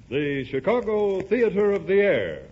the Chicago Theater of the Air.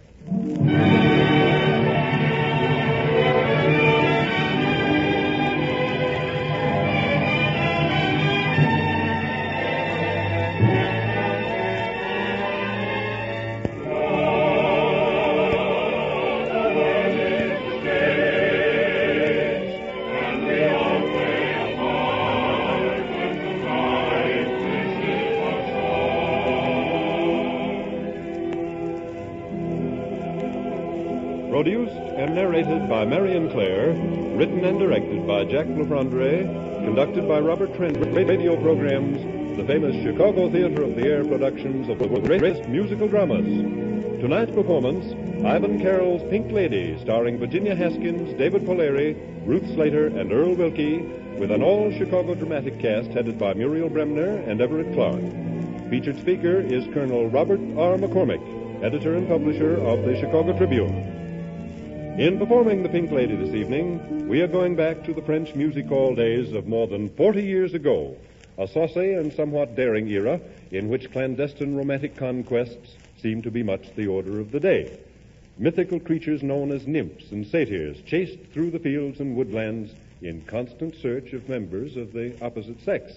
Produced and narrated by Marion Clare, written and directed by Jack LaFrandre, conducted by Robert Trent. Radio programs, the famous Chicago Theater of the Air productions of the greatest musical dramas. Tonight's performance, Ivan Carroll's Pink Lady, starring Virginia Haskins, David Polari, Ruth Slater, and Earl Wilkie, with an all-Chicago dramatic cast headed by Muriel Bremner and Everett Clark. Featured speaker is Colonel Robert R. McCormick, editor and publisher of the Chicago Tribune. In performing the Pink Lady this evening, we are going back to the French music hall days of more than 40 years ago, a saucy and somewhat daring era in which clandestine romantic conquests seemed to be much the order of the day. Mythical creatures known as nymphs and satyrs chased through the fields and woodlands in constant search of members of the opposite sex.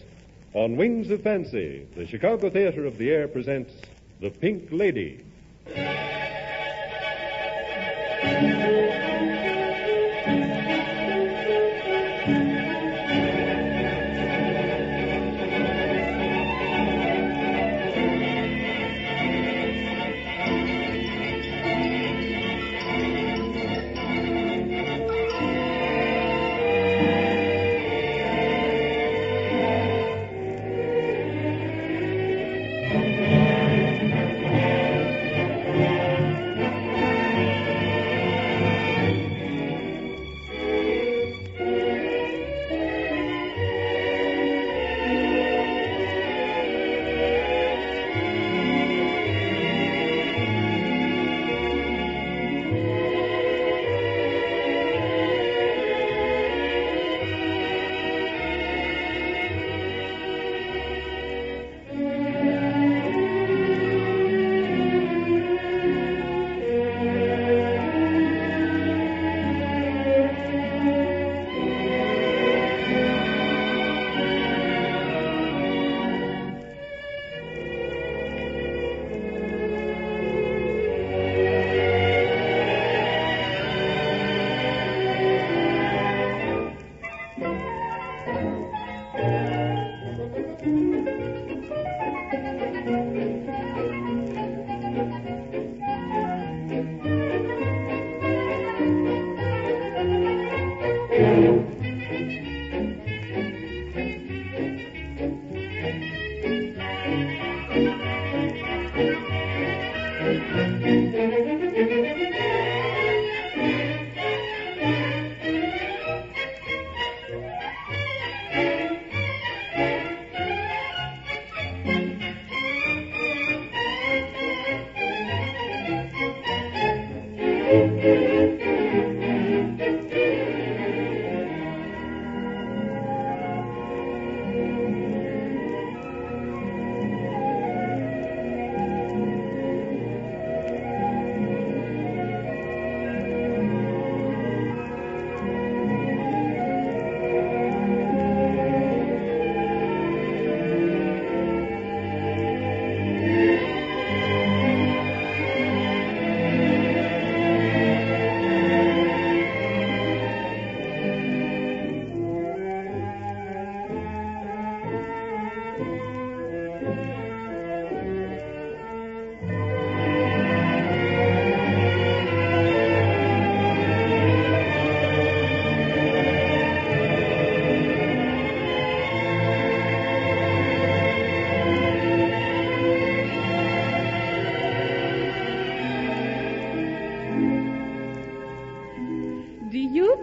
On Wings of Fancy, the Chicago Theater of the Air presents The Pink Lady.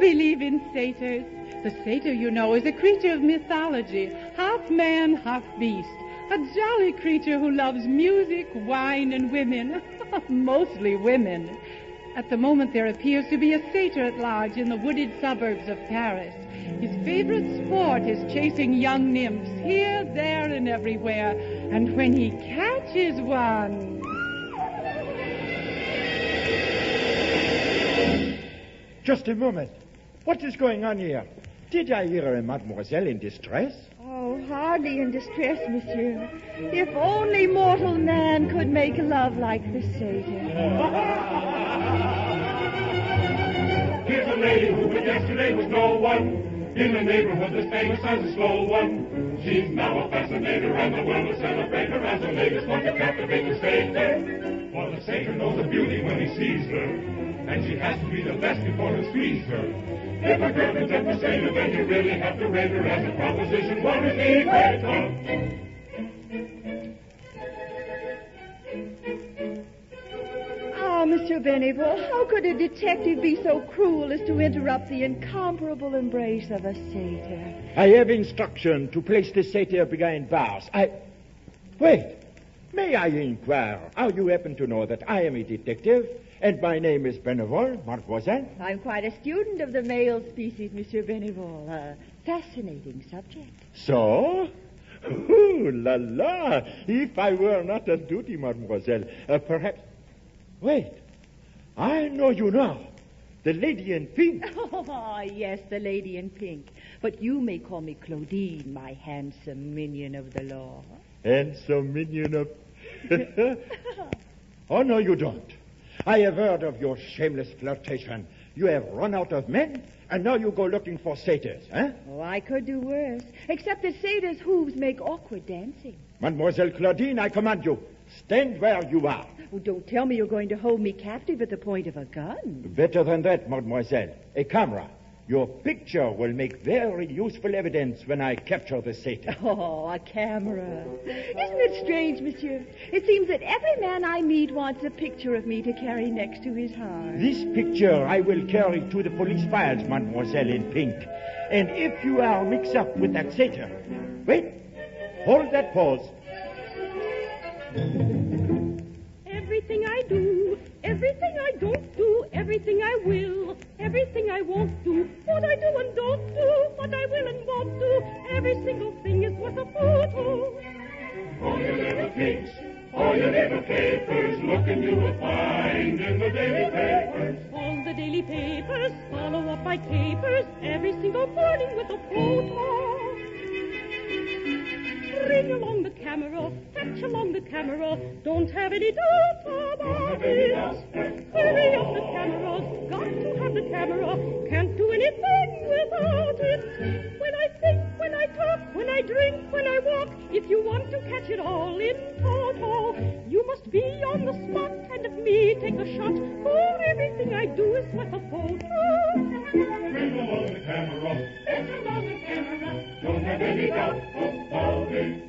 Believe in satyrs. The satyr, you know, is a creature of mythology, half man, half beast. A jolly creature who loves music, wine, and women. Mostly women. At the moment, there appears to be a satyr at large in the wooded suburbs of Paris. His favorite sport is chasing young nymphs here, there, and everywhere. And when he catches one... Just a moment. What is going on here? Did I hear a mademoiselle in distress? Oh, hardly in distress, monsieur. If only mortal man could make love like the satyr. Here's a lady who but yesterday was no one. In the neighborhood as famous as a slow one. She's now a fascinator and the world will celebrate her as the latest one to captivate the satyr. For the satyr knows a beauty when he sees her, and she has to be the best before he squeezes her. If a girl can tempt the satyr, then you really have to rate her as a proposition one is the equator. Oh, Monsieur Benevol, how could a detective be so cruel as to interrupt the incomparable embrace of a satyr? I have instruction to place the satyr behind bars. Wait. May I inquire how you happen to know that I am a detective and my name is Benevol, mademoiselle? I'm quite a student of the male species, Monsieur Benevol. A fascinating subject. So? Ooh, la la. If I were not on duty, mademoiselle, perhaps... Wait. I know you now. The lady in pink. Oh, yes, the lady in pink. But you may call me Claudine, my handsome minion of the law. Handsome minion of... Oh, no, you don't. I have heard of your shameless flirtation. You have run out of men, and now you go looking for satyrs, eh? Oh, I could do worse. Except that satyrs' hooves make awkward dancing. Mademoiselle Claudine, I command you, stand where you are. Oh, don't tell me you're going to hold me captive at the point of a gun. Better than that, mademoiselle. A camera. Your picture will make very useful evidence when I capture the satyr. Oh, a camera. Isn't it strange, monsieur? It seems that every man I meet wants a picture of me to carry next to his heart. This picture I will carry to the police files, mademoiselle in pink. And if you are mixed up with that satyr... Wait. Hold that pose. Everything I do, everything I don't do, everything I will, everything I won't do, what I do and don't do, what I will and won't do, every single thing is worth a photo. All your little pigs, all your little papers, look and you will find in the daily papers. All the daily papers follow up by capers, every single morning with a photo. Ring along the camera, fetch along the camera, don't have any doubt about it. Hurry up the cameras, got to have the camera, can't do anything without it. When I think, when I talk, when I drink, when I walk, if you want to catch it all in toto, you must be on the spot and of me take a shot, for everything I do is worth a photo. Ring along the camera, fetch along the camera, don't have any doubt about it.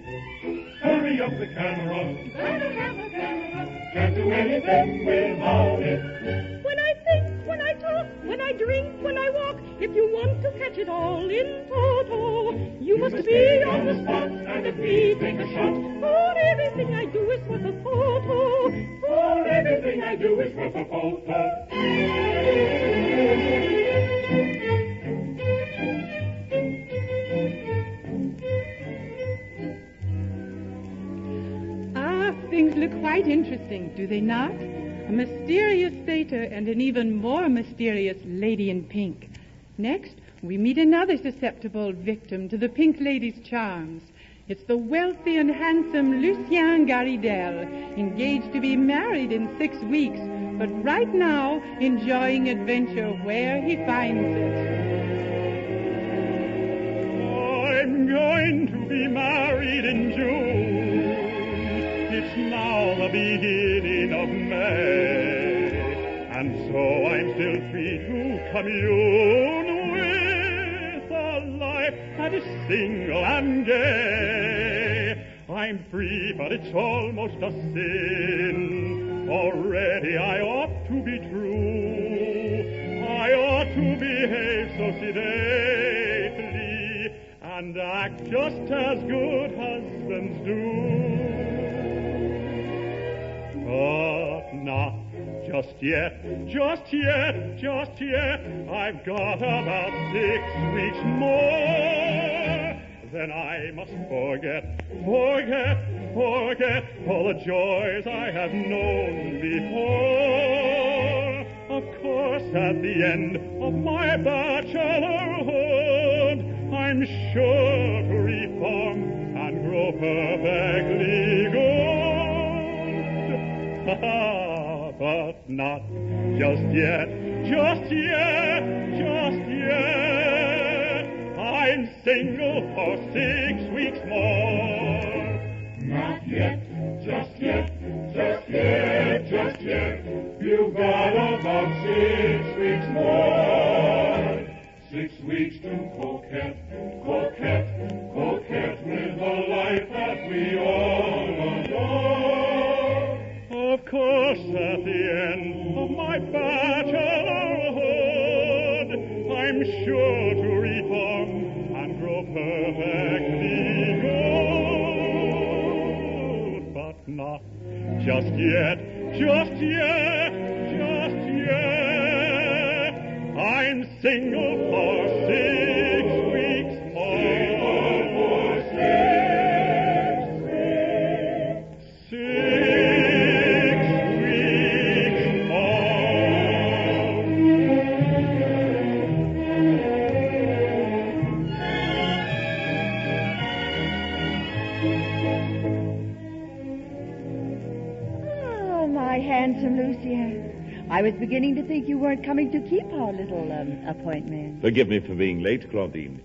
Hurry up the camera, gotta have a camera, can't do anything without it. When I think, when I talk, when I drink, when I walk, if you want to catch it all in toto, you must be on the spot and of me take a shot, for everything I do is worth a photo, for everything I do is worth a photo. Things look quite interesting, do they not? A mysterious satyr and an even more mysterious lady in pink. Next, we meet another susceptible victim to the pink lady's charms. It's the wealthy and handsome Lucien Garidel, engaged to be married in 6 weeks, but right now enjoying adventure where he finds it. I'm going to be married in June. It's now the beginning of May, and so I'm still free to commune with a life that is single and gay. I'm free, but it's almost a sin. Already I ought to be true. I ought to behave so sedately and act just as good husbands do. But not just yet, just yet, just yet. I've got about 6 weeks more. Then I must forget all the joys I have known before. Of course, at the end of my bachelorhood, I'm sure to reform and grow perfectly good. But not just yet, just yet, just yet. I'm single for 6 weeks more. Not yet, just yet, just yet, just yet. You've got about 6 weeks more. 6 weeks to coquette, coquette, coquette with the life that we all adore. Of course, at the end of my bachelorhood, I'm sure to reform and grow perfectly good. But not just yet, just yet, just yet. I'm single for 6 weeks more. Single for 6 weeks. 6 weeks more. Oh, my handsome Lucia. I was beginning to think you weren't coming to keep our little appointment. Forgive me for being late, Claudine.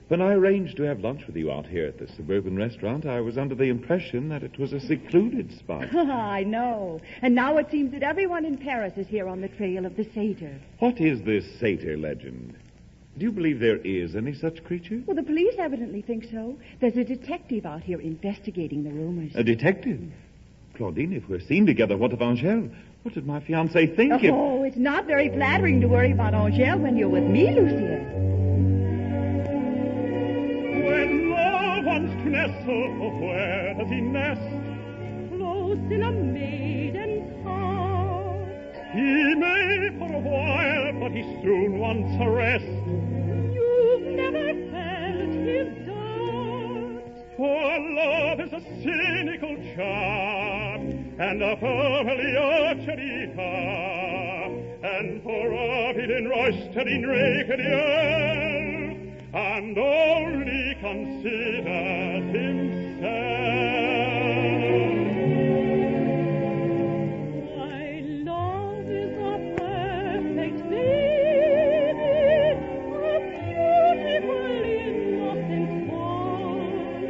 When I arranged to have lunch with you out here at the suburban restaurant, I was under the impression that it was a secluded spot. I know. And now it seems that everyone in Paris is here on the trail of the satyr. What is this satyr legend? Do you believe there is any such creature? Well, the police evidently think so. There's a detective out here investigating the rumors. A detective? Claudine, if we're seen together, what of Angèle? What did my fiancé think? Oh, it's not very flattering to worry about Angèle when you're with me, Lucia. When love wants to nestle, where does he nest? Close in a maiden's heart. He may for a while, but he soon wants a rest. You've never felt his dart. For love is a cynical charm, and a förliöcherita, and for a vill rösta din räkedier, and only considers himself. My love is a perfect baby, a beautiful innocent boy.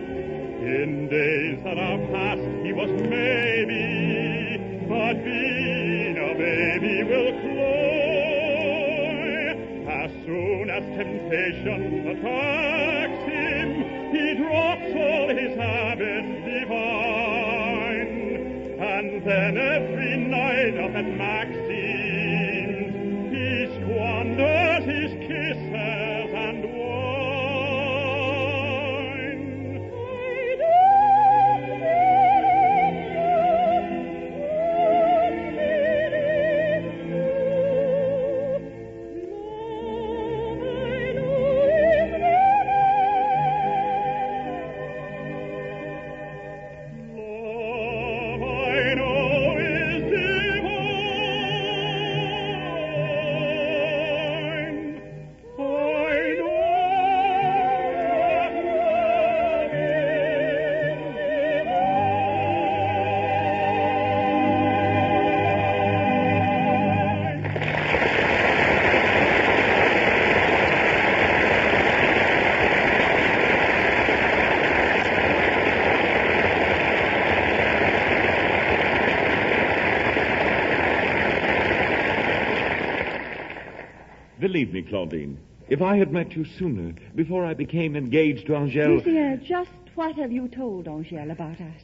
In days that are past, he was maybe, but being a baby will cloy. As soon as temptation attacks him, he drops all his habits divine. And then every night up at Maxine's, he squanders his kisses and wine. Believe me, Claudine, if I had met you sooner, before I became engaged to Angèle... Lucia, just what have you told Angèle about us?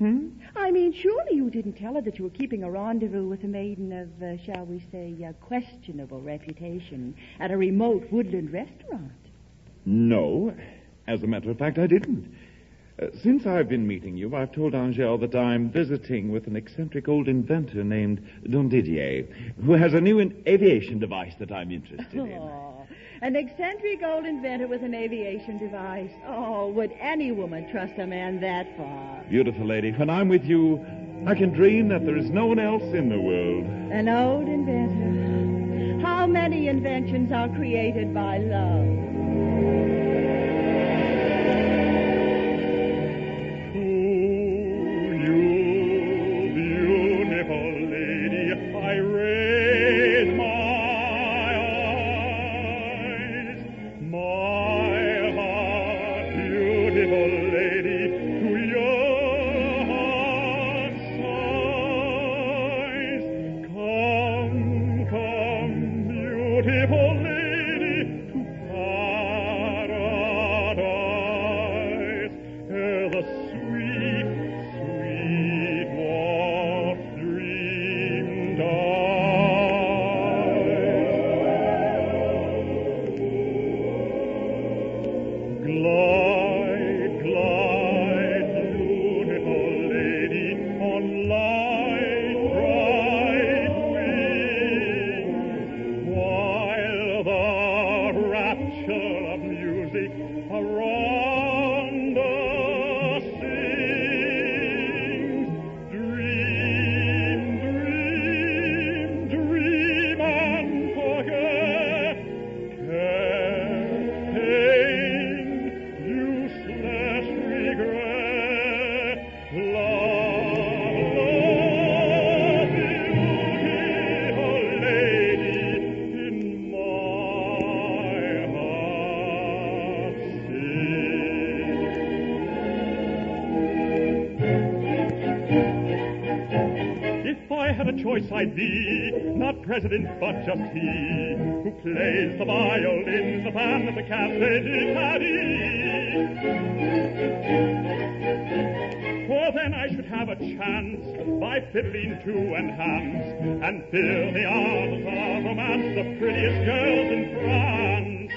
I mean, surely you didn't tell her that you were keeping a rendezvous with a maiden of, shall we say, questionable reputation at a remote woodland restaurant. No. As a matter of fact, I didn't. Since I've been meeting you, I've told Angèle that I'm visiting with an eccentric old inventor named Gondoliers, who has a new aviation device that I'm interested in. Oh, an eccentric old inventor with an aviation device. Oh, would any woman trust a man that far? Beautiful lady, when I'm with you, I can dream that there is no one else in the world. An old inventor. many inventions are created by love. I'd be not president, but just he who plays the violin, the band, the cafe For then I should have a chance by fiddling to enhance and fill the arms of romance the prettiest girls in France.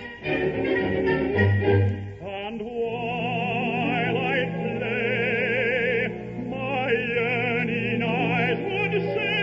And while I play, my yearning eyes would say,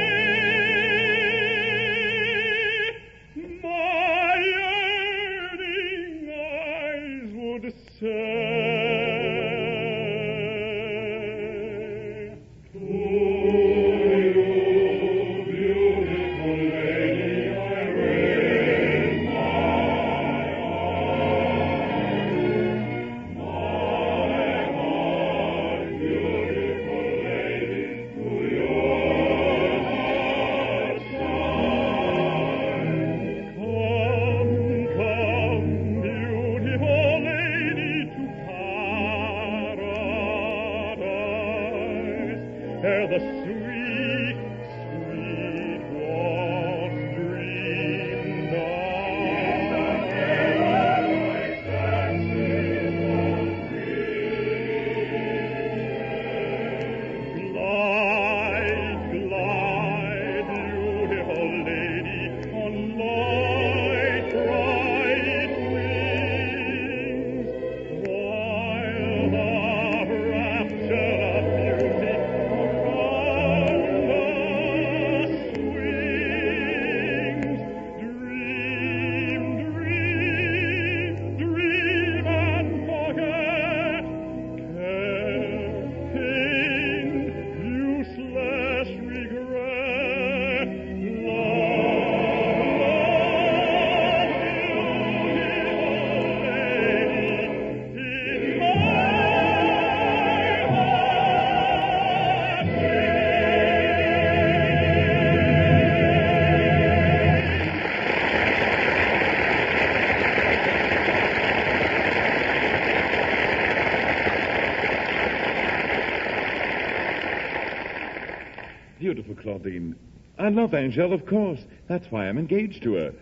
Beautiful Claudine. I love Angèle, of course. That's why I'm engaged to her.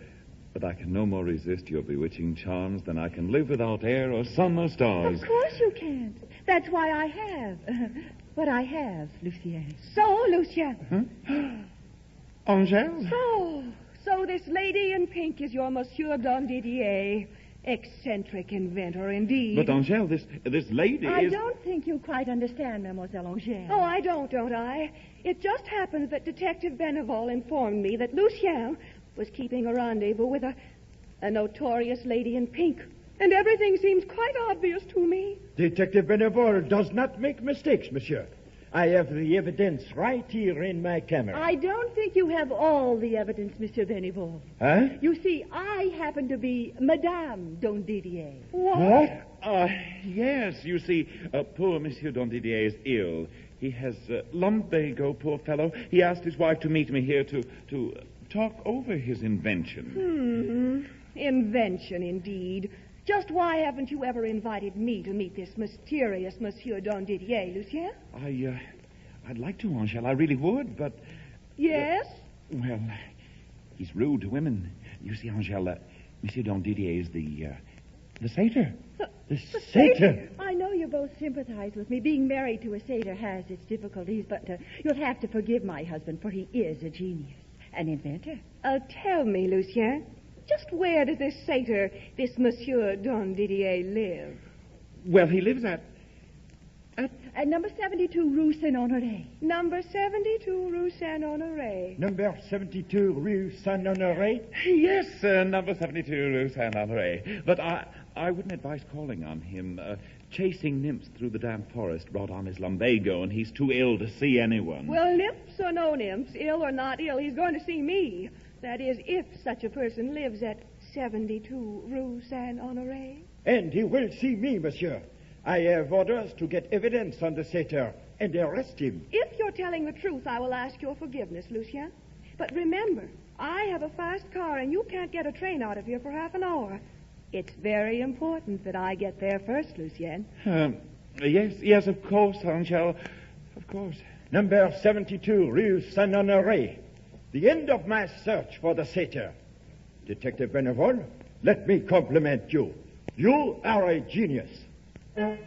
But I can no more resist your bewitching charms than I can live without air or sun or stars. Of course you can't. That's why I have. What I have, Lucien. So, Lucien. Huh? Angèle? So this lady in pink is your Monsieur Gondoliers. Eccentric inventor, indeed. But, Angèle, this lady I don't think you quite understand, Mademoiselle Angèle. Oh, I don't I? It just happens that Detective Benevol informed me that Lucien was keeping a rendezvous with a notorious lady in pink. And everything seems quite obvious to me. Detective Benevol does not make mistakes, monsieur. I have the evidence right here in my camera. I don't think you have all the evidence, Monsieur Benevol. Huh? You see, I happen to be Madame Dondidier. What? Yes, you see, poor Monsieur Dondidier is ill. He has lumbago, poor fellow. He asked his wife to meet me here to talk over his invention. Invention, indeed. Just why haven't you ever invited me to meet this mysterious Monsieur Dondidier, Lucien? I'd like to, Angèle. I really would, but... Yes? Well, he's rude to women. You see, Angèle, Monsieur Dondidier is the satyr. The satyr? I know you both sympathize with me. Being married to a satyr has its difficulties, but you'll have to forgive my husband, for he is a genius, an inventor. Tell me, Lucien, just where does this satyr, this Monsieur Dondidier, live? Well, he lives at Number 72 Rue Saint-Honoré. Number 72 Rue Saint-Honoré. Number 72 Rue Saint-Honoré? Yes, number 72 Rue Saint-Honoré. But I wouldn't advise calling on him. Chasing nymphs through the damp forest brought on his lumbago, and he's too ill to see anyone. Well, nymphs or no nymphs, ill or not ill, he's going to see me. That is, if such a person lives at 72 Rue Saint-Honoré. And he will see me, monsieur. I have orders to get evidence on the satyr and arrest him. If you're telling the truth, I will ask your forgiveness, Lucien. But remember, I have a fast car, and you can't get a train out of here for half an hour. It's very important that I get there first, Lucien. Yes, of course, Angèle. Of course. Number 72 Rue Saint-Honoré. The end of my search for the satyr. Detective Benevol, let me compliment you. You are a genius. The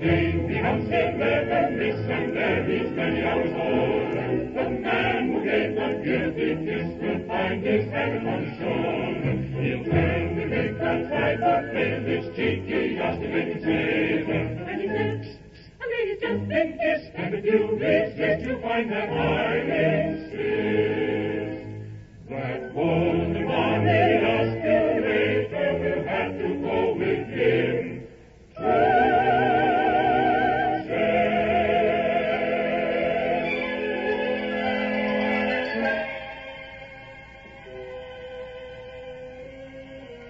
day the Hansel never missed, and there he's many hours old. The man who gave the guilty kiss will find his head upon his shore. He'll turn to make that trifle clear, this cheeky just to make it save. And he says, a lady's just been kissed, and if you resist, you'll find that I insist. That golden one made us still later, we'll have to go with him.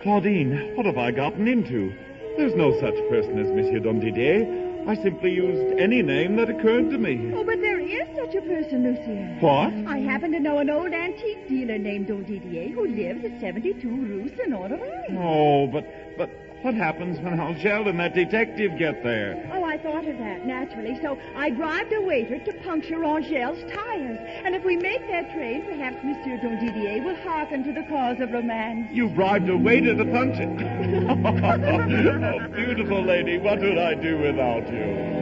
Claudine, what have I gotten into? There's no such person as Monsieur Dondidier. I simply used any name that occurred to me. Oh, but there is such a person, Lucien. What? I happen to know an old antique dealer named Dondidier who lives at 72 Rue Saint-Honoré. Oh, but what happens when Angèle and that detective get there? Oh, I thought of that, naturally. So I bribed a waiter to puncture Angèle's tires. And if we make that train, perhaps Monsieur Dondidier will hearken to the cause of romance. You bribed a waiter to punch it. Oh, beautiful lady, what would I do without you?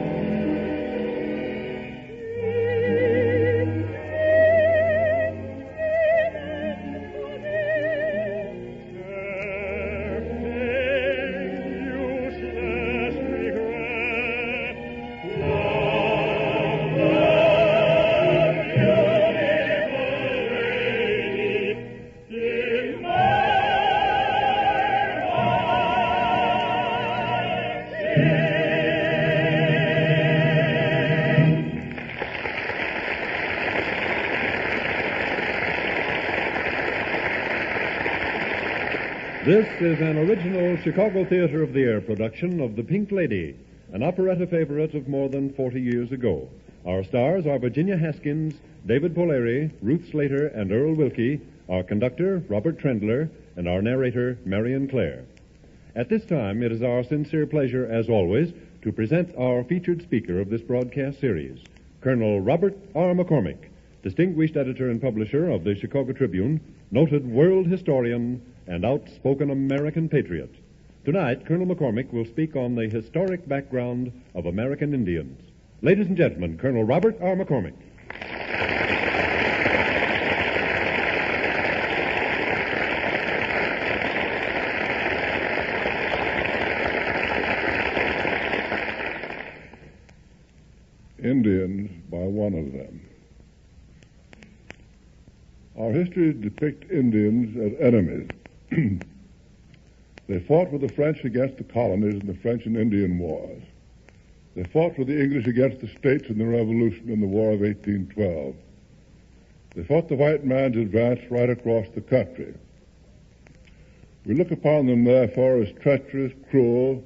This is an original Chicago Theater of the Air production of The Pink Lady, an operetta favorite of more than 40 years ago. Our stars are Virginia Haskins, David Polari, Ruth Slater, and Earl Wilkie, our conductor, Robert Trendler, and our narrator, Marion Clare. At this time, it is our sincere pleasure, as always, to present our featured speaker of this broadcast series, Colonel Robert R. McCormick, distinguished editor and publisher of the Chicago Tribune, noted world historian, and outspoken American patriot. Tonight, Colonel McCormick will speak on the historic background of American Indians. Ladies and gentlemen, Colonel Robert R. McCormick. Indians by one of them. Our histories depict Indians as enemies. They fought with the French against the colonies in the French and Indian Wars. They fought with the English against the states in the Revolution in the War of 1812. They fought the white man's advance right across the country. We look upon them, therefore, as treacherous, cruel,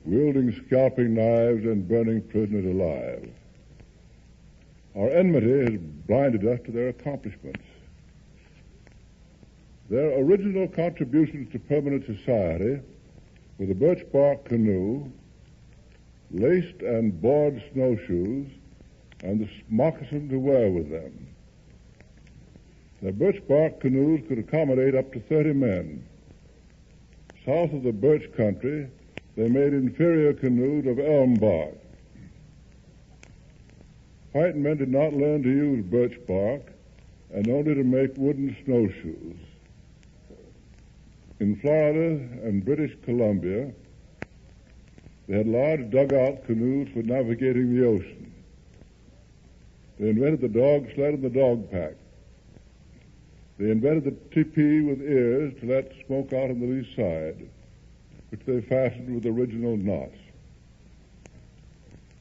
wielding scalping knives and burning prisoners alive. Our enmity has blinded us to their accomplishments. Their original contributions to permanent society were the birch bark canoe, laced and board snowshoes, and the moccasin to wear with them. Their birch bark canoes could accommodate up to 30 men. South of the birch country, they made inferior canoes of elm bark. White men did not learn to use birch bark, and only to make wooden snowshoes. In Florida and British Columbia, they had large dugout canoes for navigating the ocean. They invented the dog sled and the dog pack. They invented the teepee with ears to let smoke out on the lee side, which they fastened with original knots.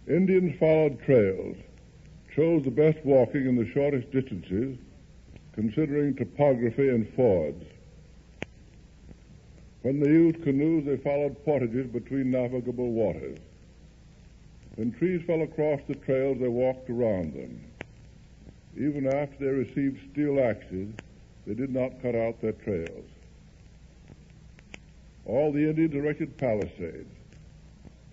Indians followed trails, chose the best walking in the shortest distances, considering topography and fords. When they used canoes, they followed portages between navigable waters. When trees fell across the trails, they walked around them. Even after they received steel axes, they did not cut out their trails. All the Indians erected palisades.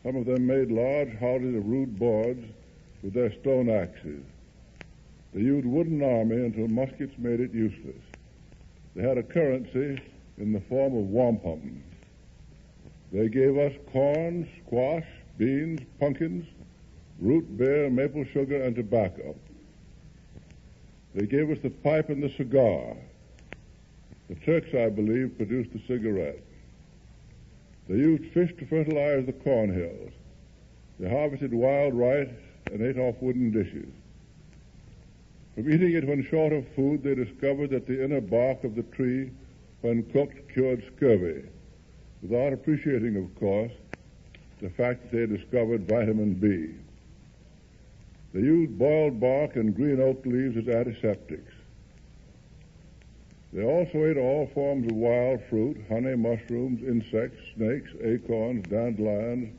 Some of them made large houses of rude boards with their stone axes. They used wooden army until muskets made it useless. They had a currency in the form of wampum. They gave us corn, squash, beans, pumpkins, root beer, maple sugar, and tobacco. They gave us the pipe and the cigar. The Turks, I believe, produced the cigarette. They used fish to fertilize the corn hills. They harvested wild rice and ate off wooden dishes. From eating it when short of food, they discovered that the inner bark of the tree, when cooked, cured scurvy, without appreciating, of course, the fact that they had discovered vitamin B. They used boiled bark and green oak leaves as antiseptics. They also ate all forms of wild fruit, honey, mushrooms, insects, snakes, acorns, dandelions,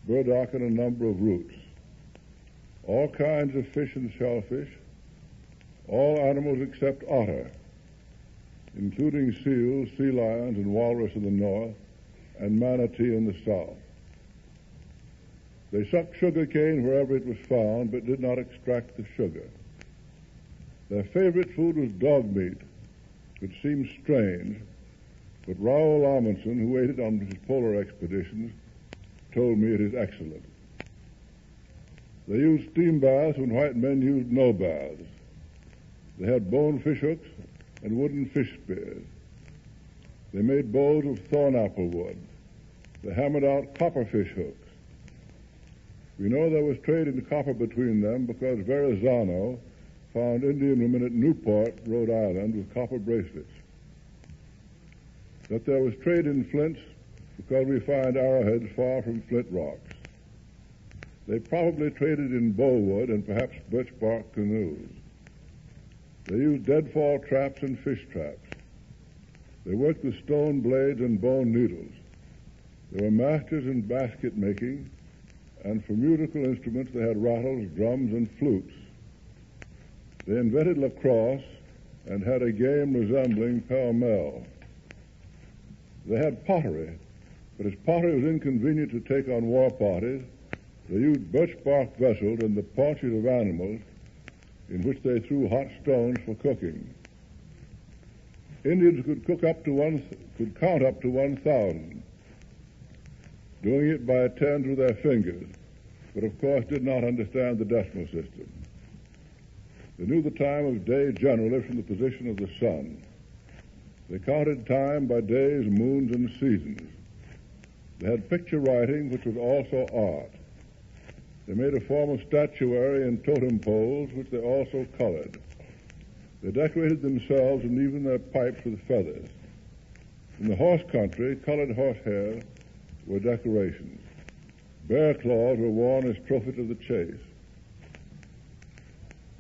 burdock, and a number of roots. All kinds of fish and shellfish, all animals except otter, including seals, sea lions, and walrus in the north, and manatee in the south. They sucked sugar cane wherever it was found, but did not extract the sugar. Their favorite food was dog meat, which seems strange, but Raoul Amundsen, who ate it on his polar expeditions, told me it is excellent. They used steam baths when white men used no baths. They had bone fish hooks and wooden fish spears. They made bows of thorn apple wood. They hammered out copper fish hooks. We know there was trade in copper between them because Verrazano found Indian women at Newport, Rhode Island, with copper bracelets. That there was trade in flints because we find arrowheads far from flint rocks. They probably traded in bowwood and perhaps birch bark canoes. They used deadfall traps and fish traps. They worked with stone blades and bone needles. They were masters in basket making, and for musical instruments they had rattles, drums, and flutes. They invented lacrosse and had a game resembling pell-mell. They had pottery, but as pottery was inconvenient to take on war parties, they used birch bark vessels and the paunches of animals in which they threw hot stones for cooking. Indians could count up to 1,000, doing it by tens with their fingers, but of course did not understand the decimal system. They knew the time of day generally from the position of the sun. They counted time by days, moons, and seasons. They had picture writing, which was also art. They made a form of statuary and totem poles, which they also colored. They decorated themselves and even their pipes with feathers. In the horse country, colored horsehair were decorations. Bear claws were worn as trophies of the chase.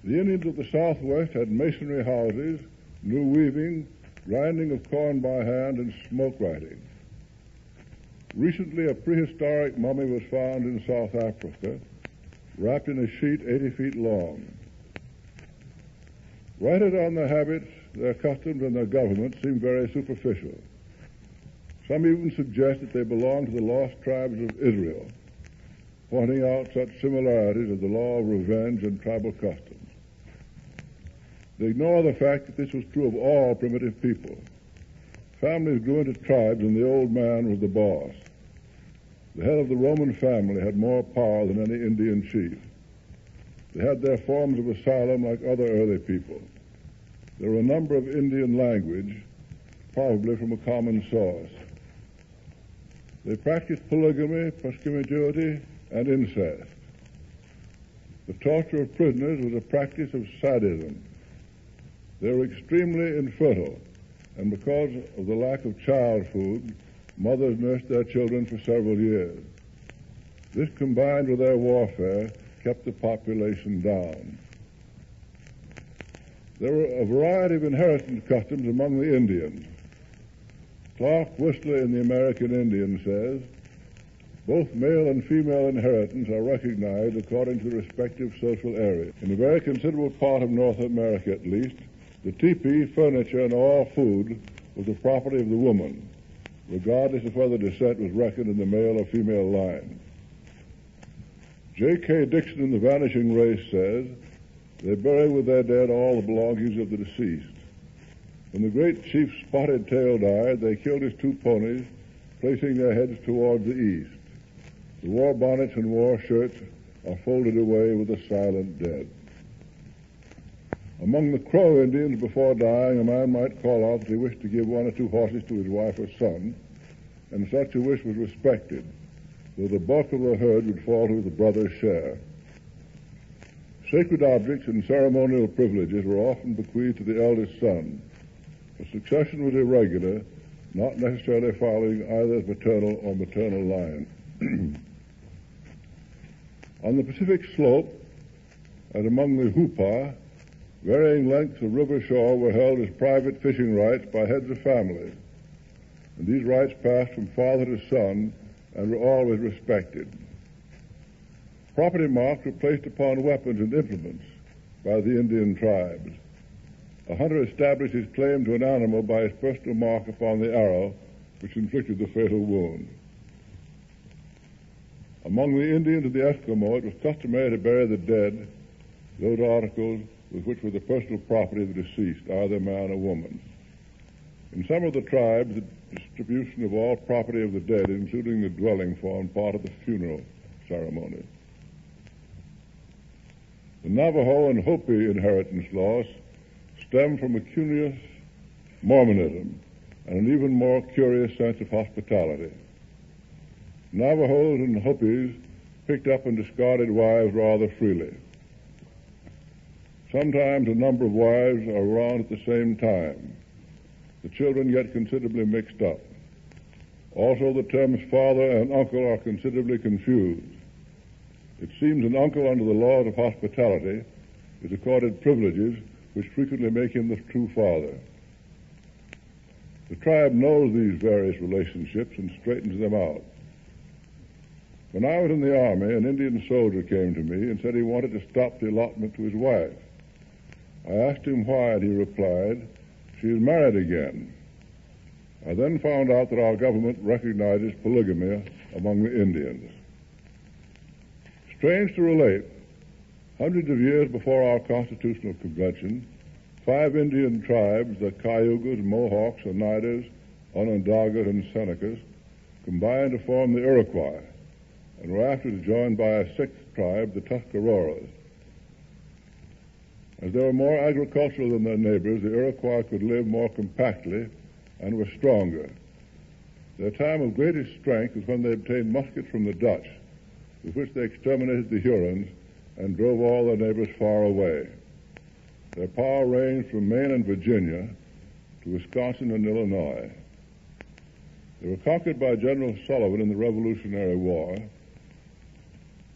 The Indians of the Southwest had masonry houses, new weaving, grinding of corn by hand, and smoke writing. Recently, a prehistoric mummy was found in South Africa, wrapped in a sheet 80 feet long. Writers on their habits, their customs, and their government seem very superficial. Some even suggest that they belong to the lost tribes of Israel, pointing out such similarities as the law of revenge and tribal customs. They ignore the fact that this was true of all primitive people. Families grew into tribes, and the old man was the boss. The head of the Roman family had more power than any Indian chief. They had their forms of asylum like other early people. There were a number of Indian language, probably from a common source. They practiced polygamy, promiscuity, and incest. The torture of prisoners was a practice of sadism. They were extremely infertile, and because of the lack of child food, mothers nursed their children for several years. This, combined with their warfare, kept the population down. There were a variety of inheritance customs among the Indians. Clark Whistler in The American Indian says, both male and female inheritance are recognized according to the respective social areas. In a very considerable part of North America, at least, the teepee, furniture, and all food was the property of the woman, regardless of whether descent was reckoned in the male or female line. J.K. Dixon in The Vanishing Race says, they bury with their dead all the belongings of the deceased. When the great chief Spotted Tail died, they killed his 2 ponies, placing their heads toward the east. The war bonnets and war shirts are folded away with the silent dead. Among the Crow Indians, before dying, a man might call out that he wished to give 1 or 2 horses to his wife or son, and such a wish was respected, though the bulk of the herd would fall to the brother's share. Sacred objects and ceremonial privileges were often bequeathed to the eldest son. The succession was irregular, not necessarily following either paternal or maternal line. On the Pacific slope, and among the Hupa, varying lengths of river shore were held as private fishing rights by heads of families, and these rights passed from father to son and were always respected. Property marks were placed upon weapons and implements by the Indian tribes. A hunter established his claim to an animal by his personal mark upon the arrow which inflicted the fatal wound. Among the Indians of the Eskimo, it was customary to bury the dead, those articles with which were the personal property of the deceased, either man or woman. In some of the tribes, the distribution of all property of the dead, including the dwelling, formed part of the funeral ceremony. The Navajo and Hopi inheritance laws stem from a curious Mormonism and an even more curious sense of hospitality. Navajos and Hopis picked up and discarded wives rather freely. Sometimes a number of wives are around at the same time. The children get considerably mixed up. Also, the terms father and uncle are considerably confused. It seems an uncle under the laws of hospitality is accorded privileges which frequently make him the true father. The tribe knows these various relationships and straightens them out. When I was in the army, an Indian soldier came to me and said he wanted to stop the allotment to his wife. I asked him why, and he replied, "She is married again." I then found out that our government recognizes polygamy among the Indians. Strange to relate, hundreds of years before our Constitutional Convention, 5 Indian tribes, the Cayugas, Mohawks, Oneidas, Onondagas, and Senecas, combined to form the Iroquois, and were afterwards joined by a 6th tribe, the Tuscaroras. As they were more agricultural than their neighbors, the Iroquois could live more compactly and were stronger. Their time of greatest strength was when they obtained muskets from the Dutch, with which they exterminated the Hurons and drove all their neighbors far away. Their power ranged from Maine and Virginia to Wisconsin and Illinois. They were conquered by General Sullivan in the Revolutionary War.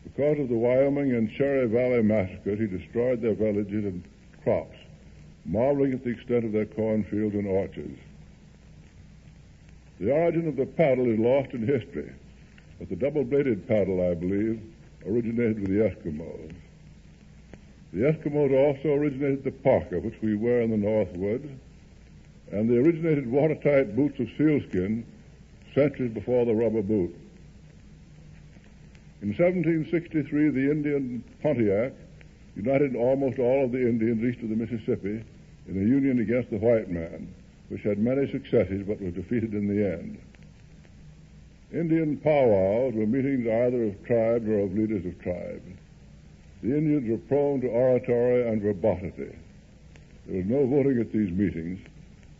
Because of the Wyoming and Cherry Valley massacres, he destroyed their villages and crops, marveling at the extent of their cornfields and orchards. The origin of the paddle is lost in history, but the double-bladed paddle, I believe, originated with the Eskimos. The Eskimos also originated the parka, which we wear in the North Woods, and they originated watertight boots of sealskin centuries before the rubber boot. In 1763, the Indian Pontiac united almost all of the Indians east of the Mississippi in a union against the white man, which had many successes but was defeated in the end. Indian powwows were meetings either of tribes or of leaders of tribes. The Indians were prone to oratory and verbosity. There was no voting at these meetings,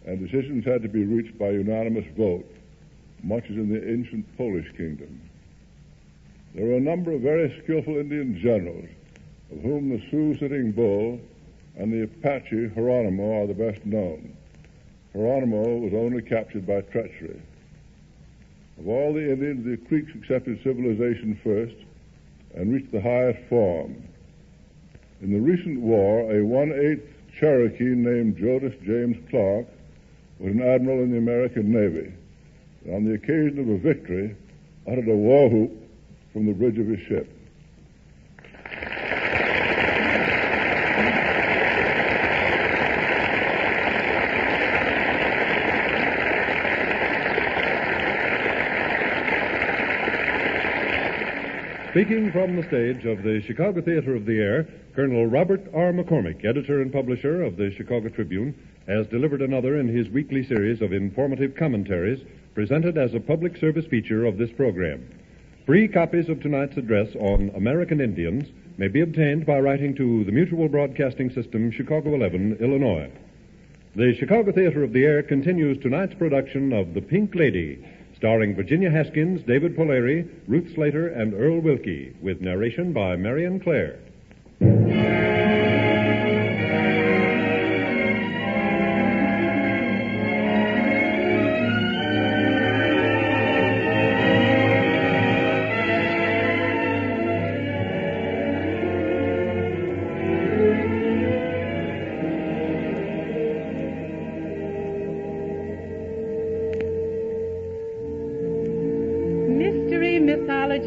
and decisions had to be reached by unanimous vote, much as in the ancient Polish kingdom. There were a number of very skillful Indian generals, of whom the Sioux Sitting Bull and the Apache Geronimo are the best known. Geronimo was only captured by treachery. Of all the Indians, the Creeks accepted civilization first and reached the highest form. In the recent war, a 1/8 Cherokee named Joseph James Clark was an admiral in the American Navy, and on the occasion of a victory, uttered a war whoop from the bridge of his ship. Speaking from the stage of the Chicago Theater of the Air, Colonel Robert R. McCormick, editor and publisher of the Chicago Tribune, has delivered another in his weekly series of informative commentaries presented as a public service feature of this program. Free copies of tonight's address on American Indians may be obtained by writing to the Mutual Broadcasting System, Chicago 11, Illinois. The Chicago Theater of the Air continues tonight's production of The Pink Lady, starring Virginia Haskins, David Polari, Ruth Slater, and Earl Wilkie, with narration by Marion Clare.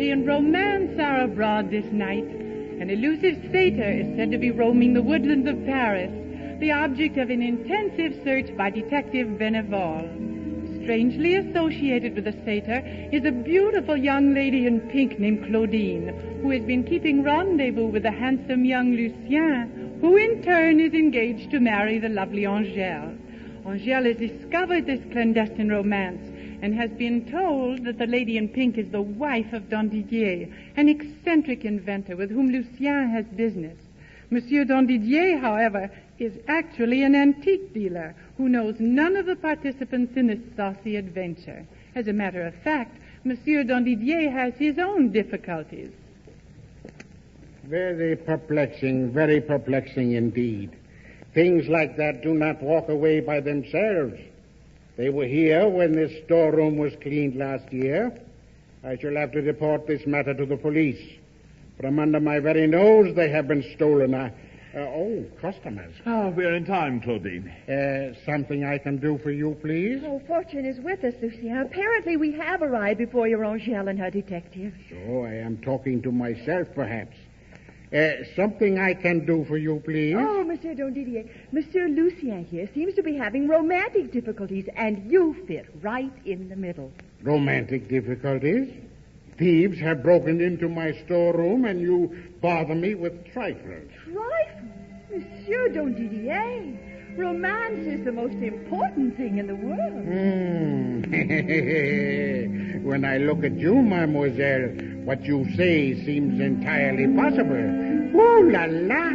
And romance are abroad this night. An elusive satyr is said to be roaming the woodlands of Paris, the object of an intensive search by Detective Benevol. Strangely associated with the satyr is a beautiful young lady in pink named Claudine, who has been keeping rendezvous with the handsome young Lucien, who in turn is engaged to marry the lovely Angèle. Angèle has discovered this clandestine romance and has been told that the lady in pink is the wife of Dondidier, an eccentric inventor with whom Lucien has business. Monsieur Dondidier, however, is actually an antique dealer who knows none of the participants in this saucy adventure. As a matter of fact, Monsieur Dondidier has his own difficulties. Very perplexing indeed. Things like that do not walk away by themselves. They were here when this storeroom was cleaned last year. I shall have to report this matter to the police. From under my very nose, they have been stolen. Customers. Oh, we're in time, Claudine. Something I can do for you, please? Oh, fortune is with us, Lucien. Apparently we have arrived before your Angèle and her detective. So I am talking to myself, perhaps. Something I can do for you, please? Oh, Monsieur Dondidier, Monsieur Lucien here seems to be having romantic difficulties, and you fit right in the middle. Romantic difficulties? Thieves have broken into my storeroom, and you bother me with trifles. Trifles? Monsieur Dondidier, romance is the most important thing in the world. When I look at you, mademoiselle, what you say seems entirely possible. Ooh la la!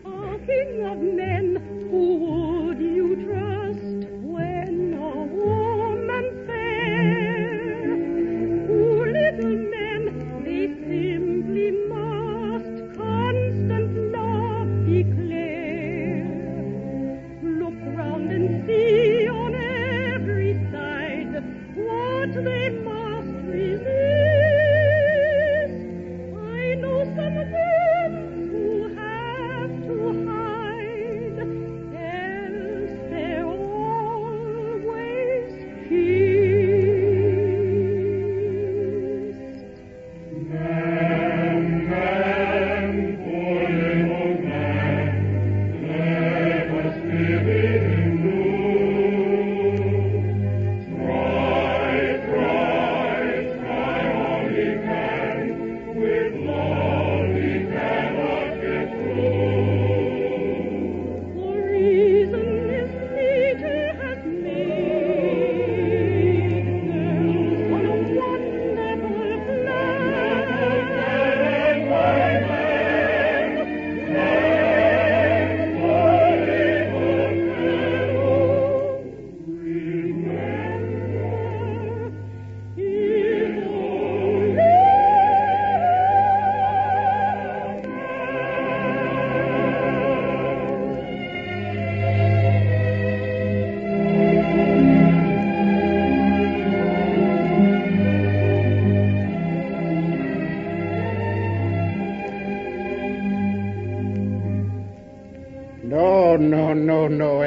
Oh, king of men, who would you trust when a woman fair? Who little men, they simply must constant love declare. Look round and see on every side.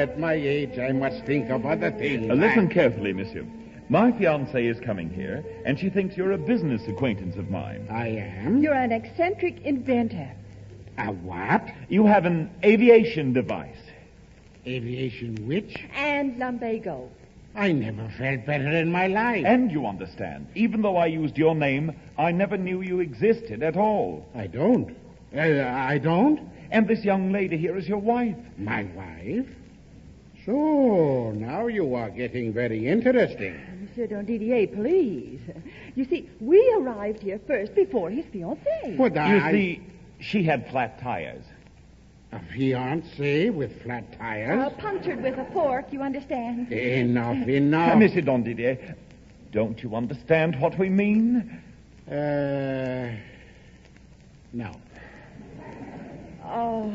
at my age, I must think of other things. Listen carefully, monsieur. My fiancée is coming here, and she thinks you're a business acquaintance of mine. I am? You're an eccentric inventor. A what? You have an aviation device. Aviation which? And lumbago. I never felt better in my life. And you understand, even though I used your name, I never knew you existed at all. I don't. I don't? And this young lady here is your wife. My wife? So, now you are getting very interesting. Monsieur Dondidier, please. You see, we arrived here first before his fiancée. But You see, she had flat tires. A fiancée with flat tires? Punctured with a fork, you understand? Enough. Monsieur Dondidier, don't you understand what we mean? No. Oh.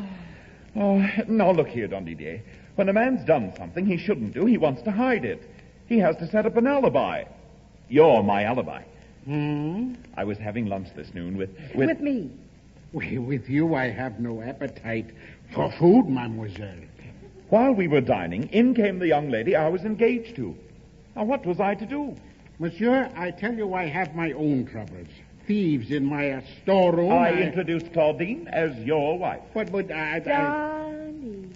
Oh, now look here, Dondidier. When a man's done something he shouldn't do, he wants to hide it. He has to set up an alibi. You're my alibi. I was having lunch this noon with me. With you, I have no appetite for food, mademoiselle. While we were dining, in came the young lady I was engaged to. Now, what was I to do? Monsieur, I tell you I have my own troubles. Thieves in my storeroom. I introduced Claudine as your wife. But I... Johnny.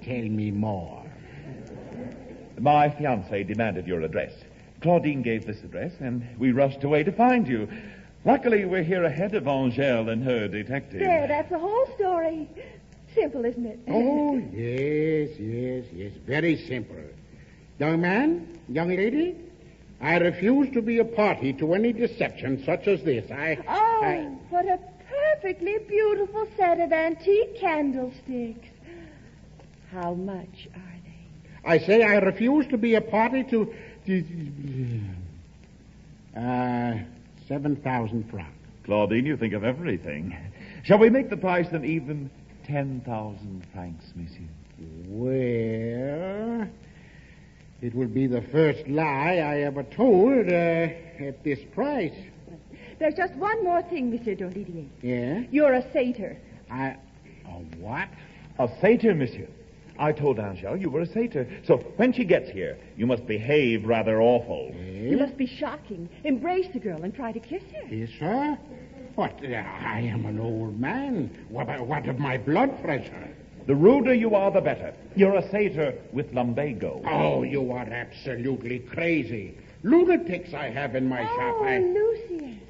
Tell me more. My fiancée demanded your address. Claudine gave this address, and we rushed away to find you. Luckily, we're here ahead of Angèle and her detective. There, that's the whole story. Simple, isn't it? Oh, yes. Very simple. Young man, young lady, I refuse to be a party to any deception such as this. What a perfectly beautiful set of antique candlesticks. How much are they? I say I refuse to be a party to 7,000 francs. Claudine, you think of everything. Shall we make the price an even 10,000 francs, monsieur? Well, it will be the first lie I ever told at this price. There's just one more thing, Monsieur Dondidier. Yeah? You're a satyr. A what? A satyr, monsieur. I told Angèle you were a satyr. So when she gets here, you must behave rather awful. You must be shocking. Embrace the girl and try to kiss her. Kiss her? What? I am an old man. What of my blood pressure? The ruder you are, the better. You're a satyr with lumbago. Oh, you are absolutely crazy. Lunatics I have in my shop. Lucien,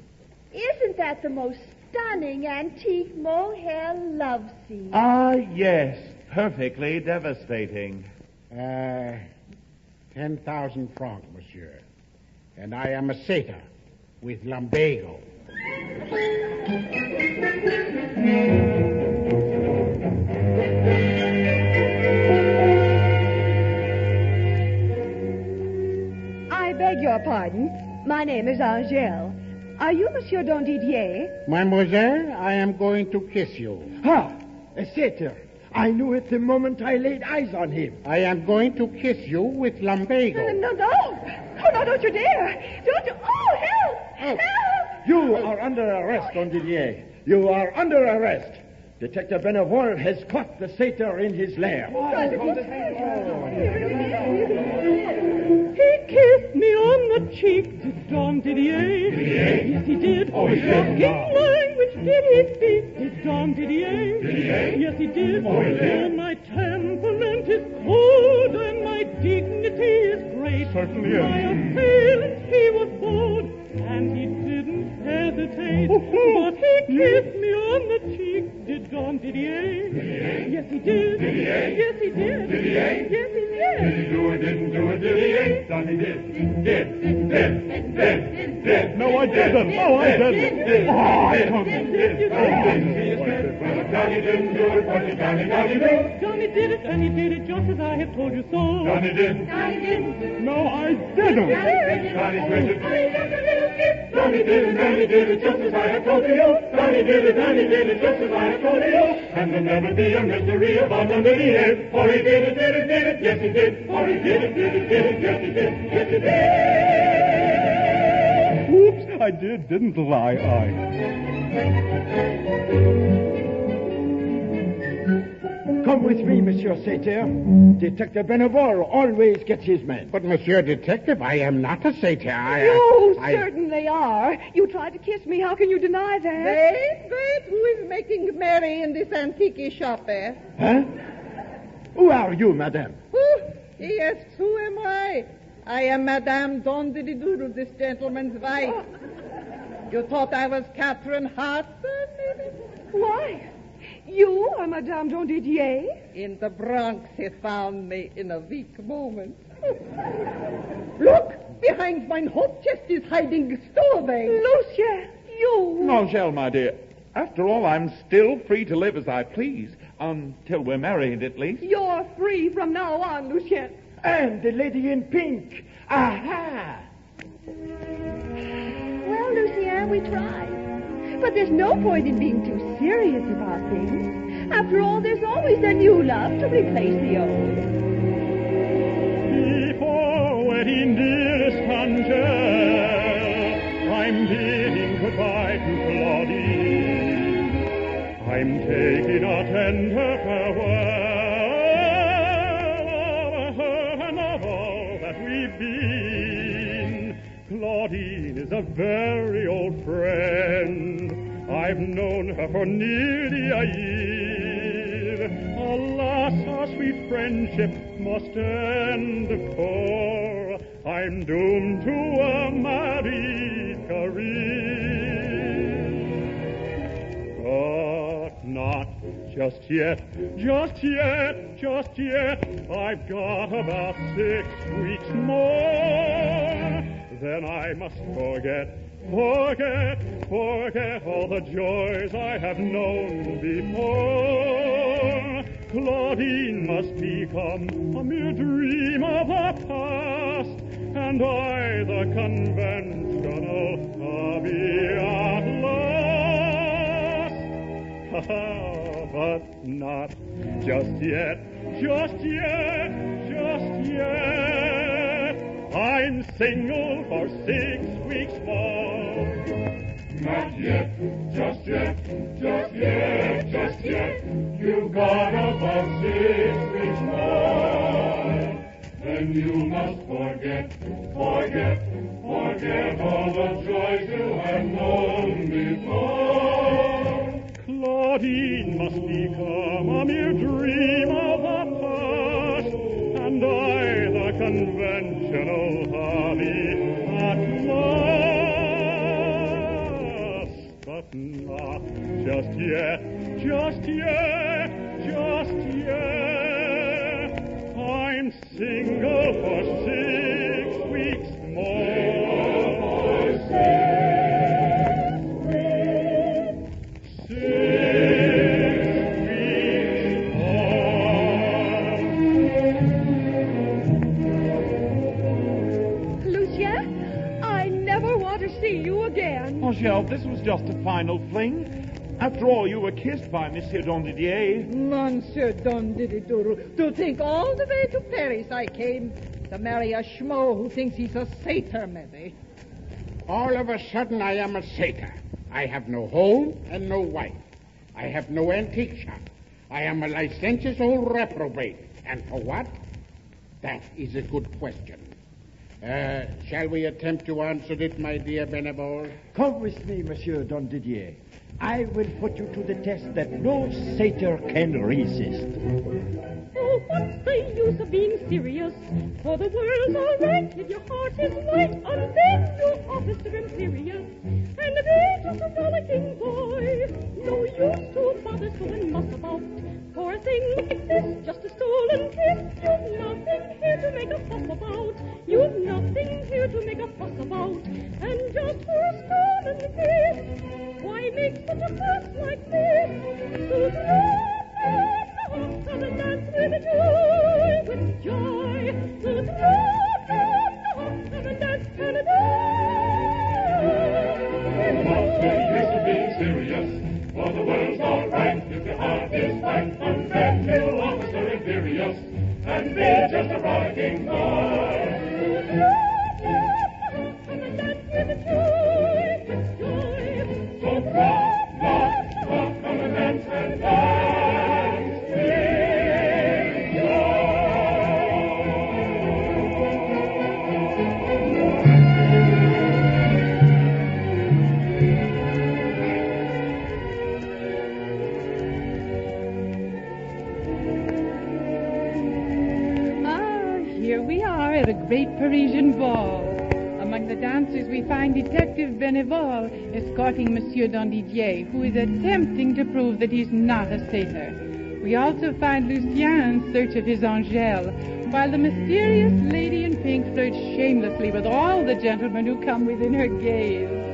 isn't that the most stunning antique mohair love scene? Ah, yes. Perfectly devastating. 10,000 francs, monsieur. And I am a satyr with lumbago. I beg your pardon. My name is Angèle. Are you Monsieur Dondidier? Mademoiselle, I am going to kiss you. Ha! A satyr. I knew it the moment I laid eyes on him. I am going to kiss you with lumbago. No. Oh, no, don't you dare. Don't you... Oh, help! Help! You are under arrest, Gondoliers. You are under arrest. Detective Benevol has caught the satyr in his lair. He kissed me on the cheek, did Don Didier. Yes, he did. Oh, he did. Shocking language did he speak, did Don Didier. Yes, he did. Oh, he did. Oh, my temperament is cold and my dignity is great. Certainly is. My assailant, he was bold, and he didn't hesitate. But he kissed me on the cheek, did Don Didier. Yes, he did. Yes, he did. Yes, he did. Did he do it, didn't do it, did he ain't? Done he did. Did. No, I didn't. Oh, I didn't. Oh, I couldn't. Johnny didn't do it, what did Johnny do? Johnny did it, and he did it just as I have told you so. Johnny didn't. No, I didn't. Johnny twisted. Johnny did it, and he did it just as I have told you. Johnny did it, and he did it just as I have told you. And there'll never be a mystery about Don Didier. For he did it, yes he did. For he did it, yes he did. Oops, I didn't lie, Come with me, Monsieur Satyr. Detective Benevol always gets his men. But, Monsieur Detective, I am not a satyr. You certainly are. You tried to kiss me. How can you deny that? Wait, who is making merry in this antique shop there? Huh? Who are you, madame? Yes, who am I? I am Madame Dondididoodle, this gentleman's wife. You thought I was Catherine Hart, maybe? Why? You are Madame Dondidier? In the Bronx, he found me in a weak moment. Look! Behind my hot chest is hiding stowaway. Lucia, you... Angel, my dear, after all, I'm still free to live as I please. Until we're married, at least. You're free from now on, Lucien. And the lady in pink. Aha! Well, Lucien, we tried. But there's no point in being too serious about things. After all, there's always a new love to replace the old. Before wedding, dearest Angel, I'm bidding goodbye to Claudine. I'm taking a tender farewell of all that we've been. Claudine is a very old friend. I've known her for nearly a year. Alas, our sweet friendship must end, for I'm doomed to a married career. But not just yet, just yet, just yet. I've got about 6 weeks more. Then I must forget all the joys I have known before. Claudine must become a mere dream of the past, and I the conventional hobby at last. But not just yet, just yet, just yet. I'm single for 6 weeks more. Not yet, just yet, just yet, just yet. You've got about 6 weeks more. Then you must forget all the joys you have known before. Claudine must become a mere dream of the past, and I the conventional hobby at last. But not just yet, just yet, just yet. I'm single for 6 weeks more. 6 weeks. 6 weeks more. Lucia, I never want to see you again. Angel, this was just a final fling. After all, you were kissed by Monsieur Dondidier. Monsieur Dondididoodle, to think all the way to Paris I came to marry a schmo who thinks he's a satyr, maybe. All of a sudden, I am a satyr. I have no home and no wife. I have no antique shop. I am a licentious old reprobate. And for what? That is a good question. Shall we attempt to answer it, my dear Benevol? Come with me, Monsieur Dondidier. I will put you to the test that no satyr can resist. Oh, what's the use of being serious? For the world's all right if your heart is right, and then your officer imperious. And be just a frolicking boy. No use to bother so and muss about. For a thing like this, just a stolen kiss, you've nothing here to make a fuss about. You've nothing here to make a fuss about. And just for a stolen kiss, why make such a fuss like this? So come and dance with joy, with joy. So come and dance Canada. What's the use of being serious? For the world's all right if your heart is right, and then you officer imperious, and be just a frolicking boy. Come and dance with joy, with joy. So come and dance and dance with at a great Parisian ball. Among the dancers, we find Detective Benevol escorting Monsieur Dondidier, who is attempting to prove that he's not a satyr. We also find Lucien in search of his Angèle, while the mysterious lady in pink flirts shamelessly with all the gentlemen who come within her gaze.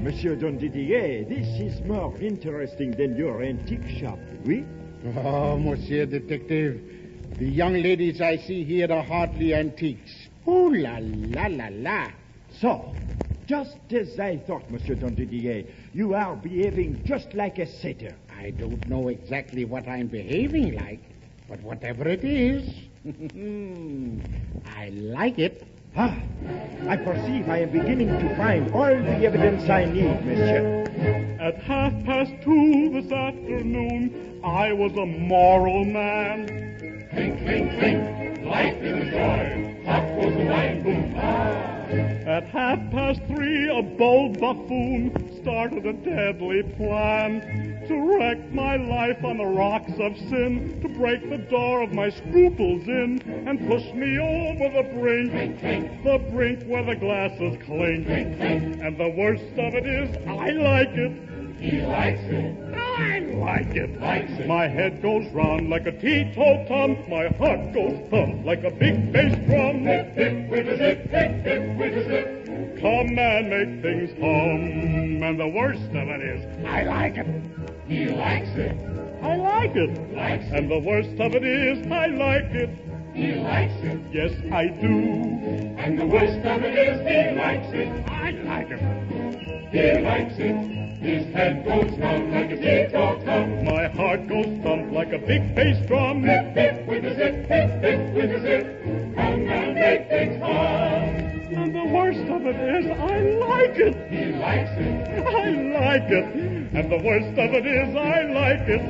Monsieur Dondidier, this is more interesting than your antique shop, oui? Oh, Monsieur Detective, the young ladies I see here are hardly antiques. Oh, la, la, la, la. So, just as I thought, Monsieur Dondidier, you are behaving just like a satyr. I don't know exactly what I'm behaving like, but whatever it is, I like it. Ah, I perceive I am beginning to find all the evidence I need, monsieur. At 2:30 this afternoon, I was a moral man. Clink, clink, clink, life is a joy. Pop goes the wine, boom, At 3:30, a bold buffoon started a deadly plan to wreck my life on the rocks of sin, to break the door of my scruples in, and push me over the brink, the brink where the glasses clink. And the worst of it is, I like it. He likes it. I like it. Likes it. My head goes round like a teetotum, my heart goes thump like a big bass drum. Hip, hip, with a zip, hip, hip, with a zip. Come and make things hum, and the worst of it is, I like it. He likes it. I like it. Likes it. And the worst of it is, I like it. He likes it. Yes, I do. And the worst of it is, he likes it. I like it. He likes it. His head goes round like a teetotum. My heart goes thump like a big bass drum. Hip, hip, with a zip, hip, hip, with a zip. Come and make things fun. And the worst of it is, I like it. He likes it. I like it. And the worst of it is, I like it.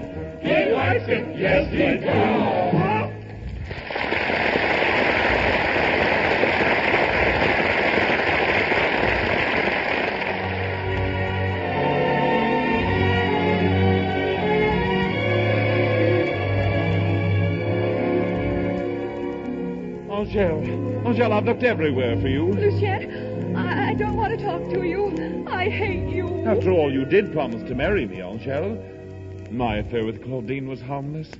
He likes it. Yes, he does. Angèle, I've looked everywhere for you. Lucien, I don't want to talk to you. I hate you. After all, you did promise to marry me, Angèle. My affair with Claudine was harmless.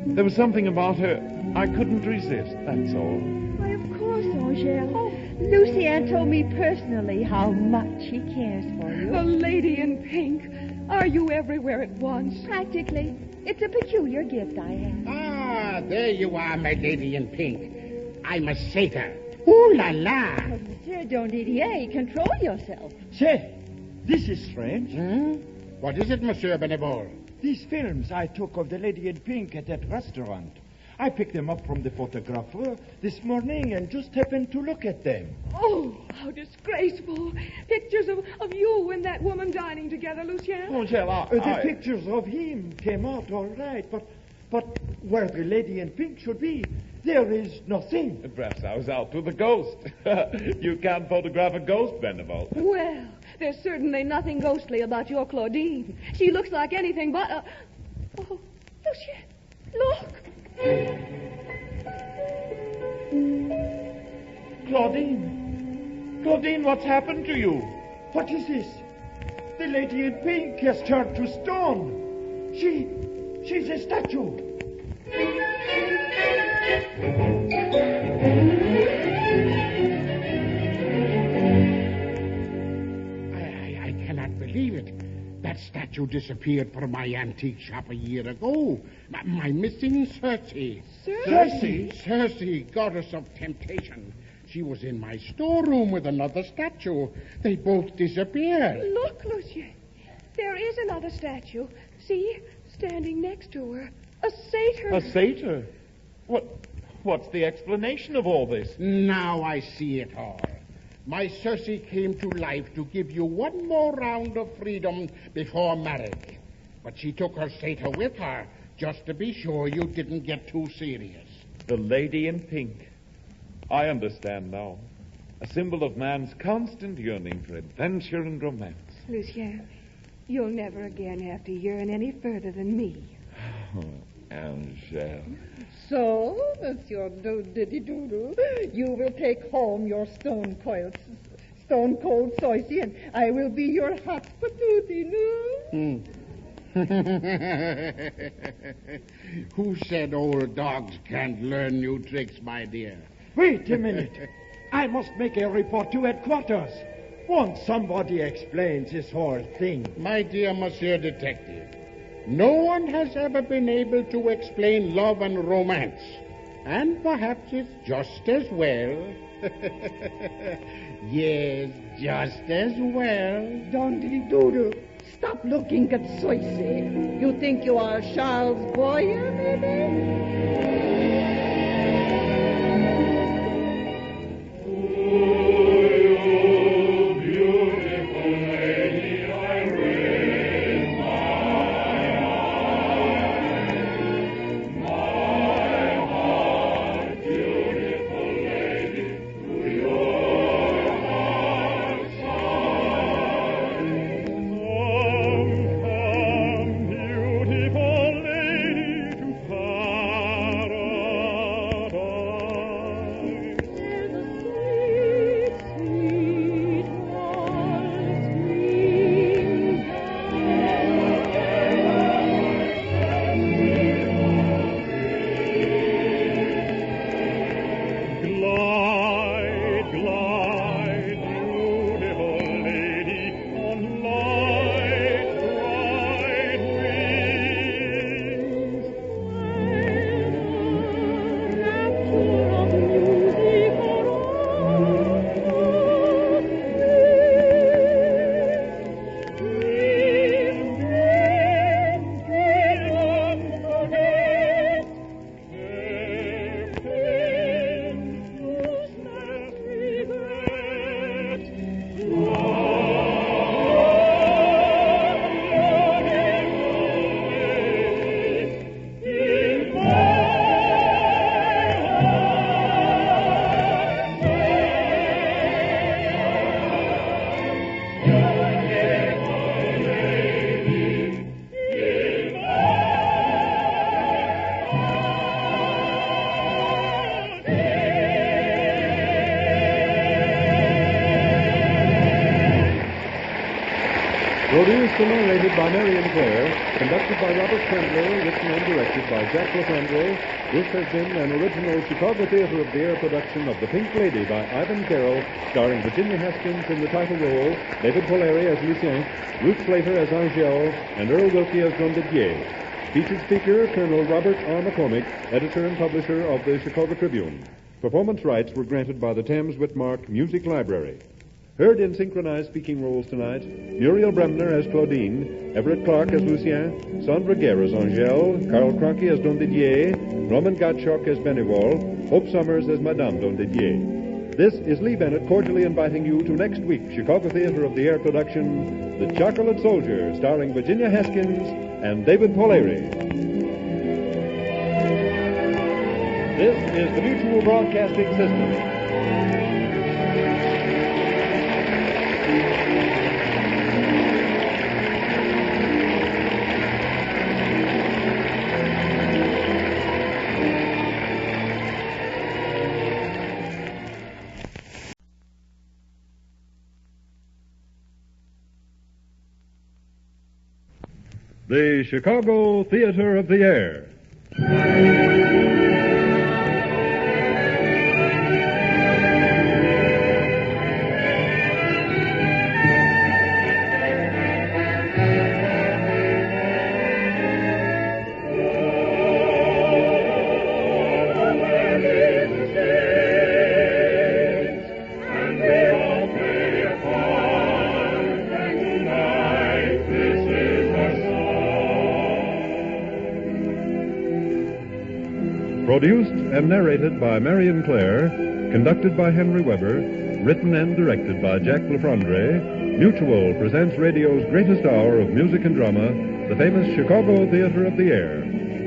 There was something about her I couldn't resist, that's all. Why, of course, Angèle. Lucien told me personally how much he cares for you. The lady in pink. Are you everywhere at once? Practically. It's a peculiar gift I have. Ah, there you are, my lady in pink. I'm a satyr. Ooh la la. Oh, Monsieur Dondidier, control yourself. Say, this is strange. What is it, Monsieur Benevol? These films I took of the lady in pink at that restaurant. I picked them up from the photographer this morning and just happened to look at them. Oh, how disgraceful. Pictures of you and that woman dining together, Lucien. Angela, the pictures of him came out all right, but where the lady in pink should be, there is nothing. Perhaps I was out with a ghost. You can't photograph a ghost, Venable. Well, there's certainly nothing ghostly about your Claudine. She looks like anything but a... Oh, Lucien, look. Claudine, what's happened to you? What is this? The lady in pink has turned to stone. She's a statue. I cannot believe it. That statue disappeared from my antique shop a year ago. My missing Circe. Circe, goddess of temptation. She was in my storeroom with another statue. They both disappeared. Look, Lucien. There is another statue. See, standing next to her. A satyr. A satyr? What's the explanation of all this? Now I see it all. My Circe came to life to give you one more round of freedom before marriage. But she took her satyr with her, just to be sure you didn't get too serious. The lady in pink. I understand now. A symbol of man's constant yearning for adventure and romance. Lucien, you'll never again have to yearn any further than me. Oh, Angel. So, Monsieur Diddy-Doodle, you will take home your stone-cold Circe, and I will be your hot patootie, Who said old dogs can't learn new tricks, my dear? Wait a minute. I must make a report to headquarters. Won't somebody explain this whole thing? My dear Monsieur Detective, no one has ever been able to explain love and romance. And perhaps it's just as well. Yes, just as well. Diddy-Doodle, stop looking at Circe. You think you are Charles Boyer, maybe? Produced and narrated by Marion Clare, conducted by Robert Trendler, written and directed by Jack LaFondre, this has been an original Chicago Theater of the Air production of The Pink Lady by Ivan Carroll, starring Virginia Haskins in the title role, David Polari as Lucien, Ruth Slater as Angel, and Earl Wilkie as Gondoliers. Featured speaker, Colonel Robert R. McCormick, editor and publisher of the Chicago Tribune. Performance rights were granted by the Thames Whitmark Music Library. Heard in synchronized speaking roles tonight, Muriel Bremner as Claudine, Everett Clark as Lucien, Sandra Guerre as Angèle, Carl Cronky as Don Didier, Norman Gottschalk as Benevol, Hope Summers as Madame Don Didier. This is Lee Bennett cordially inviting you to next week's Chicago Theater of the Air production, The Chocolate Soldier, starring Virginia Haskins and David Polari. This is the Mutual Broadcasting System. The Chicago Theater of the Air. Produced and narrated by Marion Clare, conducted by Henry Weber, written and directed by Jack Lefrandre, Mutual presents radio's greatest hour of music and drama, the famous Chicago Theater of the Air.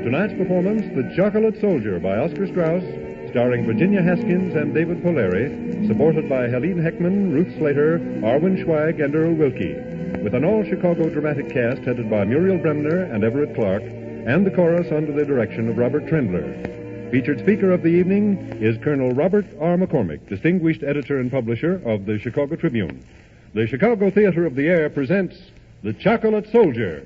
Tonight's performance, The Chocolate Soldier by Oscar Strauss, starring Virginia Haskins and David Polari, supported by Helene Heckman, Ruth Slater, Arwin Schweig, and Earl Wilkie, with an all-Chicago dramatic cast headed by Muriel Bremner and Everett Clark, and the chorus under the direction of Robert Trendler. Featured speaker of the evening is Colonel Robert R. McCormick, distinguished editor and publisher of the Chicago Tribune. The Chicago Theater of the Air presents The Chocolate Soldier.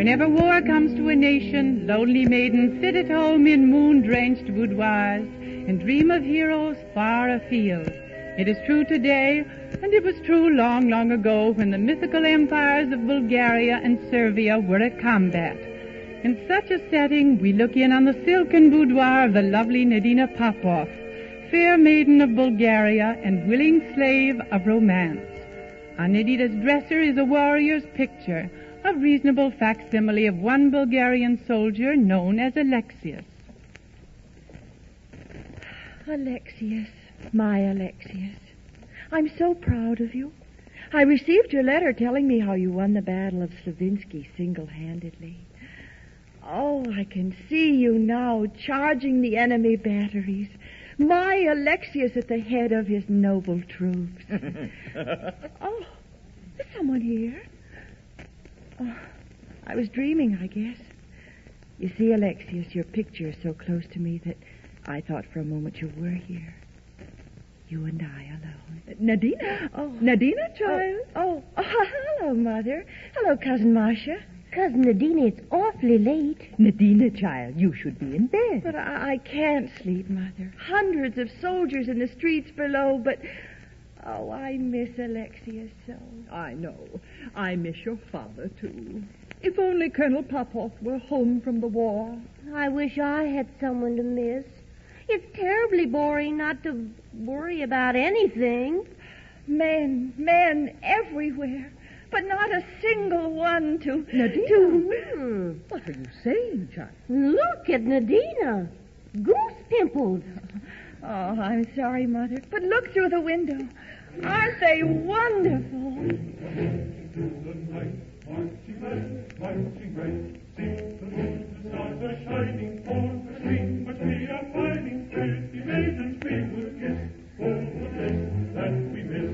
Whenever war comes to a nation, lonely maidens sit at home in moon-drenched boudoirs and dream of heroes far afield. It is true today, and it was true long, long ago when the mythical empires of Bulgaria and Servia were at combat. In such a setting, we look in on the silken boudoir of the lovely Nadina Popov, fair maiden of Bulgaria and willing slave of romance. On Nadina's dresser is a warrior's picture, a reasonable facsimile of one Bulgarian soldier known as Alexius. Alexius, my Alexius, I'm so proud of you. I received your letter telling me how you won the Battle of Slavinsky single-handedly. Oh, I can see you now charging the enemy batteries. My Alexius at the head of his noble troops. Oh, is someone here? Oh, I was dreaming, I guess. You see, Alexius, your picture is so close to me that I thought for a moment you were here. You and I alone. Nadina? Oh. Nadina, child? Oh, hello, Mother. Hello, Cousin Masha. Cousin Nadina, it's awfully late. Nadina, child, you should be in bed. But I can't sleep, Mother. Hundreds of soldiers in the streets below, but... Oh, I miss Alexius so. I know. I miss your father, too. If only Colonel Popov were home from the war. I wish I had someone to miss. It's terribly boring not to worry about anything. Men everywhere, but not a single one to... Nadina? What are you saying, child? Look at Nadina. Goose pimples. Oh, I'm sorry, Mother, but look through the window. Aren't they wonderful? Marching right, see the moon, the stars are shining, for the stream which we are finding, pretty maidens we would kiss, for the bliss that we miss.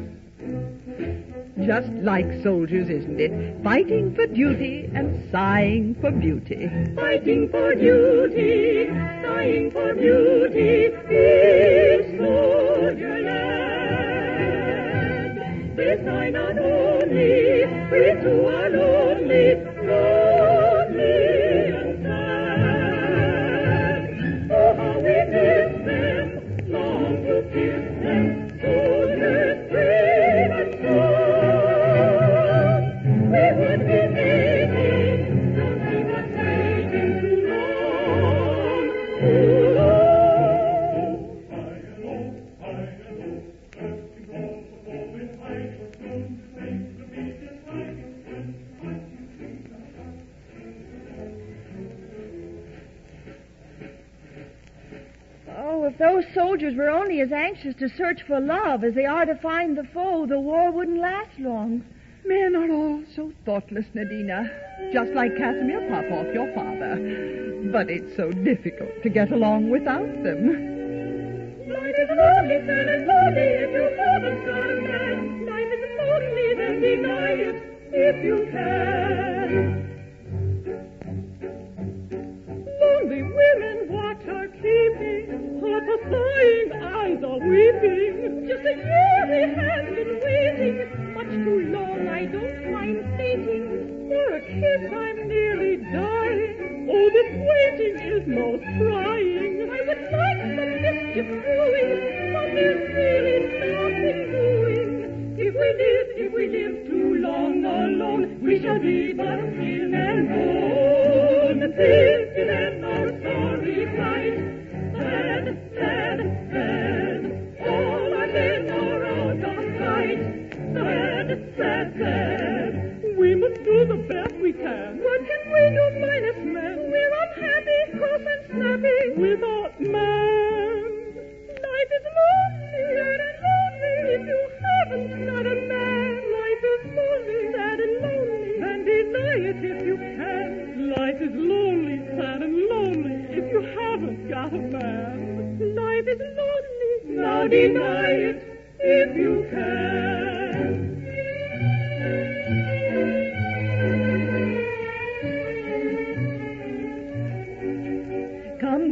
Just like soldiers, isn't it? Fighting for duty and sighing for beauty. Fighting for duty, sighing for beauty, is soldier land. This I not only, we too are lonely, lonely and sad. Oh, how we miss them, long to kiss them, soldiers brave and strong. We would be making, don't keep us waiting too long, too long. Oh, if those soldiers were only as anxious to search for love as they are to find the foe, the war wouldn't last long. Men are all so thoughtless, Nadina. Just like Casimir Popov, your father. But it's so difficult to get along without them. Life is lonely, sad and lonely, if you haven't got a man. Life is lonely, then deny it, if you can. Lonely women, what are keeping? Hearts are sighing, eyes are weeping. Just a year we have been waiting, much too long, I don't mind stating. For a kiss I'm nearly dying. Oh, this waiting is most trying. I would like some mischief doing, but there's really nothing doing. If we live too long alone, we shall be but thin and bone. This is our sorry plight. Sad, sad, sad. All our men are out of sight. Sad, sad, sad. We must do the best we can. What can we do minus man? We're unhappy, cross and snappy without man. Life is lonely, sad and lonely. If you haven't got a man, life is lonely, sad and lonely. And deny it if you can. Life is lonely, sad and lonely. If you haven't got a man, life is lonely. Now deny it if you can.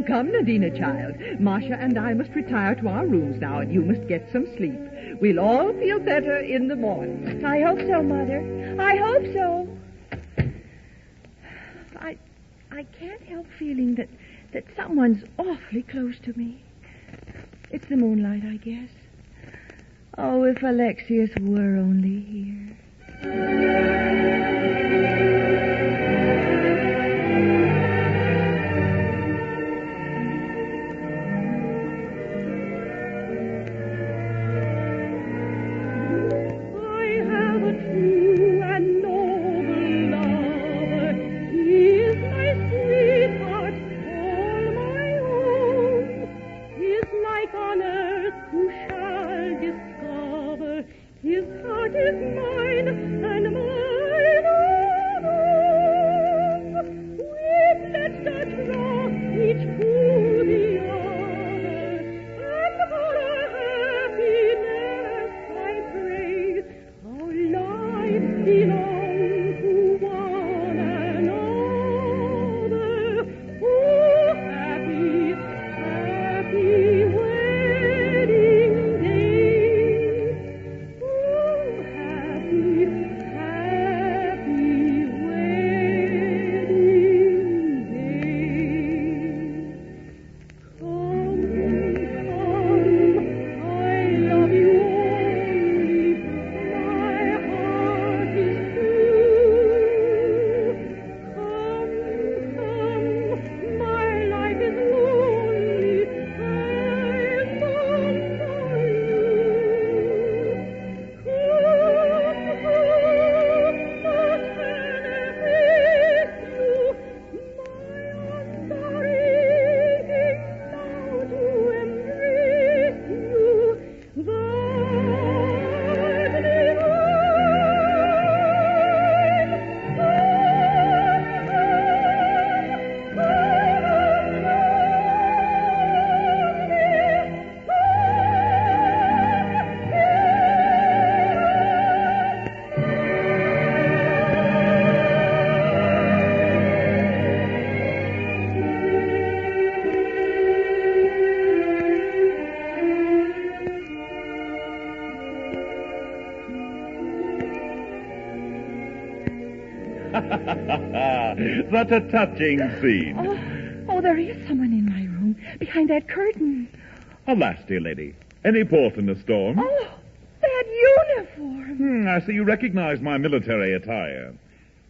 Come, Nadina, child. Masha and I must retire to our rooms now, and you must get some sleep. We'll all feel better in the morning. I hope so, Mother. I hope so. I can't help feeling that someone's awfully close to me. It's the moonlight, I guess. Oh, if Alexius were only here. Such a touching scene. Oh, there is someone in my room, behind that curtain. Alas, dear lady, any port in a storm? Oh, that uniform. I see you recognize my military attire.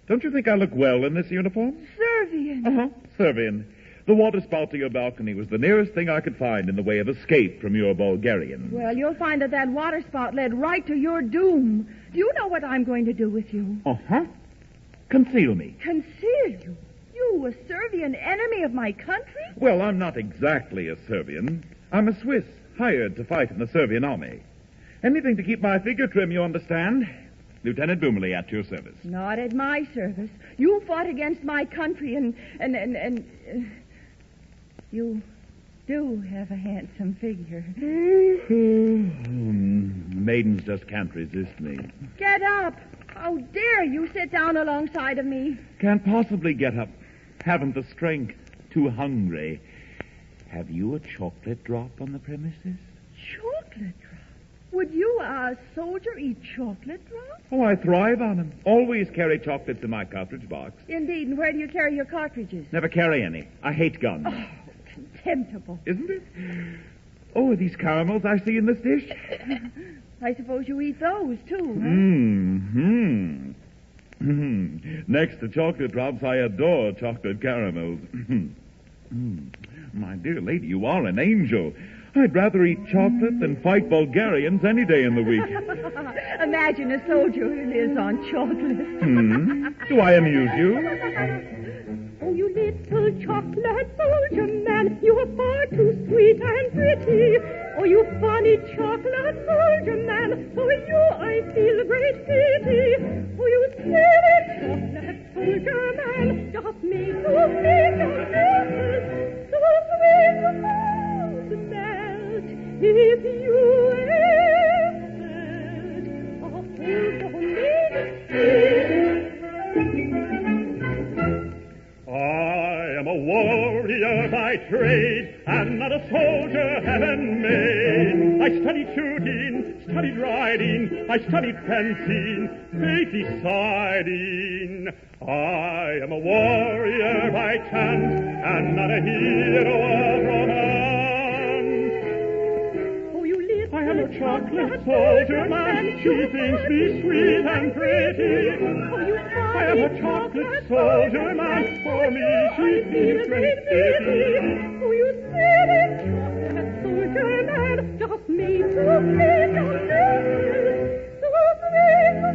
Don't you think I look well in this uniform? Servian. Servian. The waterspout to your balcony was the nearest thing I could find in the way of escape from your Bulgarians. Well, you'll find that waterspout led right to your doom. Do you know what I'm going to do with you? Conceal me. Conceal you? You, a Servian enemy of my country? Well, I'm not exactly a Serbian. I'm a Swiss, hired to fight in the Serbian army. Anything to keep my figure trim, you understand? Lieutenant Boomerley, at your service. Not at my service. You fought against my country and you do have a handsome figure. Maidens just can't resist me. Get up. How dare you sit down alongside of me? Can't possibly get up. Haven't the strength. Too hungry. Have you a chocolate drop on the premises? Chocolate drop? Would you, a soldier, eat chocolate drops? Oh, I thrive on them. Always carry chocolates in my cartridge box. Indeed. And where do you carry your cartridges? Never carry any. I hate guns. Oh, contemptible. Isn't it? Oh, are these caramels I see in this dish? I suppose you eat those, too, huh? Next to chocolate drops, I adore chocolate caramels. My dear lady, you are an angel. I'd rather eat chocolate than fight Bulgarians any day in the week. Imagine a soldier who lives on chocolate. Do I amuse you? Oh, you little chocolate soldier man, you are far too sweet and pretty. Oh, you funny chocolate soldier man, for you I feel great pity. Oh, you silly chocolate soldier man, just make so big your kisses, so sweet the mouth melt, if you ever felt a whole I am a warrior by trade, and not a soldier heaven made. I studied shooting, studied riding, I studied fencing, faith deciding. I am a warrior by chance, and not a hero of romance. Oh, you little I am a chocolate soldier man, she thinks me sweet and pretty. Oh, you I am a chocolate soldier man, for me she feels great pity. Oh, you silly chocolate soldier man, just made to please your lips. So sweet the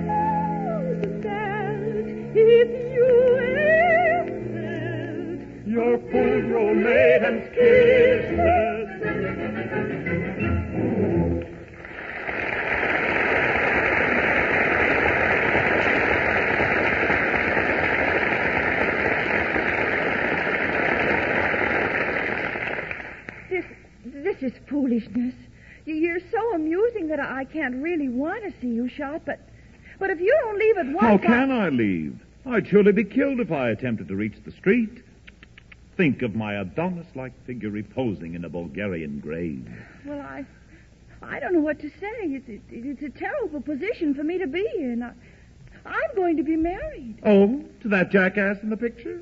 sound if you ever felt your full-grown maiden's kisses. This is foolishness. You're so amusing that I can't really want to see you shot, but if you don't leave at once... How can I leave? I'd surely be killed if I attempted to reach the street. Think of my Adonis-like figure reposing in a Bulgarian grave. Well, I don't know what to say. It's a terrible position for me to be in. I'm going to be married. Oh, to that jackass in the picture?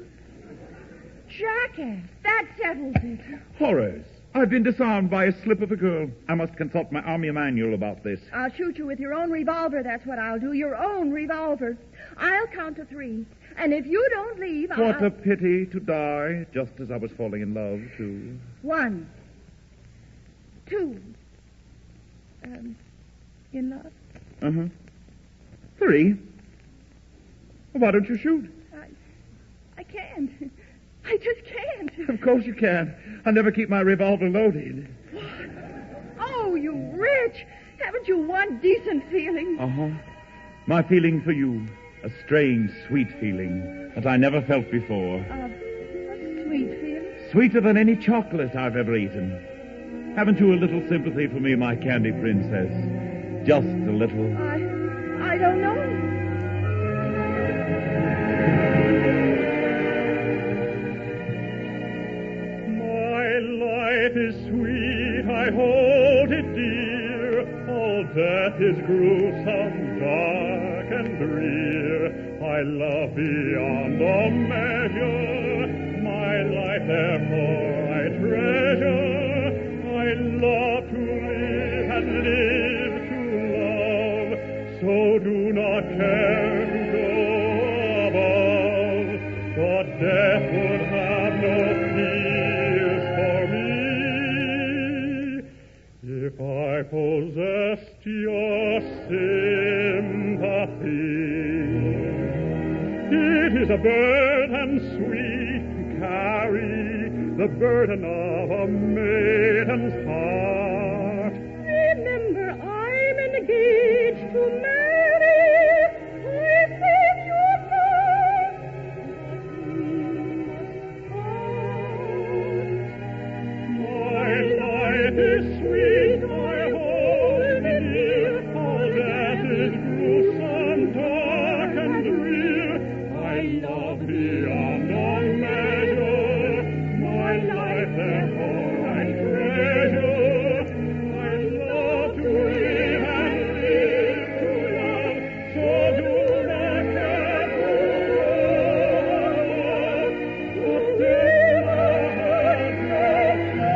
Jackass. That settles it. Horace, I've been disarmed by a slip of a girl. I must consult my army manual about this. I'll shoot you with your own revolver, that's what I'll do. Your own revolver. I'll count to 3. And if you don't leave, What a pity to die, just as I was falling in love, too. 1, 2. In love? Uh-huh. 3. Why don't you shoot? I can't. I just can't. Of course you can. I never keep my revolver loaded. Oh, you wretch! Haven't you one decent feeling? Uh-huh. My feeling for you. A strange, sweet feeling that I never felt before. A sweet feeling? Sweeter than any chocolate I've ever eaten. Haven't you a little sympathy for me, my candy princess? Just a little. I don't know. My life is sweet, I hold it dear. All death is gruesome, dark and drear. I love beyond all measure. My life, therefore, I treasure. I love to live and live to love. So do not care to go above. For death would have no fears for me if I possessed your sympathy. It is a burden sweet to carry, the burden of a maiden's heart. Remember, I'm engaged to marry. I save your life, My life is sweet, I hold it dear. All death is gruesome, dark and drear. I love beyond all measure. My life, therefore, I treasure. I love to live and live to love. So do not care to go. For death I have no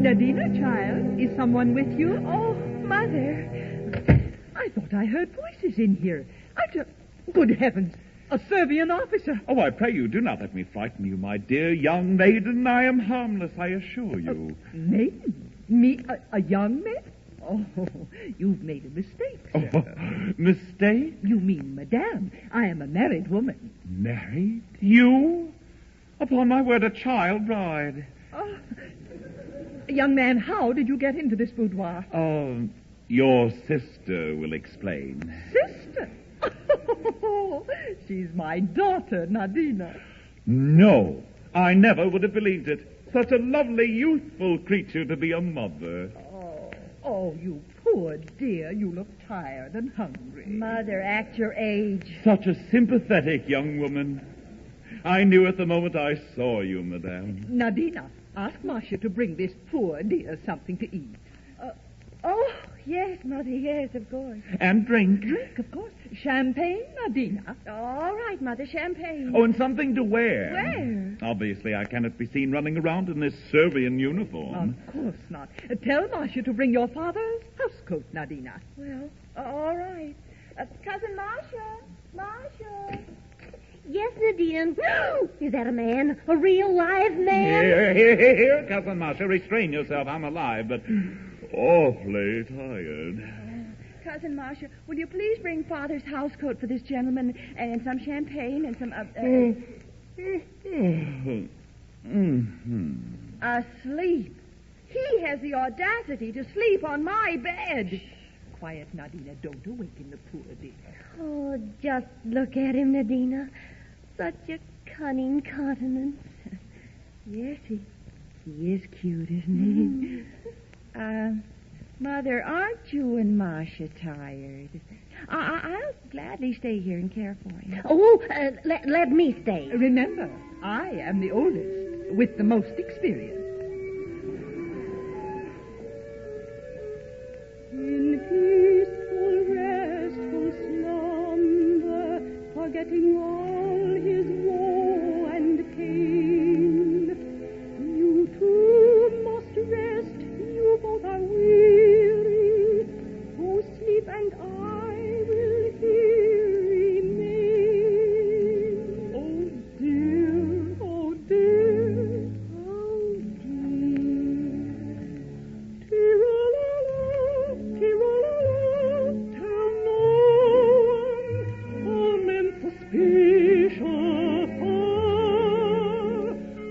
Nadina, child, is someone with you? Oh, Mother. I thought I heard voices in here. Good heavens, a Servian officer. Oh, I pray you, do not let me frighten you, my dear young maiden. I am harmless, I assure you. Maiden? Me, a young man? Oh, you've made a mistake, sir. Oh, mistake? You mean, madame, I am a married woman. Married? You? Upon my word, a child bride. Oh, young man, how did you get into this boudoir? Your sister will explain. Sister? Oh, she's my daughter, Nadina. No, I never would have believed it. Such a lovely, youthful creature to be a mother. Oh, you poor dear. You look tired and hungry. Mother, act your age. Such a sympathetic young woman. I knew it the moment I saw you, madame. Nadina, ask Marcia to bring this poor dear something to eat. Oh, yes, Mother, yes, of course. And drink. Drink, of course. Champagne, Nadina. All right, Mother, champagne. Oh, and something to wear. Where? Obviously, I cannot be seen running around in this Serbian uniform. Of course not. Tell Marcia to bring your father's housecoat, Nadina. Well, all right. Cousin Marcia. Marcia. Yes, Nadine. Is that a man? A real live man? Here, Cousin Marcia. Restrain yourself. I'm alive, but awfully tired. Cousin Marcia, will you please bring Father's housecoat for this gentleman and some champagne and some... Asleep. He has the audacity to sleep on my bed. Quiet, Nadina. Don't awaken the poor dear. Oh, just look at him, Nadina. Such a cunning countenance. Yes, he is cute, isn't he? Mother, aren't you and Marcia tired? I'll gladly stay here and care for you. Oh, let me stay. Remember, I am the oldest with the most experience. In peaceful, restful slumber, forgetting all his woe and pain, you too must rest, you both are weary. Oh, sleep and I will here remain. Oh, dear, oh, dear, oh, dear. Tira-la-la, tira-la-la, tell no one, all men's suspicion,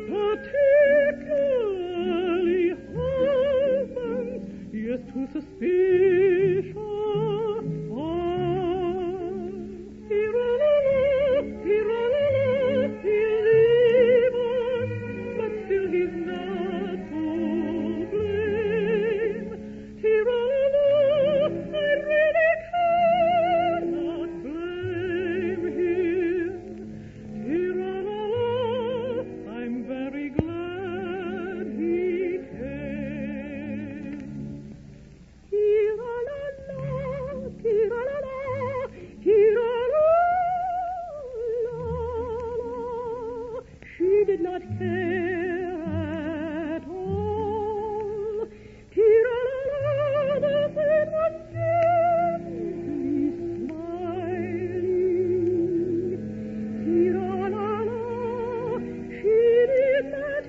particularly husbands, yes, to suspicion. Tira-la-la, tira-la-la, he'll leave us, but still he's not to blame. Tira-la-la, I really cannot blame him. Tira-la-la, I'm very glad he came. Tira-la-la, tira-la-la, tira-la-la. She did not care at all. Tira-la-la, the bird was gently smiling. Tira-la-la, she did not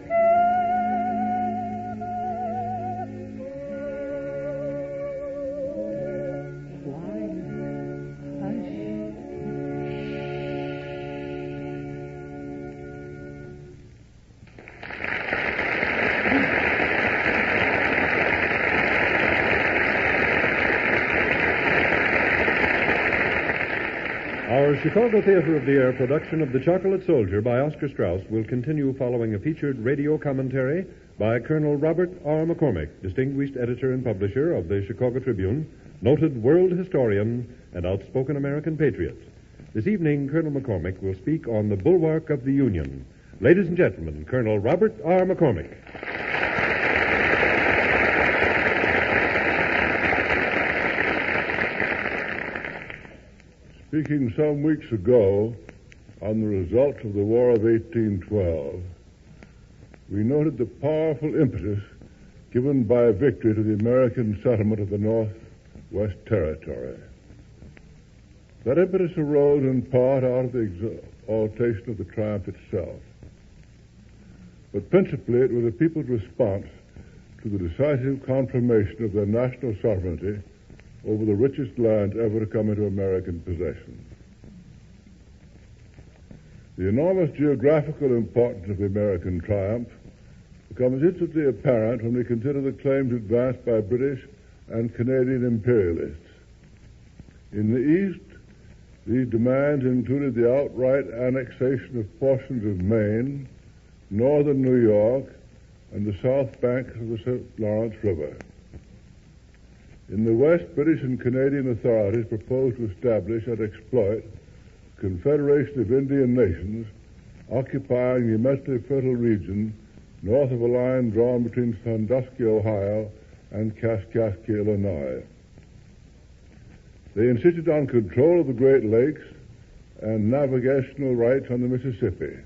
Our Chicago Theater of the Air production of The Chocolate Soldier by Oscar Straus will continue following a featured radio commentary by Colonel Robert R. McCormick, distinguished editor and publisher of the Chicago Tribune, noted world historian, and outspoken American patriot. This evening, Colonel McCormick will speak on the bulwark of the Union. Ladies and gentlemen, Colonel Robert R. McCormick. Speaking some weeks ago on the results of the War of 1812, we noted the powerful impetus given by victory to the American settlement of the Northwest Territory. That impetus arose in part out of the exaltation of the triumph itself. But principally it was the people's response to the decisive confirmation of their national sovereignty over the richest lands ever to come into American possession. The enormous geographical importance of the American triumph becomes instantly apparent when we consider the claims advanced by British and Canadian imperialists. In the East, these demands included the outright annexation of portions of Maine, northern New York, and the south bank of the St. Lawrence River. In the west, British and Canadian authorities proposed to establish and exploit a confederation of Indian nations occupying the immensely fertile region north of a line drawn between Sandusky, Ohio, and Kaskaskia, Illinois. They insisted on control of the Great Lakes and navigational rights on the Mississippi,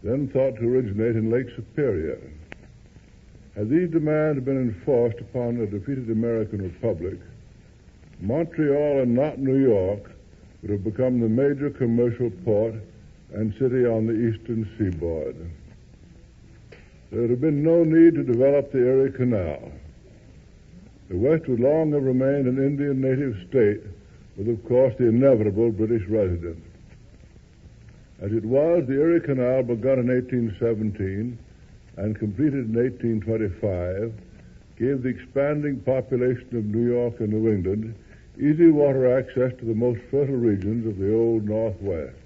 then thought to originate in Lake Superior. Had these demands been enforced upon the defeated American Republic, Montreal and not New York would have become the major commercial port and city on the eastern seaboard. There would have been no need to develop the Erie Canal. The West would long have remained an Indian native state with, of course, the inevitable British resident. As it was, the Erie Canal, begun in 1817 and completed in 1825, gave the expanding population of New York and New England easy water access to the most fertile regions of the old Northwest.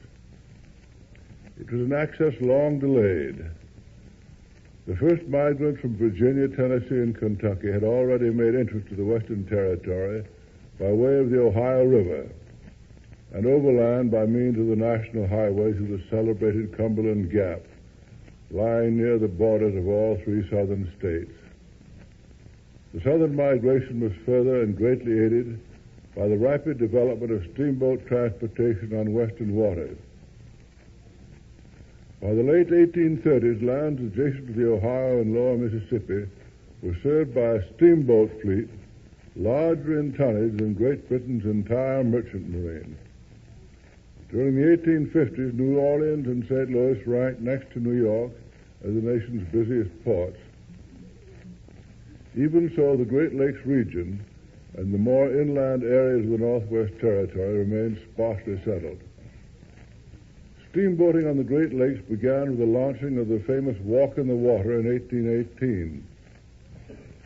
It was an access long delayed. The first migrants from Virginia, Tennessee, and Kentucky had already made entrance to the Western Territory by way of the Ohio River and overland by means of the national highways of the celebrated Cumberland Gap, lying near the borders of all three southern states. The southern migration was further and greatly aided by the rapid development of steamboat transportation on western waters. By the late 1830s, lands adjacent to the Ohio and lower Mississippi were served by a steamboat fleet larger in tonnage than Great Britain's entire merchant marine. During the 1850s, New Orleans and St. Louis ranked next to New York as the nation's busiest ports. Even so, the Great Lakes region and the more inland areas of the Northwest Territory remained sparsely settled. Steamboating on the Great Lakes began with the launching of the famous Walk in the Water in 1818.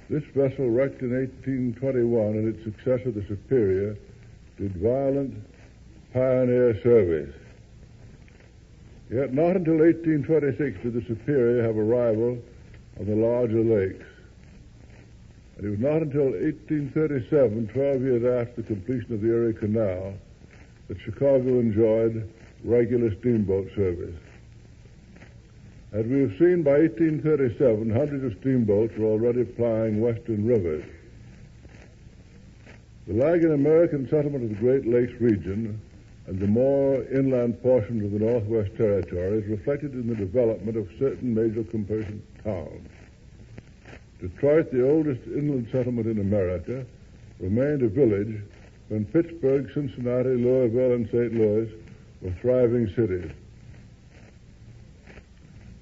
This vessel, wrecked in 1821, and its successor, the Superior, did violent pioneer service. Yet not until 1826 did the Superior have a rival on the larger lakes. And it was not until 1837, 12 years after the completion of the Erie Canal, that Chicago enjoyed regular steamboat service. As we have seen, by 1837, hundreds of steamboats were already plying western rivers. The lagging American settlement of the Great Lakes region and the more inland portions of the Northwest Territory is reflected in the development of certain major commercial towns. Detroit, the oldest inland settlement in America, remained a village when Pittsburgh, Cincinnati, Louisville, and St. Louis were thriving cities.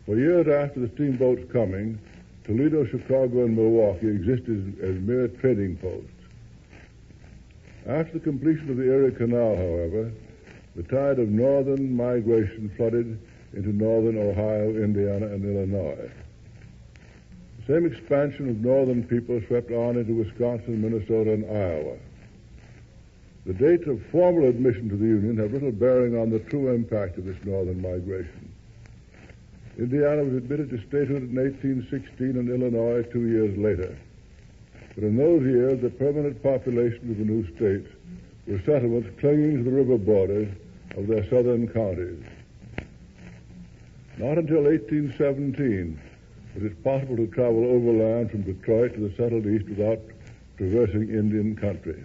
For years after the steamboat's coming, Toledo, Chicago, and Milwaukee existed as mere trading posts. After the completion of the Erie Canal, however, the tide of northern migration flooded into northern Ohio, Indiana, and Illinois. The same expansion of northern people swept on into Wisconsin, Minnesota, and Iowa. The date of formal admission to the Union had little bearing on the true impact of this northern migration. Indiana was admitted to statehood in 1816 and Illinois 2 years later. But in those years, the permanent population of the new states were settlements clinging to the river borders of their southern counties. Not until 1817 was it possible to travel overland from Detroit to the settled east without traversing Indian country.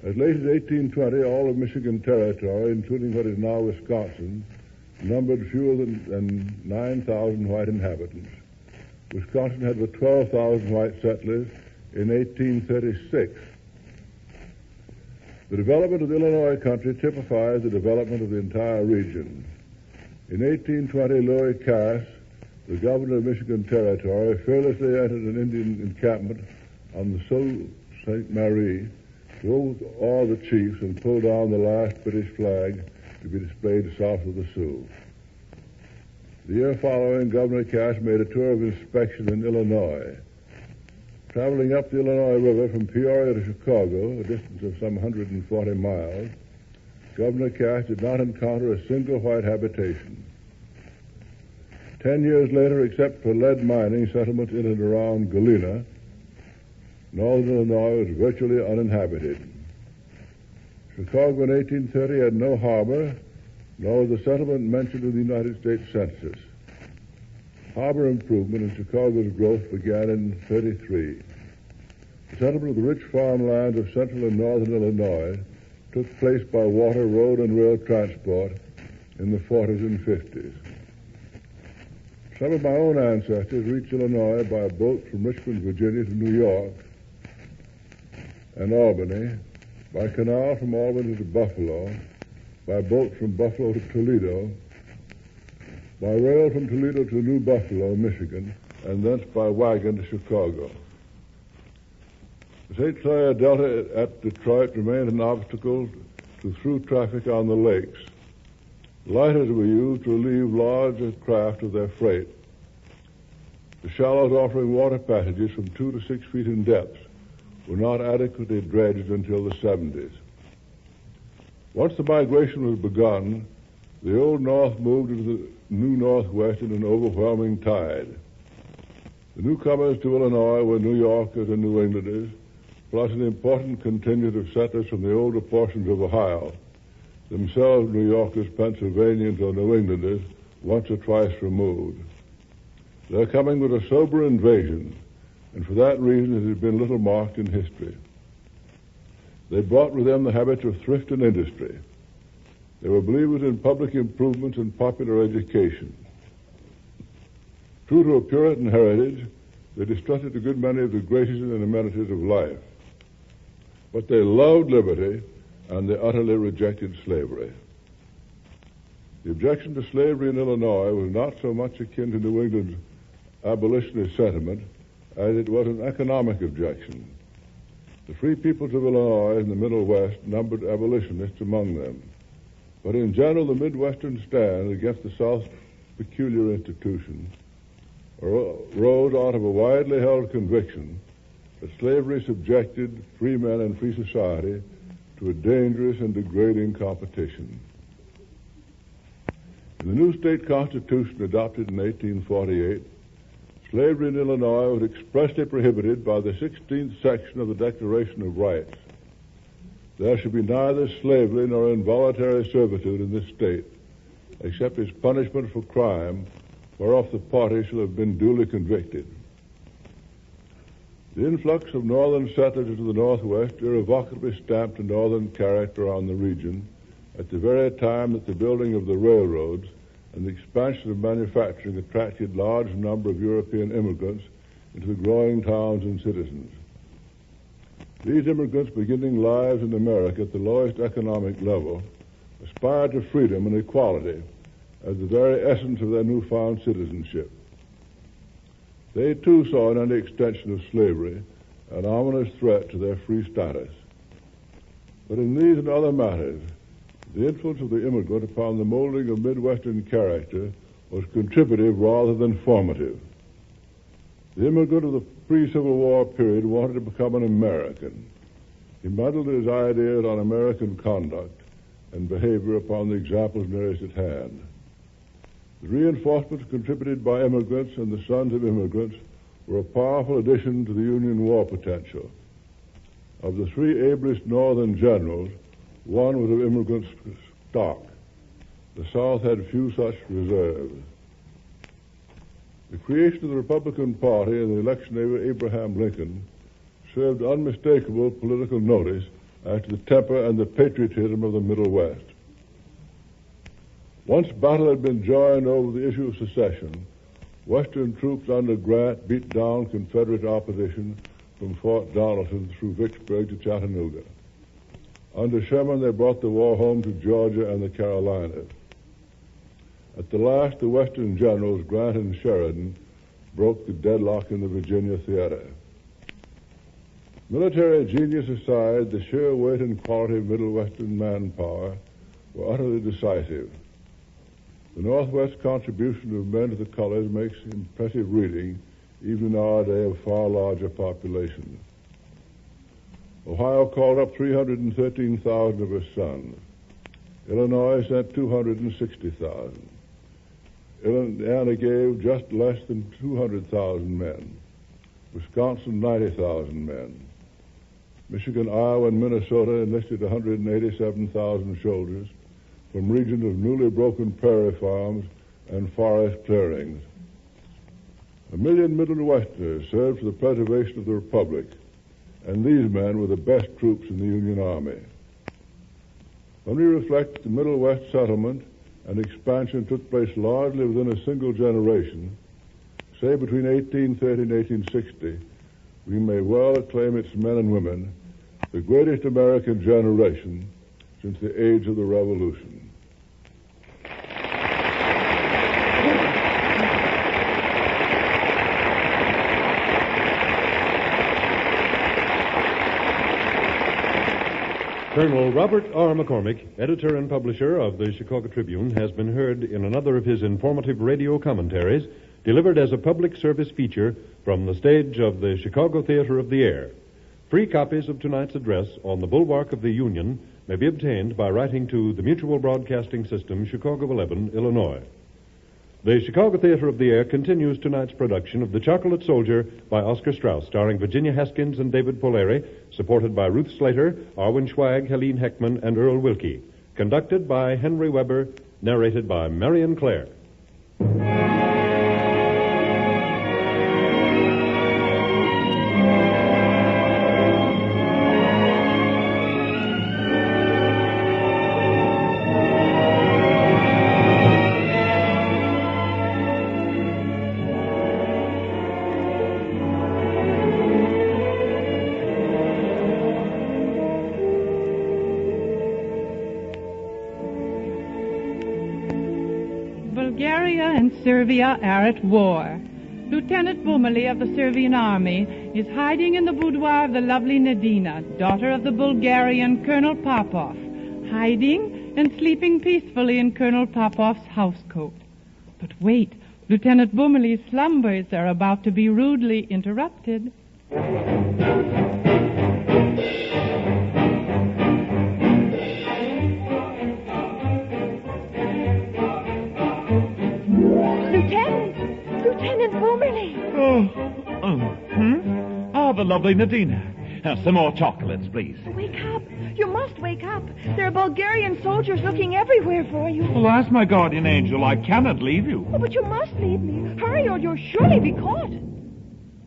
As late as 1820, all of Michigan Territory, including what is now Wisconsin, numbered fewer than 9,000 white inhabitants. Wisconsin had but 12,000 white settlers in 1836. The development of the Illinois country typifies the development of the entire region. In 1820, Louis Cass, the governor of Michigan Territory, fearlessly entered an Indian encampment on the Sault Ste. Marie, drove all the chiefs, and pulled down the last British flag to be displayed south of the Sioux. The year following, Governor Cass made a tour of inspection in Illinois. Traveling up the Illinois River from Peoria to Chicago, a distance of some 140 miles, Governor Cass did not encounter a single white habitation. 10 years later, except for lead mining settlements in and around Galena, northern Illinois was virtually uninhabited. Chicago in 1830 had no harbor, nor was the settlement mentioned in the United States Census. Harbor improvement in Chicago's growth began in 1933. The settlement of the rich farmlands of central and northern Illinois took place by water, road, and rail transport in the 40s and 50s. Some of my own ancestors reached Illinois by boat from Richmond, Virginia to New York and Albany, by canal from Albany to Buffalo, by boat from Buffalo to Toledo, by rail from Toledo to New Buffalo, Michigan, and thence by wagon to Chicago. The St. Clair Delta at Detroit remained an obstacle to through traffic on the lakes. Lighters were used to relieve larger craft of their freight. The shallows offering water passages from 2 to 6 feet in depth were not adequately dredged until the 70s. Once the migration was begun, the Old North moved into the New Northwest in an overwhelming tide. The newcomers to Illinois were New Yorkers and New Englanders, plus an important contingent of settlers from the older portions of Ohio, themselves New Yorkers, Pennsylvanians, or New Englanders, once or twice removed. Their coming was a sober invasion, and for that reason it has been little marked in history. They brought with them the habits of thrift and industry. They were believers in public improvements and popular education. True to a Puritan heritage, they distrusted a good many of the graces and amenities of life. But they loved liberty, and they utterly rejected slavery. The objection to slavery in Illinois was not so much akin to New England's abolitionist sentiment as it was an economic objection. The free peoples of Illinois and the Middle West numbered abolitionists among them. But in general, the Midwestern stand against the South's peculiar institution rose out of a widely held conviction that slavery subjected free men and free society to a dangerous and degrading competition. In the new state constitution adopted in 1848, slavery in Illinois was expressly prohibited by the 16th section of the Declaration of Rights. There should be neither slavery nor involuntary servitude in this state, except as punishment for crime whereof the party shall have been duly convicted. The influx of northern settlers into the Northwest irrevocably stamped a northern character on the region at the very time that the building of the railroads and the expansion of manufacturing attracted large number of European immigrants into the growing towns and citizens. These immigrants, beginning lives in America at the lowest economic level, aspired to freedom and equality as the very essence of their newfound citizenship. They, too, saw in any extension of slavery an ominous threat to their free status. But in these and other matters, the influence of the immigrant upon the molding of Midwestern character was contributive rather than formative. The immigrant of the pre-Civil War period wanted to become an American. He modeled his ideas on American conduct and behavior upon the examples nearest at hand. The reinforcements contributed by immigrants and the sons of immigrants were a powerful addition to the Union war potential. Of the three ablest northern generals, one was of immigrant stock. The South had few such reserves. The creation of the Republican Party and the election of Abraham Lincoln served unmistakable political notice as to the temper and the patriotism of the Middle West. Once battle had been joined over the issue of secession, Western troops under Grant beat down Confederate opposition from Fort Donelson through Vicksburg to Chattanooga. Under Sherman, they brought the war home to Georgia and the Carolinas. At the last, the Western generals, Grant and Sheridan, broke the deadlock in the Virginia theater. Military genius aside, the sheer weight and quality of Middle Western manpower were utterly decisive. The Northwest contribution of men to the colors makes impressive reading, even in our day of far larger population. Ohio called up 313,000 of her sons. Illinois sent 260,000. Indiana gave just less than 200,000 men. Wisconsin, 90,000 men. Michigan, Iowa, and Minnesota enlisted 187,000 soldiers from regions of newly broken prairie farms and forest clearings. 1 million Midwesterners served for the preservation of the Republic, and these men were the best troops in the Union Army. When we reflect the Middle West settlement and expansion took place largely within a single generation, say between 1830 and 1860, we may well acclaim its men and women the greatest American generation since the age of the Revolution. Colonel Robert R. McCormick, editor and publisher of the Chicago Tribune, has been heard in another of his informative radio commentaries delivered as a public service feature from the stage of the Chicago Theater of the Air. Free copies of tonight's address on the Bulwark of the Union may be obtained by writing to the Mutual Broadcasting System, Chicago 11, Illinois. The Chicago Theater of the Air continues tonight's production of The Chocolate Soldier by Oscar Strauss, starring Virginia Haskins and David Polari, supported by Ruth Slater, Arwin Schwag, Helene Heckman, and Earl Wilkie. Conducted by Henry Weber, narrated by Marion Clare. Bulgaria and Servia are at war. Lieutenant Bumeli of the Servian army is hiding in the boudoir of the lovely Nadina, daughter of the Bulgarian Colonel Popov, hiding and sleeping peacefully in Colonel Popov's housecoat. But wait, Lieutenant Bumeli's slumbers are about to be rudely interrupted. Lieutenant Bumeli. The lovely Nadina. Some more chocolates, please. Wake up. You must wake up. There are Bulgarian soldiers looking everywhere for you. Well, ask my guardian angel. I cannot leave you. Oh, but you must leave me. Hurry or you'll surely be caught.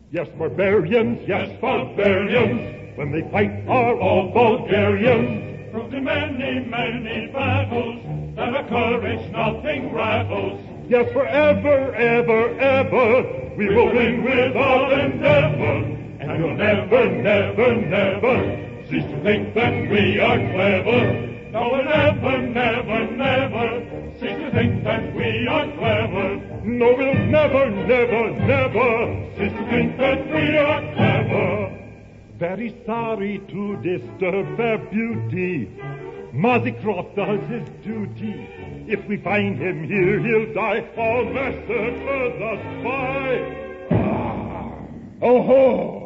Yes, barbarians, yes, barbarians. When they fight are all Bulgarians. Proved in many, many battles that a courage nothing rattles. Yes, forever, ever, ever, we will win with all endeavor. And we'll never, never, never cease to think that we are clever. No, we'll never, never, never cease to think that we are clever. No, we'll never, never, never cease to think that we are clever. Very sorry to disturb their beauty. Mazikroff does his duty. If we find him here, he'll die. All massacre the spy. Oh ho!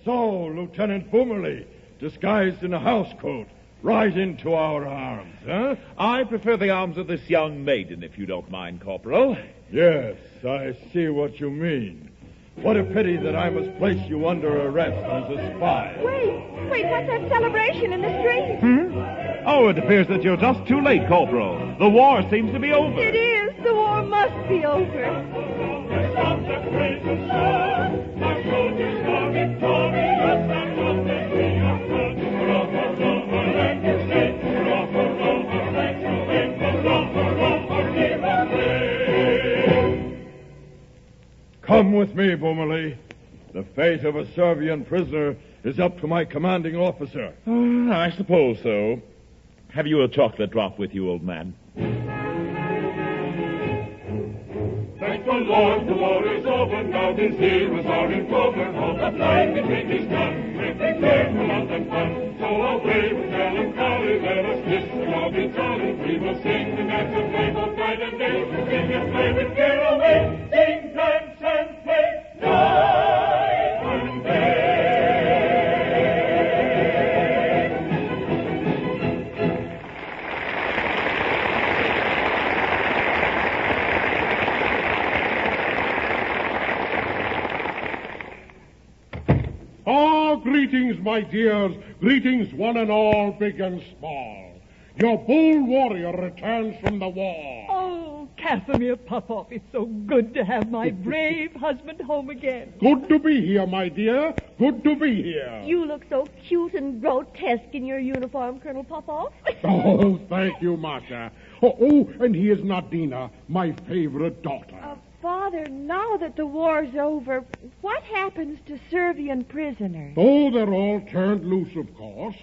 So, Lieutenant Bumeli, disguised in a housecoat, right into our arms, huh? I prefer the arms of this young maiden, if you don't mind, Corporal. Yes, I see what you mean. What a pity that I must place you under arrest as a spy. Wait, what's that celebration in the street? Oh, it appears that you're just too late, Corporal. The war seems to be over. It is. The war must be over. Come with me, Bumeli. The fate of a Servian prisoner is up to my commanding officer. I suppose so. Have you a chocolate drop with you, old man? Thank the Lord, the war is over. Now his heroes are in cover. All the blind between his gun. We've been careful of and fun. So away with melancholy. Let us listen and all be jolly. We will sing and dance and play both night and day. Sing and play with care away. Sing, dance, and play night and day. my dears. Greetings, one and all, big and small. Your bold warrior returns from the war. Oh, Casimir Popoff, it's so good to have my brave husband home again. Good to be here, my dear. Good to be here. You look so cute and grotesque in your uniform, Colonel Popoff. Oh, thank you, Masha. Oh, and here's Nadina, my favorite daughter. Father, now that the war's over, what happens to Serbian prisoners? Oh, they're all turned loose, of course.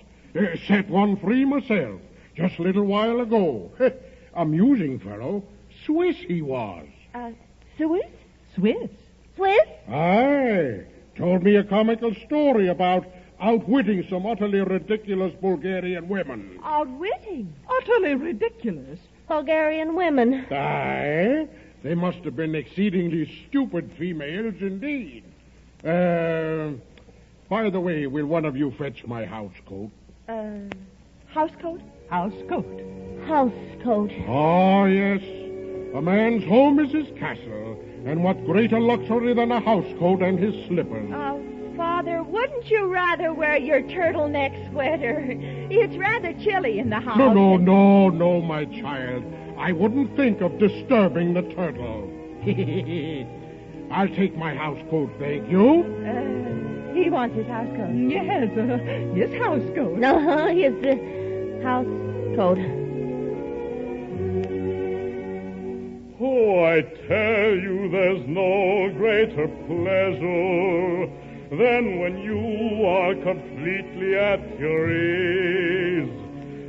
Set one free myself, just a little while ago. Amusing fellow. Swiss he was. Swiss? Swiss? Swiss? Aye. Told me a comical story about outwitting some utterly ridiculous Bulgarian women. Outwitting? Utterly ridiculous. Bulgarian women. Aye. They must have been exceedingly stupid females indeed. By the way, will one of you fetch my house coat? House coat? House coat. House coat. Oh, yes. A man's home is his castle, and what greater luxury than a house coat and his slippers. Father, wouldn't you rather wear your turtleneck sweater? It's rather chilly in the house. No, my child. I wouldn't think of disturbing the turtle. I'll take my house coat, thank you. He wants his house coat. Yes, his house coat. No, his house coat. Oh, I tell you, there's no greater pleasure than when you are completely at your ease.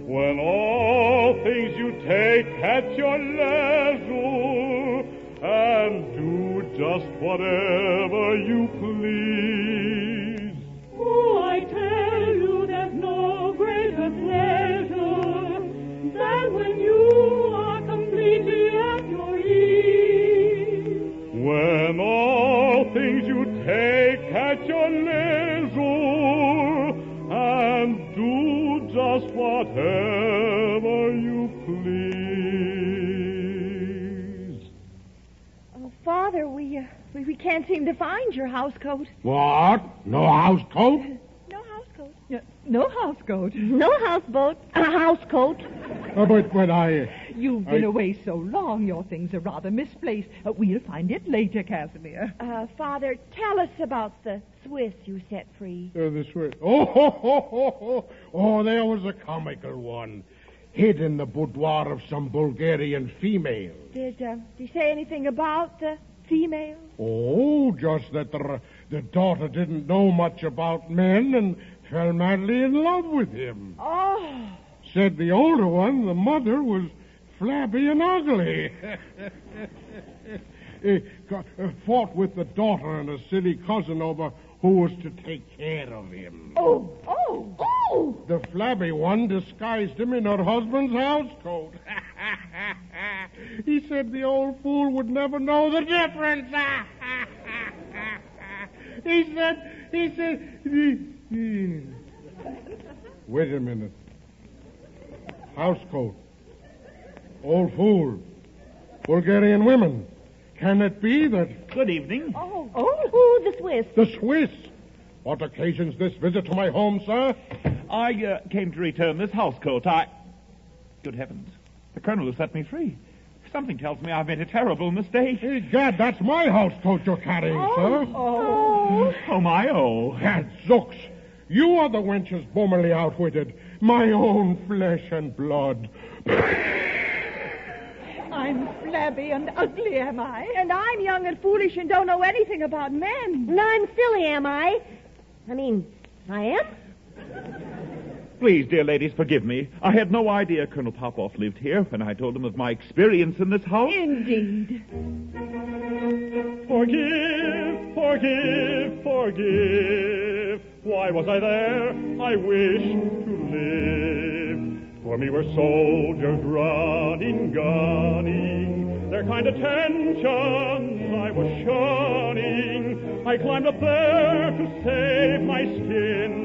When all things you take at your leisure and do just whatever you please. Oh, I tell you there's no greater pleasure than when you are completely at your ease. When all things you take at your leisure and do just whatever you please. Oh, Father, we can't seem to find your house coat. What? No house coat? No house coat. No house coat. No houseboat. A house coat. But I... You've been away so long, your things are rather misplaced. We'll find it later, Casimir. Father, tell us about the Swiss you set free. The Swiss. Oh, there was a comical one. Hid in the boudoir of some Bulgarian female. Did he say anything about the female? Oh, just that the daughter didn't know much about men and fell madly in love with him. Oh. Said the older one, the mother, was flabby and ugly. Fought with the daughter and a silly cousin over who was to take care of him. Oh! The flabby one disguised him in her husband's house coat. He said the old fool would never know the difference. He said... Wait a minute. House coat. Old fool. Bulgarian women. Can it be that... Good evening. Oh, the Swiss. The Swiss? What occasions this visit to my home, sir? I came to return this house coat. Good heavens. The colonel has set me free. Something tells me I've made a terrible mistake. Gad, that's my house coat you're carrying, sir. Oh, my, oh. Gadzooks. You are the wenches boomerly outwitted. My own flesh and blood. I'm flabby and ugly, am I? And I'm young and foolish and don't know anything about men. And I'm silly, am I? I mean, I am? Please, dear ladies, forgive me. I had no idea Colonel Popoff lived here when I told him of my experience in this house. Indeed. Forgive, forgive, forgive. Why was I there? I wished to live. For me were soldiers running, gunning. Their kind attentions I was shunning. I climbed up there to save my skin.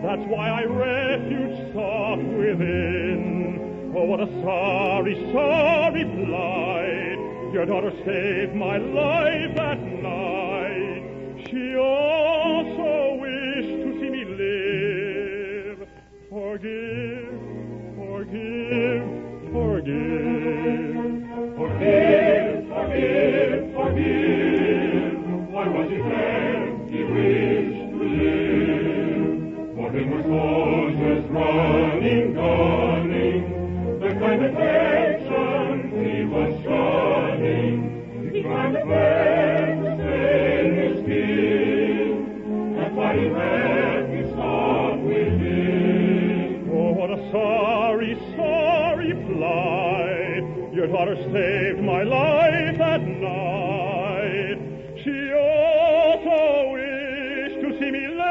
That's why I refuge sought within. Oh, what a sorry, sorry plight. Your daughter saved my life that night. She also wished to see me live. dawning, dawning, the kind of action he was shunning. He climbed the fence to save his skin, and while he ran, he saw within. Oh, what a sorry, sorry plight. Your daughter saved my life that night. She also wished to see me live.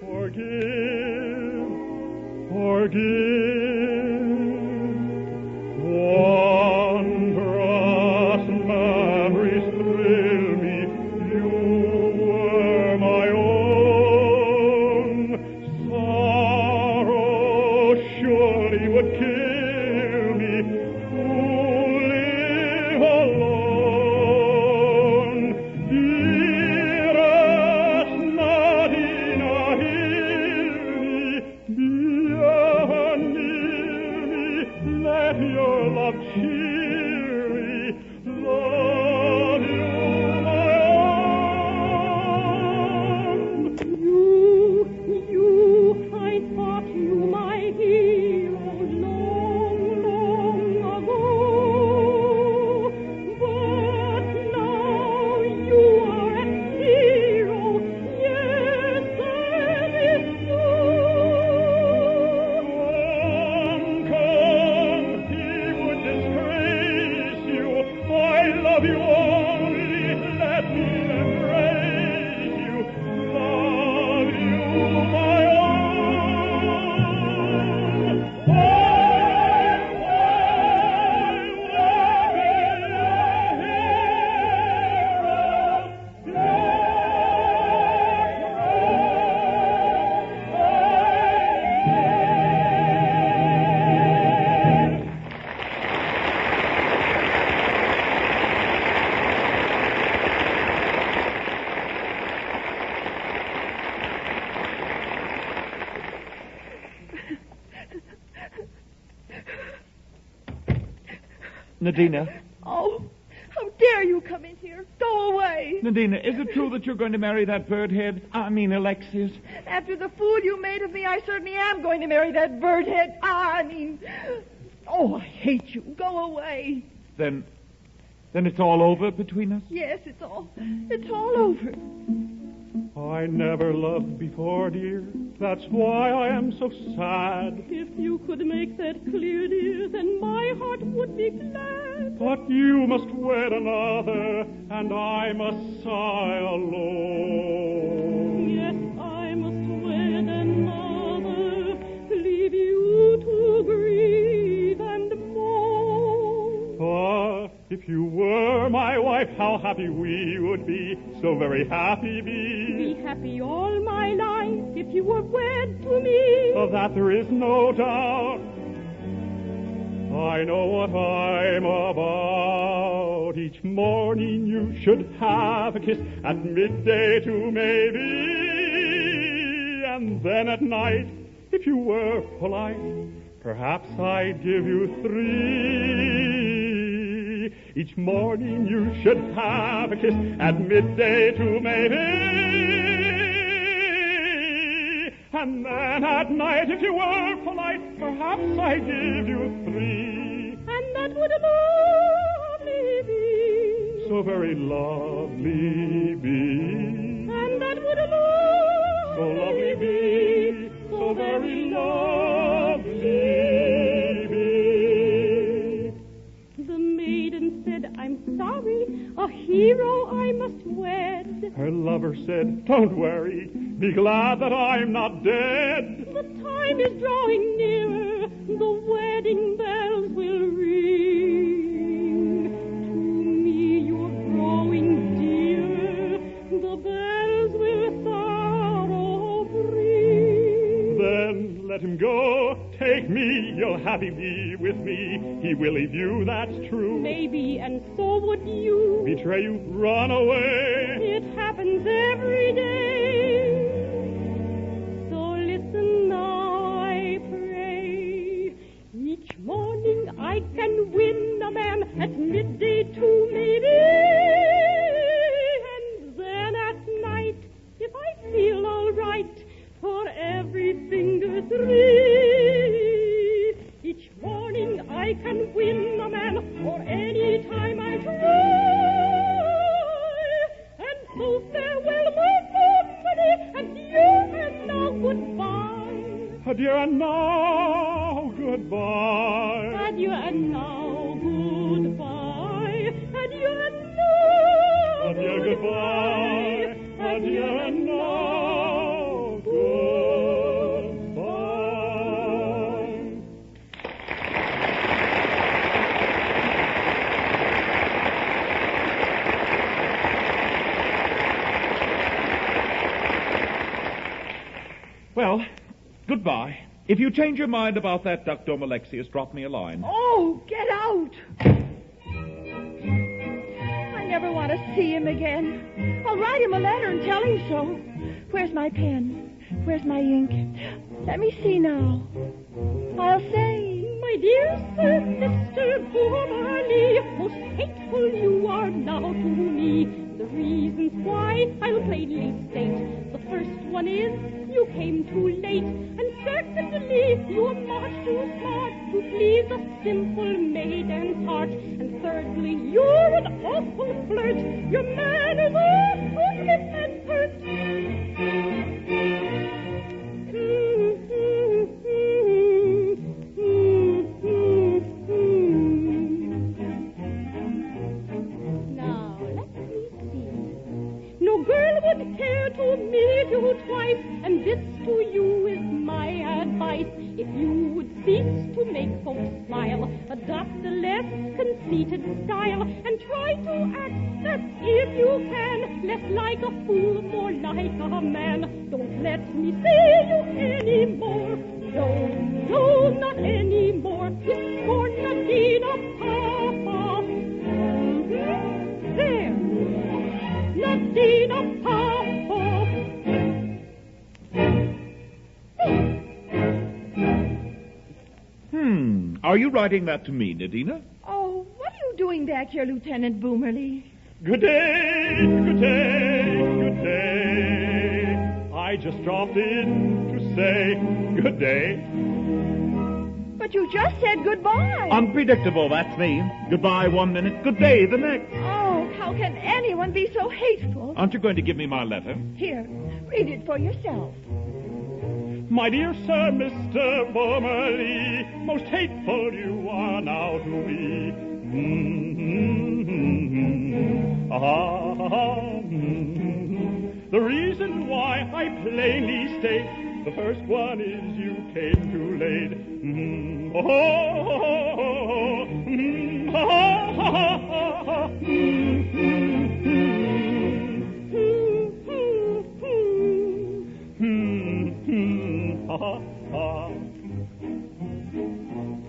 Forgive, forgive. Wondrous memories thrill me. You were my own. Sorrow surely would kill me. Who live alone. Dearest Nadina, hear me. Be ever near me. Let your love cheer me. Love you, my own. You, I thought you my hero long, long ago. But now you are a hero. Yes, that is Come, he would disgrace you. I love you only. Let me embrace you. Love you, my own. Nadina, Oh, how dare you come in here? Go away. Nadina, is it true that you're going to marry that birdhead? I mean, Alexius. After the fool you made of me, I certainly am going to marry that birdhead. Oh, I hate you. Go away. Then it's all over between us? Yes, it's all over. I never loved before, dear. That's why I am so sad. If you could make that clear, dear, then my heart would be glad. But you must wed another, and I must sigh alone. Yes, I must wed another, leave you to grieve and mourn. Ah, if you were my wife, how happy we would be, so very happy Be happy all my life if you were wed to me. Of that there is no doubt. I know what I'm about. Each morning you should have a kiss, at midday too maybe, and then at night, if you were polite, perhaps I'd give you 3. Each morning you should have a kiss, at midday too maybe, and then at night, if you were polite, perhaps I'd give you 3. And that would lovely be. So very lovely be. And that would So lovely be. So very lovely be. The maiden said, I'm sorry, a hero I must wed. Her lover said, don't worry, be glad that I'm not dead. The time is drawing nearer, the wedding bells will ring. To me you're growing dearer, the bells will sorrow bring. Then let him go, take me, you'll happy be with me. He will leave you, that's true. Maybe, and so would you. Betray you, run away. It happens every day. So listen now, I pray. Each morning I can win a man, at midday too maybe. And then at night, if I feel all right, forever Adieu and now goodbye. Adieu and now goodbye. Adieu and now Adieu goodbye. Adieu and now goodbye. Well, goodbye. If you change your mind about that duckdome, Alexius, drop me a line. Oh, get out! I never want to see him again. I'll write him a letter and tell him so. Where's my pen? Where's my ink? Let me see now. I'll say, my dear Sir Mr. Boomerly, most hateful you are now to me. The reasons why I'll plainly state. The first one is you came too late, and secondly you are much too smart to please a simple maiden's heart, and thirdly you're an awful flirt. Your manners are ugly and pert. Now let me see. No girl would care to meet you twice, and this to you is my advice. If you would cease to make folks smile, adopt a less conceited style, and try to act that if you can, less like a fool, more like a man. Don't let me see you anymore. No, no, not anymore. It's for Nadina, Papa. There. Nadina, Papa. Are you writing that to me, Nadina? oh, what are you doing back here, Lieutenant Boomerly? Good day, good day, good day. I just dropped in to say good day. But you just said goodbye. Unpredictable, that's me. Goodbye 1 minute, good day the next. Oh, how can anyone be so hateful? Aren't you going to give me my letter? Here, read it for yourself. My dear Sir Mr. Boomerly, most hateful you are now to me. The reason why I plainly state, the first one is you came too late.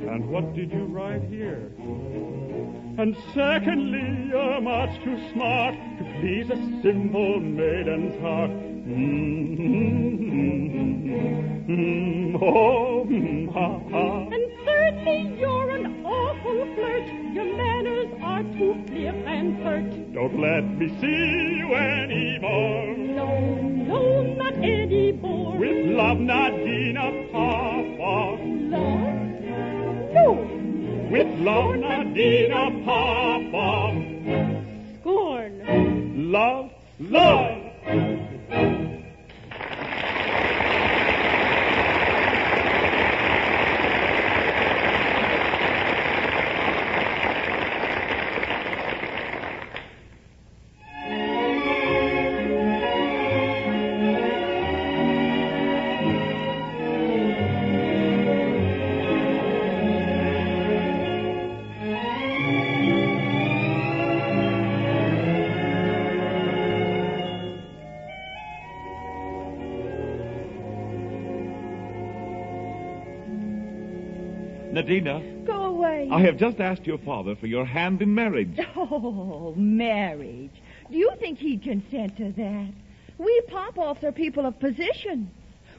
And what did you write here? And secondly, you're much too smart to please a simple maiden's heart. And thirdly, you're an awful flirt. Your manners are too stiff and pert. Don't let me see you anymore. No, no, not anymore. With love, Nadina, Papa. Love? No. With love, Nadina, Papa. Scorn. Love, love. Nadina, Go away. I have just asked your father for your hand in marriage. Oh, marriage. Do you think he'd consent to that? We Popoffs are people of position.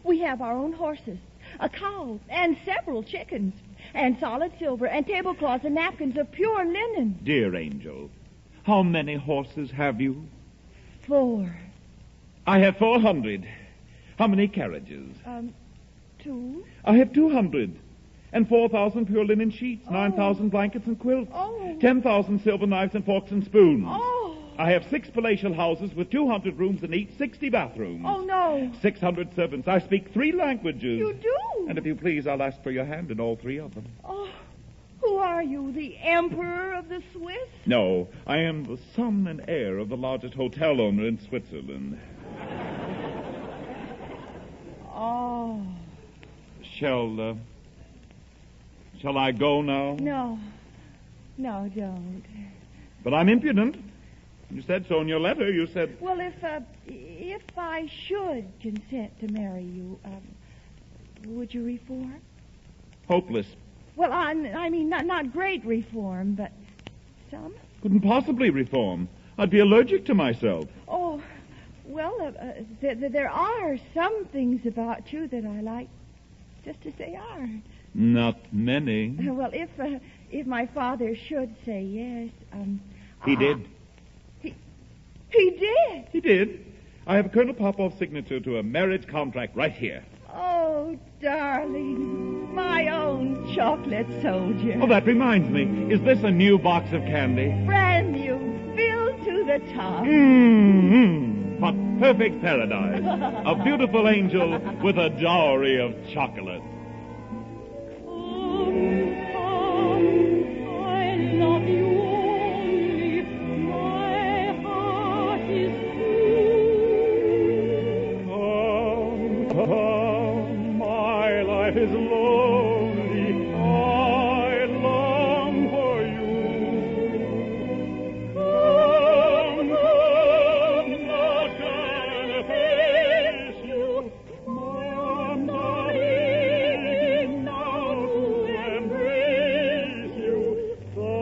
We have our own horses, a cow, and several chickens, and solid silver, and tablecloths and napkins of pure linen. Dear angel, how many horses have you? 4. I have 400. How many carriages? 2. I have 200. And 4,000 pure linen sheets, 9,000 blankets and quilts, 10,000 silver knives and forks and spoons. I have 6 palatial houses with 200 rooms in each, 60 bathrooms. Oh, no. 600 servants. I speak 3 languages. You do? And if you please, I'll ask for your hand in all three of them. Oh, who are you, the Emperor of the Swiss? No, I am the son and heir of the largest hotel owner in Switzerland. Oh. Shall I go now? No, don't. But I'm impudent. You said so in your letter. You said... Well, if I should consent to marry you, would you reform? Hopeless. Well, I mean, not great reform, but some. Couldn't possibly reform. I'd be allergic to myself. Oh, well, there are some things about you that I like, just as they are. Not many. Well, if my father should say yes, He did. He did? He did. I have Colonel Popov's signature to a marriage contract right here. Oh, darling, my own chocolate soldier. Oh, that reminds me. Is this a new box of candy? Brand new, filled to the top. What perfect paradise. A beautiful angel with a dowry of chocolate. Is lonely, I long for you. Come, not gonna face you. I'm not eating now to embrace you. The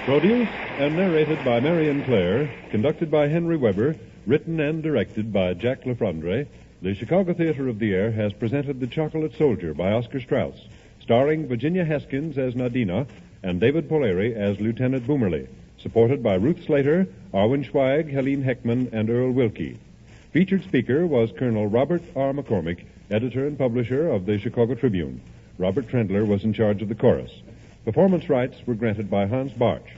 Produced and narrated by Marion Clare, conducted by Henry Weber, written and directed by Jack Lefondre, the Chicago Theater of the Air has presented The Chocolate Soldier by Oscar Strauss, starring Virginia Haskins as Nadina and David Polari as Lieutenant Boomerly, supported by Ruth Slater, Arwen Schweig, Helene Heckman, and Earl Wilkie. Featured speaker was Colonel Robert R. McCormick, editor and publisher of the Chicago Tribune. Robert Trendler was in charge of the chorus. Performance rights were granted by Hans Barch.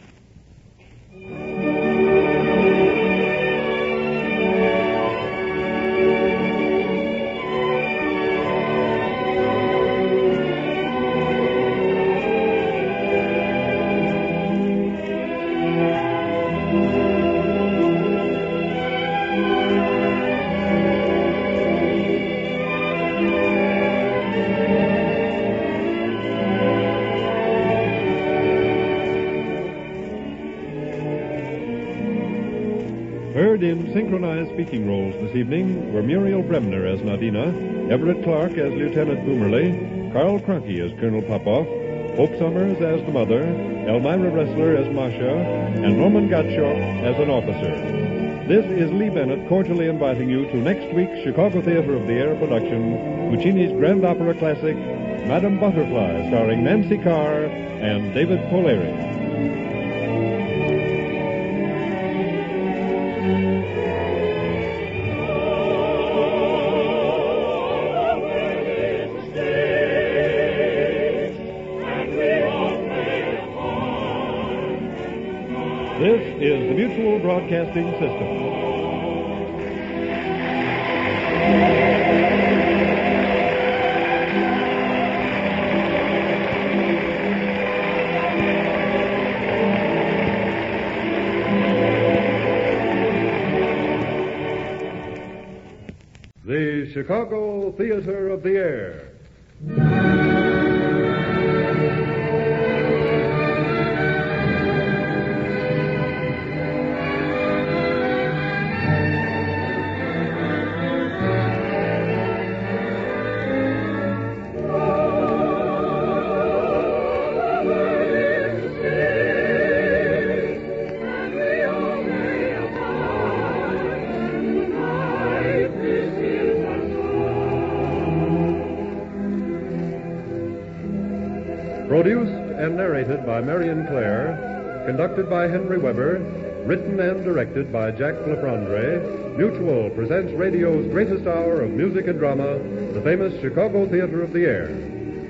Heard in synchronized speaking roles this evening were Muriel Bremner as Nadina, Everett Clark as Lieutenant Boomerly, Carl Cronky as Colonel Popoff, Hope Summers as the mother, Elmira Ressler as Masha, and Norman Gottschalk as an officer. This is Lee Bennett cordially inviting you to next week's Chicago Theater of the Air production, Puccini's grand opera classic, Madame Butterfly, starring Nancy Carr and David Polari. This is the Mutual Broadcasting System. The Chicago Theater of the Air. Produced and narrated by Marion Clare, conducted by Henry Weber, written and directed by Jack Lefrandre, Mutual presents radio's greatest hour of music and drama, the famous Chicago Theater of the Air.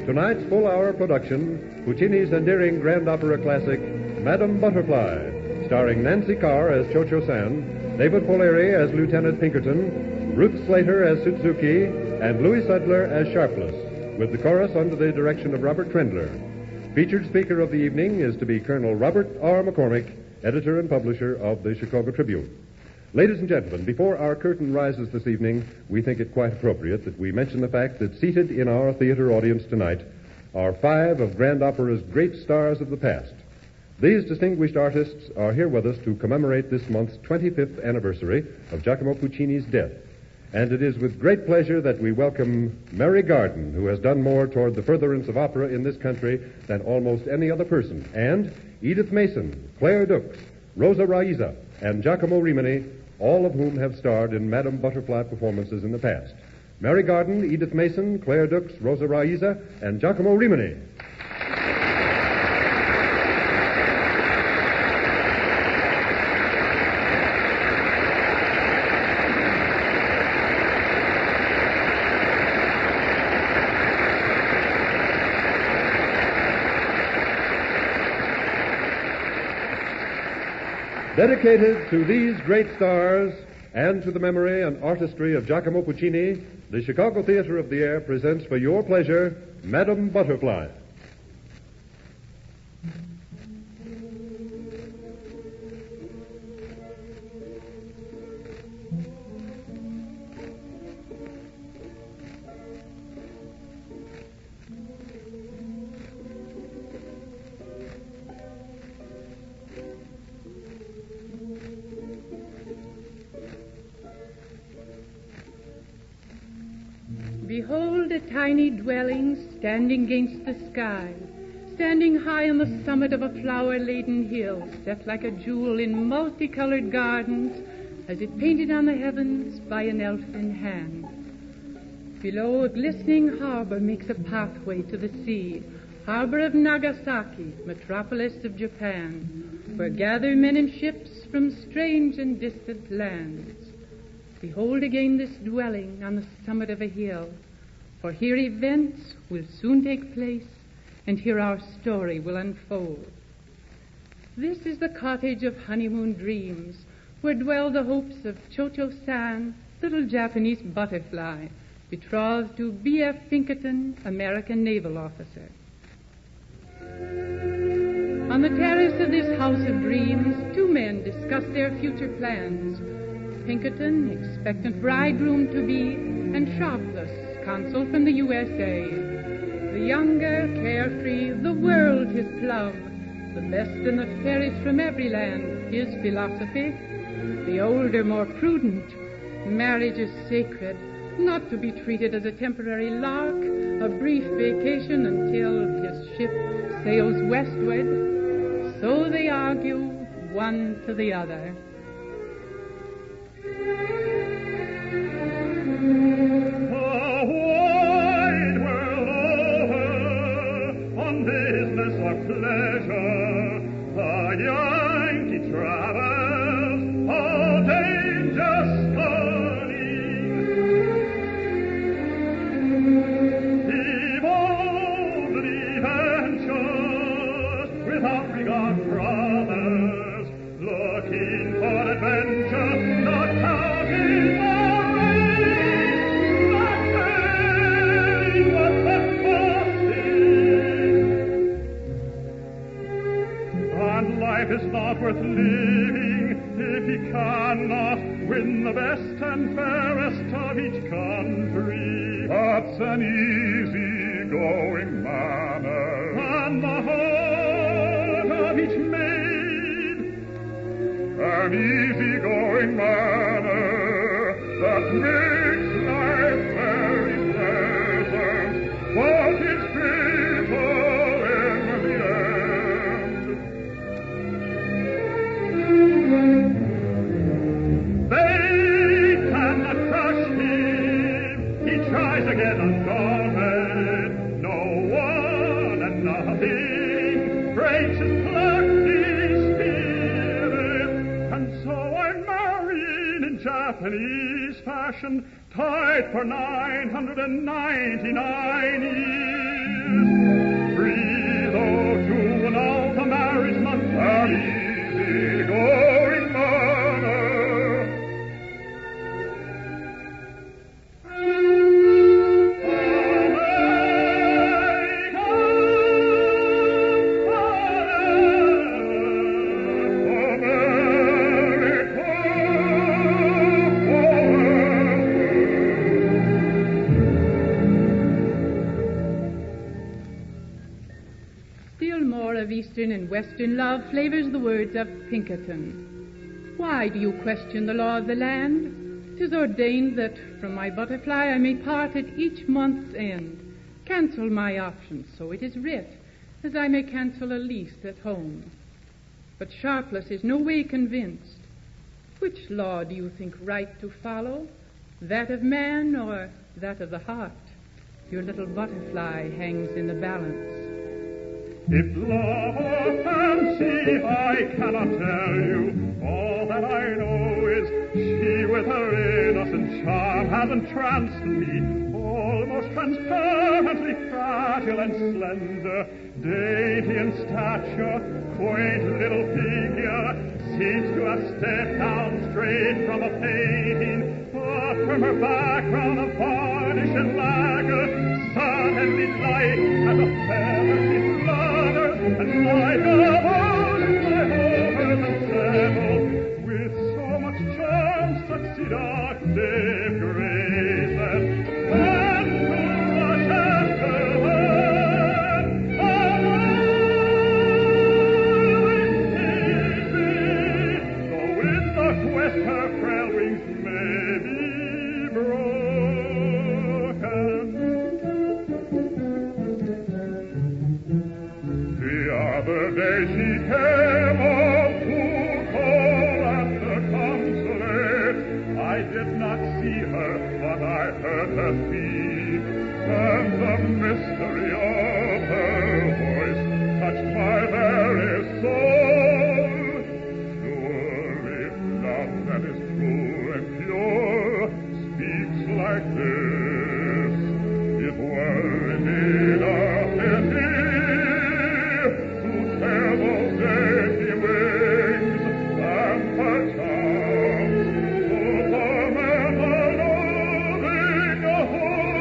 Tonight's full-hour production, Puccini's endearing grand opera classic, Madame Butterfly, starring Nancy Carr as Cho-Cho San, David Polari as Lieutenant Pinkerton, Ruth Slater as Suzuki, and Louis Sudler as Sharpless, with the chorus under the direction of Robert Trendler. Featured speaker of the evening is to be Colonel Robert R. McCormick, editor and publisher of the Chicago Tribune. Ladies and gentlemen, before our curtain rises this evening, we think it quite appropriate that we mention the fact that seated in our theater audience tonight are 5 of Grand Opera's great stars of the past. These distinguished artists are here with us to commemorate this month's 25th anniversary of Giacomo Puccini's death. And it is with great pleasure that we welcome Mary Garden, who has done more toward the furtherance of opera in this country than almost any other person, and Edith Mason, Claire Dux, Rosa Raiza, and Giacomo Rimini, all of whom have starred in Madame Butterfly performances in the past. Mary Garden, Edith Mason, Claire Dux, Rosa Raiza, and Giacomo Rimini. Dedicated to these great stars and to the memory and artistry of Giacomo Puccini, the Chicago Theater of the Air presents for your pleasure Madame Butterfly. Behold a tiny dwelling standing against the sky, standing high on the summit of a flower-laden hill, set like a jewel in multicolored gardens, as if painted on the heavens by an elfin hand. Below, a glistening harbor makes a pathway to the sea, harbor of Nagasaki, metropolis of Japan, where gather men and ships from strange and distant lands. Behold again this dwelling on the summit of a hill, for here events will soon take place, and here our story will unfold. This is the cottage of honeymoon dreams, where dwell the hopes of Cho-Cho San, little Japanese butterfly, betrothed to B.F. Pinkerton, American naval officer. On the terrace of this house of dreams, 2 men discuss their future plans. Pinkerton, expectant bridegroom to be, and Sharpless, consul from the USA. The younger, carefree, the world his plum, The best and the fairest from every land, his philosophy. The older, more prudent. Marriage is sacred, not to be treated as a temporary lark, a brief vacation until his ship sails westward. So they argue, one to the other. The wide world over, on business or pleasure, the Yankee travels, all danger sculling. He boldly ventures, without regard for others, looking for adventure, not counting the race, not caring what the cost is. And life is not worth living if he cannot win the best and fairest of each country. That's an easy-going manner, and the heart of each maid. An easy-going manner that makes life very pleasant, but it's fatal in the end. They cannot crush him, he tries again undaunted. No one and nothing breaks his plucky spirit, and so I'm marrying in Japanese fashion, tied for 999 years. Free though to announce the marriage month, an easy-going manner. Still more of Eastern and Western love flavors the words of Pinkerton. Why do you question the law of the land? 'Tis ordained that from my butterfly I may part at each month's end, cancel my options, so it is writ, as I may cancel a lease at home. But Sharpless is no way convinced. Which law do you think right to follow? That of man or that of the heart? Your little butterfly hangs in the balance. If love or fancy, I cannot tell you. All that I know is she with her innocent charm has entranced me, almost transparently fragile and slender, dainty in stature, quaint little figure, seems to have stepped down straight from a painting, but from her background of varnish and lacquer, suddenly light as a feather flutter, and like a bird I hovers and settle, with so much charm such seductive graces, and to rush after her, though in the quest her frail wings may be broken. The other day she came up to call at the consulate. I did not see her, but I heard her speak, and the mystery of her voice touched my very soul. Surely love that is true and pure speaks like this. It were indeed a pity to tear those dainty wings, and perchance to torment a loving heart.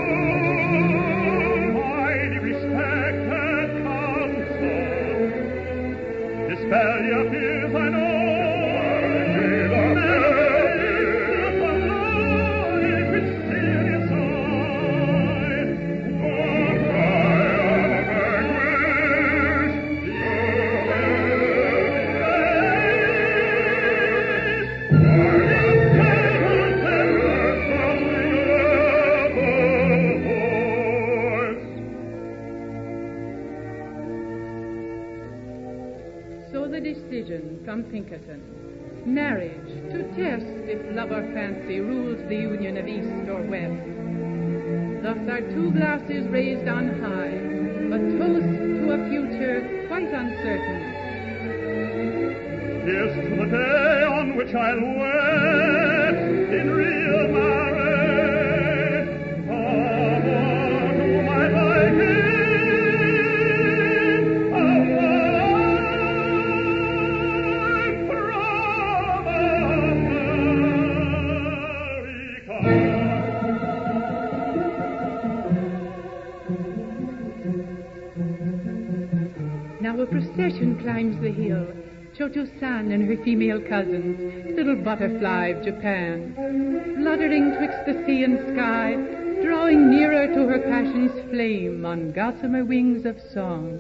Pinkerton. Marriage, to test if love or fancy rules the union of east or west. Thus are two glasses raised on high, a toast to a future quite uncertain. Here's to the day on which I'll wed in real marriage. To my liking, a wife from Now a procession climbs the hill. Cho-Cho-San and her female cousins, little butterfly of Japan, fluttering twixt the sea and sky, drawing nearer to her passion's flame on gossamer wings of song.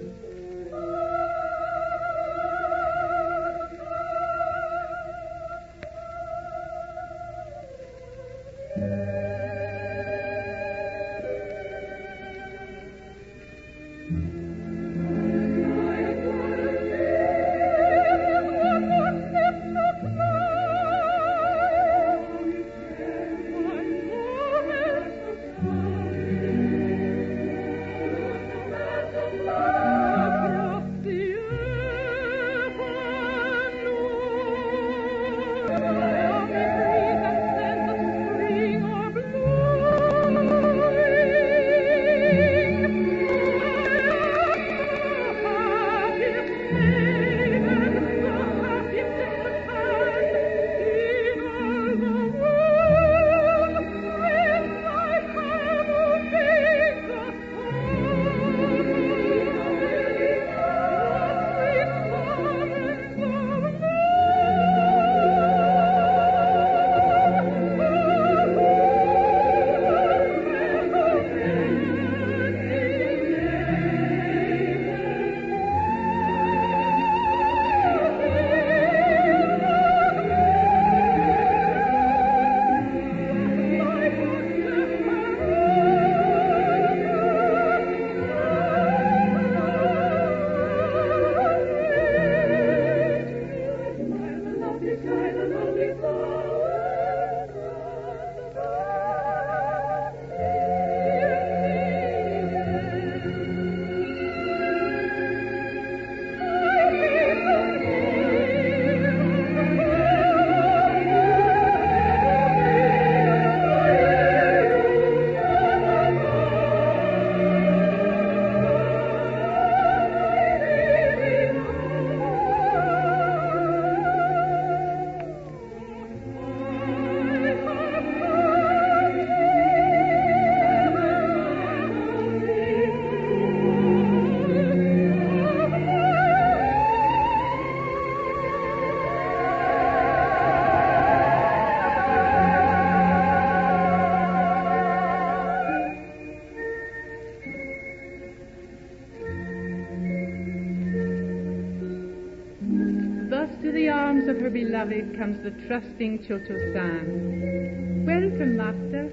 Of her beloved comes the trusting Cho-Cho-San. Welcome, master.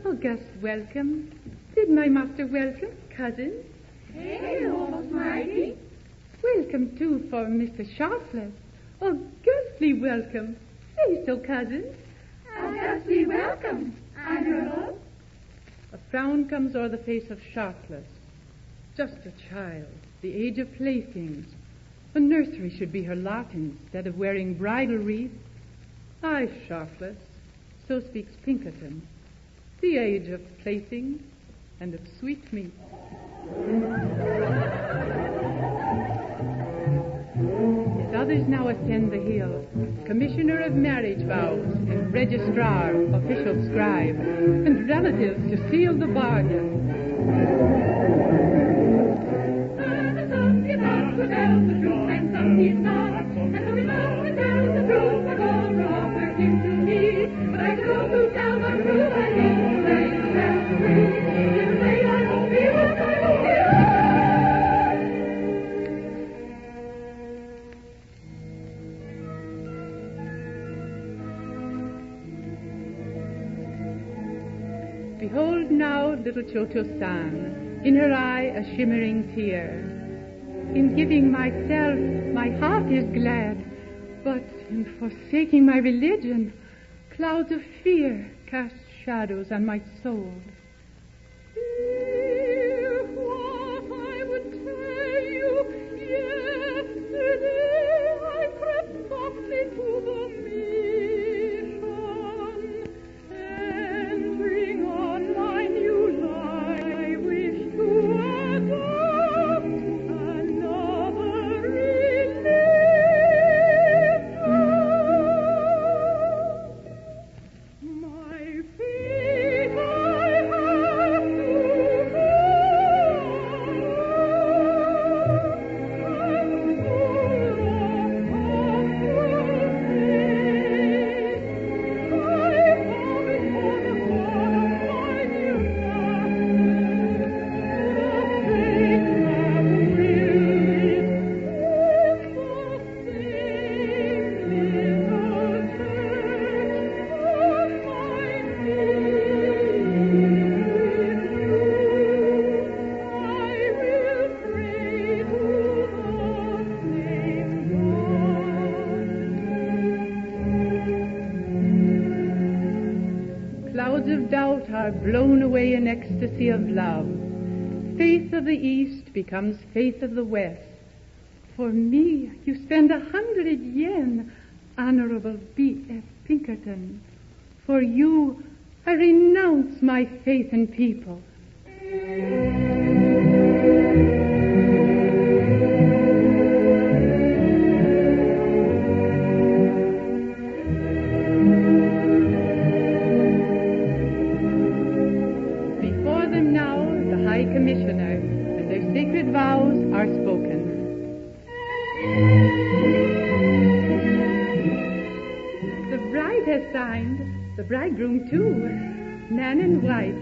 August welcome. Did my master welcome, cousin? Hello, Smarty. Welcome, too, for Mr. Sharpless. Augustly welcome. Say so, cousin. Augustly welcome, Honorable. A frown comes o'er the face of Sharpless. Just a child, the age of playthings. A nursery should be her lot instead of wearing bridal wreath. Aye, Sharpless, so speaks Pinkerton, the age of playthings and of sweetmeats. As others now ascend the hill, commissioner of marriage vows and registrar, official scribe, and relatives to seal the bargain. Behold now little Cho-Cho-San, in her eye a shimmering tear. In giving myself, my heart is glad, but In forsaking my religion, clouds of fear cast shadows on my soul. If what I would tell you, yesterday I crept softly to the mission, entering on my new life, I wish to adopt another religion. My faith I have to Clouds of doubt are blown away in ecstasy of love. Faith of the East becomes faith of the West. For me, you spend 100 yen, Honorable B.F. Pinkerton. For you, I renounce my faith in people. Before them now, the High Commissioner and their sacred vows are spoken. The bride has signed, the bridegroom too, man and wife,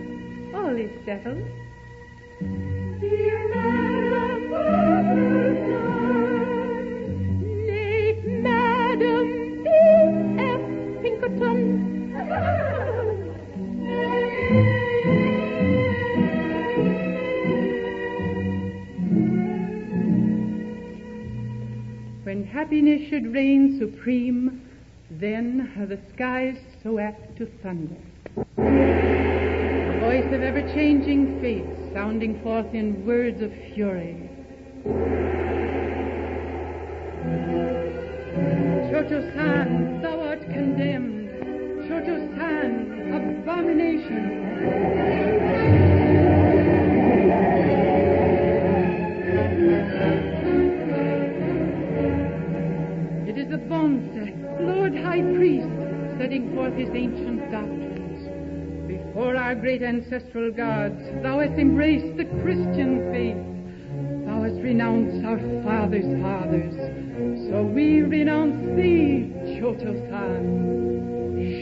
all is settled. Dear Madam, nay, Madam B.F. Pinkerton. When happiness should reign supreme, then are the skies so apt to thunder. The voice of ever-changing fate sounding forth in words of fury. Chocho-san, thou art condemned. Chocho-san, abomination. It is the Bonze, Lord High Priest, setting forth his ancient doctrines. Before our great ancestral gods, thou hast embraced the Christian faith. Thou hast renounced our fathers' fathers. So we renounce thee, Chocho-san.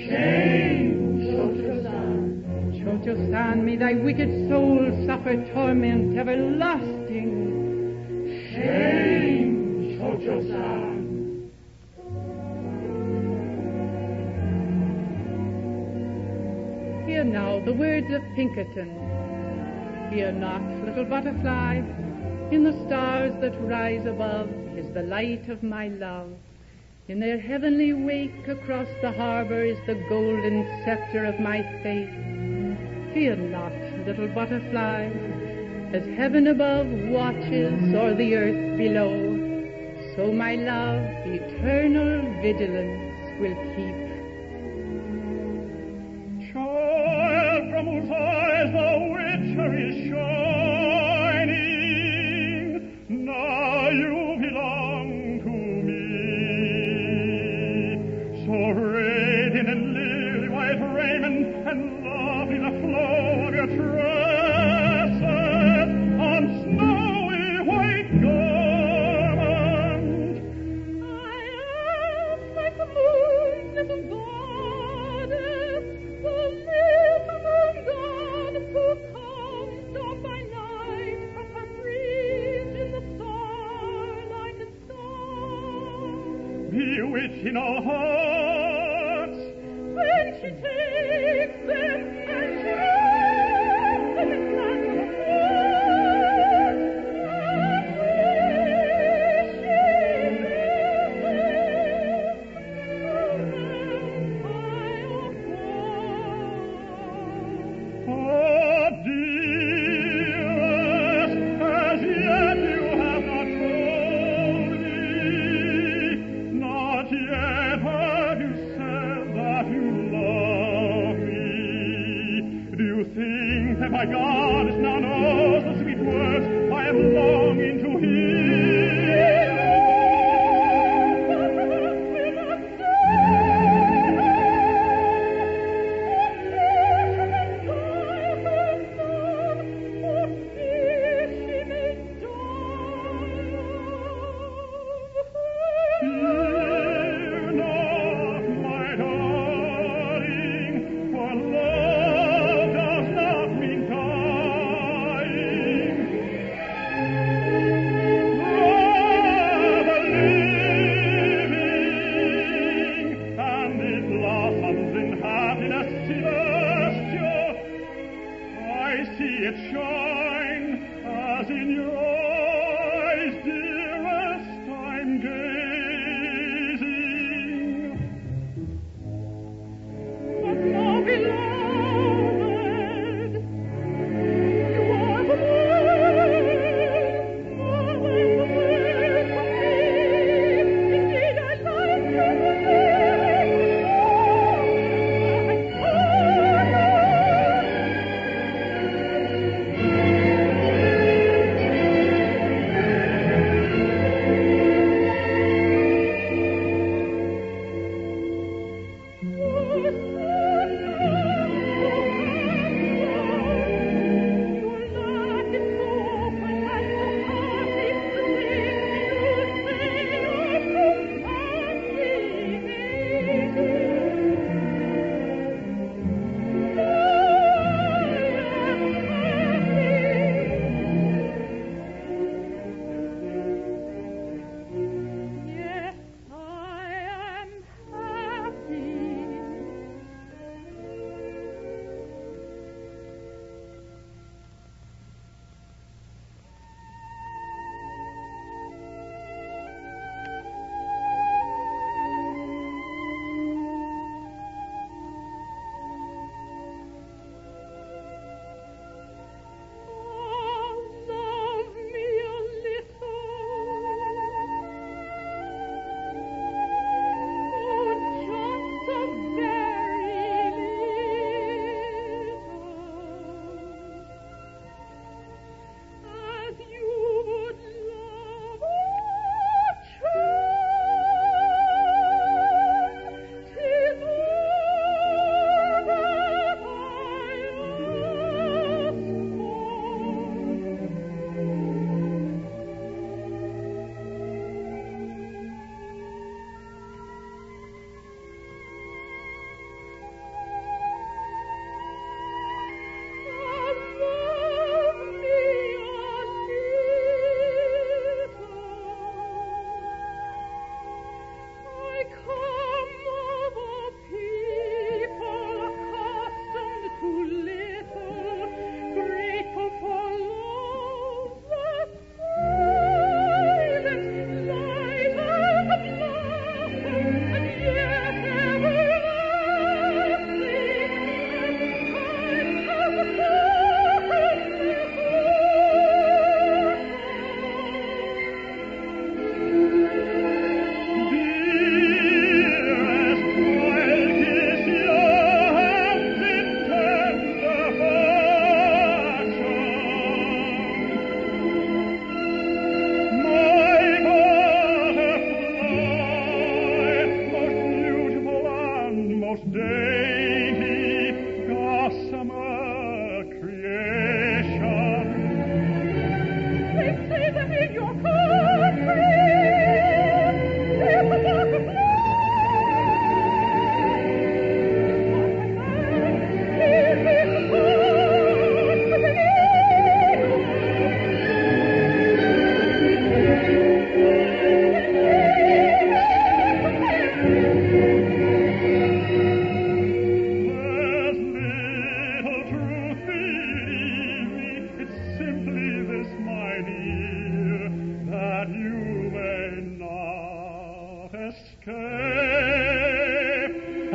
Shame, Chocho-san. Chocho-san, may thy wicked soul suffer torment everlasting. Shame, Chocho-san. Hear now the words of Pinkerton. Fear not, little butterfly. In the stars that rise above is the light of my love. In their heavenly wake across the harbor is the golden scepter of my faith. Fear not, little butterfly. As heaven above watches o'er the earth below, so my love eternal vigilance will keep. Child, from whose eyes the witcher is shining, now you belong to me. So radiant in lily-white raiment and love in the flow of your tresses, on snowy white garment. I am like the moon, little goddess, the little moon goddess who comes down by night from her bridge in the starlight and song. Bewitching all hearts, When she takes them and she wraps them in black on a foot, and wishes my goddess now knows the sweet words I am longing to hear.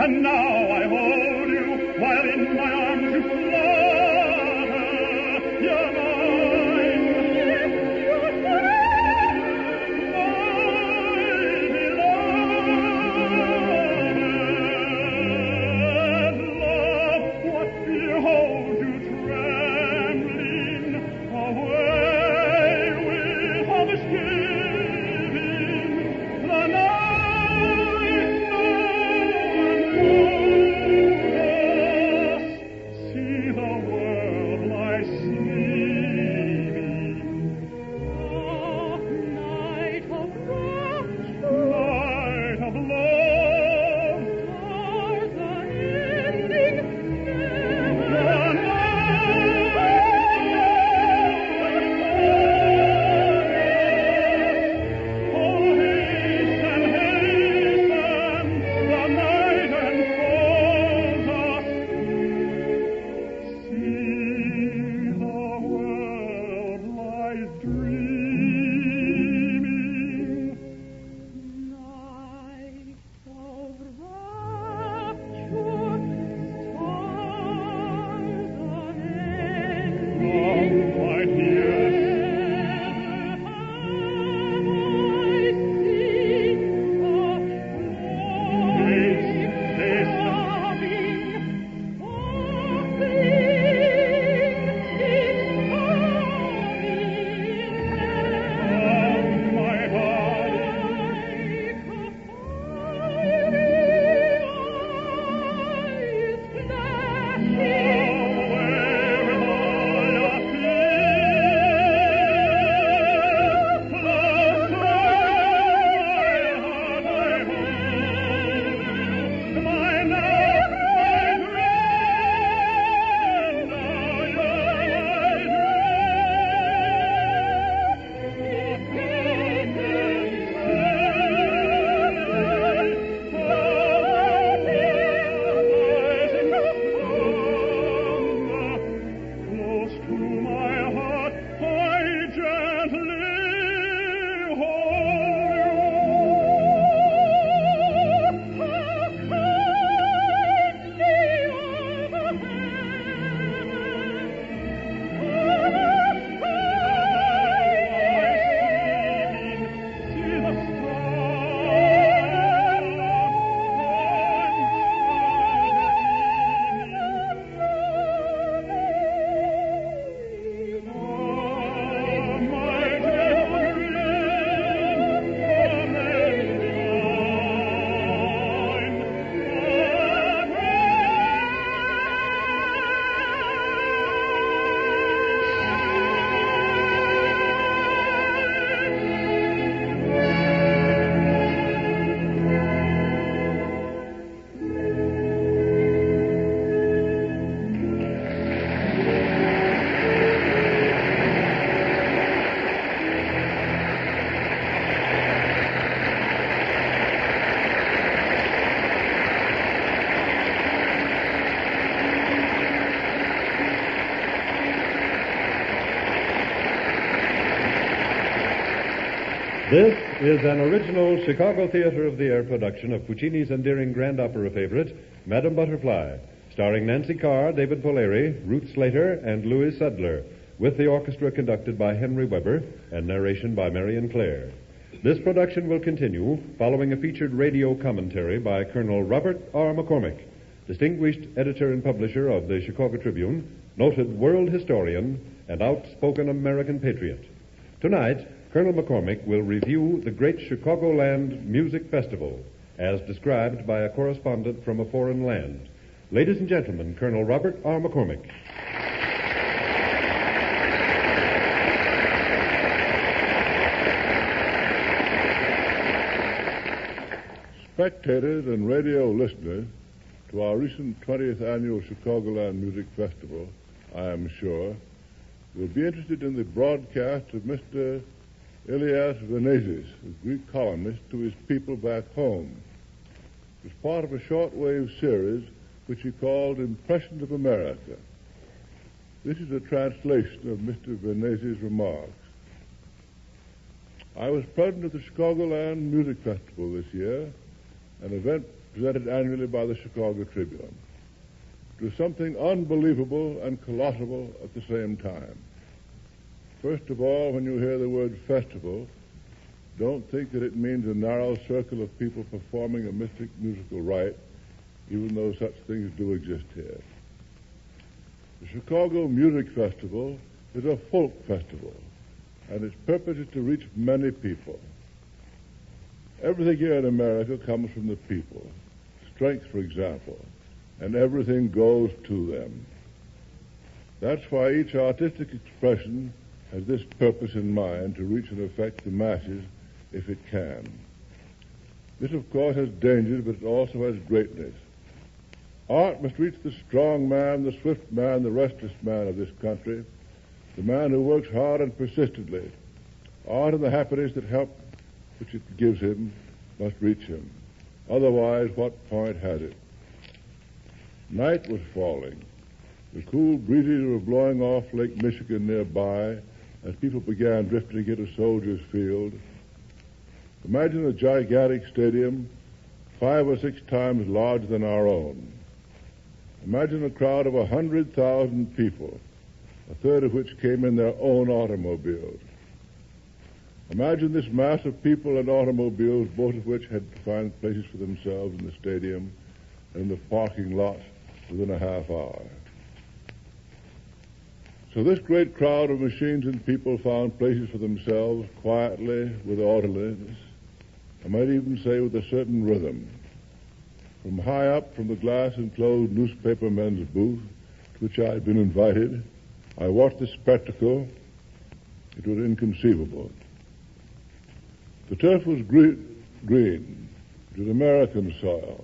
And now I hold you while in my arms you flutter. You're mine. Yes, you're mine. My beloved. Love, what fear holds you trembling? This is an original Chicago Theater of the Air production of Puccini's endearing grand opera favorite, Madame Butterfly, starring Nancy Carr, David Polari, Ruth Slater, and Louis Sudler, with the orchestra conducted by Henry Weber and narration by Marion Clare. This production will continue following a featured radio commentary by Colonel Robert R. McCormick, distinguished editor and publisher of the Chicago Tribune, noted world historian, and outspoken American patriot. Tonight, Colonel McCormick will review the great Chicagoland Music Festival, as described by a correspondent from a foreign land. Ladies and gentlemen, Colonel Robert R. McCormick. Spectators and radio listeners to our recent 20th annual Chicagoland Music Festival, I am sure, will be interested in the broadcast of Mr. Elias Venezis, a Greek columnist, to his people back home. It was part of a shortwave series which he called Impressions of America. This is a translation of Mr. Venezis' remarks. I was present at the Chicagoland Music Festival this year, an event presented annually by the Chicago Tribune. It was something unbelievable and colossal at the same time. First of all, when you hear the word festival, don't think that it means a narrow circle of people performing a mystic musical rite, even though such things do exist here. The Chicago Music Festival is a folk festival, and its purpose is to reach many people. Everything here in America comes from the people. Strength, for example, and everything goes to them. That's why each artistic expression has this purpose in mind, to reach and affect the masses if it can. This, of course, has dangers, but it also has greatness. Art must reach the strong man, the swift man, the restless man of this country, the man who works hard and persistently. Art and the happiness that help which it gives him must reach him. Otherwise, what point has it? Night was falling. The cool breezes were blowing off Lake Michigan nearby as people began drifting into Soldiers Field. Imagine a gigantic stadium 5 or 6 times larger than our own. Imagine a crowd of 100,000 people, a third of which came in their own automobiles. Imagine this mass of people and automobiles, both of which had to find places for themselves in the stadium and in the parking lots within a half hour. So this great crowd of machines and people found places for themselves quietly, with orderliness, I might even say with a certain rhythm. From high up from the glass-enclosed newspapermen's booth to which I had been invited, I watched the spectacle. It was inconceivable. The turf was green. It was American soil.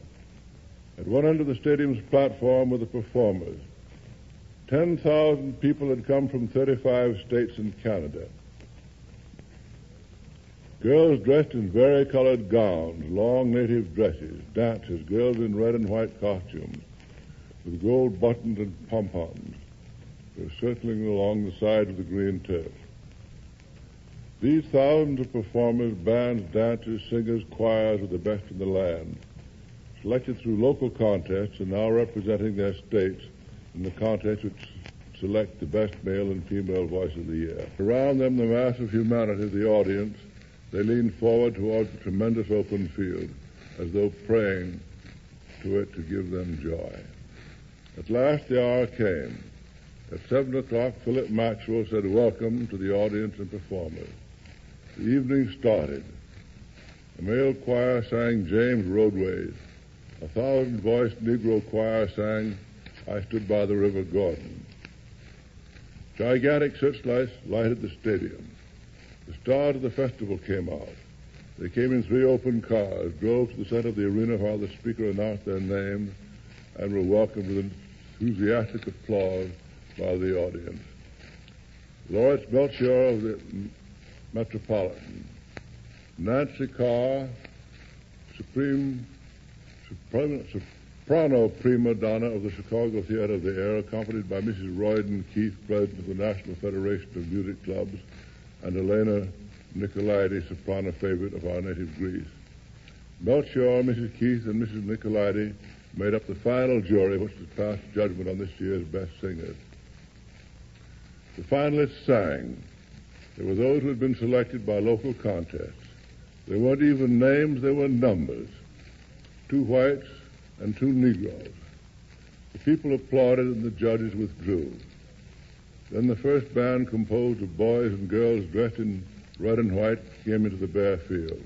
At one end of the stadium's platform were the performers. 10,000 people had come from 35 states and Canada. Girls dressed in varicolored gowns, long native dresses, dancers, girls in red and white costumes, with gold buttons and pom-poms. They were circling along the sides of the green turf. These thousands of performers, bands, dancers, singers, choirs of the best in the land, selected through local contests and now representing their states in the contest which select the best male and female voice of the year. Around them, the mass of humanity, the audience, they leaned forward towards the tremendous open field, as though praying to it to give them joy. At last the hour came. At 7 o'clock, Philip Maxwell said, "Welcome to the audience and performers." The evening started. A male choir sang James Roadways. A 1,000-voiced Negro choir sang I Stood by the River Gordon. Gigantic searchlights lighted the stadium. The stars of the festival came out. They came in 3 open cars, drove to the center of the arena while the speaker announced their names, and were welcomed with enthusiastic applause by the audience. Lawrence Melchior of the Metropolitan, Nancy Carr, soprano prima donna of the Chicago Theater of the Air, accompanied by Mrs. Royden Keith, president of the National Federation of Music Clubs, and Elena Nicolaides, soprano favorite of our native Greece. Melchior, Mrs. Keith, and Mrs. Nicolaides made up the final jury which was passed judgment on this year's best singers. The finalists sang. There were those who had been selected by local contests. They weren't even names, they were numbers. 2 whites and 2 Negroes. The people applauded and the judges withdrew. Then the first band, composed of boys and girls dressed in red and white, came into the bare field.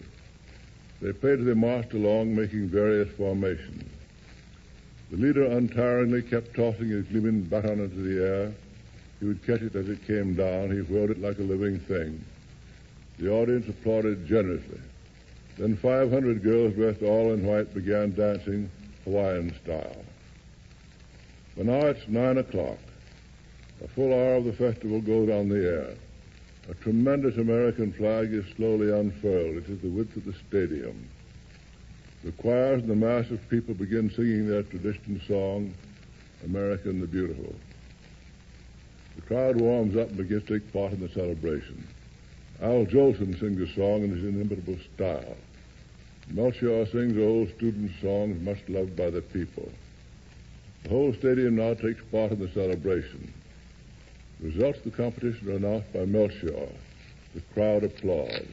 They played as they marched along, making various formations. The leader untiringly kept tossing his gleaming baton into the air. He would catch it as it came down. He whirled it like a living thing. The audience applauded generously. Then 500 girls dressed all in white began dancing Hawaiian style. But now it's 9 o'clock. A full hour of the festival goes on the air. A tremendous American flag is slowly unfurled. It is the width of the stadium. The choirs and the mass of people begin singing their traditional song, American the Beautiful. The crowd warms up and begins to take part in the celebration. Al Jolson sings a song in his inimitable style. Melchior sings old student songs much loved by the people. The whole stadium now takes part in the celebration. The results of the competition are announced by Melchior. The crowd applauds.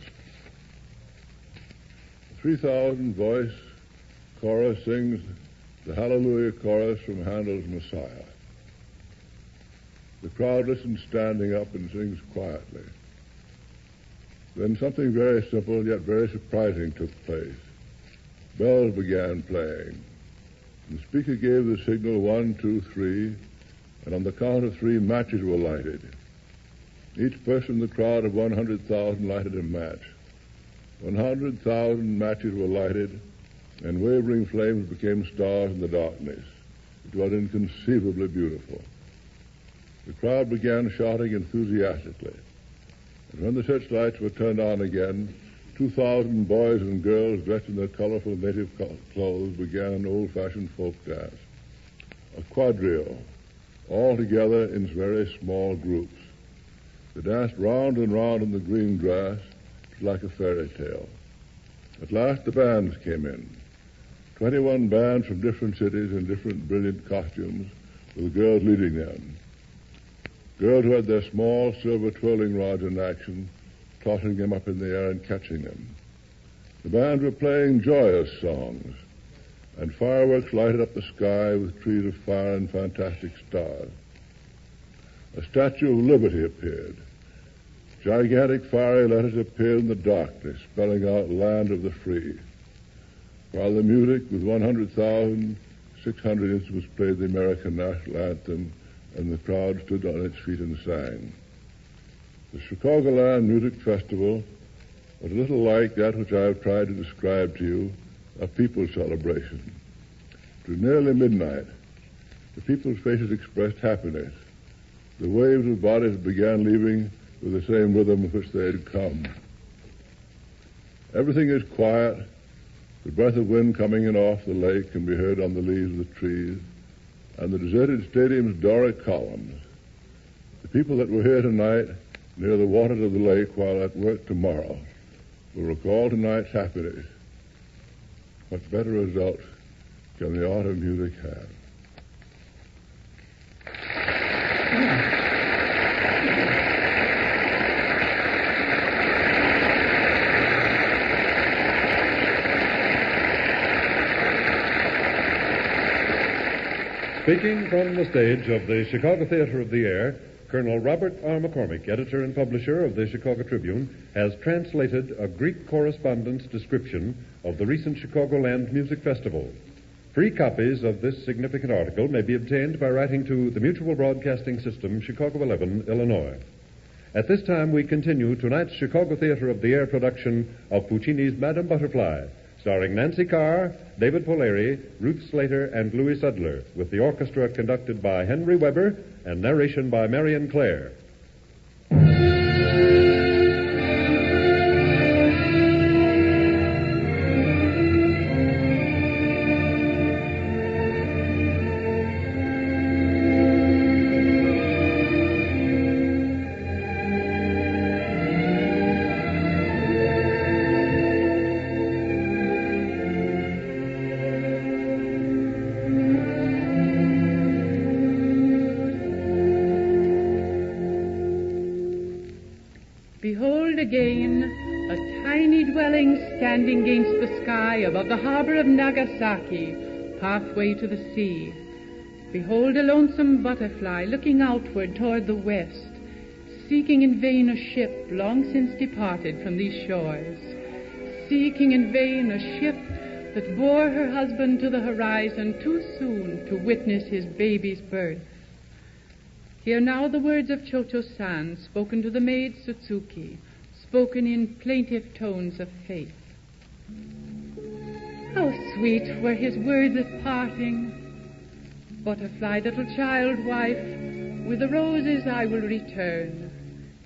The 3,000-voice chorus sings the Hallelujah chorus from Handel's Messiah. The crowd listens standing up and sings quietly. Then something very simple yet very surprising took place. Bells began playing. The speaker gave the signal 1, 2, 3, and on the count of 3, matches were lighted. Each person in the crowd of 100,000 lighted a match. 100,000 matches were lighted, and wavering flames became stars in the darkness. It was inconceivably beautiful. The crowd began shouting enthusiastically. And when the searchlights were turned on again, 2,000 boys and girls dressed in their colorful native clothes began an old-fashioned folk dance. A quadrille, all together in very small groups. They danced round and round in the green grass. It was like a fairy tale. At last the bands came in. 21 bands from different cities in different brilliant costumes, with the girls leading them. Girls who had their small silver twirling rods in action, tossing them up in the air and catching them. The bands were playing joyous songs, and fireworks lighted up the sky with trees of fire and fantastic stars. A Statue of Liberty appeared. Gigantic fiery letters appeared in the darkness, spelling out Land of the Free. While the music, with 100,600 instruments, played the American national anthem, and the crowd stood on its feet and sang. The Chicagoland Music Festival was a little like that which I have tried to describe to you, a people's celebration. It was nearly midnight. The people's faces expressed happiness. The waves of bodies began leaving with the same rhythm with which they had come. Everything is quiet. The breath of wind coming in off the lake can be heard on the leaves of the trees, and the deserted stadium's Doric columns. The people that were here tonight near the waters of the lake while at work tomorrow will recall tonight's happiness. What better result can the art of music have? Speaking from the stage of the Chicago Theater of the Air, Colonel Robert R. McCormick, editor and publisher of the Chicago Tribune, has translated a Greek correspondent's description of the recent Chicagoland Music Festival. Free copies of this significant article may be obtained by writing to the Mutual Broadcasting System, Chicago 11, Illinois. At this time, we continue tonight's Chicago Theater of the Air production of Puccini's Madame Butterfly, starring Nancy Carr, David Polari, Ruth Slater, and Louis Sudler, with the orchestra conducted by Henry Weber and narration by Marion Clare. again, a tiny dwelling standing against the sky above the harbor of Nagasaki, pathway to the sea. Behold a lonesome butterfly looking outward toward the west, seeking in vain a ship long since departed from these shores, seeking in vain a ship that bore her husband to the horizon too soon to witness his baby's birth. Hear now the words of Cho-Cho-san, spoken to the maid Sutsuki, spoken in plaintive tones of faith. How sweet were his words of parting. Butterfly, little child wife, with the roses I will return.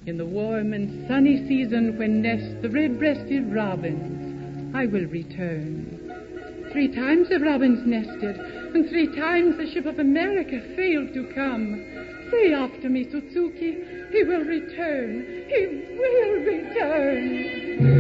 In the warm and sunny season when nest the red-breasted robins, I will return. 3 times the robins nested, and 3 times the ship of America failed to come. Say after me, Sutsuki, he will return. He will return.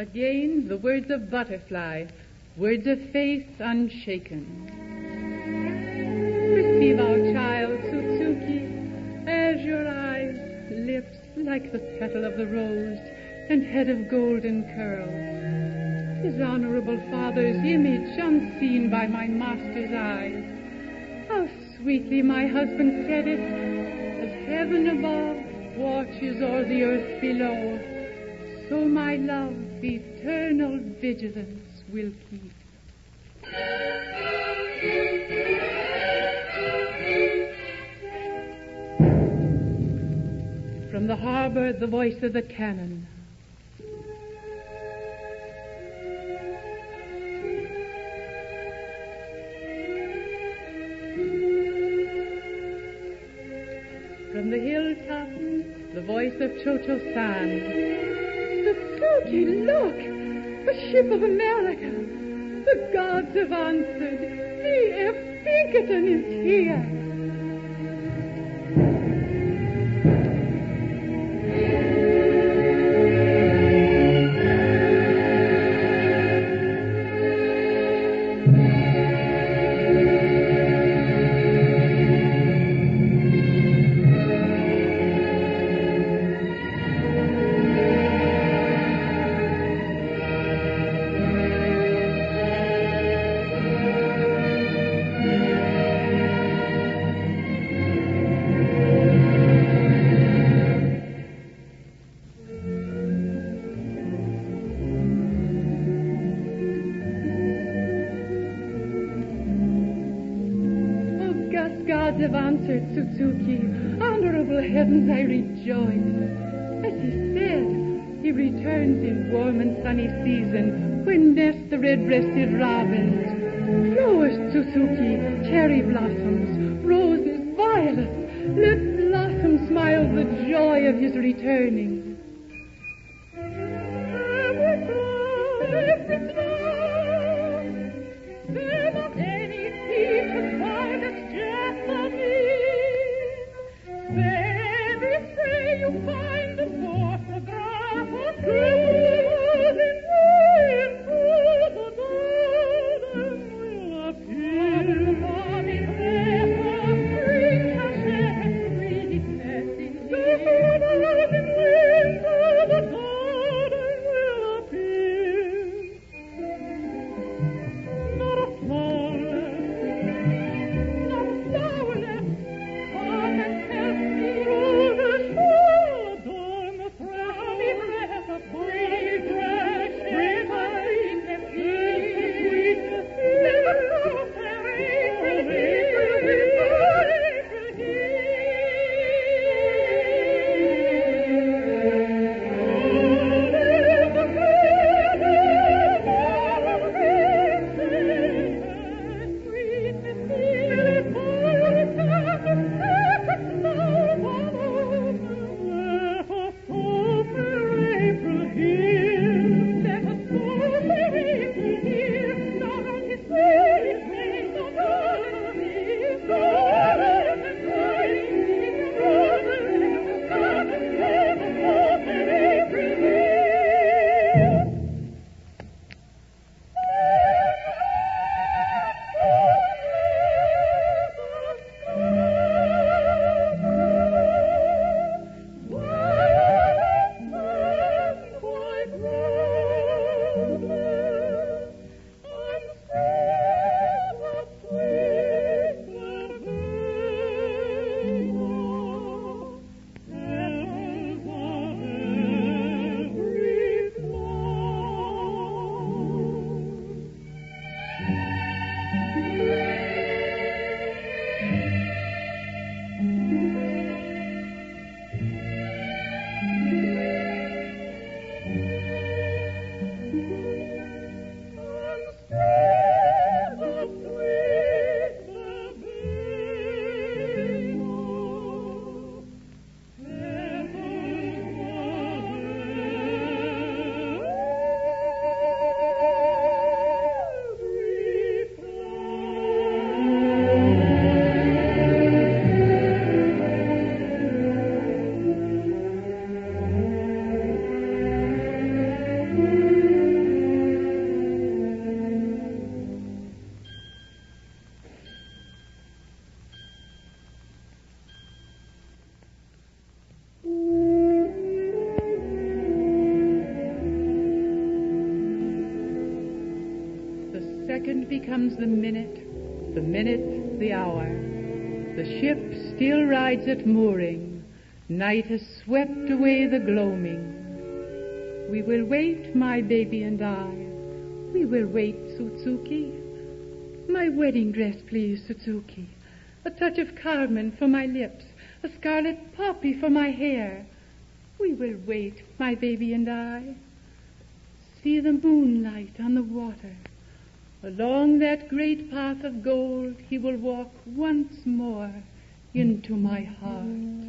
Again, the words of butterfly, words of faith unshaken. Receive our child, Tsutsuki, azure eyes, lips like the petal of the rose, and head of golden curls. His honorable father's image unseen by my master's eyes. How sweetly my husband said it, as heaven above watches o'er the earth below, so my love eternal vigilance will keep. From the harbor, the voice of the cannon. From the hilltop, the voice of Cho-Cho-San. Tsutsuki, look! A ship of America! The gods have answered. V.F. Pinkerton is here! Have answered, Tsutsuki. Honorable heavens, I rejoice. As he said, he returns in warm and sunny season, when nest the red-breasted robins. Flowers, Tsutsuki, cherry blossoms, roses, violets. Let blossom smile the joy of his returning. Every flower, there not any peace to find its Baby, say you find the photograph of good in through the garden will appear. The body breath of spring has shed its pretty in the garden will comes the minute, the hour. The ship still rides at mooring. Night has swept away the gloaming. We will wait, my baby and I. We will wait, Sutsuki. My wedding dress, please, Sutsuki. A touch of carmine for my lips, a scarlet poppy for my hair. We will wait, my baby and I. See the moonlight on the water. Along that great path of gold he will walk once more into my heart.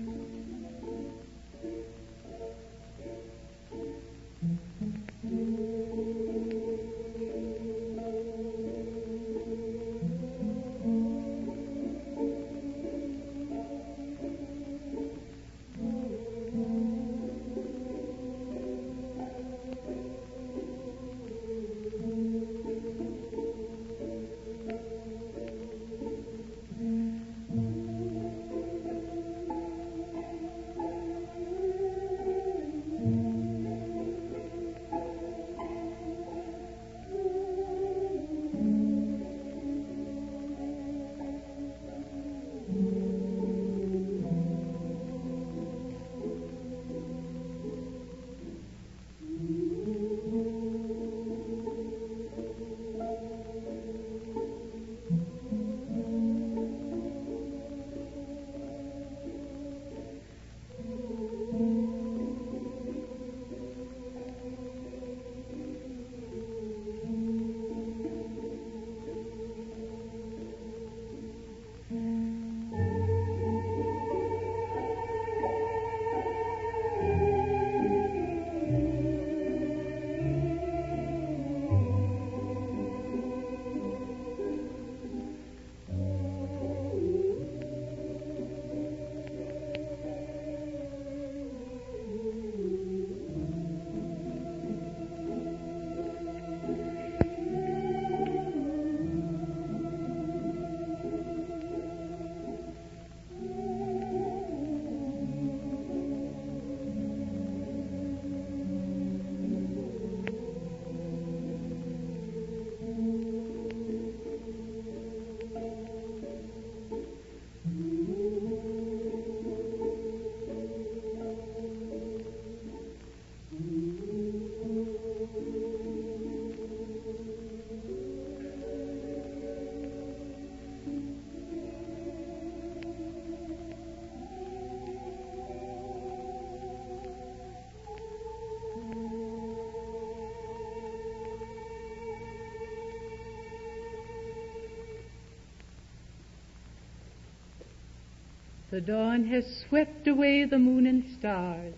The dawn has swept away the moon and stars.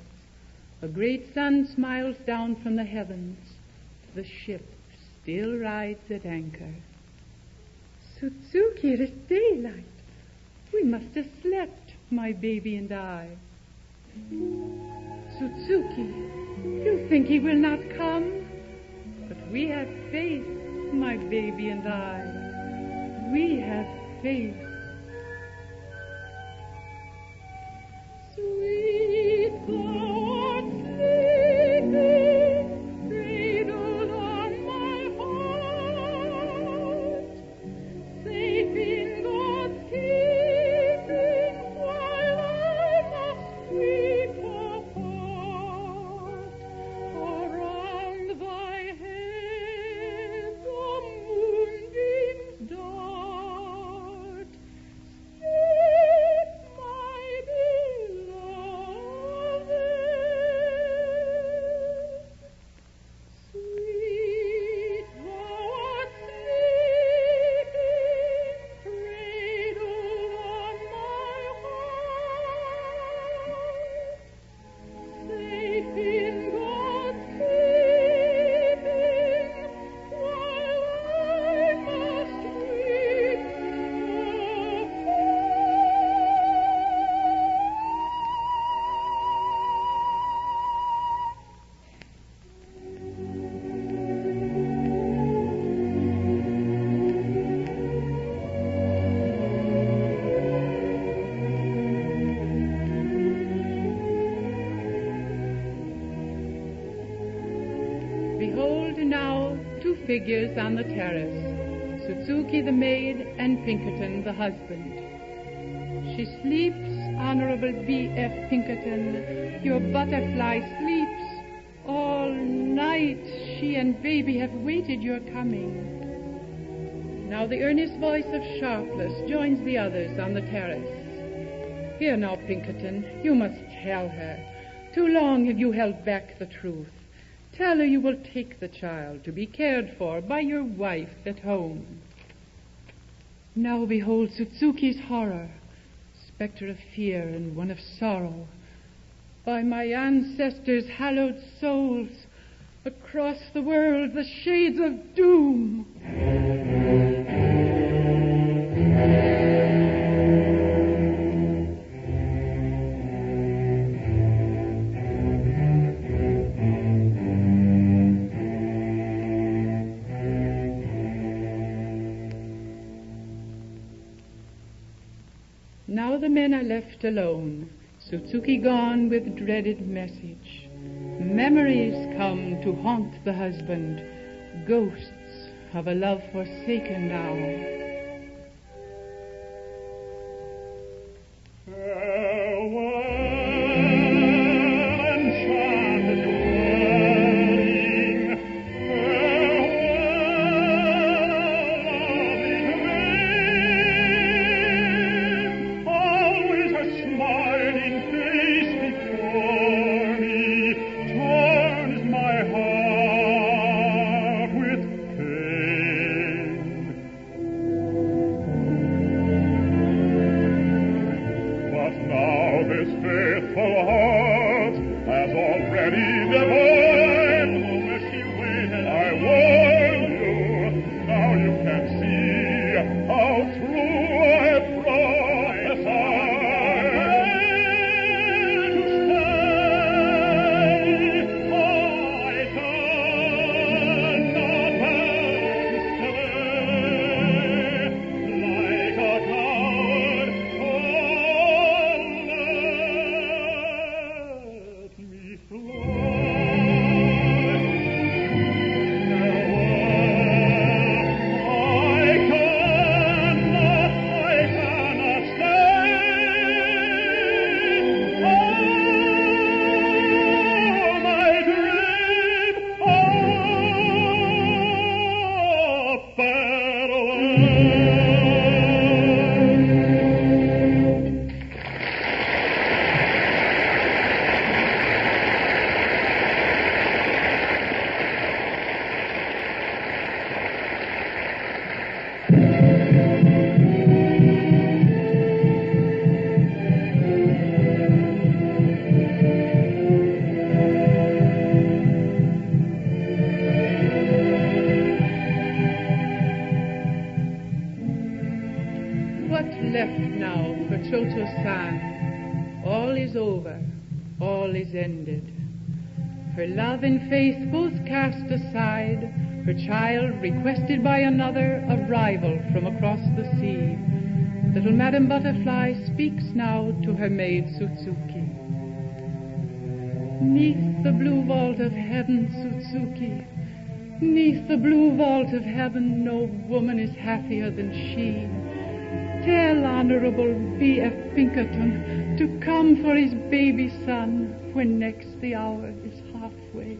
A great sun smiles down from the heavens. The ship still rides at anchor. Sutsuki, it is daylight. We must have slept, my baby and I. Sutsuki, you think he will not come? But we have faith, my baby and I. We have faith. Sweet thou art sleeping, cradled on my heart, safe in God's keeping, while I must weep apart. Around thy head the moonbeams dart. Sleep, my beloved. Sweet thou art sleeping, cradled on my heart, safe in God's keeping, while I must weep Behold now two figures on the terrace, Suzuki the maid and Pinkerton the husband. She sleeps, Honorable B.F. Pinkerton. Your butterfly sleeps. All night she and baby have waited your coming. Now the earnest voice of Sharpless joins the others on the terrace. Here now, Pinkerton, you must tell her. Too long have you held back the truth. Tell her you will take the child to be cared for by your wife at home. Now behold Suzuki's horror, spectre of fear and one of sorrow. By my ancestors' hallowed souls, across the world the shades of doom. Now the men are left alone, Suzuki gone with dreaded message. Memories come to haunt the husband, ghosts of a love forsaken now. Her love and faith both cast aside, her child requested by another, a rival from across the sea. Little Madame Butterfly speaks now to her maid Suzuki. Neath the blue vault of heaven, Suzuki, neath the blue vault of heaven, no woman is happier than she. Tell Honorable B.F. Pinkerton to come for his baby son when next the hour is halfway.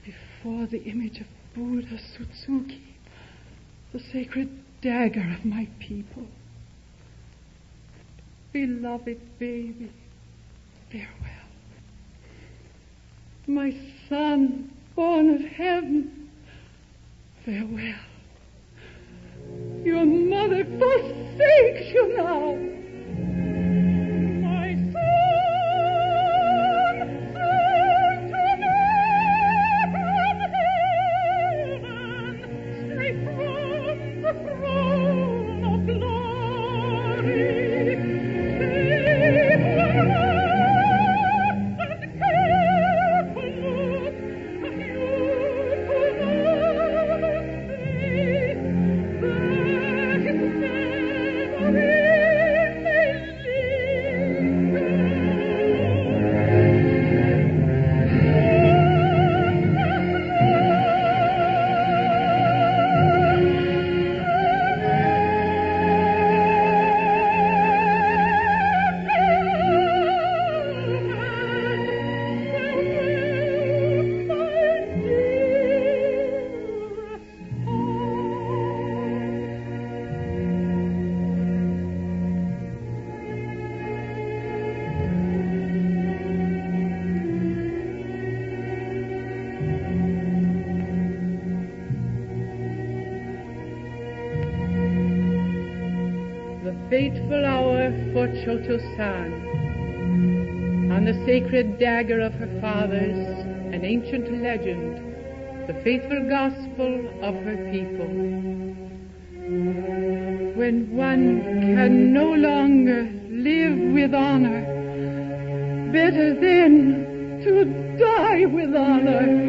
Before the image of Buddha, Suzuki, the sacred dagger of my people. Beloved baby, farewell. My son, born of heaven, farewell. Your mother forsakes you now. My son, sent to me from heaven, straight from the throne of glory, take one last and careful look at you who love me. fateful hour for Choto-san. On the sacred dagger of her fathers, an ancient legend, the faithful gospel of her people. When one can no longer live with honor, better then to die with honor.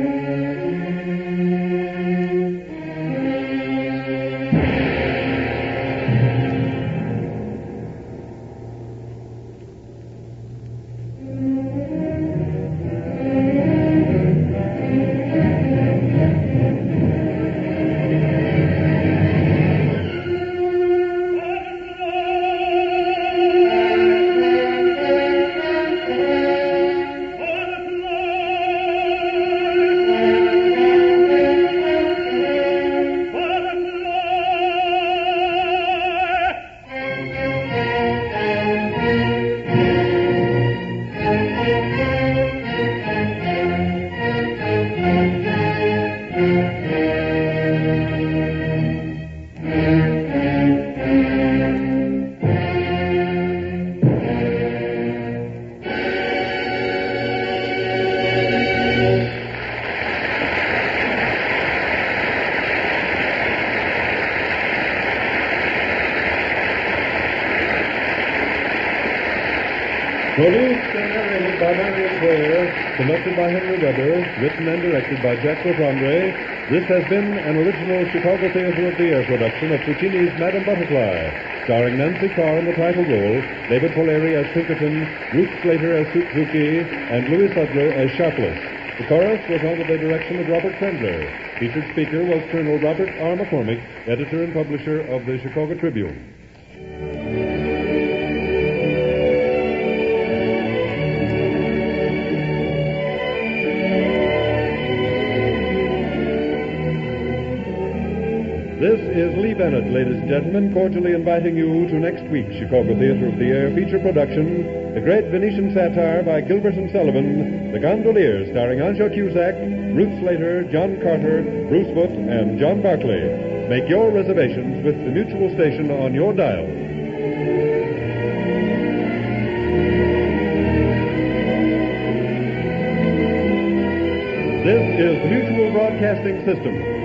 Produced and narrated by Marion Clare, conducted by Henry Weber, written and directed by Jack Lefondre, this has been an original Chicago Theater of the Air production of Puccini's Madame Butterfly, starring Nancy Carr in the title role, David Polari as Pinkerton, Ruth Slater as Suzuki, and Louis Sudlow as Sharpless. The chorus was under the direction of Robert Trendler. Featured speaker was Colonel Robert R. McCormick, editor and publisher of the Chicago Tribune. This is Lee Bennett, ladies and gentlemen, cordially inviting you to next week's Chicago Theater of the Air feature production, the great Venetian satire by Gilbert and Sullivan, The Gondoliers, starring Anja Cusack, Ruth Slater, John Carter, Bruce Foote, and John Barclay. Make your reservations with the Mutual station on your dial. This is the Mutual Broadcasting System.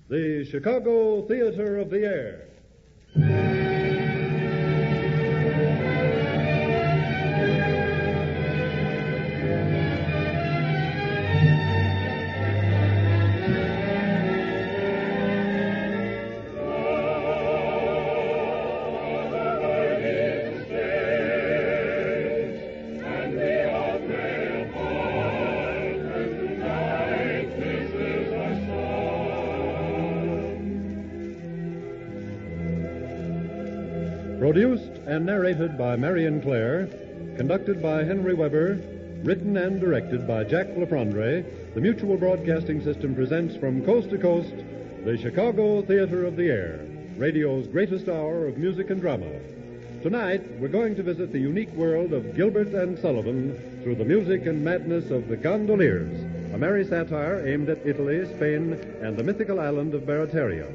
The Chicago Theater of the Air. Produced and narrated by Marion Clare, conducted by Henry Weber, written and directed by Jack Lefondre, the Mutual Broadcasting System presents from coast to coast the Chicago Theater of the Air, radio's greatest hour of music and drama. Tonight, we're going to visit the unique world of Gilbert and Sullivan through the music and madness of the Gondoliers, a merry satire aimed at Italy, Spain, and the mythical island of Barataria.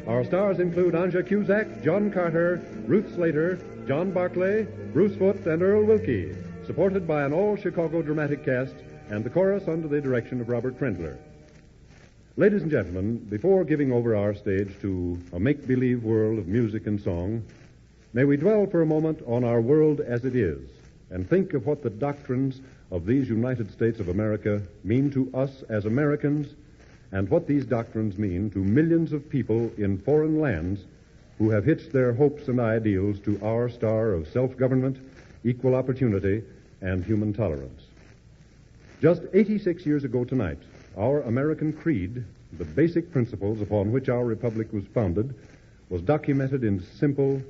Our stars include Anja Cusack, John Carter, Ruth Slater, John Barclay, Bruce Foote, and Earl Wilkie, supported by an all-Chicago dramatic cast and the chorus under the direction of Robert Trendler. Ladies and gentlemen, before giving over our stage to a make-believe world of music and song, may we dwell for a moment on our world as it is and think of what the doctrines of these United States of America mean to us as Americans and what these doctrines mean to millions of people in foreign lands who have hitched their hopes and ideals to our star of self-government, equal opportunity, and human tolerance. Just 86 years ago tonight, our American creed, the basic principles upon which our republic was founded, was documented in simple,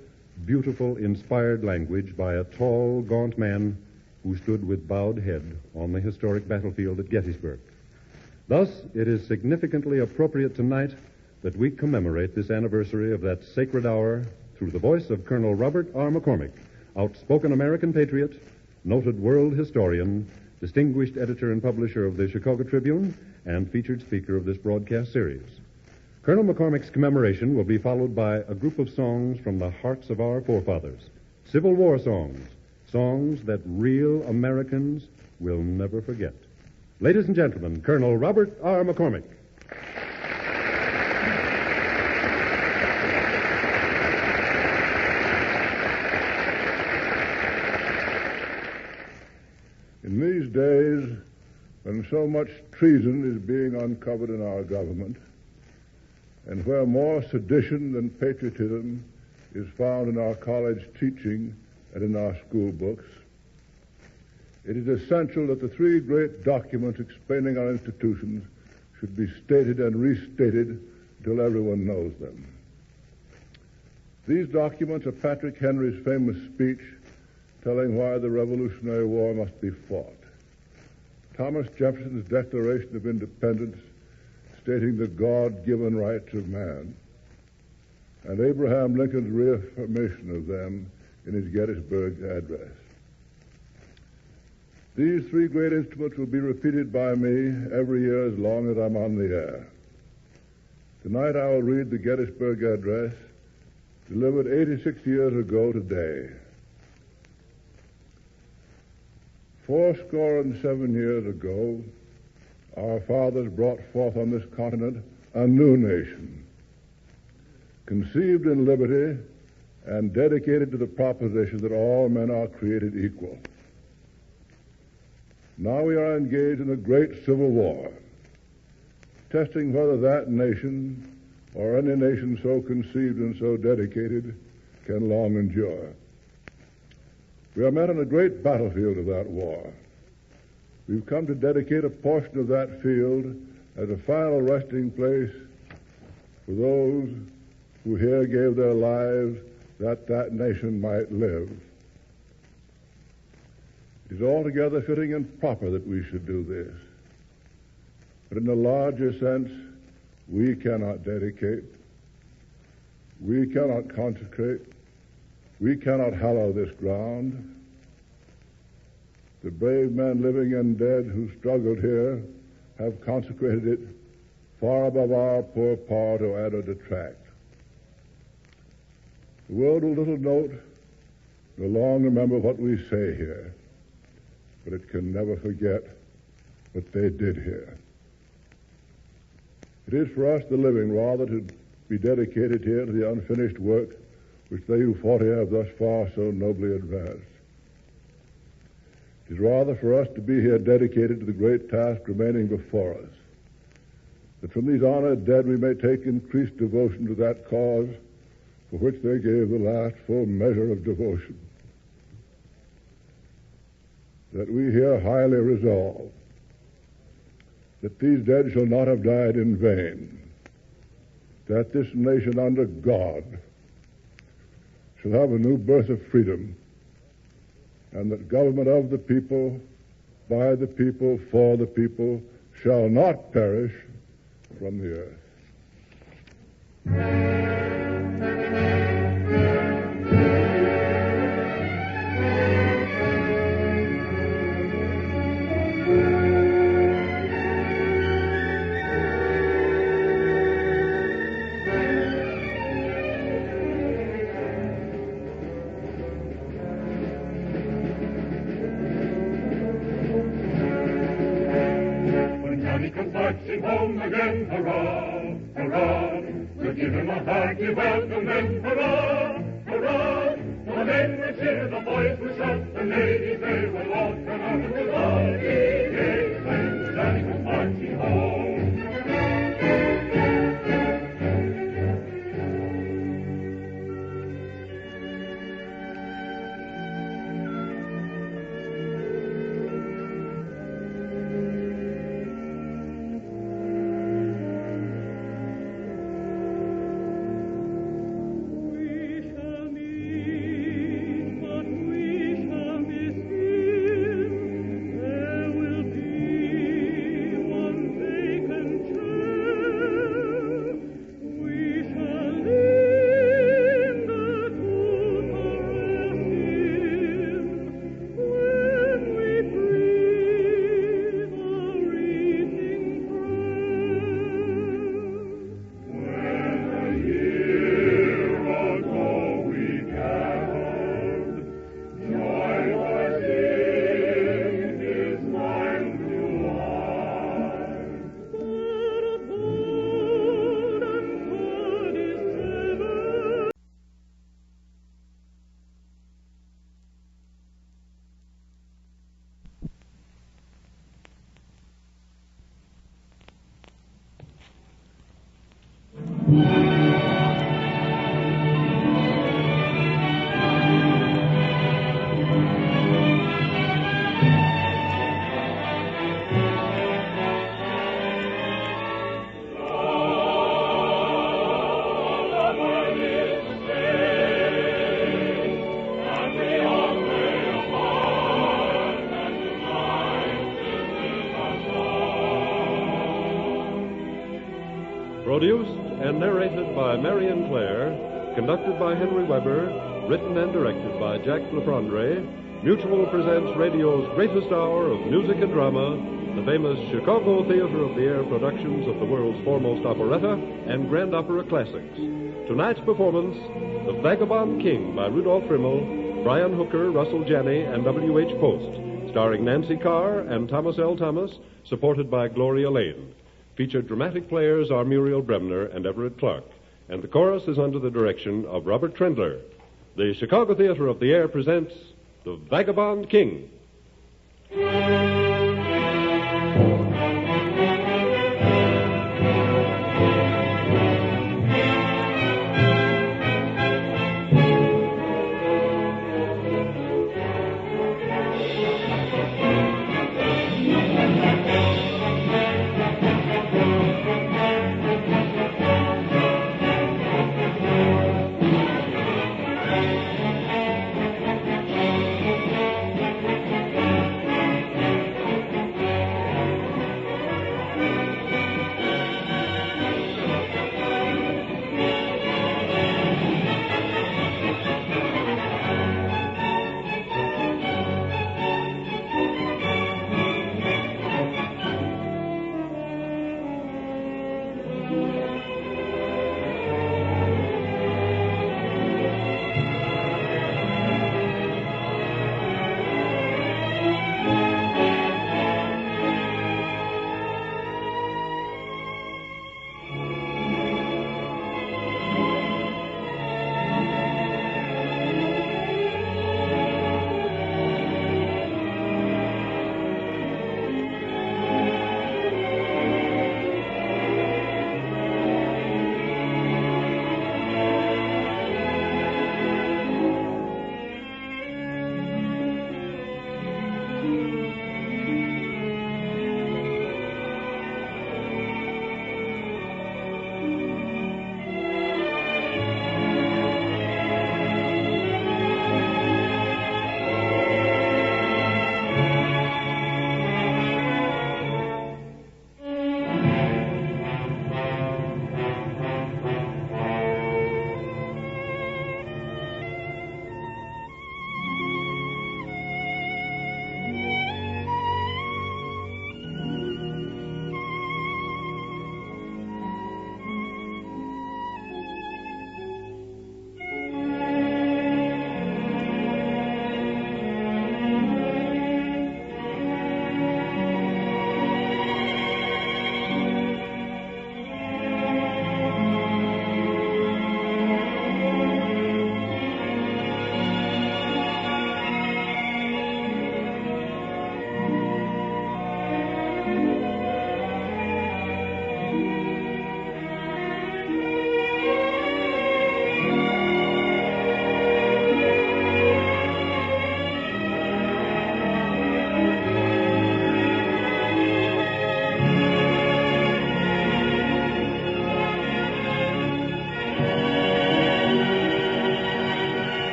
beautiful, inspired language by a tall, gaunt man who stood with bowed head on the historic battlefield at Gettysburg. Thus, it is significantly appropriate tonight that we commemorate this anniversary of that sacred hour through the voice of Colonel Robert R. McCormick, outspoken American patriot, noted world historian, distinguished editor and publisher of the Chicago Tribune, and featured speaker of this broadcast series. Colonel McCormick's commemoration will be followed by a group of songs from the hearts of our forefathers, Civil War songs, songs that real Americans will never forget. Ladies and gentlemen, Colonel Robert R. McCormick. In these days, when so much treason is being uncovered in our government, and where more sedition than patriotism is found in our college teaching and in our school books, it is essential that the three great documents explaining our institutions should be stated and restated until everyone knows them. These documents are Patrick Henry's famous speech telling why the Revolutionary War must be fought, Thomas Jefferson's Declaration of Independence stating the God-given rights of man, and Abraham Lincoln's reaffirmation of them in his Gettysburg address. These three great instruments will be repeated by me every year as long as I'm on the air. Tonight I will read the Gettysburg address delivered 86 years ago today. 77 years ago, our fathers brought forth on this continent a new nation, conceived in liberty and dedicated to the proposition that all men are created equal. Now we are engaged in a great civil war, testing whether that nation or any nation so conceived and so dedicated can long endure. We are met on a great battlefield of that war. We've come to dedicate a portion of that field as a final resting place for those who here gave their lives that that nation might live. It is altogether fitting and proper that we should do this. But in a larger sense, we cannot dedicate, we cannot consecrate, we cannot hallow this ground. The brave men living and dead who struggled here have consecrated it far above our poor power to add or detract. The world will little note nor long remember what we say here, but it can never forget what they did here. It is for us, the living, rather to be dedicated here to the unfinished work which they who fought here have thus far so nobly advanced. It is rather for us to be here dedicated to the great task remaining before us, that from these honored dead we may take increased devotion to that cause for which they gave the last full measure of devotion. That we here highly resolve that these dead shall not have died in vain, that this nation under God shall have a new birth of freedom, and that government of the people, by the people, for the people, shall not perish from the earth. Marching home again, hurrah, hurrah, we'll give him a hearty welcome then, hurrah, hurrah, the men will cheer, the boys will shout, the ladies they will walk, and on will all be gay, when Johnny comes marching home. We shall miss him. Produced and narrated by Marion Clare, conducted by Henry Weber, written and directed by Jack Lefrandre, Mutual presents radio's greatest hour of music and drama, the famous Chicago Theater of the Air productions of the world's foremost operetta and grand opera classics. Tonight's performance, The Vagabond King by Rudolph Rimmel, Brian Hooker, Russell Janney, and W.H. Post, starring Nancy Carr and Thomas L. Thomas, supported by Gloria Lane. Featured dramatic players are Muriel Bremner and Everett Clark, and the chorus is under the direction of Robert Trendler. The Chicago Theater of the Air presents The Vagabond King.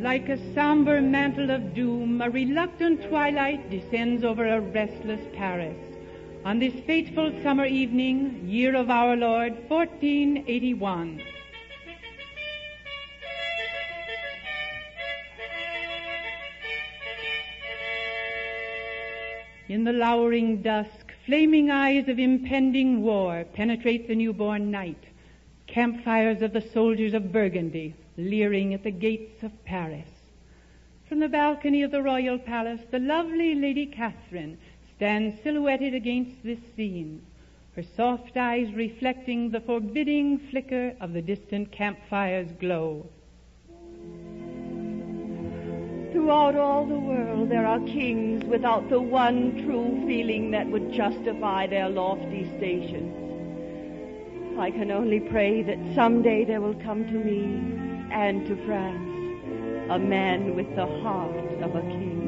Like a somber mantle of doom, a reluctant twilight descends over a restless Paris. On this fateful summer evening, year of our Lord, 1481. In the lowering dusk, flaming eyes of impending war penetrate the newborn night. Campfires of the soldiers of Burgundy, leering at the gates of Paris. From the balcony of the royal palace, the lovely Lady Catherine stands silhouetted against this scene, her soft eyes reflecting the forbidding flicker of the distant campfire's glow. Throughout all the world there are kings without the one true feeling that would justify their lofty stations. I can only pray that someday there will come to me and to France a man with the heart of a king.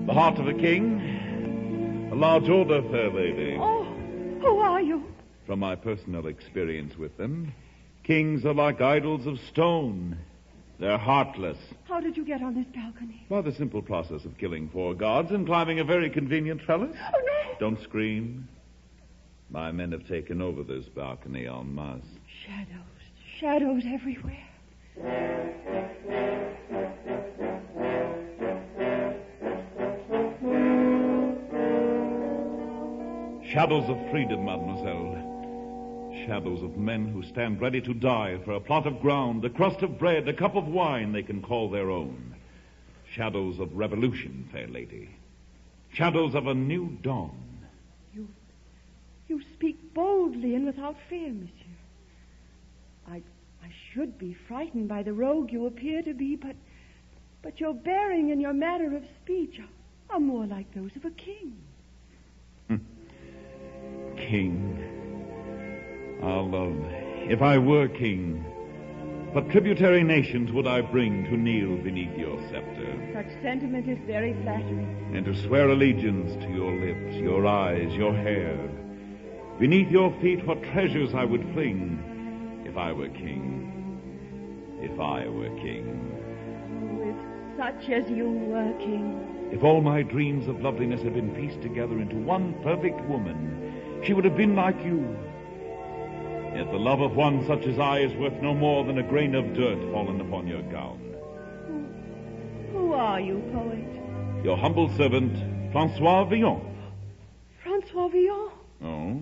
Heart of a king. A large order, fair lady. Oh, who are you? From my personal experience with them, kings are like idols of stone. They're heartless. How did you get on this balcony? By the simple process of killing 4 guards and climbing a very convenient trellis. Oh, no. Don't scream. My men have taken over this balcony en masse. Shadows everywhere. Shadows of freedom, mademoiselle. Shadows of men who stand ready to die for a plot of ground, a crust of bread, a cup of wine they can call their own. Shadows of revolution, fair lady. Shadows of a new dawn. You speak boldly and without fear, monsieur. I should be frightened by the rogue you appear to be, but your bearing and your manner of speech are more like those of a king. King. Ah, love, if I were king, what tributary nations would I bring to kneel beneath your scepter? Such sentiment is very flattering. And to swear allegiance to your lips, your eyes, your hair. Beneath your feet, what treasures I would fling if I were king. If I were king. If such as you were king. If all my dreams of loveliness had been pieced together into one perfect woman, she would have been like you. Yet the love of one such as I is worth no more than a grain of dirt fallen upon your gown. Who are you, poet? Your humble servant, Francois Villon. Francois Villon? Oh?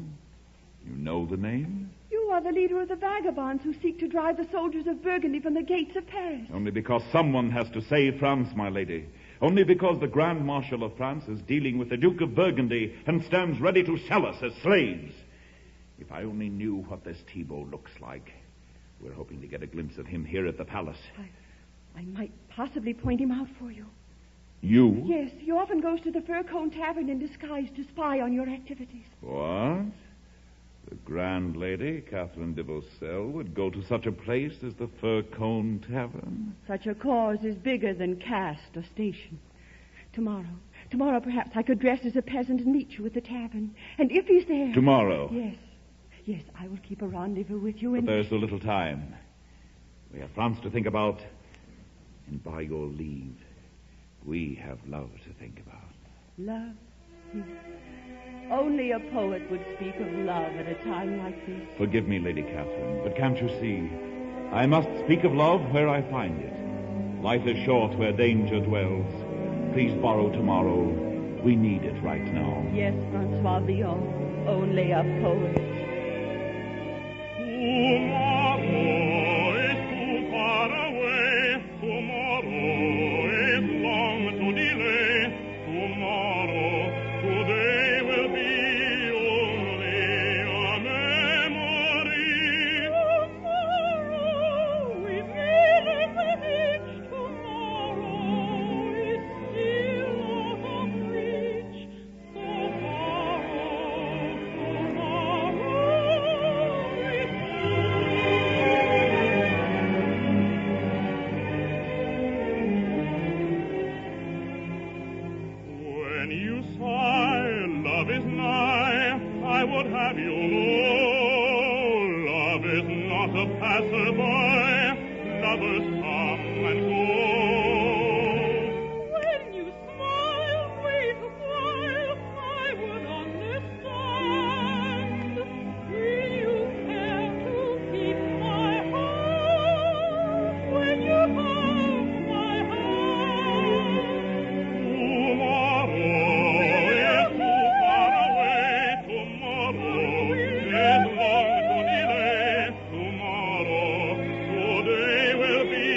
You know the name? You are the leader of the Vagabonds who seek to drive the soldiers of Burgundy from the gates of Paris. Only because someone has to save France, my lady. only because the Grand Marshal of France is dealing with the Duke of Burgundy and stands ready to sell us as slaves. If I only knew what this Thibault looks like. We're hoping to get a glimpse of him here at the palace. I might possibly point him out for you. You? Yes, he often goes to the Fir Cone Tavern in disguise to spy on your activities. What? The grand lady, Catherine de Vaucelles, would go to such a place as the Fir Cone Tavern? Such a cause is bigger than caste or station. Tomorrow perhaps I could dress as a peasant and meet you at the tavern. And if he's there... Tomorrow? Yes, I will keep a rendezvous with you But there's so little time. We have France to think about, and by your leave, we have love to think about. Love? Only a poet would speak of love at a time like this. Forgive me, Lady Catherine, but can't you see? I must speak of love where I find it. Life is short where danger dwells. Please borrow tomorrow. We need it right now. Yes, Francois Villon, only a poet. Tomorrow is too far away. Tomorrow is long to delay. Tomorrow, today will be only a memory. Tomorrow we may live with it. Tomorrow is still out of reach. When you sigh, love is nigh. I would have you know, love is not a passerby. Lovers come and go. When you smile, wait a while, I would understand. Will you care to keep my heart when you hold my hand? Tomorrow is too far away. Tomorrow is long to delay. Tomorrow, today will be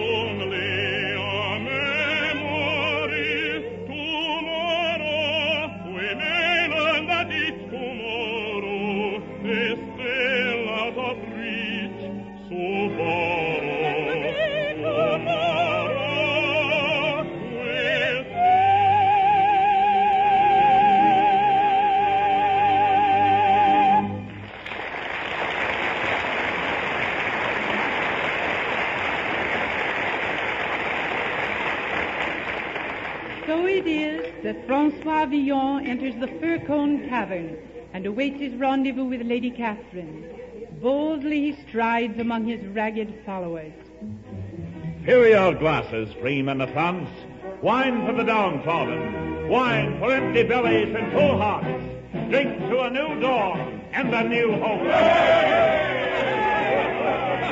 only a memory. Tomorrow, we may learn that each tomorrow is still out of reach. So borrow, tomorrow will So it is that Francois Villon enters the Fir Cone Tavern and awaits his rendezvous with Lady Catherine. Boldly he strides among his ragged followers. Fill your glasses, free men of France. Wine for the downtrodden. Wine for empty bellies and full hearts. Drink to a new dawn and a new hope.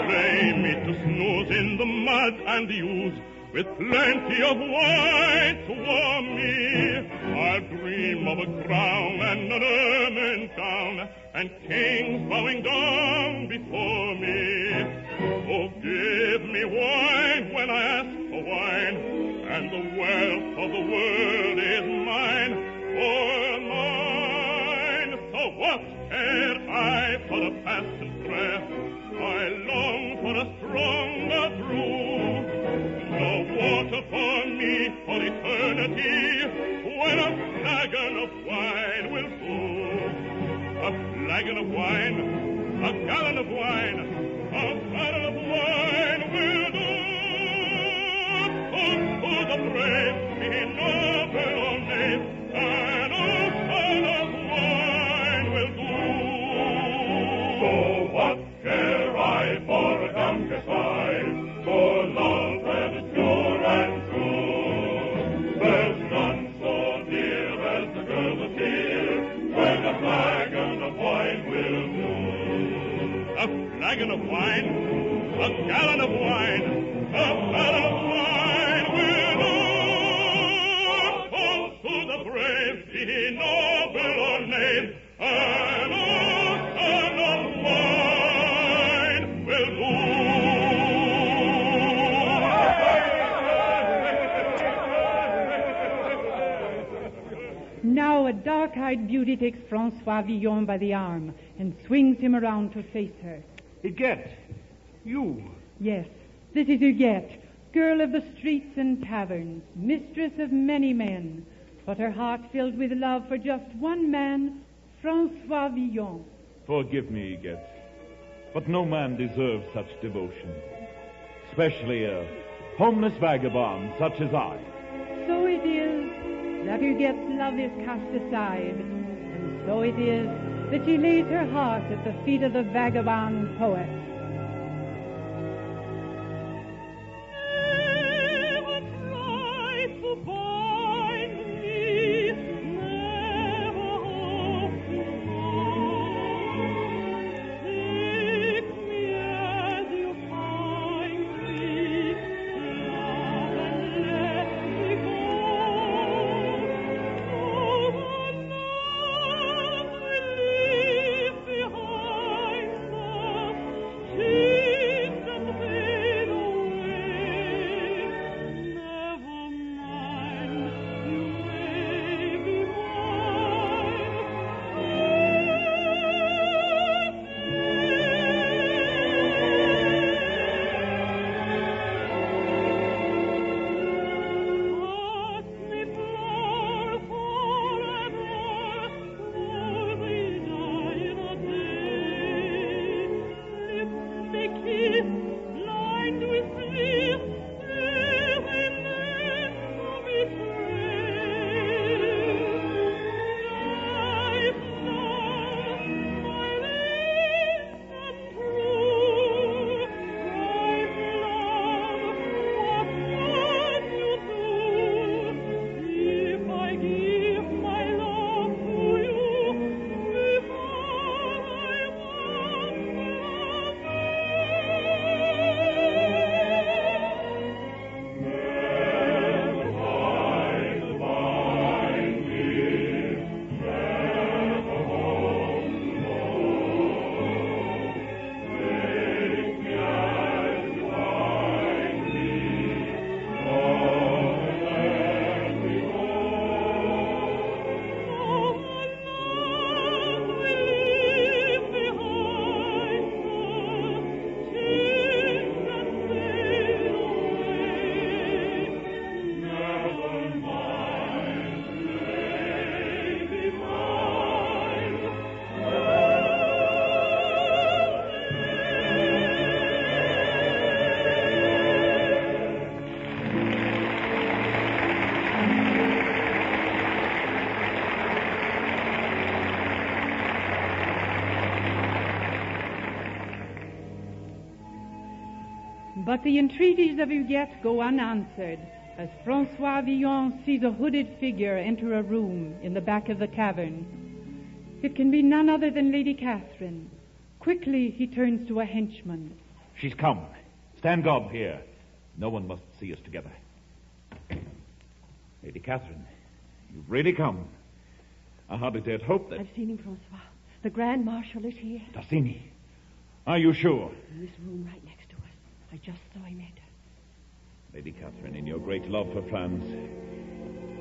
They meet to snooze in the mud and use with plenty of wine to warm me. I dream of a crown and an ermine gown and kings bowing down before me. Oh, give me wine when I ask for wine, and the wealth of the world is mine, all mine. So what care I for the past and breath? I long for a stronger brew. No water for me for eternity, when a flagon of wine will do. A flagon of wine, a gallon of wine, a barrel of wine will do. To the brave, be noble or knave, an ocean of wine will do. So what care I for a Countess I, for love that is pure and true? There's none so dear as the girl of here, when a flagon of wine will do. A flagon of wine, a gallon of wine, a barrel of wine will do. Toast to the brave, be noble or knave, an ocean of wine will do. cold-eyed beauty takes Francois Villon by the arm and swings him around to face her. Huguette, you. Yes, this is Huguette, girl of the streets and taverns, mistress of many men, but her heart filled with love for just one man, Francois Villon. Forgive me, Huguette, but no man deserves such devotion, especially a homeless vagabond such as I. So it is that Huguette's love is cast aside, and so it is that she lays her heart at the feet of the vagabond poet. But the entreaties of Huguette go unanswered as Francois Villon sees a hooded figure enter a room in the back of the cavern. It can be none other than Lady Catherine. Quickly he turns to a henchman. She's come. Stand guard here. No one must see us together. Lady Catherine, you've really come. I hardly dared hope that... I've seen him, Francois. The Grand Marshal is here. Tassini, are you sure? In this room right next to us. I just saw him enter. Lady Catherine, in your great love for France,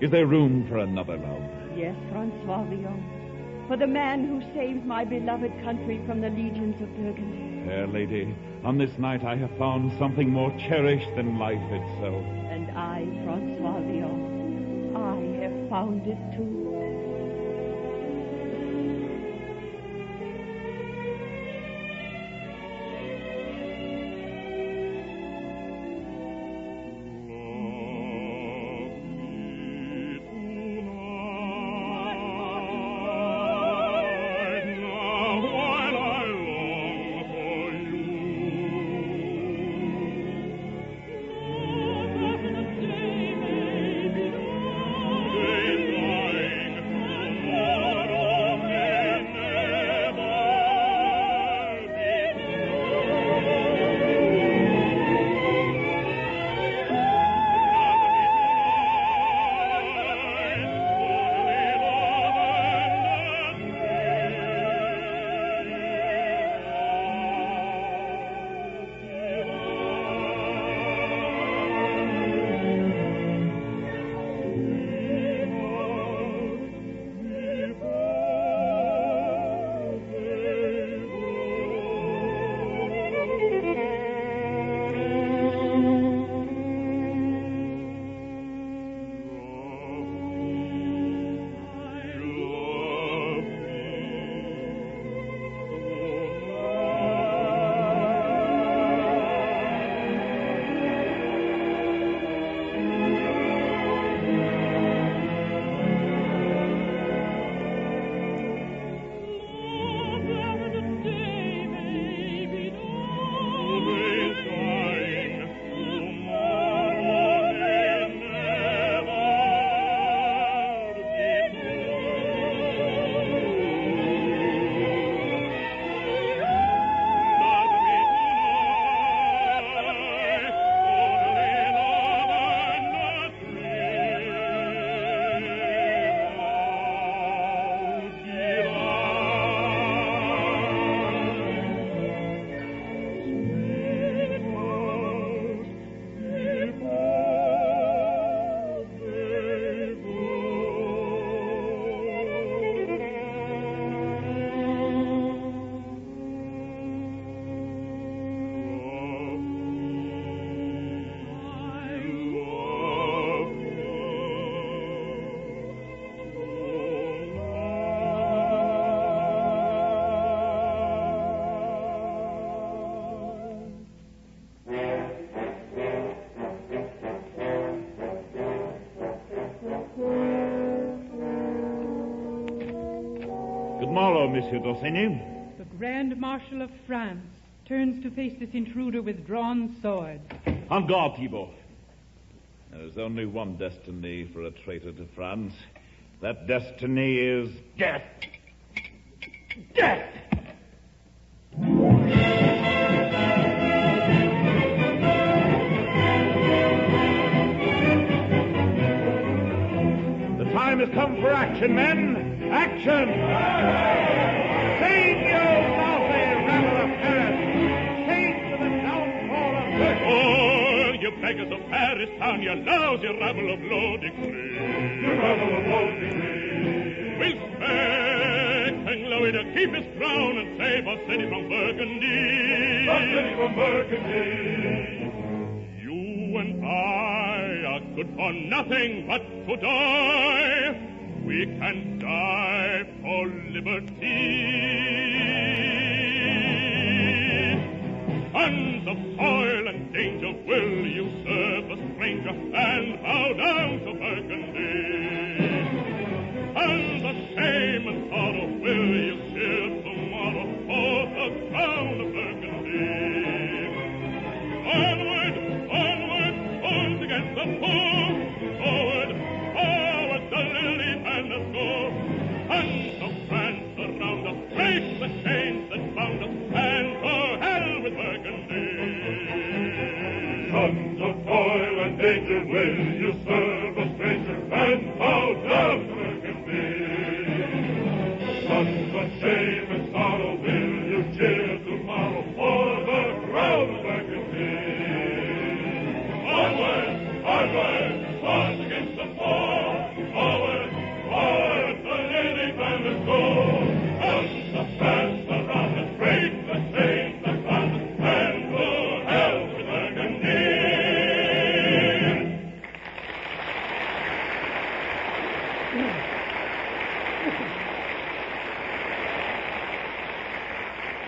is there room for another love? Yes, Francois Villon. For the man who saved my beloved country from the legions of Burgundy. Fair lady, on this night I have found something more cherished than life itself. And I, Francois Villon, I have found it too. Day Tomorrow, Monsieur d'Orsini. The Grand Marshal of France turns to face this intruder with drawn sword. En garde, Thibault. There is only one destiny for a traitor to France. That destiny is death. Death! The time has come for action, men. Action! Save you, lousy rabble of Paris! Save for the downfall of Britain! Oh, you beggars of Paris town, you lousy rabble of low degree! You rabble of low degree! We expect King Louis to keep his crown and save our city from Burgundy! Our city from Burgundy! You and I are good for nothing but to die! We can die for liberty. Sons of toil and danger, will you serve a stranger and bow down to Burgundy? Sons of shame and sorrow, will you cheer tomorrow for the crown of Burgundy? Onward, onward, swords against the foe! Forward, forward, the lily banners go! Sons of France around us, break the chains that bound us, and to hell with Burgundy! Sons of toil and danger, will you serve a stranger, and bow down to Burgundy? Sons of shame and sorrow, will you cheer tomorrow for the crown of Burgundy? Onward, onward, swords against the foe! Forward, forward, the lily banners go! Sons of France around us, break the chains that bound us, and to hell with Burgundy!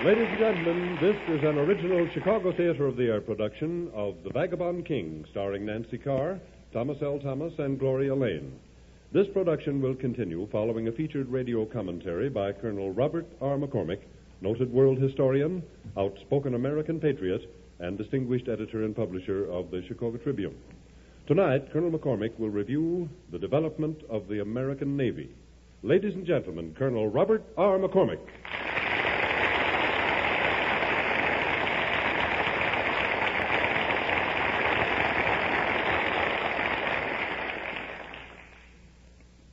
Ladies and gentlemen, this is an original Chicago Theater of the Air production of The Vagabond King, starring Nancy Carr, Thomas L. Thomas, and Gloria Lane. This production will continue following a featured radio commentary by Colonel Robert R. McCormick, noted world historian, outspoken American patriot, and distinguished editor and publisher of the Chicago Tribune. Tonight, Colonel McCormick will review the development of the American Navy. Ladies and gentlemen, Colonel Robert R. McCormick.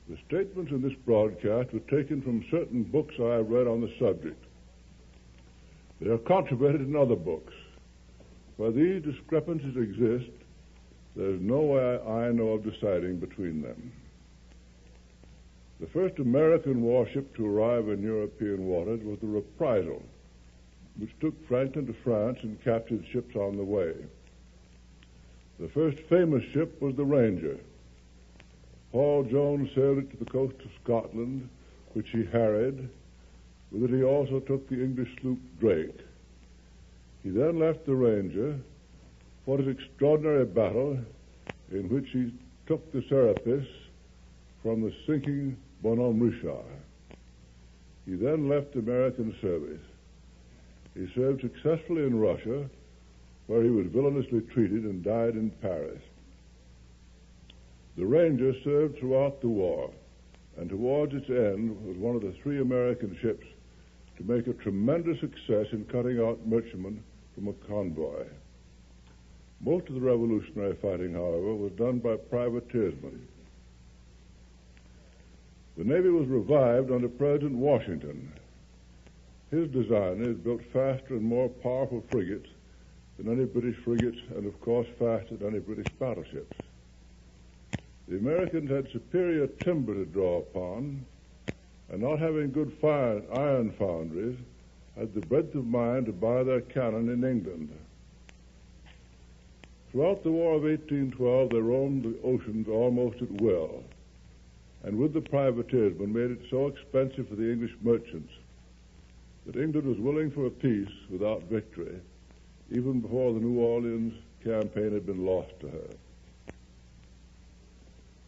The statements in this broadcast were taken from certain books I have read on the subject. They are controverted in other books. Where these discrepancies exist, there is no way I know of deciding between them. The first American warship to arrive in European waters was the Reprisal, which took Franklin to France and captured ships on the way. The first famous ship was the Ranger. Paul Jones sailed it to the coast of Scotland, which he harried. With it he also took the English sloop Drake. He then left the Ranger, fought an extraordinary battle in which he took the Serapis from the sinking Bonhomme Richard. He then left American service. He served successfully in Russia, where he was villainously treated and died in Paris. The Ranger served throughout the war, and towards its end was one of the 3 American ships to make a tremendous success in cutting out merchantmen from a convoy. Most of the revolutionary fighting, however, was done by privateersmen. The Navy was revived under President Washington. His designers built faster and more powerful frigates than any British frigates, and of course faster than any British battleships. The Americans had superior timber to draw upon, and not having good iron foundries, had the breadth of mind to buy their cannon in England. Throughout the War of 1812, they roamed the oceans almost at will, and with the privateersmen made it so expensive for the English merchants that England was willing for a peace without victory, even before the New Orleans campaign had been lost to her.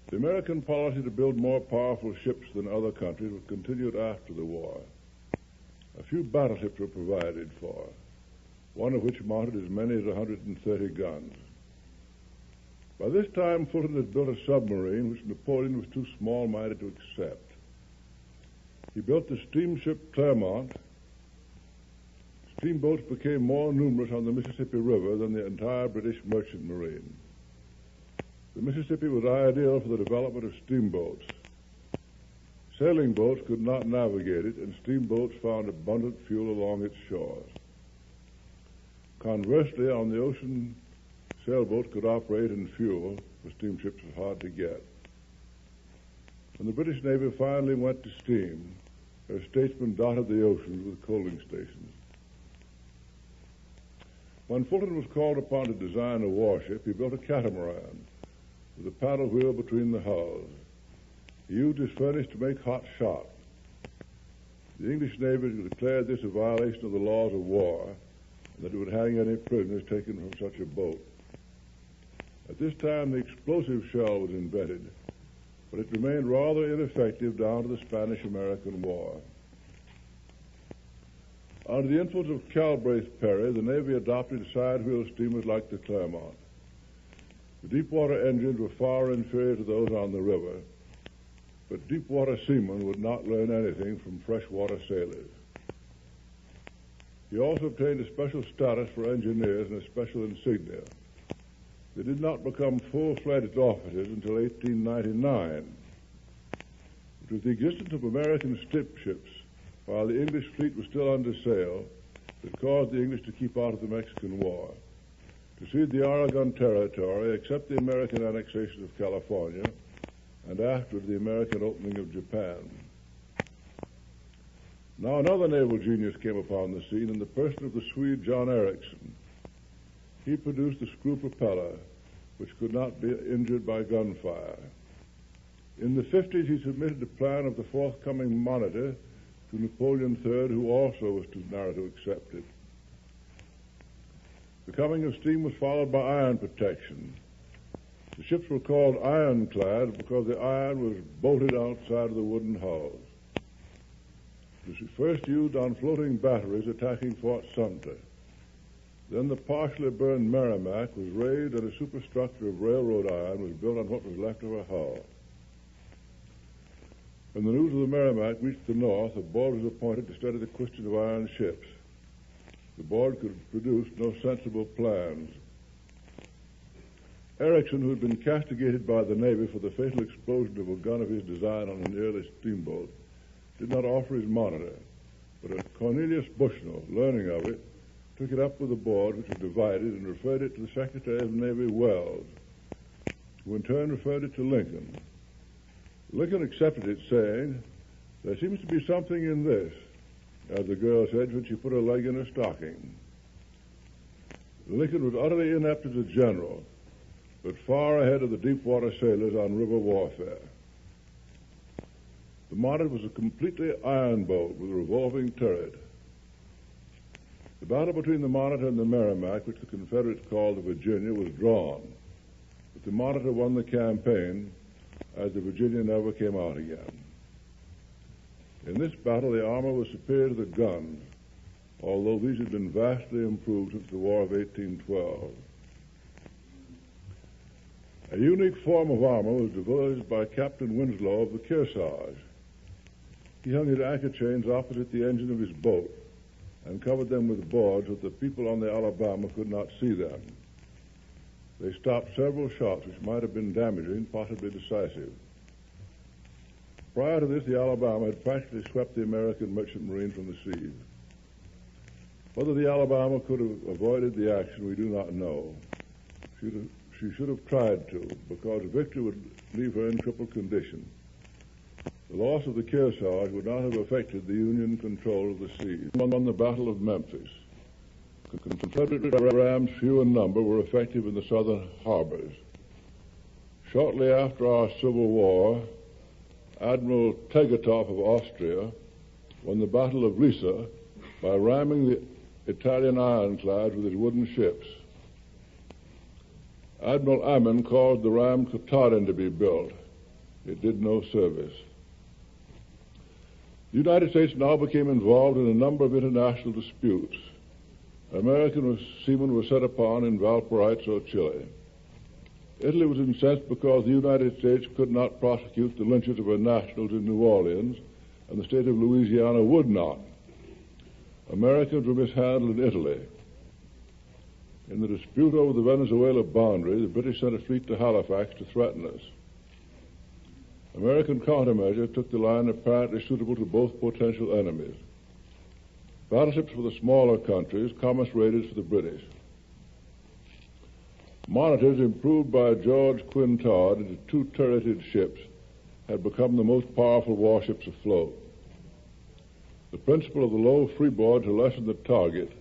The American policy to build more powerful ships than other countries was continued after the war. A few battleships were provided for, one of which mounted as many as 130 guns. By this time, Fulton had built a submarine which Napoleon was too small-minded to accept. He built the steamship Clermont. Steamboats became more numerous on the Mississippi River than the entire British merchant marine. The Mississippi was ideal for the development of steamboats. Sailing boats could not navigate it, and steamboats found abundant fuel along its shores. Conversely, on the ocean, sailboats could operate, and fuel for steamships was hard to get. When the British Navy finally went to steam, her statesmen dotted the oceans with coaling stations. When Fulton was called upon to design a warship, he built a catamaran with a paddle wheel between the hulls. He used his furnace to make hot shot. The English Navy declared this a violation of the laws of war, and that it would hang any prisoners taken from such a boat. At this time, the explosive shell was invented, but it remained rather ineffective down to the Spanish-American War. Under the influence of Galbraith Perry, the Navy adopted side-wheel steamers like the Clermont. The deep-water engines were far inferior to those on the river, but deep-water seamen would not learn anything from freshwater sailors. He also obtained a special status for engineers and a special insignia. They did not become full-fledged officers until 1899. It was the existence of American steamships while the English fleet was still under sail that caused the English to keep out of the Mexican War, to cede the Oregon Territory, accept the American annexation of California, and afterward the American opening of Japan. Now another naval genius came upon the scene in the person of the Swede John Ericsson. He produced the screw propeller, which could not be injured by gunfire. In the 50s, he submitted a plan of the forthcoming Monitor to Napoleon III, who also was too narrow to accept it. The coming of steam was followed by iron protection. The ships were called ironclad because the iron was bolted outside of the wooden hulls. It was first used on floating batteries attacking Fort Sumter. Then the partially burned Merrimack was raised, and a superstructure of railroad iron was built on what was left of her hull. When the news of the Merrimack reached the north, a board was appointed to study the question of iron ships. The board could produce no sensible plans. Ericsson, who had been castigated by the Navy for the fatal explosion of a gun of his design on an early steamboat, did not offer his Monitor, but Cornelius Bushnell, learning of it, took it up with the board, which was divided, and referred it to the Secretary of the Navy, Wells, who in turn referred it to Lincoln. Lincoln accepted it, saying, "There seems to be something in this," as the girl said when she put her leg in her stocking. Lincoln was utterly inept as a general, but far ahead of the deep-water sailors on river warfare. The Monitor was a completely iron boat with a revolving turret. The battle between the Monitor and the Merrimack, which the Confederates called the Virginia, was drawn, but the Monitor won the campaign, as the Virginia never came out again. In this battle, the armor was superior to the guns, although these had been vastly improved since the War of 1812. A unique form of armor was devised by Captain Winslow of the Kearsarge. He hung his anchor chains opposite the engine of his boat and covered them with boards so that the people on the Alabama could not see them. They stopped several shots which might have been damaging, possibly decisive. Prior to this, the Alabama had practically swept the American merchant marine from the seas. Whether the Alabama could have avoided the action, we do not know. She should have tried to, because victory would leave her in crippled condition. The loss of the Kearsarge would not have affected the Union control of the seas. On the Battle of Memphis, Confederate rams, few in number, were effective in the southern harbors. Shortly after our Civil War, Admiral Tegethoff of Austria won the Battle of Lissa by ramming the Italian ironclads with his wooden ships. Admiral Ammon caused the ram Katahdin to be built. It did no service. The United States now became involved in a number of international disputes. American seamen were set upon in Valparaiso, Chile. Italy was incensed because the United States could not prosecute the lynchers of her nationals in New Orleans, and the state of Louisiana would not. Americans were mishandled in Italy. In the dispute over the Venezuela boundary, the British sent a fleet to Halifax to threaten us. American countermeasure took the line apparently suitable to both potential enemies. Battleships for the smaller countries, commerce raiders for the British. Monitors, improved by George Quintard into two turreted ships, had become the most powerful warships afloat. The principle of the low freeboard to lessen the target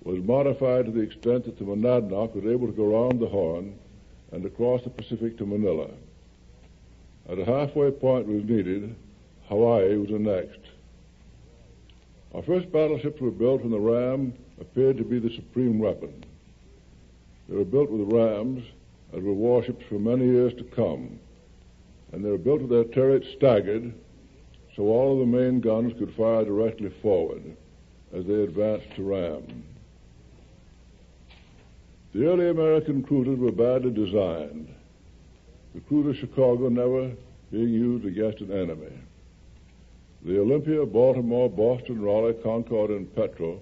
was modified to the extent that the Monadnock was able to go round the Horn and across the Pacific to Manila. At a halfway point was needed, Hawaii was annexed. Our first battleships were built when the ram appeared to be the supreme weapon. They were built with rams as were warships for many years to come, and they were built with their turrets staggered so all of the main guns could fire directly forward as they advanced to ram. The early American cruisers were badly designed, the cruiser Chicago never being used against an enemy. The Olympia, Baltimore, Boston, Raleigh, Concord, and Petrel,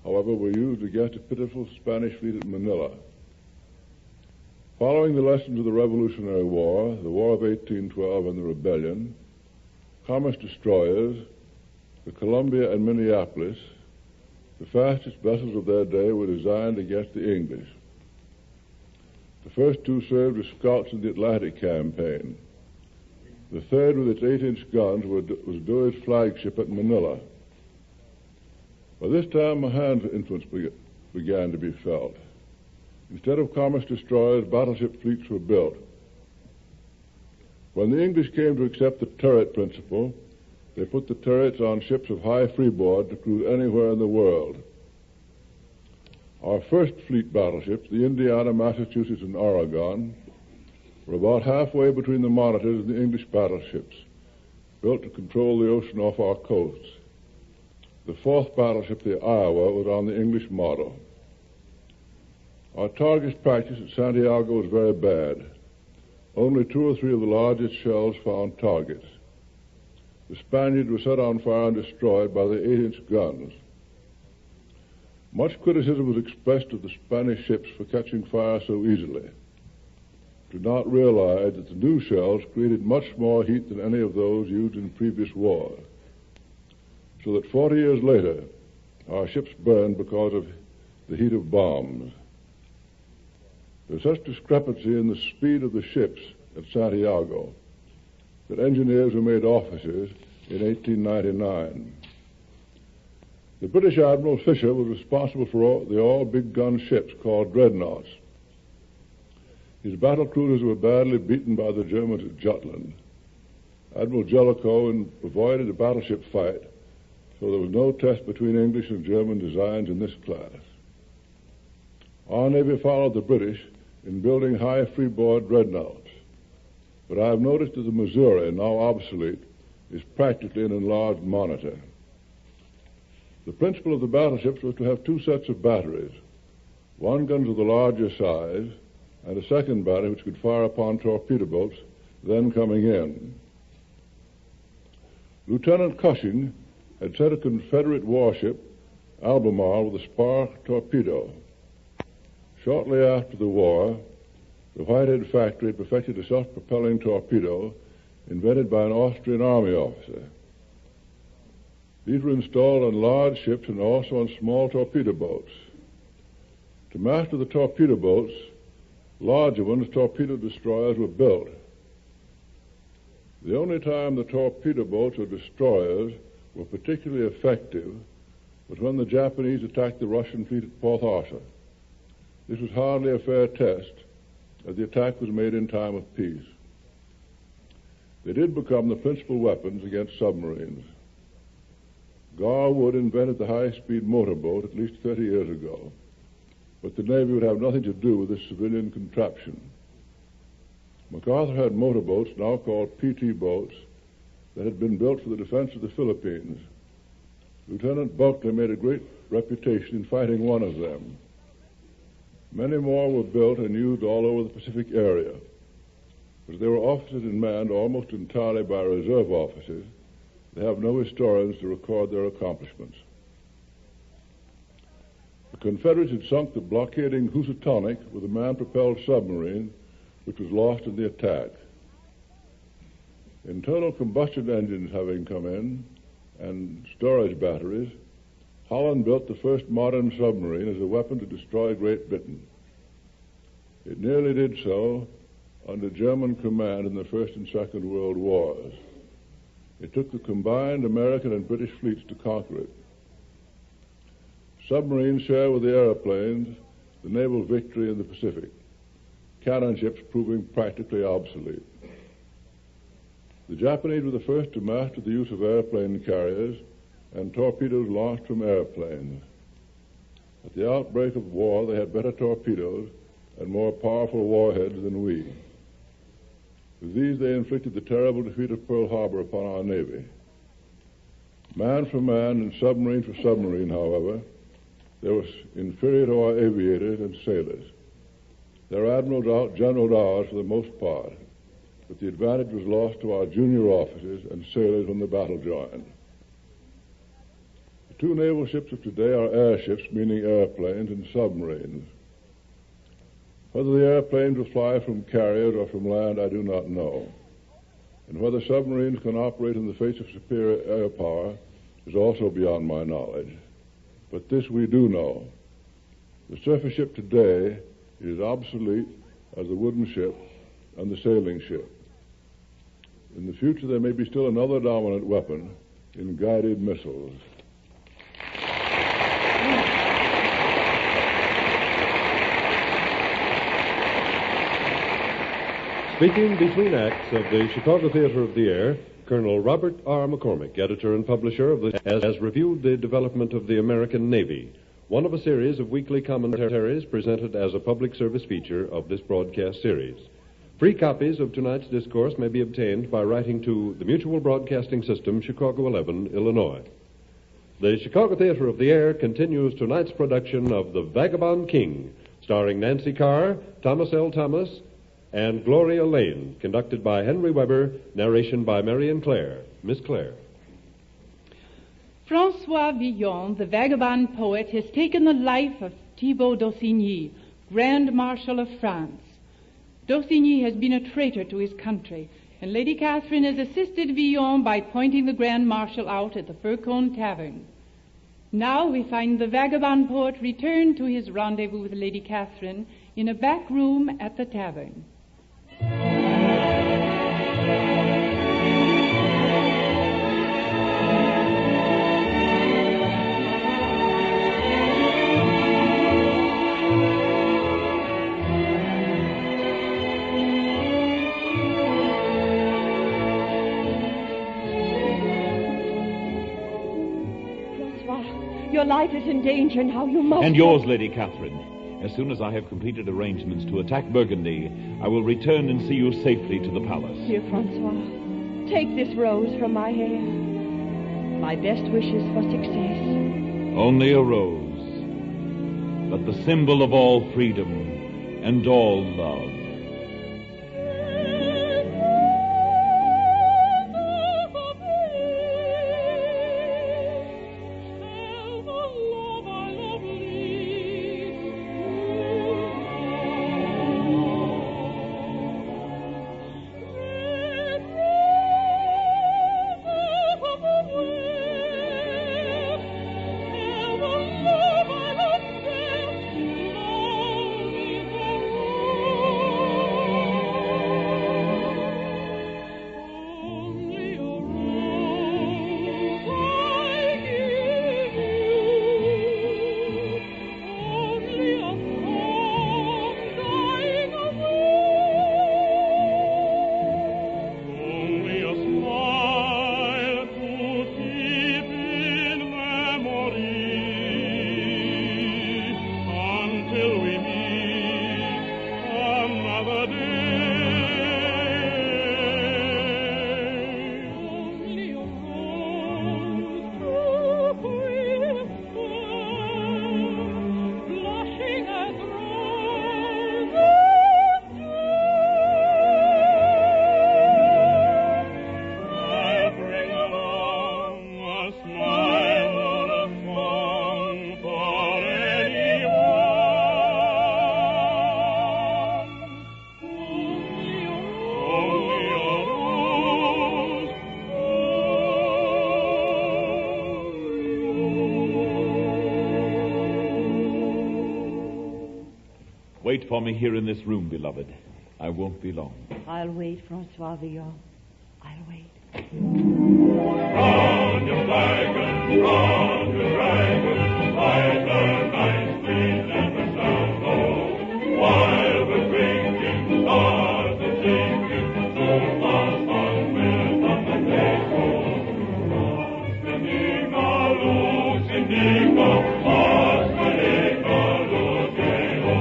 however, were used against a pitiful Spanish fleet at Manila. Following the lessons of the Revolutionary War, the War of 1812 and the Rebellion, commerce destroyers, the Columbia and Minneapolis, the fastest vessels of their day, were designed against the English. The first two served as scouts in the Atlantic campaign. The third, with its 8-inch guns, was Dewey's flagship at Manila. By this time, Mahan's influence began to be felt. Instead of commerce destroyers, battleship fleets were built. When the English came to accept the turret principle, they put the turrets on ships of high freeboard to cruise anywhere in the world. Our first fleet battleships, the Indiana, Massachusetts, and Oregon, were about halfway between the Monitors and the English battleships, built to control the ocean off our coasts. The fourth battleship, the Iowa, was on the English model. Our target practice at Santiago was very bad. Only 2 or 3 of the largest shells found targets. The Spaniards were set on fire and destroyed by the 8-inch guns. Much criticism was expressed of the Spanish ships for catching fire so easily. Did not realize that the new shells created much more heat than any of those used in previous wars, so that 40 years later, our ships burned because of the heat of bombs. There was such discrepancy in the speed of the ships at Santiago that engineers were made officers in 1899. The British Admiral Fisher was responsible for the all-big-gun ships called dreadnoughts. His battle cruisers were badly beaten by the Germans at Jutland. Admiral Jellicoe avoided a battleship fight, so there was no test between English and German designs in this class. Our Navy followed the British in building high freeboard dreadnoughts, but I have noticed that the Missouri, now obsolete, is practically an enlarged Monitor. The principle of the battleships was to have 2 sets of batteries, one guns of the larger size, and a second battery which could fire upon torpedo boats then coming in. Lieutenant Cushing had sent a Confederate warship, Albemarle, with a spar torpedo. Shortly after the war, the Whitehead factory perfected a self-propelling torpedo invented by an Austrian army officer. These were installed on large ships and also on small torpedo boats. To master the torpedo boats, larger ones, torpedo destroyers, were built. The only time the torpedo boats or destroyers were particularly effective was when the Japanese attacked the Russian fleet at Port Arthur. This was hardly a fair test, as the attack was made in time of peace. They did become the principal weapons against submarines. Garwood invented the high-speed motorboat at least 30 years ago, but the Navy would have nothing to do with this civilian contraption. MacArthur had motorboats, now called PT boats, that had been built for the defense of the Philippines. Lieutenant Bulkley made a great reputation in fighting one of them. Many more were built and used all over the Pacific area, but they were officered and manned almost entirely by reserve officers. They have no historians to record their accomplishments. The Confederates had sunk the blockading Housatonic with a man-propelled submarine, which was lost in the attack. Internal combustion engines having come in, and storage batteries, Holland built the first modern submarine as a weapon to destroy Great Britain. It nearly did so under German command in the First and Second World Wars. It took the combined American and British fleets to conquer it. Submarines share with the airplanes the naval victory in the Pacific, cannon ships proving practically obsolete. The Japanese were the first to master the use of airplane carriers and torpedoes launched from airplanes. At the outbreak of war, they had better torpedoes and more powerful warheads than we. With these, they inflicted the terrible defeat of Pearl Harbor upon our Navy. Man for man and submarine for submarine, however, they were inferior to our aviators and sailors. Their admirals outgeneraled ours for the most part, but the advantage was lost to our junior officers and sailors when the battle joined. The two naval ships of today are airships, meaning airplanes, and submarines. Whether the airplanes will fly from carriers or from land, I do not know. And whether submarines can operate in the face of superior air power is also beyond my knowledge. But this we do know. The surface ship today is obsolete as the wooden ship and the sailing ship. In the future, there may be still another dominant weapon in guided missiles. Speaking between acts of the Chicago Theater of the Air, Colonel Robert R. McCormick, editor and publisher of has reviewed the development of the American Navy, one of a series of weekly commentaries presented as a public service feature of this broadcast series. Free copies of tonight's discourse may be obtained by writing to the Mutual Broadcasting System, Chicago 11, Illinois. The Chicago Theater of the Air continues tonight's production of The Vagabond King, starring Nancy Carr, Thomas L. Thomas, and Gloria Lane, conducted by Henry Weber, narration by Marion Clare. Miss Clare. François Villon, the vagabond poet, has taken the life of Thibaut d'Aussigny, Grand Marshal of France. D'Aussigny has been a traitor to his country, and Lady Catherine has assisted Villon by pointing the Grand Marshal out at the Fur-Cone Tavern. Now we find the vagabond poet returned to his rendezvous with Lady Catherine in a back room at the tavern. Your life is in danger now. You must... And yours, Lady Catherine. As soon as I have completed arrangements to attack Burgundy, I will return and see you safely to the palace. Dear Francois, take this rose from my hair. My best wishes for success. Only a rose, but the symbol of all freedom and all love. wait for me here in this room, beloved. I won't be long. I'll wait, Francois Villon. I'll wait. Round your wagon, round your dragon, ride the nice wind and the south low, while we're drinking, stars are sinking, so fast on will come the day home. Lucinica, Osmanica, Lucero,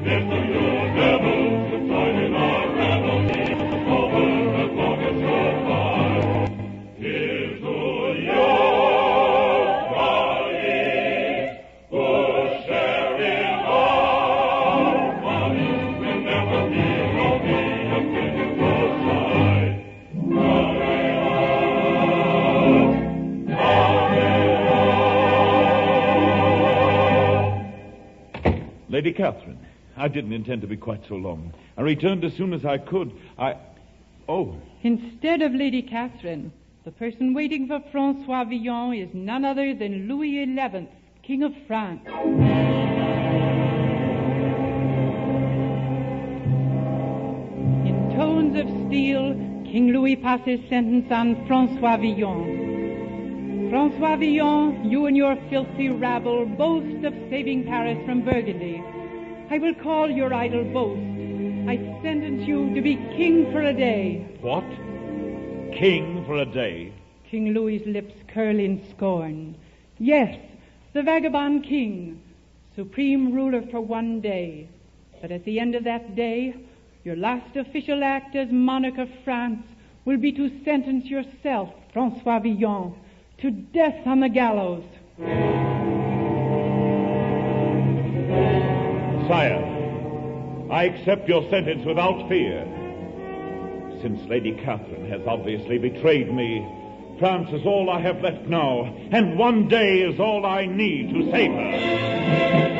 if the new devils would join in our revel, it's over as long as you're alive. Here's to you, Molly, who share in our money. We'll never be lonely until you go side. Lady Catherine, I didn't intend to be quite so long. I returned as soon as I could. Oh. Instead of Lady Catherine, the person waiting for Francois Villon is none other than Louis XI, King of France. In tones of steel, King Louis passes sentence on Francois Villon. Francois Villon, you and your filthy rabble boast of saving Paris from Burgundy. I will call your idle boast. I sentence you to be king for a day. What? King for a day? King Louis's lips curl in scorn. Yes, the vagabond king, supreme ruler for one day. But at the end of that day, your last official act as monarch of France will be to sentence yourself, Francois Villon, to death on the gallows. Sire, I accept your sentence without fear. Since Lady Catherine has obviously betrayed me, France is all I have left now, and one day is all I need to save her.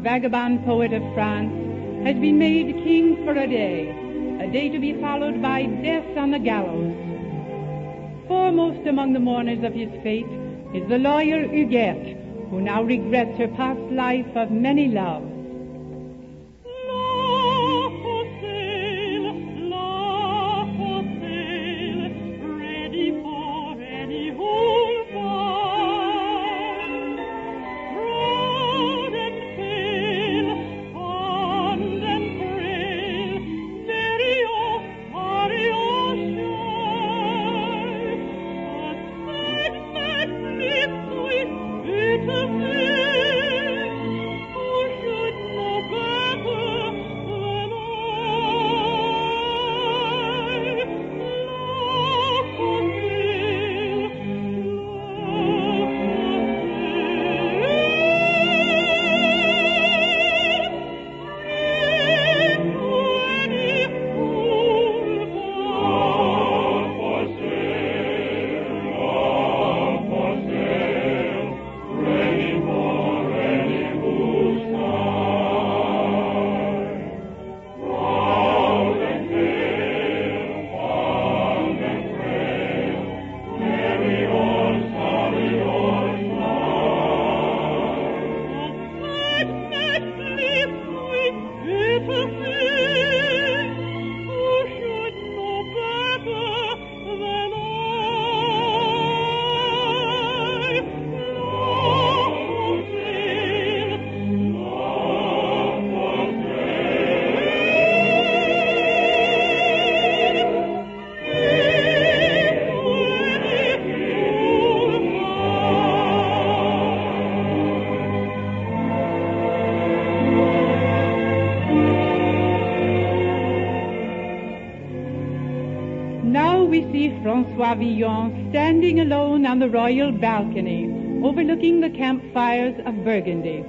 Vagabond poet of France, has been made king for a day to be followed by death on the gallows. Foremost among the mourners of his fate is the loyal Huguette, who now regrets her past life of many loves. Francois Villon standing alone on the royal balcony, overlooking the campfires of Burgundy.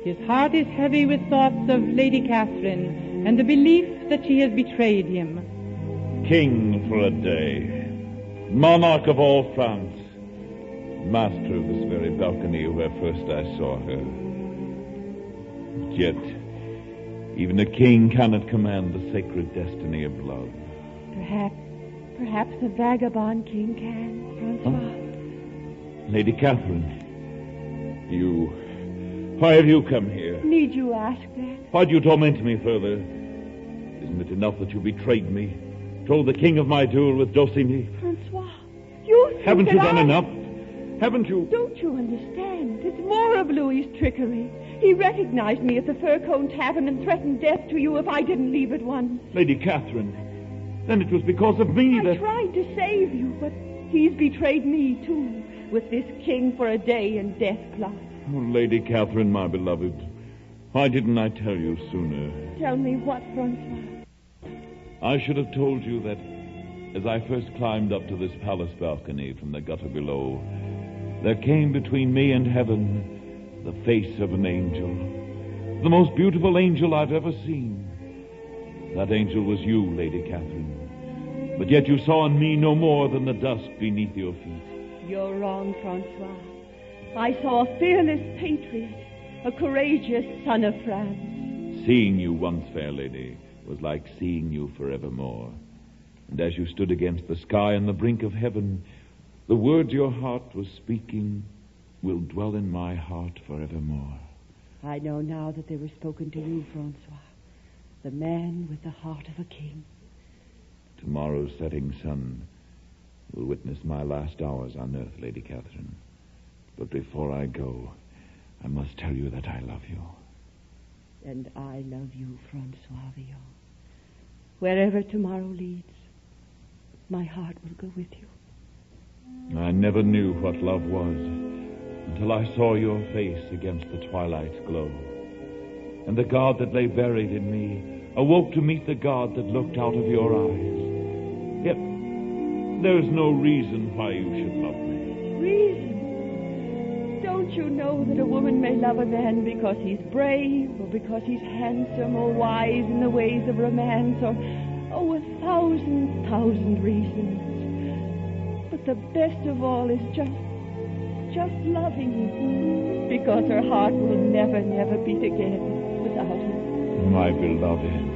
His heart is heavy with thoughts of Lady Catherine and the belief that she has betrayed him. King for a day, monarch of all France, master of this very balcony where first I saw her. Yet, even a king cannot command the sacred destiny of love. Perhaps the vagabond king can, Francois. Lady Catherine, why have you come here? Need you ask that? Why do you torment me further? Isn't it enough that you betrayed me? Told the king of my duel with Dulcinea? Francois, you think Haven't you that done enough? Haven't you? Don't you understand? It's more of Louis's trickery. He recognized me at the Fir Cone Tavern and threatened death to you if I didn't leave at once. Lady Catherine, then it was because of me I tried to save you, but he's betrayed me, too, with this king for a day and death plot. Oh, Lady Catherine, my beloved, why didn't I tell you sooner? Tell me what, Francois? I should have told you that as I first climbed up to this palace balcony from the gutter below, there came between me and heaven the face of an angel, the most beautiful angel I've ever seen. That angel was you, Lady Catherine, but yet you saw in me no more than the dust beneath your feet. You're wrong, Francois. I saw a fearless patriot, a courageous son of France. Seeing you once, fair lady, was like seeing you forevermore. And as you stood against the sky on the brink of heaven, the words your heart was speaking will dwell in my heart forevermore. I know now that they were spoken to you, Francois, the man with the heart of a king. Tomorrow's setting sun will witness my last hours on earth, Lady Catherine. But before I go, I must tell you that I love you. And I love you, Francois Villon. Wherever tomorrow leads, my heart will go with you. I never knew what love was until I saw your face against the twilight's glow. And the God that lay buried in me awoke to meet the God that looked out of your eyes. Yet, there's no reason why you should love me. Reason? Don't you know that a woman may love a man because he's brave, or because he's handsome, or wise in the ways of romance, or 1,000 reasons. But the best of all is just loving you, because her heart will never beat again without him. My beloved.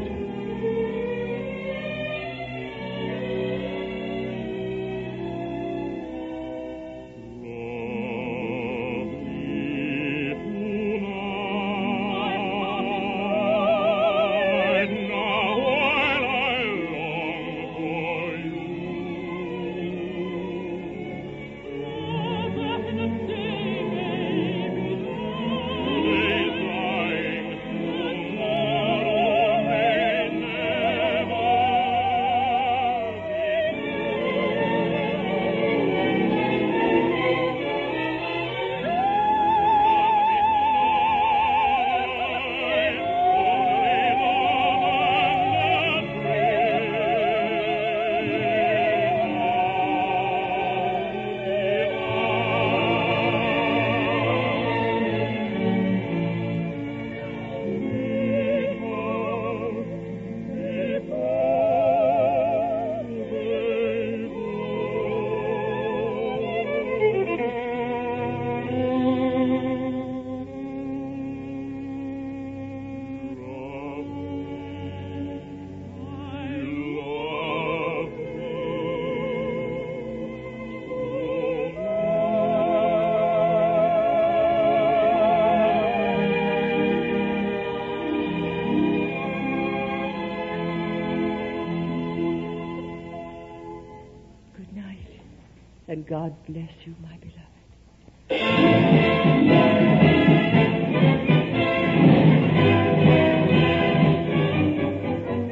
And God bless you, my beloved.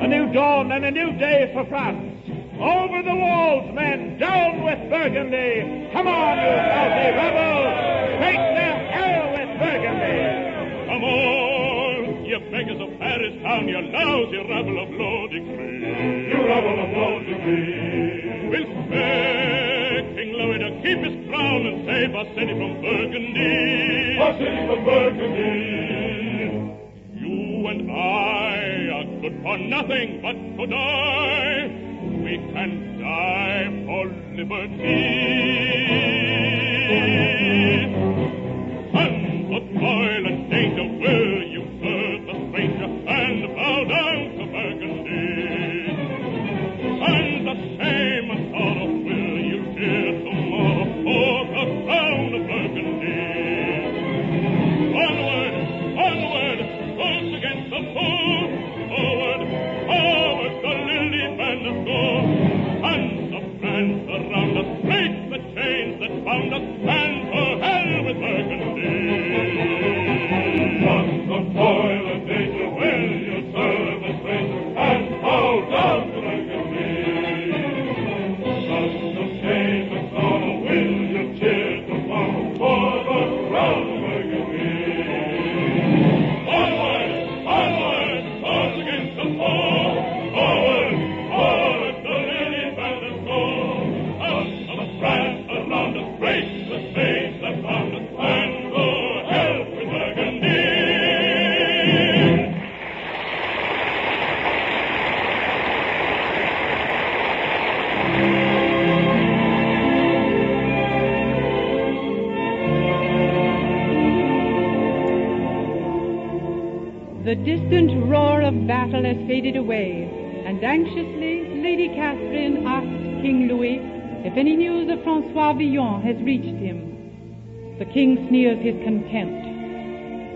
A new dawn and a new day for France. Over the walls, men, down with Burgundy. Come on, you filthy rebels. Take them hell with Burgundy. Come on, you beggars of Paris town, you lousy rabble of low degree. You rabble of low degree. We'll spare King Louis to keep his crown and save a city from Burgundy. A city from Burgundy. You and I are good for nothing but to die. We can die for liberty. Sons of toil and danger, will you serve the stranger and bow down to Burgundy? Sons of shame and sorrow, will you cheer tomorrow for the crown of Burgundy? Onward, onward, forth against the foe. Forward, forward, the lily banners go. Sons of France around us, break the chains that bound us, and for hell with Burgundy. Sons of toil and danger, will you serve the stranger and bow down to Burgundy? Sons of shame and sorrow, will you cheer tomorrow for the crown of Burgundy? Onward, onward, forth against the foe. Forward, forward, the lily banners go. Sons of France around us, break the chains that bound us, and go hell with Burgundy. The distant roar of battle has faded away, and anxiously Lady Catherine asked King Louis if any news of Francois Villon has reached him. The king sneers his contempt.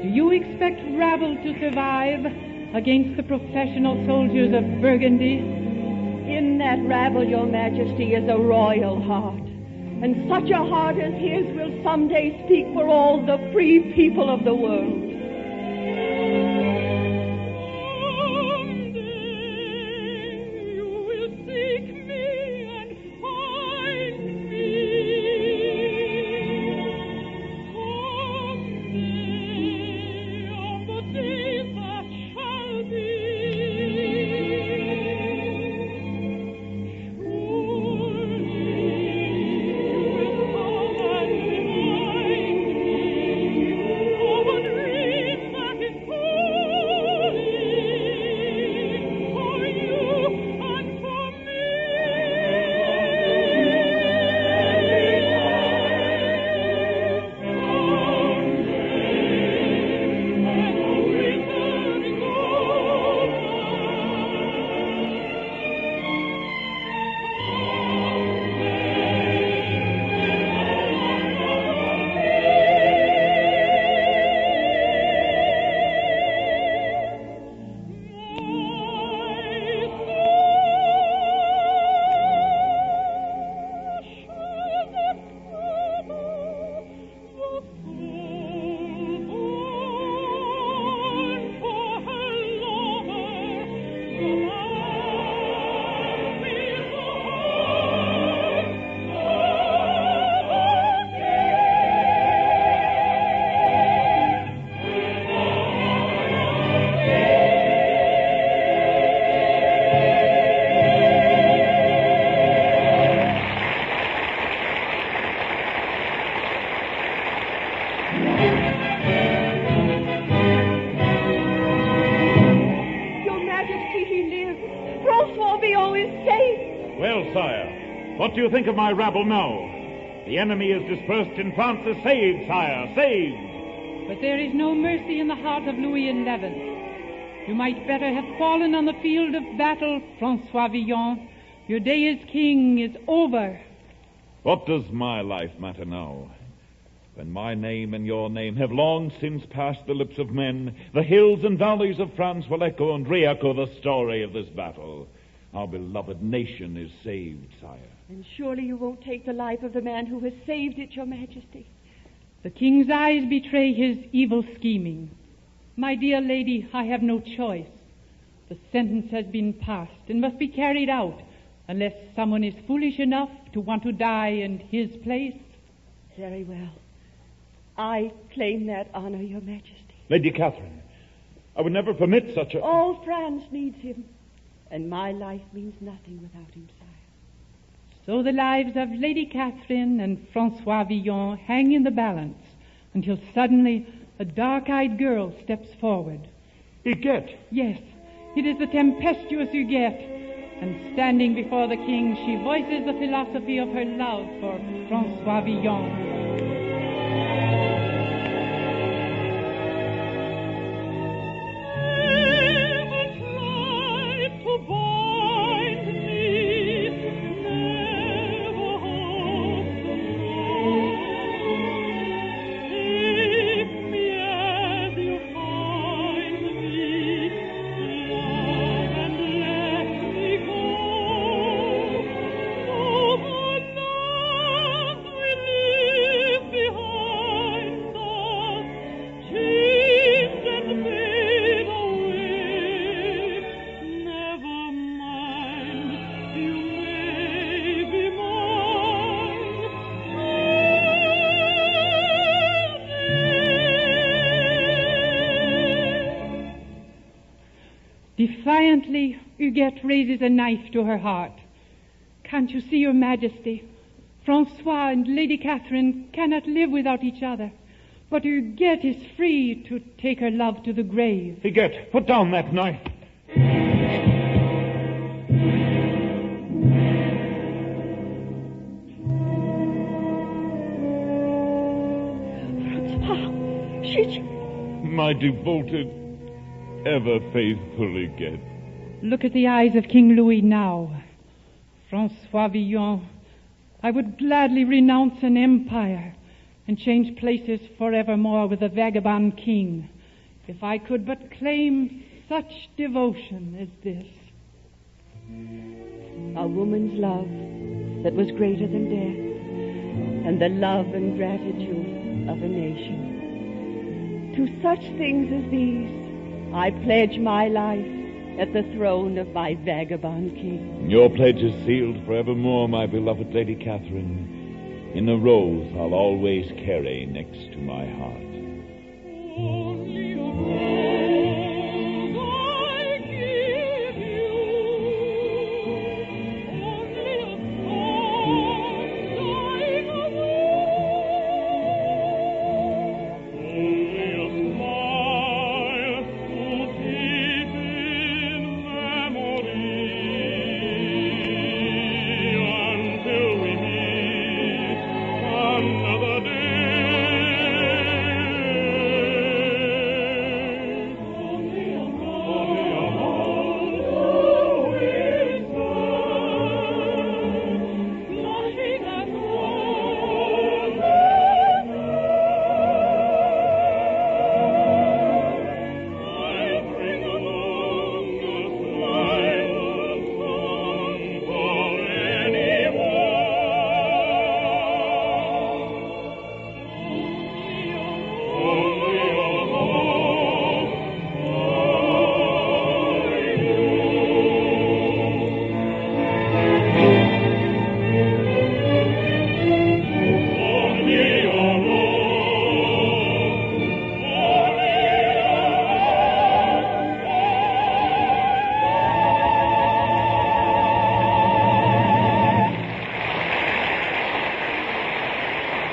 Do you expect rabble to survive against the professional soldiers of Burgundy? In that rabble, your majesty, is a royal heart. And such a heart as his will someday speak for all the free people of the world. What do you think of my rabble now? The enemy is dispersed and France is saved, sire, saved. But there is no mercy in the heart of Louis XI. You might better have fallen on the field of battle, Francois Villon. Your day as king is over. What does my life matter now? When my name and your name have long since passed the lips of men, the hills and valleys of France will echo and re-echo the story of this battle. Our beloved nation is saved, sire. And surely you won't take the life of the man who has saved it, your majesty. The king's eyes betray his evil scheming. My dear lady, I have no choice. The sentence has been passed and must be carried out, unless someone is foolish enough to want to die in his place. Very well. I claim that honor, your majesty. Lady Catherine, I would never permit such a... All France needs him, and my life means nothing without him, sire. So the lives of Lady Catherine and Francois Villon hang in the balance until suddenly a dark-eyed girl steps forward. Huguette! Yes, it is the tempestuous Huguette, and standing before the king, she voices the philosophy of her love for Francois Villon. Defiantly, Huguette raises a knife to her heart. Can't you see, Your Majesty? Francois and Lady Catherine cannot live without each other. But Huguette is free to take her love to the grave. Huguette, put down that knife. Francois, she... My devoted, ever faithful Huguette. Look at the eyes of King Louis now. Francois Villon, I would gladly renounce an empire and change places forevermore with the vagabond king, if I could but claim such devotion as this. A woman's love that was greater than death, and the love and gratitude of a nation. To such things as these, I pledge my life at the throne of my vagabond king. Your pledge is sealed forevermore, my beloved Lady Catherine, in a rose I'll always carry next to my heart.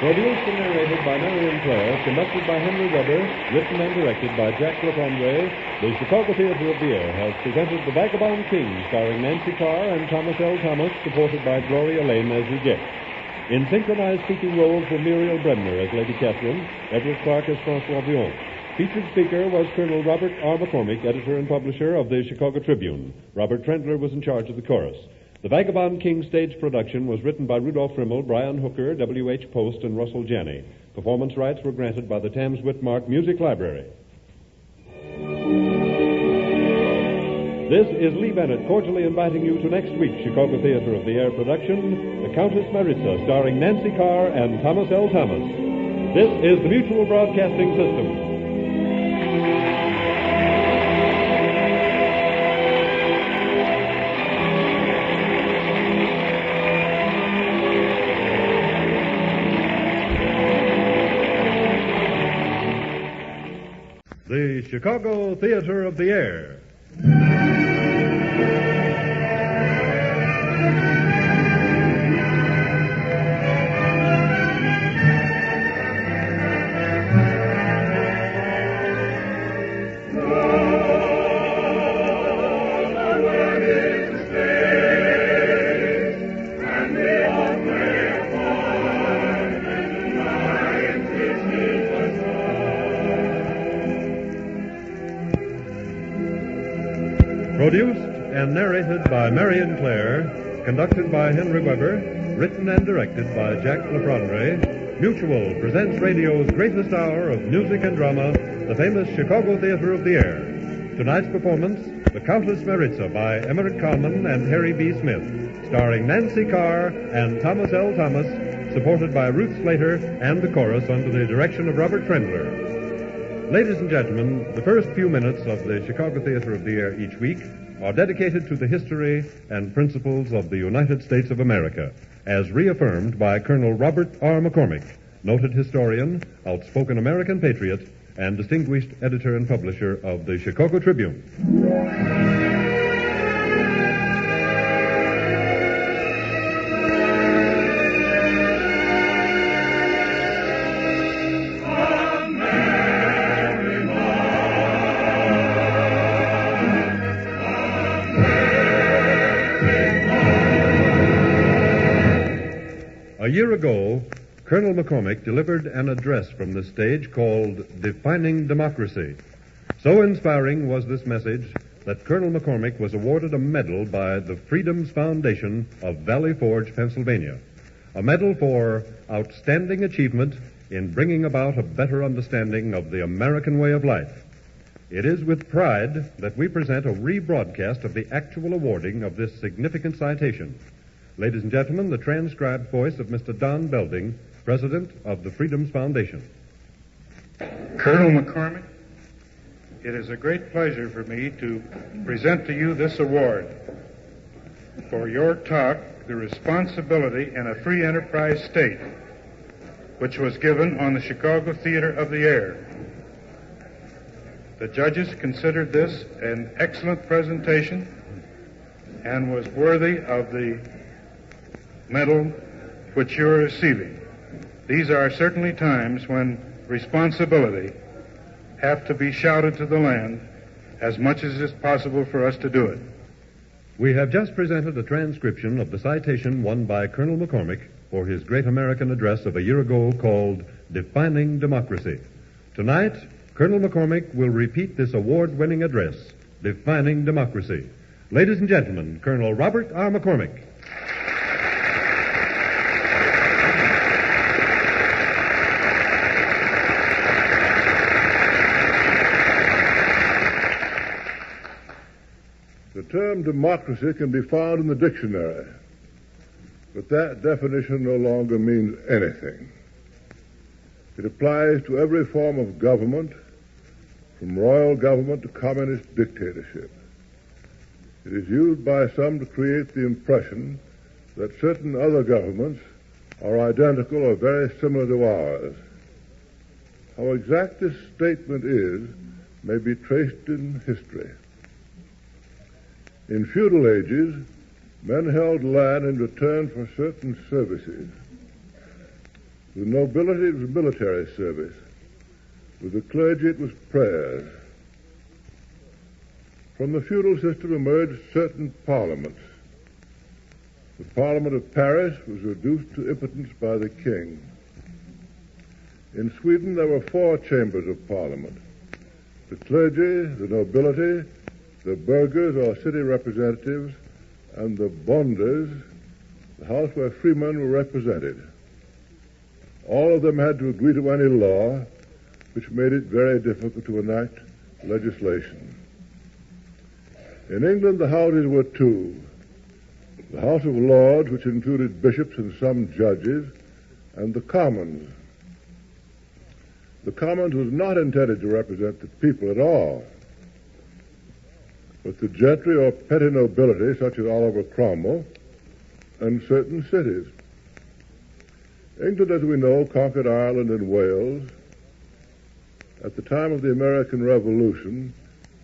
Produced and narrated by Marion Clare, conducted by Henry Weber, written and directed by Jack LePondre, the Chicago Theater of the Air has presented The Vagabond King, starring Nancy Carr and Thomas L. Thomas, supported by Gloria Lane as Huguette. In synchronized speaking roles were Muriel Bremner as Lady Catherine, Edward Clark as Francois Villon. Featured speaker was Colonel Robert R. McCormick, editor and publisher of the Chicago Tribune. Robert Trendler was in charge of the chorus. The Vagabond King stage production was written by Rudolph Rimmel, Brian Hooker, W.H. Post, and Russell Janney. Performance rights were granted by the Thames Whitmark Music Library. This is Lee Bennett cordially inviting you to next week's Chicago Theater of the Air production, The Countess Maritza, starring Nancy Carr and Thomas L. Thomas. This is the Mutual Broadcasting System. The Chicago Theater of the Air. Produced and narrated by Marion Clare, conducted by Henry Weber, written and directed by Jack LaFrondre, Mutual presents radio's greatest hour of music and drama, the famous Chicago Theater of the Air. Tonight's performance, The Countess Maritza by Emmerich Kalman and Harry B. Smith, starring Nancy Carr and Thomas L. Thomas, supported by Ruth Slater and the chorus under the direction of Robert Trendler. Ladies and gentlemen, the first few minutes of the Chicago Theater of the Air each week are dedicated to the history and principles of the United States of America, as reaffirmed by Colonel Robert R. McCormick, noted historian, outspoken American patriot, and distinguished editor and publisher of the Chicago Tribune. A year ago, Colonel McCormick delivered an address from the stage called Defining Democracy. So inspiring was this message that Colonel McCormick was awarded a medal by the Freedoms Foundation of Valley Forge, Pennsylvania. A medal for outstanding achievement in bringing about a better understanding of the American way of life. It is with pride that we present a rebroadcast of the actual awarding of this significant citation. Ladies and gentlemen, the transcribed voice of Mr. Don Belding, President of the Freedoms Foundation. Colonel McCormick, it is a great pleasure for me to present to you this award for your talk, The Responsibility in a Free Enterprise State, which was given on the Chicago Theater of the Air. The judges considered this an excellent presentation and was worthy of the medal which you're receiving. These are certainly times when responsibility have to be shouted to the land as much as is possible for us to do it. We have just presented a transcription of the citation won by Colonel McCormick for his great American address of a year ago called Defining Democracy. Tonight, Colonel McCormick will repeat this award-winning address, Defining Democracy. Ladies and gentlemen, Colonel Robert R. McCormick. The term democracy can be found in the dictionary, but that definition no longer means anything. It applies to every form of government, from royal government to communist dictatorship. It is used by some to create the impression that certain other governments are identical or very similar to ours. How exact this statement is may be traced in history. In feudal ages, men held land in return for certain services. With the nobility, it was military service. With the clergy, it was prayers. From the feudal system emerged certain parliaments. The Parliament of Paris was reduced to impotence by the king. In Sweden, there were 4 chambers of parliament: the clergy, the nobility, the burghers or city representatives, and the bonders, the house where freemen were represented. All of them had to agree to any law, which made it very difficult to enact legislation. In England, the houses were 2. The House of Lords, which included bishops and some judges, and the Commons. The Commons was not intended to represent the people at all, but the gentry or petty nobility, such as Oliver Cromwell, and certain cities. England, as we know, conquered Ireland and Wales. At the time of the American Revolution,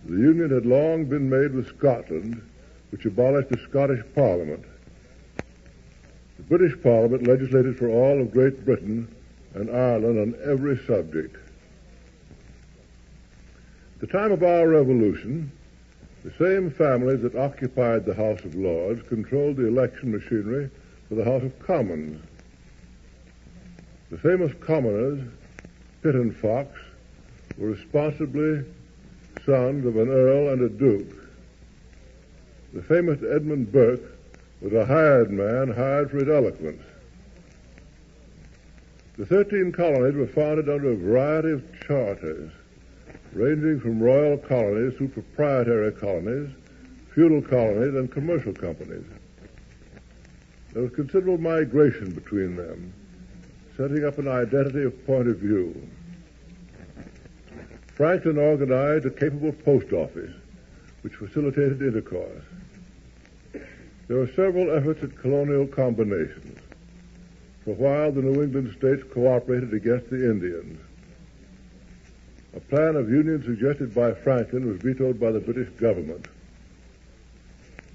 the union had long been made with Scotland, which abolished the Scottish Parliament. The British Parliament legislated for all of Great Britain and Ireland on every subject. At the time of our Revolution, the same families that occupied the House of Lords controlled the election machinery for the House of Commons. The famous commoners, Pitt and Fox, were responsibly sons of an earl and a duke. The famous Edmund Burke was a hired man hired for his eloquence. The 13 colonies were founded under a variety of charters, ranging from royal colonies through proprietary colonies, feudal colonies, and commercial companies. There was considerable migration between them, setting up an identity of point of view. Franklin organized a capable post office, which facilitated intercourse. There were several efforts at colonial combinations. For a while, the New England states cooperated against the Indians. A plan of union suggested by Franklin was vetoed by the British government.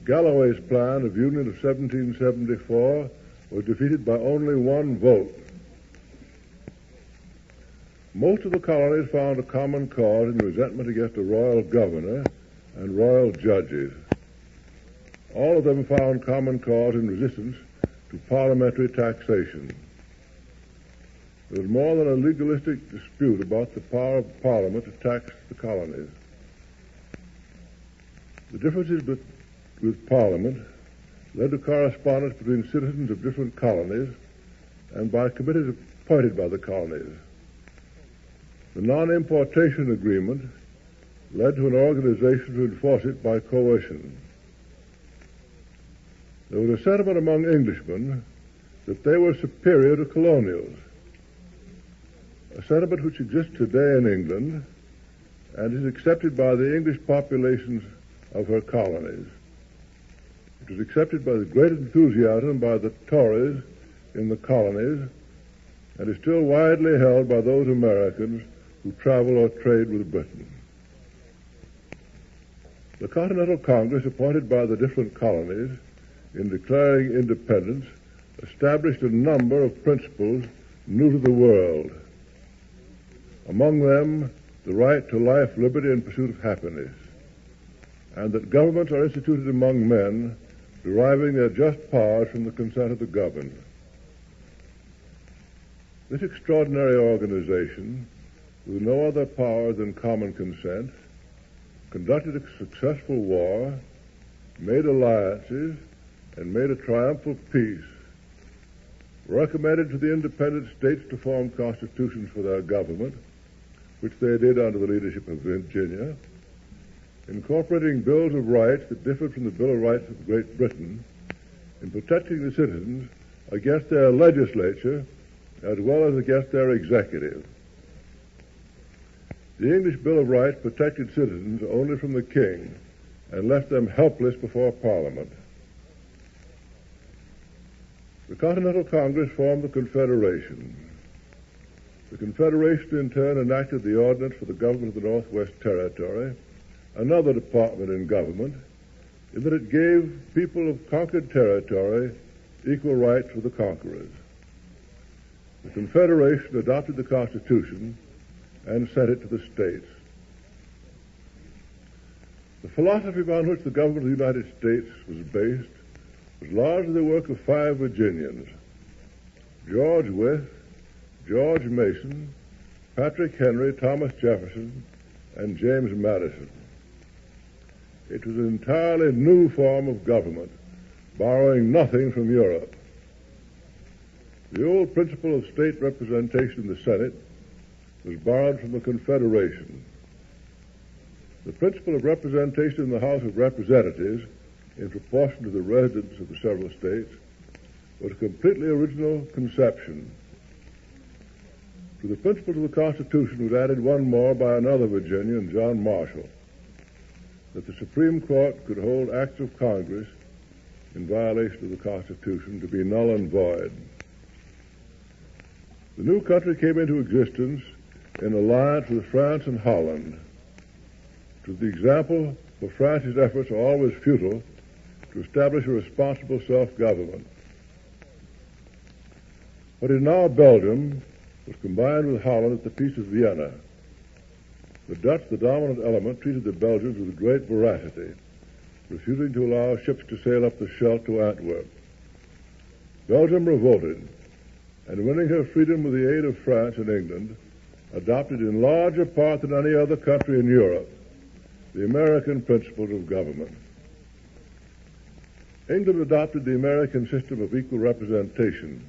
Galloway's plan of union of 1774 was defeated by only one vote. Most of the colonies found a common cause in resentment against a royal governor and royal judges. All of them found common cause in resistance to parliamentary taxation. There was more than a legalistic dispute about the power of Parliament to tax the colonies. The differences with Parliament led to correspondence between citizens of different colonies and by committees appointed by the colonies. The non-importation agreement led to an organization to enforce it by coercion. There was a sentiment among Englishmen that they were superior to colonials, a sentiment which exists today in England and is accepted by the English populations of her colonies. It was accepted by the great enthusiasm by the Tories in the colonies and is still widely held by those Americans who travel or trade with Britain. The Continental Congress, appointed by the different colonies in declaring independence, established a number of principles new to the world. Among them, the right to life, liberty, and pursuit of happiness, and that governments are instituted among men, deriving their just powers from the consent of the governed. This extraordinary organization, with no other power than common consent, conducted a successful war, made alliances, and made a triumphal peace, recommended to the independent states to form constitutions for their government, which they did under the leadership of Virginia, incorporating bills of rights that differed from the Bill of Rights of Great Britain in protecting the citizens against their legislature as well as against their executive. The English Bill of Rights protected citizens only from the king and left them helpless before Parliament. The Continental Congress formed the Confederation. The Confederation in turn enacted the ordinance for the government of the Northwest Territory, another department in government, in that it gave people of conquered territory equal rights with the conquerors. The Confederation adopted the Constitution and sent it to the states. The philosophy upon which the government of the United States was based was largely the work of 5 Virginians: George Wythe, George Mason, Patrick Henry, Thomas Jefferson, and James Madison. It was an entirely new form of government, borrowing nothing from Europe. The old principle of state representation in the Senate was borrowed from the Confederation. The principle of representation in the House of Representatives, in proportion to the residents of the several states, was a completely original conception. To the principles of the Constitution was added one more by another Virginian, John Marshall, that the Supreme Court could hold acts of Congress in violation of the Constitution to be null and void. The new country came into existence in alliance with France and Holland. It was the example for France's efforts, always futile, to establish a responsible self-government. What is now Belgium was combined with Holland at the Peace of Vienna. The Dutch, the dominant element, treated the Belgians with great voracity, refusing to allow ships to sail up the Scheldt to Antwerp. Belgium revolted, and winning her freedom with the aid of France and England, adopted in larger part than any other country in Europe the American principles of government. England adopted the American system of equal representation,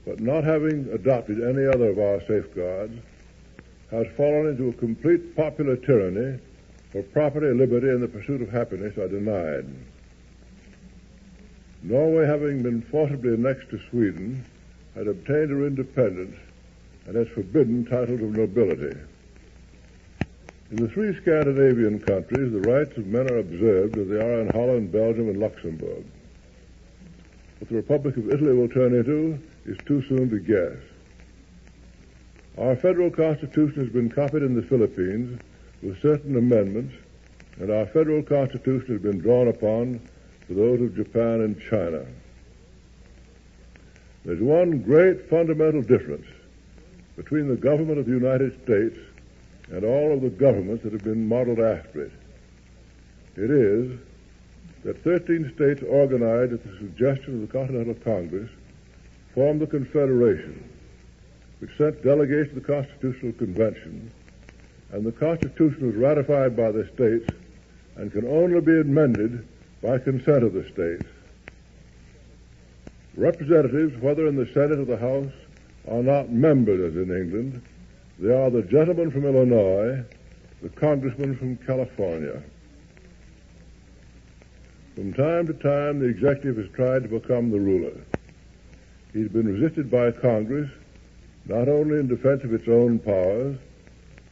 but not having adopted any other of our safeguards, has fallen into a complete popular tyranny where property, liberty, and the pursuit of happiness are denied. Norway, having been forcibly annexed to Sweden, had obtained her independence and has forbidden titles of nobility. In the three Scandinavian countries, the rights of men are observed as they are in Holland, Belgium, and Luxembourg. What the Republic of Italy will turn into is too soon to guess. Our federal constitution has been copied in the Philippines with certain amendments, and our federal constitution has been drawn upon for those of Japan and China. There's one great fundamental difference between the government of the United States and all of the governments that have been modeled after it. It is that 13 states organized at the suggestion of the Continental Congress formed the Confederation, which sent delegates to the Constitutional Convention, and the Constitution was ratified by the states and can only be amended by consent of the states. Representatives, whether in the Senate or the House, are not members, as in England. They are the gentleman from Illinois, the congressman from California. From time to time, the executive has tried to become the ruler. He's been resisted by Congress, not only in defense of its own powers,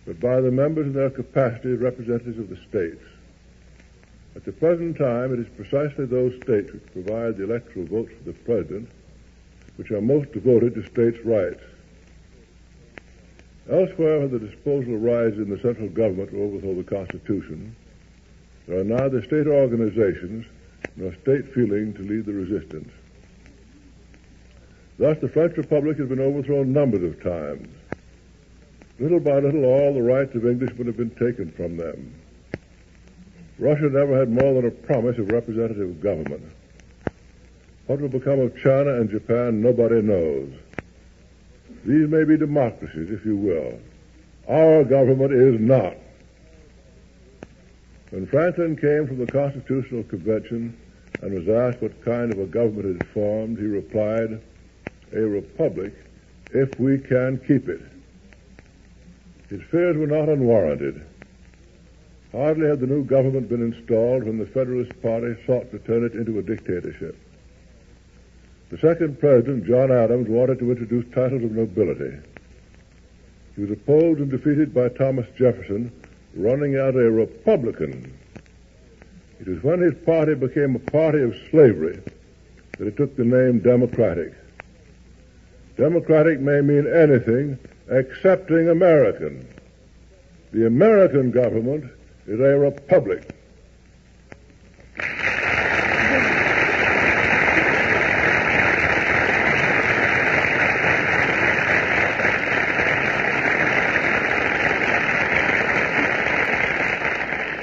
but by the members in their capacity as representatives of the states. At the present time, it is precisely those states which provide the electoral votes for the president which are most devoted to states' rights. Elsewhere, when the disposal arises in the central government to overthrow the Constitution, there are neither state organizations nor state feeling to lead the resistance. Thus, the French Republic has been overthrown numbers of times. Little by little, all the rights of Englishmen have been taken from them. Russia never had more than a promise of representative government. What will become of China and Japan, nobody knows. These may be democracies, if you will. Our government is not. When Franklin came from the Constitutional Convention and was asked what kind of a government it had formed, he replied, "A republic, if we can keep it." His fears were not unwarranted. Hardly had the new government been installed when the Federalist Party sought to turn it into a dictatorship. The second president, John Adams, wanted to introduce titles of nobility. He was opposed and defeated by Thomas Jefferson, running out a Republican. It was when his party became a party of slavery that it took the name Democratic. Democratic may mean anything excepting American. The American government is a republic.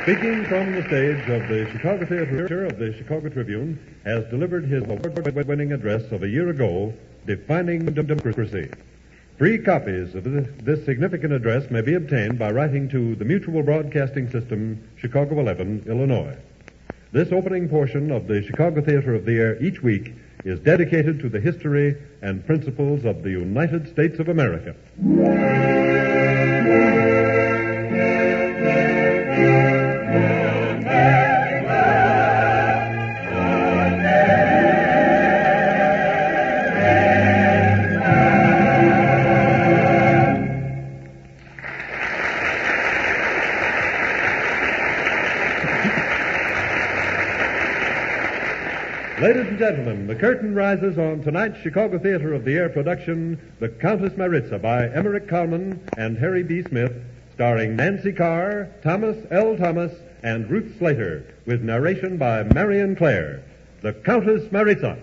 Speaking from the stage of the Chicago Theater of the Chicago Tribune, has delivered his award-winning address of a year ago, defining democracy. Free copies of this significant address may be obtained by writing to the Mutual Broadcasting System, Chicago 11, Illinois. This opening portion of the Chicago Theater of the Air each week is dedicated to the history and principles of the United States of America. Ladies and gentlemen, the curtain rises on tonight's Chicago Theater of the Air production, The Countess Maritza, by Emmerich Kalman and Harry B. Smith, starring Nancy Carr, Thomas L. Thomas, and Ruth Slater, with narration by Marion Clare. The Countess Maritza.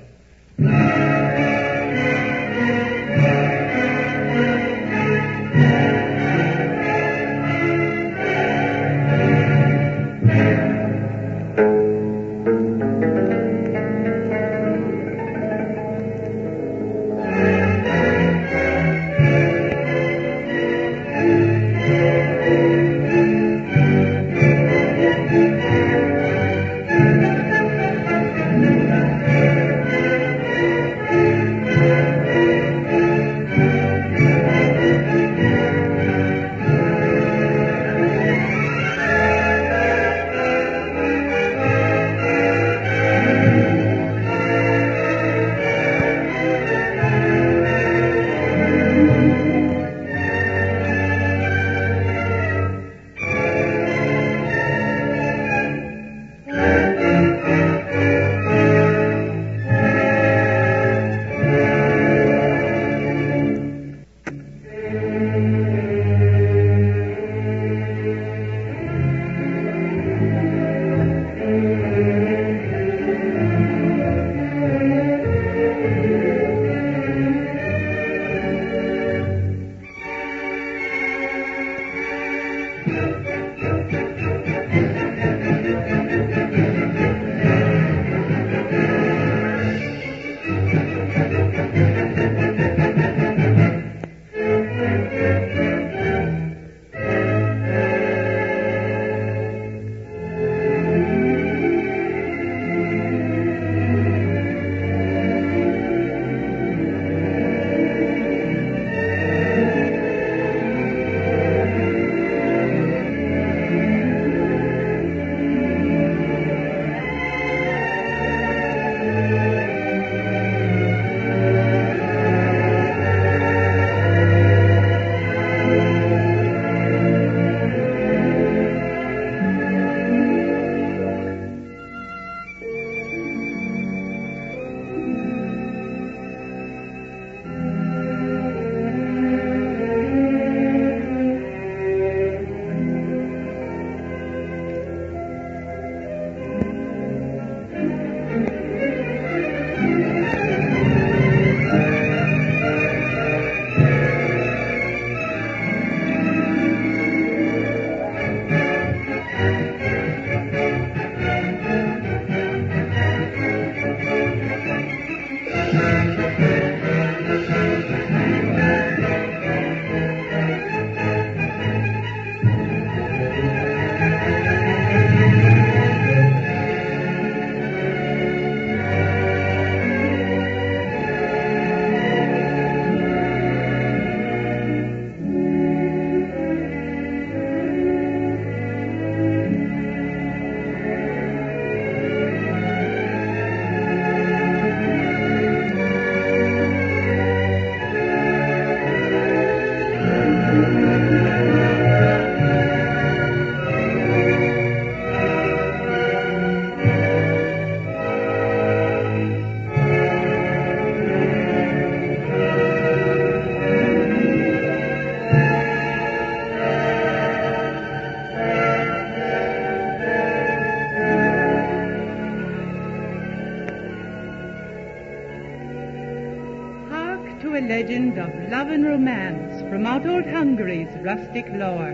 to a legend of love and romance from out old Hungary's rustic lore,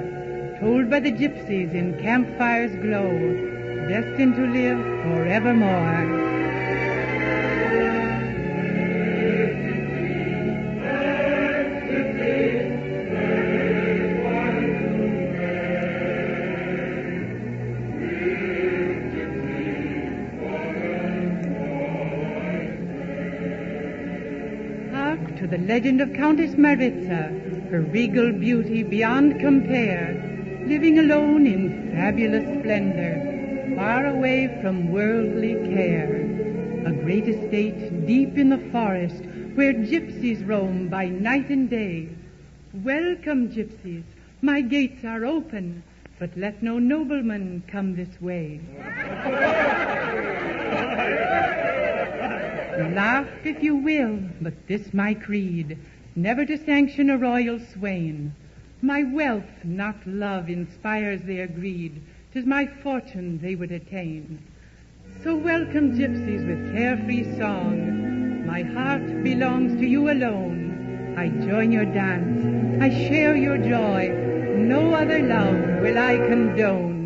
told by the gypsies in campfires glow, destined to live forevermore. To the legend of Countess Maritza, her regal beauty beyond compare, living alone in fabulous splendor, far away from worldly care. A great estate deep in the forest, where gypsies roam by night and day. Welcome, gypsies, my gates are open, but let no nobleman come this way. Laugh if you will, but this my creed, never to sanction a royal swain. My wealth, not love, inspires their greed. 'Tis my fortune they would attain. So welcome, gypsies, with carefree song. My heart belongs to you alone. I join your dance, I share your joy. No other love will I condone.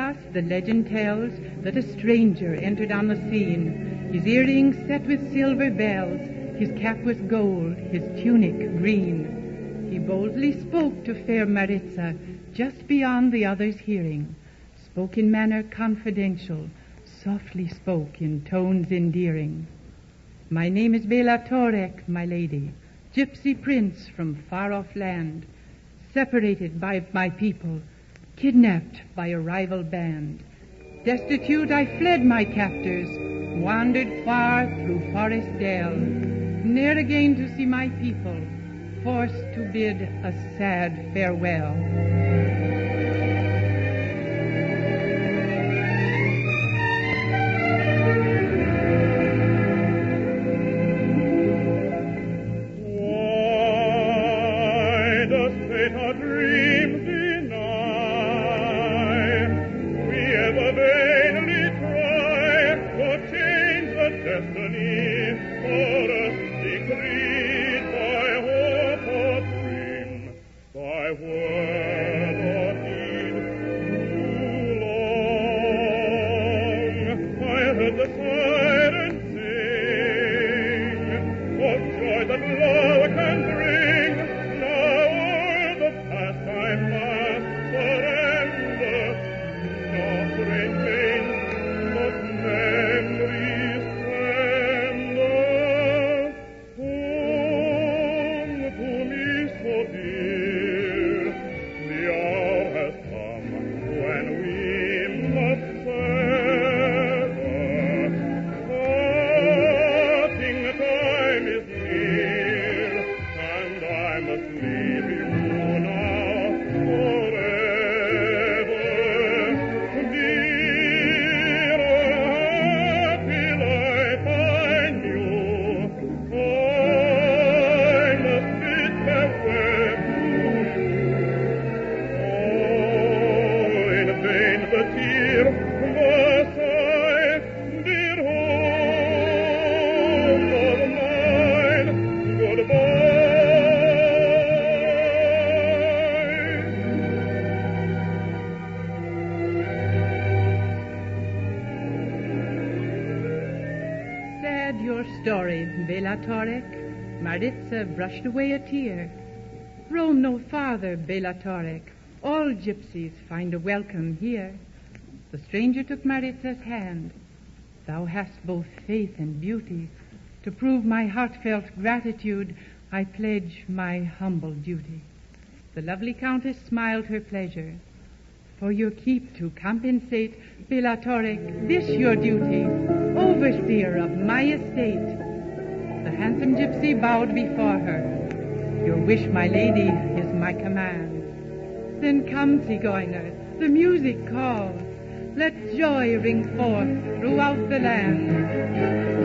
us, the legend tells that a stranger entered on the scene, his earrings set with silver bells, his cap with gold, his tunic green. He boldly spoke to fair Maritza, just beyond the others' hearing, spoke in manner confidential, softly spoke in tones endearing. My name is Bela Torek, my lady, gypsy prince from far-off land, separated by my people, kidnapped by a rival band. Destitute I fled my captors, wandered far through forest dell, ne'er again to see my people, forced to bid a sad farewell. Bela Torek. Maritza brushed away a tear. Roam no farther, Bela Torek. All gypsies find a welcome here. The stranger took Maritza's hand. Thou hast both faith and beauty. To prove my heartfelt gratitude, I pledge my humble duty. The lovely Countess smiled her pleasure. For your keep to compensate, Bela Torek, this your duty, overseer of my estate. The handsome gypsy bowed before her. Your wish, my lady, is my command. Then come, Zigeuner, the music calls. Let joy ring forth throughout the land.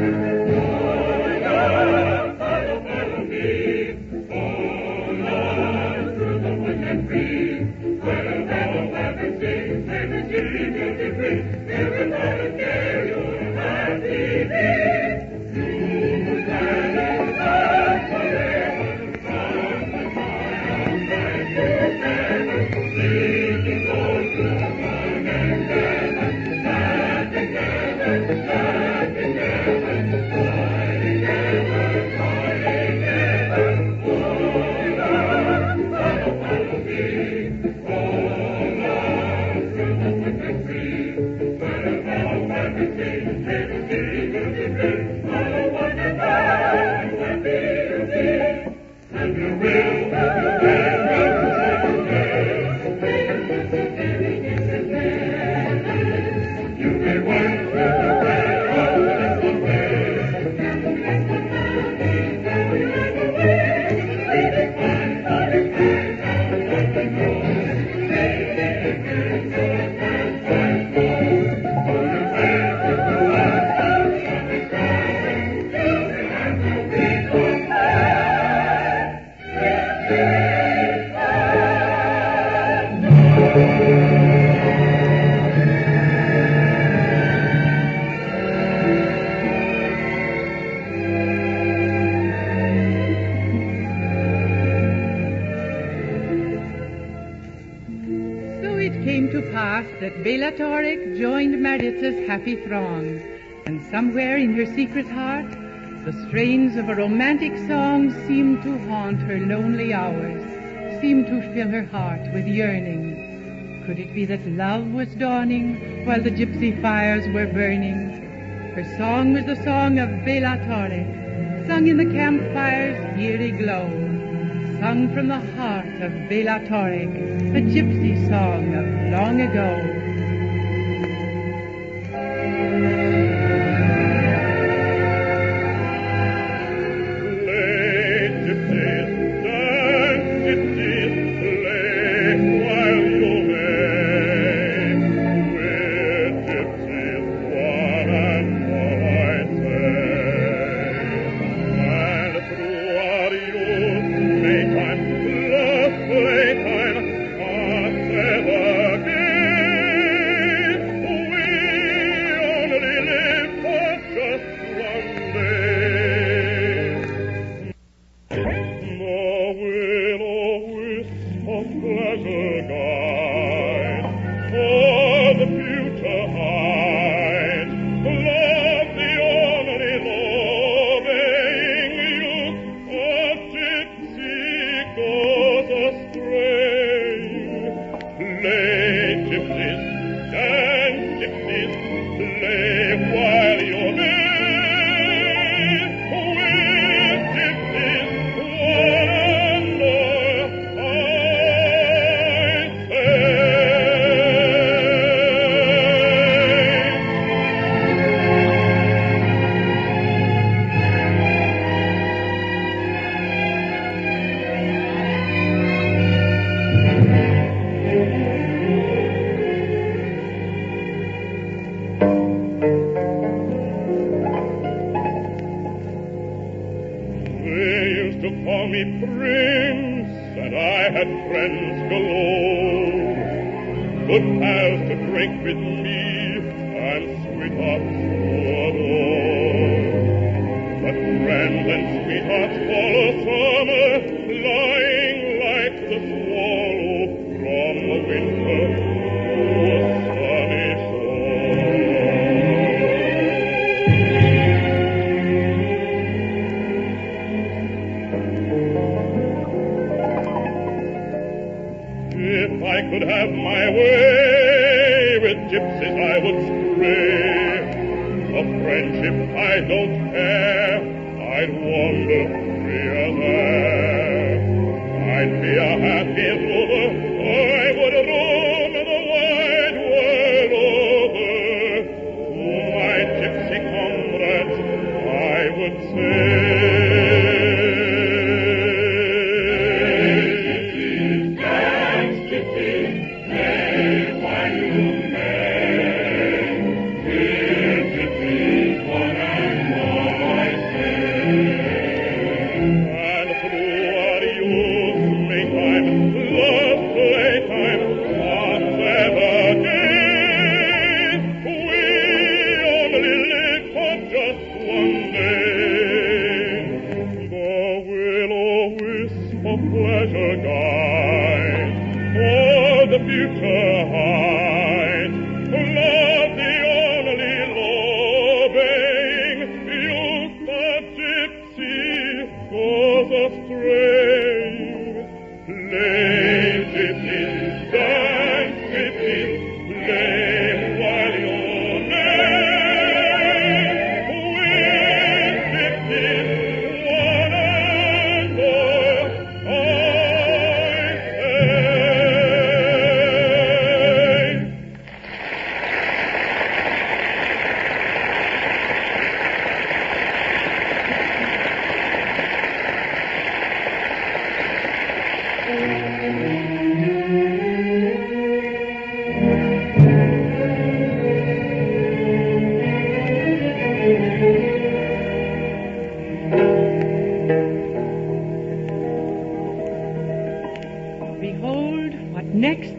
Bela Torek joined Maritza's happy throng, and somewhere in her secret heart, the strains of a romantic song seemed to haunt her lonely hours, seemed to fill her heart with yearning. Could it be that love was dawning while the gypsy fires were burning? Her song was the song of Bela Torek, sung in the campfire's eerie glow, sung from the heart of Bela Torek, the gypsy song of long ago.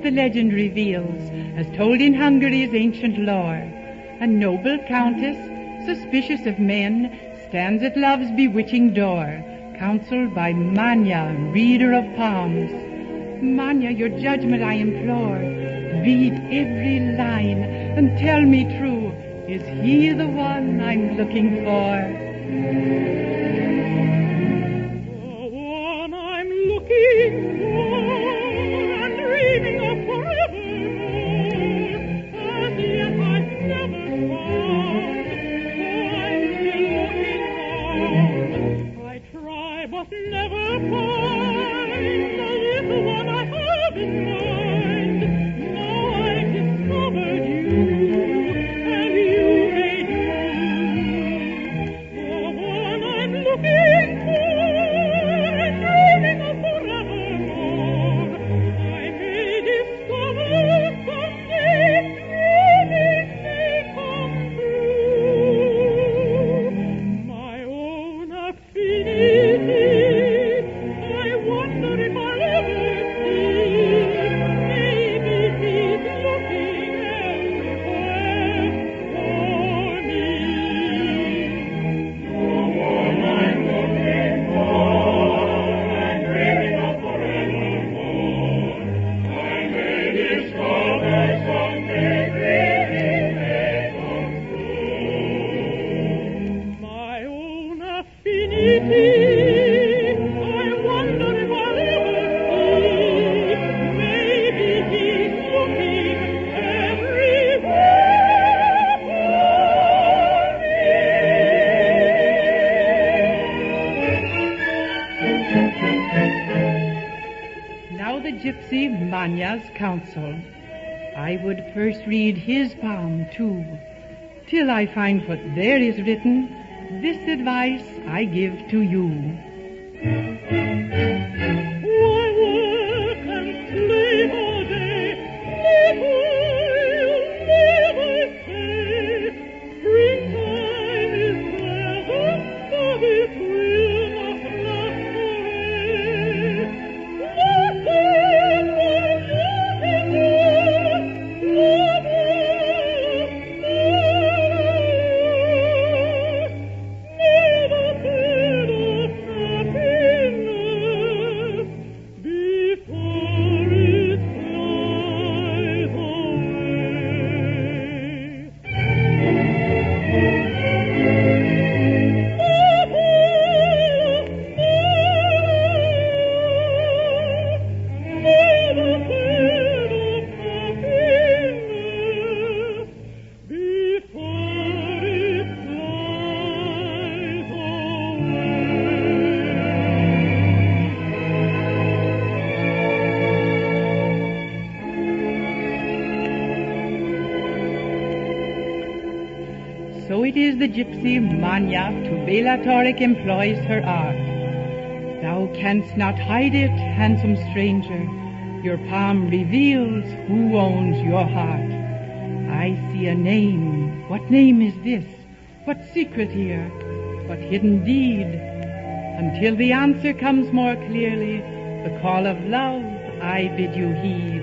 The legend reveals, as told in Hungary's ancient lore, a noble countess, suspicious of men, stands at love's bewitching door, counseled by Manya, reader of palms. Manya, your judgment I implore. Read every line and tell me true, is he the one I'm looking for? The one I'm looking for and dreaming of forevermore, as yet I've never found, so I'm still looking round. I try but never find the little one I have in mind. Now I've discovered you, and you made me the one I'm looking for and dreaming of forevermore. I may discover someday dreaming may come true. My own affinity, I wonder if I'll ever see. Maybe he's looking everywhere for me. The one I'm looking for and dreaming of forevermore. I may discover someday dreaming may come true. My own affinity, I wonder if I'll ever see. Maybe he's looking everywhere for Now the gypsy Manya's counsel. I would first read his palm too, till I find what there is written. This advice I give to you. Why work and slave all day? Never, never say. Springtime is pleasant, but it will not last forever. Nothing more you can do, lover, never feel of happiness before it flies So it is the gypsy Manya to Belatoric employs her art. Thou canst not hide it, handsome stranger. Your palm reveals who owns your heart. I see a name. What name is this? What secret here? What hidden deed? Until the answer comes more clearly, the call of love I bid you heed.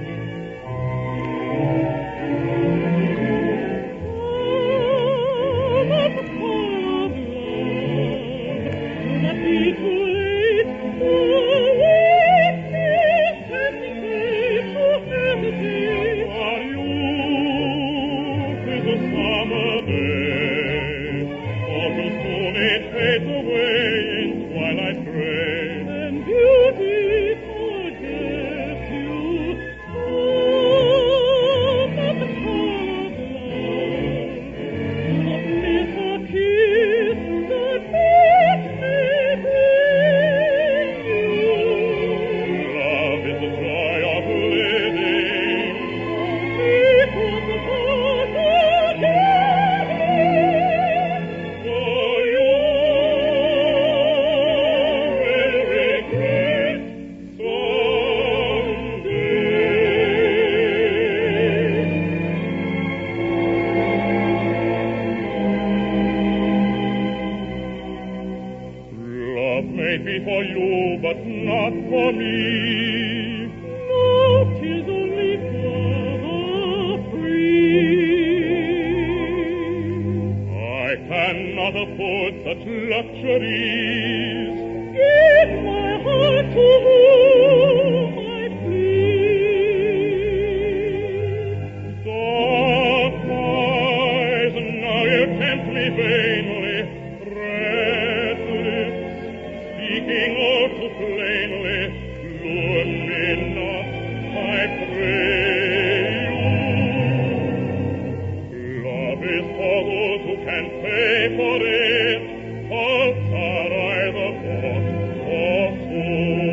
made me for you, but not for me. No, 'tis only for the free. I cannot afford such luxuries. Give my heart to whom I please. me vainly, breathless, speaking all too plainly, lure me not, I pray you. Love is for those who can pay for it, false are either bought or sold.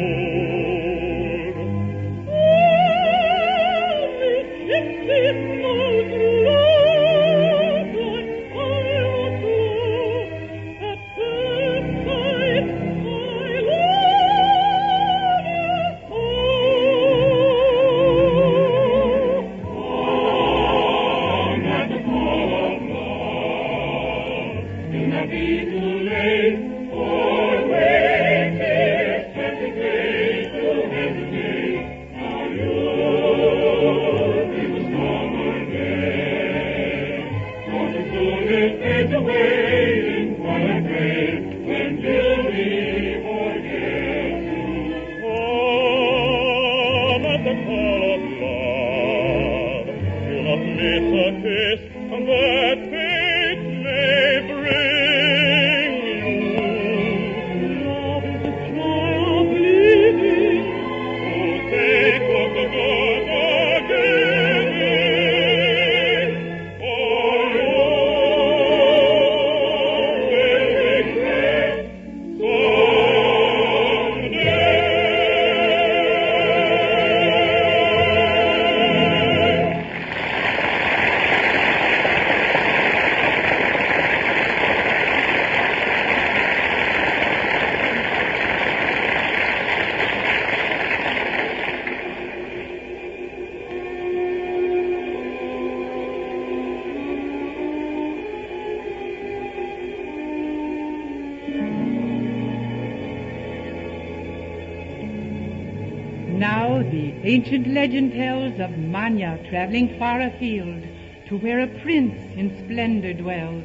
Now the ancient legend tells of Manya traveling far afield to where a prince in splendor dwells,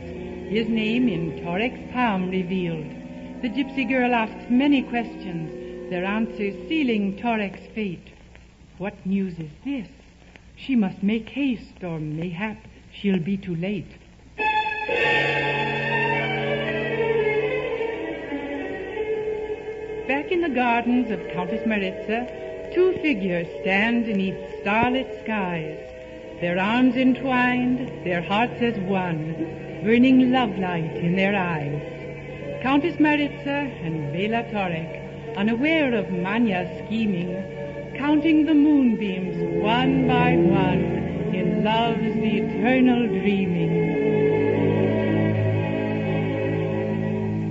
his name in Torek's palm revealed. The gypsy girl asks many questions, their answers sealing Torek's fate. What news is this? She must make haste, or mayhap she'll be too late. Back in the gardens of Countess Maritza, two figures stand beneath starlit skies, their arms entwined, their hearts as one, burning love light in their eyes. Countess Maritza and Bela Torek, unaware of Manya's scheming, counting the moonbeams one by one in love's eternal dreaming.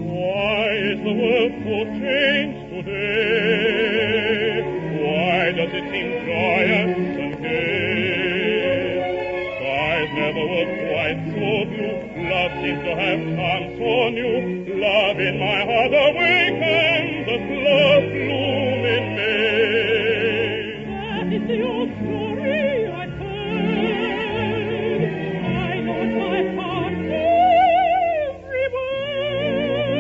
Why is the world so changed today? Why does it seem joyous and gay? Skies never were quite so blue. Love seems to have charm so new. Love in my heart awakens a love bloom in May. That is the old story I've heard. I know it by heart every word.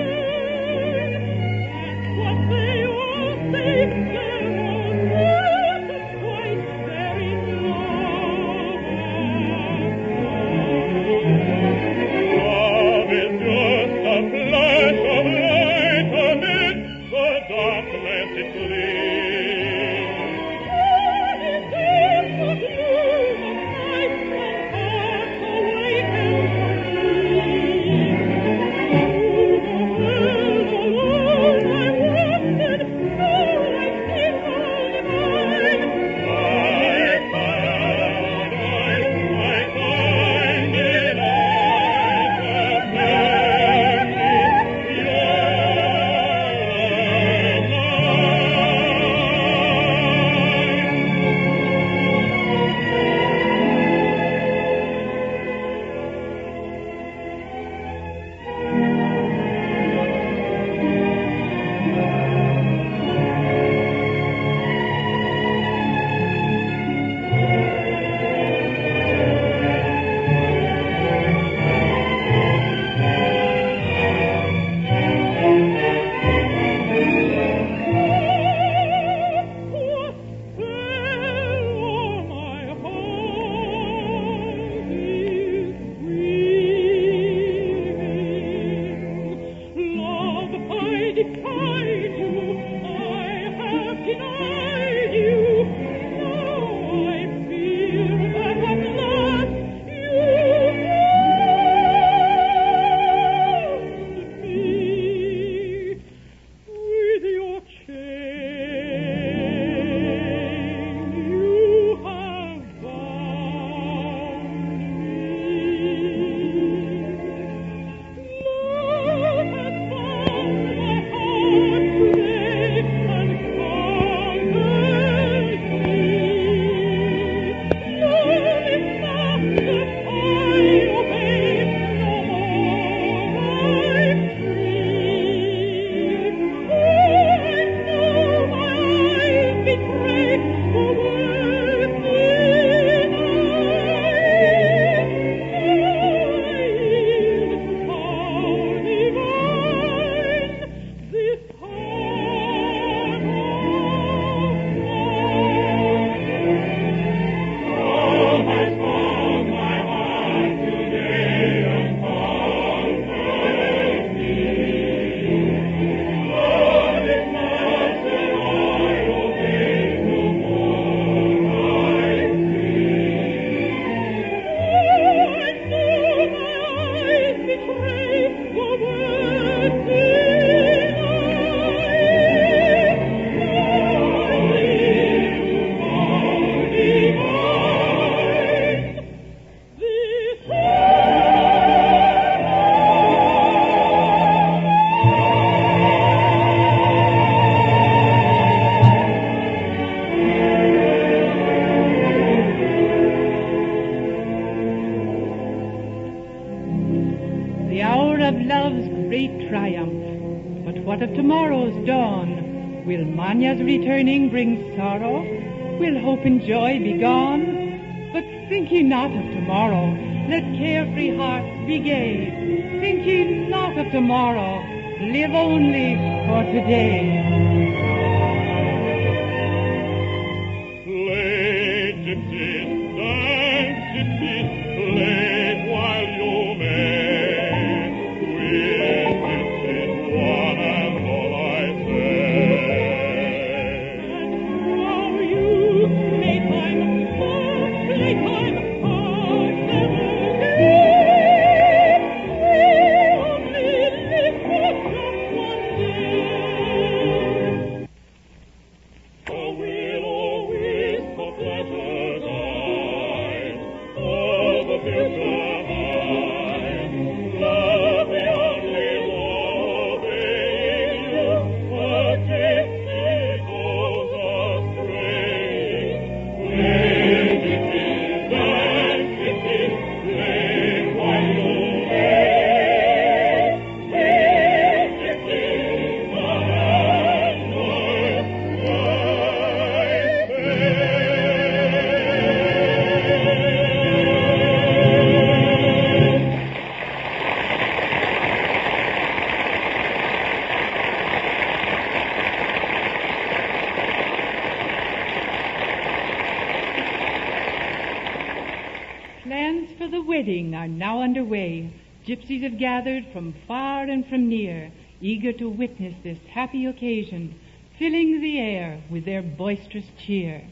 That's what they all say. They're all right and twice they're in love. Love is just a flash of light amid the darkness. Will Manya's returning bring sorrow? Will hope and joy be gone? But think ye not of tomorrow. Let carefree hearts be gay. Think ye not of tomorrow. Live only for today. Play, gypsies, dance, gypsies, play while you may. With gypsies, one and all I say. Are now underway. Gypsies have gathered from far and from near, eager to witness this happy occasion, filling the air with their boisterous cheer.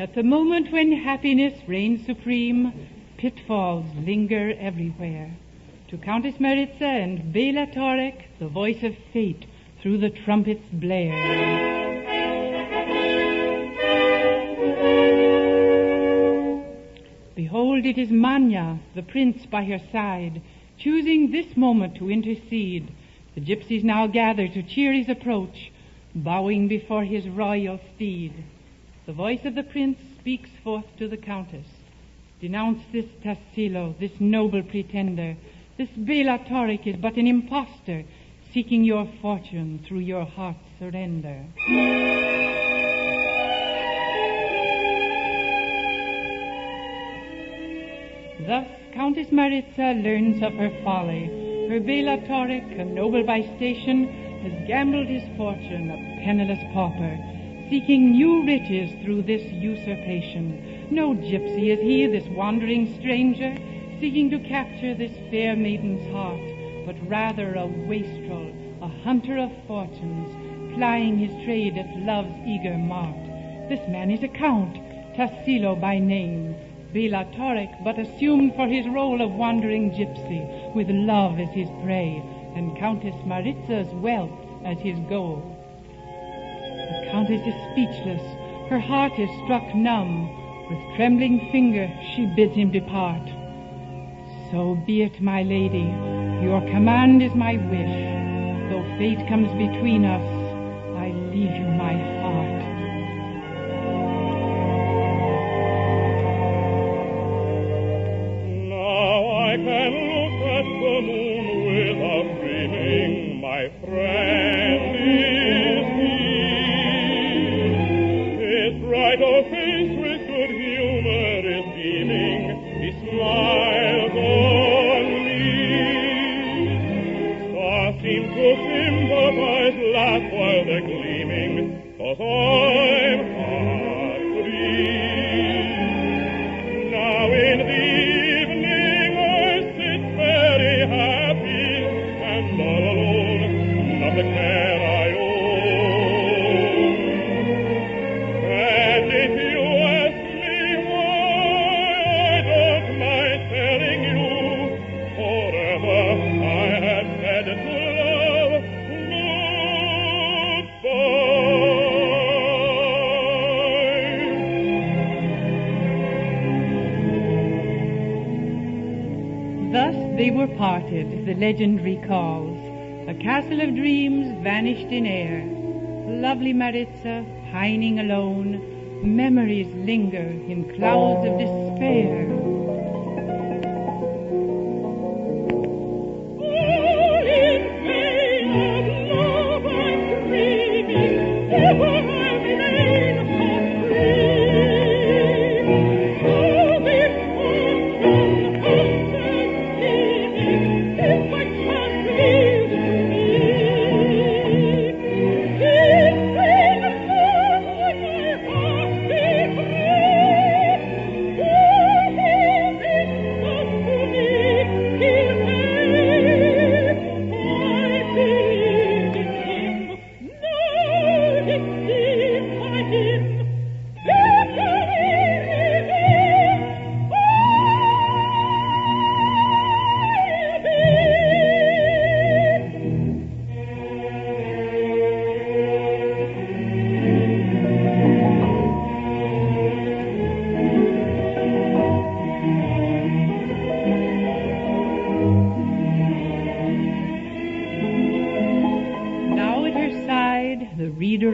At the moment when happiness reigns supreme, pitfalls linger everywhere. To Countess Maritza and Bela Torek, the voice of fate through the trumpets blare. Behold, it is Manya, the prince by her side, choosing this moment to intercede. The gypsies now gather to cheer his approach, bowing before his royal steed. The voice of the prince speaks forth to the countess. Denounce this Tassilo, this noble pretender. This Bela Torek is but an impostor, seeking your fortune through your heart's surrender. Thus Countess Maritza learns of her folly. Her Bela Torek, a noble by station, has gambled his fortune, a penniless pauper, seeking new riches through this usurpation. No gypsy is he, this wandering stranger, seeking to capture this fair maiden's heart, but rather a wastrel, a hunter of fortunes, plying his trade at love's eager mart. This man is a count, Tassilo by name, Bela Torek, but assumed for his role of wandering gypsy, with love as his prey, and Countess Maritza's wealth as his goal. The Countess is speechless, her heart is struck numb. With trembling finger she bids him depart. So be it, my lady, your command is my wish. Though fate comes between us, I leave you my heart. Now I can look at the moon without dreaming my friend is he. His bright old face with good humor is beaming, he smiles on me. Stars seem to sympathize, laugh while they're gleaming, 'cause I'm heart free. Now in the evening I sit very happy, and all alone, not a care I own. And if you ask me why, I don't mind telling you, forever I have said to love, Thus they were parted, the legend recalls. A castle of dreams vanished in air. Lovely Maritza, pining alone, memories linger in clouds of despair.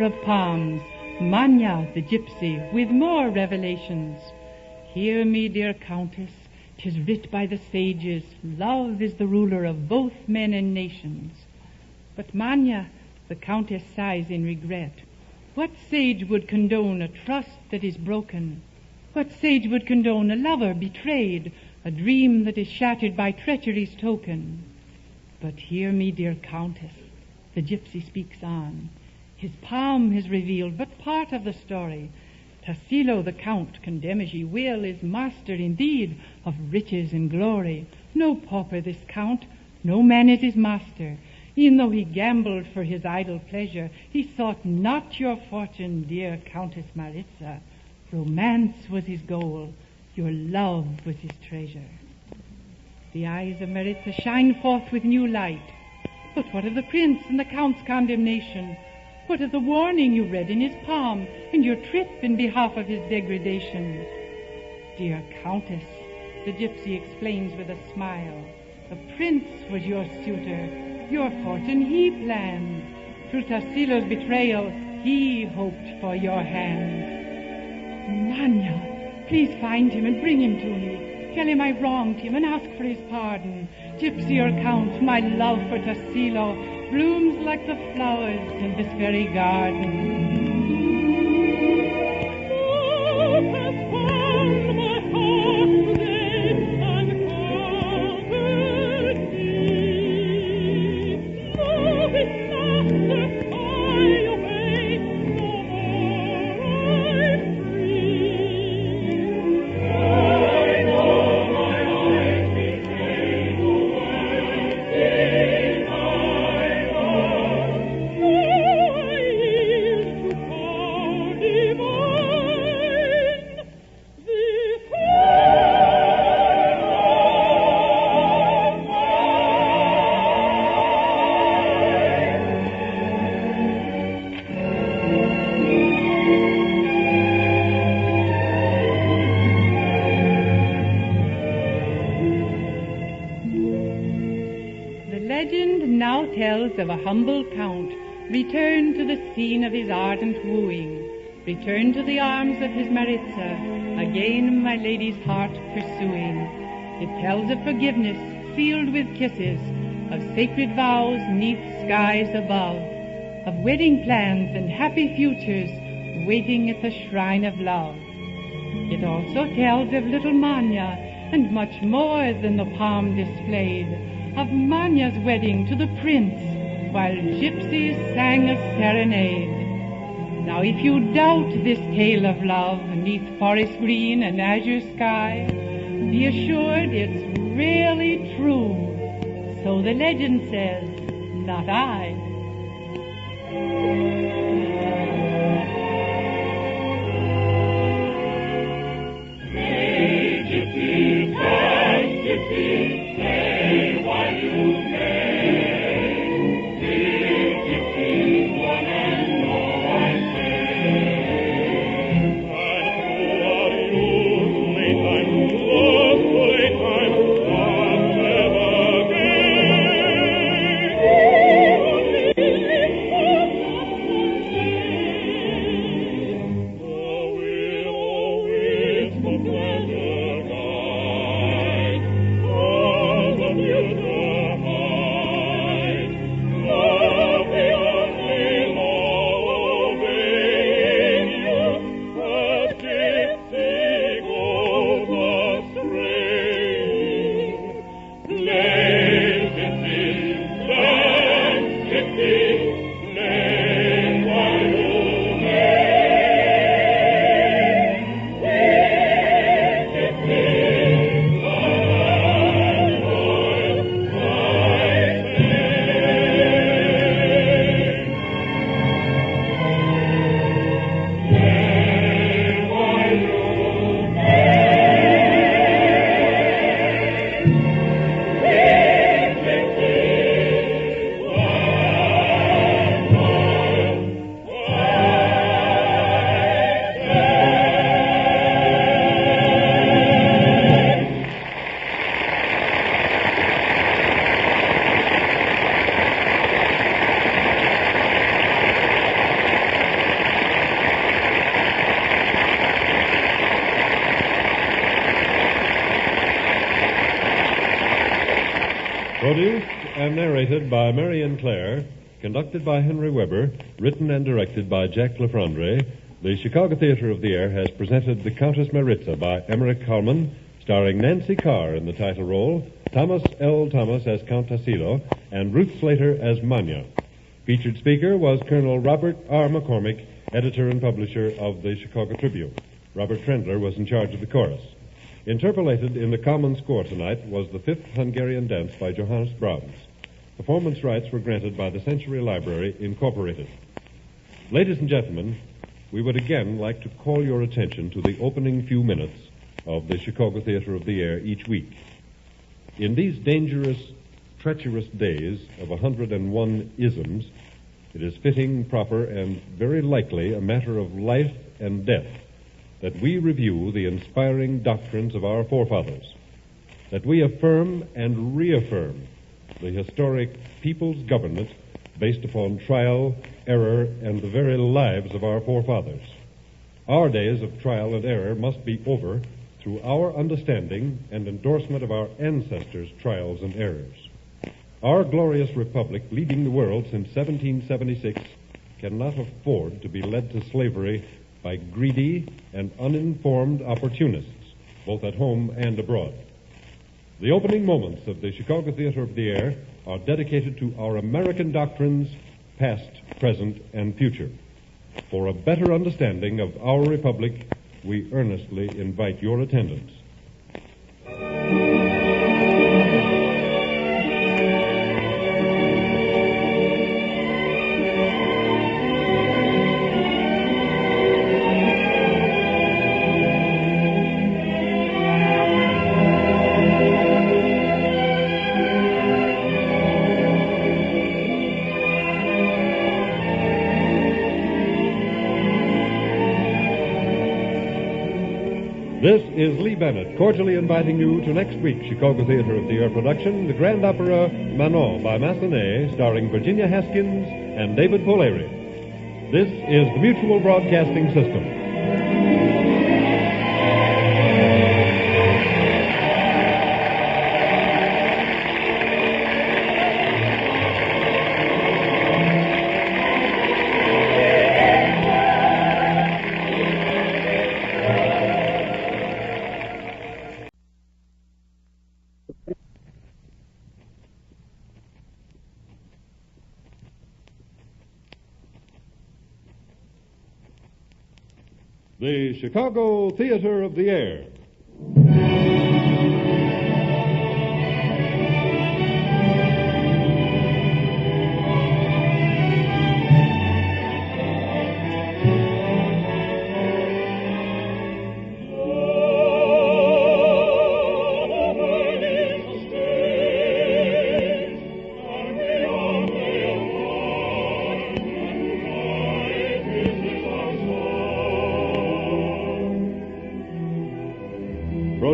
Of palms, Manya the gypsy, with more revelations. Hear me, dear Countess, 'tis writ by the sages, love is the ruler of both men and nations. But Manya, the Countess sighs in regret. What sage would condone a trust that is broken? What sage would condone a lover betrayed, a dream that is shattered by treachery's token? But hear me, dear Countess, the gypsy speaks on. His palm has revealed but part of the story. Tassilo the Count, condemn as ye will, is master indeed of riches and glory. No pauper this Count, no man is his master. E'en though he gambled for his idle pleasure, he sought not your fortune, dear Countess Maritza. Romance was his goal, your love was his treasure. The eyes of Maritza shine forth with new light. But what of the prince and the Count's condemnation? What of the warning you read in his palm, and your trip in behalf of his degradation? Dear Countess, the gypsy explains with a smile, the prince was your suitor, your fortune he planned. Through Tassilo's betrayal, he hoped for your hand. Manya, please find him and bring him to me. Tell him I wronged him and ask for his pardon. Gypsy or Count, my love for Tassilo blooms like the flowers in this very garden. Love has found my heart today and conquered me. Love is not the fly away, no more I'm free. legend now tells of a humble count returned to the scene of his ardent wooing, returned to the arms of his Maritza, again my lady's heart pursuing. It tells of forgiveness sealed with kisses, of sacred vows 'neath skies above, of wedding plans and happy futures waiting at the shrine of love. It also tells of little Manya, and much more than the palm displayed, of Manya's wedding to the prince, while gypsies sang a serenade. Now if you doubt this tale of love, 'neath forest green and azure sky, be assured it's really true. So the legend says, not I. Hey, gypsies, dance, gypsies, play while you may. Dear gypsies, one and all I say. And who are you, playtime, oh, playtime, not ever gay? Produced and narrated by Marion Clare, conducted by Henry Weber, written and directed by Jack Lefrandre, the Chicago Theater of the Air has presented The Countess Maritza by Emmerich Harmon, starring Nancy Carr in the title role, Thomas L. Thomas as Count Tassilo, and Ruth Slater as Manya. Featured speaker was Colonel Robert R. McCormick, editor and publisher of the Chicago Tribune. Robert Trendler was in charge of the chorus. Interpolated in the common score tonight was the Fifth Hungarian Dance by Johannes Brahms. Performance rights were granted by the Century Library, Incorporated. Ladies and gentlemen, we would again like to call your attention to the opening few minutes of the Chicago Theater of the Air each week. In these dangerous, treacherous days of 101 isms, it is fitting, proper, and very likely a matter of life and death that we review the inspiring doctrines of our forefathers, that we affirm and reaffirm the historic people's government based upon trial, error, and the very lives of our forefathers. Our days of trial and error must be over through our understanding and endorsement of our ancestors' trials and errors. Our glorious republic, leading the world since 1776, cannot afford to be led to slavery by greedy and uninformed opportunists, both at home and abroad. The opening moments of the Chicago Theater of the Air are dedicated to our American doctrines, past, present, and future. For a better understanding of our republic, we earnestly invite your attendance. This is Lee Bennett, cordially inviting you to next week's Chicago Theater of the Air production, the grand opera Manon by Massenet, starring Virginia Haskins and David Polari. This is the Mutual Broadcasting System. The Chicago Theater of the Air.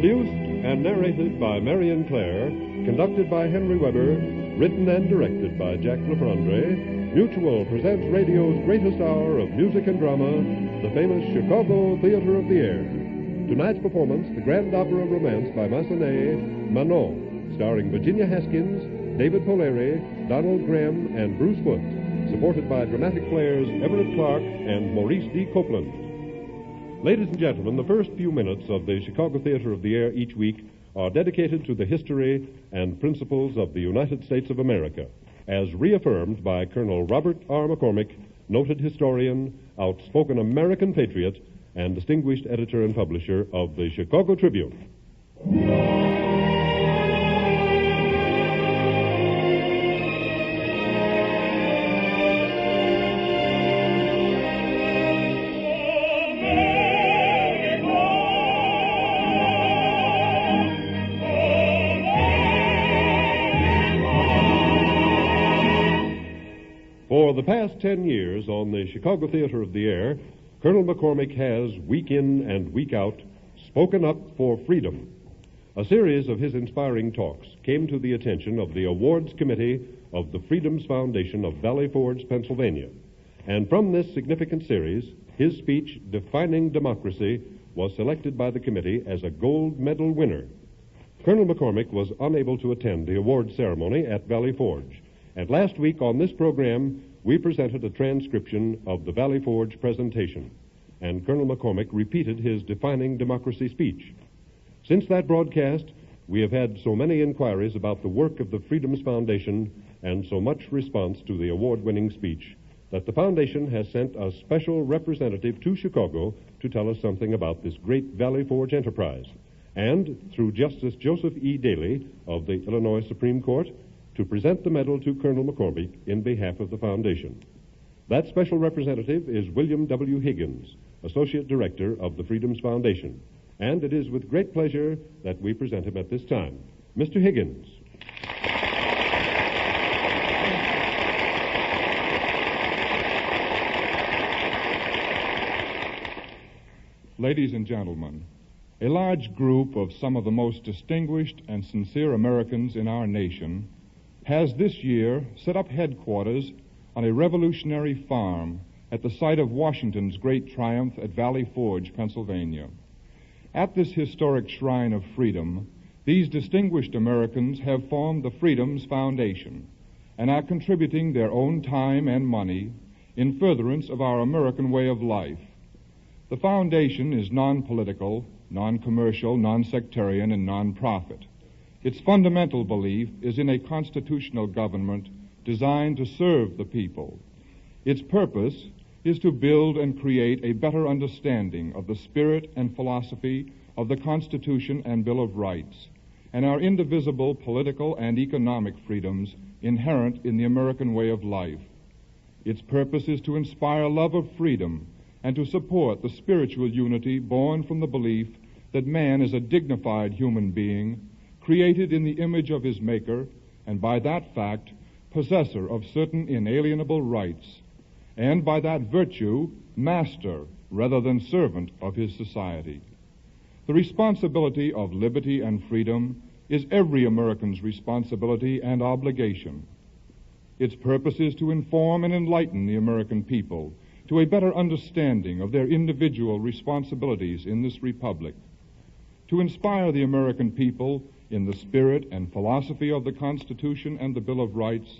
Produced and narrated by Marion Clare, conducted by Henry Weber, written and directed by Jack LaFrandre, Mutual presents radio's greatest hour of music and drama, the famous Chicago Theater of the Air. Tonight's performance, the grand opera romance by Massenet, Manon, starring Virginia Haskins, David Polari, Donald Graham, and Bruce Foote, supported by dramatic players Everett Clark and Maurice D. Copeland. Ladies and gentlemen, the first few minutes of the Chicago Theater of the Air each week are dedicated to the history and principles of the United States of America, as reaffirmed by Colonel Robert R. McCormick, noted historian, outspoken American patriot, and distinguished editor and publisher of the Chicago Tribune. For the past 10 years on the Chicago Theater of the Air, Colonel McCormick has, week in and week out, spoken up for freedom. A series of his inspiring talks came to the attention of the Awards Committee of the Freedoms Foundation of Valley Forge, Pennsylvania. And from this significant series, his speech, Defining Democracy, was selected by the committee as a gold medal winner. Colonel McCormick was unable to attend the award ceremony at Valley Forge. And last week on this program, we presented a transcription of the Valley Forge presentation, and Colonel McCormick repeated his Defining Democracy speech. Since that broadcast, we have had so many inquiries about the work of the Freedoms Foundation and so much response to the award-winning speech that the Foundation has sent a special representative to Chicago to tell us something about this great Valley Forge enterprise, and through Justice Joseph E. Daley of the Illinois Supreme Court, to present the medal to Colonel McCormick in behalf of the Foundation. That special representative is William W. Higgins, Associate Director of the Freedoms Foundation, and it is with great pleasure that we present him at this time. Mr. Higgins. Ladies and gentlemen, a large group of some of the most distinguished and sincere Americans in our nation has this year set up headquarters on a revolutionary farm at the site of Washington's great triumph at Valley Forge, Pennsylvania. At this historic shrine of freedom, these distinguished Americans have formed the Freedoms Foundation and are contributing their own time and money in furtherance of our American way of life. The foundation is non-political, non-commercial, non-sectarian, and non-profit. Its fundamental belief is in a constitutional government designed to serve the people. Its purpose is to build and create a better understanding of the spirit and philosophy of the Constitution and Bill of Rights, and our indivisible political and economic freedoms inherent in the American way of life. Its purpose is to inspire love of freedom and to support the spiritual unity born from the belief that man is a dignified human being, created in the image of his Maker, and by that fact, possessor of certain inalienable rights, and by that virtue, master rather than servant of his society. The responsibility of liberty and freedom is every American's responsibility and obligation. Its purpose is to inform and enlighten the American people to a better understanding of their individual responsibilities in this republic, to inspire the American people in the spirit and philosophy of the Constitution and the Bill of Rights.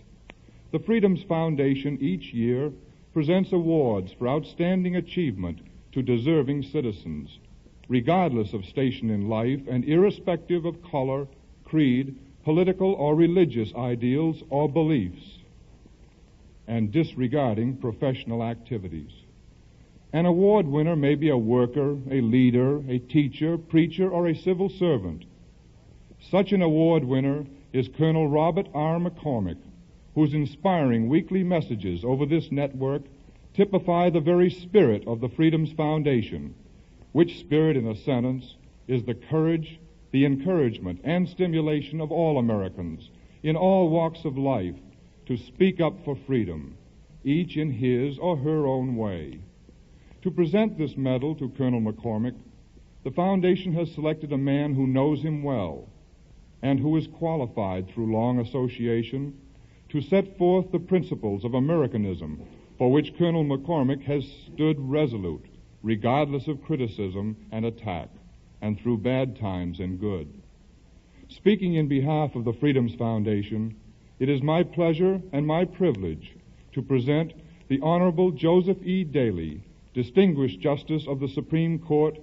The Freedoms Foundation each year presents awards for outstanding achievement to deserving citizens, regardless of station in life and irrespective of color, creed, political or religious ideals or beliefs, and disregarding professional activities. An award winner may be a worker, a leader, a teacher, preacher, or a civil servant. Such an award winner is Colonel Robert R. McCormick, whose inspiring weekly messages over this network typify the very spirit of the Freedoms Foundation, which spirit, in a sentence, is the courage, the encouragement, and stimulation of all Americans in all walks of life to speak up for freedom, each in his or her own way. To present this medal to Colonel McCormick, the Foundation has selected a man who knows him well and who is qualified through long association to set forth the principles of Americanism for which Colonel McCormick has stood resolute, regardless of criticism and attack, and through bad times and good. Speaking in behalf of the Freedoms Foundation, it is my pleasure and my privilege to present the Honorable Joseph E. Daley, Distinguished Justice of the Supreme Court,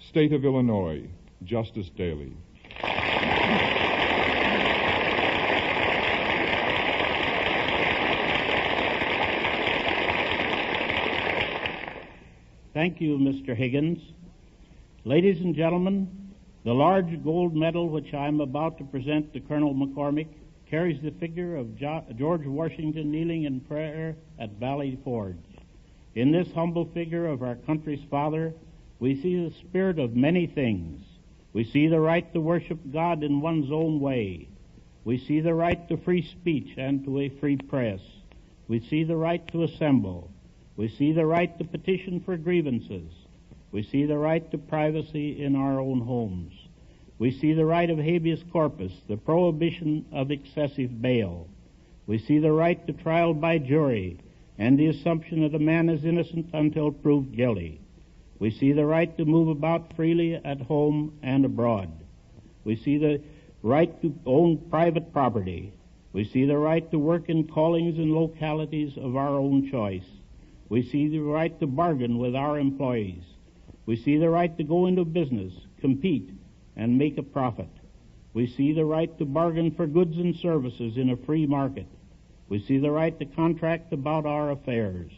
State of Illinois. Justice Daley. Thank you, Mr. Higgins. Ladies and gentlemen, the large gold medal which I am about to present to Colonel McCormick carries the figure of George Washington kneeling in prayer at Valley Forge. In this humble figure of our country's father, we see the spirit of many things. We see the right to worship God in one's own way. We see the right to free speech and to a free press. We see the right to assemble. We see the right to petition for grievances. We see the right to privacy in our own homes. We see the right of habeas corpus, the prohibition of excessive bail. We see the right to trial by jury and the assumption that a man is innocent until proved guilty. We see the right to move about freely at home and abroad. We see the right to own private property. We see the right to work in callings and localities of our own choice. We see the right to bargain with our employees. We see the right to go into business, compete, and make a profit. We see the right to bargain for goods and services in a free market. We see the right to contract about our affairs.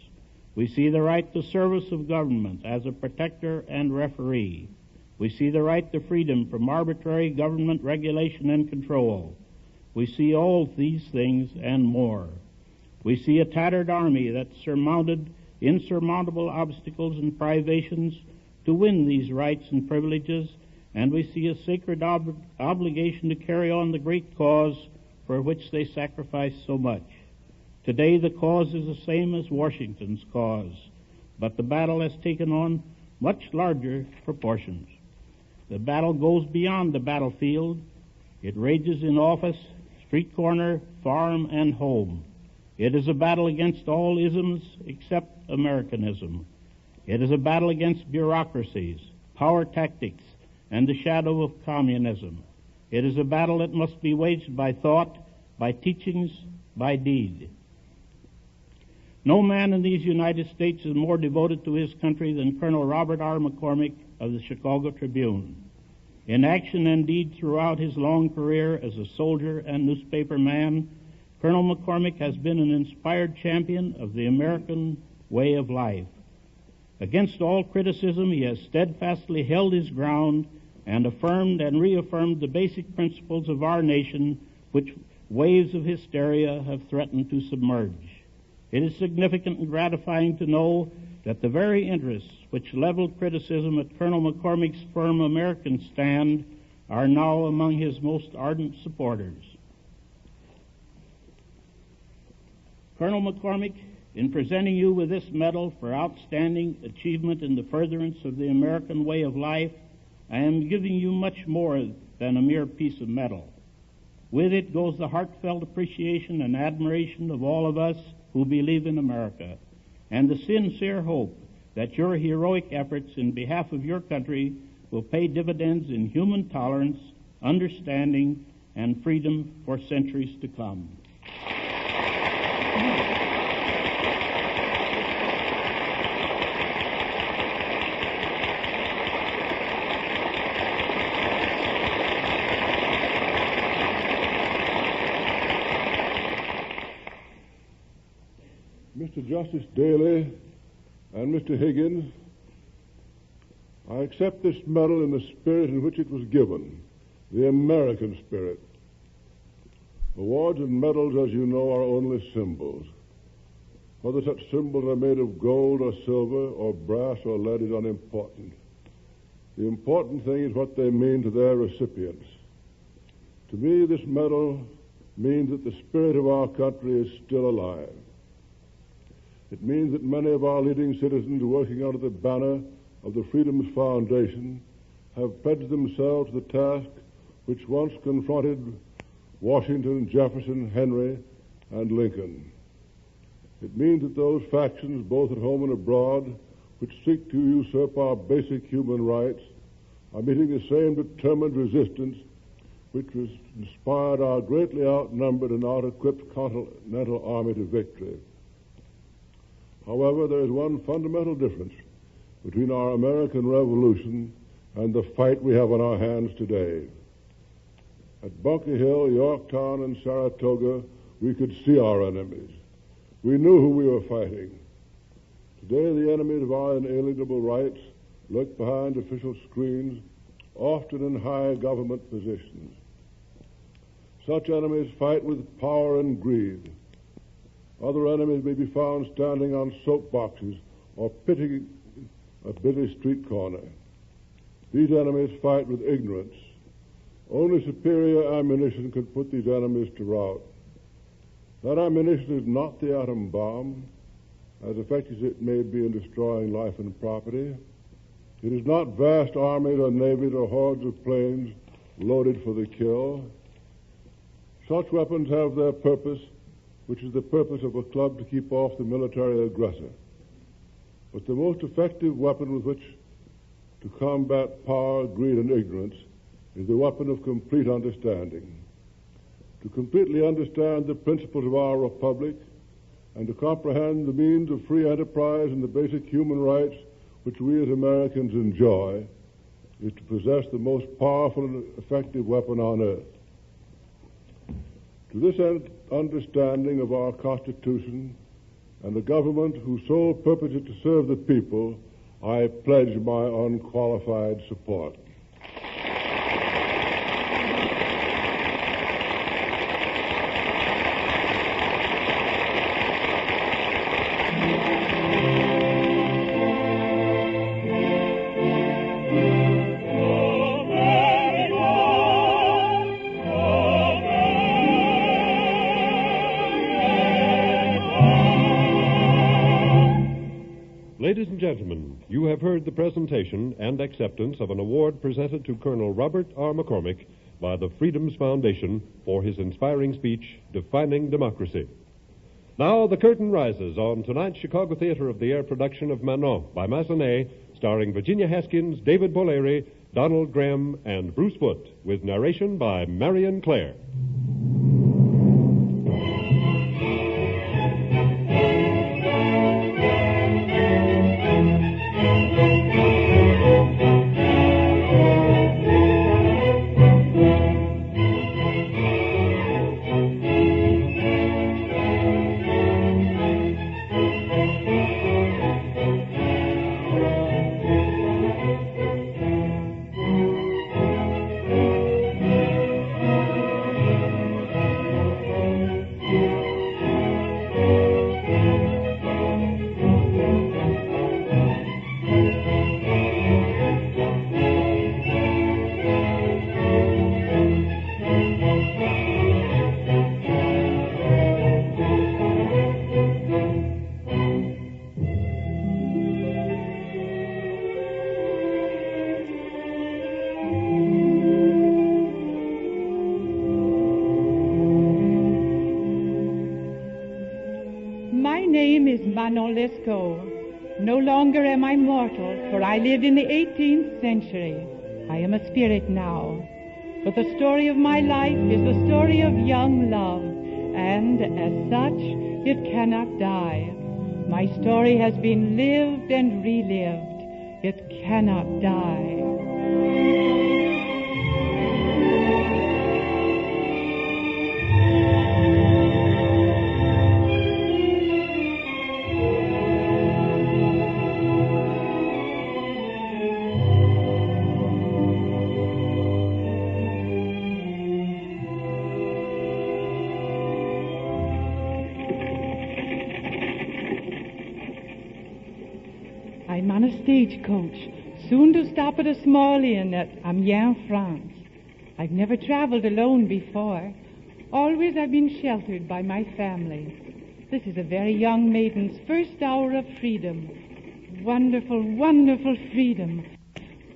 We see the right to service of government as a protector and referee. We see the right to freedom from arbitrary government regulation and control. We see all these things and more. We see a tattered army that surmounted insurmountable obstacles and privations to win these rights and privileges, and we see a sacred obligation to carry on the great cause for which they sacrificed so much. Today the cause is the same as Washington's cause, but the battle has taken on much larger proportions. The battle goes beyond the battlefield. It rages in office, street corner, farm, and home. It is a battle against all isms except Americanism. It is a battle against bureaucracies, power tactics, and the shadow of communism. It is a battle that must be waged by thought, by teachings, by deed. No man in these United States is more devoted to his country than Colonel Robert R. McCormick of the Chicago Tribune. In action and deed throughout his long career as a soldier and newspaper man, Colonel McCormick has been an inspired champion of the American way of life. Against all criticism, he has steadfastly held his ground and affirmed and reaffirmed the basic principles of our nation, which waves of hysteria have threatened to submerge. It is significant and gratifying to know that the very interests which leveled criticism at Colonel McCormick's firm American stand are now among his most ardent supporters. Colonel McCormick, in presenting you with this medal for outstanding achievement in the furtherance of the American way of life, I am giving you much more than a mere piece of metal. With it goes the heartfelt appreciation and admiration of all of us who believe in America, and the sincere hope that your heroic efforts in behalf of your country will pay dividends in human tolerance, understanding, and freedom for centuries to come. Mr. Justice Daly and Mr. Higgins, I accept this medal in the spirit in which it was given, the American spirit. Awards and medals, as you know, are only symbols. Whether such symbols are made of gold or silver or brass or lead is unimportant. The important thing is what they mean to their recipients. To me, this medal means that the spirit of our country is still alive. It means that many of our leading citizens working under the banner of the Freedoms Foundation have pledged themselves to the task which once confronted Washington, Jefferson, Henry, and Lincoln. It means that those factions, both at home and abroad, which seek to usurp our basic human rights, are meeting the same determined resistance which has inspired our greatly outnumbered and out-equipped Continental Army to victory. However, there is one fundamental difference between our American Revolution and the fight we have on our hands today. At Bunker Hill, Yorktown, and Saratoga, we could see our enemies. We knew who we were fighting. Today, the enemies of our inalienable rights lurk behind official screens, often in high government positions. Such enemies fight with power and greed. Other enemies may be found standing on soapboxes or pitting a busy street corner. These enemies fight with ignorance. Only superior ammunition can put these enemies to rout. That ammunition is not the atom bomb, as effective as it may be in destroying life and property. It is not vast armies or navies or hordes of planes loaded for the kill. Such weapons have their purpose, which is the purpose of a club to keep off the military aggressor. But the most effective weapon with which to combat power, greed, and ignorance is the weapon of complete understanding. To completely understand the principles of our republic and to comprehend the means of free enterprise and the basic human rights which we as Americans enjoy is to possess the most powerful and effective weapon on earth. To this understanding of our Constitution and the government whose sole purpose is to serve the people, I pledge my unqualified support. Ladies and gentlemen, you have heard the presentation and acceptance of an award presented to Colonel Robert R. McCormick by the Freedoms Foundation for his inspiring speech, Defining Democracy. Now the curtain rises on tonight's Chicago Theater of the Air production of Manon by Massenet, starring Virginia Haskins, David Boleri, Donald Graham, and Bruce Foote, with narration by Marion Clare. is Manon Lescaut. No longer am I mortal, for I lived in the 18th century. I am a spirit now. But the story of my life is the story of young love, and as such, it cannot die. My story has been lived and relived. It cannot die. I'm on a stagecoach, soon to stop at a small inn at Amiens, France. I've never traveled alone before. Always I've been sheltered by my family. This is a very young maiden's first hour of freedom. Wonderful, wonderful freedom.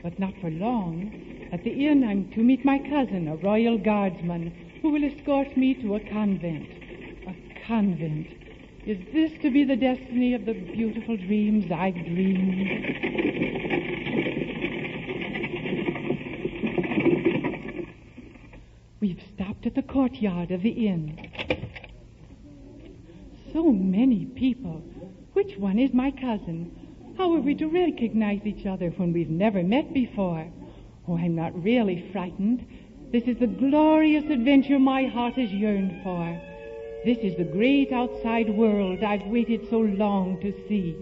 But not for long. At the inn I'm to meet my cousin, a royal guardsman, who will escort me to a convent. A convent. Is this to be the destiny of the beautiful dreams I've dreamed? We've stopped at the courtyard of the inn. So many people. Which one is my cousin? How are we to recognize each other when we've never met before? Oh, I'm not really frightened. This is the glorious adventure my heart has yearned for. This is the great outside world I've waited so long to see.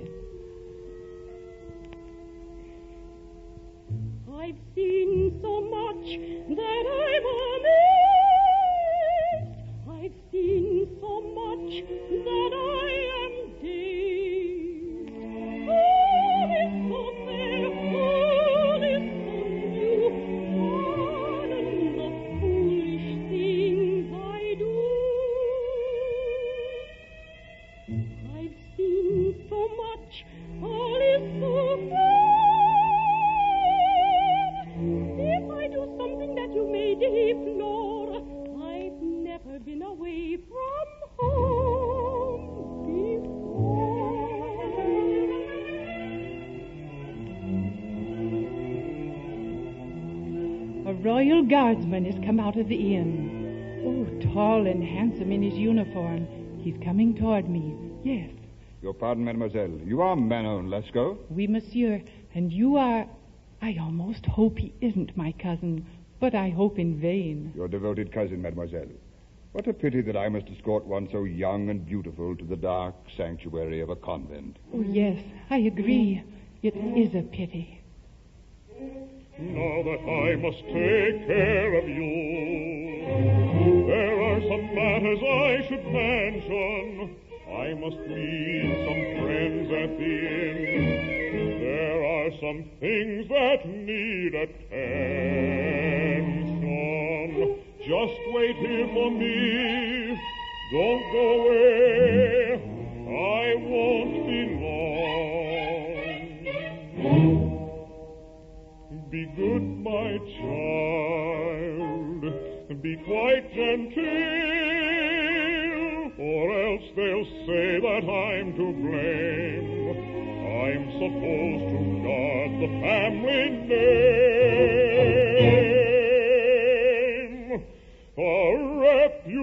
I've seen so much that I'm amazed. I've seen so much that I am dazed. All is so fair, all is so new. Pardon the foolish things I do. I've seen so much, all is so fair. If I do something that you may deplore, I've never been away from home before. A royal guardsman has come out of the inn. Oh, tall and handsome in his uniform. He's coming toward me. Yes. Your pardon, mademoiselle. You are Manon Lescaut? Oui, monsieur. And you are... I almost hope he isn't my cousin, but I hope in vain. Your devoted cousin, mademoiselle. What a pity that I must escort one so young and beautiful to the dark sanctuary of a convent. Oh, yes, I agree. It is a pity. Now that I must take care of you, there are some matters I should mention. I must meet some friends at the inn. There are some things that need attention. Just wait here for me. Don't go away. I won't be long. Be good, my child. Be quite genteel, or else they'll say that I'm to blame. I'm supposed to guard the family name. A reputation.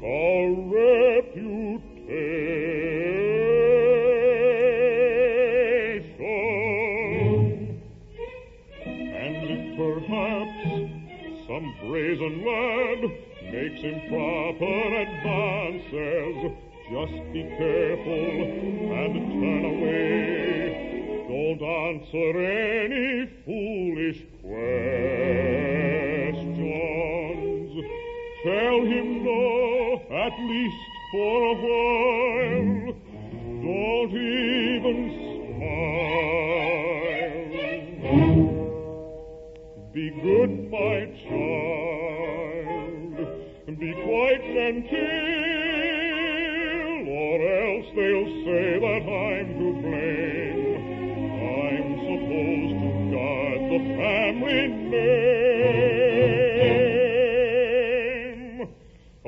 A reputation. And if perhaps some brazen lad makes improper advances, just be careful and turn away. Don't answer any foolish questions. Tell him no, at least for a while. Don't even smile. Be good, my child. Be quite genteel, or else they'll say that I'm to blame. I'm supposed to guard the family name. A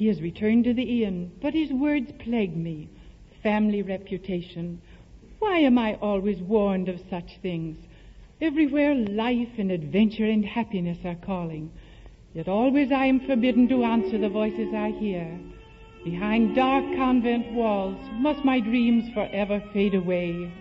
He has returned to the inn, but his words plague me. Family reputation. Why am I always warned of such things? Everywhere life and adventure and happiness are calling. Yet always I am forbidden to answer the voices I hear. Behind dark convent walls must my dreams forever fade away.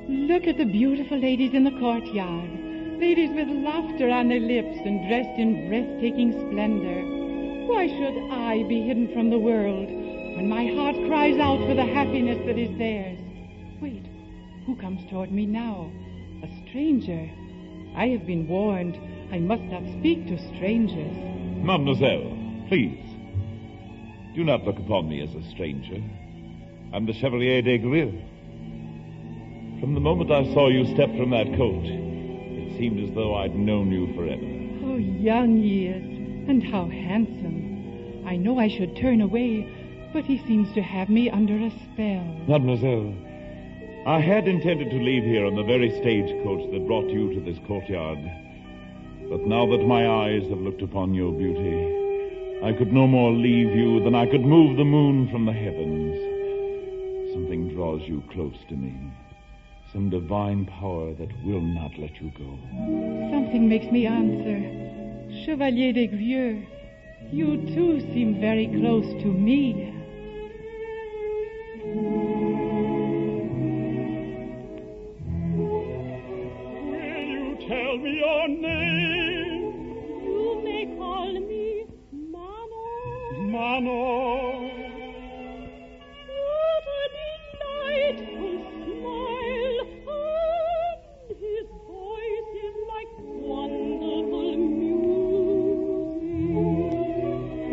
Look at the beautiful ladies in the courtyard. Ladies with laughter on their lips and dressed in breathtaking splendor. Why should I be hidden from the world when my heart cries out for the happiness that is theirs? Wait, who comes toward me now? A stranger. I have been warned. I must not speak to strangers. Mademoiselle, please. Do not look upon me as a stranger. I'm the Chevalier des Grieux. From the moment I saw you step from that coach, it seemed as though I'd known you forever. Oh, young years, and how handsome. I know I should turn away, but he seems to have me under a spell. Mademoiselle, I had intended to leave here on the very stagecoach that brought you to this courtyard. But now that my eyes have looked upon your beauty, I could no more leave you than I could move the moon from the heavens. Something draws you close to me. Some divine power that will not let you go. Something makes me answer. Chevalier des Grieux, you too seem very close to me. Will you tell me your name? You may call me Mano. Mano. What a delightful smile, and his voice is like wonderful music.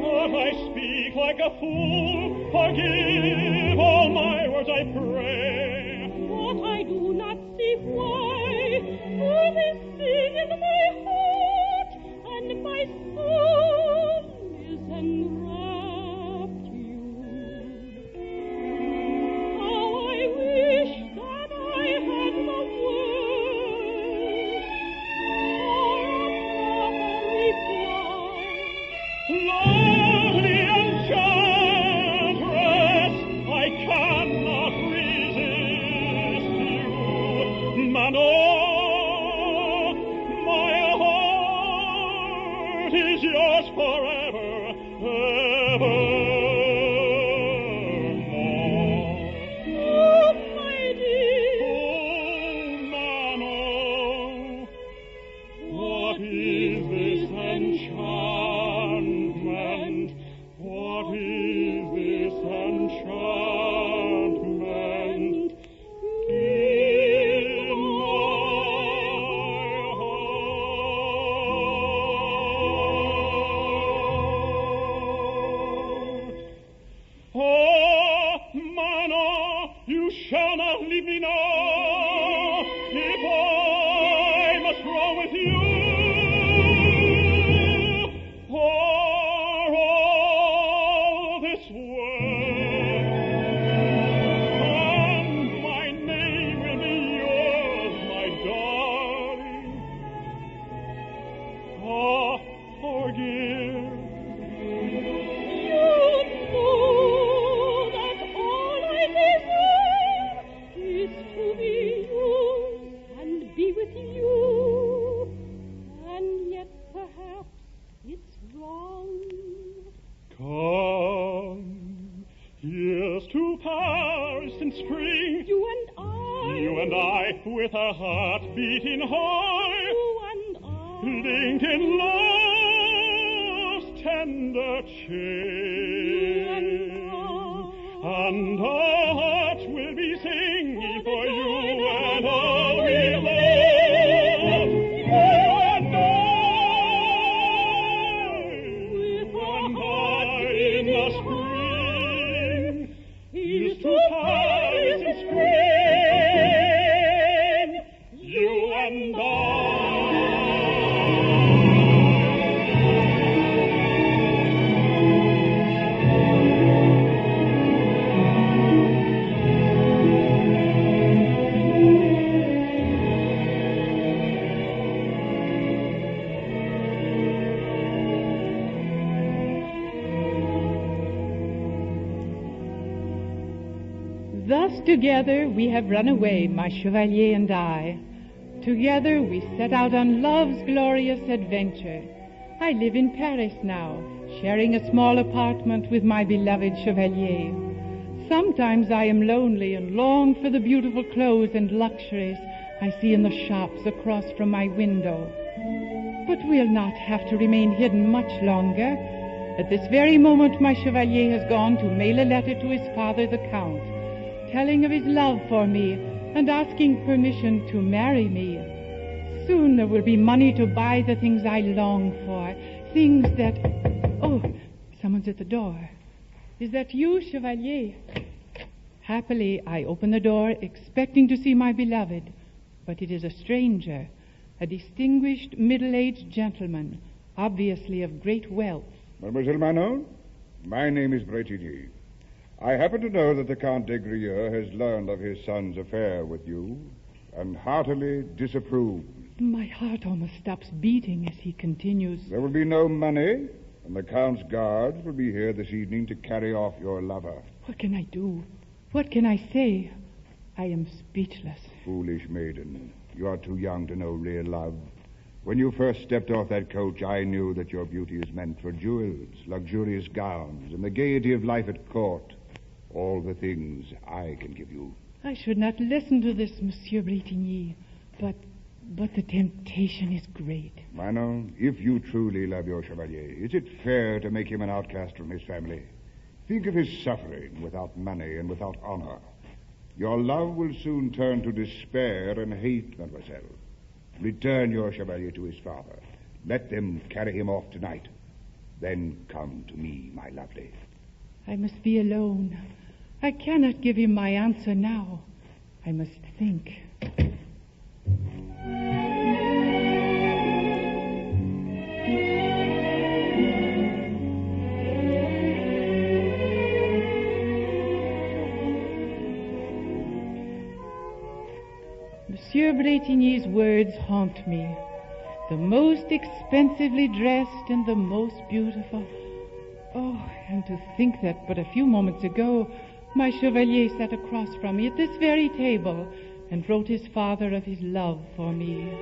But I speak like a fool. Forgive all my words, I pray. What I do not see why, for they sing in my heart, and my soul is enraptured. How I wish that I had the words for a proper reply. Lovely enchantress, I cannot read. in spring. You and I, with our hearts beating high. You and I, linked in love's tender chain. And our hearts will be singing for you and all we love. You and I in the spring is to Paris in spring. You and I. Thus together we have run away, my chevalier and I. Together we set out on love's glorious adventure. I live in Paris now, sharing a small apartment with my beloved chevalier. Sometimes I am lonely and long for the beautiful clothes and luxuries I see in the shops across from my window. But we'll not have to remain hidden much longer. At this very moment my chevalier has gone to mail a letter to his father, the Count, telling of his love for me and asking permission to marry me. Soon there will be money to buy the things I long for, things that... Oh, someone's at the door. Is that you, chevalier? Happily, I open the door, expecting to see my beloved, but it is a stranger, a distinguished middle-aged gentleman, obviously of great wealth. Mademoiselle Manon, my name is Bretigny. I happen to know that the Count de Grieux has learned of his son's affair with you and heartily disapproves. My heart almost stops beating as he continues. There will be no money, and the Count's guards will be here this evening to carry off your lover. What can I do? What can I say? I am speechless. Foolish maiden, you are too young to know real love. When you first stepped off that coach, I knew that your beauty is meant for jewels, luxurious gowns, and the gaiety of life at court. All the things I can give you. I should not listen to this, Monsieur Bretigny, but the temptation is great. Manon, if you truly love your chevalier, is it fair to make him an outcast from his family? Think of his suffering without money and without honor. Your love will soon turn to despair and hate, mademoiselle. Return your chevalier to his father. Let them carry him off tonight. Then come to me, my lovely. I must be alone. I cannot give him my answer now. I must think. Monsieur Bretigny's words haunt me. The most expensively dressed and the most beautiful. Oh, and to think that but a few moments ago, my chevalier sat across from me at this very table and wrote his father of his love for me.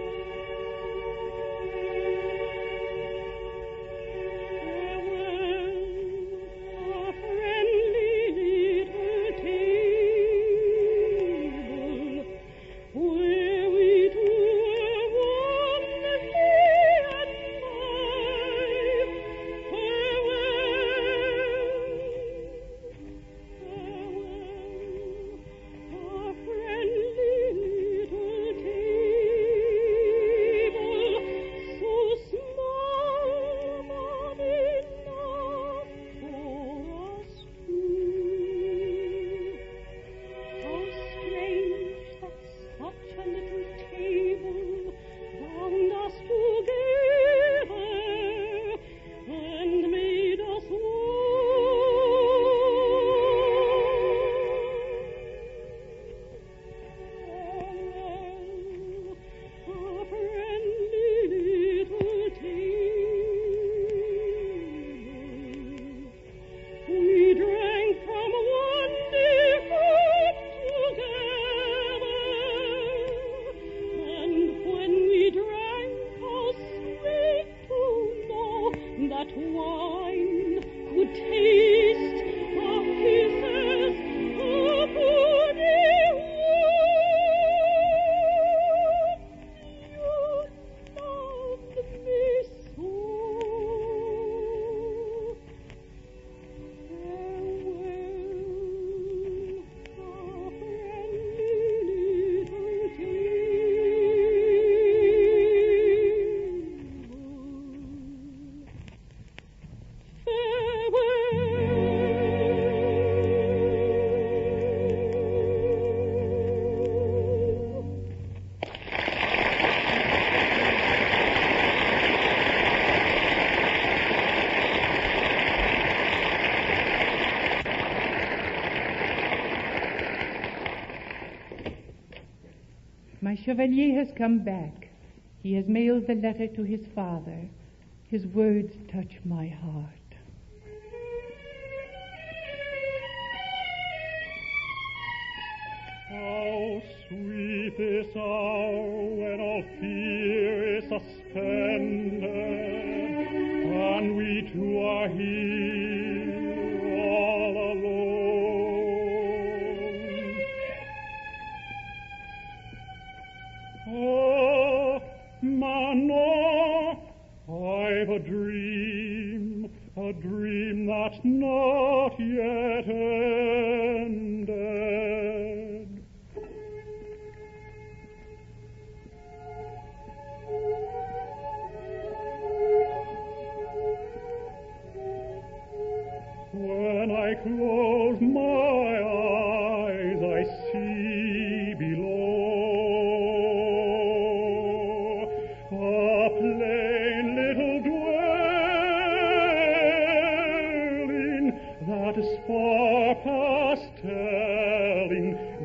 chevalier has come back. He has mailed the letter to his father. His words touch my heart. How sweet this hour when all fear is suspended, and we two are here all alone. Oh, Manon, I've a dream that's not yet ended. When I close my eyes, I see below a plain little dwelling that is far pastelling,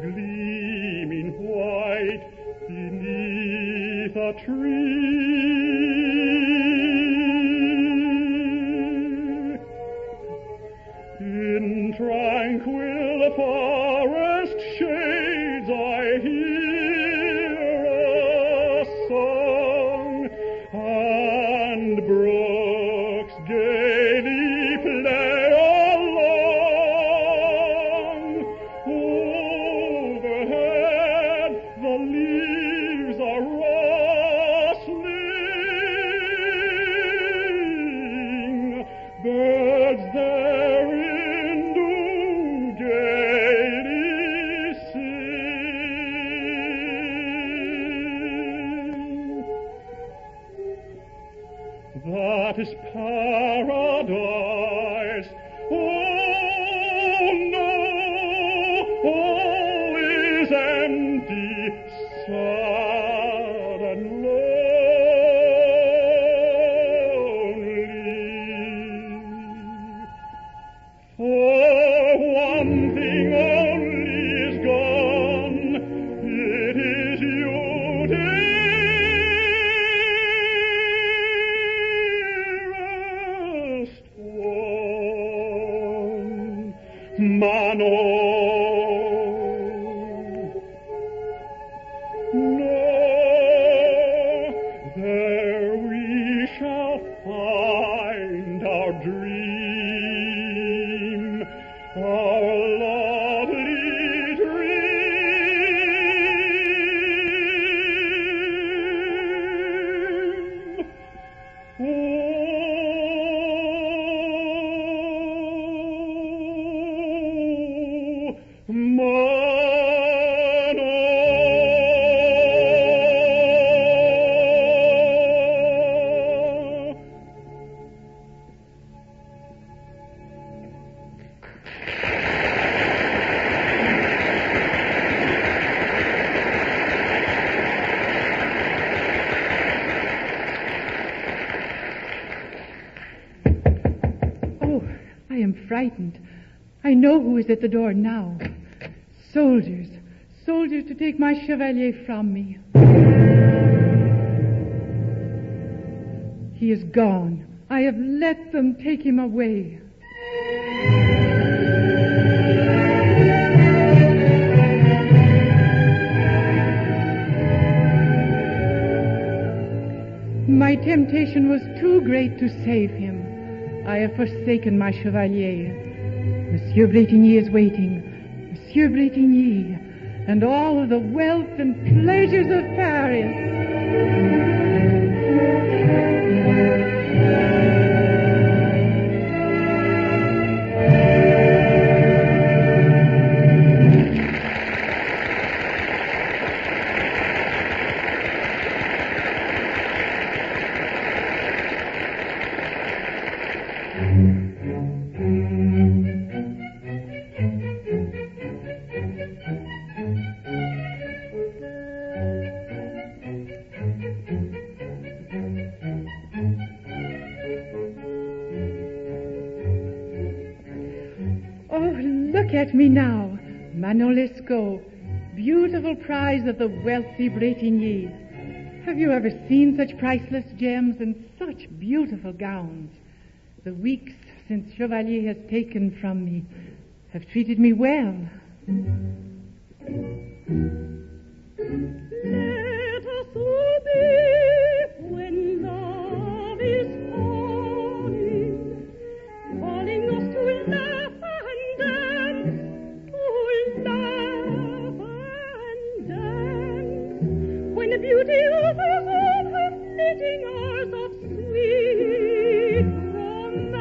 gleaming white beneath a tree. In tranquil forest shades I hear a song, and brooks gaily play along. Overhead the leaves are rustling, birds therein do gaily sing. That is paradise. Oh no, all is empty, sad and lonely. For one thing only is gone, it is you, dearest one, Manon. No, there we shall find our dream, our lovely dream. Oh, I am frightened. I know who is at the door now. Soldiers. Soldiers to take my chevalier from me. He is gone. I have let them take him away. My temptation was too great to save him. I have forsaken my chevalier. Monsieur Bretigny is waiting. Monsieur Bretigny, and all the wealth and pleasures of Paris. Look at me now, Manon Lescaut, beautiful prize of the wealthy Bretigny. Have you ever seen such priceless gems and such beautiful gowns? The weeks since Chevalier has taken from me have treated me well. Let us all be when love is calling us to laugh and dance, when the beauty of us all her fleeting hours of sweet romance,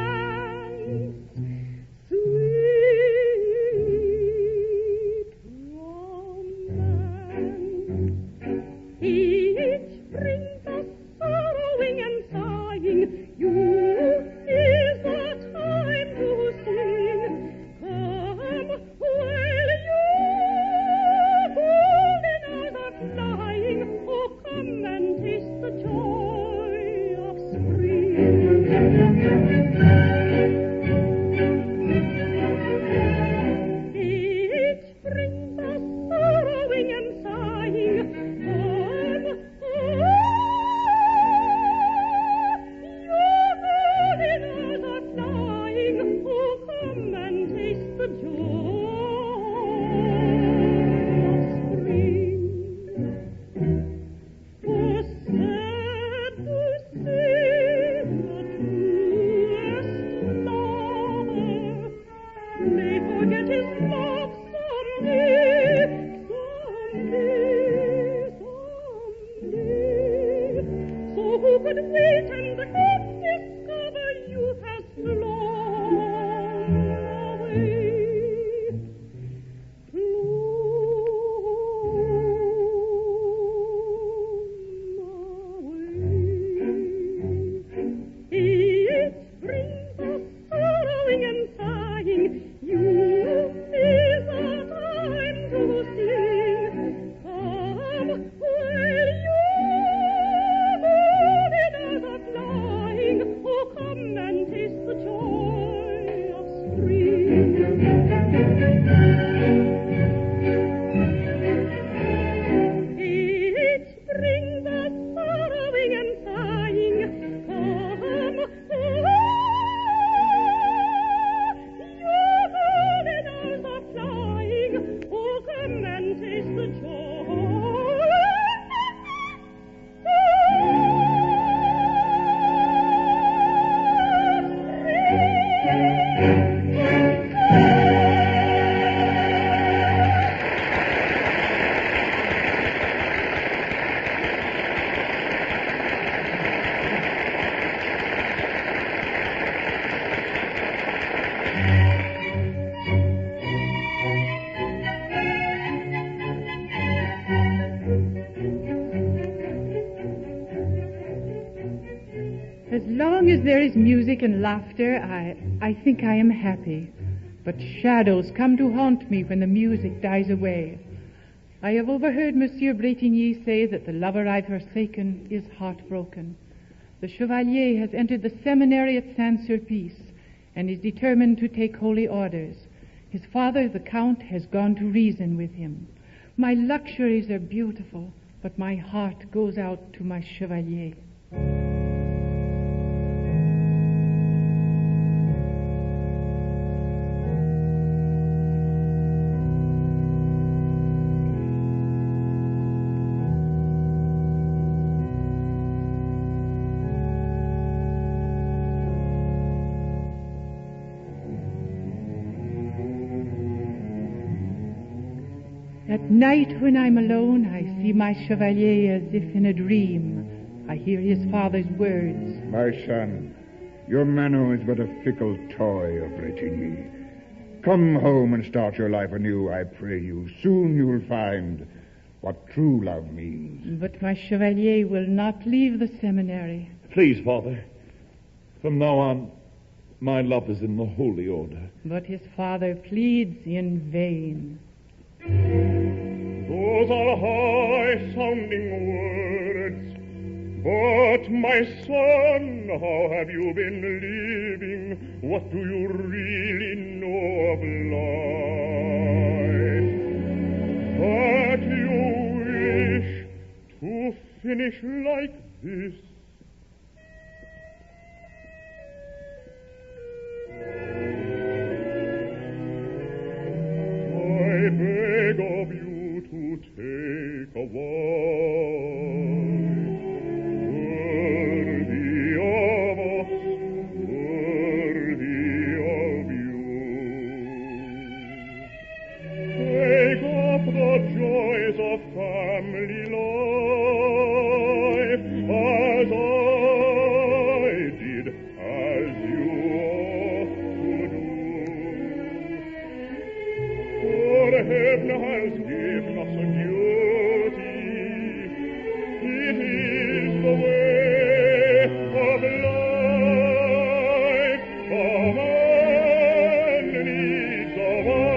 each brings us sorrowing and sighing. You is the time to sing. Come while your golden hours are flying. Oh, come and taste the joy of spring. Each brings us sorrowing and sighing. As long as there is music and laughter, I think I am happy. But shadows come to haunt me when the music dies away. I have overheard Monsieur Bretigny say that the lover I've forsaken is heartbroken. The Chevalier has entered the seminary at Saint-Sulpice and is determined to take holy orders. His father, the Count, has gone to reason with him. My luxuries are beautiful, but my heart goes out to my Chevalier. At night when I'm alone, I see my Chevalier as if in a dream. I hear his father's words. My son, your Manon is but a fickle toy of Bretigny. Come home and start your life anew, I pray you. Soon you'll find what true love means. But my Chevalier will not leave the seminary. Please, Father. From now on, my love is in the holy order. But his father pleads in vain. Those are high-sounding words, but my son, how have you been living? What do you really know of life? A finish like this. I beg of you to take a wife worthy of us, worthy of you. Take up the joys of family life as I did, as you ought to do. For heaven has given us a duty. It is the way of life. A man needs a wife.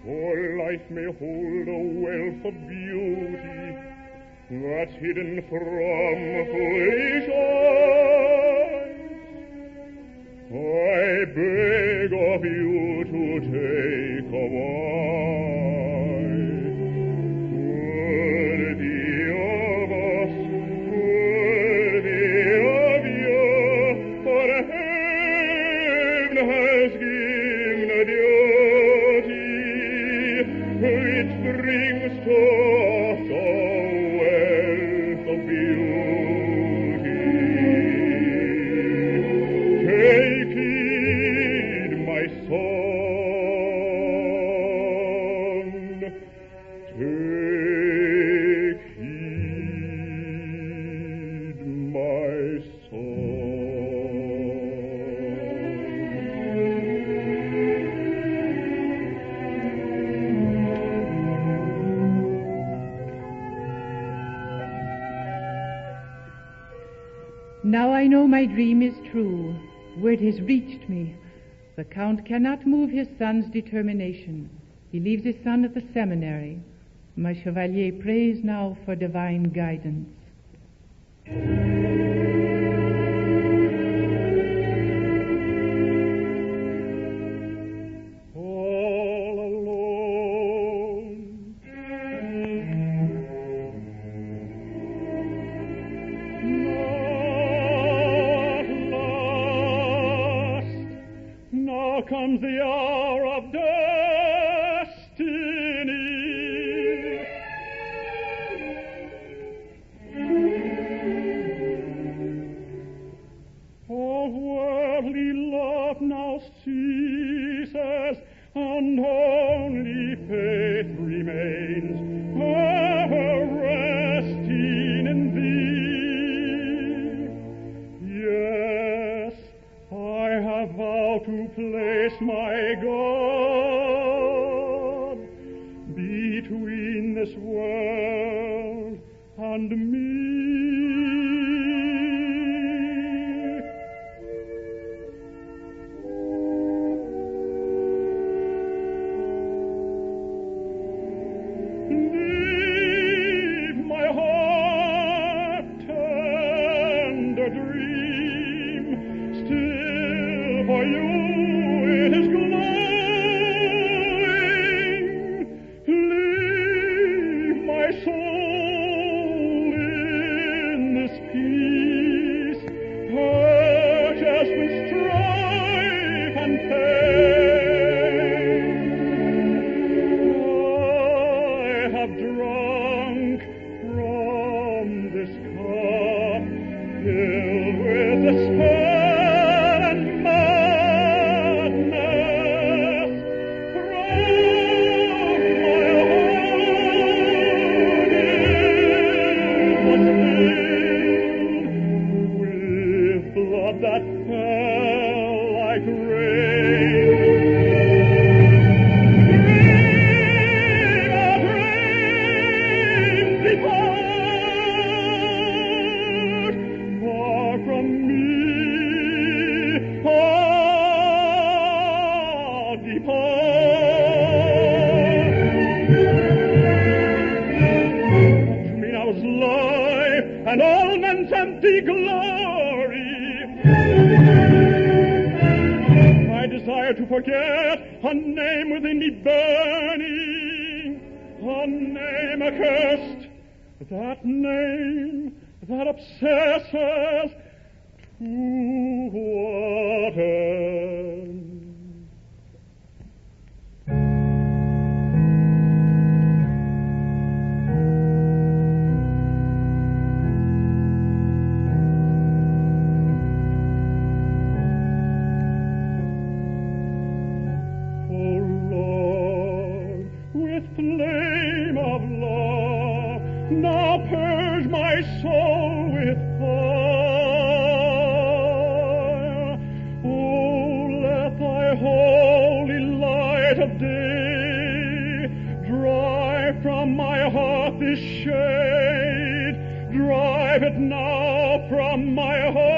For life may hold a wealth of beauty that's hidden from foolish eyes. I beg of you to take a wife worthy of us, worthy of you, for heaven has given a duty which brings to us a wealth of beauty. Take heed, my son. Take heed, my son. Now I know my dream is true. Word has reached me. The Count cannot move his son's determination. He leaves his son at the seminary. My Chevalier prays now for divine guidance. All alone. Now comes the hour of destiny. All worldly love now ceases, and only faith remains, resting in thee. Yes, I have vowed to place my God between this world and me. Leave my heart tender dream, still for you it is glowing. Leave my soul in this peace, purchased with strife and pain. I have drunk from this cup filled with despair and madness. From my heart it was filled with blood that fell like rain. Depart far from me. Depart. To me now is life and all men's empty glory. I desire to forget a name within me burning, a a name accursed, that name that obsesses to what end? Flame of love, now purge my soul with fire. Oh, let thy holy light of day drive from my heart this shade, drive it now from my heart.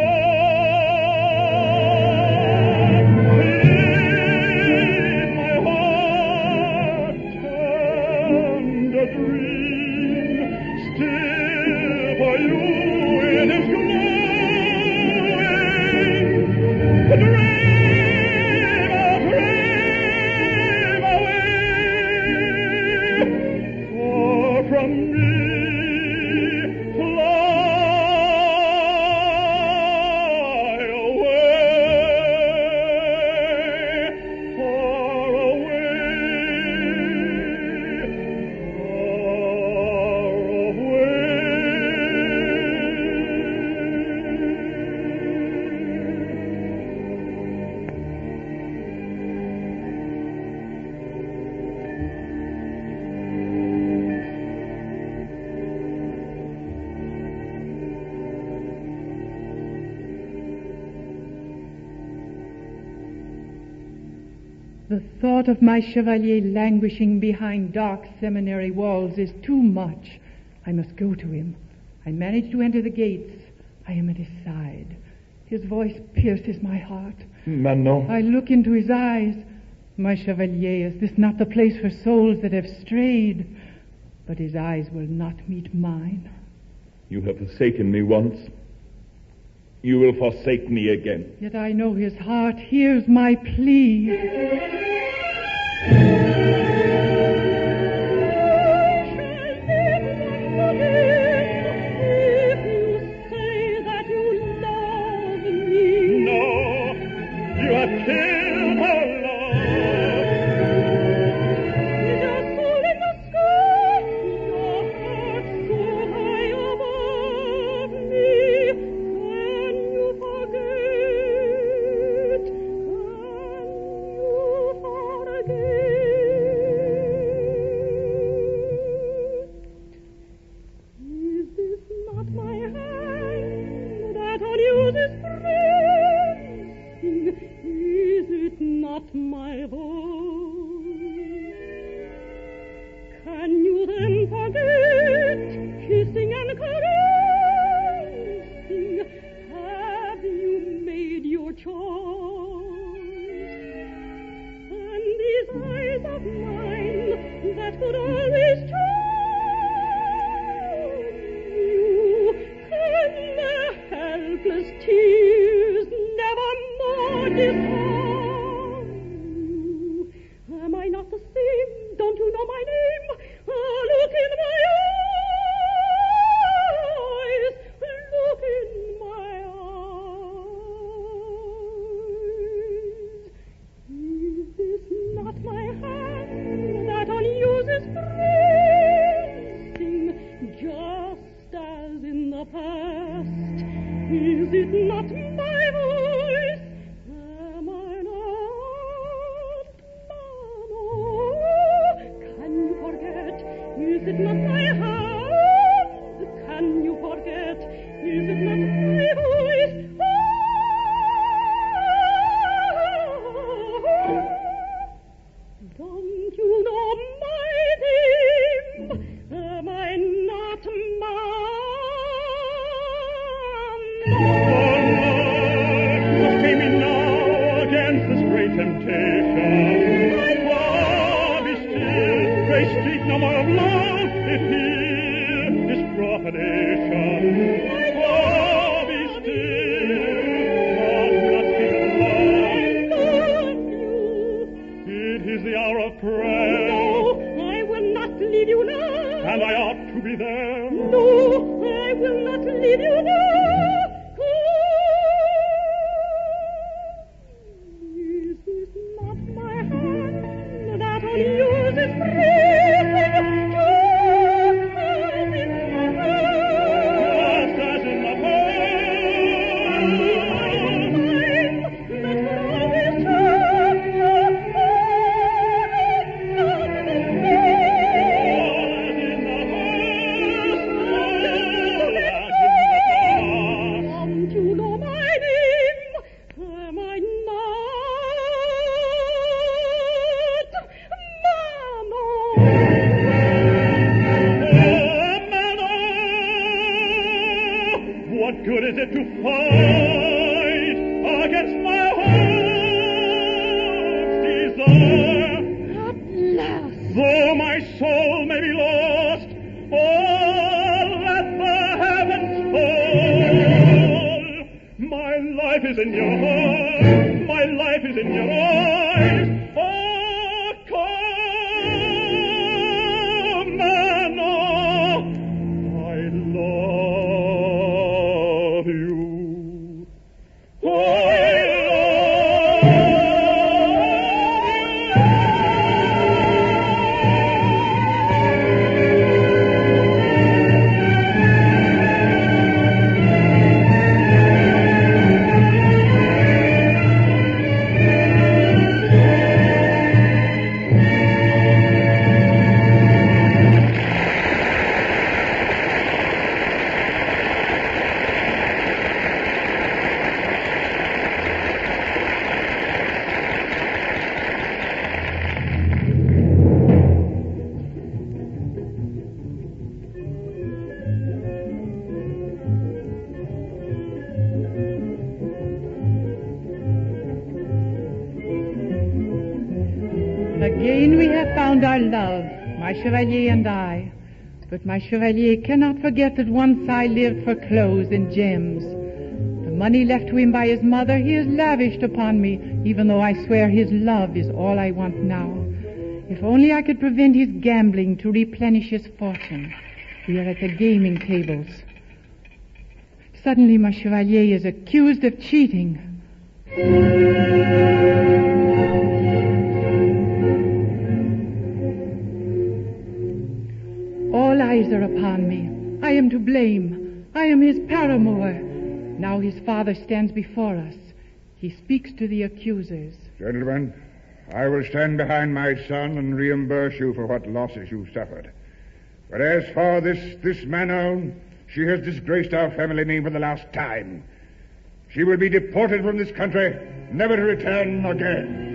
The thought of my chevalier languishing behind dark seminary walls is too much. I must go to him. I manage to enter the gates. I am at his side. His voice pierces my heart. Manon. I look into his eyes. My chevalier, is this not the place for souls that have strayed? But his eyes will not meet mine. You have forsaken me once. You will forsake me again. Yet I know his heart hears my plea. It is the hour of prayer. No, I will not leave you life is in your eyes. My life is in your eyes. Oh, come, Anna. I love you. Again we have found our love, my chevalier and I. But my chevalier cannot forget that once I lived for clothes and gems. The money left to him by his mother he has lavished upon me, even though I swear his love is all I want now. If only I could prevent his gambling to replenish his fortune. We are at the gaming tables. Suddenly my chevalier is accused of cheating. All eyes are upon me. I am to blame. I am his paramour. Now his father stands before us. He speaks to the accusers. Gentlemen, I will stand behind my son and reimburse you for what losses you've suffered. But as for this Manon, she has disgraced our family name for the last time. She will be deported from this country, never to return again.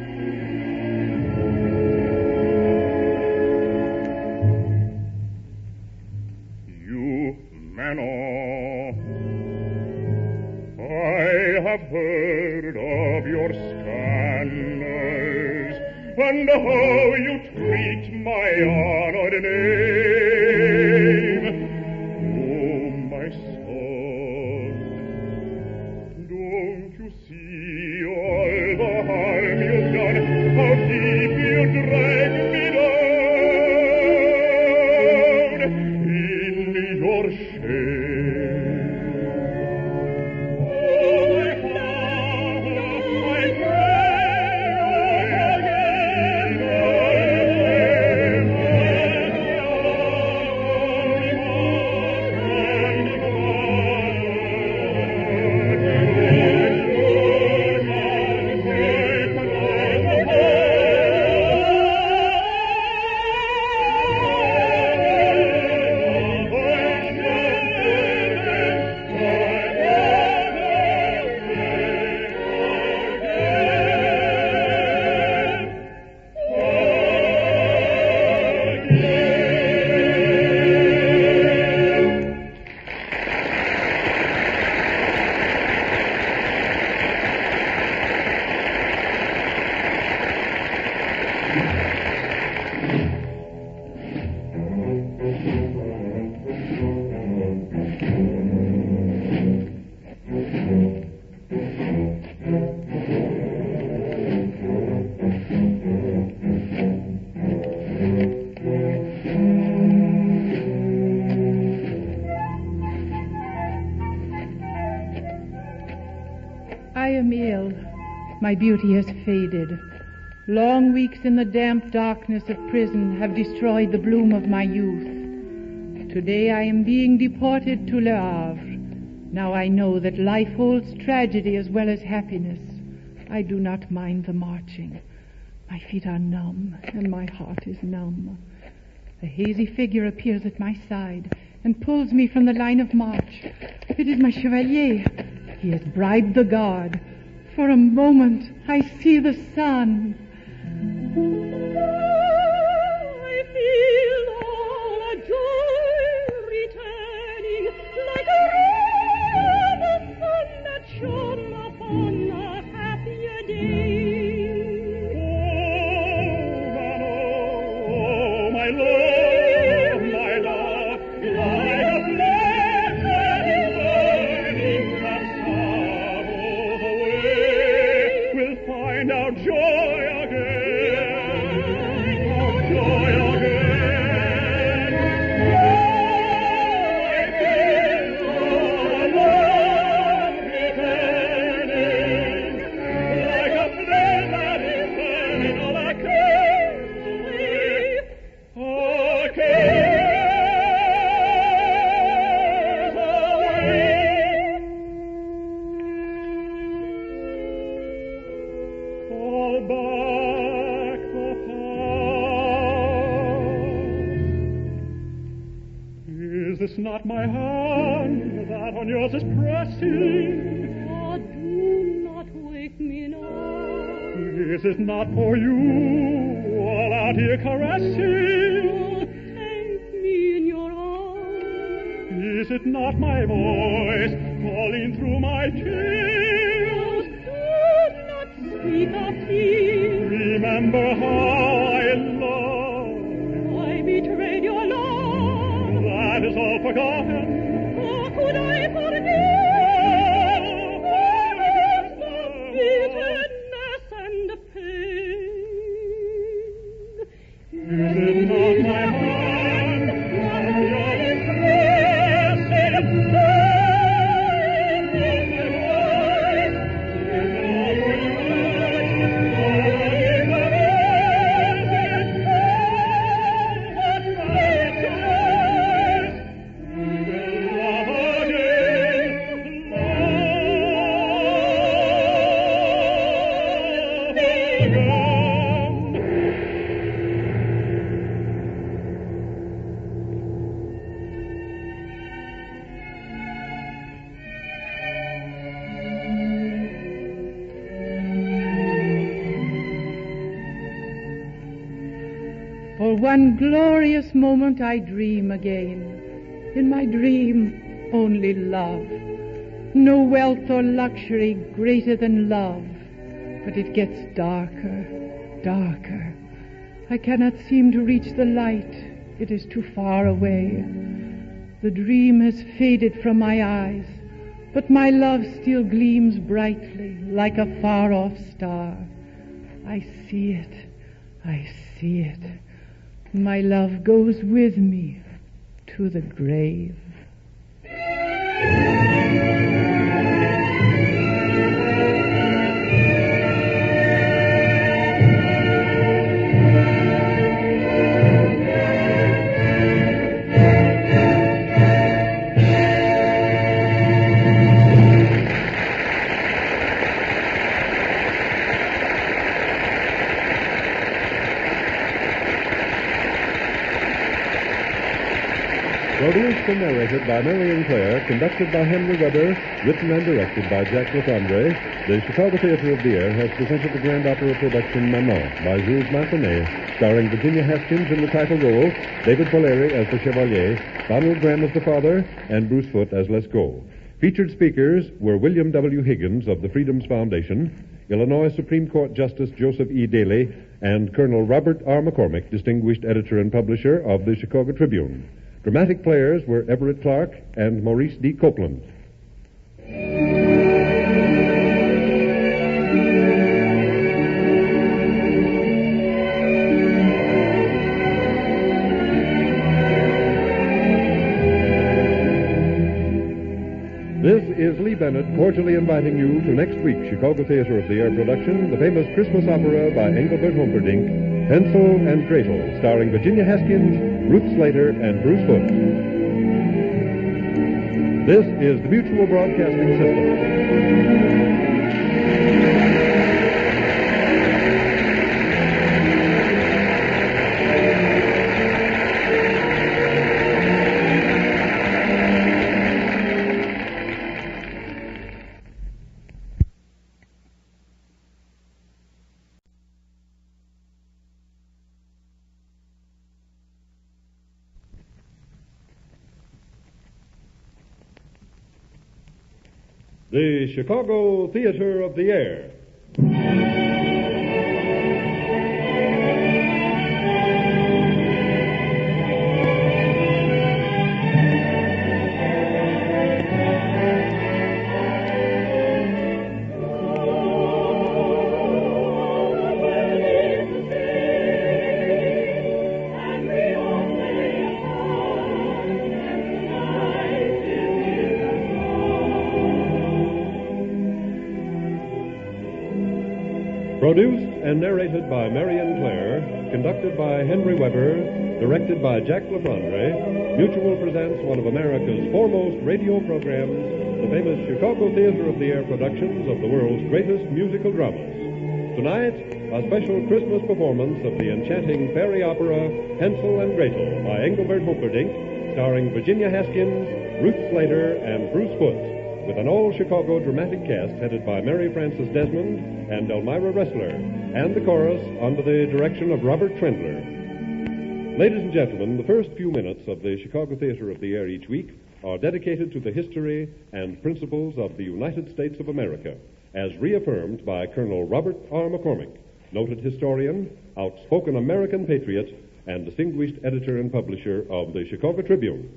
I have heard of your scandals and how you treat my honored name. Oh, my son, don't you see all the harm you've done, how deep you drag me down in your shame? I am ill. My beauty has faded. Long weeks in the damp darkness of prison have destroyed the bloom of my youth. Today I am being deported to Le Havre. Now I know that life holds tragedy as well as happiness. I do not mind the marching. My feet are numb, and my heart is numb. A hazy figure appears at my side and pulls me from the line of march. It is my chevalier. He has bribed the guard. For a moment, I see the sun. I feel all a joy returning, like a ray of the sun that shone upon a happier day. Oh, my love, like a flame that is burning the sorrow away. find our joy again. Our joy again. Not my hand that on yours is pressing. Oh, do not wake me now. Is it not for you all out here caressing? Oh, take me in your arms. Is it not my voice calling through my tears? Oh, do not speak of tears. Remember how I loved. I betrayed your love. That is all forgotten. Oh, could I forgive? Oh, the bitterness and the pain. Is it not my hand that yours pressing? For one glorious moment I dream again. In my dream, only love. No wealth or luxury greater than love. But it gets darker, darker. I cannot seem to reach the light. It is too far away. The dream has faded from my eyes, but my love still gleams brightly like a far-off star. I see it. I see it. My love goes with me to the grave. Produced and narrated by Marion Clare, conducted by Henry Weber, written and directed by Jack Lefondre, the Chicago Theatre of the Air has presented the grand opera production Manon by Jules Massenet, starring Virginia Haskins in the title role, David Polari as the Chevalier, Donald Graham as the father, and Bruce Foote as Lescaut. Featured speakers were William W. Higgins of the Freedoms Foundation, Illinois Supreme Court Justice Joseph E. Daley, and Colonel Robert R. McCormick, distinguished editor and publisher of the Chicago Tribune. Dramatic players were Everett Clark and Maurice D. Copeland. This is Lee Bennett cordially inviting you to next week's Chicago Theatre of the Air production, the famous Christmas opera by Engelbert Humperdinck, Hansel and Gretl, starring Virginia Haskins, Ruth Slater, and Bruce Foote. This is the Mutual Broadcasting System. The Chicago Theatre of the Air. Produced and narrated by Marion Clare, conducted by Henry Weber, directed by Jack LaFondre, Mutual presents one of America's foremost radio programs, the famous Chicago Theater of the Air productions of the world's greatest musical dramas. Tonight, a special Christmas performance of the enchanting fairy opera Hansel and Gretl by Engelbert Humperdinck, starring Virginia Haskins, Ruth Slater, and Bruce Foote, with an all-Chicago dramatic cast headed by Mary Frances Desmond and Elmira Ressler, and the chorus under the direction of Robert Trendler. Ladies and gentlemen, the first few minutes of the Chicago Theater of the Air each week are dedicated to the history and principles of the United States of America, as reaffirmed by Colonel Robert R. McCormick, noted historian, outspoken American patriot, and distinguished editor and publisher of the Chicago Tribune.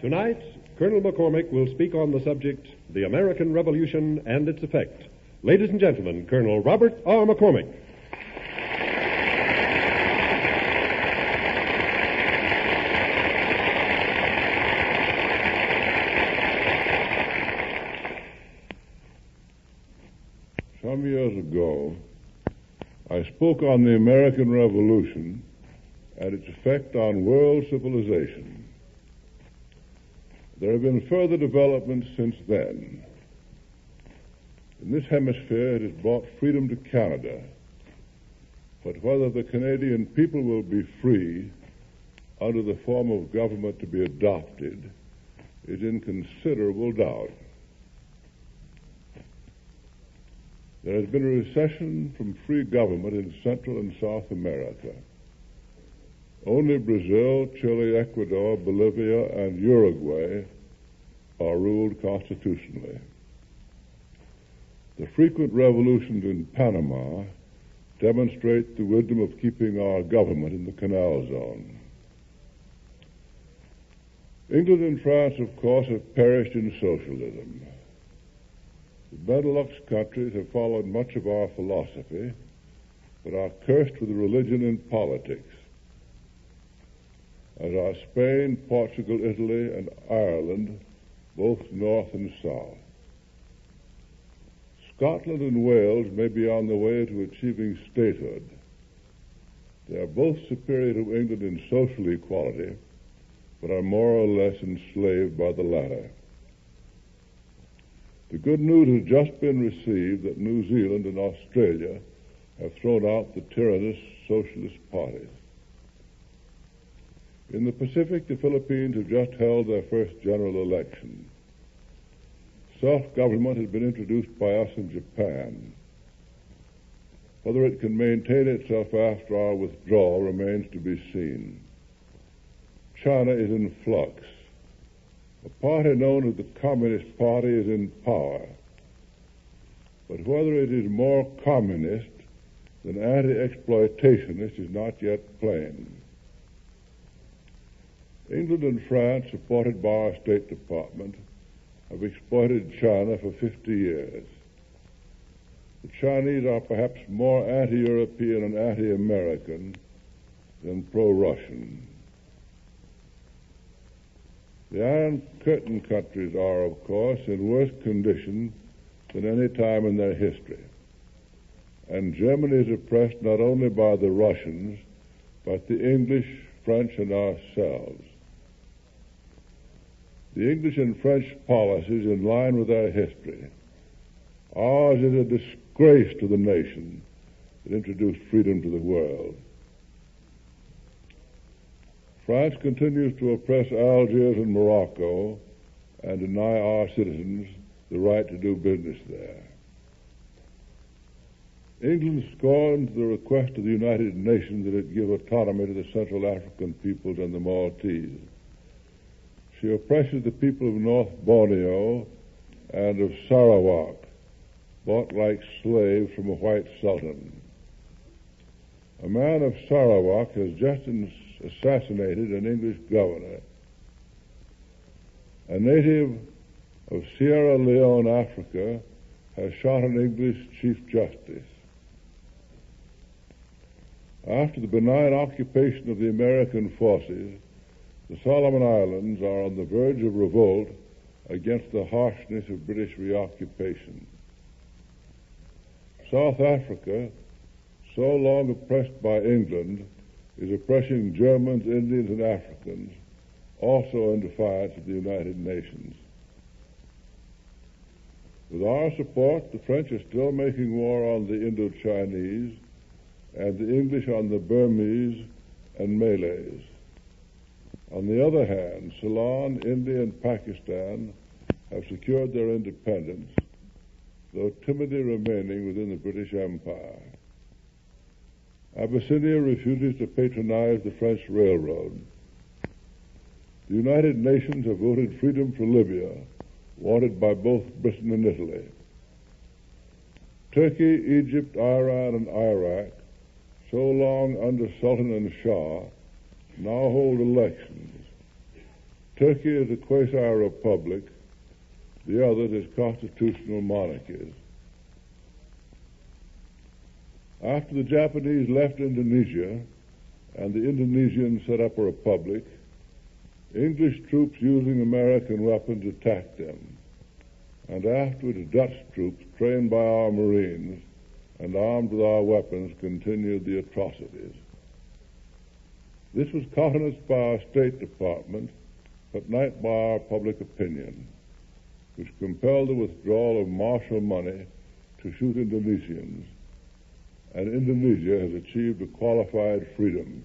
Tonight, Colonel McCormick will speak on the subject, the American Revolution and its effect. Ladies and gentlemen, Colonel Robert R. McCormick. Some years ago, I spoke on the American Revolution and its effect on world civilization. There have been further developments since then. In this hemisphere, it has brought freedom to Canada. But whether the Canadian people will be free under the form of government to be adopted is in considerable doubt. There has been a recession from free government in Central and South America. Only Brazil, Chile, Ecuador, Bolivia, and Uruguay are ruled constitutionally. The frequent revolutions in Panama demonstrate the wisdom of keeping our government in the Canal Zone. England and France, of course, have perished in socialism. The Benelux countries have followed much of our philosophy, but are cursed with religion and politics, as are Spain, Portugal, Italy, and Ireland, both north and south. Scotland and Wales may be on the way to achieving statehood. They are both superior to England in social equality, but are more or less enslaved by the latter. The good news has just been received that New Zealand and Australia have thrown out the tyrannous socialist parties. In the Pacific, the Philippines have just held their first general election. Self-government has been introduced by us in Japan. Whether it can maintain itself after our withdrawal remains to be seen. China is in flux. A party known as the Communist Party is in power. But whether it is more communist than anti-exploitationist is not yet plain. England and France, supported by our State Department, have exploited China for 50 years. The Chinese are perhaps more anti-European and anti-American than pro-Russian. The Iron Curtain countries are, of course, in worse condition than any time in their history. And Germany is oppressed not only by the Russians, but the English, French, and ourselves. The English and French policies in line with their history. Ours is a disgrace to the nation that introduced freedom to the world. France continues to oppress Algiers and Morocco and deny our citizens the right to do business there. England scorns the request of the United Nations that it give autonomy to the Central African peoples and the Maltese. She oppresses the people of North Borneo and of Sarawak, bought like slaves from a white sultan. A man of Sarawak has just assassinated an English governor. A native of Sierra Leone, Africa, has shot an English Chief Justice. After the benign occupation of the American forces, the Solomon Islands are on the verge of revolt against the harshness of British reoccupation. South Africa, so long oppressed by England, is oppressing Germans, Indians, and Africans, also in defiance of the United Nations. With our support, the French are still making war on the Indo-Chinese and the English on the Burmese and Malays. On the other hand, Ceylon, India, and Pakistan have secured their independence, though timidly remaining within the British Empire. Abyssinia refuses to patronize the French railroad. The United Nations have voted freedom for Libya, wanted by both Britain and Italy. Turkey, Egypt, Iran, and Iraq, so long under Sultan and Shah, now hold elections. Turkey is a quasi-republic, the others as constitutional monarchies. After the Japanese left Indonesia and the Indonesians set up a republic, English troops using American weapons attacked them, and afterwards Dutch troops trained by our Marines and armed with our weapons continued the atrocities. This was countenanced by our State Department, but not by our public opinion, which compelled the withdrawal of martial money to shoot Indonesians, and Indonesia has achieved a qualified freedom.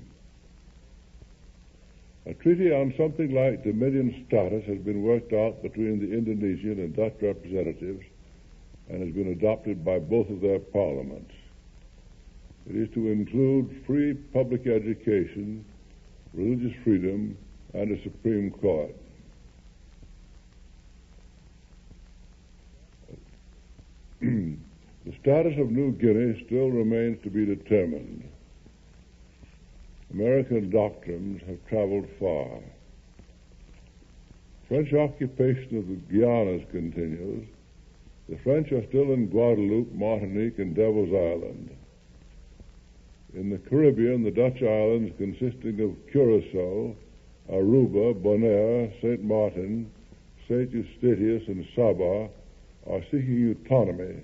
A treaty on something like dominion status has been worked out between the Indonesian and Dutch representatives and has been adopted by both of their parliaments. It is to include free public education, religious freedom, and a Supreme Court. The status of New Guinea still remains to be determined. American doctrines have traveled far. French occupation of the Guianas continues. The French are still in Guadeloupe, Martinique, and Devil's Island. In the Caribbean, the Dutch islands consisting of Curacao, Aruba, Bonaire, St. Martin, St. Eustatius, and Saba are seeking autonomy,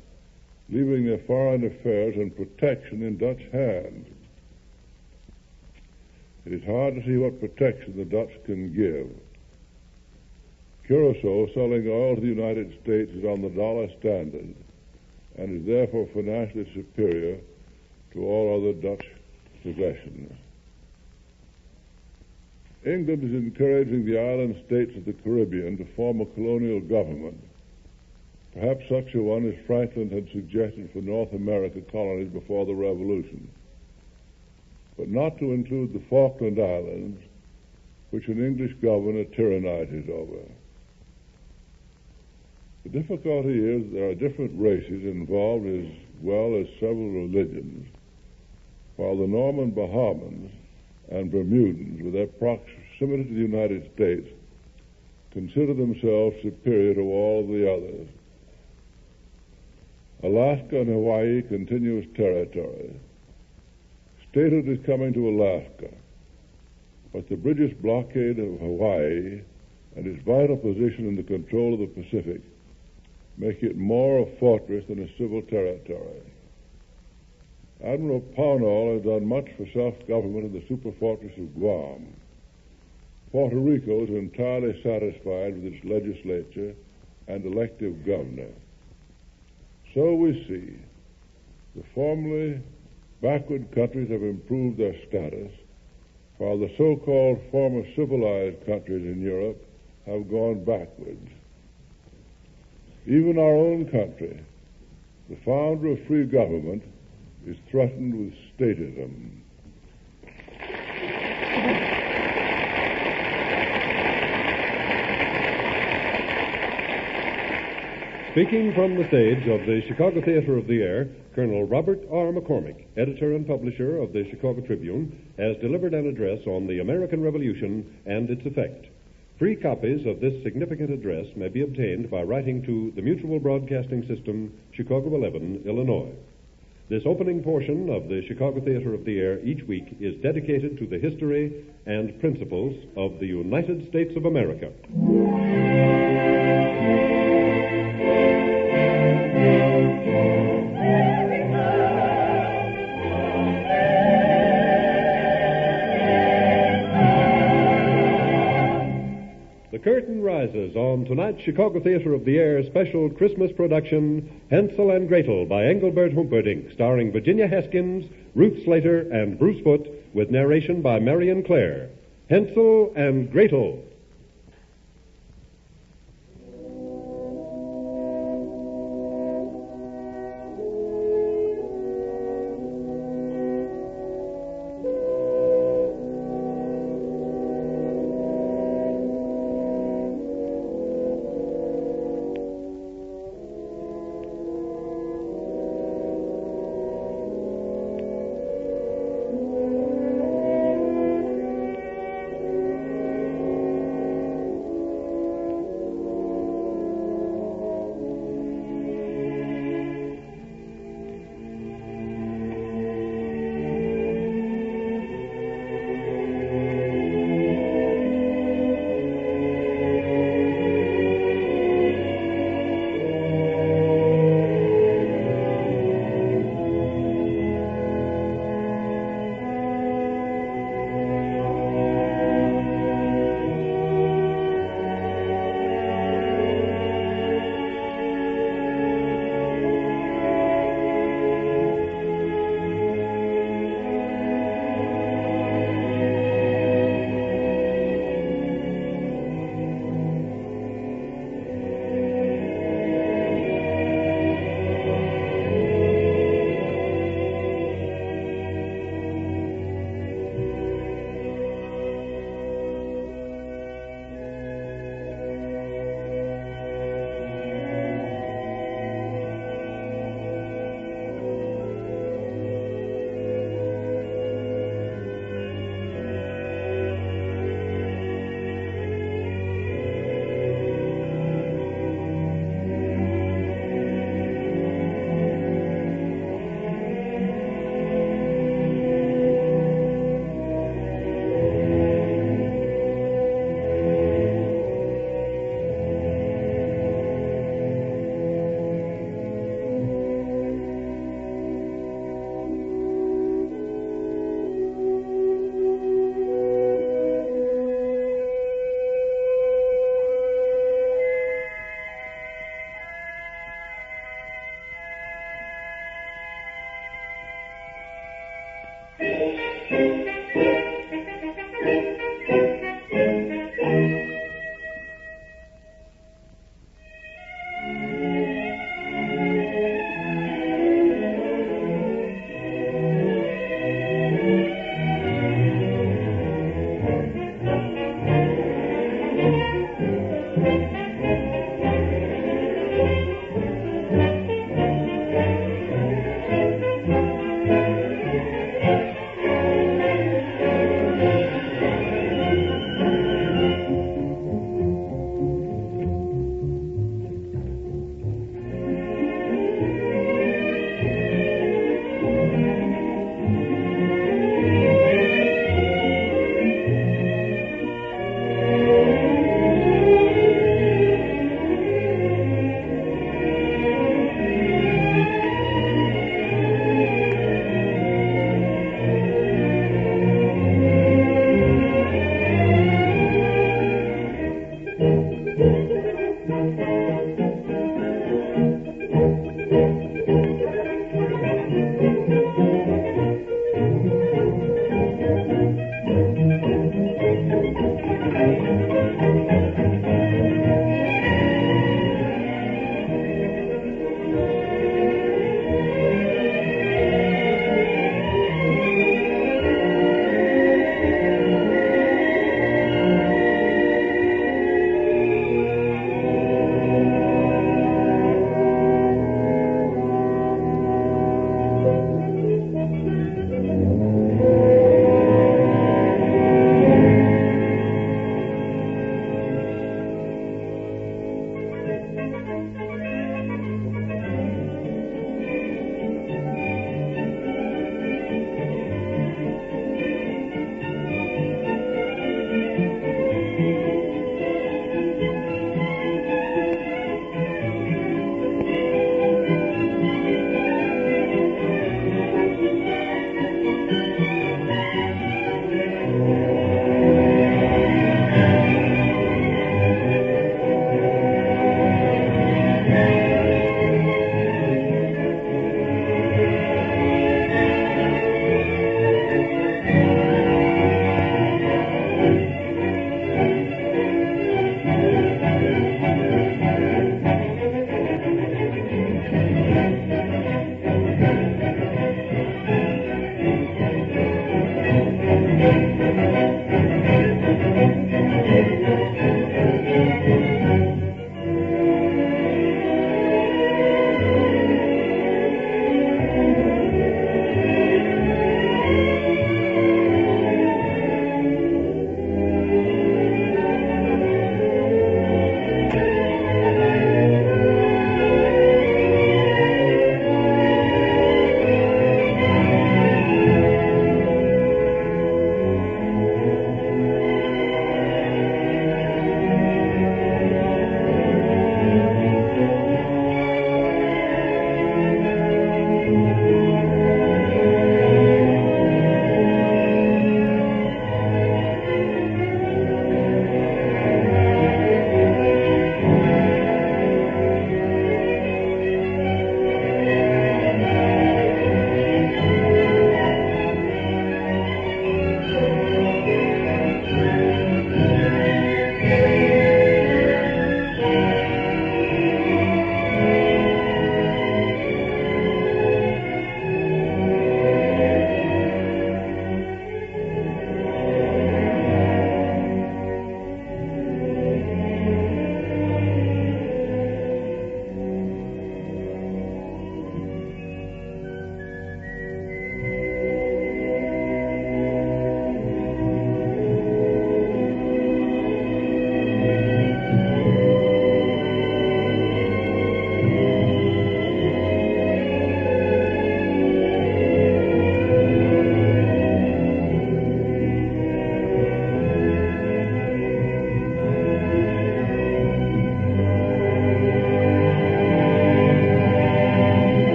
leaving their foreign affairs and protection in Dutch hands. It is hard to see what protection the Dutch can give. Curacao, selling oil to the United States, is on the dollar standard and is therefore financially superior to all other Dutch possessions. England is encouraging the island states of the Caribbean to form a colonial government. Perhaps such a one as Franklin had suggested for North America colonies before the Revolution, but not to include the Falkland Islands, which an English governor tyrannizes over. The difficulty is there are different races involved as well as several religions, while the Norman Bahamans and Bermudans, with their proximity to the United States, consider themselves superior to all the others. Alaska and Hawaii continuous territory. Statehood is coming to Alaska, but the British blockade of Hawaii and its vital position in the control of the Pacific make it more a fortress than a civil territory. Admiral Pownall has done much for self-government in the superfortress of Guam. Puerto Rico is entirely satisfied with its legislature and elective governor. So we see the formerly backward countries have improved their status, while the so-called former civilized countries in Europe have gone backwards. Even our own country, the founder of free government, is threatened with statism. Speaking from the stage of the Chicago Theater of the Air, Colonel Robert R. McCormick, editor and publisher of the Chicago Tribune, has delivered an address on the American Revolution and its effect. Free copies of this significant address may be obtained by writing to the Mutual Broadcasting System, Chicago 11, Illinois. This opening portion of the Chicago Theater of the Air each week is dedicated to the history and principles of the United States of America. The curtain rises on tonight's Chicago Theater of the Air special Christmas production, Hansel and Gretl by Engelbert Humperdinck, starring Virginia Haskins, Ruth Slater, and Bruce Foote, with narration by Marion Clare. Hansel and Gretl.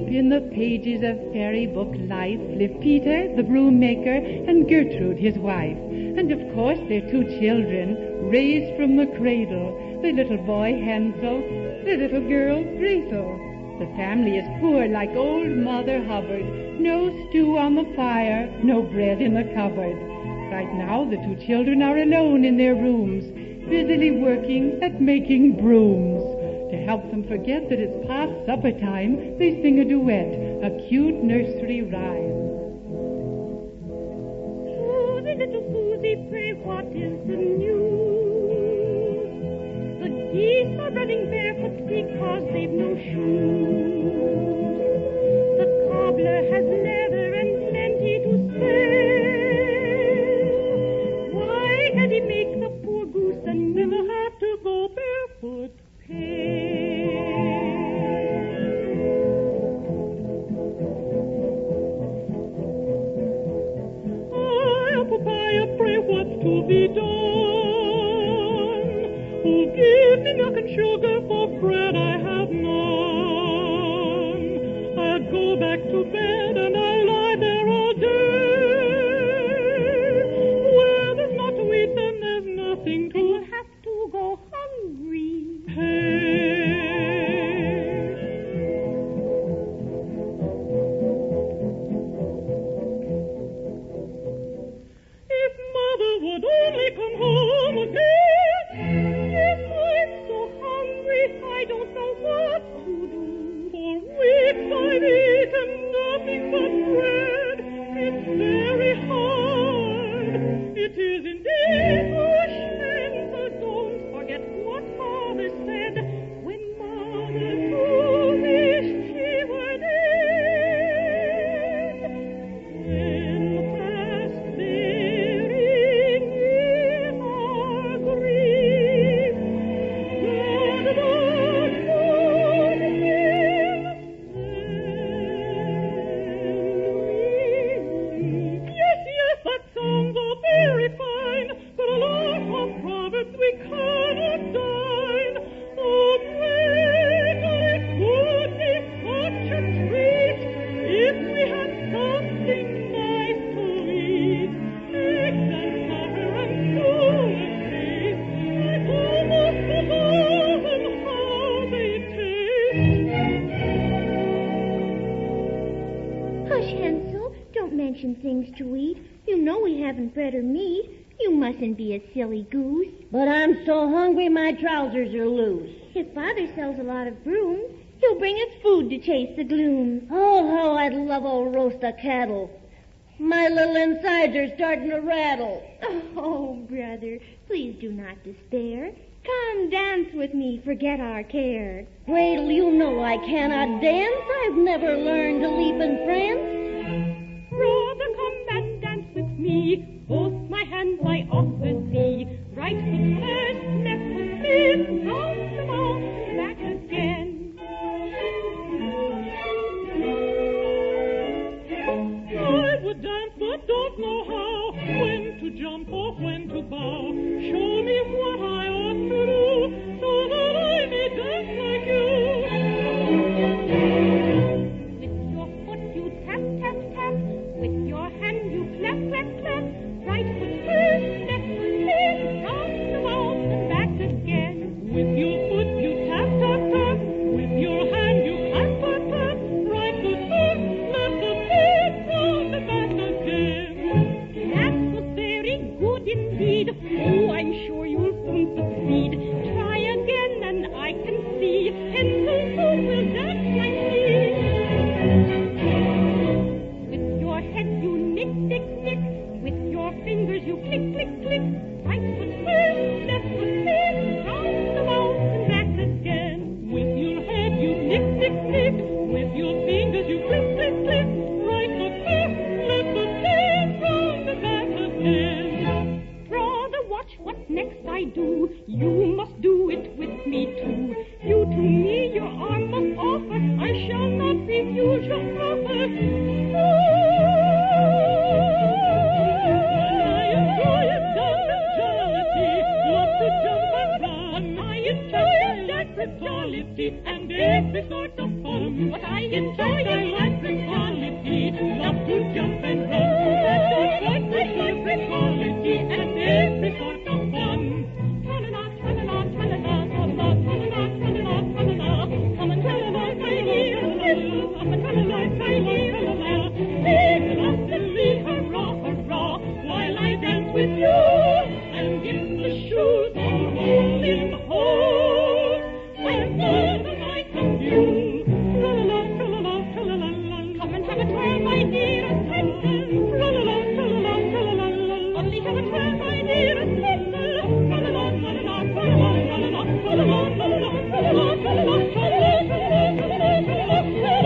In the pages of fairy book life live Peter, the broom maker, and Gertrude, his wife. And of course their two children, raised from the cradle, the little boy Hansel, the little girl Gretl. The family is poor like old Mother Hubbard. No stew on the fire, no bread in the cupboard. Right now the two children are alone in their rooms, busily working at making brooms. To help them forget that it's past supper time, they sing a duet, a cute nursery rhyme. Susie, little Susie, pray what is the news? The geese are running barefoot because they've no shoes. The cobbler has leather and plenty to spare. Why had he make the poor goose and never have to go barefoot? To be done. Oh, give me milk and sugar, for bread I have none. I'll go back to bed and I'll lie there all day. Where there's not to eat, then there's nothing to. You'll have to go hungry. Would only come home again. decoration things to eat. You know we haven't bread or meat. You mustn't be a silly goose. But I'm so hungry my trousers are loose. If Father sells a lot of brooms, he'll bring us food to chase the gloom. Oh, how I'd love a roast of cattle. My little insides are starting to rattle. Oh, brother, please do not despair. Come dance with me, forget our care. Gretl, you know I cannot dance. I've never learned to leap in France. Brother, come and dance with me. Both my hands I offer thee. Right foot first, left foot in, round the mouth, back again. I would dance but don't know how, when to jump or when to bow. Show me what I ought to do, so that I may dance like you. With your foot you tap, tap, tap. With your hand you clap, clap, clap. Right foot first, left foot in, round the mouth and back again. With your foot you tap, tap, tap. With your hand you clap, clap, clap. Right foot first, left foot in, round and back again. That was very good indeed. Oh, I'm sure you'll soon succeed. Try again and I can see Hansel soon will dance like me. With your head you nick, nick, nick. With your fingers you click, click, click. Right foot first, left foot in, round the mouth and back again. With your head you nick, nick, nick. With your fingers you click, click, click. Right foot first, left foot in, round and back again. Brother, watch what next I do. You must do it with me too. You to me your arm must offer. I shall not refuse your offer. I enjoy it, dance and jollity. Love to jump and run. I enjoy it, dance and jollity, and every sort of fun. But I enjoy it, dance and jollity. Love to jump and run. That's the point with every quality and every sort of fun. Tra-la-la, tra-la-la, tra-la-la, tra-la-la, tra-la-la, tra-la-la, tra-la-la. Come and tra-la-la, tra-la-la, come and tra-la-la, tra-la-la, tra-la-la. Sing lustily, hurrah, hurrah, while I dance with you. And if the shoes are all in the hole, and all the lights of you. Tra-la-la, tra-la-la, tra-la-la-la. Come and have a twirl, my dearest Hansel. Tra-la-la, tra-la-la, tra-la-la-la. Only have a twirl, my dearest Hansel. Tra-la-la, tra-la-la, tra-la-la, tra-la-la, tra-la-la, tra-la-la, tra-la-la, tra-la-la, tra-la-la, tra-la-la, tra-la-la, tra-la-la.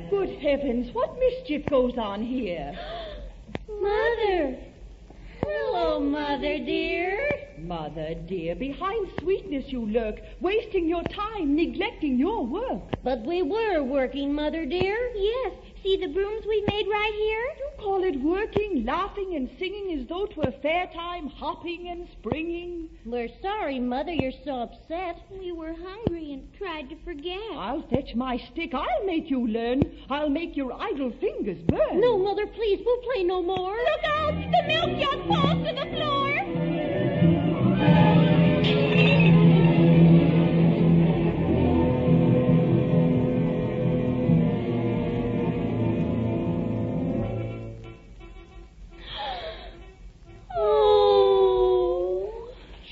Good heavens, what mischief goes on here? Mother. Hello, Mother dear. Mother dear, behind sweetness you lurk, wasting your time, neglecting your work. But we were working, Mother dear. Yes, see the brooms we made right here? You call it working, laughing, and singing as though 'twere fair time, hopping and springing. We're sorry, Mother, you're so upset. We were hungry and tried to forget. I'll fetch my stick. I'll make you learn. I'll make your idle fingers burn. No, Mother, please, we'll play no more. Look out! The milk jug falls to the floor!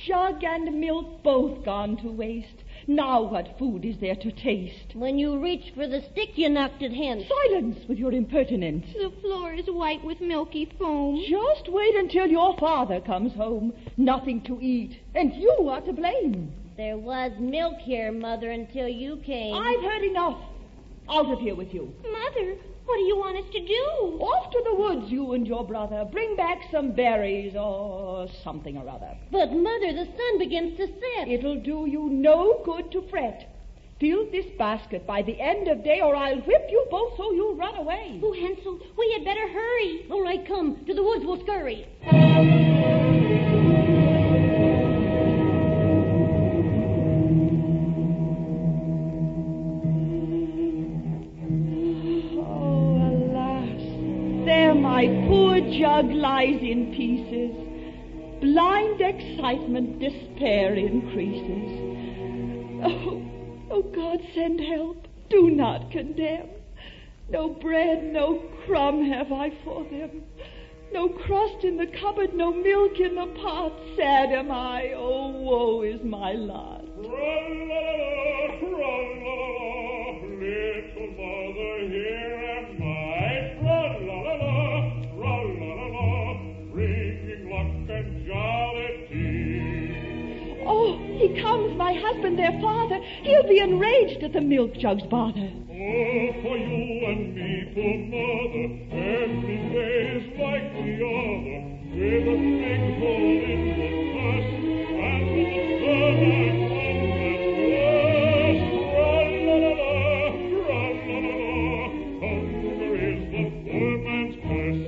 Jug and milk both gone to waste. Now what food is there to taste? When you reached for the stick, you knocked it hence. Silence with your impertinence. The floor is white with milky foam. Just wait until your father comes home. Nothing to eat, and you are to blame. There was milk here, Mother, until you came. I've heard enough. Out of here with you. Mother, what do you want us to do? Off to the woods, you and your brother. Bring back some berries or something or other. But, Mother, the sun begins to set. It'll do you no good to fret. Fill this basket by the end of day, or I'll whip you both so you'll run away. Oh, Hansel, we had better hurry. All right, come. To the woods we'll scurry. My poor jug lies in pieces. Blind excitement, despair increases. Oh, God, send help. Do not condemn. No bread, no crumb have I for them. No crust in the cupboard, no milk in the pot. Sad am I, oh, woe is my lot. Tra-la-la-la, tra-la-la-la, little mother, here am I. Tra-la-la-la, tra-la-la-la, bringing luck and jollity. Oh, he comes, my husband, their father. He'll be enraged at the milk jug's bother. Oh, for you and me, poor mother, every day is like the other, with a big hole in the bus, and with the sun I come and rush. Tra-la-la-la, tra-la-la-la, hunger is the poor man's curse.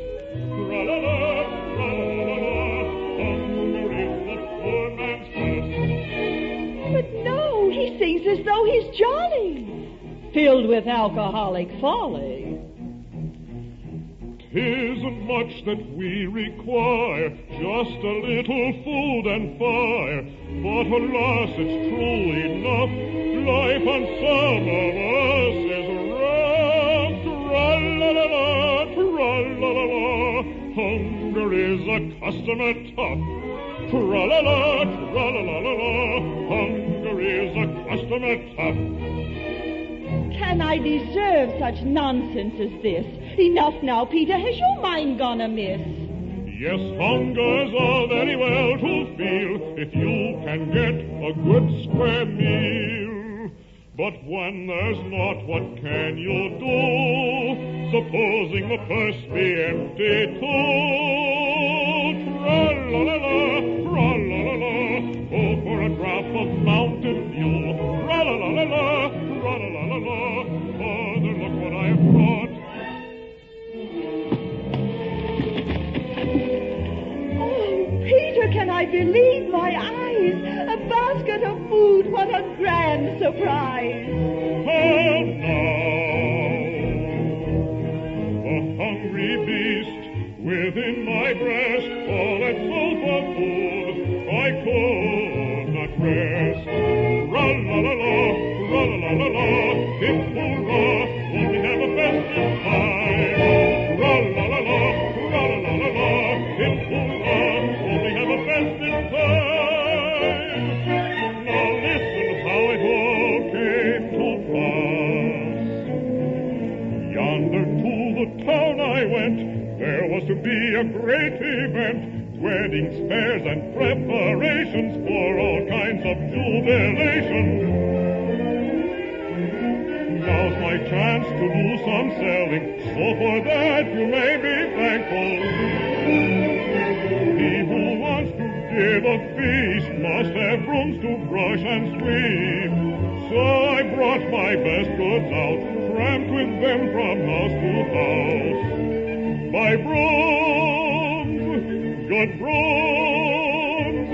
Tra-la-la, tra-la-la-la, hunger is the poor man's curse. But no, he sings as though he's jolly, filled with alcoholic folly. 'Tisn't much that we require, just a little food and fire. But alas, it's true enough, life on some of us is rough. Tra-la-la-la, tra-la-la-la, hunger is a customer tough. Tra-la-la, tra-la-la-la, hunger is a customer tough. Can I deserve such nonsense as this? Enough now, Peter. Has your mind gone amiss? Yes, hunger's all very well to feel if you can get a good square meal. But when there's not, what can you do? Supposing the purse be empty too. Tra-la-la-la, tra-la-la-la, go for a drop of Mountain Dew. Tra-la-la-la-la, tra-la-la-la-la, Father, look what I have brought. Peter, can I believe my eyes? A basket of food, what a grand surprise. And now, a hungry beast within my breast, calleth so for food, I could not rest. Ra-la-la-la, ra-la-la-la-la, hip hurrah, only have a festive time. Ra-la-la-la, ra-la-la-la-la, hip hurrah, only have a festive time. Now listen how it all came to pass. Yonder to the town I went, there was to be a great event, weddings, fairs, and preparations for all kinds of jubilation. Now's my chance to do some selling, so for that you may be thankful. He who wants to give a feast must have brooms to brush and sweep. So I brought my best goods out, tramped with them from house to house. My brooms, good brooms,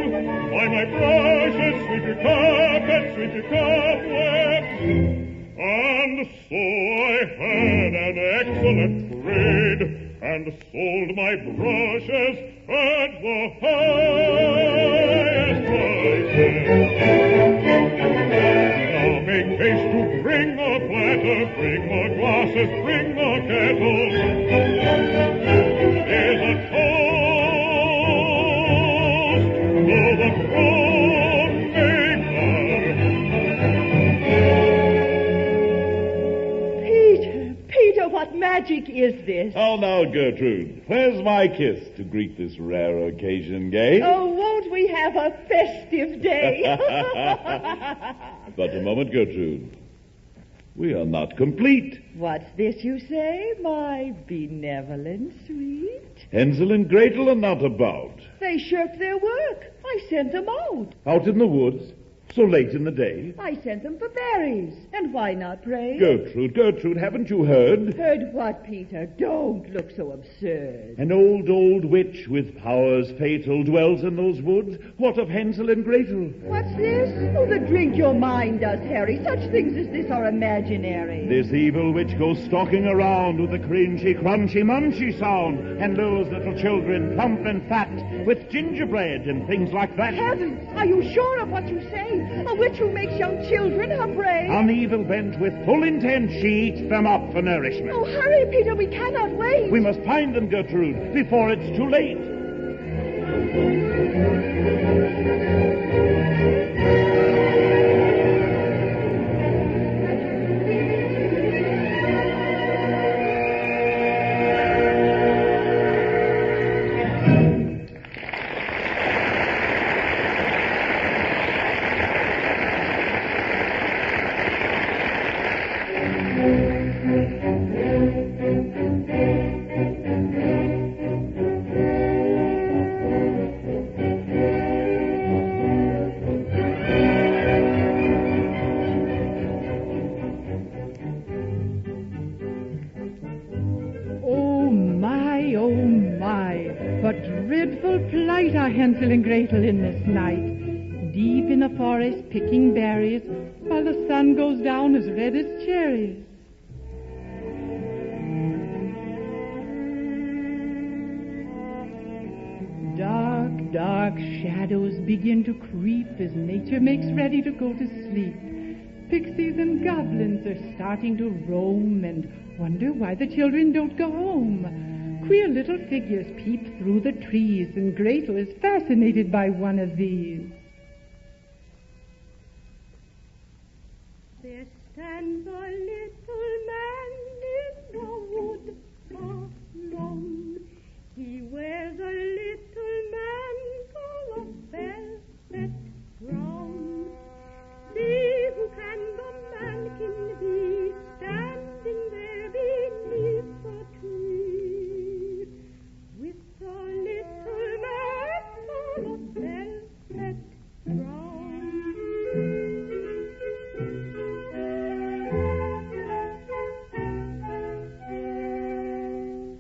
by my brushes, sweep your carpet, sweep your cobwebs. And so I had an excellent trade, and sold my brushes at the highest prices. Now make haste to bring the platter, bring the glasses, bring the kettles. Here's a toast to the broom maker. Peter, what magic is this? Oh, now, Gertrude, where's my kiss to greet this rare occasion, gay? Oh, won't we have a festive day? But a moment, Gertrude. We are not complete. What's this you say, my benevolent sweet? Hansel and Gretl are not about. They shirked their work. I sent them out. Out in the woods, so late in the day. I sent them for berries. And why not, pray? Gertrude, haven't you heard? Heard what, Peter? Don't look so absurd. An old witch with powers fatal dwells in those woods. What of Hansel and Gretl? What's this? Oh, the drink your mind does, Harry. Such things as this are imaginary. This evil witch goes stalking around with a cringy, crunchy, munchy sound and lures little children plump and fat with gingerbread and things like that. Heavens! Are you sure of what you say? A witch who makes young children her prey? On evil bent with full intent, she eats them up stop for nourishment. Oh, hurry, Peter, we cannot wait. We must find them, Gertrude, before it's too late. Hansel and Gretl in this night, deep in the forest picking berries, while the sun goes down as red as cherries. Dark, dark shadows begin to creep as nature makes ready to go to sleep. Pixies and goblins are starting to roam and wonder why the children don't go home. Queer little figures peep through the trees, and Gretl is fascinated by one of these. There stands a little man in the wood alone. He wears a little mantle of velvet brown. See who can the mankin be, standing there beneath the tree. With a little mantle of velvet brown.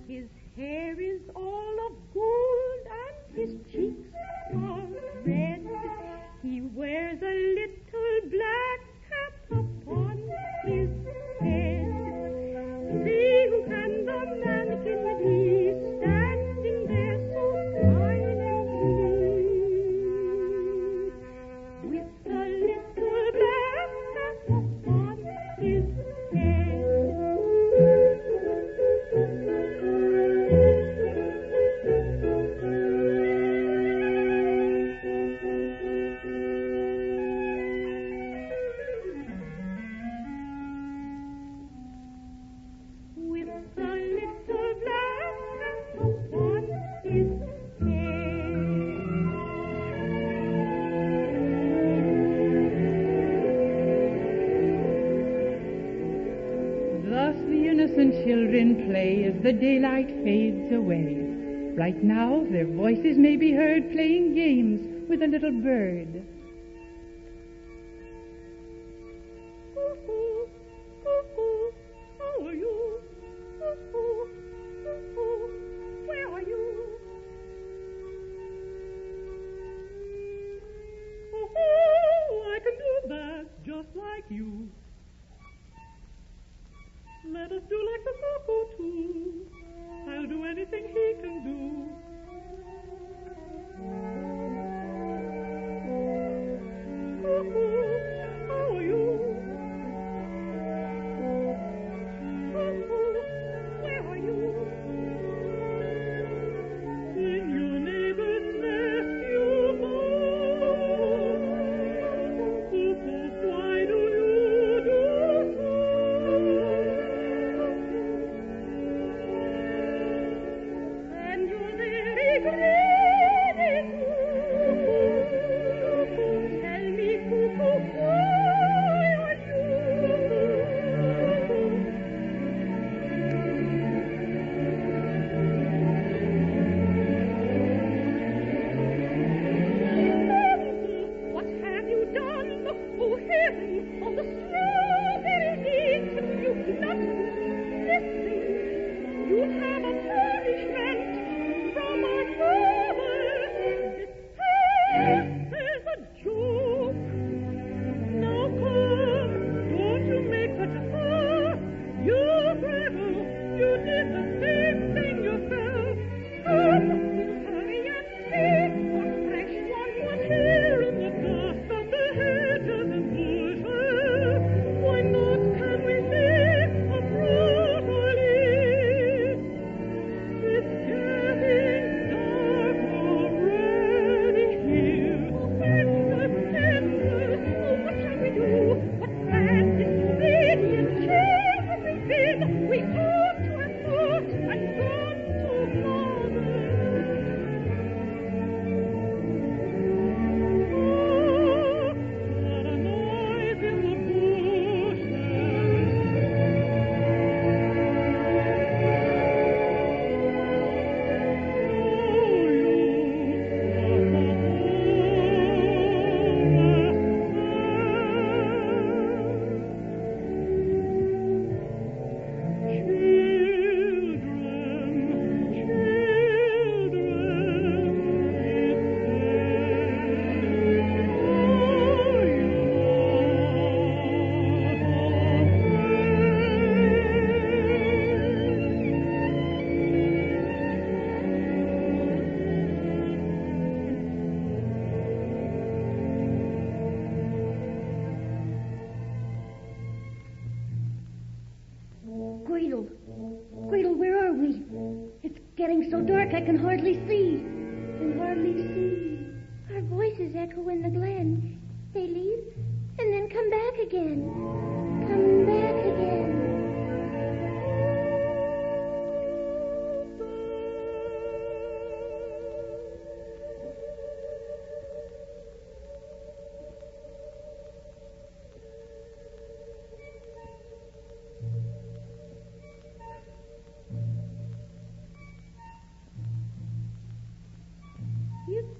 His hair is all of gold and his cheeks are red. He wears a little black cap upon his head. See who can the mankin be, standing there so silently, with a little black cap upon his head. Children play as the daylight fades away. Right now, their voices may be heard playing games with a little bird. Cuckoo, cuckoo, how are you? Cuckoo, cuckoo, where are you? Oh, I can do that just like you. Let us do like the cuckoo, too. I'll do anything he can do. Cuckoo, how are you? Cuckoo, where are you? In your neighbor's nest you go. Cuckoo, why do you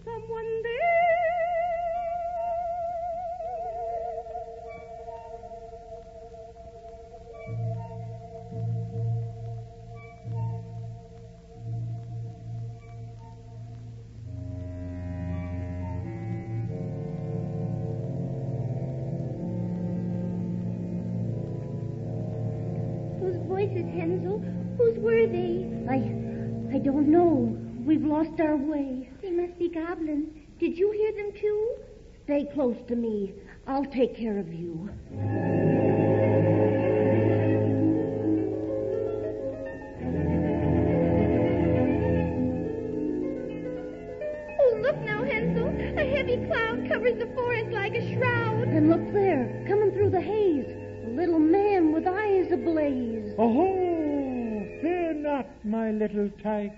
someone there. Those voices, Hansel, whose were they? I don't know. We've lost our way. They must be goblins. Did you hear them too? Stay close to me. I'll take care of you. Oh, look now, Hansel. A heavy cloud covers the forest like a shroud. And look there, coming through the haze, a little man with eyes ablaze. Oh, fear not, my little tyke.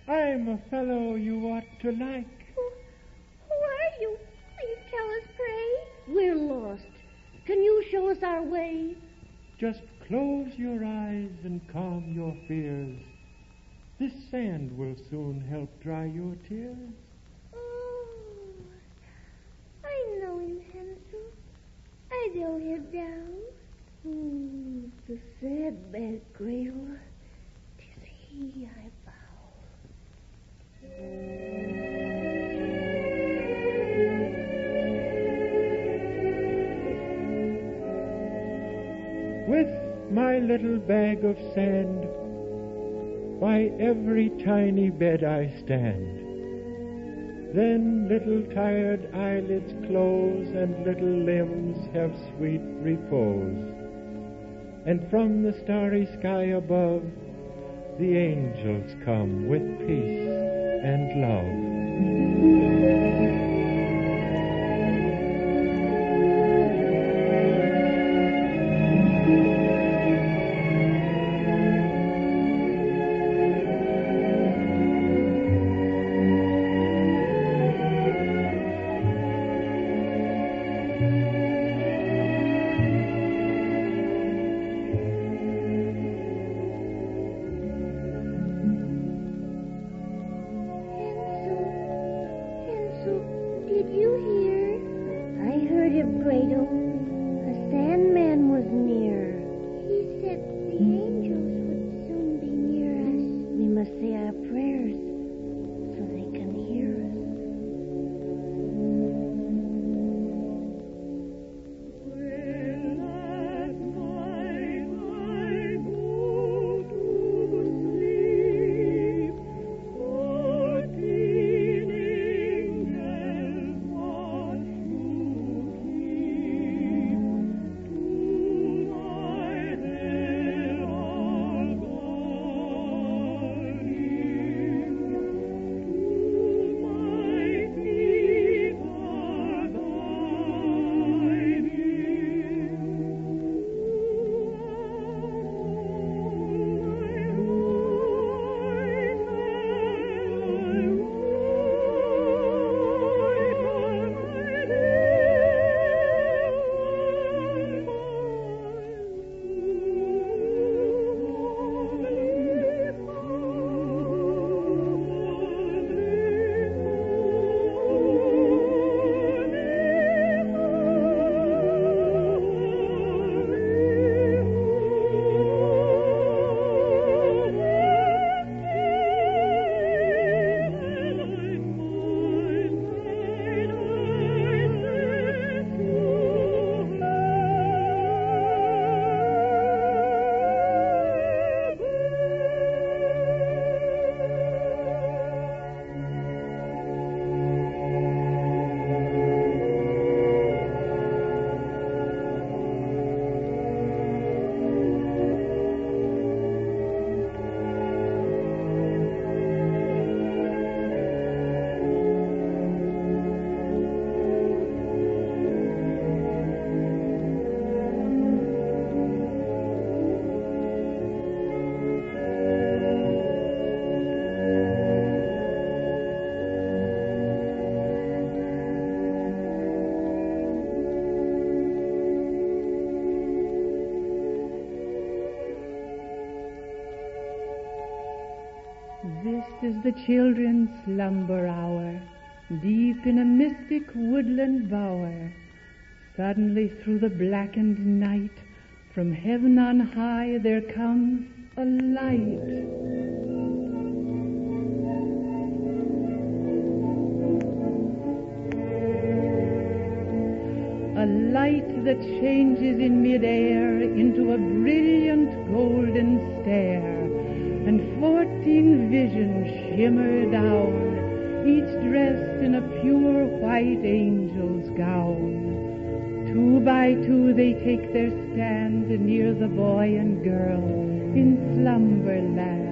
I'm a fellow you ought to like. Who are you? Please tell us, pray. We're lost. Can you show us our way? Just close your eyes and calm your fears. This sand will soon help dry your tears. Oh, I know him, Hansel. I know him now. The sad bad Gretl. 'Tis he I vow. With my little bag of sand, by every tiny bed I stand. Then little tired eyelids close, and little limbs have sweet repose. And from the starry sky above, the angels come with peace and love. This is the children's slumber hour. deep in a mystic woodland bower, suddenly through the blackened night, from heaven on high there comes a light. A light that changes in midair into a brilliant golden stare, and 14 visions shimmer down, each dressed in a pure white angel's gown. 2 by 2 they take their stand near the boy and girl in slumberland.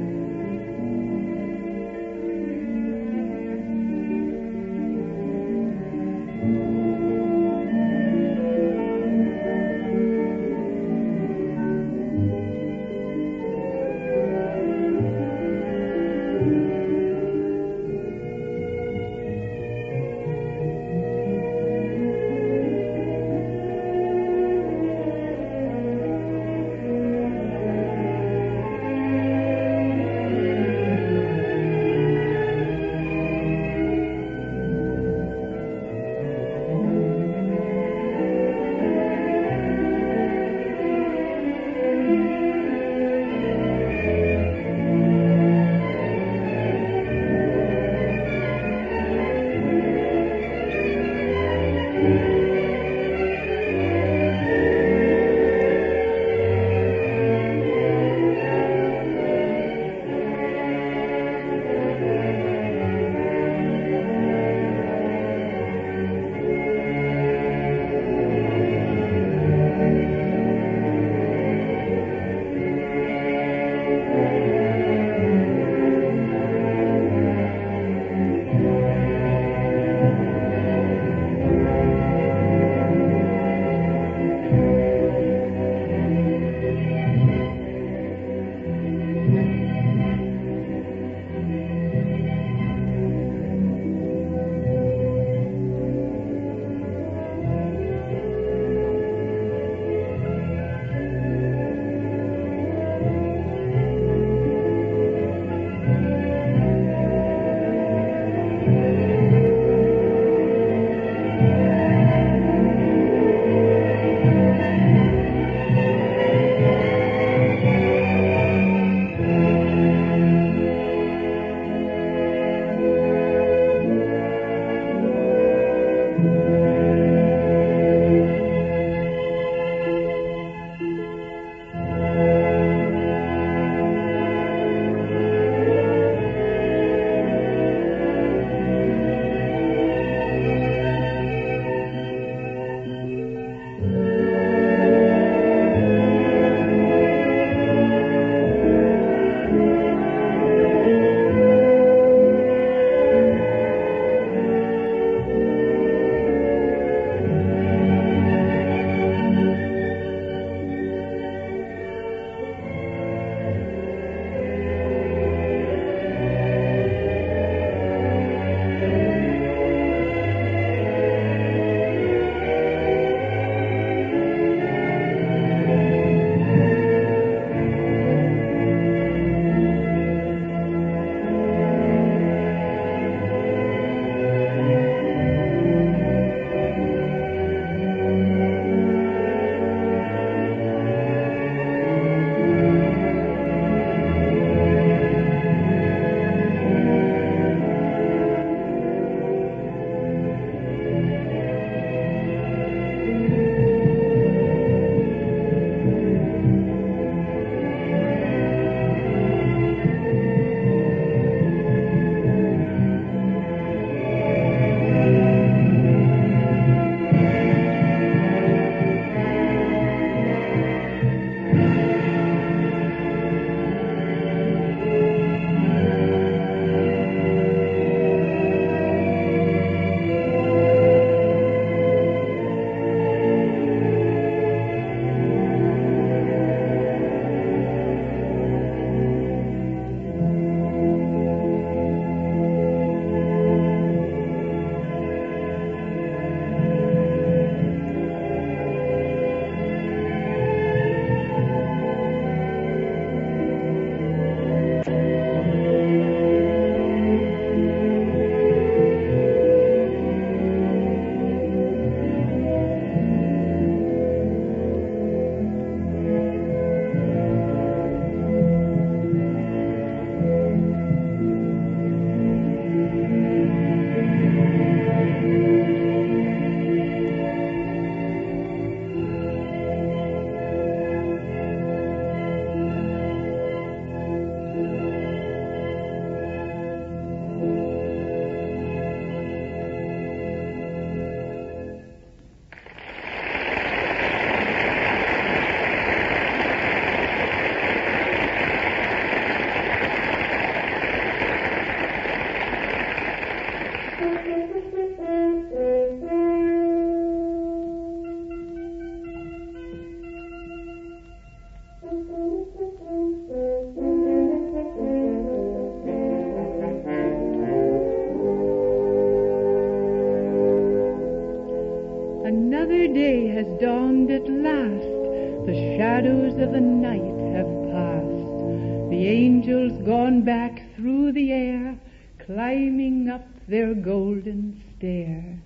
Another day has dawned at last. The shadows of the night have passed. The angels gone back through the air, climbing up their golden stair.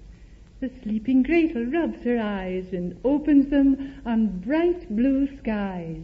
The sleeping Gretl rubs her eyes and opens them on bright blue skies.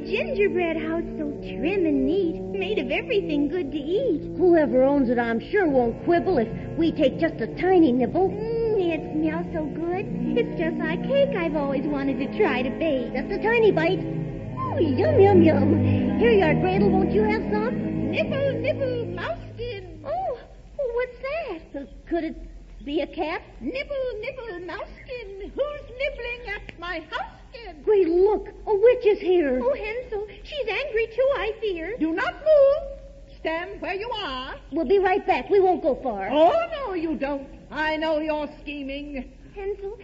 Gingerbread house so trim and neat, made of everything good to eat. Whoever owns it, I'm sure, won't quibble if we take just a tiny nibble. It smells so good. It's just like cake I've always wanted to try to bake. Just a tiny bite. Oh, yum, yum, yum. Here you are, Gretl. Won't you have some? Nibble, nibble, mouseskin. Oh, what's that? Could it be a cat? Nibble, nibble, mouseskin. Who's nibbling at my house? Gretl, look. A witch is here. Oh, Hansel, she's angry too, I fear. Do not move. Stand where you are. We'll be right back. We won't go far. Oh, no, you don't. I know you're scheming. Hansel,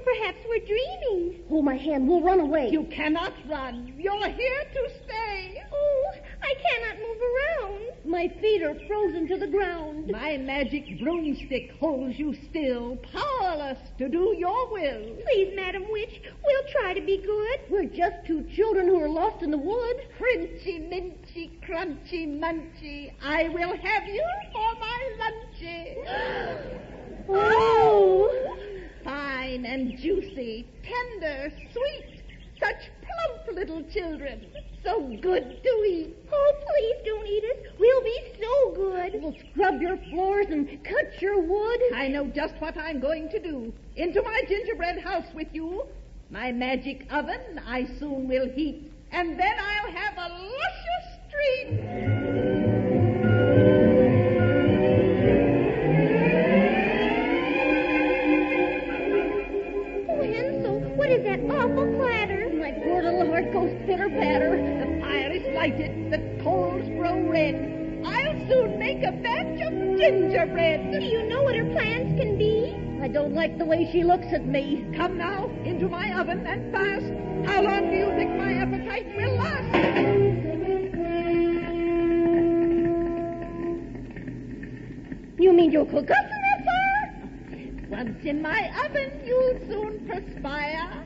perhaps we're dreaming. Hold my hand. We'll run away. You cannot run. You're here to stay. Oh, I cannot move around. My feet are frozen to the ground. My magic broomstick holds you still, powerless to do your will. Please, Madam Witch, we'll try to be good. We're just two children who are lost in the wood. Crinchy, minchy, crunchy, munchy, I will have you for my lunchy. Oh! Fine and juicy, tender, sweet, such plump little children, so good to eat. Oh, please don't eat us. We'll be so good. We'll scrub your floors and cut your wood. I know just what I'm going to do. Into my gingerbread house with you. My magic oven I soon will heat, and then I'll have a luscious treat. What is that awful clatter? My poor little heart goes pitter-patter. The fire is lighted, the coals grow red. I'll soon make a batch of gingerbread. Do you know what her plans can be? I don't like the way she looks at me. Come now, into my oven and fast. How long do you think my appetite will last? You mean you'll cook us in that fire? Once in my oven, you'll soon perspire.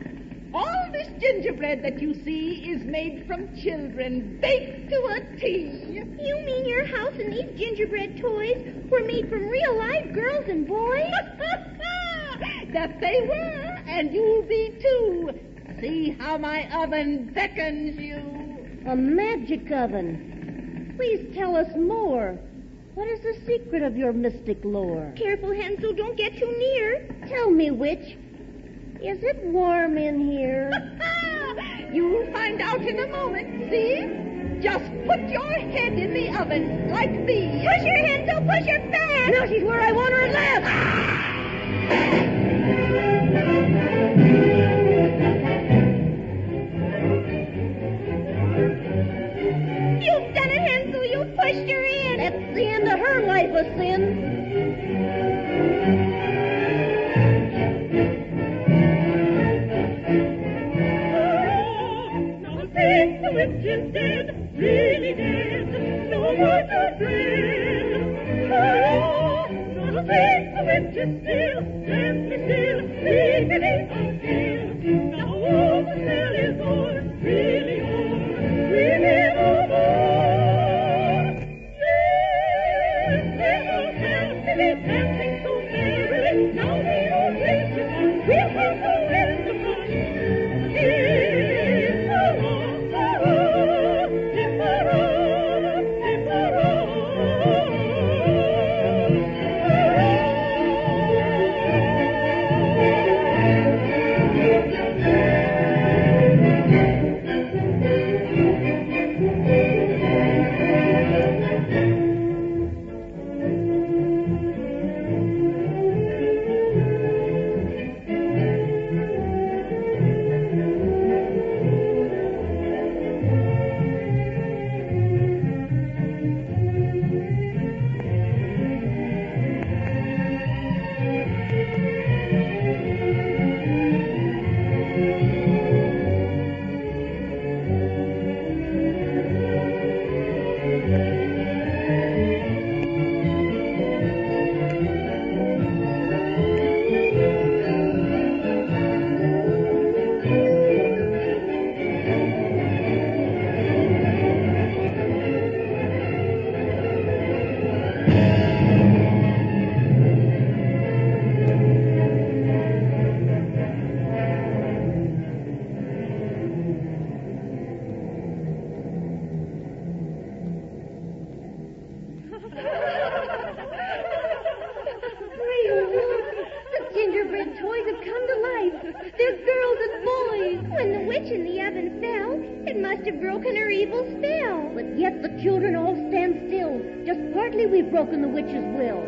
All this gingerbread that you see is made from children, baked to a T. You mean your house and these gingerbread toys were made from real live girls and boys? That they were, and you'll be too. See how my oven beckons you. A magic oven. Please tell us more. What is the secret of your mystic lore? Careful, Hansel, don't get too near. Tell me, witch, is it warm in here? You'll find out in a moment, see? Just put your head in the oven, like these. Push her, Hansel, push her fast. Now she's where I want her at last. witch is dead, really dead, no more to dread. Hurrah! Gonna take the witch is still, deadly still, legally until. Now all the spell is o'er, really o'er, we live no more. Yes, little Hansel dancing so merrily, now the old place is on, we'll have no end of fun. Hip, hurrah, hurrah, hip, hurrah, hip, hurrah. We've broken the witch's will.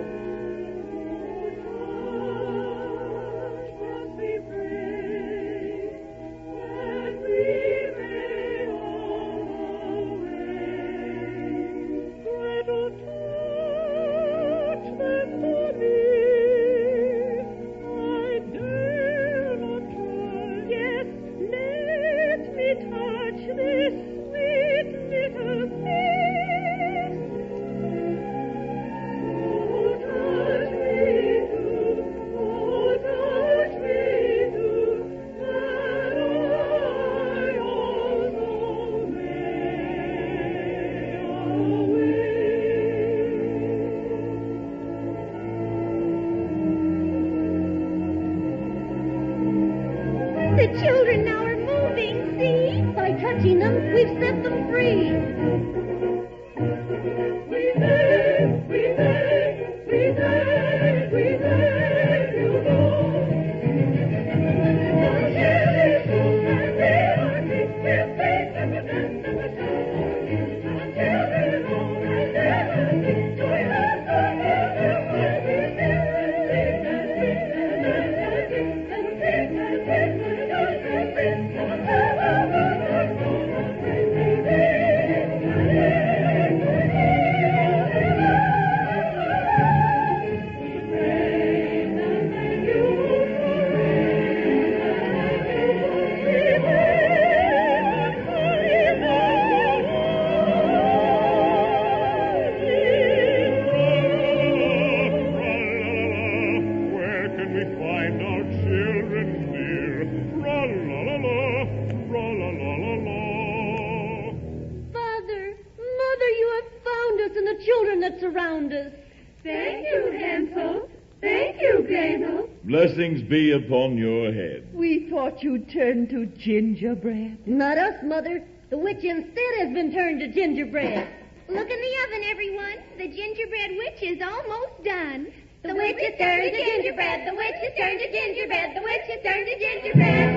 Blessings be upon your head. We thought you'd turn to gingerbread. Not us, Mother. The witch instead has been turned to gingerbread. Look in the oven, everyone. The gingerbread witch is almost done. The witch is turned to gingerbread. The witch is turned to gingerbread. The witch is turned to gingerbread.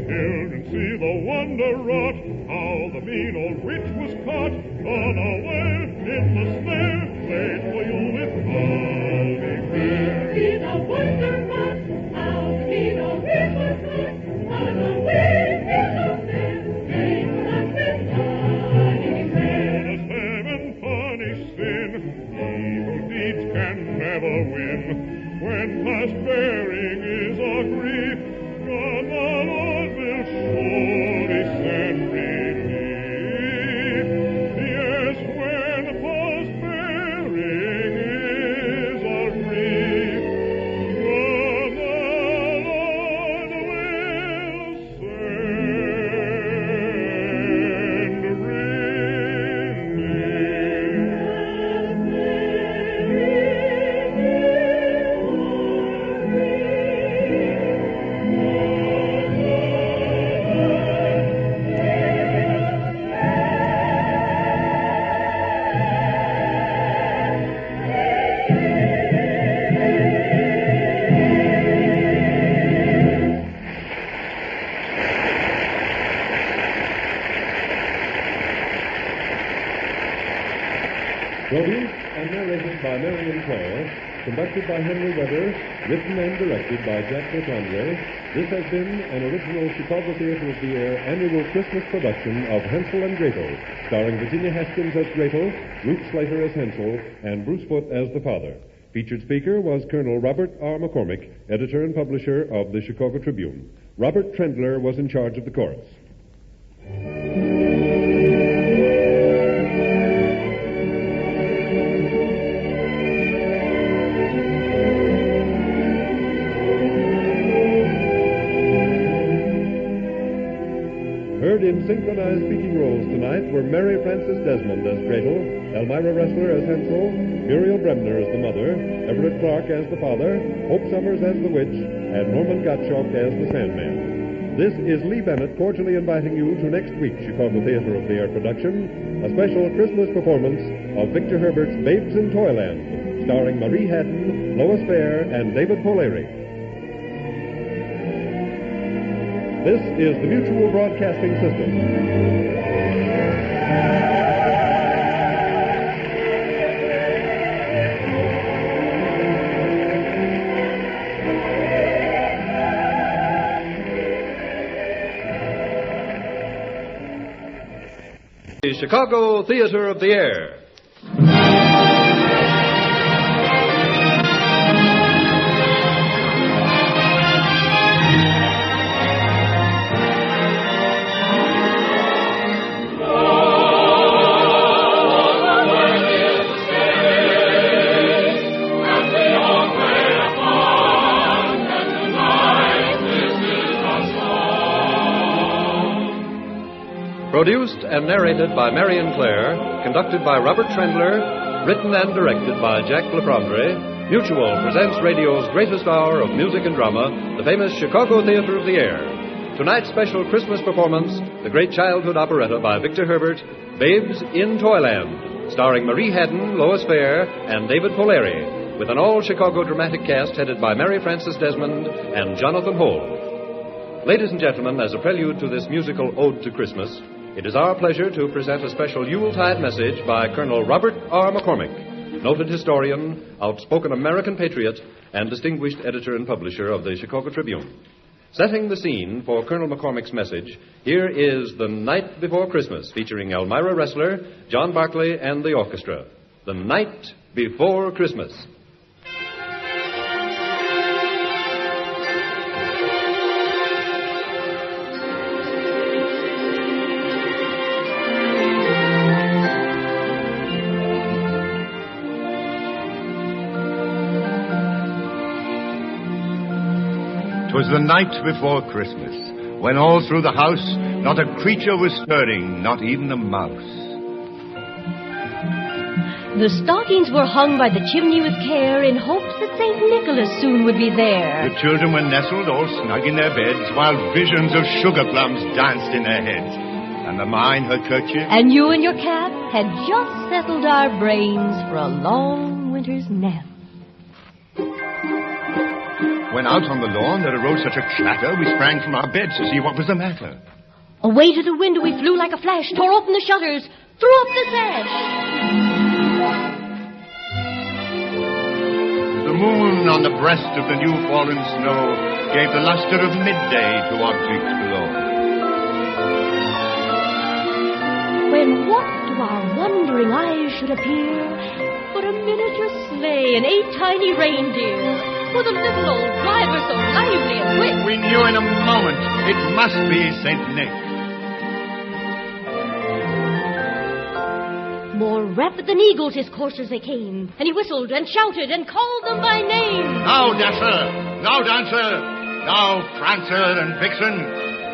Children, see the wonder wrought, how the mean old witch was caught, unaware in the snare, laid for you with honey fair. See the wonder wrought, how the mean old witch was caught, unaware in the snare, laid for us with honey fair. Does heaven punish sin? Evil deeds can never win. When past bearing is a by Marion Clare, conducted by Henry Weber, written and directed by Jack LaFondre, this has been an original Chicago Theater of the Year annual Christmas production of Hansel and Gretl, starring Virginia Haskins as Gretl, Ruth Slater as Hansel, and Bruce Foote as the father. Featured speaker was Colonel Robert R. McCormick, editor and publisher of the Chicago Tribune. Robert Trendler was in charge of the chorus. Heard in synchronized speaking roles tonight were Mary Frances Desmond as Gretl, Elmira Ressler as Hansel, Muriel Bremner as the mother, Everett Clark as the father, Hope Summers as the witch, and Norman Gottschalk as the Sandman. This is Lee Bennett cordially inviting you to next week's Chicago Theater of the Air production, a special Christmas performance of Victor Herbert's Babes in Toyland, starring Marie Haddon, Lois Fair, and David Polari. This is the Mutual Broadcasting System. The Chicago Theater of the Air. Produced and narrated by Marion Clare, conducted by Robert Trendler, written and directed by Jack LaFondre, Mutual presents radio's greatest hour of music and drama, the famous Chicago Theater of the Air. Tonight's special Christmas performance, the great childhood operetta by Victor Herbert, Babes in Toyland, starring Marie Haddon, Lois Fair, and David Polari, with an all-Chicago dramatic cast headed by Mary Frances Desmond and Jonathan Holt. Ladies and gentlemen, as a prelude to this musical ode to Christmas, it is our pleasure to present a special Yuletide message by Colonel Robert R. McCormick, noted historian, outspoken American patriot, and distinguished editor and publisher of the Chicago Tribune. Setting the scene for Colonel McCormick's message, here is The Night Before Christmas, featuring Elmira Ressler, John Barclay, and the orchestra. The Night Before Christmas. 'Twas the night before Christmas, when all through the house not a creature was stirring, not even a mouse. The stockings were hung by the chimney with care in hopes that St. Nicholas soon would be there. The children were nestled all snug in their beds, while visions of sugar plums danced in their heads. And the Ma in her kerchief, and you in your cap, had just settled our brains for a long winter's nap. When out on the lawn there arose such a clatter, we sprang from our beds to see what was the matter. Away to the window we flew like a flash, tore open the shutters, threw up the sash. The moon on the breast of the new fallen snow gave the luster of midday to objects below. When what to our wondering eyes should appear but a miniature sleigh and 8 tiny reindeer, with a little old driver so lively and quick. We knew in a moment it must be St. Nick. More rapid than eagles his coursers they came, and he whistled and shouted and called them by name. Now, Dasher! Now, Dancer! Now, Prancer and Vixen!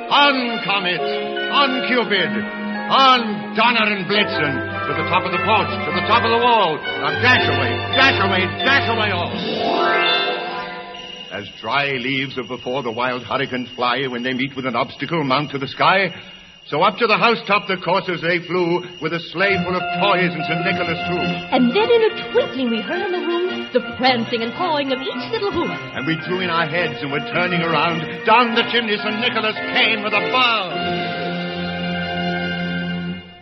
On, Comet! On, Cupid! On, Donner and Blitzen! To the top of the porch, to the top of the wall! Now dash away, dash away, dash away all! As dry leaves of before the wild hurricanes fly when they meet with an obstacle mount to the sky, so up to the housetop the coursers they flew, with a sleigh full of toys and St. Nicholas too. And then in a twinkling we heard on the roof the prancing and pawing of each little hoof. And we drew in our heads and were turning around. Down the chimney St. Nicholas came with a bound.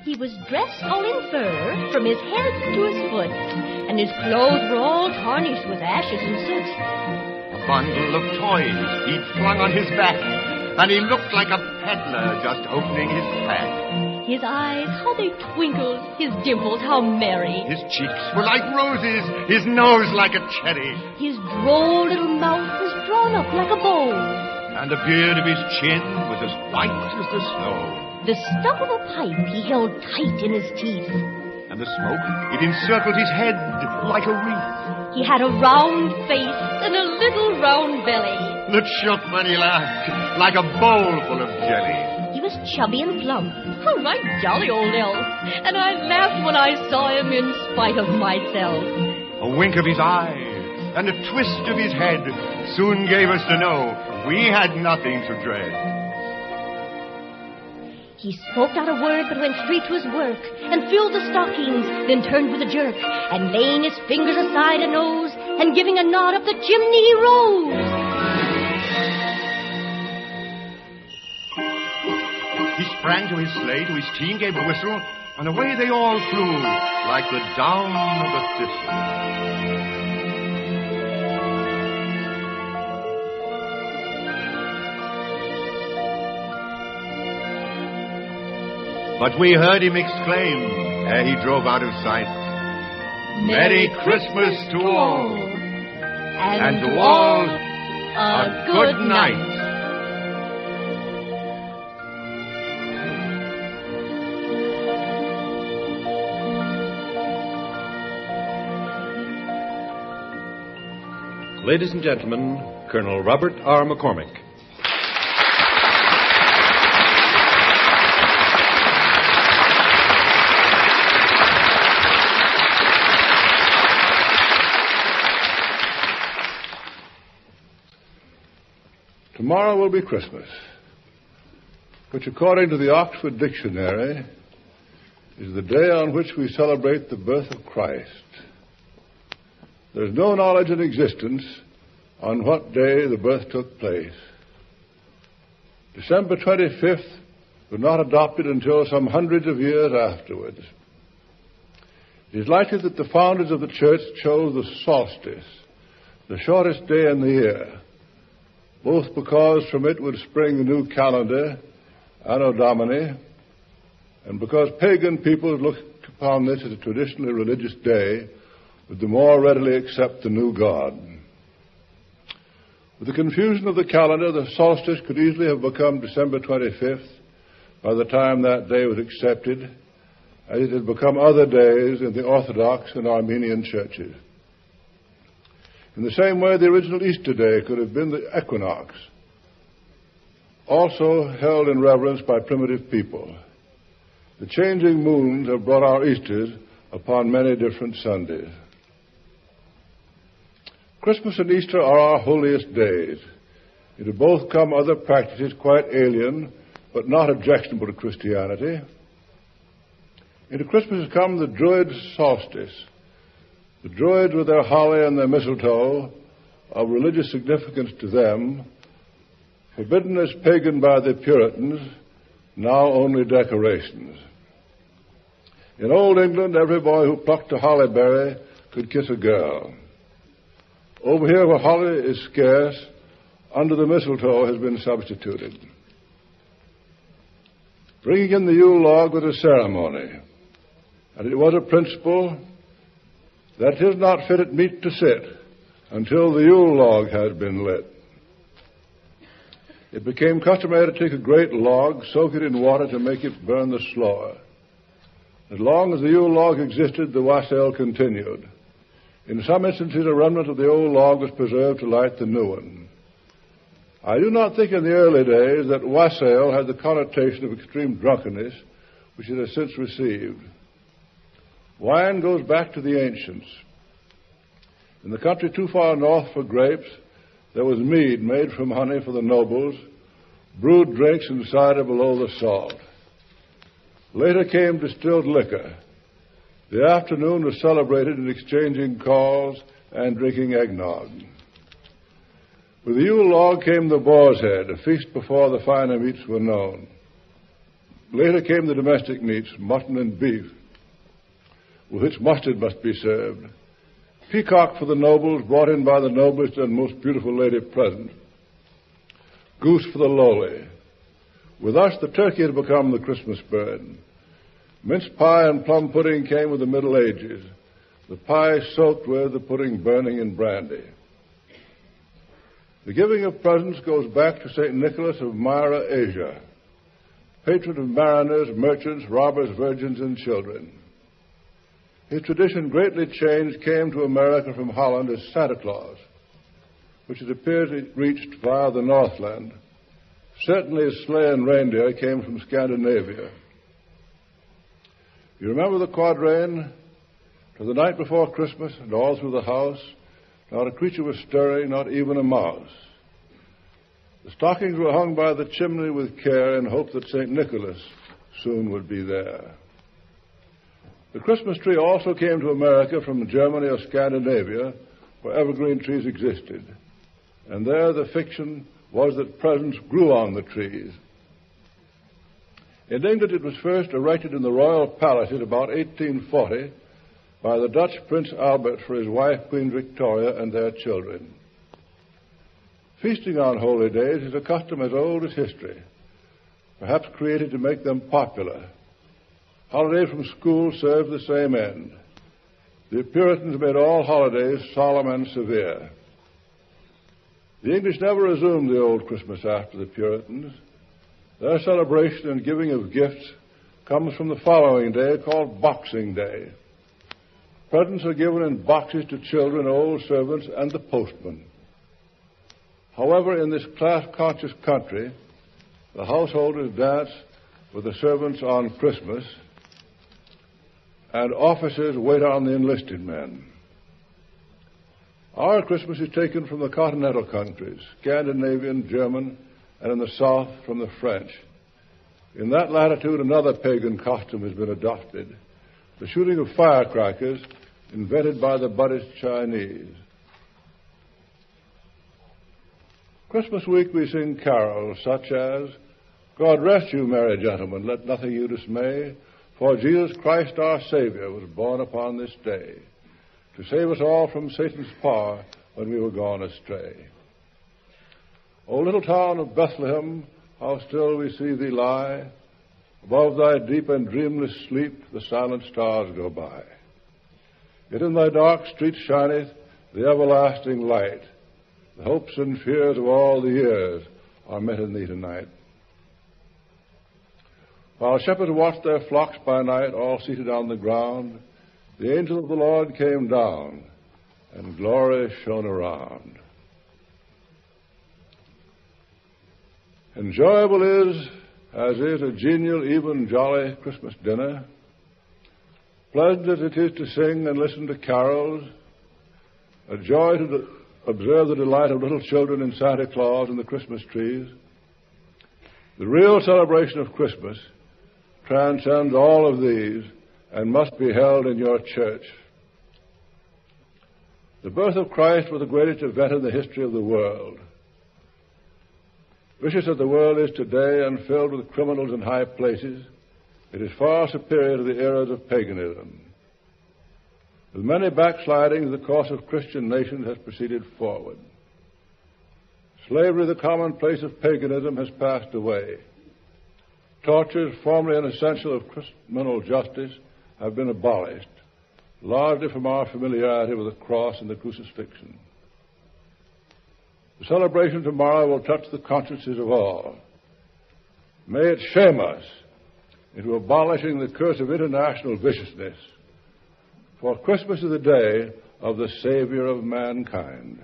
He He was dressed all in fur from his head to his foot, and his clothes were all tarnished with ashes and soot. A bundle of toys he'd flung on his back, and he looked like a peddler just opening his pack. His eyes, how they twinkled, his dimples, how merry. His cheeks were like roses, his nose like a cherry. His droll little mouth was drawn up like a bow. And the beard of his chin was as white as the snow. The stump of a pipe he held tight in his teeth. And the smoke, it encircled his head like a wreath. He had a round face and a little round belly that shook when he laughed like a bowl full of jelly. He was chubby and plump, a right jolly old elf, and I laughed when I saw him in spite of myself. A wink of his eye and a twist of his head soon gave us to know we had nothing to dread. He spoke not a word, but went straight to his work, and filled the stockings, then turned with a jerk, and laying his fingers aside a nose, and giving a nod up the chimney he rose. He sprang to his sleigh, to his team gave a whistle, and away they all flew, like the down of a thistle. But we heard him exclaim, ere he drove out of sight, Merry Christmas to all, and to all a good night. Ladies and gentlemen, Colonel Robert R. McCormick. Tomorrow will be Christmas, which according to the Oxford Dictionary is the day on which we celebrate the birth of Christ. There is no knowledge in existence on what day the birth took place. December 25th was not adopted until some hundreds of years afterwards. It is likely that the founders of the church chose the solstice, the shortest day in the year, both because from it would spring the new calendar, Anno Domini, and because pagan peoples looked upon this as a traditionally religious day, would the more readily accept the new God. With the confusion of the calendar, the solstice could easily have become December 25th by the time that day was accepted, as it had become other days in the Orthodox and Armenian churches. In the same way, the original Easter day could have been the equinox, also held in reverence by primitive people. The changing moons have brought our Easters upon many different Sundays. Christmas and Easter are our holiest days. Into both come other practices quite alien, but not objectionable to Christianity. Into Christmas has come the Druids' solstice. The Druids, with their holly and their mistletoe, of religious significance to them, forbidden as pagan by the Puritans, now only decorations. In old England, every boy who plucked a holly berry could kiss a girl. Over here, where holly is scarce, under the mistletoe has been substituted. Bringing in the Yule log was a ceremony, and it was a principle that it is not fitted meet to sit until the Yule log has been lit. It became customary to take a great log, soak it in water to make it burn the slower. As long as the Yule log existed, the wassail continued. In some instances, a remnant of the old log was preserved to light the new one. I do not think in the early days that wassail had the connotation of extreme drunkenness which it has since received. Wine goes back to the ancients. In the country too far north for grapes, there was mead made from honey for the nobles, brewed drinks and cider below the salt. Later came distilled liquor. The afternoon was celebrated in exchanging calls and drinking eggnog. With the Yule log came the boar's head, a feast before the finer meats were known. Later came the domestic meats, mutton and beef, with which mustard must be served. Peacock for the nobles, brought in by the noblest and most beautiful lady present. Goose for the lowly. With us, the turkey had become the Christmas bird. Mince pie and plum pudding came with the Middle Ages, the pie soaked with, the pudding burning in brandy. The giving of presents goes back to St. Nicholas of Myra, Asia, patron of mariners, merchants, robbers, virgins, and children. His tradition, greatly changed, came to America from Holland as Santa Claus, which it appears it reached via the Northland. Certainly his sleigh and reindeer came from Scandinavia. You remember the quatrain? To the night before Christmas, and all through the house, not a creature was stirring, not even a mouse. The stockings were hung by the chimney with care in hope that St. Nicholas soon would be there. The Christmas tree also came to America from Germany or Scandinavia, where evergreen trees existed. And there the fiction was that presents grew on the trees. In England it was first erected in the royal palaces about 1840 by the Dutch Prince Albert for his wife Queen Victoria and their children. Feasting on holy days is a custom as old as history, perhaps created to make them popular. Holidays from school served the same end. The Puritans made all holidays solemn and severe. The English never resumed the old Christmas after the Puritans. Their celebration and giving of gifts comes from the following day, called Boxing Day. Presents are given in boxes to children, old servants, and the postman. However, in this class-conscious country, the householders dance with the servants on Christmas, and officers wait on the enlisted men. Our Christmas is taken from the continental countries, Scandinavian, German, and in the south from the French. In that latitude, another pagan costume has been adopted, the shooting of firecrackers invented by the Buddhist Chinese. Christmas week we sing carols such as, God rest you, merry gentlemen, let nothing you dismay, for Jesus Christ our Savior was born upon this day, to save us all from Satan's power when we were gone astray. O little town of Bethlehem, how still we see thee lie, above thy deep and dreamless sleep the silent stars go by. Yet in thy dark streets shineth the everlasting light. The hopes and fears of all the years are met in thee tonight. While shepherds watched their flocks by night, all seated on the ground, the angel of the Lord came down, and glory shone around. Enjoyable is, as is a genial, even jolly Christmas dinner. Pleasant as it is to sing and listen to carols, a joy to observe the delight of little children in Santa Claus and the Christmas trees. The real celebration of Christmas transcends all of these and must be held in your church. The birth of Christ was the greatest event in the history of the world. Vicious as the world is today and filled with criminals in high places, it is far superior to the eras of paganism. With many backslidings, the course of Christian nations has proceeded forward. Slavery, the commonplace of paganism, has passed away. Tortures, formerly an essential of criminal justice, have been abolished, largely from our familiarity with the cross and the crucifixion. The celebration tomorrow will touch the consciences of all. May it shame us into abolishing the curse of international viciousness, for Christmas is the day of the Savior of mankind.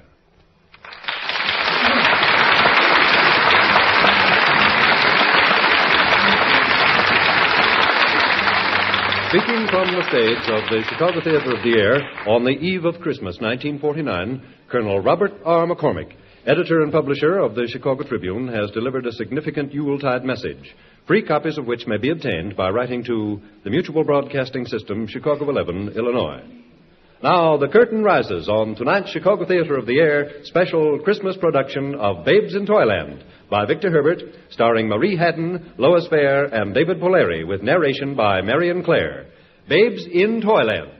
Speaking from the stage of the Chicago Theater of the Air on the eve of Christmas, 1949, Colonel Robert R. McCormick, editor and publisher of the Chicago Tribune, has delivered a significant Yuletide message, free copies of which may be obtained by writing to the Mutual Broadcasting System, Chicago 11, Illinois. Now, the curtain rises on tonight's Chicago Theater of the Air special Christmas production of Babes in Toyland by Victor Herbert, starring Marie Haddon, Lois Fair, and David Polari, with narration by Marion Clare. Babes in Toyland.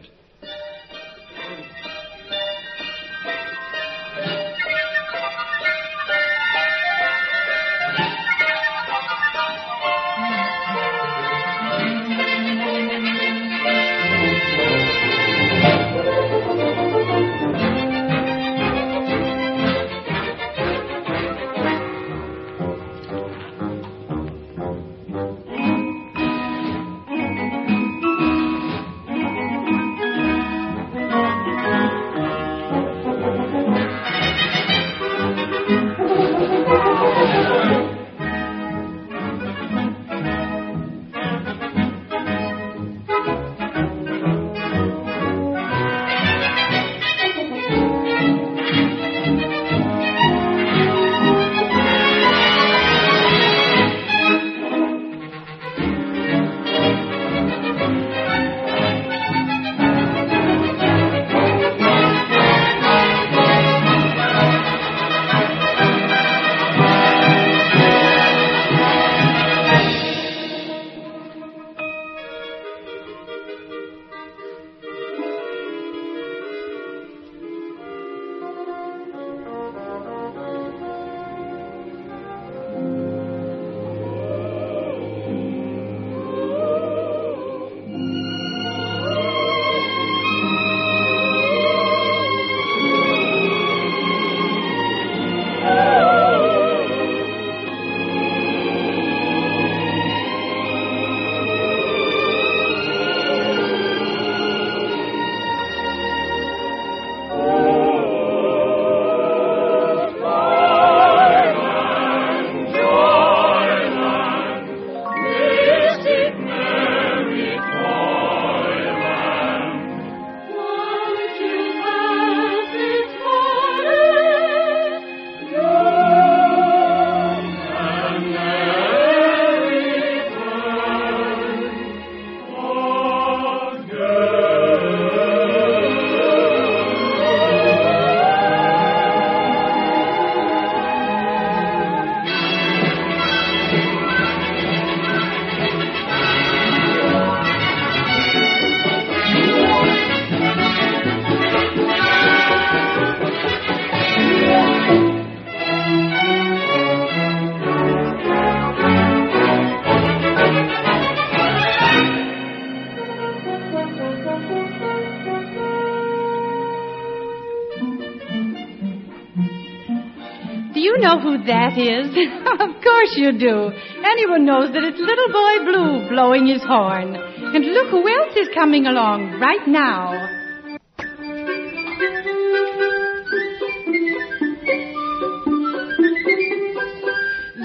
Know who that is? Of course you do. Anyone knows that it's Little Boy Blue blowing his horn. And look who else is coming along right now.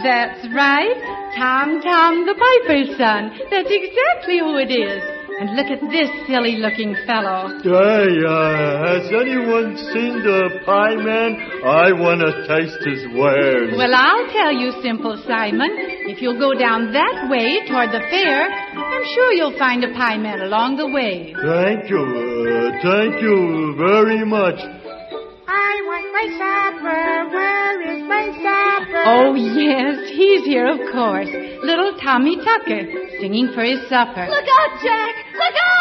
That's right. Tom the Piper's son. That's exactly who it is. And look at this silly-looking fellow. Hey, has anyone seen the Pie Man? I want to taste his wares. Well, I'll tell you, Simple Simon. If you'll go down that way toward the fair, I'm sure you'll find a pie man along the way. Thank you very much. I want my supper. Where is my supper? Oh, yes, he's here, of course. Little Tommy Tucker, singing for his supper. Look out, Jack! Look out!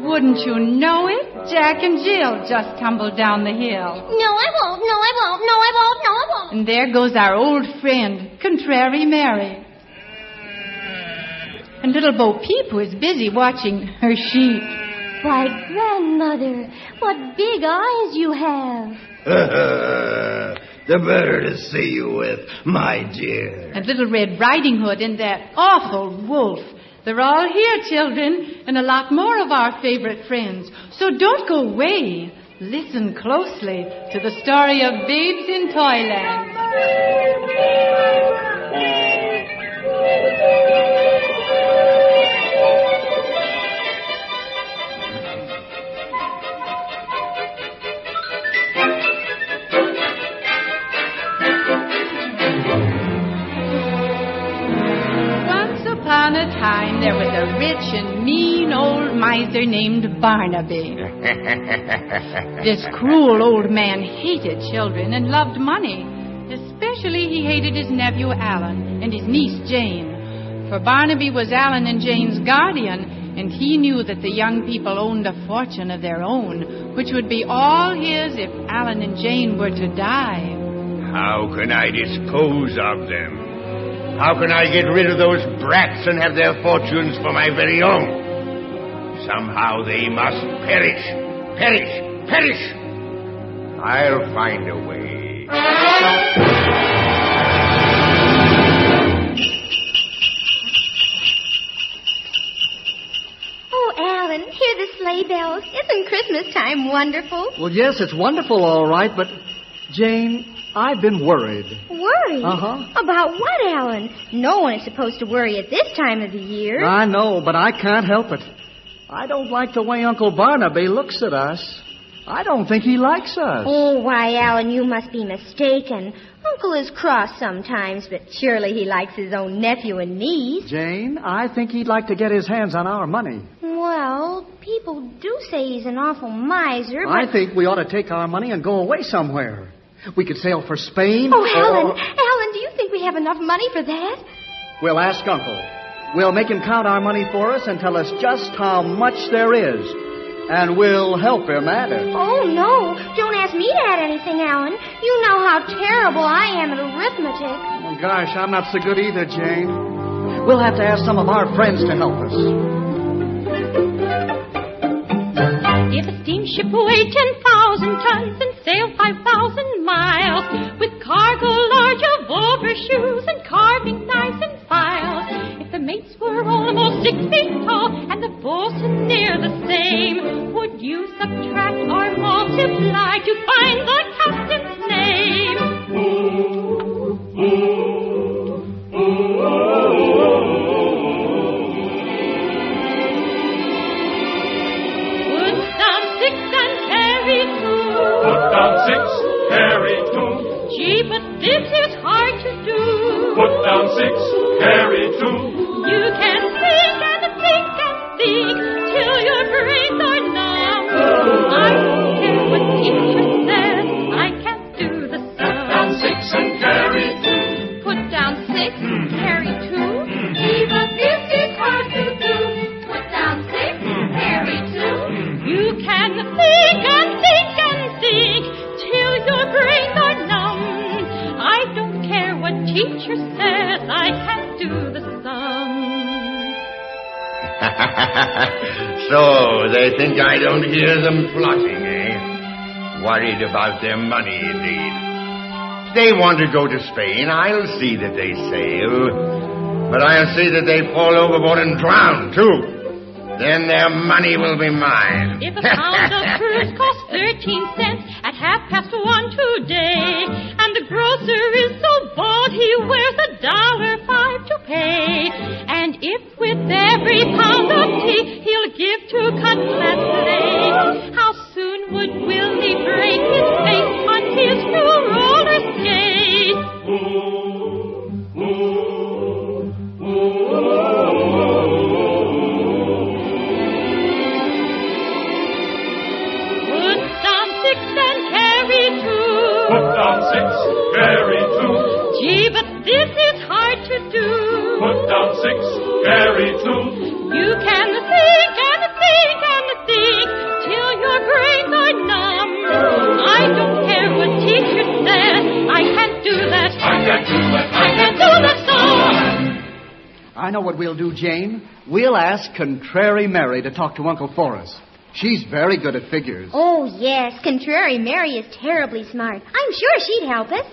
Wouldn't you know it? Jack and Jill just tumbled down the hill. No, I won't. No, I won't. No, I won't. No, I won't. And there goes our old friend, Contrary Mary. And little Bo Peep was busy watching her sheep. Why, Grandmother, what big eyes you have. The better to see you with, my dear. And Little Red Riding Hood and that awful wolf. They're all here, children, and a lot more of our favorite friends. So don't go away. Listen closely to the story of Babes in Toyland. was a rich and mean old miser named Barnaby. This cruel old man hated children and loved money. Especially he hated his nephew Alan and his niece Jane. For Barnaby was Alan and Jane's guardian, and he knew that the young people owned a fortune of their own, which would be all his if Alan and Jane were to die. How can I dispose of them? How can I get rid of those brats and have their fortunes for my very own? Somehow they must perish. Perish! Perish! I'll find a way. Oh, Alan, hear the sleigh bells. Isn't Christmas time wonderful? Well, yes, it's wonderful, all right, but, Jane, I've been worried. Worried? Uh-huh. About what, Alan? No one is supposed to worry at this time of the year. I know, but I can't help it. I don't like the way Uncle Barnaby looks at us. I don't think he likes us. Oh, why, Alan, you must be mistaken. Uncle is cross sometimes, but surely he likes his own nephew and niece. Jane, I think he'd like to get his hands on our money. Well, people do say he's an awful miser, but... I think we ought to take our money and go away somewhere. We could sail for Spain. Oh, Alan, Alan, do you think we have enough money for that? We'll ask Uncle. We'll make him count our money for us and tell us just how much there is. And we'll help him at it. Oh, no. Don't ask me to add anything, Alan. You know how terrible I am at arithmetic. Oh, gosh, I'm not so good either, Jane. We'll have to ask some of our friends to help us. If a steamship weighed 10,000 tons and sailed 5,000 miles, with cargo large of overshoes and carving knives and files, if the mates were almost 6 feet tall and the bosun near the same, would you subtract or multiply to find the captain's name? Put down 6 and carry 2. Put down 6, carry 2. Gee, but this is hard to do. Put down 6, carry 2. You can think and think and think till your brains are numb. I don't care what teacher says, I can't do the sum. Put down 6 and carry 2. Put down 6, carry 2. Even this is hard to do. Put down 6, carry 2. You can think and think and think till your brains are numb. I don't care what teacher says, I can't do the sum. So, they think I don't hear them plotting, eh? Worried about their money, indeed. They want to go to Spain. I'll see that they sail. But I'll see that they fall overboard and drown, too. Then their money will be mine. If a pound of cruise costs 13 cents at 1:30 today, and the grocer is so bald he wears $1.05 to pay, and if with every pound of tea he'll give 2 cut-glass plates, how soon would Willie break his face on his new roller skates? Put down 6, carry 2. Gee, but this is hard to do. Put down 6, carry 2. You can think and think and think till your brains are numb. I don't care what teacher says, I can't do that. I can't do that. I can't do that song. I know what we'll do, Jane. We'll ask Contrary Mary to talk to Uncle for us. She's very good at figures. Oh, yes. Contrary Mary is terribly smart. I'm sure she'd help us.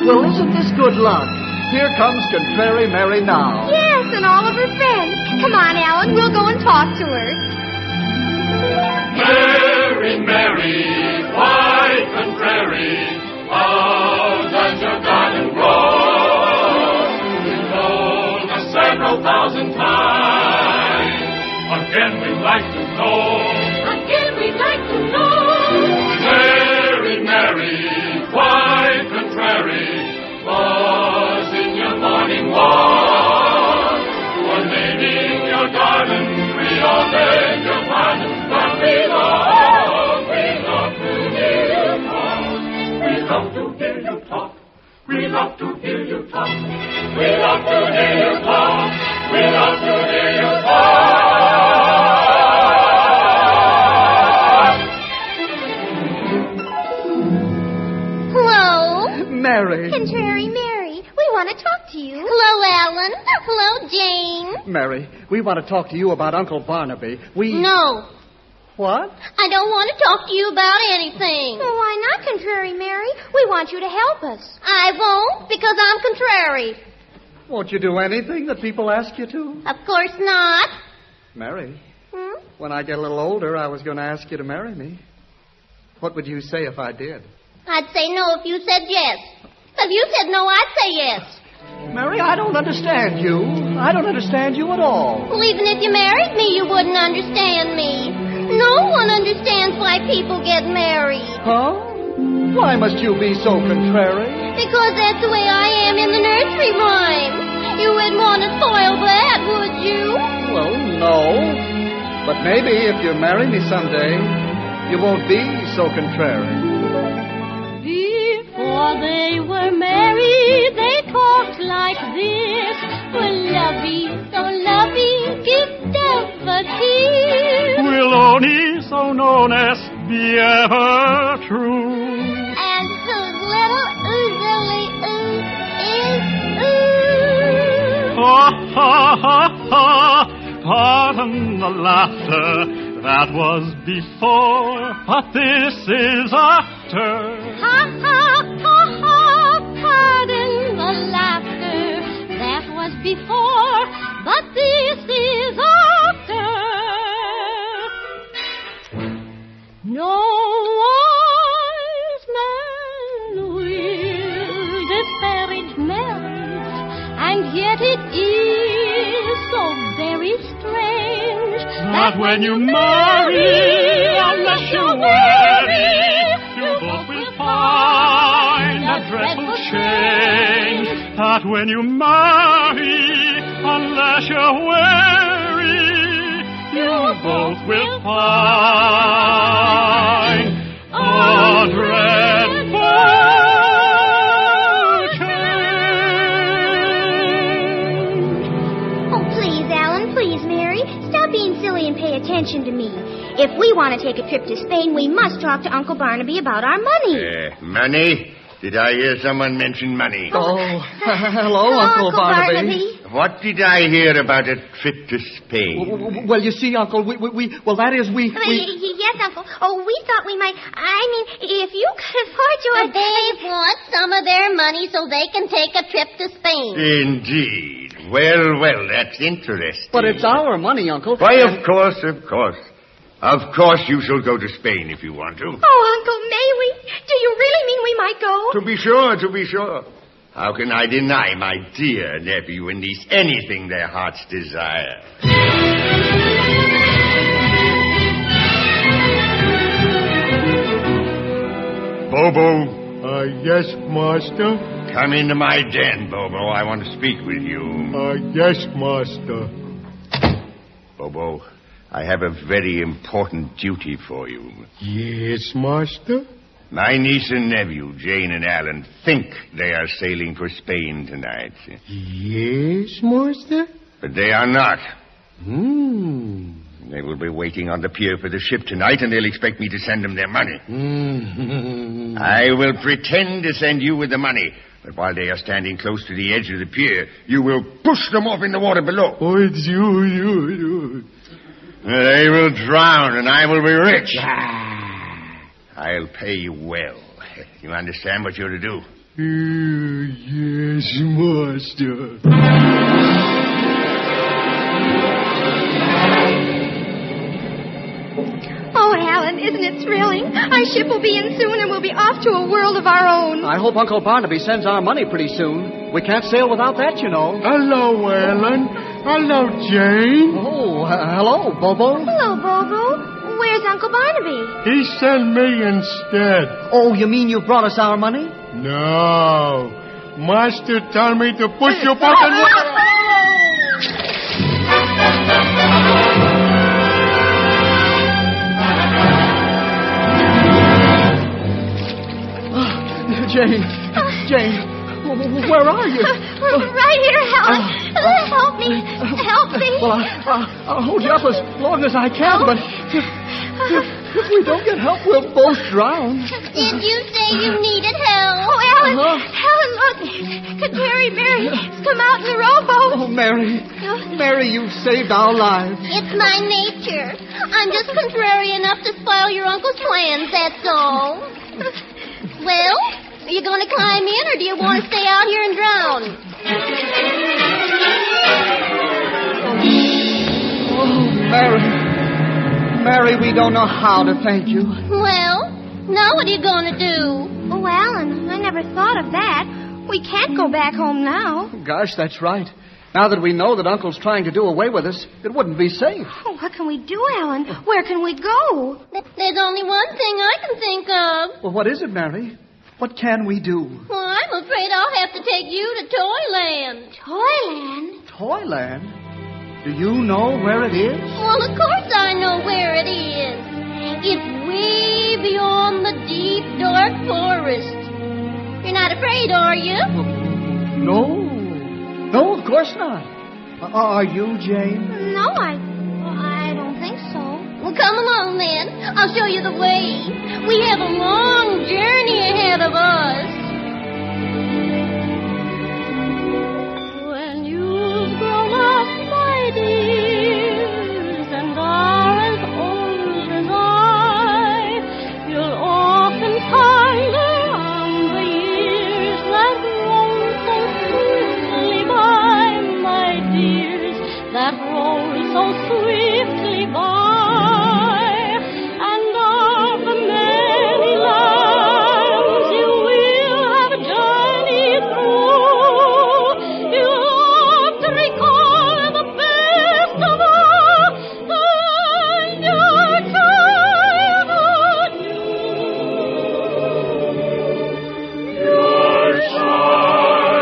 Well, isn't this good luck? Here comes Contrary Mary now. Yes, and all of her friends. Come on, Alan. We'll go and talk to her. Mary, Mary, why contrary? How does your garden grow? Several thousand times. Again we'd like to know. Again we'd like to know. Mary, Mary, why contrary? We love to hear you talk. We love to hear you talk. We love to hear you talk. Hello? Mary. Contrary Mary, we want to talk to you. Hello, Alan. Hello, Jane. Mary, we want to talk to you about Uncle Barnaby. No. What? I don't want to talk to you about anything. Well, why not, Contrary Mary? We want you to help us. I won't, because I'm contrary. Won't you do anything that people ask you to? Of course not. Mary, when I get a little older, I was going to ask you to marry me. What would you say if I did? I'd say no if you said yes. If you said no, I'd say yes. Mary, I don't understand you. I don't understand you at all. Well, even if you married me, you wouldn't understand me. No one understands why people get married. Huh? Why must you be so contrary? Because that's the way I am in the nursery rhyme. You wouldn't want to spoil that, would you? Well, no. But maybe if you marry me someday, you won't be so contrary. Before they were married, they talked like this. We're lovey, so lovey, give never kiss. Will only so known as be ever true. And whose little oozily ooh is ooh. Ha, ha, ha, ha. Pardon the laughter, that was before, but this is after. Ha, ha, ha, ha, pardon the laughter. That was before, but this is after. No wise man will disparage marriage, and yet it is so very strange that when you marry, unless you're wary, you both will find a dreadful change. That when you marry, unless you're wary, you both will find a dreadful change. Oh, please, Alan, please, Mary. Stop being silly and pay attention to me. If we want to take a trip to Spain, we must talk to Uncle Barnaby about our money. Money? Did I hear someone mention money? Oh, hello, Uncle Barnaby. What did I hear about a trip to Spain? Well, you see, Uncle, we Yes, Uncle. Oh, we thought we might. I mean, if you could afford to... They want some of their money so they can take a trip to Spain. Indeed. Well, that's interesting. But it's our money, Uncle. Why, of course. Of course you shall go to Spain if you want to. Oh, Uncle, may we? Do you really mean we might go? To be sure. How can I deny my dear nephew and niece anything their hearts desire? Bobo. Yes, Master. Come into my den, Bobo. I want to speak with you. Yes, Master. Bobo, I have a very important duty for you. Yes, Master. My niece and nephew, Jane and Alan, think they are sailing for Spain tonight. Yes, Master. But they are not. They will be waiting on the pier for the ship tonight, and they'll expect me to send them their money. I will pretend to send you with the money, but while they are standing close to the edge of the pier, you will push them off in the water below. Oh, it's you. They will drown, and I will be rich. I'll pay you well. You understand what you're to do? Yes, Master. Oh, Alan, isn't it thrilling? Our ship will be in soon and we'll be off to a world of our own. I hope Uncle Barnaby sends our money pretty soon. We can't sail without that, you know. Hello, Alan. Hello, Jane. Oh, hello, Bobo. Hello, Bobo. Where's Uncle Barnaby? He sent me instead. Oh, you mean you brought us our money? No. Master told me to push you back in water. Jane, Where are you? Right here, Helen. Help me. Help me. Well, I'll hold you up as long as I can, but if we don't get help, we'll both drown. Did you say you needed help? Oh, Ellen. Helen, look. Mary's come out in the rowboat. Oh, Mary. Mary, you've saved our lives. It's my nature. I'm just contrary enough to spoil your uncle's plans, that's all. Well, are you going to climb in, or do you want to stay out here and drown? Oh, Mary, we don't know how to thank you. Well, now what are you going to do? Oh, Alan, I never thought of that. We can't go back home now. Gosh, that's right. Now that we know that Uncle's trying to do away with us, it wouldn't be safe. Oh, what can we do, Alan? Where can we go? There's only one thing I can think of. Well, what is it, Mary? What can we do? Well, I'm afraid I'll have to take you to Toyland. Toyland? Toyland? Do you know where it is? Well, of course I know where it is. It's way beyond the deep, dark forest. You're not afraid, are you? No, of course not. Are you, Jane? No, I don't think so. Well, come along then. I'll show you the way. We have a long journey ahead of us. When you've grown up, my dears, and are as old as I, you'll often ponder that rolls so swiftly by, and of the many lands you will have journeyed through, you ought to recall the best of all, the land your childhood knew. Your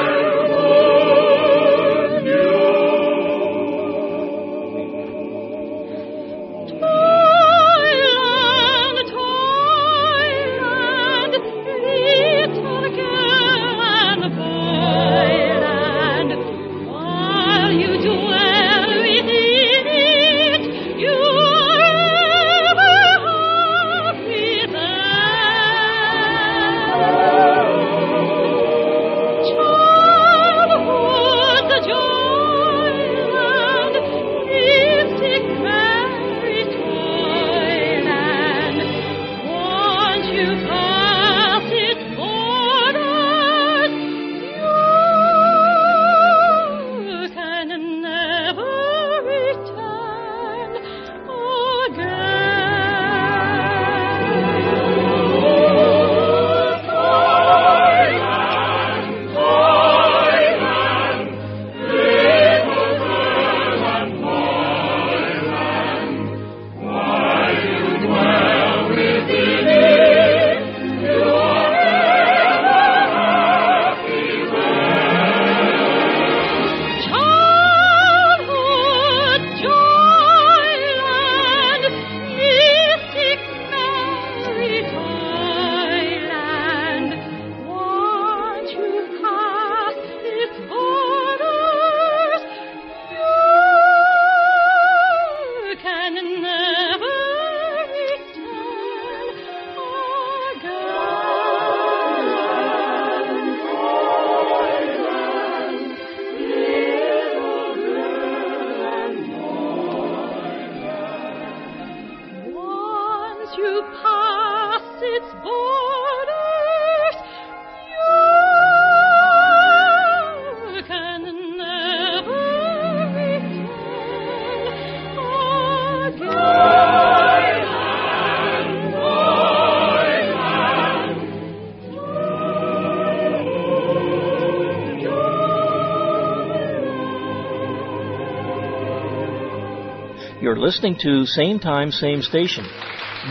You're listening to Same Time, Same Station,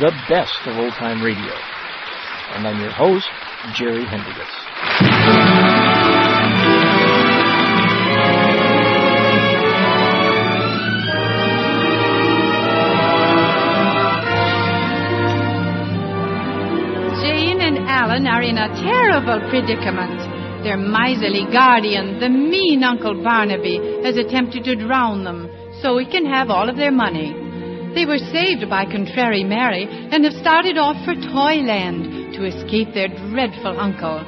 the best of old-time radio. And I'm your host, Jerry Hendricks. Jane and Alan are in a terrible predicament. Their miserly guardian, the mean Uncle Barnaby, has attempted to drown them so he can have all of their money. They were saved by Contrary Mary and have started off for Toyland to escape their dreadful uncle.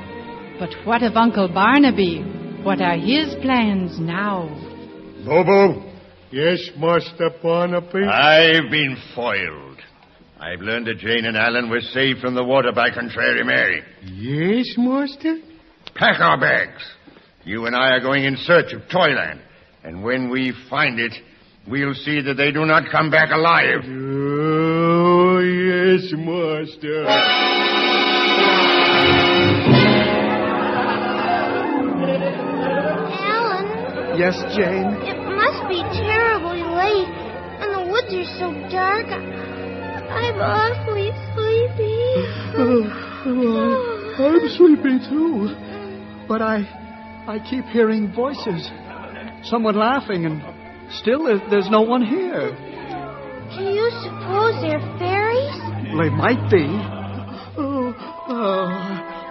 But what of Uncle Barnaby? What are his plans now? Bobo? Yes, Master Barnaby? I've been foiled. I've learned that Jane and Alan were saved from the water by Contrary Mary. Yes, Master? Pack our bags. You and I are going in search of Toyland. And when we find it, we'll see that they do not come back alive. Oh, yes, Master. Alan? Yes, Jane? It must be terribly late, and the woods are so dark. I'm awfully sleepy. I'm sleepy, too. But I keep hearing voices. Someone laughing, and still there's no one here. Do you suppose they're fairies? They might be.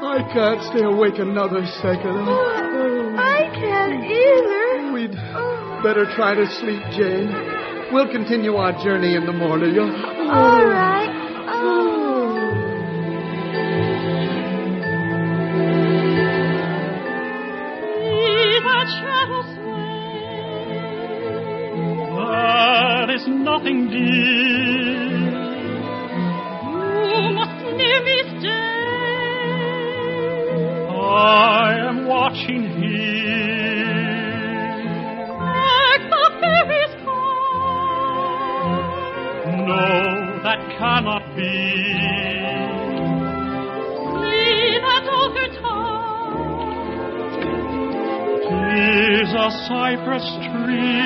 I can't stay awake another second. I can't either. We'd better try to sleep, Jane. We'll continue our journey in the morning. All right. That is nothing, dear. You must near me stay. I am watching here, like the fairies come. No, that cannot be. See that altar top. 'Tis a cypress tree.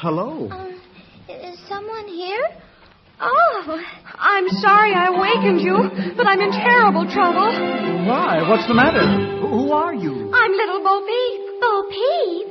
Hello. Is someone here? Oh, I'm sorry I awakened you, but I'm in terrible trouble. Why? What's the matter? Who are you? I'm little Bo Peep. Bo Peep?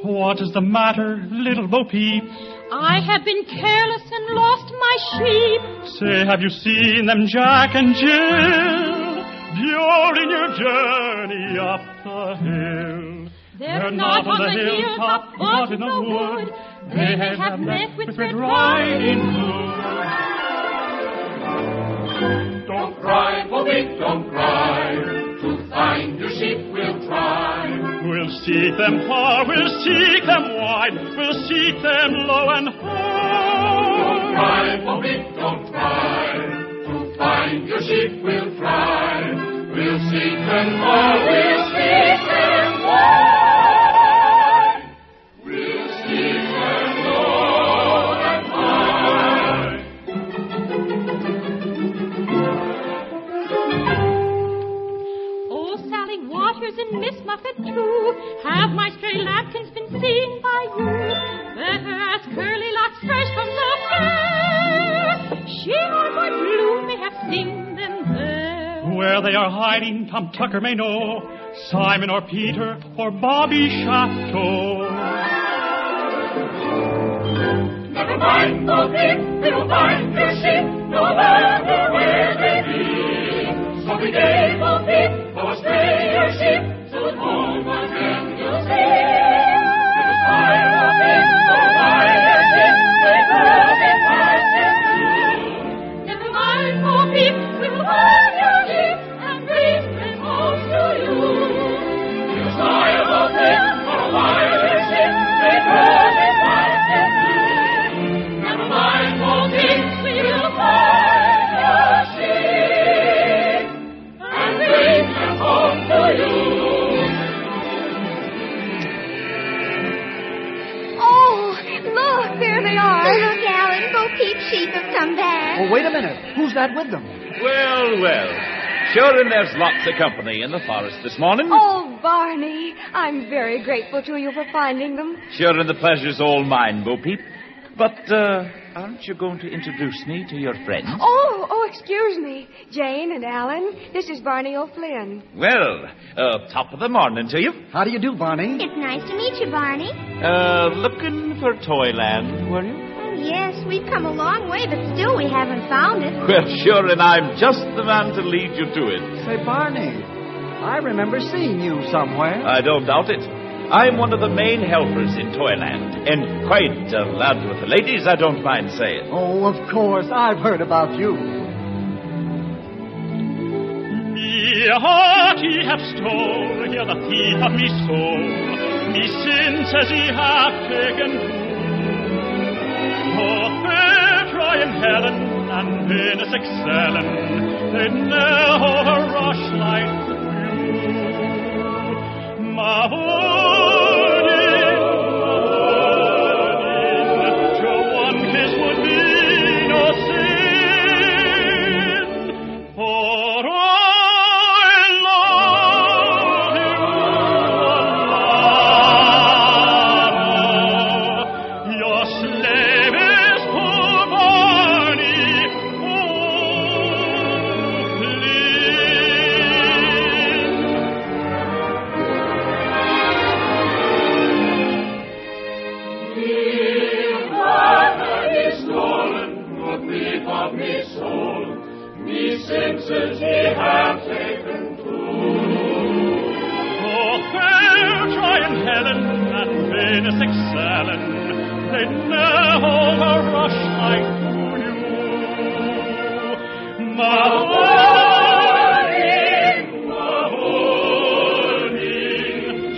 What is the matter, little Bo Peep? I have been careless and lost my sheep. Say, have you seen them, Jack and Jill, during your journey up the hill? They're not on the hilltop, but in the wood. They have met with Red Riding Hood. Don't cry, Bo Peep, don't cry. To find your sheep we'll try. We'll seek them far, we'll seek them wide, we'll seek them low and high. Don't cry, Bo Peep, don't cry. To find your sheep we'll try. We'll seek them far, we'll seek them wide. We'll seek them low and high. Oh, Sally Waters and Miss Muffet too, have my stray lambkins Where they are hiding, Tom Tucker may know, Simon or Peter or Bobby Chateau. Never mind, Bo Peep, we will find your sheep, no matter where they be. So we gave Bo Peep, go astray your sheep, so at home again you'll see. Never mind, Bo Peep, go find your sheep, they grow in pasture too. Never mind, Bo Peep, we will find your sheep and bring them home to you. Never mind, Bo Peep, go find your sheep, they grow in pasture too. We will find your sheep and bring them home to you. Oh, look, there they are. Look, Alan, Bo Peep's sheep have come back. Oh, wait a minute. Who's that with them? Well, well. Sure, and there's lots of company in the forest this morning. Oh, Barney, I'm very grateful to you for finding them. Sure, and the pleasure's all mine, Bo Peep. But, aren't you going to introduce me to your friends? Oh, excuse me. Jane and Alan, this is Barney O'Flynn. Well, top of the morning to you. How do you do, Barney? It's nice to meet you, Barney. Looking for Toyland, were you? Oh, yes, we've come a long way, but still we haven't found it. Well, sure, and I'm just the man to lead you to it. Say, Barney, I remember seeing you somewhere. I don't doubt it. I'm one of the main helpers in Toyland, and quite a lad with the ladies, I don't mind saying. Oh, of course, I've heard about you. Me heart ye have stole, here the thief of me soul, me sins as ye have taken too. Oh, fair Troy and Helen, and Venus excelling, they'd never rush like you. My Since ye have taken too. Oh, fair Troy and Helen, and Venus excelling, they'd never rush like to you. My warning,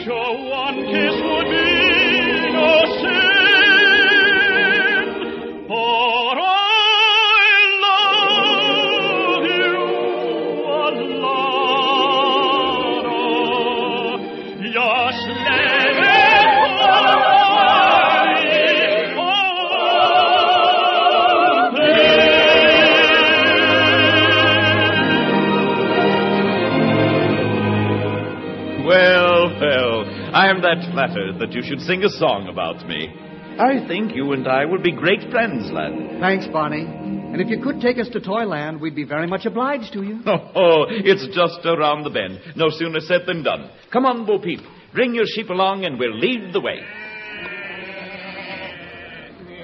sure one kiss would be no sin, for I'm that flattered that you should sing a song about me. I think you and I will be great friends, lad. Thanks, Barney. And if you could take us to Toyland, we'd be very much obliged to you. Oh, it's just around the bend. No sooner said than done. Come on, Bo Peep. Bring your sheep along and we'll lead the way.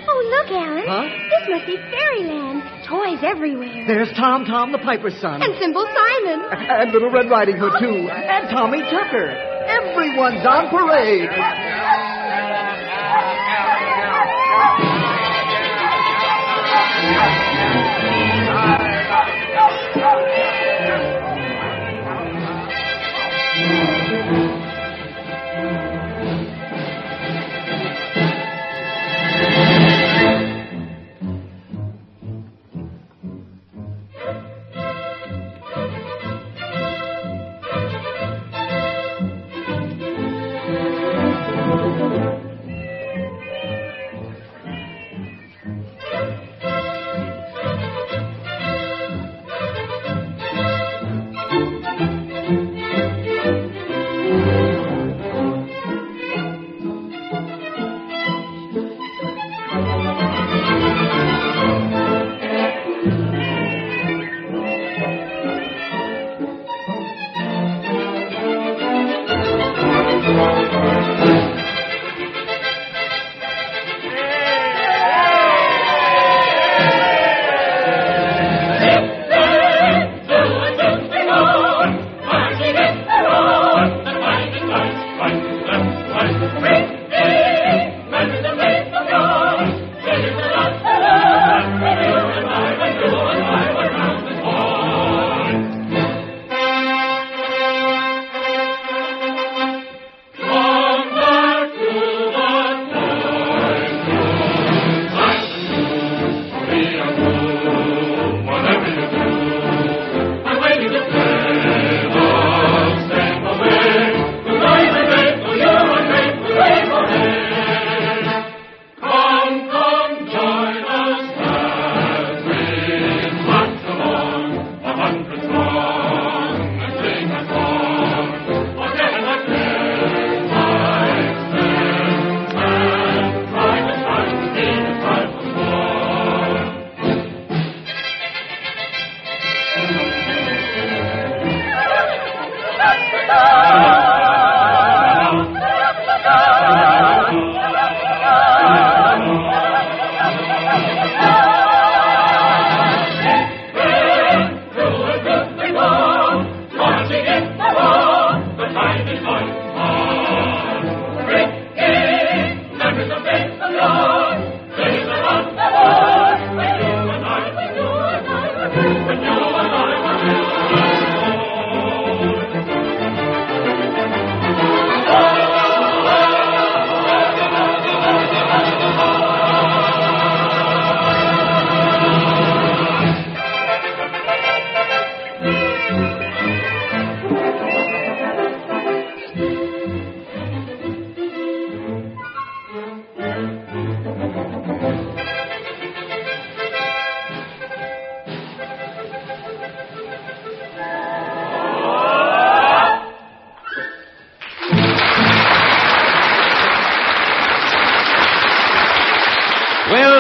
Oh, look, Alan. Huh? This must be fairyland. Toys everywhere. There's Tom the piper's son. And Simple Simon. And Little Red Riding Hood, too. And Tommy Tucker. Everyone's on parade.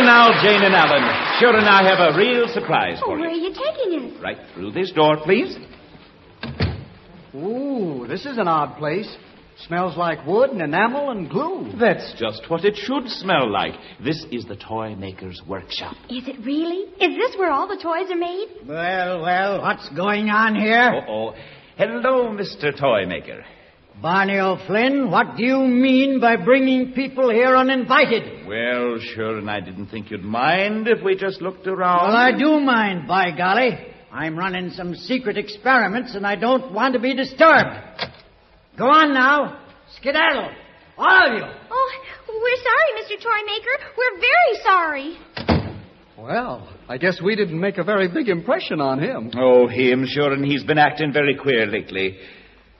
now, Jane and Alan. Sure, and I have a real surprise for Where are you. you taking us? Right through this door, please. Ooh, this is an odd place. Smells like wood and enamel and glue. That's just what it should smell like. This is the toy maker's workshop. Is it really? Is this where all the toys are made? Well, what's going on here? Uh-oh. Hello, Mr. Toy Maker. Barney O'Flynn, what do you mean by bringing people here uninvited? Well, sure, and I didn't think you'd mind if we just looked around. Well, I do mind, by golly. I'm running some secret experiments, and I don't want to be disturbed. Go on now. Skedaddle. All of you. Oh, we're sorry, Mr. Toy Maker. We're very sorry. Well, I guess we didn't make a very big impression on him. Oh, him, sure, and he's been acting very queer lately.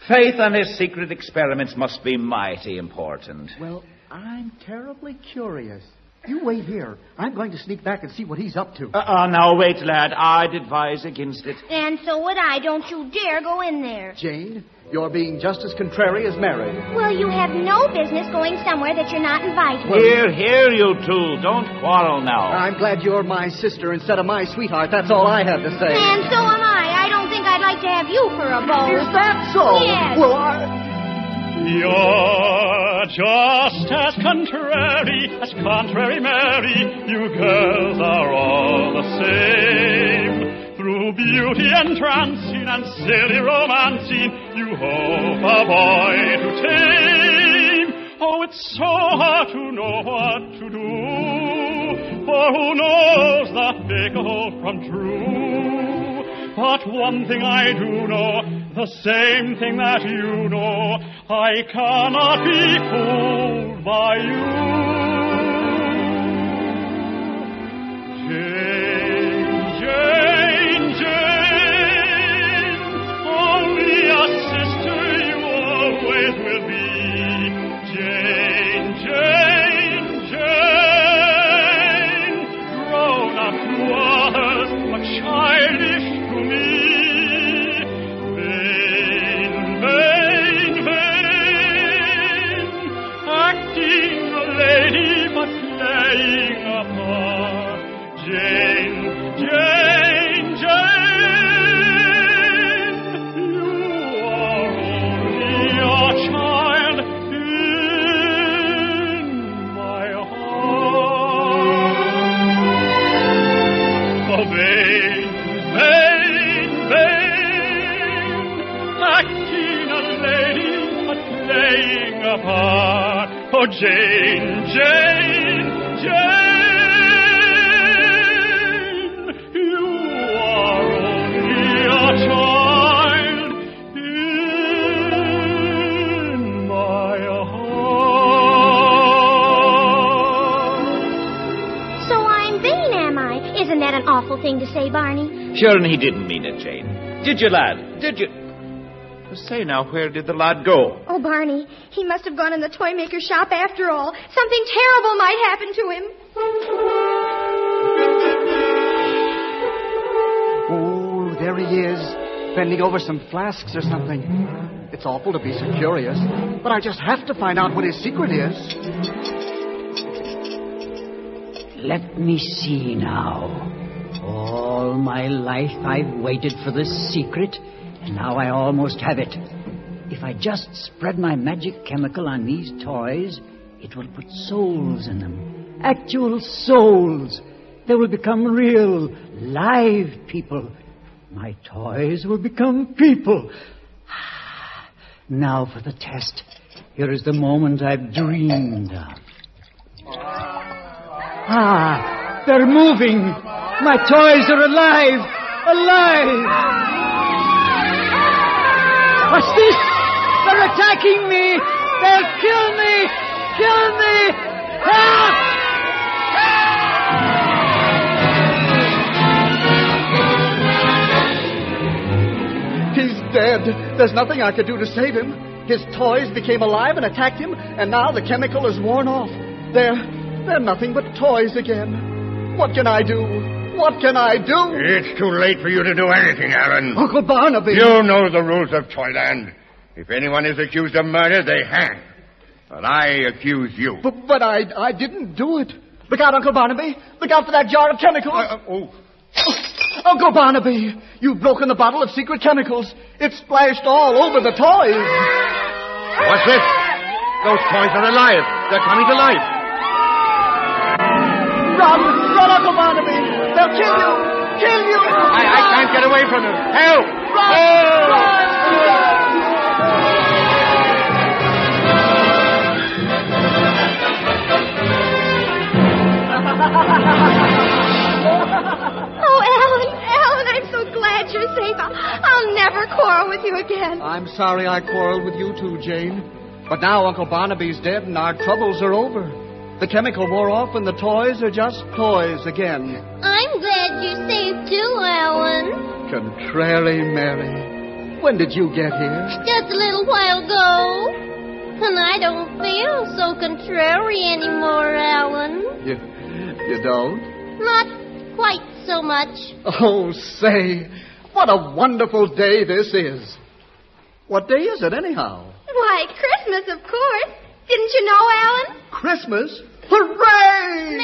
Faith on his secret experiments must be mighty important. Well, I'm terribly curious. You wait here. I'm going to sneak back and see what he's up to. Now, wait, lad. I'd advise against it. And so would I. Don't you dare go in there. Jane, you're being just as contrary as Mary. Well, you have no business going somewhere that you're not invited. Here, you two. Don't quarrel now. I'm glad you're my sister instead of my sweetheart. That's all I have to say. And so am I. I don't think I'd like to have you for a beau. Is that so? Yes. Well, You're just as contrary Mary. You girls are all the same. Through beauty entrancing and silly romancing, you hope a boy to tame. Oh, it's so hard to know what to do, for who knows the fickle from true? But one thing I do know, the same thing that you know, I cannot be fooled by you. Jane, only a sister you always will be. Jane, grown up to others, but childish to me. Acting a lady, but playing a part. Jane, you are only a child in my heart. Oh, vain, acting a lady, but playing a part. Oh, Jane, you are only a child in my heart. So I'm vain, am I? Isn't that an awful thing to say, Barney? Sure, and he didn't mean it, Jane. Did you, lad? Did you? Say now, where did the lad go? Oh, Barney, he must have gone in the toy maker's shop after all. Something terrible might happen to him. oh, there he is, bending over some flasks or something. It's awful to be so curious, but I just have to find out what his secret is. Let me see now. All my life I've waited for this secret, and now I almost have it. If I just spread my magic chemical on these toys, it will put souls in them. Actual souls. They will become real, live people. My toys will become people. Now for the test. Here is the moment I've dreamed of. They're moving. My toys are alive. Alive. What's this? They're attacking me! They'll kill me! Kill me! Help! He's dead. There's nothing I could do to save him. His toys became alive and attacked him, and now the chemical is worn off. They're nothing but toys again. What can I do? What can I do? It's too late for you to do anything, Alan. Uncle Barnaby. You know the rules of Toyland. If anyone is accused of murder, they hang. But I accuse you. But I didn't do it. Look out, Uncle Barnaby. Look out for that jar of chemicals. Uncle Barnaby, you've broken the bottle of secret chemicals. It's splashed all over the toys. What's this? Those toys are alive. They're coming to life. Run, Uncle Barnaby. They'll kill you. Kill you. I can't get away from them. Help! Run! Oh, Alan, I'm so glad you're safe. I'll never quarrel with you again. I'm sorry I quarreled with you too, Jane. But now Uncle Barnaby's dead and our troubles are over. The chemical wore off and the toys are just toys again. I'm glad you're safe too, Alan. Contrary Mary. When did you get here? Just a little while ago. And I don't feel so contrary anymore, Alan. You don't? Not quite so much. Oh, say, what a wonderful day this is. What day is it, anyhow? Why, Christmas, of course. Didn't you know, Alan? Christmas? Hooray!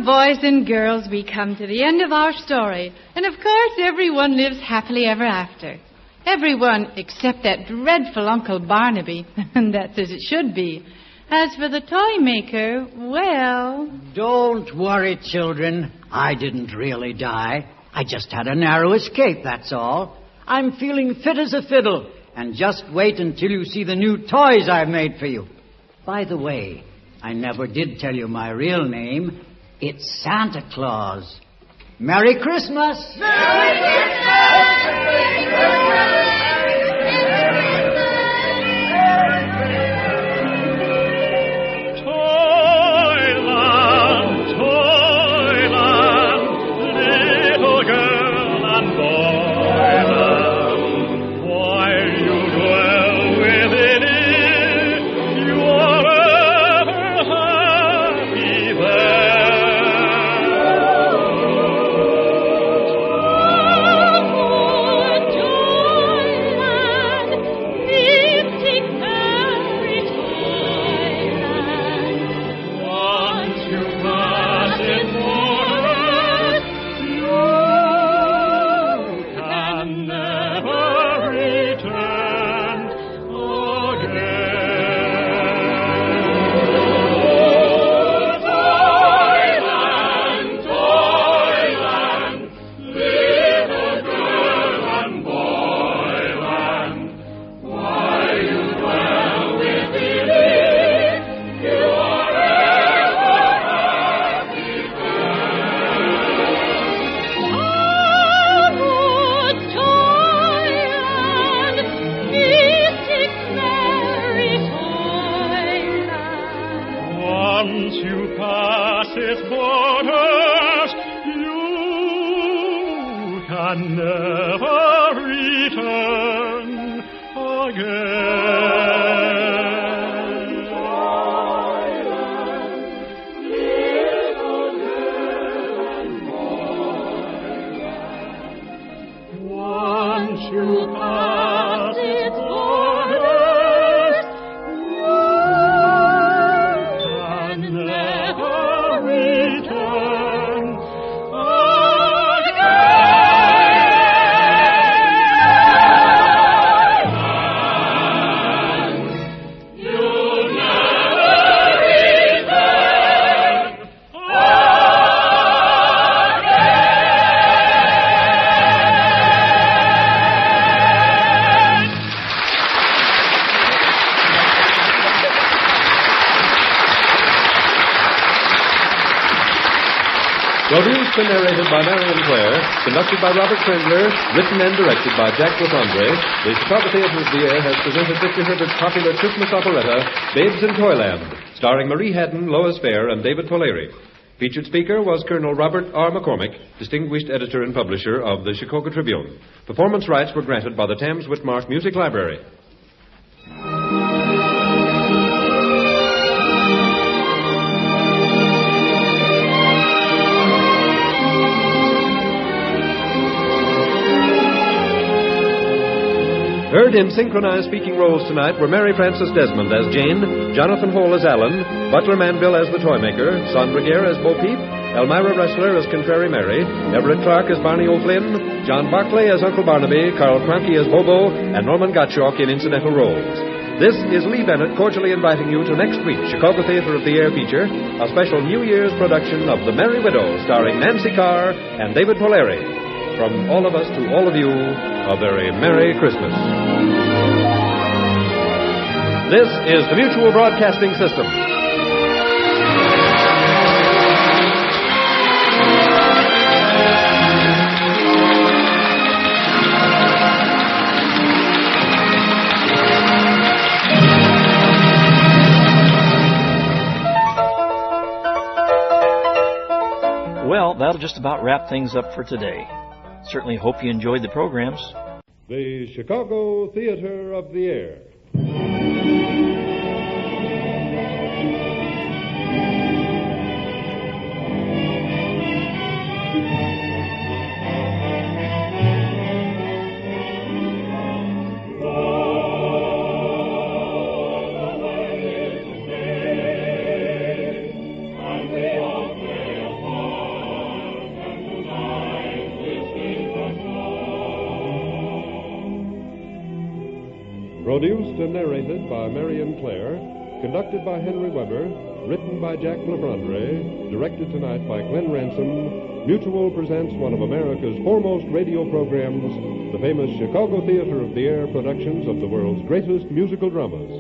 Boys and girls, we come to the end of our story. And of course, everyone lives happily ever after. Everyone except that dreadful Uncle Barnaby. And that's as it should be. As for the toy maker, well... Don't worry, children. I didn't really die. I just had a narrow escape, that's all. I'm feeling fit as a fiddle. And just wait until you see the new toys I've made for you. By the way, I never did tell you my real name. It's Santa Claus. Merry Christmas! Merry Toyland, Toyland, little girl and boyland, while you dwell within it, you are ever happy Once you pass its borders, you can never return again. Once you pass its borders, you can never return again. You'll never return Produced and narrated by Marion Clare, conducted by Robert Trendler, written and directed by Jack Lefondre, the Chicago Theatre of the Air has presented Victor Herbert's popular Christmas operetta, Babes in Toyland, starring Marie Haddon, Lois Fair, and David Polari. Featured speaker was Colonel Robert R. McCormick, distinguished editor and publisher of the Chicago Tribune. Performance rights were granted by the Thames Whitmarsh Music Library. Heard in synchronized speaking roles tonight were Mary Frances Desmond as Jane, Jonathan Hall as Alan, Butler Manville as the Toymaker, Sandra Guerre as Bo Peep, Elmira Ressler as Contrary Mary, Everett Clark as Barney O'Flynn, John Barclay as Uncle Barnaby, Carl Cronky as Bobo, and Norman Gottschalk in incidental roles. This is Lee Bennett cordially inviting you to next week's Chicago Theatre of the Air feature, a special New Year's production of The Merry Widow, starring Nancy Carr and David Polari. From all of us to all of you, a very Merry Christmas. This is the Mutual Broadcasting System. Well, that'll just about wrap things up for today. Certainly hope you enjoyed the programs. The Chicago Theatre of the Air. Produced and narrated by Marion Clare, conducted by Henry Weber, written by Jack Lefondre, directed tonight by Glenn Ransom, Mutual presents one of America's foremost radio programs, the famous Chicago Theatre of the Air productions of the world's greatest musical dramas.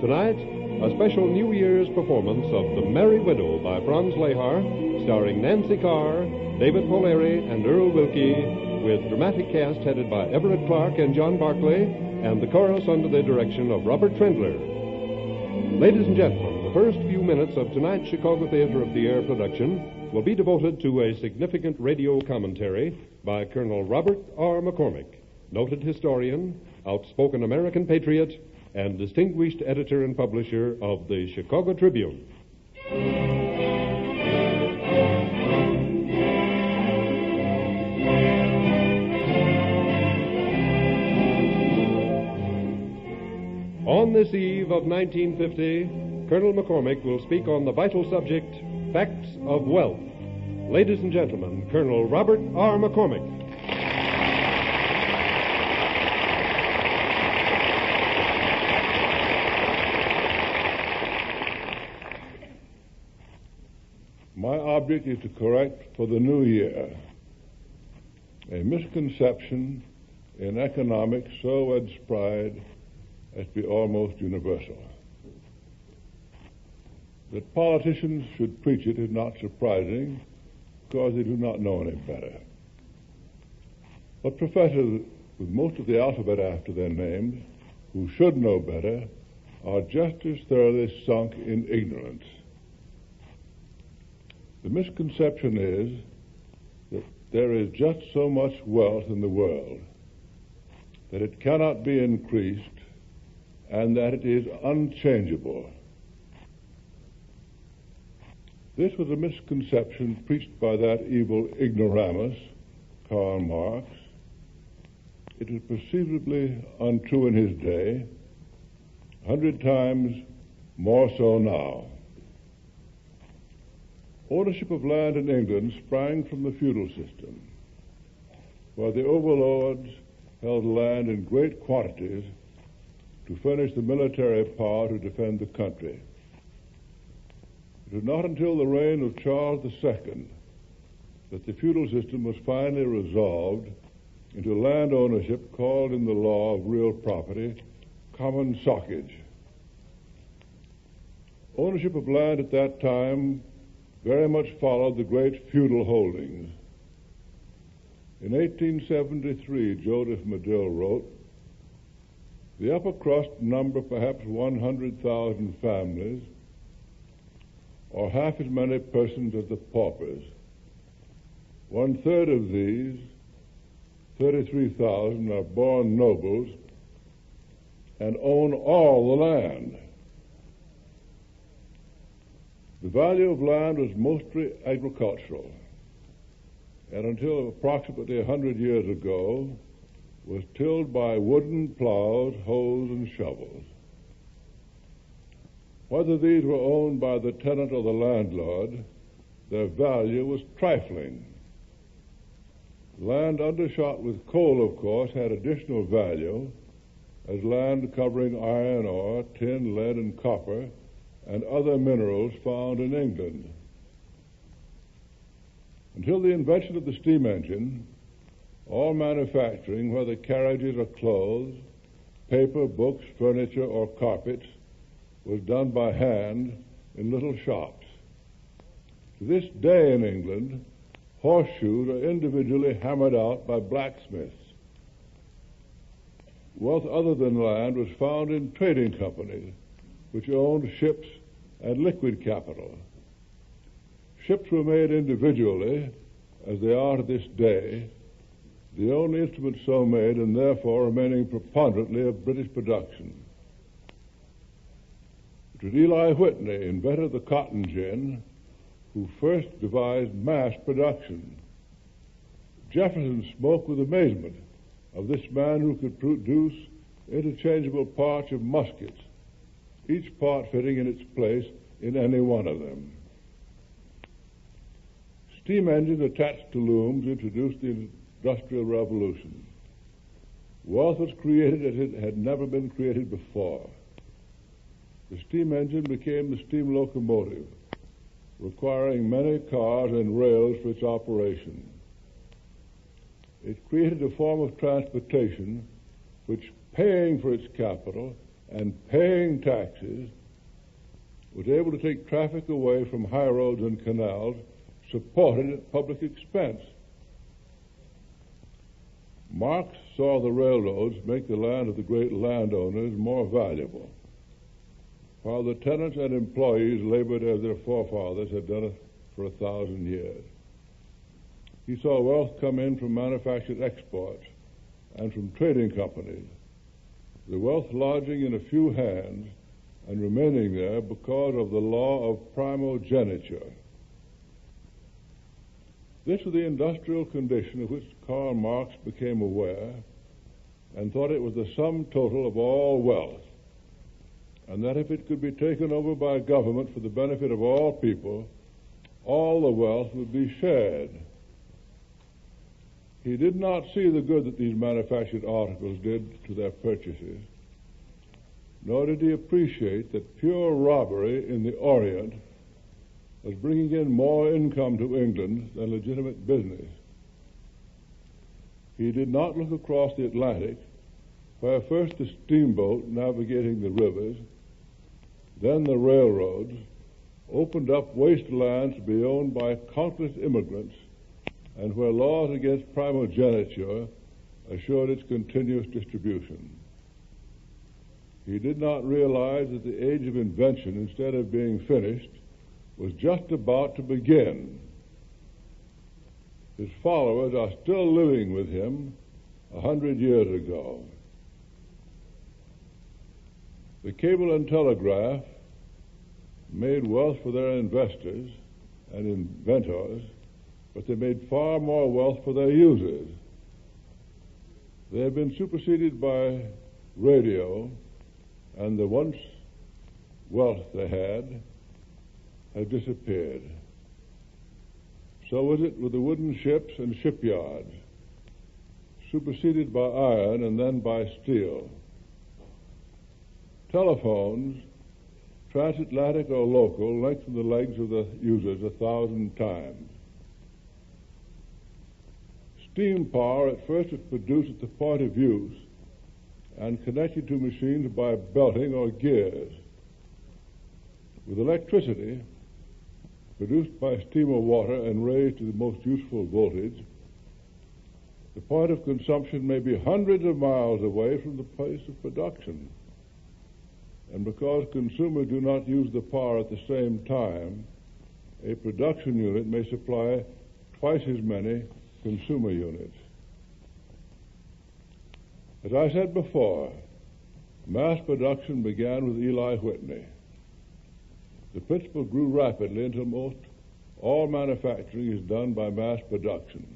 Tonight, a special New Year's performance of The Merry Widow by Franz Lehar, starring Nancy Carr, David Polari, and Earl Wilkie, with dramatic cast headed by Everett Clark and John Barclay, and the chorus under the direction of Robert Trendler. Ladies and gentlemen, the first few minutes of tonight's Chicago Theatre of the Air production will be devoted to a significant radio commentary by Colonel Robert R. McCormick, noted historian, outspoken American patriot, and distinguished editor and publisher of the Chicago Tribune. On this eve of 1950, Colonel McCormick will speak on the vital subject, Facts of Wealth. Ladies and gentlemen, Colonel Robert R. McCormick. My object is to correct for the new year a misconception in economics so widespread as to be almost universal. That politicians should preach it is not surprising, because they do not know any better. But professors with most of the alphabet after their names, who should know better, are just as thoroughly sunk in ignorance. The misconception is that there is just so much wealth in the world that it cannot be increased and that it is unchangeable. This was a misconception preached by that evil ignoramus, Karl Marx. It is perceivably untrue in his day, 100 times more so now. Ownership of land in England sprang from the feudal system, where the overlords held land in great quantities to furnish the military power to defend the country. It was not until the reign of Charles II that the feudal system was finally resolved into land ownership called in the law of real property common sockage. Ownership of land at that time very much followed the great feudal holdings. In 1873, Joseph Medill wrote, "The upper crust number perhaps 100,000 families, or half as many persons as the paupers. 1/3 of these, 33,000, are born nobles and own all the land." The value of land was mostly agricultural, and until approximately 100 years ago was tilled by wooden plows, hoes, and shovels. Whether these were owned by the tenant or the landlord, their value was trifling. Land undershot with coal, of course, had additional value, as land covering iron ore, tin, lead, and copper, and other minerals found in England. Until the invention of the steam engine, all manufacturing, whether carriages or clothes, paper, books, furniture, or carpets, was done by hand in little shops. To this day in England, horseshoes are individually hammered out by blacksmiths. Wealth other than land was found in trading companies, which owned ships and liquid capital. Ships were made individually, as they are to this day, the only instrument so made and therefore remaining preponderantly of British production. It was Eli Whitney, inventor of the cotton gin, who first devised mass production. Jefferson spoke with amazement of this man who could produce interchangeable parts of muskets, each part fitting in its place in any one of them. Steam engines attached to looms introduced the Industrial Revolution. Wealth was created as it had never been created before. The steam engine became the steam locomotive, requiring many cars and rails for its operation. It created a form of transportation which, paying for its capital and paying taxes, was able to take traffic away from high roads and canals, supported at public expense. Marx saw the railroads make the land of the great landowners more valuable, while the tenants and employees labored as their forefathers had done it for 1,000 years. He saw wealth come in from manufactured exports and from trading companies, the wealth lodging in a few hands and remaining there because of the law of primogeniture. This was the industrial condition of which Karl Marx became aware and thought it was the sum total of all wealth, and that if it could be taken over by government for the benefit of all people, all the wealth would be shared. He did not see the good that these manufactured articles did to their purchasers, nor did he appreciate that pure robbery in the Orient was bringing in more income to England than legitimate business. He did not look across the Atlantic, where first the steamboat navigating the rivers, then the railroads, opened up wastelands to be owned by countless immigrants, and where laws against primogeniture assured its continuous distribution. He did not realize that the age of invention, instead of being finished, was just about to begin. His followers are still living with him 100 years ago. The cable and telegraph made wealth for their investors and inventors, but they made far more wealth for their users. They have been superseded by radio, and the once wealth they had has disappeared. So is it with the wooden ships and shipyards, superseded by iron and then by steel. Telephones, transatlantic or local, lengthen the legs of the users 1,000 times. Steam power at first is produced at the point of use and connected to machines by belting or gears. With electricity, produced by steam or water and raised to the most useful voltage, the point of consumption may be hundreds of miles away from the place of production. And because consumers do not use the power at the same time, a production unit may supply twice as many consumer units. As I said before, mass production began with Eli Whitney. The principle grew rapidly until most all manufacturing is done by mass production.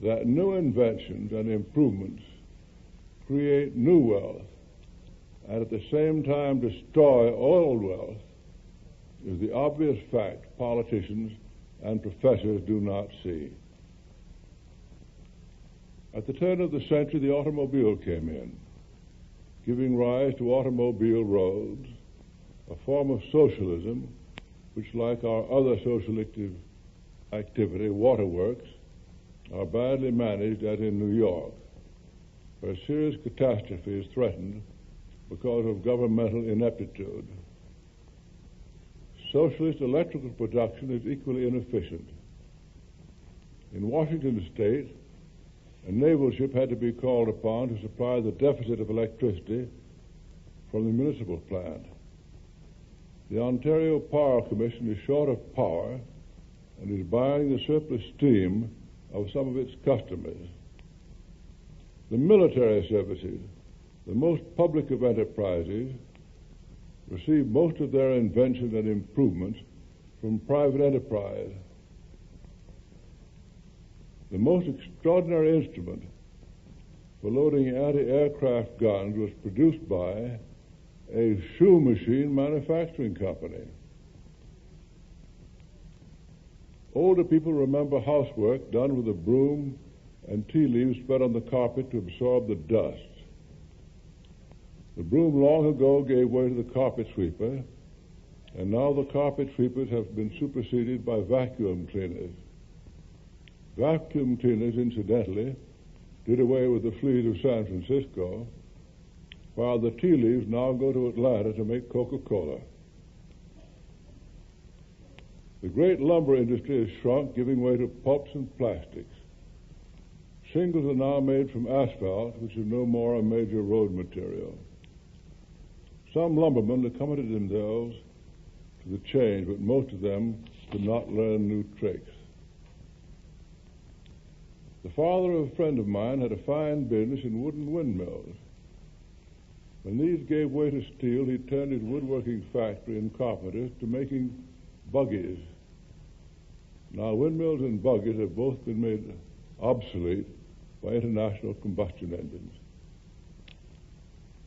That new inventions and improvements create new wealth and at the same time destroy old wealth is the obvious fact politicians and professors do not see. At the turn of the century, the automobile came in, giving rise to automobile roads, a form of socialism which, like our other social activity, waterworks, are badly managed as in New York, where serious catastrophe is threatened because of governmental ineptitude. Socialist electrical production is equally inefficient. In Washington State, a naval ship had to be called upon to supply the deficit of electricity from the municipal plant. The Ontario Power Commission is short of power and is buying the surplus steam of some of its customers. The military services, the most public of enterprises, receive most of their inventions and improvements from private enterprise. The most extraordinary instrument for loading anti-aircraft guns was produced by a shoe machine manufacturing company. Older people remember housework done with a broom and tea leaves spread on the carpet to absorb the dust. The broom long ago gave way to the carpet sweeper, and now the carpet sweepers have been superseded by vacuum cleaners. Vacuum cleaners, incidentally, did away with the fleas of San Francisco, while the tea leaves now go to Atlanta to make Coca-Cola. The great lumber industry has shrunk, giving way to pulps and plastics. Shingles are now made from asphalt, which is no more a major road material. Some lumbermen accommodated themselves to the change, but most of them could not learn new tricks. The father of a friend of mine had a fine business in wooden windmills. When these gave way to steel, he turned his woodworking factory in Carpenters to making buggies. Now, windmills and buggies have both been made obsolete by international combustion engines.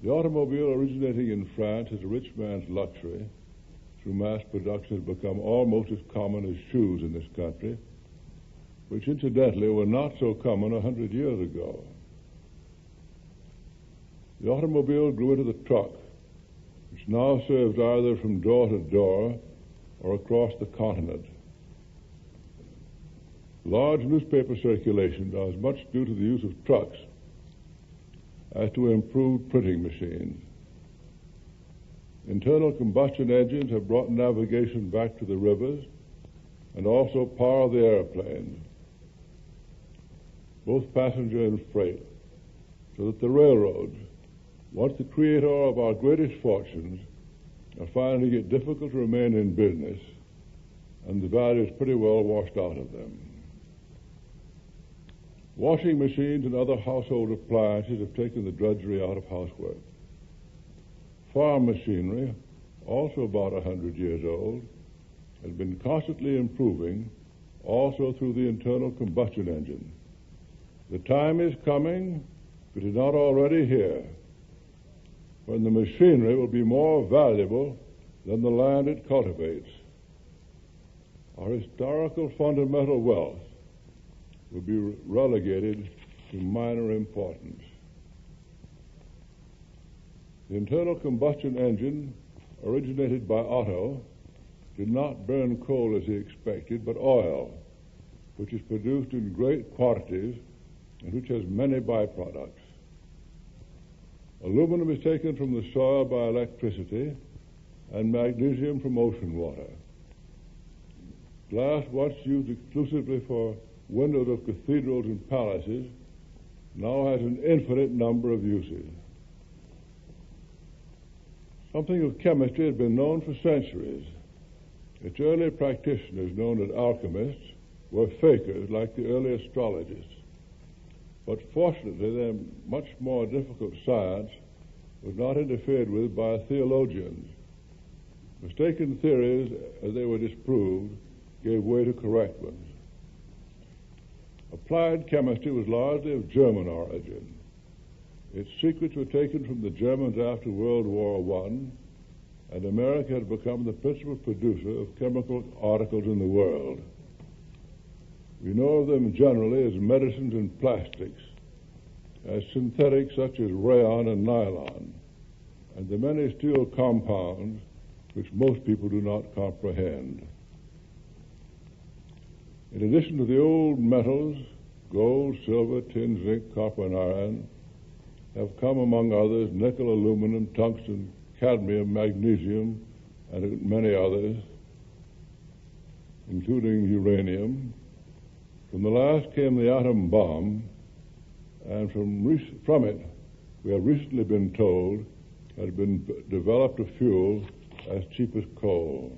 The automobile originating in France as a rich man's luxury through mass production has become almost as common as shoes in this country, which incidentally were not so common 100 years ago. The automobile grew into the truck, which now serves either from door to door or across the continent. Large newspaper circulations are as much due to the use of trucks as to improved printing machines. Internal combustion engines have brought navigation back to the rivers and also power the airplanes, both passenger and freight, so that the railroads, once the creator of our greatest fortunes, are finding it difficult to remain in business, and the value is pretty well washed out of them. Washing machines and other household appliances have taken the drudgery out of housework. Farm machinery, also about 100 years old, has been constantly improving, also through the internal combustion engine. The time is coming, if it is not already here, when the machinery will be more valuable than the land it cultivates. Our historical fundamental wealth will be relegated to minor importance. The internal combustion engine, originated by Otto, did not burn coal as he expected, but oil, which is produced in great quantities and which has many byproducts. Aluminum is taken from the soil by electricity and magnesium from ocean water. Glass, once used exclusively for windows of cathedrals and palaces, now has an infinite number of uses. Something of chemistry has been known for centuries. Its early practitioners, known as alchemists, were fakers like the early astrologists. But fortunately, their much more difficult science was not interfered with by theologians. Mistaken theories, as they were disproved, gave way to correct ones. Applied chemistry was largely of German origin. Its secrets were taken from the Germans after World War I, and America had become the principal producer of chemical articles in the world. We know of them generally as medicines and plastics, as synthetics such as rayon and nylon, and the many steel compounds which most people do not comprehend. In addition to the old metals, gold, silver, tin, zinc, copper, and iron, have come, among others, nickel, aluminum, tungsten, cadmium, magnesium, and many others, including uranium. From the last came the atom bomb, and from it, we have recently been told, had been developed a fuel as cheap as coal.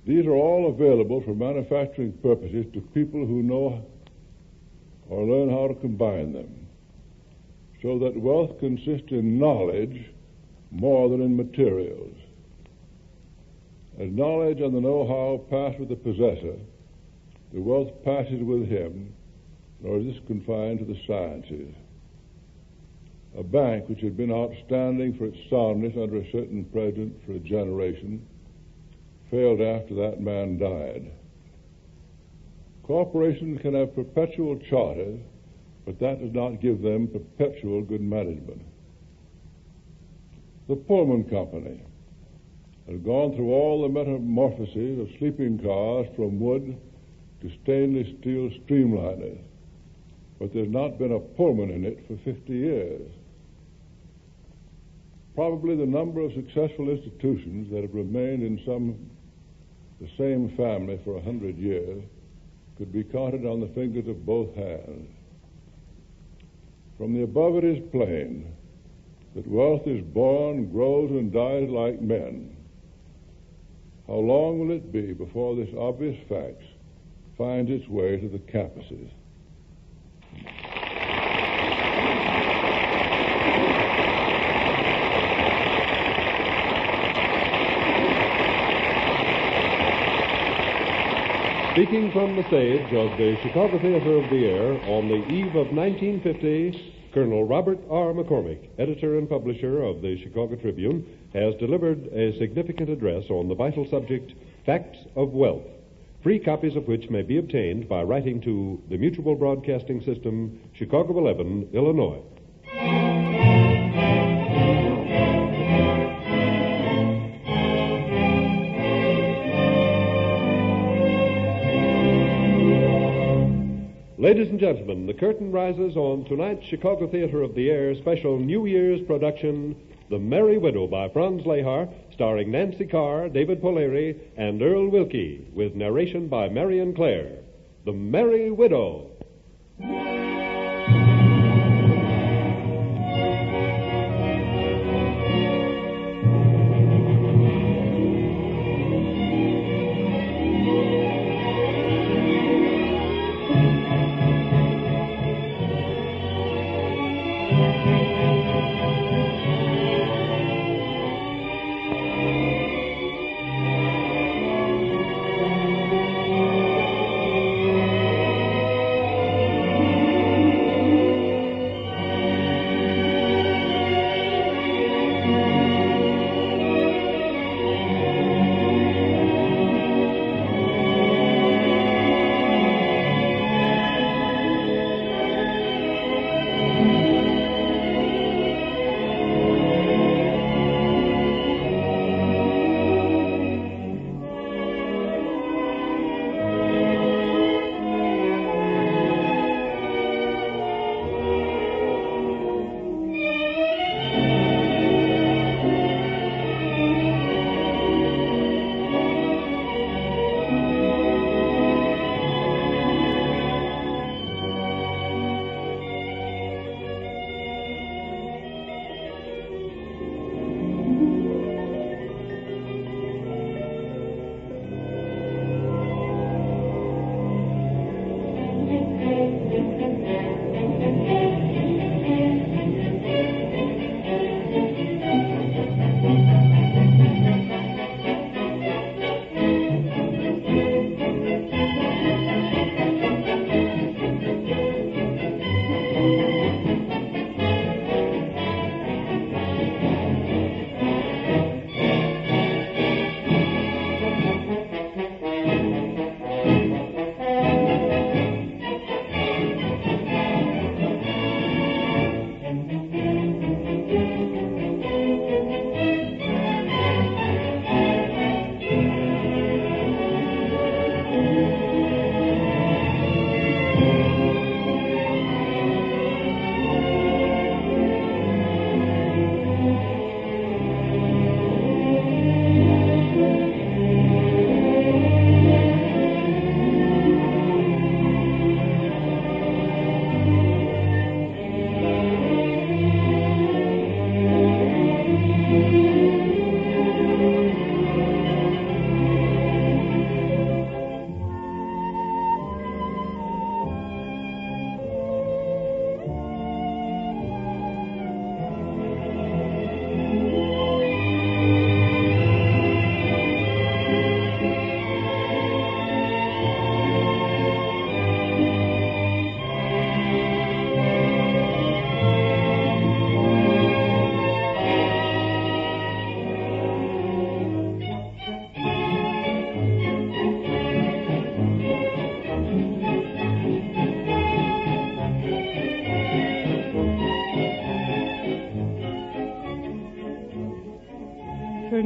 These are all available for manufacturing purposes to people who know or learn how to combine them, so that wealth consists in knowledge more than in materials. As knowledge and the know-how pass with the possessor, the wealth passes with him, nor is this confined to the sciences. A bank which had been outstanding for its soundness under a certain president for a generation failed after that man died. Corporations can have perpetual charters, but that does not give them perpetual good management. The Pullman Company has gone through all the metamorphoses of sleeping cars from wood to stainless steel streamliners, but there's not been a Pullman in it for 50 years. Probably the number of successful institutions that have remained in the same family for 100 years could be counted on the fingers of both hands. From the above it is plain that wealth is born, grows, and dies like men. How long will it be before this obvious fact finds its way to the campuses? Speaking from the stage of the Chicago Theater of the Air on the eve of 1950, Colonel Robert R. McCormick, editor and publisher of the Chicago Tribune, has delivered a significant address on the vital subject, Facts of Wealth, free copies of which may be obtained by writing to the Mutual Broadcasting System, Chicago 11, Illinois. Ladies and gentlemen, the curtain rises on tonight's Chicago Theater of the Air special New Year's production, The Merry Widow by Franz Lehar, starring Nancy Carr, David Polari, and Earl Wilkie, with narration by Marion Clare. The Merry Widow.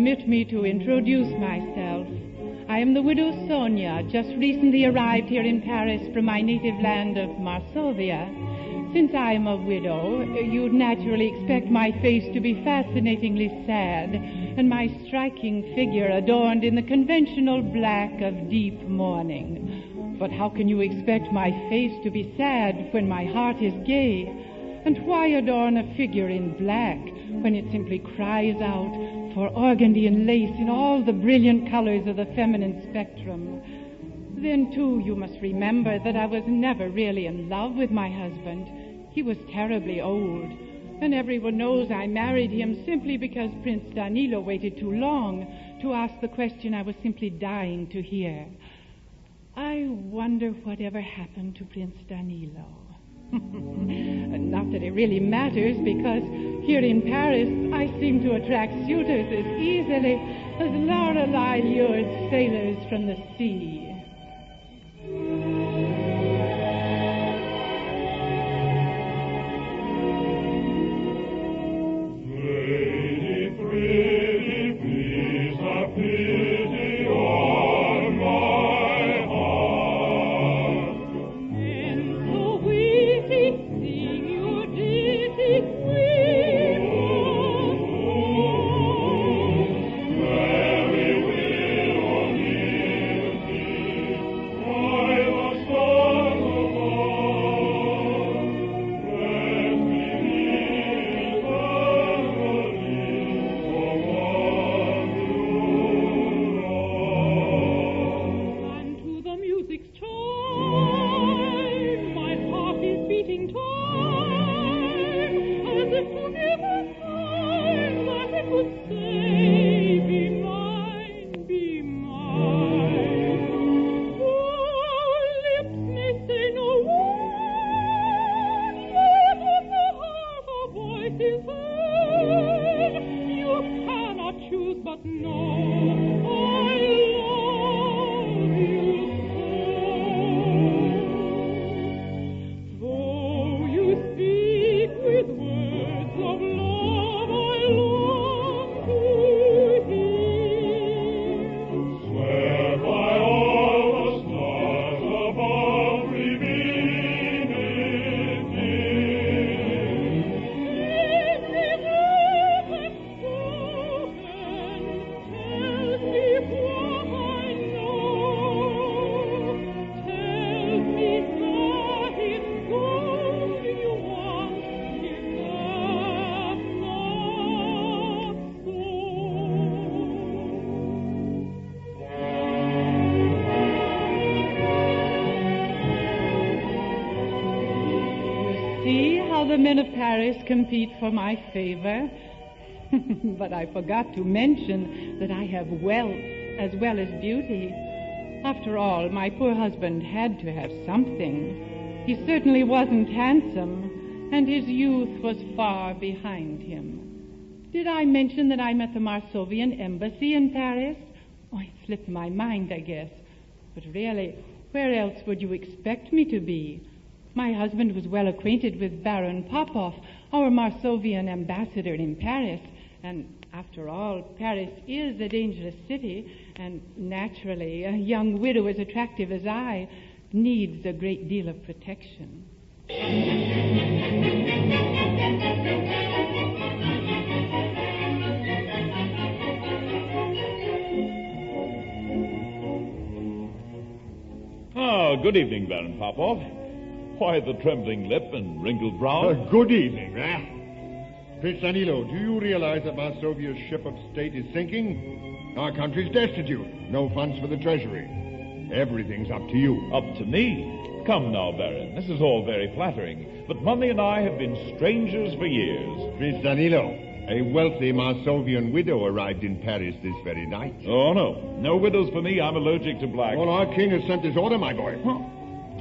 permit me to introduce myself. I am the widow Sonia, just recently arrived here in Paris from my native land of Marsovia. Since I am a widow, you'd naturally expect my face to be fascinatingly sad, and my striking figure adorned in the conventional black of deep mourning. But how can you expect my face to be sad when my heart is gay? And why adorn a figure in black when it simply cries out for organdy and lace in all the brilliant colors of the feminine spectrum? Then, too, you must remember that I was never really in love with my husband. He was terribly old, and everyone knows I married him simply because Prince Danilo waited too long to ask the question I was simply dying to hear. I wonder whatever happened to Prince Danilo. Not that it really matters, because here in Paris I seem to attract suitors as easily as Lorelei lured sailors from the sea. The men of Paris compete for my favor. But I forgot to mention that I have wealth as well as beauty. After all, my poor husband had to have something. He certainly wasn't handsome, and his youth was far behind him. Did I mention that I'm at the Marsovian embassy in Paris? Oh, it slipped my mind, I guess. But really, where else would you expect me to be? My husband was well acquainted with Baron Popov, our Marsovian ambassador in Paris. And after all, Paris is a dangerous city, and naturally, a young widow as attractive as I needs a great deal of protection. Ah, good evening, Baron Popov. Why the trembling lip and wrinkled brow? Good evening, Prince Danilo, do you realize that Marsovia's ship of state is sinking? Our country's destitute. No funds for the treasury. Everything's up to you. Up to me? Come now, Baron. This is all very flattering. But money and I have been strangers for years. Prince Danilo, a wealthy Marsovian widow arrived in Paris this very night. Oh, no. No widows for me. I'm allergic to black. Well, our king has sent his order, my boy. Huh?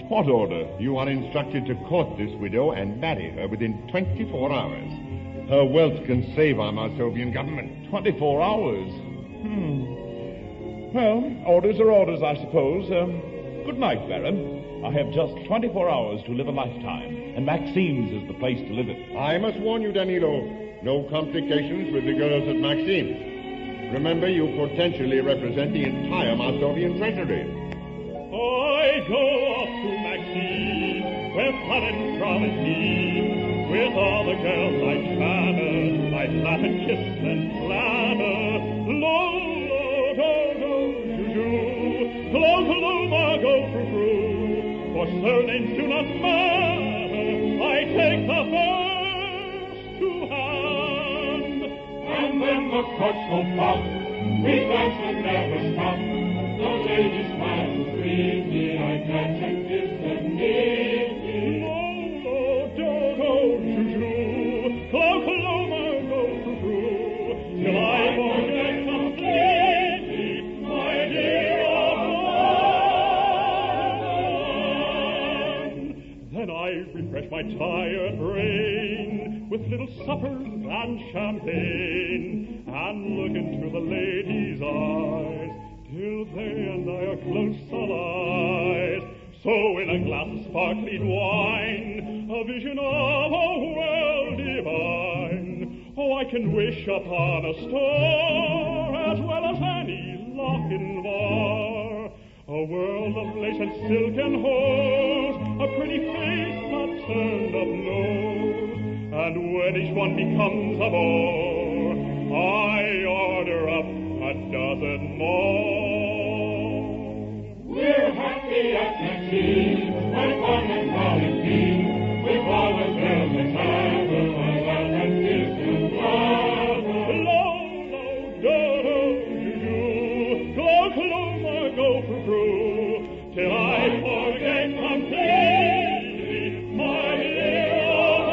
What order? You are instructed to court this widow and marry her within 24 hours. Her wealth can save our Marsovian government. 24 hours? Well, orders are orders, I suppose. Good night, Baron. I have just 24 hours to live a lifetime, and Maxime's is the place to live it. I must warn you, Danilo, no complications with the girls at Maxime's. Remember, you potentially represent the entire Mastovian treasury. I go off to Maxine, where fun and frolic meet. With all the girls I chatter, I laugh and kiss and flatter. Lo, lo, do, do, shoo, shoo. Clo, clo, ma, go, frou, frou. For surnames do not matter, I take the first to hand. And then the courts go pop, we dance and never stop. The ladies smile and greet me, I catch and kiss them neatly. Lo, do, do, shoo, shoo. Clo, clo, ma, go, frou, frou. Till I forget completely, my dear old Then I refresh my tired brain with little suppers and champagne, and look into the ladies' eyes, till they and I are close allied. So in a glass of sparkling wine, a vision of a world divine. Oh, I can wish upon a star, as well as any lock and bar. A world of lace and silk and hose, a pretty face, a turned up nose. And when each one becomes a bore, I order up a dozen more. We're happy at Maxine, when fun and frolic meet. With all the girls that travel, I laugh and kiss and love. Lo, lo, do, do, do, clo, clo, ma, go, frou, frou, till I forget completely my dear old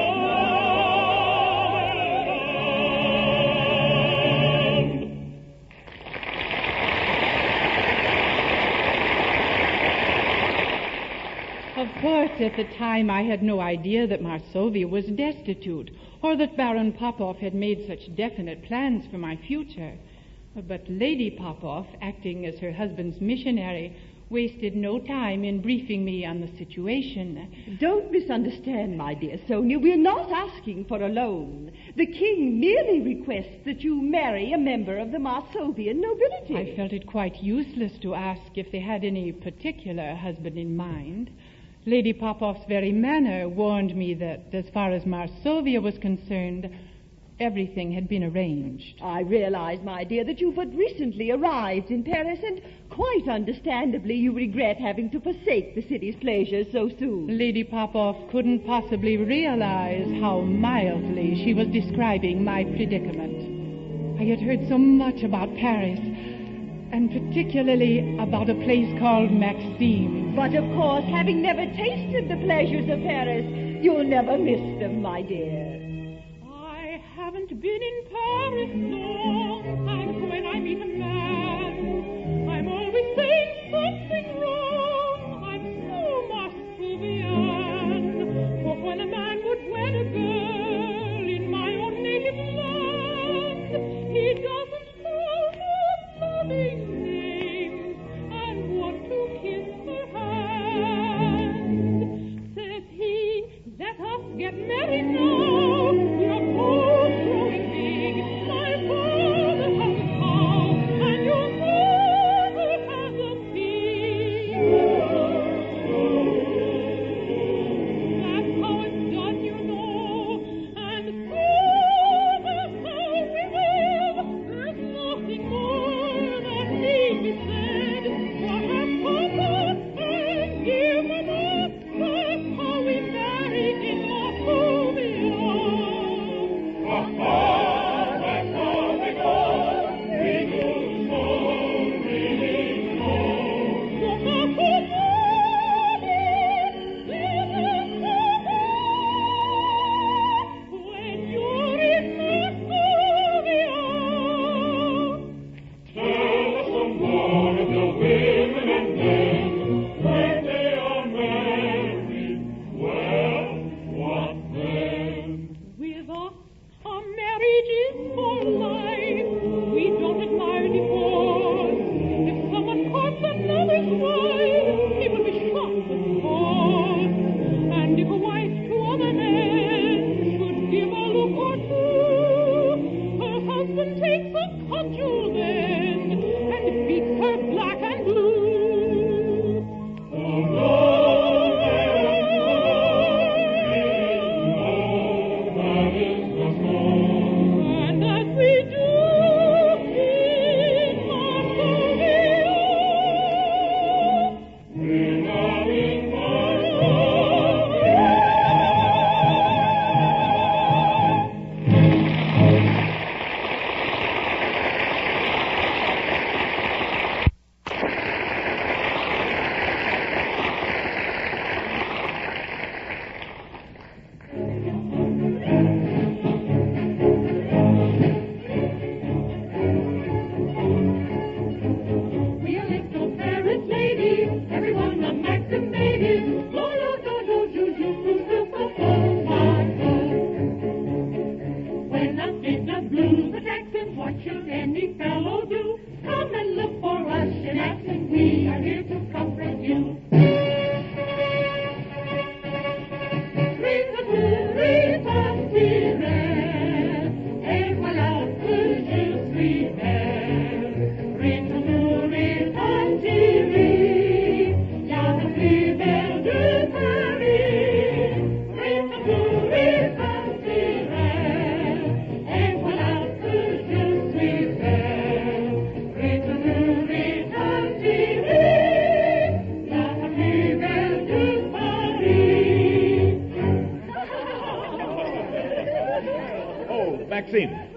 Of course, at the time, I had no idea that Marsovia was destitute, or that Baron Popov had made such definite plans for my future. But Lady Popov, acting as her husband's missionary, wasted no time in briefing me on the situation. Don't misunderstand, my dear Sonia. We're not asking for a loan. The king merely requests that you marry a member of the Marsovian nobility. I felt it quite useless to ask if they had any particular husband in mind. Lady Popov's very manner warned me that, as far as Marsovia was concerned, everything had been arranged. I realize, my dear, that you but recently arrived in Paris, and quite understandably you regret having to forsake the city's pleasures so soon. Lady Popov couldn't possibly realize how mildly she was describing my predicament. I had heard so much about Paris, and particularly about a place called Maxime. But, of course, having never tasted the pleasures of Paris, you'll never miss them, my dear. I haven't been in Paris long, and when I meet a man, I'm always saying something wrong. I'm so Moscovian. For when a man would wed a girl in my own native land, he doesn't call her loving names and want to kiss her hand. Says he, let us get married now. We're both growing big. My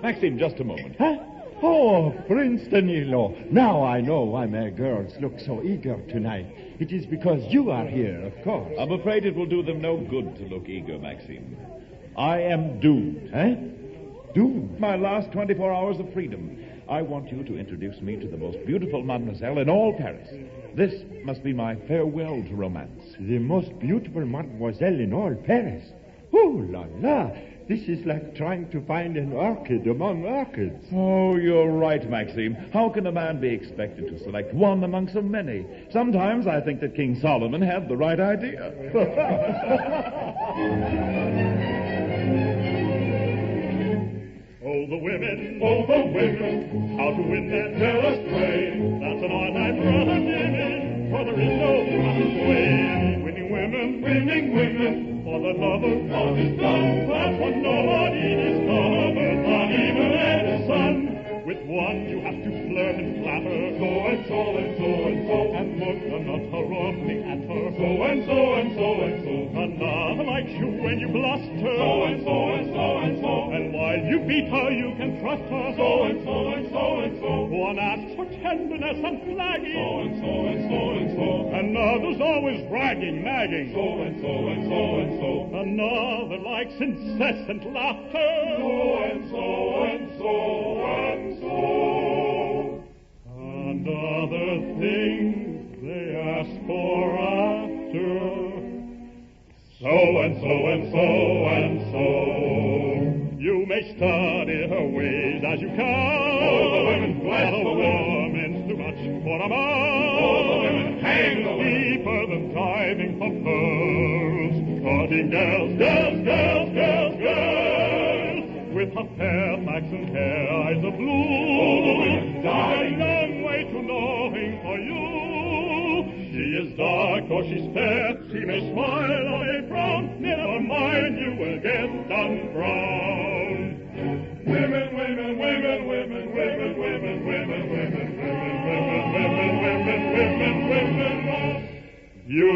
Maxime, just a moment. Huh? Oh, Prince Danilo. Now I know why my girls look so eager tonight. It is because you are here, of course. I'm afraid it will do them no good to look eager, Maxime. I am doomed. Huh? Doomed? My last 24 hours of freedom. I want you to introduce me to the most beautiful mademoiselle in all Paris. This must be my farewell to romance. The most beautiful mademoiselle in all Paris. Oh, la la. This is like trying to find an orchid among orchids. Oh, you're right, Maxime. How can a man be expected to select one among so many? Sometimes I think that King Solomon had the right idea. Oh, the women, how to win that jealous prey. That's an art I'm running, for there is no other way. Winning women, for the lover of his love. That's what nobody discovers, not even Edison. With one you have to flirt and flatter, so and so and so and so, and look unutterably at her, so and so and so and so. Another likes you when you bluster, so and so and so and so, and while you beat her you can trust her, so and so and so and so. One asks for tenderness and flagging, so and so and so and so. Another's always bragging, nagging, so and so and so and so. Another likes incessant laughter, so and so and so and so. And other things they ask for after, so and so and so and so. You may study her ways as you can. Oh, the women, bless the woman's too much for a man. Oh, the women, hang the women. Deeper than diving for pearls. Cutting girls, girls, girls, girls, girls. With her fair flaxen hair, eyes of blue. Oh, the women, die. A long way to knowing for you. She is dark or she's fair. She may smile or may frown. Never mind, you will get done brown. Women, women, women, women, women, women, women, women, women, women, women, women, women, women. You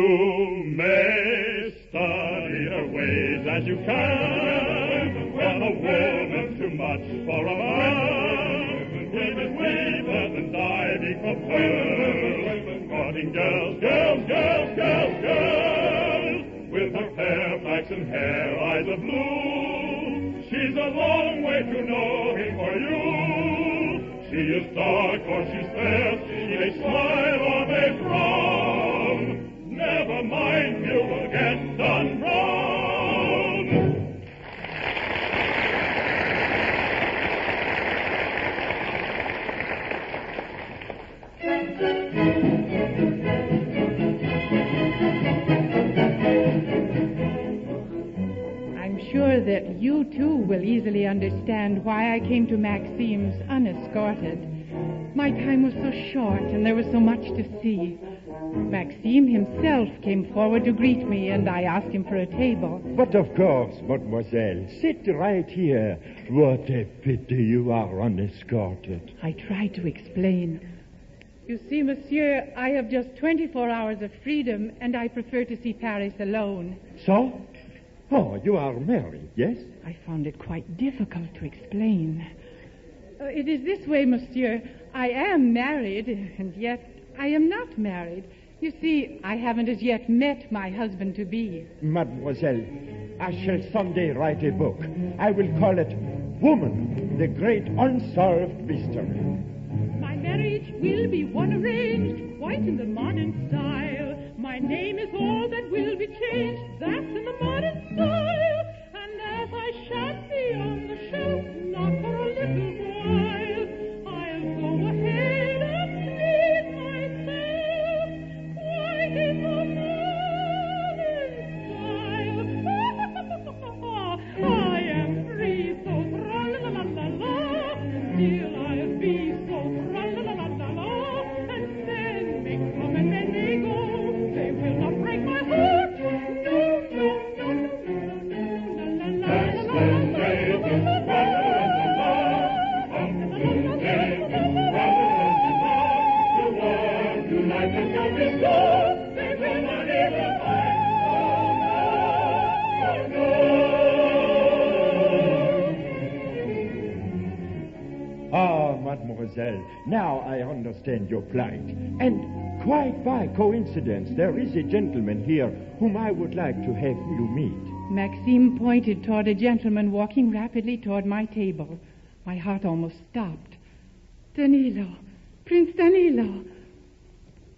may study her ways as you can, but a woman too much for a man. Women weaver than diving for pearls, courting girls, girls, girls, girls, girls, with her fair flaxen hair, eyes of blue. She's a long way to knowing for you. She is dark or she's fair, she may smile or may frown. Never mind, you will get done wrong. I'm sure that you, too, will easily understand why I came to Maxime's unescorted. My time was so short, and there was so much to see. Maxime himself came forward to greet me, and I asked him for a table. But of course, mademoiselle, sit right here. What a pity you are unescorted. I tried to explain. You see, monsieur, I have just 24 hours of freedom, and I prefer to see Paris alone. So? Oh, you are married, yes? I found it quite difficult to explain. It is this way, monsieur. I am married, and yet I am not married. You see, I haven't as yet met my husband-to-be. Mademoiselle, I shall someday write a book. I will call it Woman, the Great Unsolved Mystery. My marriage will be one arranged quite in the modern style. My name is all that will be changed. That's in the modern style. And as I shan't be on the shelf, not for a little while, I'll go ahead and leave myself quite in the modern style. I am free, so tra-la-la-la-la, still I'll be so tra-la-la-la-la, and men may come and men may go, they will not break my heart. No, no, no, no, no, no. mademoiselle. Now I understand your plight. And quite by coincidence, there is a gentleman here whom I would like to have you meet. Maxime pointed toward a gentleman walking rapidly toward my table. My heart almost stopped. Danilo, Prince Danilo.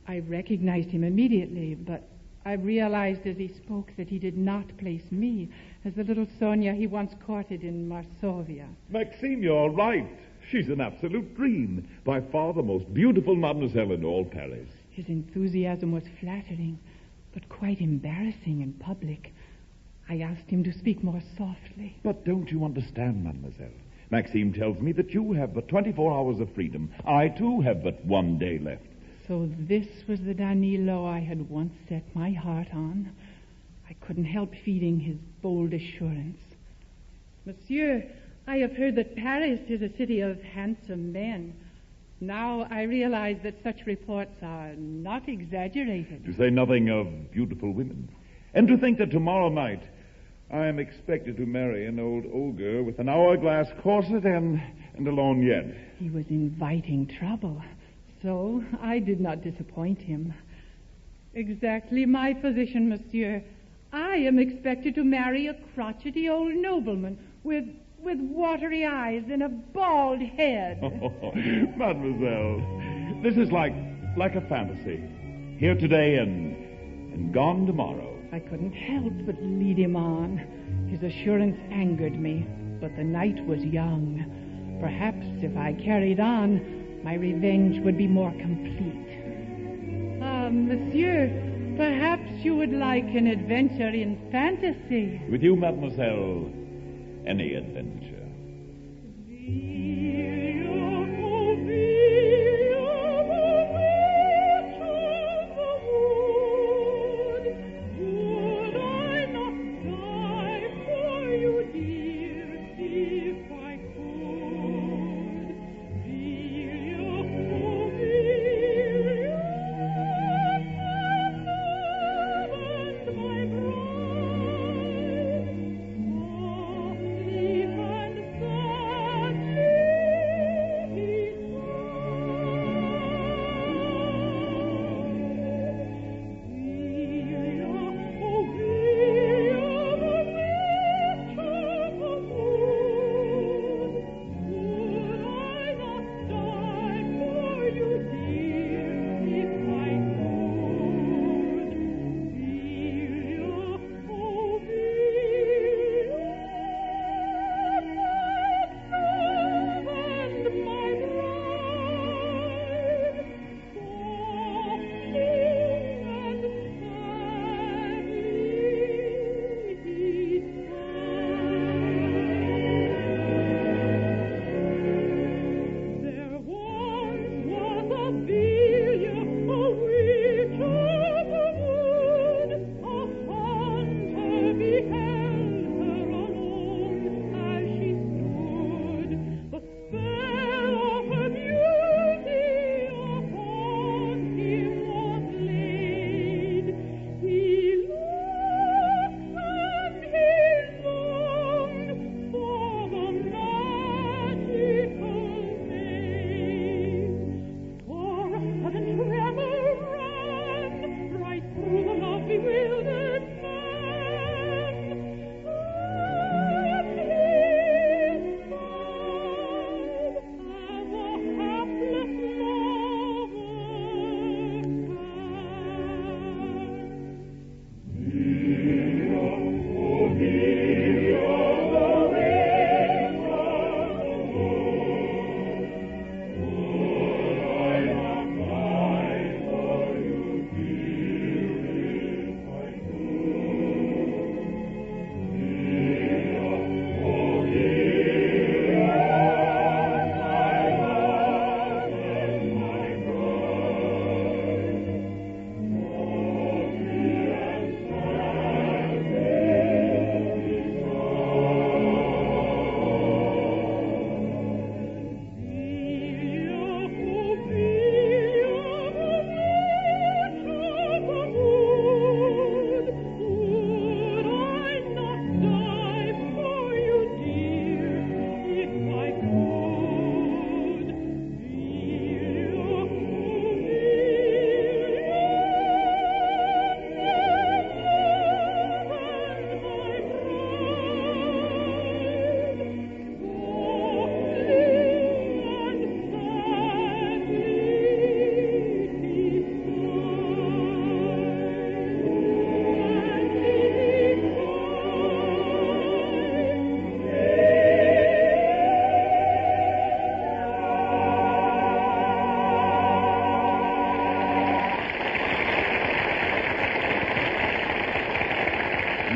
I recognized him immediately, but I realized as he spoke that he did not place me as the little Sonia he once courted in Varsovia. Maxime, you're right. She's an absolute dream. By far the most beautiful mademoiselle in all Paris. His enthusiasm was flattering, but quite embarrassing in public. I asked him to speak more softly. But don't you understand, mademoiselle? Maxime tells me that you have but 24 hours of freedom. I, too, have but one day left. So this was the Danilo I had once set my heart on. I couldn't help feeding his bold assurance. Monsieur, I have heard that Paris is a city of handsome men. Now I realize that such reports are not exaggerated. To say nothing of beautiful women. And to think that tomorrow night I am expected to marry an old ogre with an hourglass corset and a lorgnette. He was inviting trouble, so I did not disappoint him. Exactly my position, monsieur. I am expected to marry a crotchety old nobleman with watery eyes and a bald head. Oh, mademoiselle, this is like a fantasy. Here today and gone tomorrow. I couldn't help but lead him on. His assurance angered me, but the night was young. Perhaps if I carried on, my revenge would be more complete. Monsieur, perhaps you would like an adventure in fantasy. With you, mademoiselle, any adventure.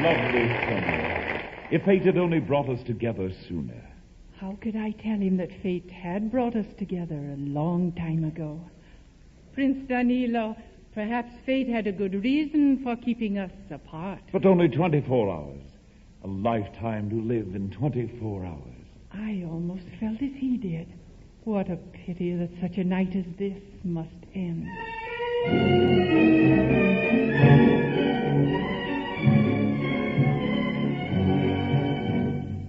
lovely summer. If fate had only brought us together sooner. How could I tell him that fate had brought us together a long time ago? Prince Danilo, perhaps fate had a good reason for keeping us apart. But only 24 hours. A lifetime to live in 24 hours. I almost felt as he did. What a pity that such a night as this must end.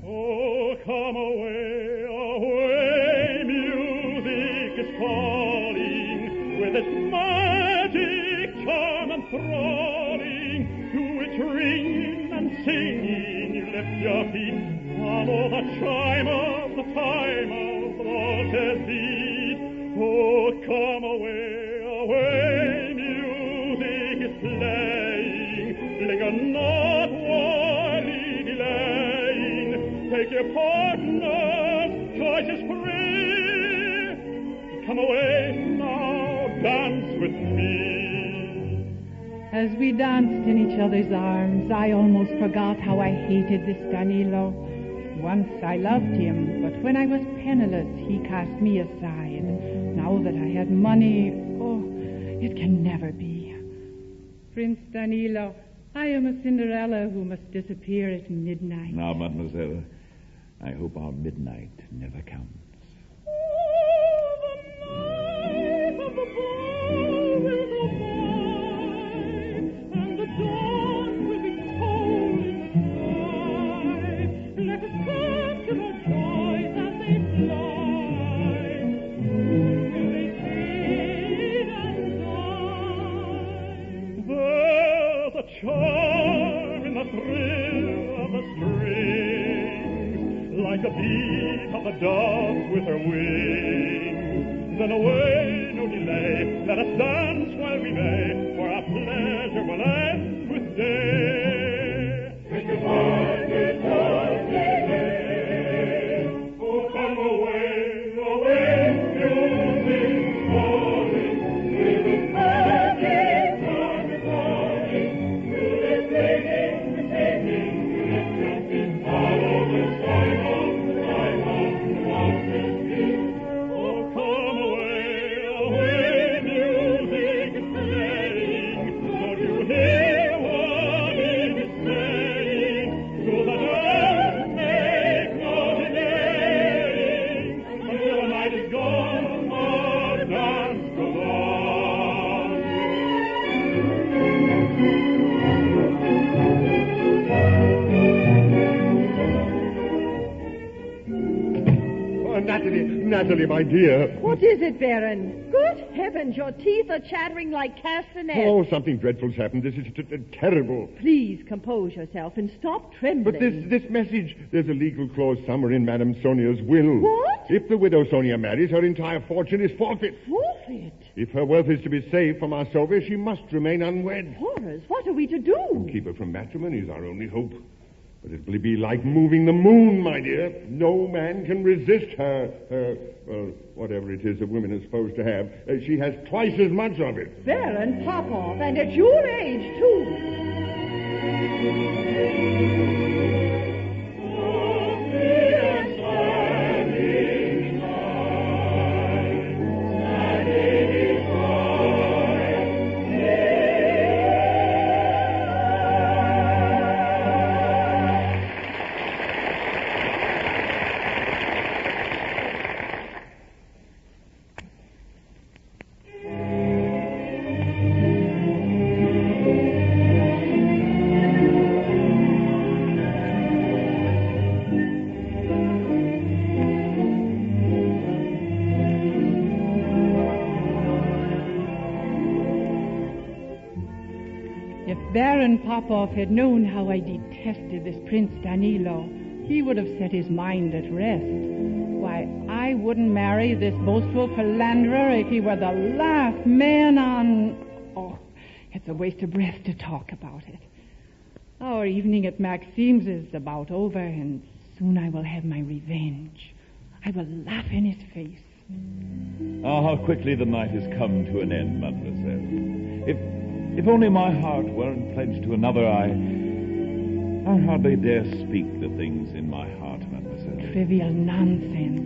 Oh, come away, away, music is calling, with its magic charm enthralling, to its ringing and singing, you lift your feet, follow the chime of the time of waltz's beat. Oh, come away, away, music is playing, linger not wildly delaying, take your partner's choice is free. Come away now, dance with me. As we danced in each other's arms, I almost forgot how I hated this Danilo. Once I loved him, but when I was penniless, he cast me aside. Now that I had money, oh, it can never be. Prince Danilo, I am a Cinderella who must disappear at midnight. Now, mademoiselle, I hope our midnight never comes. Charm in the thrill of the strings, like the beat of the dove with her wings. Then away, no delay, let us dance while we may, for our pleasure will end with day. Take a fire, goodbye, day. Oh, come away, away, music calling, with its magic charm enthralling. Natalie, my dear. What is it, Baron? Good heavens, your teeth are chattering like castanets. Oh, something dreadful's happened. This is terrible. Please compose yourself and stop trembling. But this message, there's a legal clause somewhere in Madame Sonia's will. What? If the widow Sonia marries, her entire fortune is forfeit. Forfeit? If her wealth is to be saved from our service, she must remain unwed. Horrors, what are we to do? Keep her from matrimony is our only hope. But it will be like moving the moon, my dear. No man can resist her, whatever it is that women are supposed to have. She has twice as much of it. Baron Popov, and at your age, too. Baron Popov had known how I detested this Prince Danilo, he would have set his mind at rest. Why, I wouldn't marry this boastful philanderer if he were the last man on... Oh, it's a waste of breath to talk about it. Our evening at Maxime's is about over, and soon I will have my revenge. I will laugh in his face. Ah, how quickly the night has come to an end, mademoiselle. If only my heart weren't pledged to another, I hardly dare speak the things in my heart, mademoiselle. Trivial nonsense.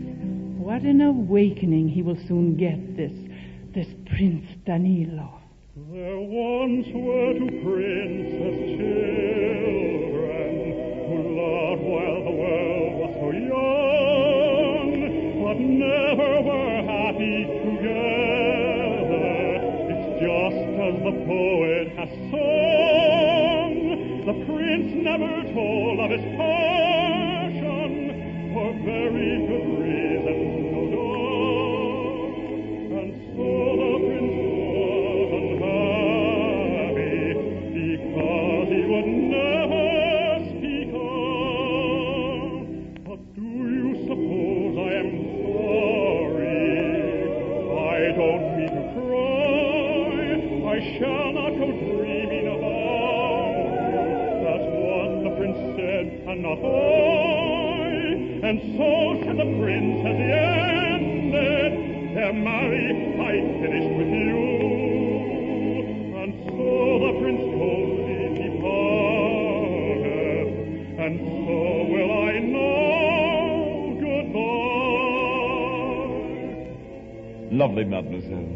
What an awakening he will soon get, this Prince Danilo. There once were two princess children who loved while the world was so young, but never were happy together. It's just as the poet has sung. The prince never told of his passion for very good reasons, no doubt. And so the prince was unhappy because he would never speak out. But do you suppose I am sorry? I don't mean to cry. I shall not go dreaming about you. That's what the prince said, and not I. And so said the prince as he ended, their marriage I finished with you. And so the prince coldly departed, and so will I now goodbye. Lovely, mademoiselle.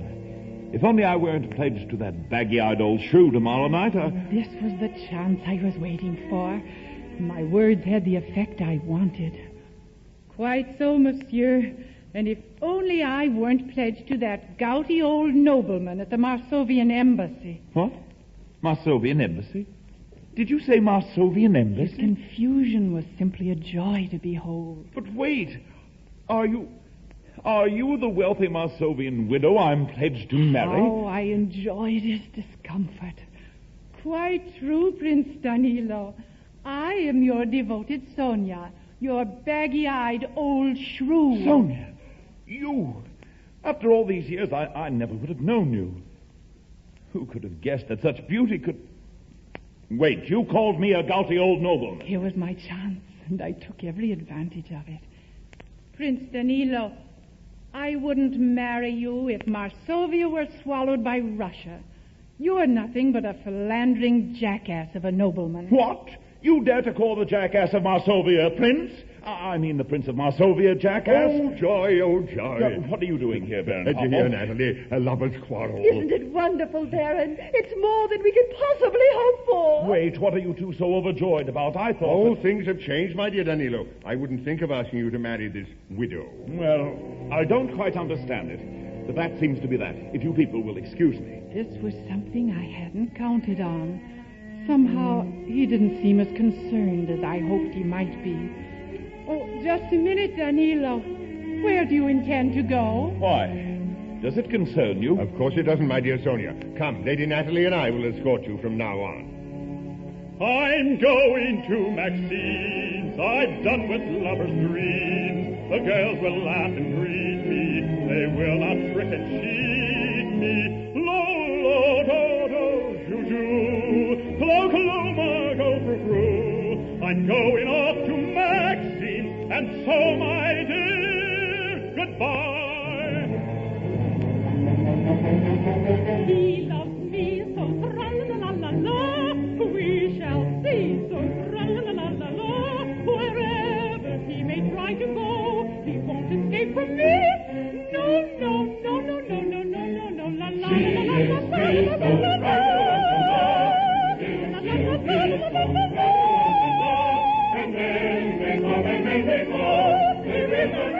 If only I weren't pledged to that baggy-eyed old shrew tomorrow night, This was the chance I was waiting for. My words had the effect I wanted. Quite so, monsieur. And if only I weren't pledged to that gouty old nobleman at the Marsovian embassy. What? Marsovian embassy? Did you say Marsovian embassy? His confusion was simply a joy to behold. But wait. Are you the wealthy Marsovian widow I'm pledged to marry? Oh, I enjoyed his discomfort. Quite true, Prince Danilo. I am your devoted Sonia, your baggy-eyed old shrew. Sonia? You? After all these years, I never would have known you. Who could have guessed that such beauty could... Wait, you called me a gouty old nobleman. Here was my chance, and I took every advantage of it. Prince Danilo, I wouldn't marry you if Marsovia were swallowed by Russia. You are nothing but a philandering jackass of a nobleman. What? You dare to call the jackass of Marsovia a prince? I mean the Prince of Marsovia, jackass? Oh, joy, oh, joy. What are you doing here, Baron? Did you hear, Natalie? A lover's quarrel. Isn't it wonderful, Baron? It's more than we could possibly hope for. Wait, what are you two so overjoyed about? I thought... Oh, things have changed, my dear Danilo. I wouldn't think of asking you to marry this widow. Well, I don't quite understand it. But that seems to be that, if you people will excuse me. This was something I hadn't counted on. Somehow, he didn't seem as concerned as I hoped he might be. Oh, just a minute, Danilo. Where do you intend to go? Why? Does it concern you? Of course it doesn't, my dear Sonia. Come, Lady Natalie and I will escort you from now on. I'm going to Maxine's. I'm done with lovers' dreams. The girls will laugh and greet me. They will not trick and cheat me. Lo, lo, do, do, ju, ju. Clo, clo, ma, go, fru, fru. I'm going off to Maxine's, and so, my dear, goodbye. He loves me so tra-la-la-la-la. We shall see so tra-la-la-la-la. Wherever he may try to go, he won't escape from me. No, no, no, no, no, no, no, no, no, la la la la la la. And then they come and then they go. They will not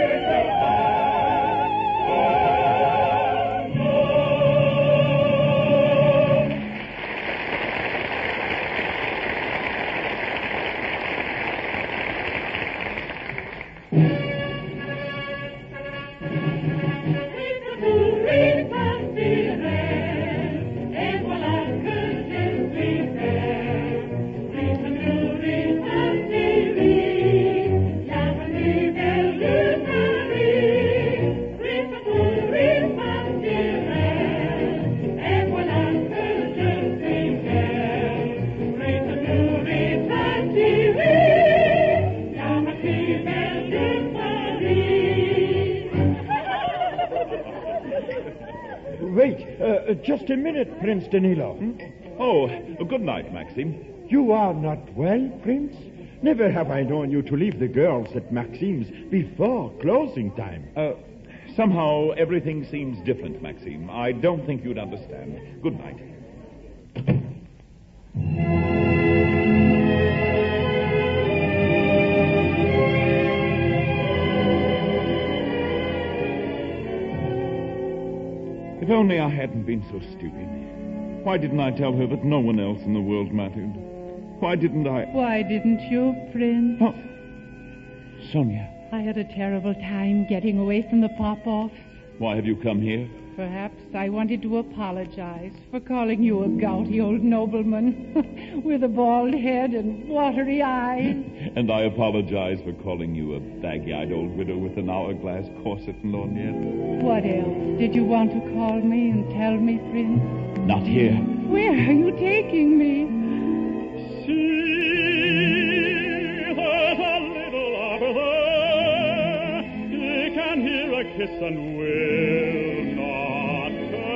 Wait, just a minute, Prince Danilo. Oh, good night, Maxime. You are not well, Prince? Never have I known you to leave the girls at Maxime's before closing time. Somehow everything seems different, Maxime. I don't think you'd understand. Good night. If only I hadn't been so stupid. Why didn't I tell her that no one else in the world mattered? Why didn't I... Why didn't you, Prince? Oh. Sonia. I had a terrible time getting away from the pop-off. Why have you come here? Perhaps I wanted to apologize for calling you a gouty old nobleman with a bald head and watery eyes. And I apologize for calling you a baggy-eyed old widow with an hourglass corset and lorgnette. What else did you want to call me and tell me, Prince? Not here. Where are you taking me? See, there's a little arbor there. He can hear a kiss and will not tell.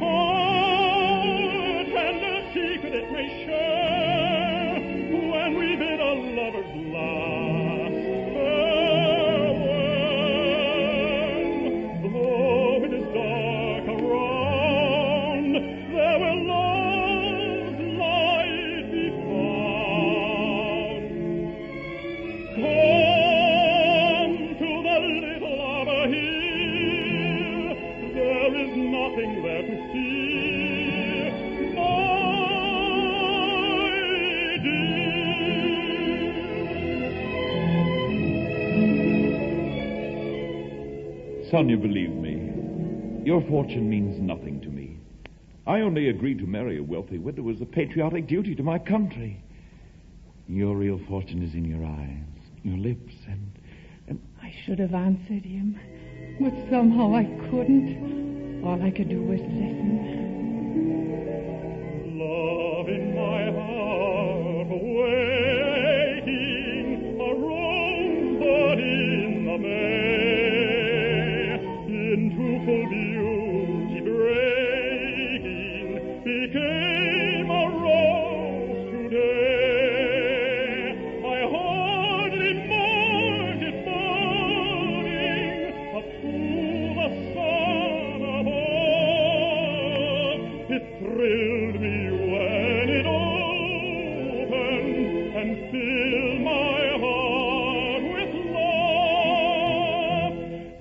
Oh, tender secret it may share when we bid a lover's last farewell. Though it is dark around, there will love's light be found. Come to the little arbor here. There is nothing there to fear, my dear. Sonia, believe me, your fortune means nothing to me. I only agreed to marry a wealthy widow as a patriotic duty to my country. Your real fortune is in your eyes, your lips, and... I should have answered him, but somehow I couldn't. All I could do was listen. Love in my heart waking, a rosebud in the May, into full beauty breaking, became a rose today. I hardly marked it burning up to the sun above. It thrilled me when it opened and filled my heart with love.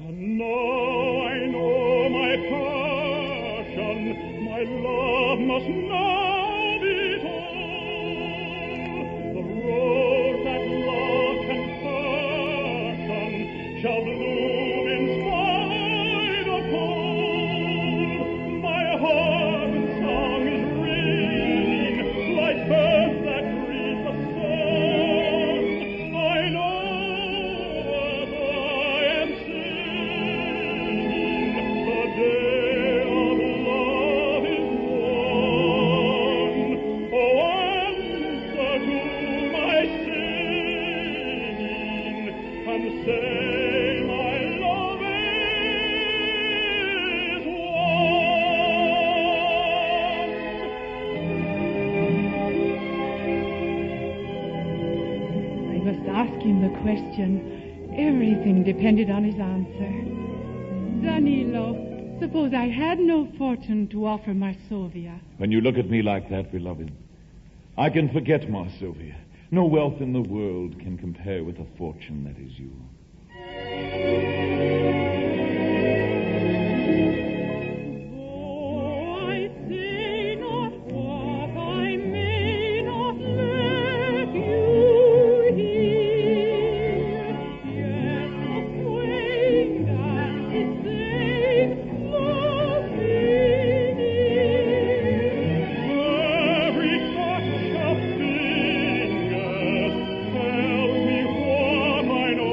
And now I know my passion, my love must now be told. The rose that love can fashion shall bloom in spite of cold. My heart and song is ringing like birds that greet the sun. I know as I am singing, the day of love is won. Oh, answer to my singing and say my love is I must ask him the question. Everything depended on his answer. Danilo, suppose I had no fortune to offer Marsovia. When you look at me like that, beloved, I can forget Marsovia. No wealth in the world can compare with the fortune that is you. Though I say not what I may not let you hear, yet the swing and it sings must be near. Every touch of fingers tells me what I know.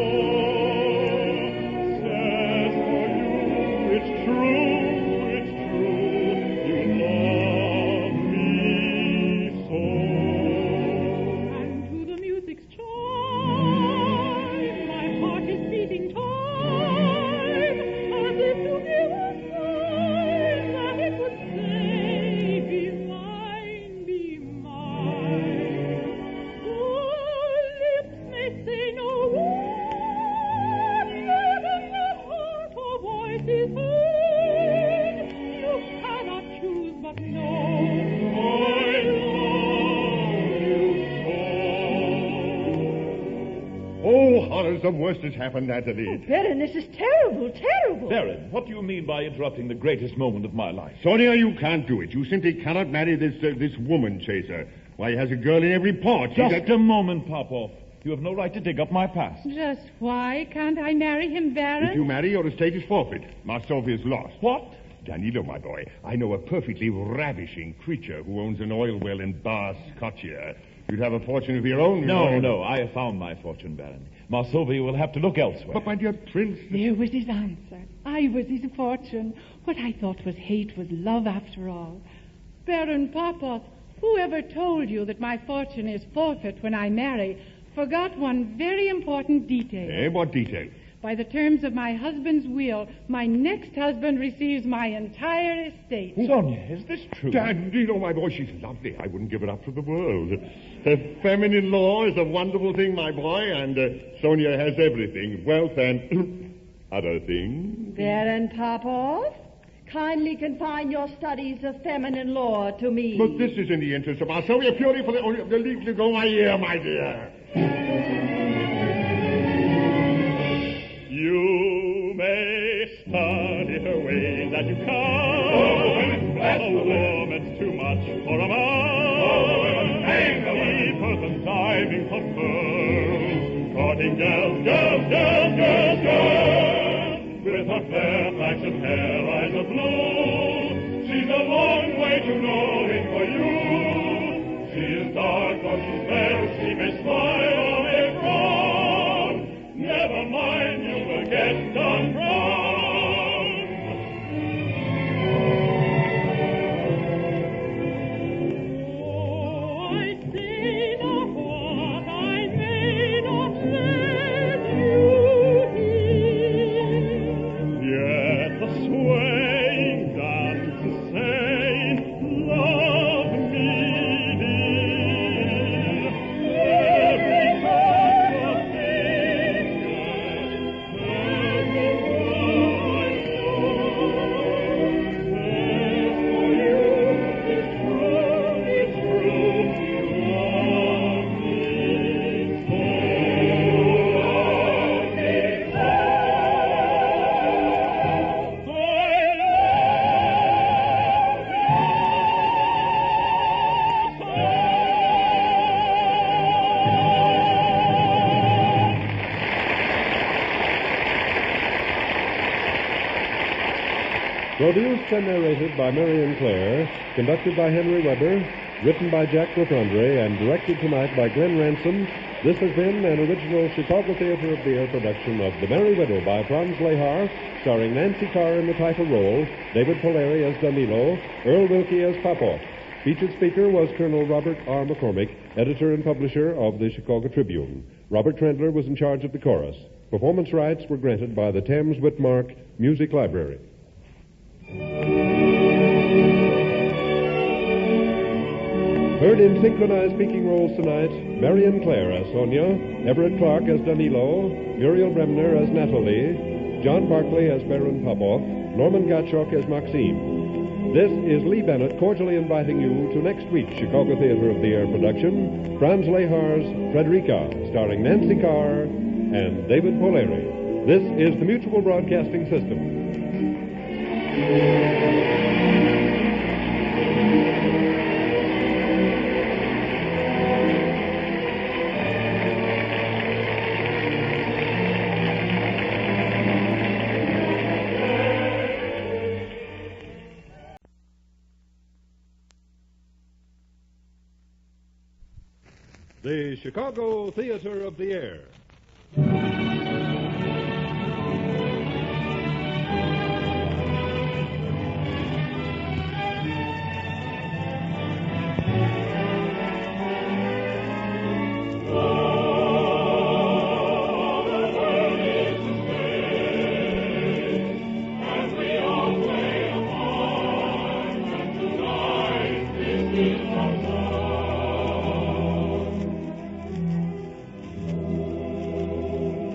because the worst has happened, Natalie. Baron, this is terrible, terrible. Baron, what do you mean by interrupting the greatest moment of my life? Sonia, you can't do it. You simply cannot marry this woman chaser. Why, he has a girl in every port. Just a moment, Popoff. You have no right to dig up my past. Just why can't I marry him, Baron? If you marry, your estate is forfeit. Marsovia's lost. What? Danilo, my boy, I know a perfectly ravishing creature who owns an oil well in Bar Scotia. You'd have a fortune of your own. No, I have found my fortune, Baron. Marsovia will have to look elsewhere. But, my dear Prince... There was his answer. I was his fortune. What I thought was hate was love after all. Baron Popoff, whoever told you that my fortune is forfeit when I marry forgot one very important detail. What detail? By the terms of my husband's will, my next husband receives my entire estate. Sonia, is this true? Danilo, my boy, she's lovely. I wouldn't give her up for the world. Feminine law is a wonderful thing, my boy, and Sonia has everything. Wealth and other things. Baron Popoff, kindly confine your studies of feminine law to me. But this is in the interest of our Sonia, purely for the league to go my ear, my dear. You may study her ways as you come. A woman's too much for a man. Keep her from diving for pearls. Courting girls. With her fair flaxen hair, eyes of blue. She's a long way to knowing for you. She is dark or she's fair. She may smile or may frown. Never mind, you will get done wrong. Oh, I say not what I may not let you hear. Yet the swaying dance saying, love me, dear. Every touch of Produced and narrated by Marion Clare, conducted by Henry Weber, written by Jack LaFondre, and directed tonight by Glenn Ransom, this has been an original Chicago Theater of the Air production of The Merry Widow by Franz Lehar, starring Nancy Carr in the title role, David Polari as Danilo, Earl Wilkie as Popoff. Featured speaker was Colonel Robert R. McCormick, editor and publisher of the Chicago Tribune. Robert Trendler was in charge of the chorus. Performance rights were granted by the Thames Whitmark Music Library. Heard in synchronized speaking roles tonight, Marion Clare as Sonia, Everett Clark as Danilo, Muriel Bremner as Natalie, John Barclay as Baron Popoff, Norman Gottschalk as Maxime. This is Lee Bennett cordially inviting you to next week's Chicago Theater of the Air production, Franz Lehar's Frederica, starring Nancy Carr and David Polari. This is the Mutual Broadcasting System. The Chicago Theater of the Air.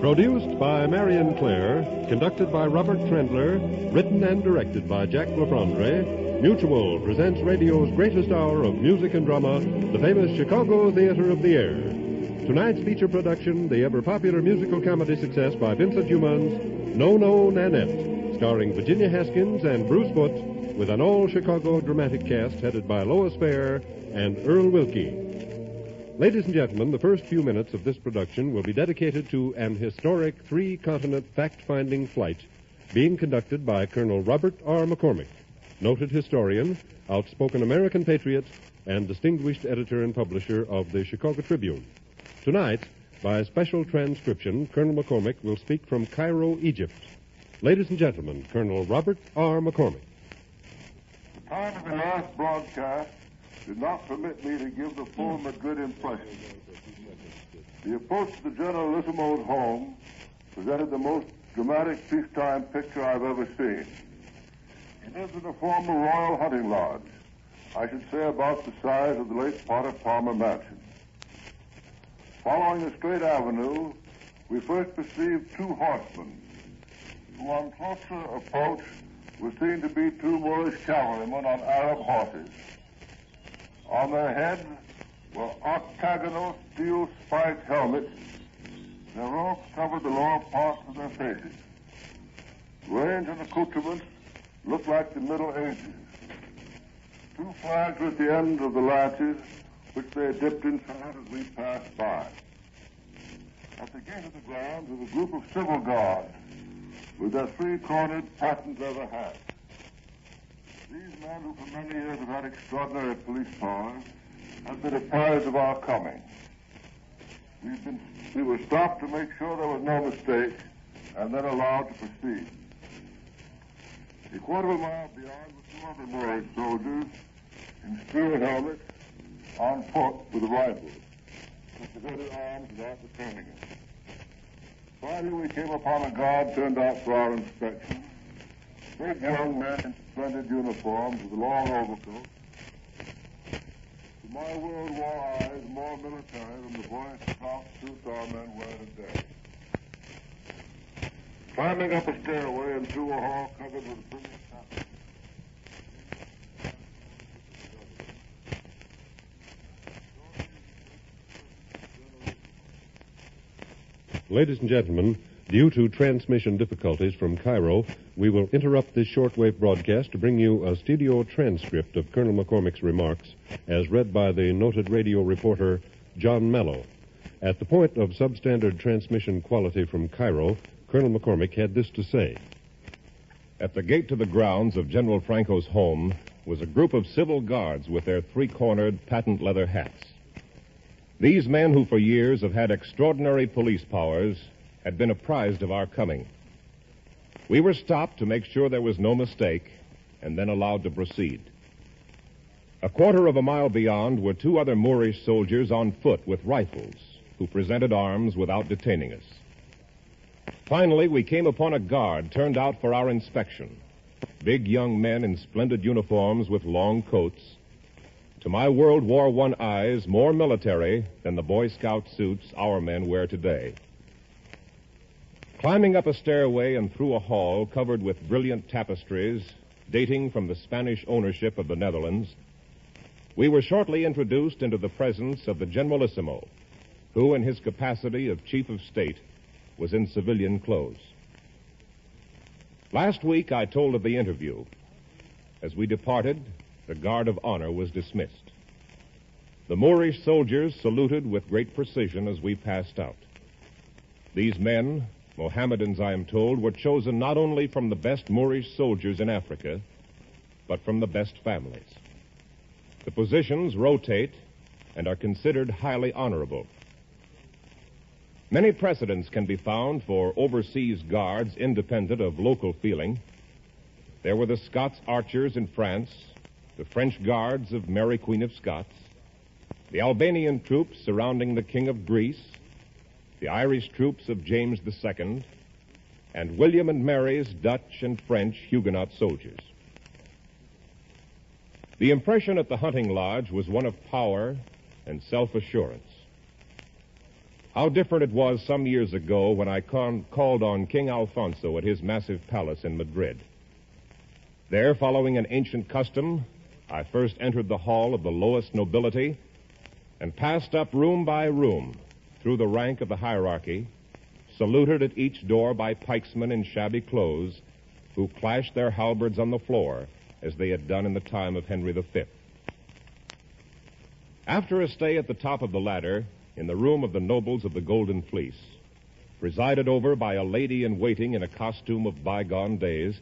Produced by Marion Clare, conducted by Robert Trendler, written and directed by Jack LaFondre, Mutual presents radio's greatest hour of music and drama, the famous Chicago Theater of the Air. Tonight's feature production, the ever-popular musical comedy success by Vincent Youmans, No, No, Nanette, starring Virginia Haskins and Bruce Foote, with an all-Chicago dramatic cast headed by Lois Fair and Earl Wilkie. Ladies and gentlemen, the first few minutes of this production will be dedicated to an historic three-continent fact-finding flight being conducted by Colonel Robert R. McCormick, noted historian, outspoken American patriot, and distinguished editor and publisher of the Chicago Tribune. Tonight, by special transcription, Colonel McCormick will speak from Cairo, Egypt. Ladies and gentlemen, Colonel Robert R. McCormick. The time of the last broadcast did not permit me to give the full Madrid impression. The approach to the Generalissimo's home presented the most dramatic peacetime picture I've ever seen. He lives in a former royal hunting lodge, I should say about the size of the late Potter Palmer mansion. Following a straight avenue, we first perceived two horsemen, who on closer approach were seen to be two Moorish cavalrymen on Arab horses. On their heads were octagonal steel-spiked helmets. Their robes covered the lower parts of their faces. Range and accoutrements looked like the Middle Ages. Two flags were at the end of the lances, which they dipped in salute as we passed by. At the gate of the grounds was a group of civil guards with their three-cornered patent leather hats. These men, who for many years have had extraordinary police powers, had been apprised of our coming. We were stopped to make sure there was no mistake, and then allowed to proceed. A quarter of a mile beyond were two other Moorish soldiers in steel helmets, on foot with rifles, who presented arms without returning them. Finally, we came upon a guard turned out for our inspection. Big young men in splendid uniforms with long overcoats. To my World War eyes, more military than the Boy Scout suits our men wear today. Climbing up a stairway and through a hall covered with brilliant tapestry. Ladies and gentlemen, due to transmission difficulties from Cairo, we will interrupt this shortwave broadcast to bring you a studio transcript of Colonel McCormick's remarks, as read by the noted radio reporter John Mello. At the point of substandard transmission quality from Cairo, Colonel McCormick had this to say. At the gate to the grounds of General Franco's home was a group of civil guards with their three-cornered patent leather hats. These men, who for years have had extraordinary police powers, had been apprised of our coming. We were stopped to make sure there was no mistake, and then allowed to proceed. A quarter of a mile beyond were two other Moorish soldiers on foot with rifles, who presented arms without detaining us. Finally, we came upon a guard turned out for our inspection. Big young men in splendid uniforms with long coats. To my World War I eyes, more military than the Boy Scout suits our men wear today. Climbing up a stairway and through a hall covered with brilliant tapestries dating from the Spanish ownership of the Netherlands, we were shortly introduced into the presence of the Generalissimo, who, in his capacity of Chief of State, was in civilian clothes. Last week I told of the interview. As we departed, the guard of honor was dismissed. The Moorish soldiers saluted with great precision as we passed out. These men, Mohammedans I am told, were chosen not only from the best Moorish soldiers in Africa, but from the best families. The positions rotate and are considered highly honorable. Many precedents can be found for overseas guards independent of local feeling. There were the Scots archers in France, the French guards of Mary Queen of Scots, the Albanian troops surrounding the King of Greece, the Irish troops of James II, and William and Mary's Dutch and French Huguenot soldiers. The impression at the hunting lodge was one of power and self-assurance. How different it was some years ago when I called on King Alfonso at his massive palace in Madrid. There, following an ancient custom, I first entered the hall of the lowest nobility and passed up room by room through the rank of the hierarchy, saluted at each door by pikesmen in shabby clothes who clashed their halberds on the floor as they had done in the time of Henry V. After a stay at the top of the ladder in the room of the nobles of the Golden Fleece, presided over by a lady-in-waiting in a costume of bygone days,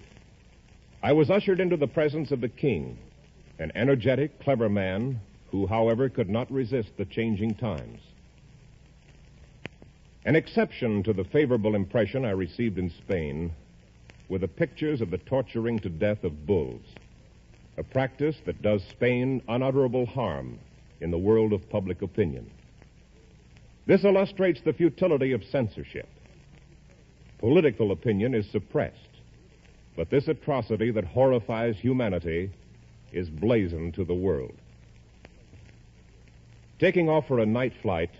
I was ushered into the presence of the king, an energetic, clever man who, however, could not resist the changing times. An exception to the favorable impression I received in Spain were the pictures of the torturing to death of bulls, a practice that does Spain unutterable harm in the world of public opinion. This illustrates the futility of censorship. Political opinion is suppressed, but this atrocity that horrifies humanity is blazoned to the world. Taking off for a night flight,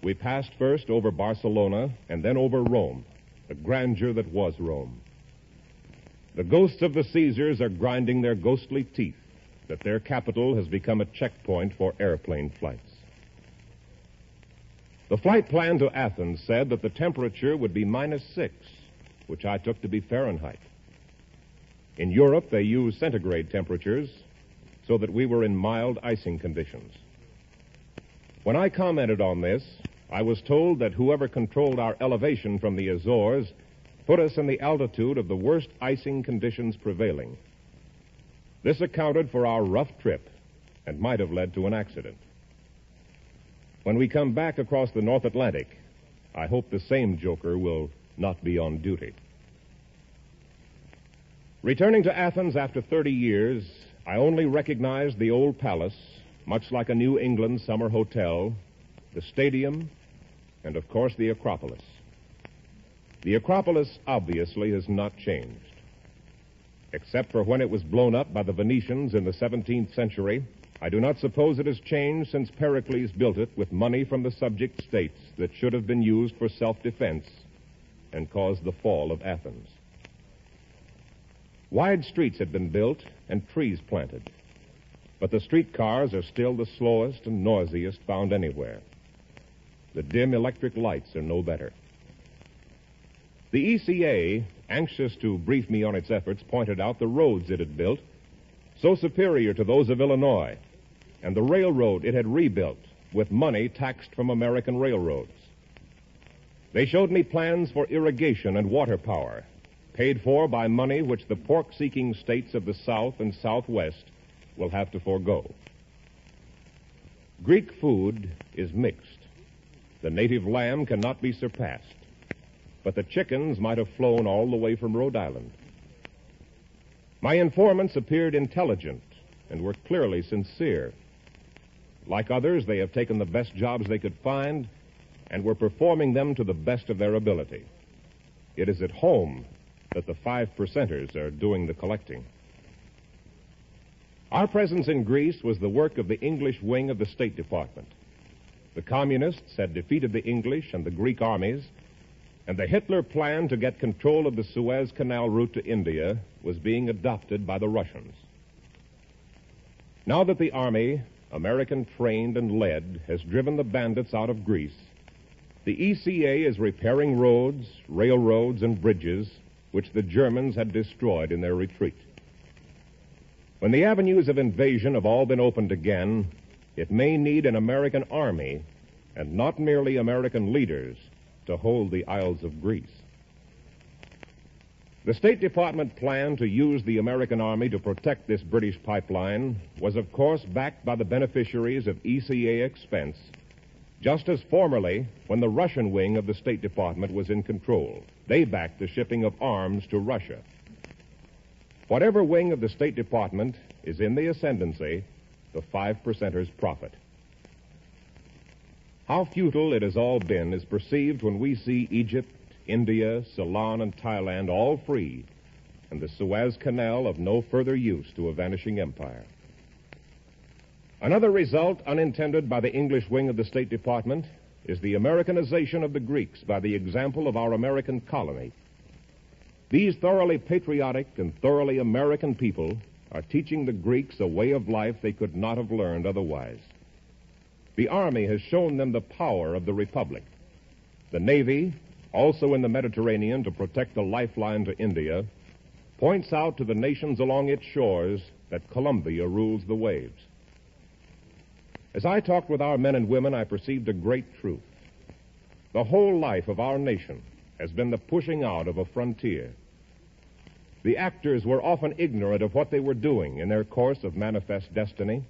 we passed first over Barcelona and then over Rome, the grandeur that was Rome. The ghosts of the Caesars are grinding their ghostly teeth that their capital has become a checkpoint for airplane flights. The flight plan to Athens said that the temperature would be -6, which I took to be Fahrenheit. In Europe, they use centigrade temperatures, so that we were in mild icing conditions. When I commented on this, I was told that whoever controlled our elevation from the Azores put us in the altitude of the worst icing conditions prevailing. This accounted for our rough trip and might have led to an accident. When we come back across the North Atlantic, I hope the same joker will not be on duty. Returning to Athens after 30 years, I only recognized the old palace, much like a New England summer hotel, the stadium, and, of course, the Acropolis. The Acropolis obviously has not changed. Except for when it was blown up by the Venetians in the 17th century, I do not suppose it has changed since Pericles built it with money from the subject states that should have been used for self-defense and caused the fall of Athens. Wide streets had been built and trees planted, but the streetcars are still the slowest and noisiest found anywhere. The dim electric lights are no better. The ECA, anxious to brief me on its efforts, pointed out the roads it had built, so superior to those of Illinois, and the railroad it had rebuilt with money taxed from American railroads. They showed me plans for irrigation and water power, paid for by money which the pork-seeking states of the South and Southwest will have to forego. Greek food is mixed. The native lamb cannot be surpassed, but the chickens might have flown all the way from Rhode Island. My informants appeared intelligent and were clearly sincere. Like others, they have taken the best jobs they could find and were performing them to the best of their ability. It is at home that the 5%ers are doing the collecting. Our presence in Greece was the work of the English wing of the State Department. The communists had defeated the English and the Greek armies, and the Hitler plan to get control of the Suez Canal route to India was being adopted by the Russians. Now that the army, American trained and led, has driven the bandits out of Greece, the ECA is repairing roads, railroads, and bridges which the Germans had destroyed in their retreat. When the avenues of invasion have all been opened again, it may need an American army and not merely American leaders to hold the Isles of Greece. The State Department plan to use the American Army to protect this British pipeline was, of course, backed by the beneficiaries of ECA expense, just as formerly when the Russian wing of the State Department was in control. They backed the shipping of arms to Russia. Whatever wing of the State Department is in the ascendancy, the 5%ers profit. How futile it has all been is perceived when we see Egypt, India, Ceylon, and Thailand all free, and the Suez Canal of no further use to a vanishing empire. Another result unintended by the English wing of the State Department is the Americanization of the Greeks by the example of our American colony. These thoroughly patriotic and thoroughly American people are teaching the Greeks a way of life they could not have learned otherwise. The Army has shown them the power of the Republic. The Navy, also in the Mediterranean to protect the lifeline to India, points out to the nations along its shores that Columbia rules the waves. As I talked with our men and women, I perceived a great truth. The whole life of our nation has been the pushing out of a frontier. The actors were often ignorant of what they were doing in their course of manifest destiny.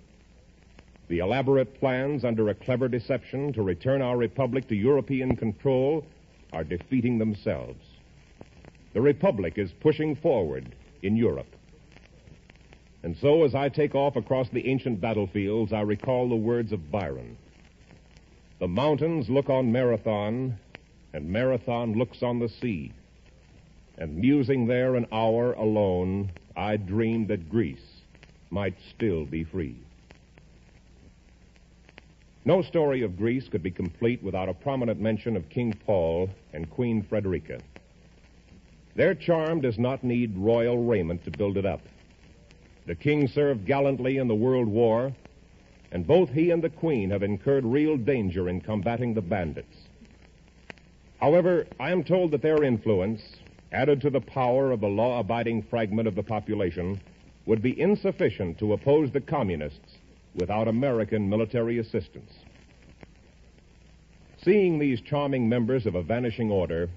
The elaborate plans under a clever deception to return our republic to European control are defeating themselves. The republic is pushing forward in Europe. And so, as I take off across the ancient battlefields, I recall the words of Byron. The mountains look on Marathon, and Marathon looks on the sea. And musing there an hour alone, I dreamed that Greece might still be free. No story of Greece could be complete without a prominent mention of King Paul and Queen Frederica. Their charm does not need royal raiment to build it up. The king served gallantly in the World War, and both he and the queen have incurred real danger in combating the bandits. However, I am told that their influence, added to the power of the law-abiding fragment of the population, would be insufficient to oppose the communists without American military assistance. Seeing these charming members of a vanishing order,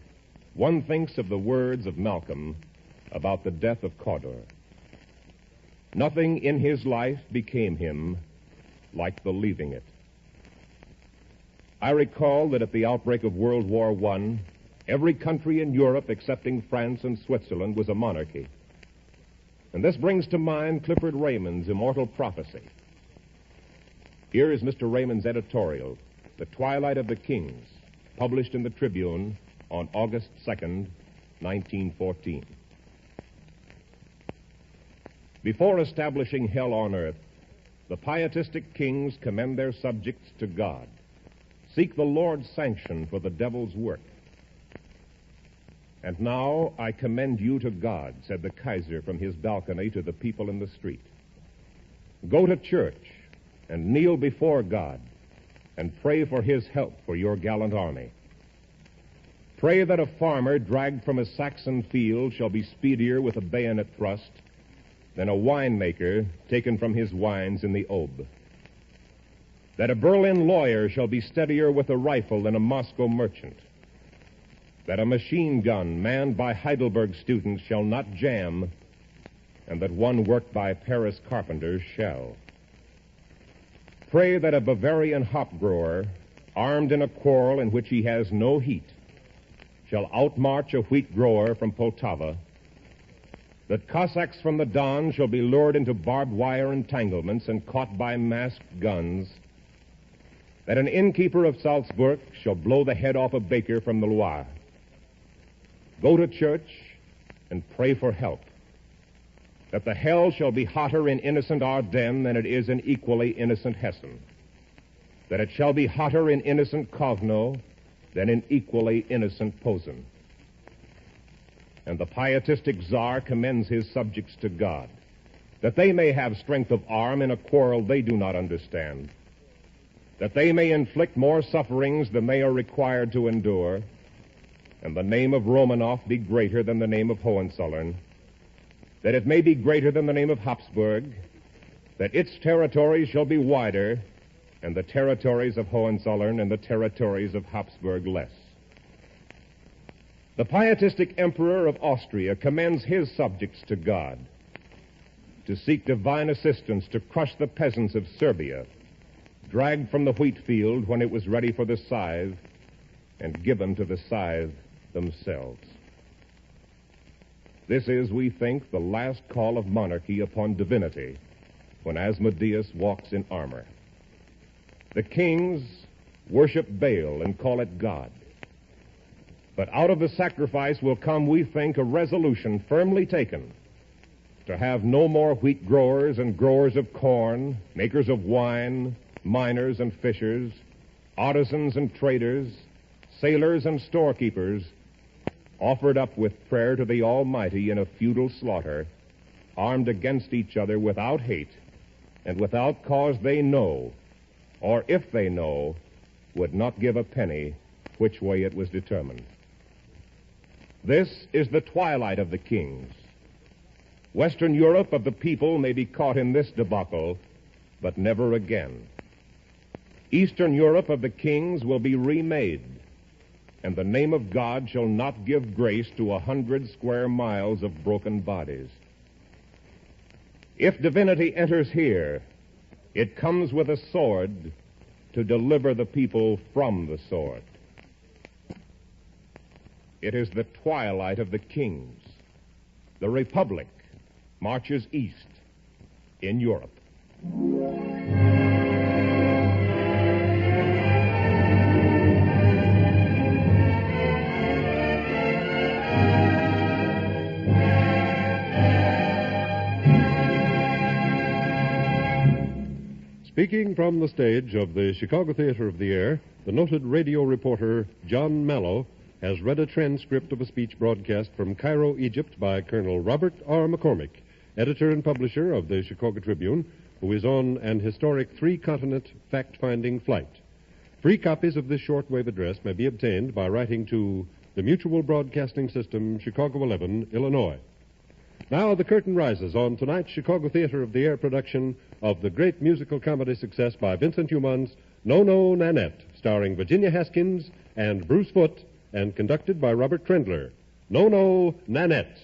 one thinks of the words of Malcolm about the death of Cawdor. Nothing in his life became him like the leaving it. I recall that at the outbreak of World War I, every country in Europe excepting France and Switzerland was a monarchy. And this brings to mind Clifford Raymond's immortal prophecy. Here is Mr. Raymond's editorial, The Twilight of the Kings, published in the Tribune on August 2nd, 1914. Before establishing hell on earth, the pietistic kings commend their subjects to God, seek the Lord's sanction for the devil's work. And now I commend you to God, said the Kaiser from his balcony to the people in the street. Go to church and kneel before God and pray for his help for your gallant army. Pray that a farmer dragged from a Saxon field shall be speedier with a bayonet thrust than a winemaker taken from his wines in the Aube. That a Berlin lawyer shall be steadier with a rifle than a Moscow merchant. That a machine gun manned by Heidelberg students shall not jam, and that one worked by Paris carpenters shall. Pray that a Bavarian hop grower, armed in a quarrel in which he has no heat, shall outmarch a wheat grower from Poltava, that Cossacks from the Don shall be lured into barbed wire entanglements and caught by masked guns, that an innkeeper of Salzburg shall blow the head off a baker from the Loire. Go to church and pray for help, that the hell shall be hotter in innocent Ardennes than it is in equally innocent Hessen, that it shall be hotter in innocent Kovno than in equally innocent Posen. And the pietistic Tsar commends his subjects to God, that they may have strength of arm in a quarrel they do not understand, that they may inflict more sufferings than they are required to endure, and the name of Romanov be greater than the name of Hohenzollern, that it may be greater than the name of Habsburg, that its territories shall be wider, and the territories of Hohenzollern and the territories of Habsburg less. The pietistic Emperor of Austria commends his subjects to God, to seek divine assistance to crush the peasants of Serbia, dragged from the wheat field when it was ready for the scythe, and given to the scythe themselves. This is, we think, the last call of monarchy upon divinity, when Asmodeus walks in armor. The kings worship Baal and call it God. But out of the sacrifice will come, we think, a resolution firmly taken to have no more wheat growers and growers of corn, makers of wine, miners and fishers, artisans and traders, sailors and storekeepers, offered up with prayer to the Almighty in a feudal slaughter, armed against each other without hate and without cause they know, or if they know, would not give a penny which way it was determined. This is the twilight of the kings. Western Europe of the people may be caught in this debacle, but never again. Eastern Europe of the kings will be remade, and the name of God shall not give grace to 100 square miles of broken bodies. If divinity enters here, it comes with a sword to deliver the people from the sword. It is the twilight of the kings. The Republic marches east in Europe. Speaking from the stage of the Chicago Theater of the Air, the noted radio reporter John Mallow has read a transcript of a speech broadcast from Cairo, Egypt by Colonel Robert R. McCormick, editor and publisher of the Chicago Tribune, who is on an historic three-continent fact-finding flight. Free copies of this shortwave address may be obtained by writing to the Mutual Broadcasting System, Chicago 11, Illinois. Now the curtain rises on tonight's Chicago Theater of the Air production of the great musical comedy success by Vincent Youmans, No, No, Nanette, starring Virginia Haskins and Bruce Foote, and conducted by Robert Trendler. No, No, Nanette.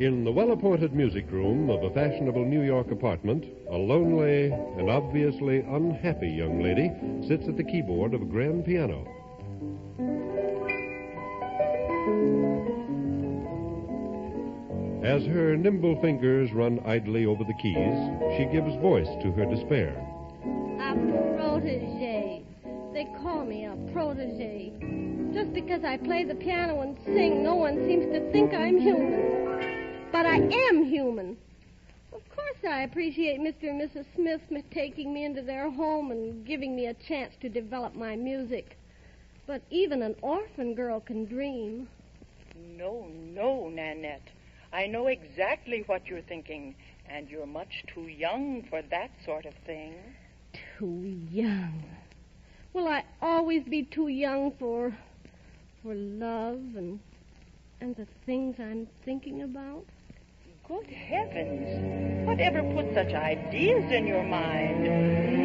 In the well-appointed music room of a fashionable New York apartment, a lonely and obviously unhappy young lady sits at the keyboard of a grand piano. As her nimble fingers run idly over the keys, she gives voice to her despair. A protege. They call me a protege. Just because I play the piano and sing, no one seems to think I'm human. But I am human. Of course I appreciate Mr. and Mrs. Smith taking me into their home and giving me a chance to develop my music. But even an orphan girl can dream. No, Nanette. I know exactly what you're thinking, and you're much too young for that sort of thing. Too young. Will I always be too young for love and the things I'm thinking about? Good heavens. Whatever put such ideas in your mind?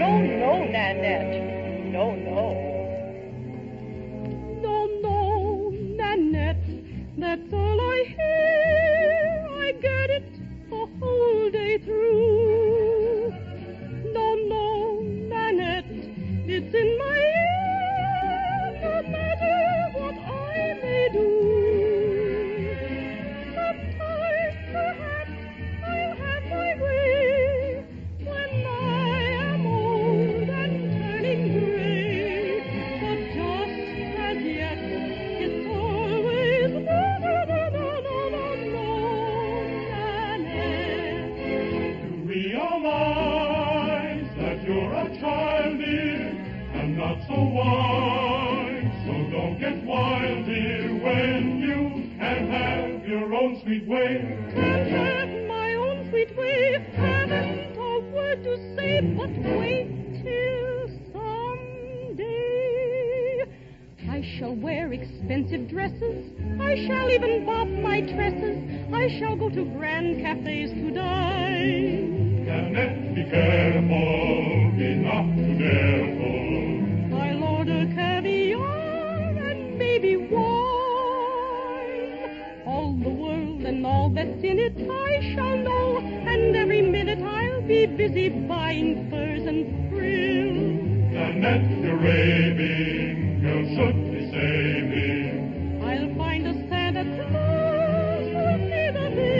No, Nanette. No. No, Nanette. That's all I hear. I get it the whole day through. No, Nanette. It's in my ear, no matter what I may do. Sometimes, perhaps, I'll have my way when I am old and turning gray. But just as yet, it's always no, Nanette. To realize that you're a child, dear, and not so wise, so don't get wild, dear, when you can have your own sweet way. Can't have my own sweet way, haven't a word to say, but wait till someday. I shall wear expensive dresses, I shall even bob my tresses, I shall go to grand cafes to dine. Nanette, be careful, be not too careful. I'll order caviar and maybe wine. All the world and all that's in it I shall know, and every minute I'll be busy buying furs and frills. Nanette, you're raving, girls should be saving. I'll find a Santa Claus who'll pay the bill.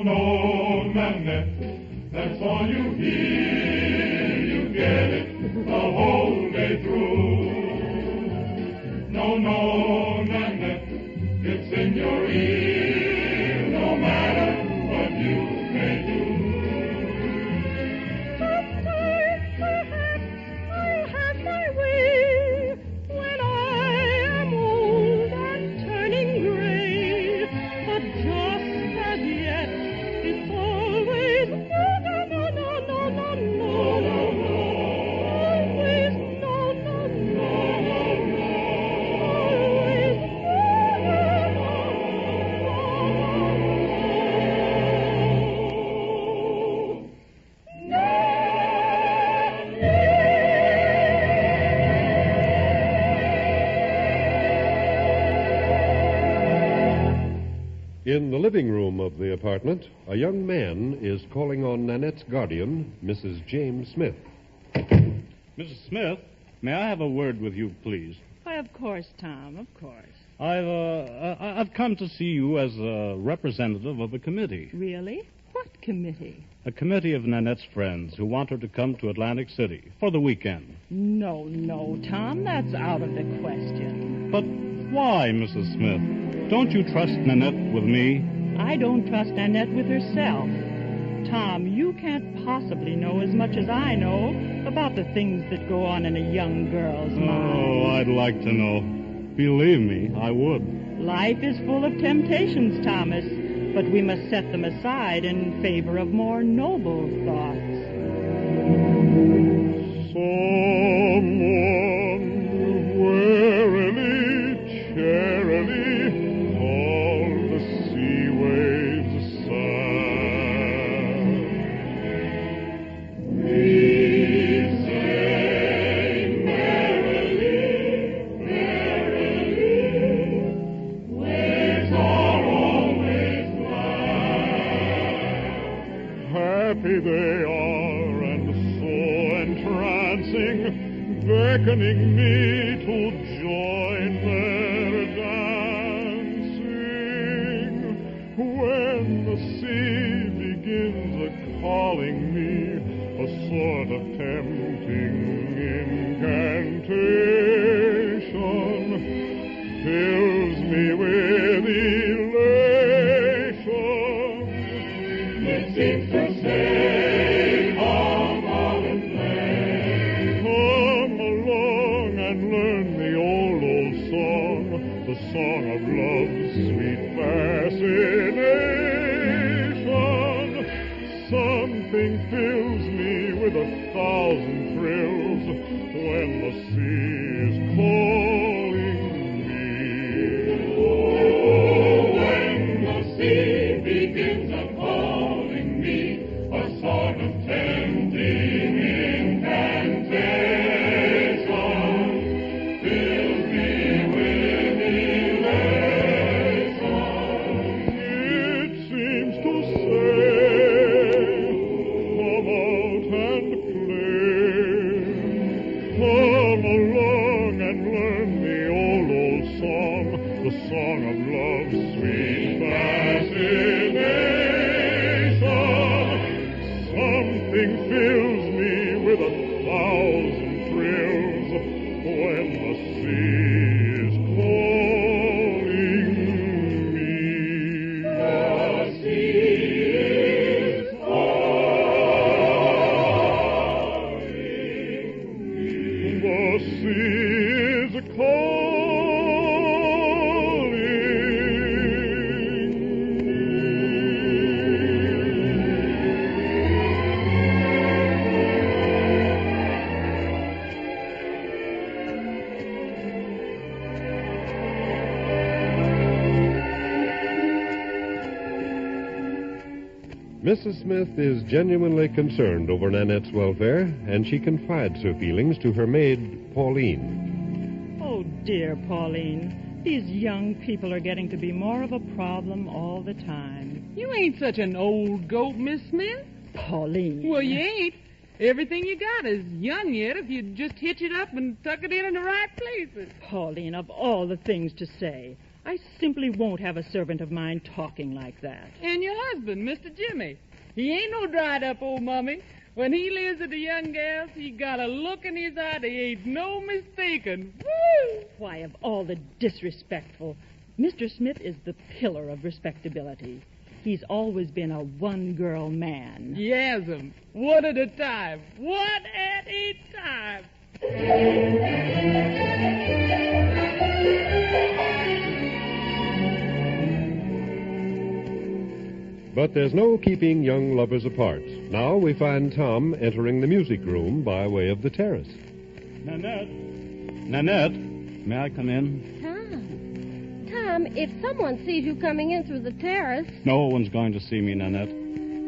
No, Nanette, that's all you hear, you get it the whole day through. No, Nanette, it's in your ear, no matter what you may do. Sometimes, perhaps, I'll have my way when I am old and turning gray. But just as yet, it's always no. In the living room of the apartment, a young man is calling on Nanette's guardian, Mrs. James Smith. Mrs. Smith, may I have a word with you, please? Why, of course, Tom, of course. I've come to see you as a representative of a committee. Really? What committee? A committee of Nanette's friends who want her to come to Atlantic City for the weekend. No, Tom, that's out of the question. But why, Mrs. Smith? Don't you trust Nanette with me? I don't trust Nanette with herself. Tom, you can't possibly know as much as I know about the things that go on in a young girl's mind. Oh, I'd like to know. Believe me, I would. Life is full of temptations, Thomas, but we must set them aside in favor of more noble thoughts. Someone warily, charily, all the sea waves aside. We say merrily, merrily, waves are always happy they are, and so entrancing, beckoning me to join their dancing. When the sea begins a-calling me, a sort of tempting incantation fills me with elation. It seems to say, come on and play. Come along and learn the old song, the song of love's sweet fascination. Something fills me with 1,000 thrills when the sea is calling me. Oh, when the sea begins a-calling me, a sort of tempting incantation fills me with elation. It seems to say, come out and play. Come along and learn the old song, the song of love's sweet fascination. Something fills me with 1,000 thrills when the sea is calling me. The sea is calling me. The sea is Mrs. Smith is genuinely concerned over Nanette's welfare, and she confides her feelings to her maid, Pauline. Oh, dear Pauline. These young people are getting to be more of a problem all the time. You ain't such an old goat, Miss Smith. Pauline. Well, you ain't. Everything you got is young yet if you just hitch it up and tuck it in the right places. Pauline, of all the things to say, I simply won't have a servant of mine talking like that. And your husband, Mr. Jimmy. He ain't no dried-up old mummy. When he lives with the young gals, he got a look in his eye that ain't no mistaken. Woo! Why, of all the disrespectful, Mr. Smith is the pillar of respectability. He's always been a one-girl man. Yas'm. One at a time. One at a time. But there's no keeping young lovers apart. Now we find Tom entering the music room by way of the terrace. Nanette? Nanette, may I come in? Tom, if someone sees you coming in through the terrace... No one's going to see me, Nanette.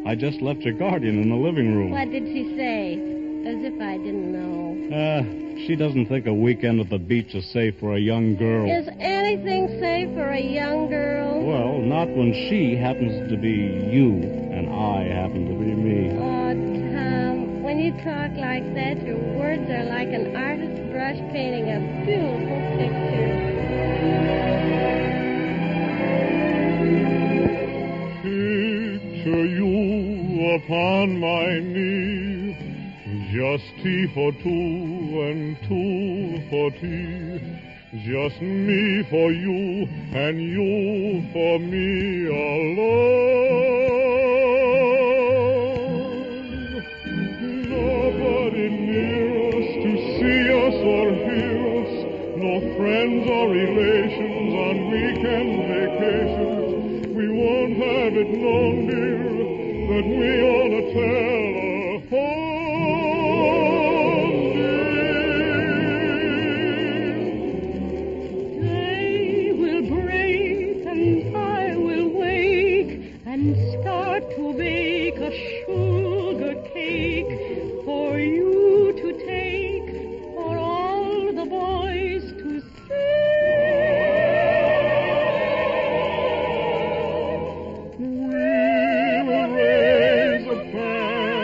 I just left your guardian in the living room. What did she say? As if I didn't know. She doesn't think a weekend at the beach is safe for a young girl. Is anything safe for a young girl? Well, not when she happens to be you and I happen to be me. Oh, Tom, when you talk like that, your words are like an artist's brush painting a beautiful picture. Picture you upon my knee, just tea for two and two for tea, just me for you and you for me alone. Nobody near us to see us or hear us, no friends or relations on weekend vacations. We won't have it known, dear, that we ought to tell a home, dear. Day will break and I will wake and start to bake a sugar cake for you to take, for all the boys to see. We will raise a family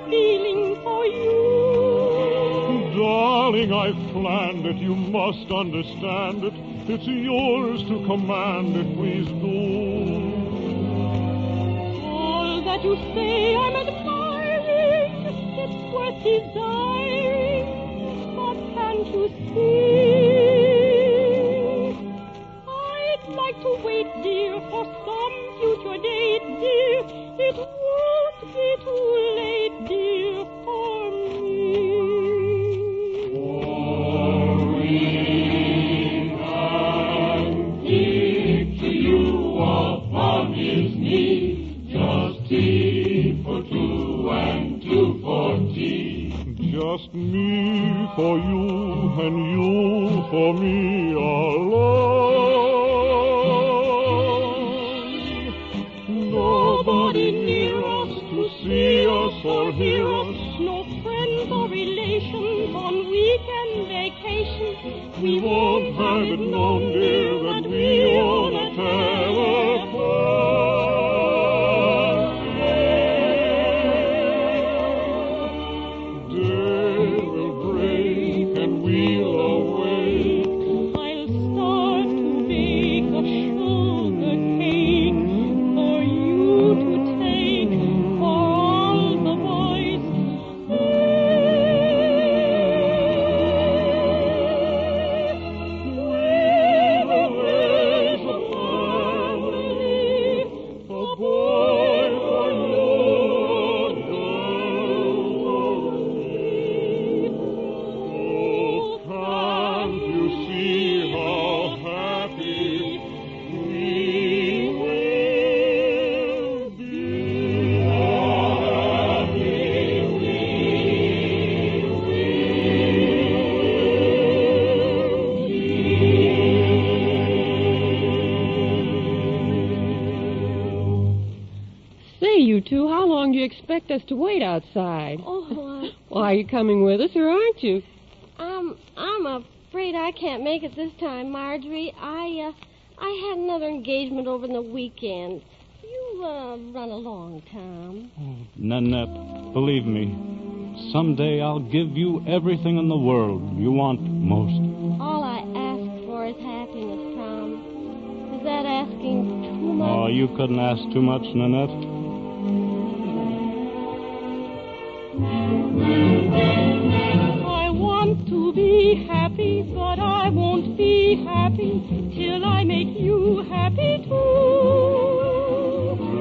feeling for you. Darling, I've planned it. You must understand it. It's yours to command it. Please do. All that you say I'm admiring. It's worth desiring. But can't you see? I'd like to wait, dear, for some future date, dear. It won't be too late, dear, for me. For we can keep to you upon his knee, just tea for two and two for tea. Just me for you and you for me alone. Nobody near us to see us or hear us. No friends or relations on weekend vacation. We won't have it known, dear, that we own a telephone. Day will break and we'll awake. I'll start to bake a sugar cake for you to take for all the boys. You two, how long do you expect us to wait outside? Oh, Well, are you coming with us, or aren't you? I'm afraid I can't make it this time, Marjorie. I had another engagement over the weekend. You run along, Tom. Nanette, believe me, someday I'll give you everything in the world you want most. All I ask for is happiness, Tom. Is that asking too much? Oh, you couldn't ask too much, Nanette. I want to be happy, but I won't be happy till I make you happy too.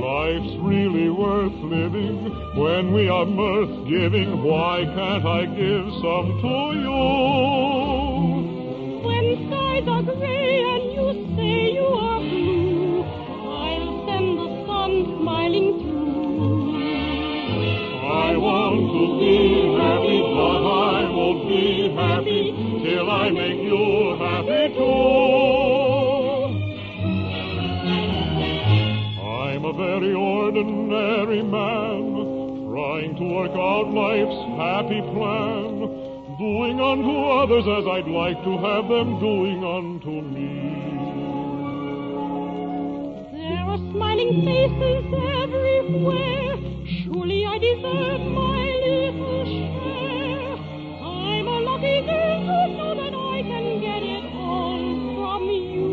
Life's really worth living when we are mirth giving. Why can't I give some to you? When skies are gray and you say you are blue, I'll send the sun smiling through. I want to be happy, but I won't be happy till I make you happy too. I'm a very ordinary man, trying to work out life's happy plan, doing unto others as I'd like to have them doing unto me. There are smiling faces everywhere. Surely I deserve my little share. I'm a lucky girl to know that I can get it all from you.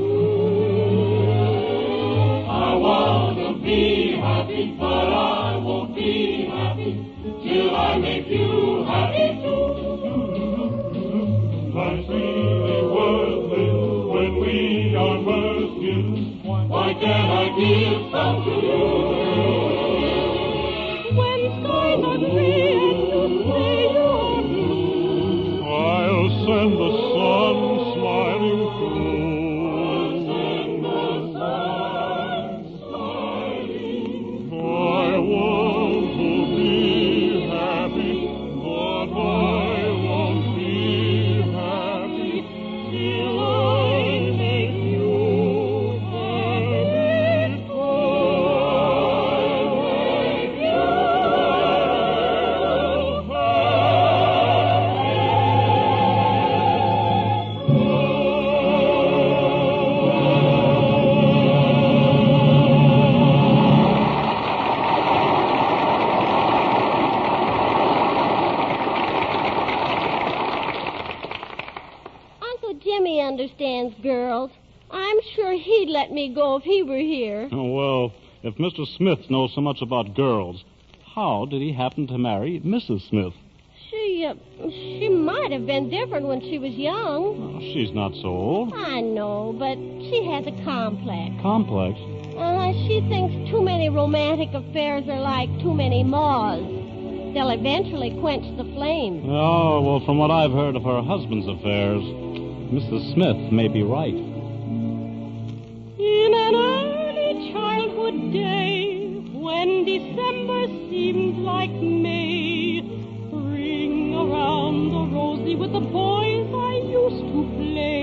I want to be happy, but I won't be happy till I make you happy too. Life's really worth living when we are mirth given. Why can't I give some to you? When skies are gray and you say you are blue, I'll send the sun smiling through. I want to be happy, but I won't be happy till I make you happy too. man's girls. I'm sure he'd let me go if he were here. Oh, well, if Mr. Smith knows so much about girls, how did he happen to marry Mrs. Smith? She might have been different when she was young. Oh, she's not so old. I know, but she has a complex. Complex? She thinks too many romantic affairs are like too many moths. They'll eventually quench the flame. Oh, well, from what I've heard of her husband's affairs, Mrs. Smith may be right. In an early childhood day, when December seemed like May, ring around the rosy with the boys I used to play.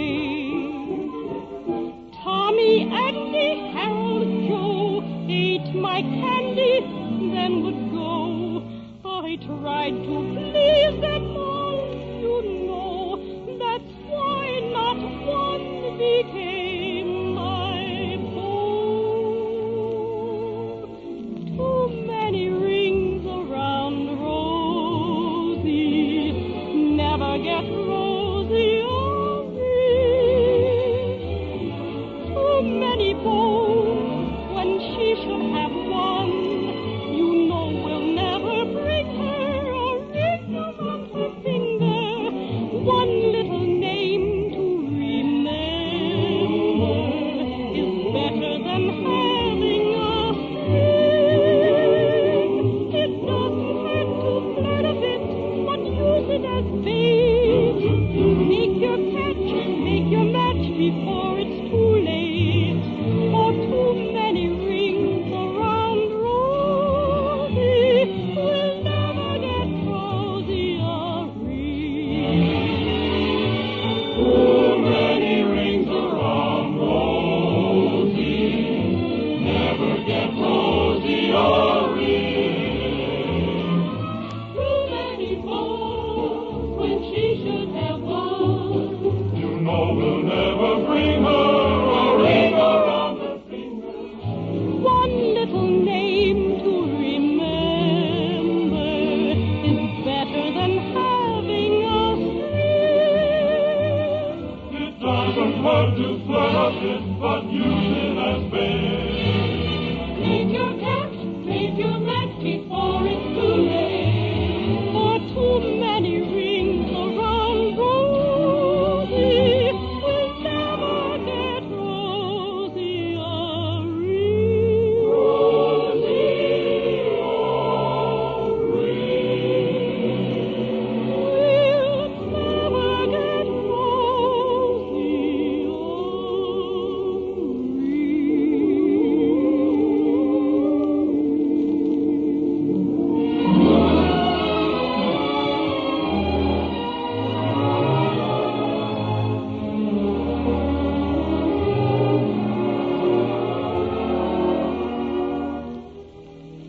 Tommy, Andy, Harold, Joe ate my candy, then would go. I tried to please them all, you know. That's why not one became my beau. Too many rings around Rosie, never get Rosie a ring. Too many beaux, when she should have one, you know we'll never bring her a ring around her finger. One little name to remember is better than having a string. It doesn't hurt to flirt a bit, but use it as bait. Make your catch, make your match before it's too late. For too many rings around Rosie will never get Rosie a ring. Too many rings around Rosie, never get Rosie a ring. Too many beaux, when she should have one, you know we'll never bring her a ring around her finger. One little name to remember is better than having a string. It doesn't hurt to flirt a bit, but use it as bait. Make your catch, make your match before it's too late. For too many rings around Rosie will never get Rosie a ring. Rosie a ring. We'll never get Rosie a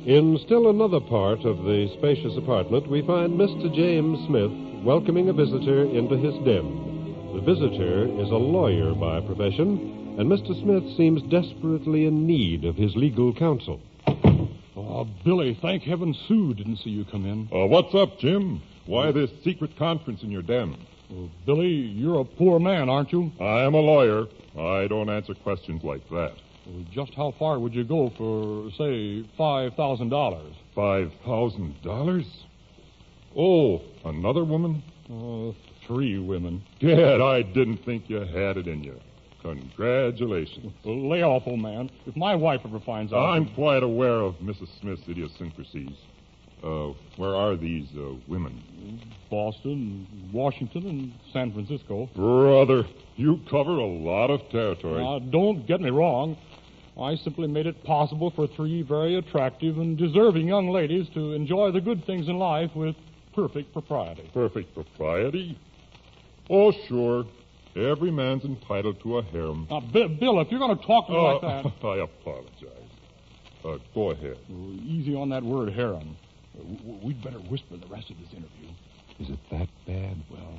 In still another part of the spacious apartment, we find Mr. James Smith welcoming a visitor into his den. The visitor is a lawyer by profession, and Mr. Smith seems desperately in need of his legal counsel. Oh, Billy, thank heaven Sue didn't see you come in. What's up, Jim? Why this secret conference in your den? Well, Billy, you're a poor man, aren't you? I am a lawyer. I don't answer questions like that. Well, just how far would you go for, say, $5,000? $5,000? Oh, another woman? 3 women. Gad, I didn't think you had it in you. Congratulations. Well, lay off, old man. If my wife ever finds out... I'm quite aware of Mrs. Smith's idiosyncrasies. Where are these women? Boston, Washington, and San Francisco. Brother, you cover a lot of territory. Now, don't get me wrong. I simply made it possible for 3 very attractive and deserving young ladies to enjoy the good things in life with perfect propriety. Perfect propriety? Oh, sure. Every man's entitled to a harem. Now, Bill, if you're going to talk to me like that... I apologize. Go ahead. Easy on that word, harem. We'd better whisper the rest of this interview. Is it that bad? Well,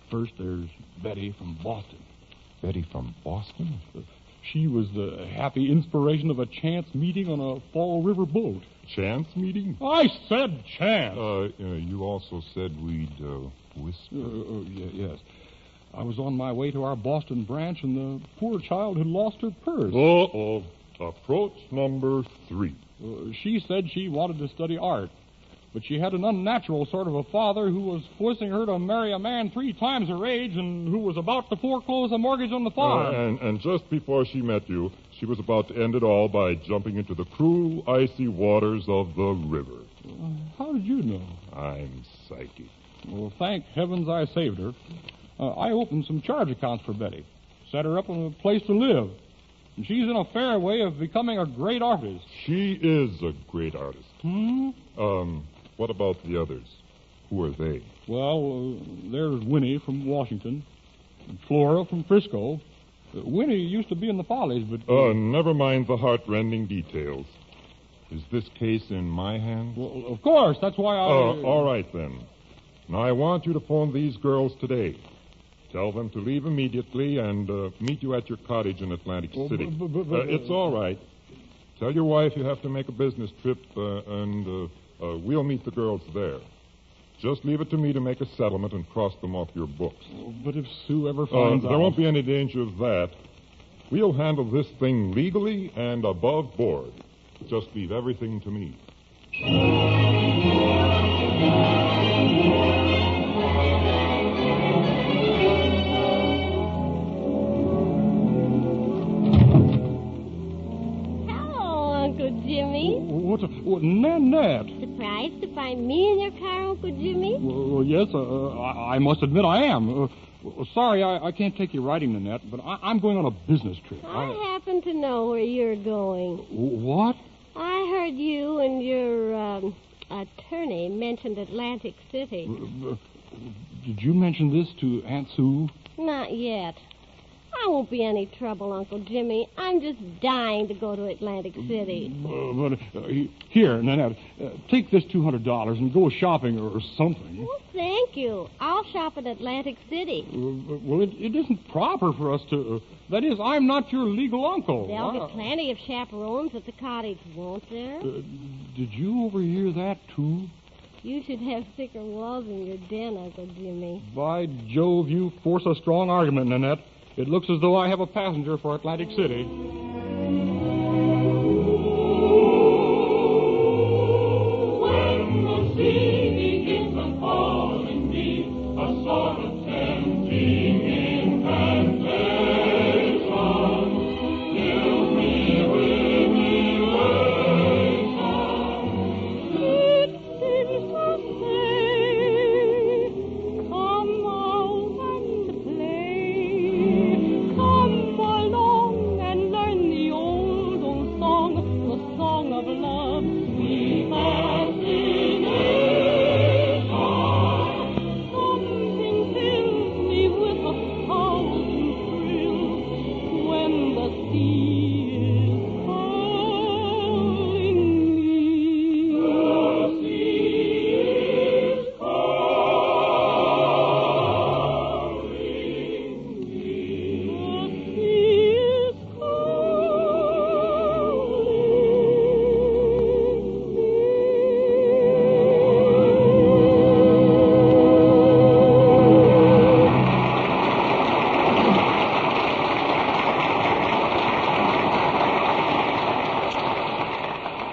first there's Betty from Boston. Betty from Boston? She was the happy inspiration of a chance meeting on a Fall River boat. Chance meeting? I said chance. You also said we'd whisper. Yes. I was on my way to our Boston branch, and the poor child had lost her purse. Uh-oh. Approach number 3. She said she wanted to study art, but she had an unnatural sort of a father who was forcing her to marry a man 3 times her age and who was about to foreclose a mortgage on the farm. And just before she met you, she was about to end it all by jumping into the cruel, icy waters of the river. How did you know? I'm psychic. Well, thank heavens I saved her. I opened some charge accounts for Betty, set her up in a place to live. And she's in a fair way of becoming a great artist. She is a great artist. Hmm? What about the others? Who are they? Well, there's Winnie from Washington, and Flora from Frisco. Winnie used to be in the Follies, but... Never mind the heart-rending details. Is this case in my hands? Well, of course, that's why I... All right, then. Now, I want you to phone these girls today. Tell them to leave immediately and meet you at your cottage in Atlantic City. It's all right. Tell your wife you have to make a business trip, and we'll meet the girls there. Just leave it to me to make a settlement and cross them off your books. But if Sue ever finds out... There won't be any danger of that. We'll handle this thing legally and above board. Just leave everything to me. Jimmy. What, Nanette? Surprised to find me in your car, Uncle Jimmy? Well, yes, I must admit I am. Sorry, I can't take you riding, Nanette, but I'm going on a business trip. I happen to know where you're going. What? I heard you and your attorney mentioned Atlantic City. Did you mention this to Aunt Sue? Not yet. I won't be any trouble, Uncle Jimmy. I'm just dying to go to Atlantic City. Here, Nanette, take this $200 and go shopping or something. Well, thank you. I'll shop at Atlantic City. Well, it isn't proper for us to... that is, I'm not your legal uncle. There'll be plenty of chaperones at the cottage, won't there? Did you overhear that, too? You should have thicker walls in your den, Uncle Jimmy. By Jove, you force a strong argument, Nanette. It looks as though I have a passenger for Atlantic City. When the sea begins a calling me, a sort of tempting incantation, fill me with elation. It seems to say, come out and play. Come along and learn the old song, the song of love, sweet fascination. Something fills me with 1,000 thrills when the sea is calling me. The sea is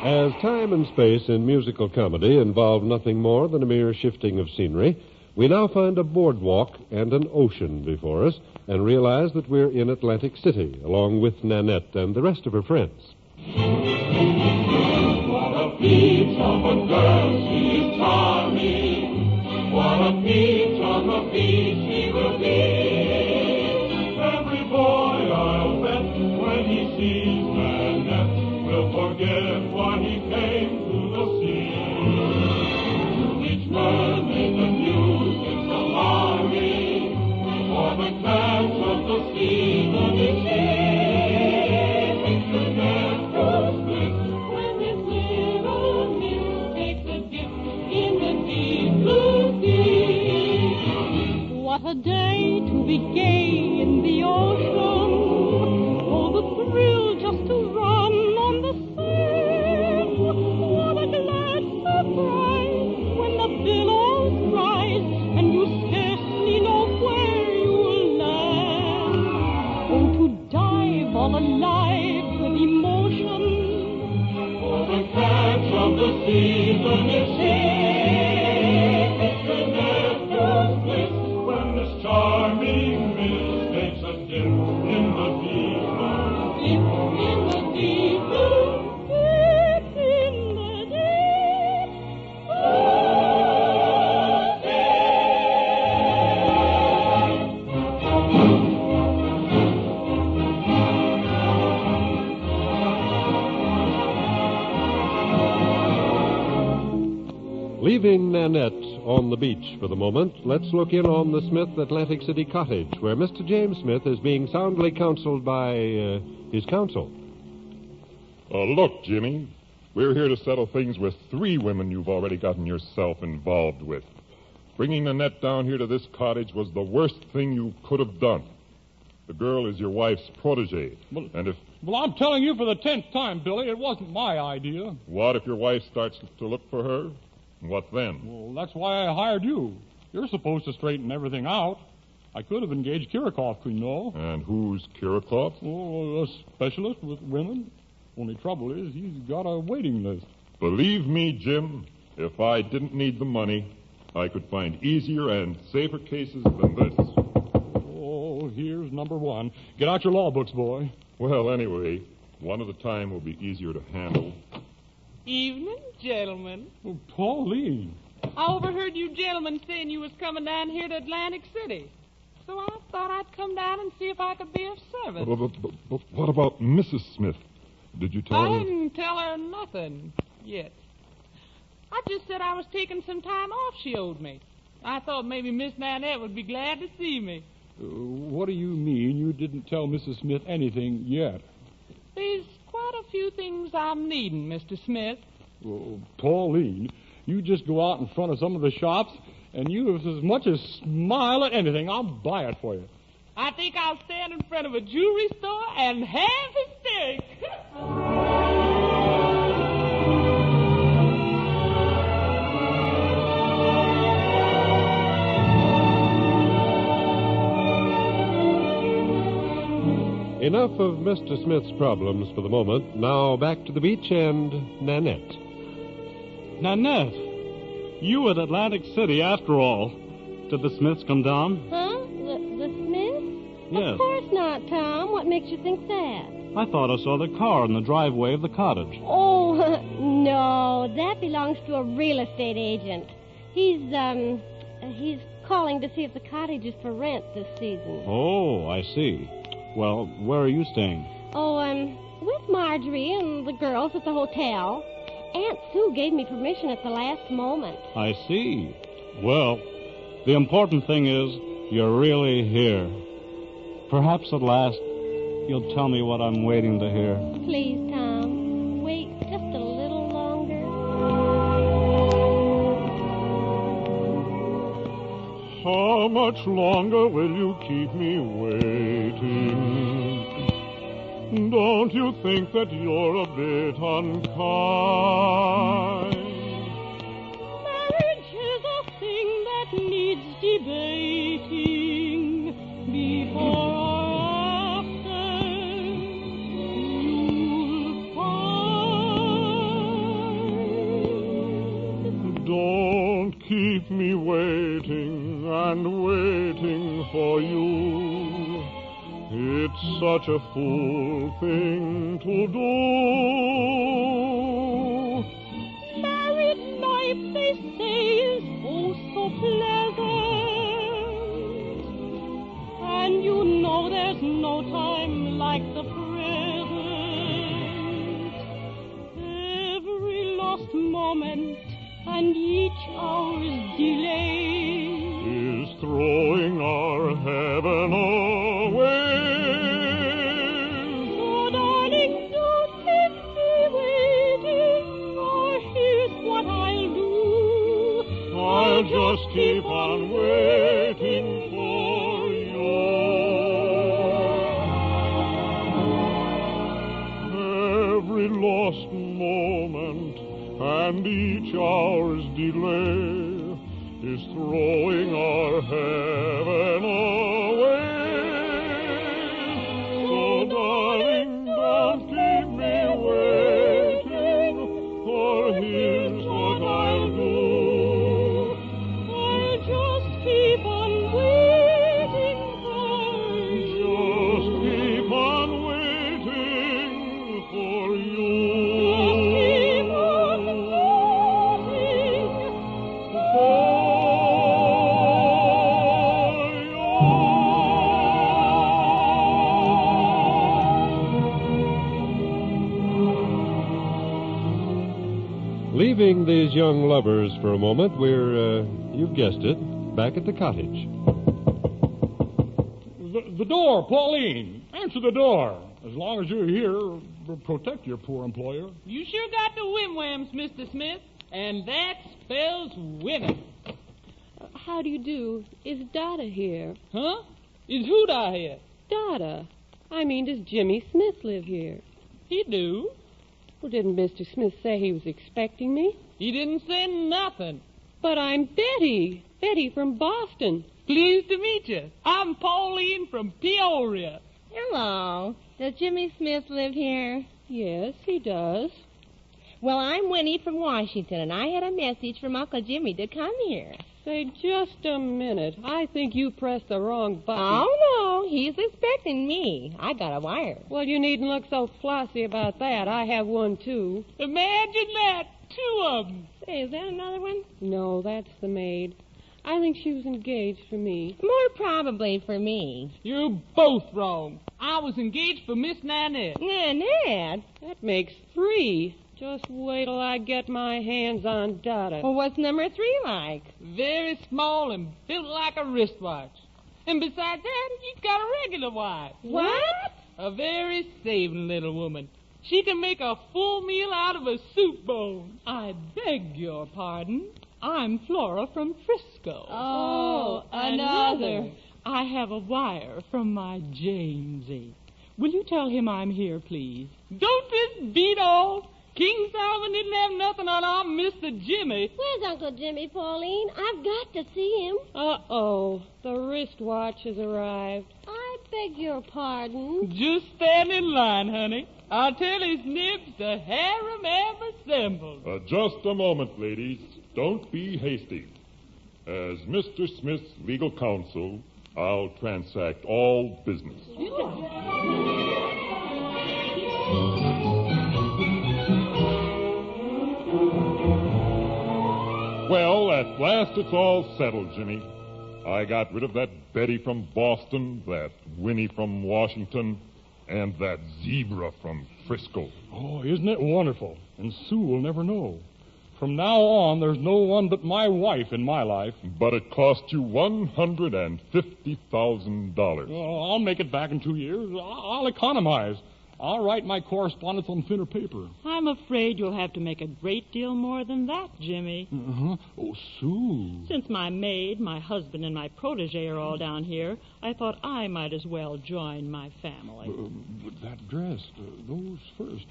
As time and space in musical comedy involve nothing more than a mere shifting of scenery, we now find a boardwalk and an ocean before us and realize that we're in Atlantic City, along with Nanette and the rest of her friends. What a peach of a girl, she is charming. What a peach on the beach she will be. Every boy I'll bet when he sees Nanette will forget why he came to the sea. Each mermaid the music's alarming, for the catch of the season is here. Picture that ghostly when his little hill takes a dip in the deep blue sea. What a day to be gay in the ocean. Oh, the thrill just to run on the sand. What a glad surprise when the billows rise and you scarcely know where you'll the season is here. It's an afternoon's bliss when this charming miss takes a dip in the deep blue. Dip in the deep blue. Dip in the deep Leaving Nanette on the beach for the moment, let's look in on the Smith Atlantic City cottage, where Mr. James Smith is being soundly counseled by his counsel. Look, Jimmy, we're here to settle things with 3 women you've already gotten yourself involved with. Bringing Nanette down here to this cottage was the worst thing you could have done. The girl is your wife's protege, and if... Well, I'm telling you for the 10th time, Billy, it wasn't my idea. What if your wife starts to look for her? What then? Well, that's why I hired you. You're supposed to straighten everything out. I could have engaged Kirikoff, you know. And who's Kirikoff? Oh, a specialist with women. Only trouble is he's got a waiting list. Believe me, Jim, if I didn't need the money, I could find easier and safer cases than this. Oh, here's number 1. Get out your law books, boy. Well, anyway, one at a time will be easier to handle. Evening, gentlemen. Oh, Pauline. I overheard you gentlemen saying you was coming down here to Atlantic City. So I thought I'd come down and see if I could be of service. But what about Mrs. Smith? Did you tell her? I didn't tell her nothing yet. I just said I was taking some time off she owed me. I thought maybe Miss Nanette would be glad to see me. What do you mean you didn't tell Mrs. Smith anything yet? There's quite a few things I'm needing, Mr. Smith. Oh, Pauline, you just go out in front of some of the shops, and you as much as smile at anything, I'll buy it for you. I think I'll stand in front of a jewelry store and have hysterics. Enough of Mr. Smith's problems for the moment. Now back to the beach and Nanette. Nanette, you at Atlantic City after all. Did the Smiths come down? Huh? The Smiths? Yes. Of course not, Tom. What makes you think that? I thought I saw their car in the driveway of the cottage. Oh, no. That belongs to a real estate agent. He's calling to see if the cottage is for rent this season. Oh, I see. Well, where are you staying? Oh, with Marjorie and the girls at the hotel. Aunt Sue gave me permission at the last moment. I see. Well, the important thing is you're really here. Perhaps at last you'll tell me what I'm waiting to hear. Please, Tom, wait just a little longer. How much longer will you keep me waiting? Don't you think that you're a bit unkind? Marriage is a thing that needs debating before or after. You'll find. Don't keep me waiting and waiting for you. It's such a fool thing to do. Married life, they say, is oh so pleasant. And you know there's no time like the present. Every lost moment and each hour's delay is throwing our heaven away. So, darling, don't keep me waiting, or here's what I'll do. I'll just keep on waiting for you. Every lost moment and each hour's delay is throwing our heaven away. So, darling, don't keep me waiting, for here Leaving these young lovers for a moment, we're, you've guessed it, back at the cottage. The door, Pauline. Answer the door. As long as you're here, protect your poor employer. You sure got the whim-whams, Mr. Smith. And that spells women. How do you do? Is Dada here? Huh? Is who here? Dada. I mean, does Jimmy Smith live here? He do. Well, didn't Mr. Smith say he was expecting me? He didn't say nothing. But I'm Betty. Betty from Boston. Pleased to meet you. I'm Pauline from Peoria. Hello. Does Jimmy Smith live here? Yes, he does. Well, I'm Winnie from Washington, and I had a message from Uncle Jimmy to come here. Say, just a minute. I think you pressed the wrong button. Oh, no. He's expecting me. I got a wire. Well, you needn't look so flossy about that. I have one, too. Imagine that. 2 of them. Say, is that another one? No, that's the maid. I think she was engaged for me. More probably for me. You're both wrong. I was engaged for Miss Nanette. Nanette? That makes 3. Just wait till I get my hands on Dada. Well, what's number 3 like? Very small and built like a wristwatch. And besides that, he's got a regular wife. What? A very saving little woman. She can make a full meal out of a soup bone. I beg your pardon. I'm Flora from Frisco. Oh, another. I have a wire from my Jamesy. Will you tell him I'm here, please? Don't this beat all? King Solomon didn't have nothing on our Mr. Jimmy. Where's Uncle Jimmy, Pauline? I've got to see him. Uh-oh. The wristwatch has arrived. I beg your pardon. Just stand in line, honey. I'll tell his nibs the harem ever assembled. Just a moment, ladies. Don't be hasty. As Mr. Smith's legal counsel, I'll transact all business. Well, at last it's all settled, Jimmy. I got rid of that Betty from Boston, that Winnie from Washington, and that zebra from Frisco. Oh, isn't it wonderful? And Sue will never know. From now on, there's no one but my wife in my life. But it cost you $150,000. Oh, I'll make it back in 2 years. I'll economize. I'll write my correspondence on thinner paper. I'm afraid you'll have to make a great deal more than that, Jimmy. Uh-huh. Oh, Sue. Since my maid, my husband, and my protege are all down here, I thought I might as well join my family. But that dress, those furs.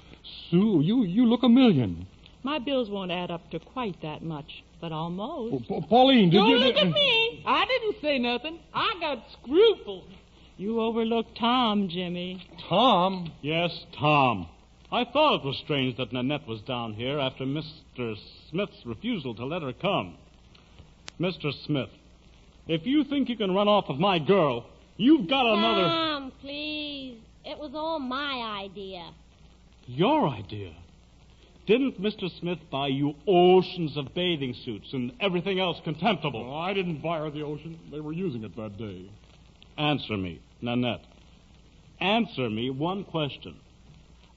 Sue, you look a million. My bills won't add up to quite that much, but almost. Pauline, did Don't you... look at me. I didn't say nothing. I got scruples. You overlooked Tom, Jimmy. Tom? Yes, Tom. I thought it was strange that Nanette was down here after Mr. Smith's refusal to let her come. Mr. Smith, if you think you can run off with my girl, you've got another... Tom, please. It was all my idea. Your idea? Didn't Mr. Smith buy you oceans of bathing suits and everything else contemptible? No, I didn't buy her the ocean. They were using it that day. Answer me, Nanette. Answer me one question.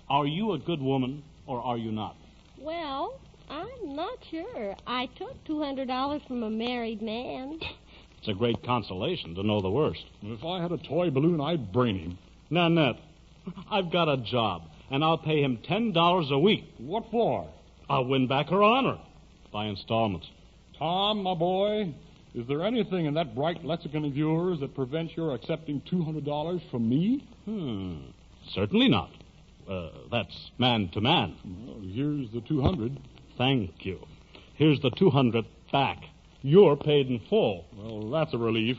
Are you a good woman or are you not? Well, I'm not sure. I took $200 from a married man. It's a great consolation to know the worst. If I had a toy balloon, I'd brain him. Nanette, I've got a job, and I'll pay him $10 a week. What for? I'll win back her honor by installments. Tom, my boy, is there anything in that bright lexicon of yours that prevents your accepting $200 from me? Certainly not. That's man to man. Well, here's the 200. Thank you. Here's the 200 back. You're paid in full. Well, that's a relief.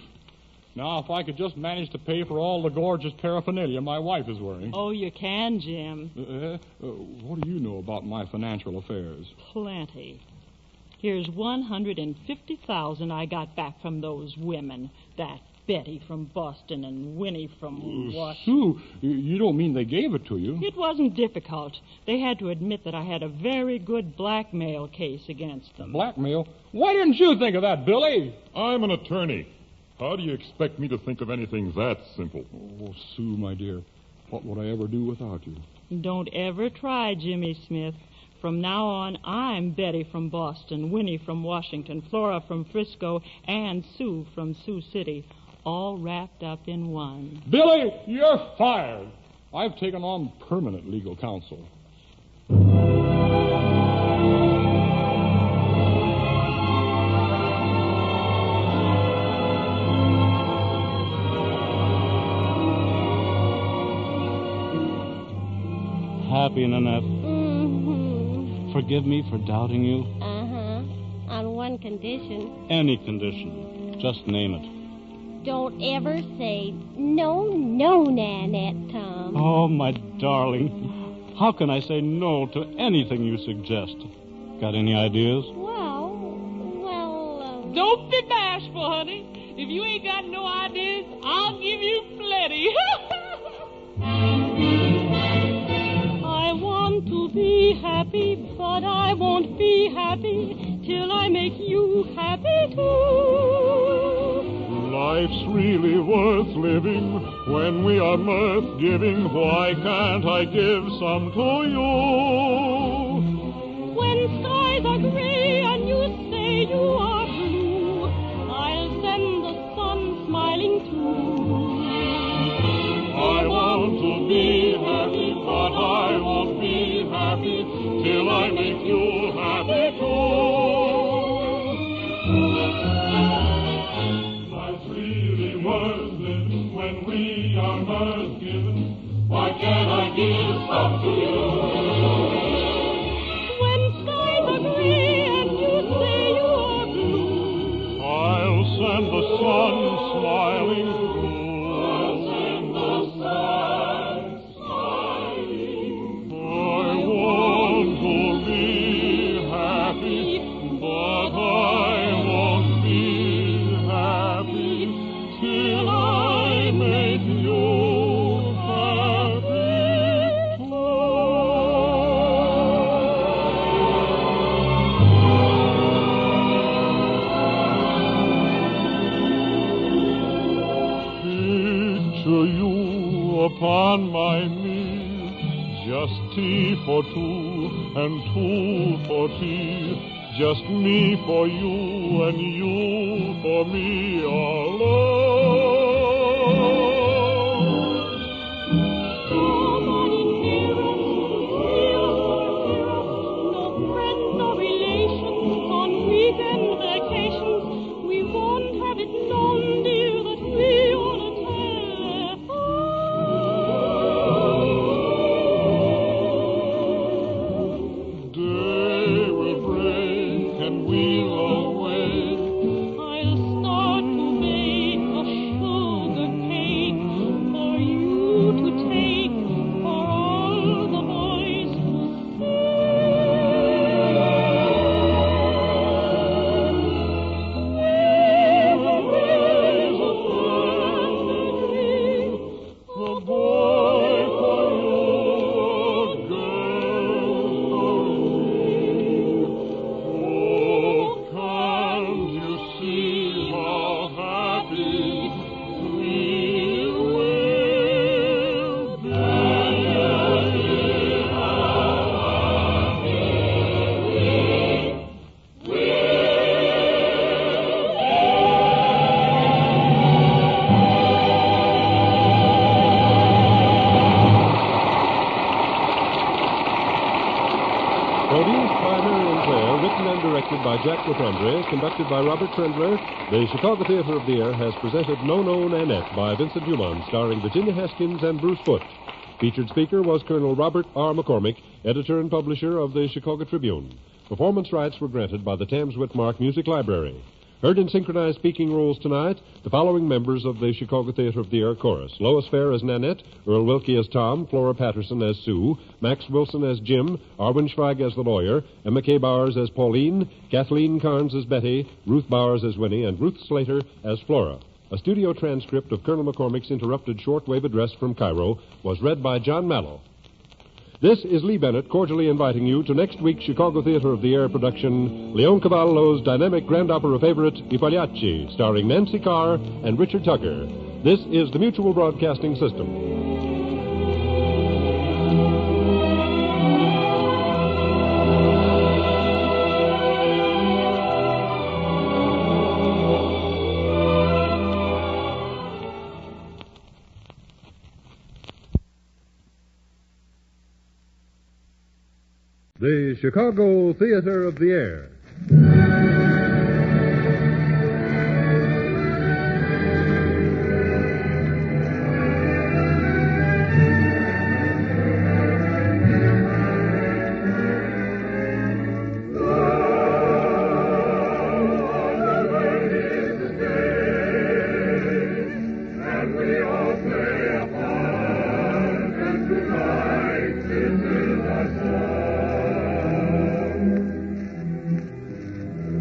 Now, if I could just manage to pay for all the gorgeous paraphernalia my wife is wearing. Oh, you can, Jim. What do you know about my financial affairs? Plenty. Here's $150,000 I got back from those women. That Betty from Boston and Winnie from Washington. Sue, you don't mean they gave it to you? It wasn't difficult. They had to admit that I had a very good blackmail case against them. Blackmail? Why didn't you think of that, Billy? I'm an attorney. How do you expect me to think of anything that simple? Oh, Sue, my dear, what would I ever do without you? Don't ever try, Jimmy Smith. From now on, I'm Betty from Boston, Winnie from Washington, Flora from Frisco, and Sue from Sioux City, all wrapped up in one. Billy, you're fired. I've taken on permanent legal counsel. Happy, Nanette. Mm-hmm. Forgive me for doubting you. Uh-huh. On one condition. Any condition. Just name it. Don't ever say no, Nanette, Tom. Oh, my darling. How can I say no to anything you suggest? Got any ideas? Don't be bashful, honey. If you ain't got no ideas, I'll give you plenty. I want to be happy, but I won't be happy till I make you happy too. Life's really worth living when we are mirth giving. Why can't I give some to you? When skies are gray and you say you are blue, I'll send the sun smiling too. I want to be happy, but I won't be happy till I make you happy too. Life's really worth living when we are mirth given. Why can't I give some to you? When skies are gray and you say you are blue, I'll send the sun smiling through. I'll send the sun smiling through. I want to be happy, but I won't be happy till I make you happy too. Picture you upon my knee, just tea for two and two for tea, just me for you and you for me alone. nobody near us, no friends or relations on weekend vacations. We won't have it known, dear, that we on a Day will break and we'll awake. I'll start to bake a sugar cake for you to take, for all the boys to The boy for you, the girl for me. Oh, can't you see how happy we will be? Produced by Marion Clare, written and directed by Jack LaFondre, conducted by Robert Trendler, the Chicago Theater of the Air has presented No, Nanette by Vincent Dumont, starring Virginia Haskins and Bruce Foote. Featured speaker was Colonel Robert R. McCormick, editor and publisher of the Chicago Tribune. Performance rights were granted by the Thames Whitmark Music Library. Heard in synchronized speaking roles tonight, the following members of the Chicago Theater of the Air Chorus. Lois Fair as Nanette, Earl Wilkie as Tom, Flora Patterson as Sue, Max Wilson as Jim, Arwin Schweig as the lawyer, Emma K. Bowers as Pauline, Kathleen Carnes as Betty, Ruth Bowers as Winnie, and Ruth Slater as Flora. A studio transcript of Colonel McCormick's interrupted shortwave address from Cairo was read by John Mallow. This is Lee Bennett cordially inviting you to next week's Chicago Theater of the Air production, Leoncavallo's dynamic grand opera favorite, I Pagliacci, starring Nancy Carr and Richard Tucker. This is the Mutual Broadcasting System. Chicago Theater of the Air.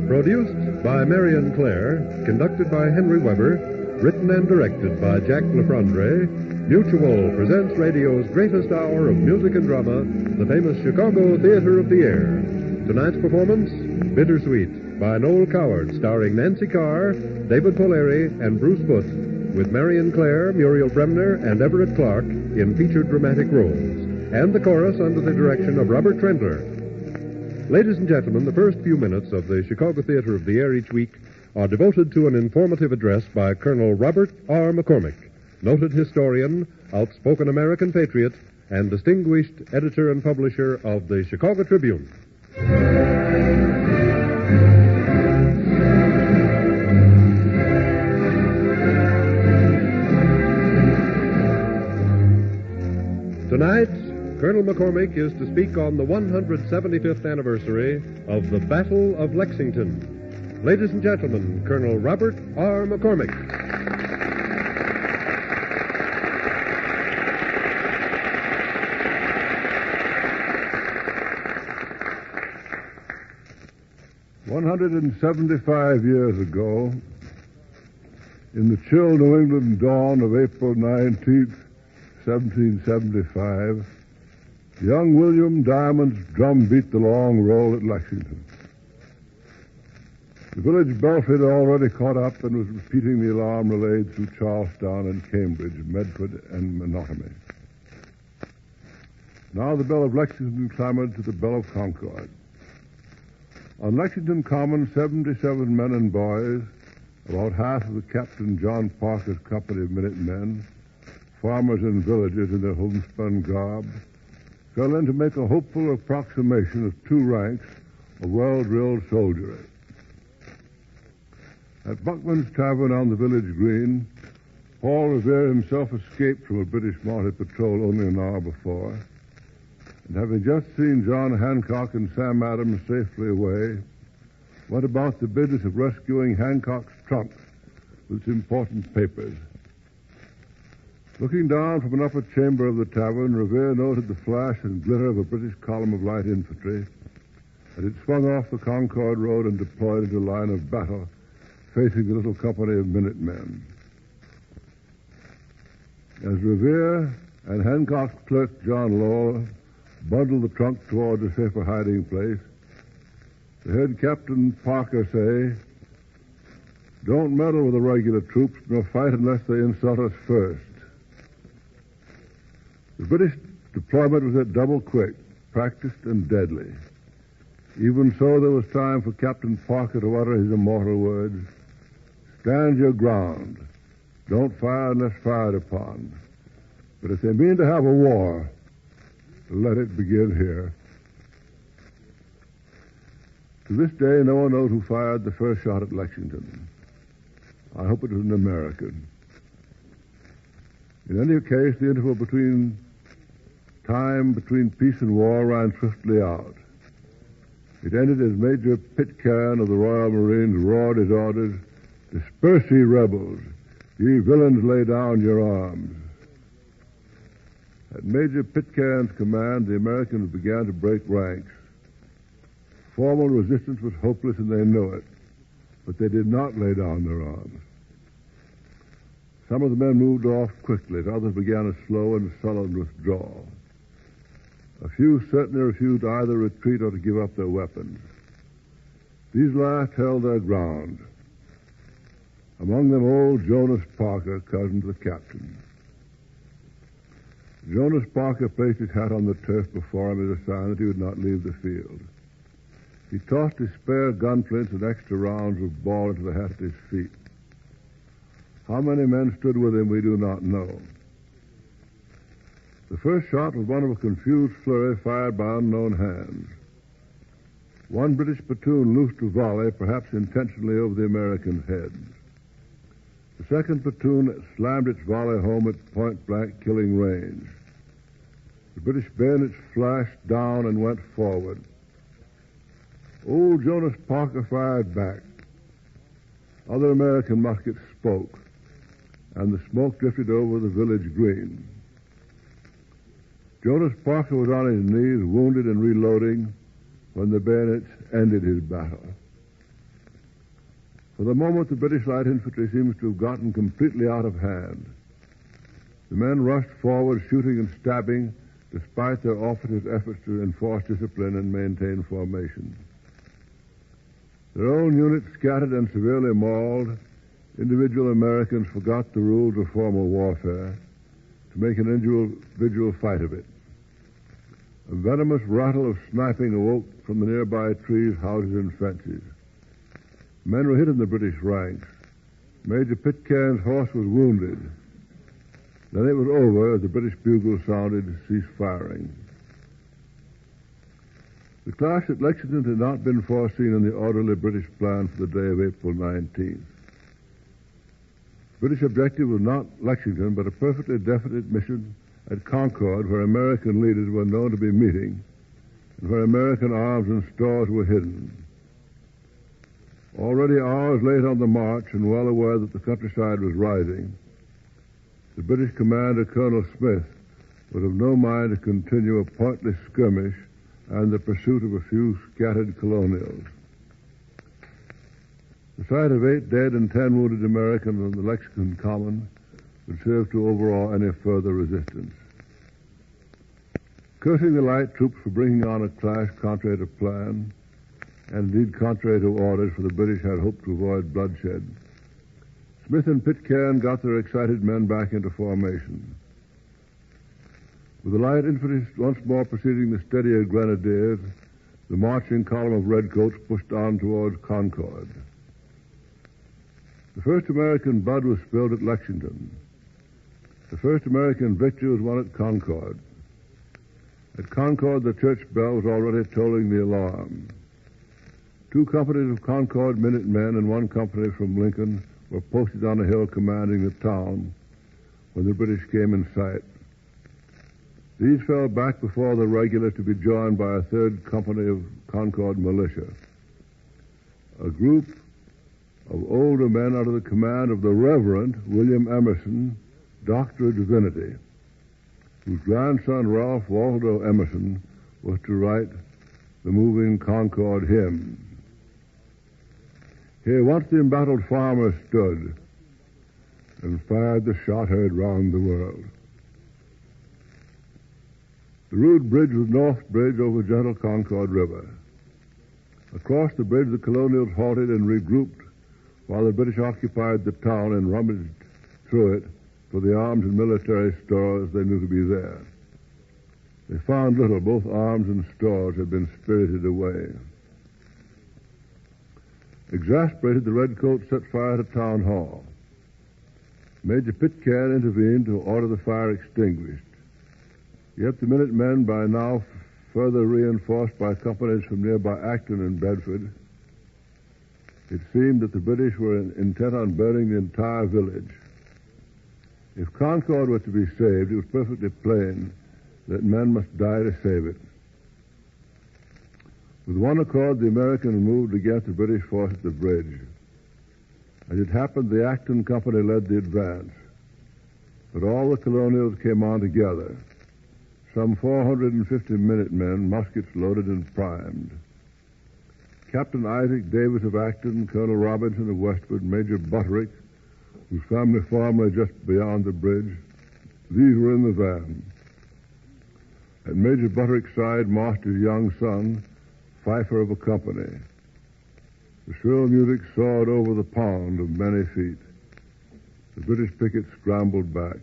Produced by Marion Clare, conducted by Henry Weber, written and directed by Jack Lefrandre, Mutual presents radio's greatest hour of music and drama, the famous Chicago Theater of the Air. Tonight's performance, Bittersweet, by Noel Coward, starring Nancy Carr, David Polari, and Bruce Foote, with Marion Clare, Muriel Bremner, and Everett Clark in featured dramatic roles, and the chorus under the direction of Robert Trendler. Ladies and gentlemen, the first few minutes of the Chicago Theater of the Air each week are devoted to an informative address by Colonel Robert R. McCormick, noted historian, outspoken American patriot, and distinguished editor and publisher of the Chicago Tribune. Tonight, Colonel McCormick is to speak on the 175th anniversary of the Battle of Lexington. Ladies and gentlemen, Colonel Robert R. McCormick. "175 years ago, in the chill New England dawn of April 19th, 1775, young William Diamond's drum beat the long roll at Lexington. The village belfry had already caught up and was repeating the alarm relayed through Charlestown and Cambridge, Medford and Menotomy. Now the bell of Lexington clamored to the bell of Concord. On Lexington Common, 77 men and boys, about half of the Captain John Parker's company of Minutemen, farmers and villagers in their homespun garb, fell in to make a hopeful approximation of two ranks of well-drilled soldiery. At Buckman's Tavern on the village green, Paul Revere himself escaped from a British mounted patrol only an hour before, and having just seen John Hancock and Sam Adams safely away, went about the business of rescuing Hancock's trunk with its important papers. Looking down from an upper chamber of the tavern, Revere noted the flash and glitter of a British column of light infantry as it swung off the Concord Road and deployed into line of battle, facing the little company of Minutemen. As Revere and Hancock's clerk, John Lowell, bundled the trunk toward a safer hiding place, they heard Captain Parker say, "Don't meddle with the regular troops, nor fight unless they insult us first." The British deployment was at double quick, practiced and deadly. Even so, there was time for Captain Parker to utter his immortal words, "Stand your ground. Don't fire unless fired upon. But if they mean to have a war, let it begin here." To this day, no one knows who fired the first shot at Lexington. I hope it was an American. In any case, the interval between peace and war ran swiftly out. It ended as Major Pitcairn of the Royal Marines roared his orders, "Disperse ye rebels, ye villains, lay down your arms." At Major Pitcairn's command, the Americans began to break ranks. Formal resistance was hopeless, and they knew it, but they did not lay down their arms. Some of the men moved off quickly, and others began a slow and sullen withdrawal. A few certainly refused either to retreat or to give up their weapons. These last held their ground. Among them old Jonas Parker, cousin to the captain. Jonas Parker placed his hat on the turf before him as a sign that he would not leave the field. He tossed his spare gun flints and extra rounds of ball into the hat at his feet. How many men stood with him, we do not know. The first shot was one of a confused flurry fired by unknown hands. One British platoon loosed a volley, perhaps intentionally, over the American heads. The second platoon slammed its volley home at point-blank killing range. The British bayonets flashed down and went forward. Old Jonas Parker fired back. Other American muskets spoke, and the smoke drifted over the village green. Jonas Parker was on his knees, wounded and reloading, when the bayonets ended his battle. For the moment, the British light infantry seems to have gotten completely out of hand. The men rushed forward, shooting and stabbing, despite their officers' efforts to enforce discipline and maintain formation. Their own units scattered and severely mauled, individual Americans forgot the rules of formal warfare to make an individual fight of it. A venomous rattle of sniping awoke from the nearby trees, houses, and fences. Men were hit in the British ranks. Major Pitcairn's horse was wounded. Then it was over as the British bugle sounded, cease firing. The clash at Lexington had not been foreseen in the orderly British plan for the day of April 19th. The British objective was not Lexington, but a perfectly definite mission at Concord, where American leaders were known to be meeting, and where American arms and stores were hidden. Already hours late on the march, and well aware that the countryside was rising, the British commander, Colonel Smith, was of no mind to continue a pointless skirmish and the pursuit of a few scattered colonials. The sight of 8 dead and 10 wounded Americans on the Lexington Common would serve to overawe any further resistance. Cursing the light troops for bringing on a clash contrary to plan, and indeed contrary to orders, for the British had hoped to avoid bloodshed, Smith and Pitcairn got their excited men back into formation. With the light infantry once more preceding the steadier grenadiers, the marching column of redcoats pushed on towards Concord. The first American blood was spilled at Lexington. The first American victory was won at Concord. At Concord, the church bell was already tolling the alarm. 2 companies of Concord Minutemen and 1 company from Lincoln were posted on a hill commanding the town when the British came in sight. These fell back before the regulars, to be joined by a 3rd company of Concord militia, a group of older men under the command of the Reverend William Emerson, Doctor of Divinity, whose grandson Ralph Waldo Emerson was to write the moving Concord hymn. Here once the embattled farmer stood and fired the shot heard round the world. The rude bridge was North Bridge over gentle Concord River. Across the bridge, the colonials halted and regrouped while the British occupied the town and rummaged through it for the arms and military stores they knew to be there. They found little. Both arms and stores had been spirited away. Exasperated, the redcoats set fire to Town Hall. Major Pitcairn intervened to order the fire extinguished. Yet the Minutemen, by now further reinforced by companies from nearby Acton and Bedford, it seemed that the British were intent on burning the entire village. If Concord were to be saved, it was perfectly plain that men must die to save it. With one accord, the Americans moved against the British force at the bridge. As it happened, the Acton Company led the advance, but all the colonials came on together, some 450 Minutemen, muskets loaded and primed. Captain Isaac Davis of Acton, Colonel Robinson of Westwood, Major Butterick, whose family farm lay just beyond the bridge, these were in the van. At Major Butterick's side marched his young son, fifer of a company. The shrill music soared over the pond of many feet. The British pickets scrambled back.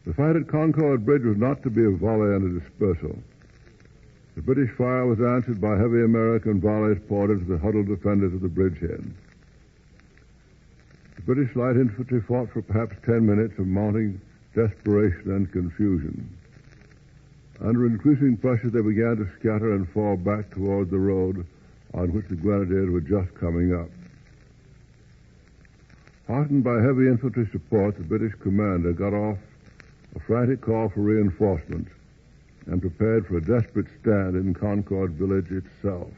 The fight at Concord Bridge was not to be a volley and a dispersal. The British fire was answered by heavy American volleys poured into the huddled defenders of the bridgehead. The British light infantry fought for perhaps 10 minutes of mounting desperation and confusion. Under increasing pressure, they began to scatter and fall back toward the road on which the Grenadiers were just coming up. Heartened by heavy infantry support, the British commander got off a frantic call for reinforcements and prepared for a desperate stand in Concord village itself.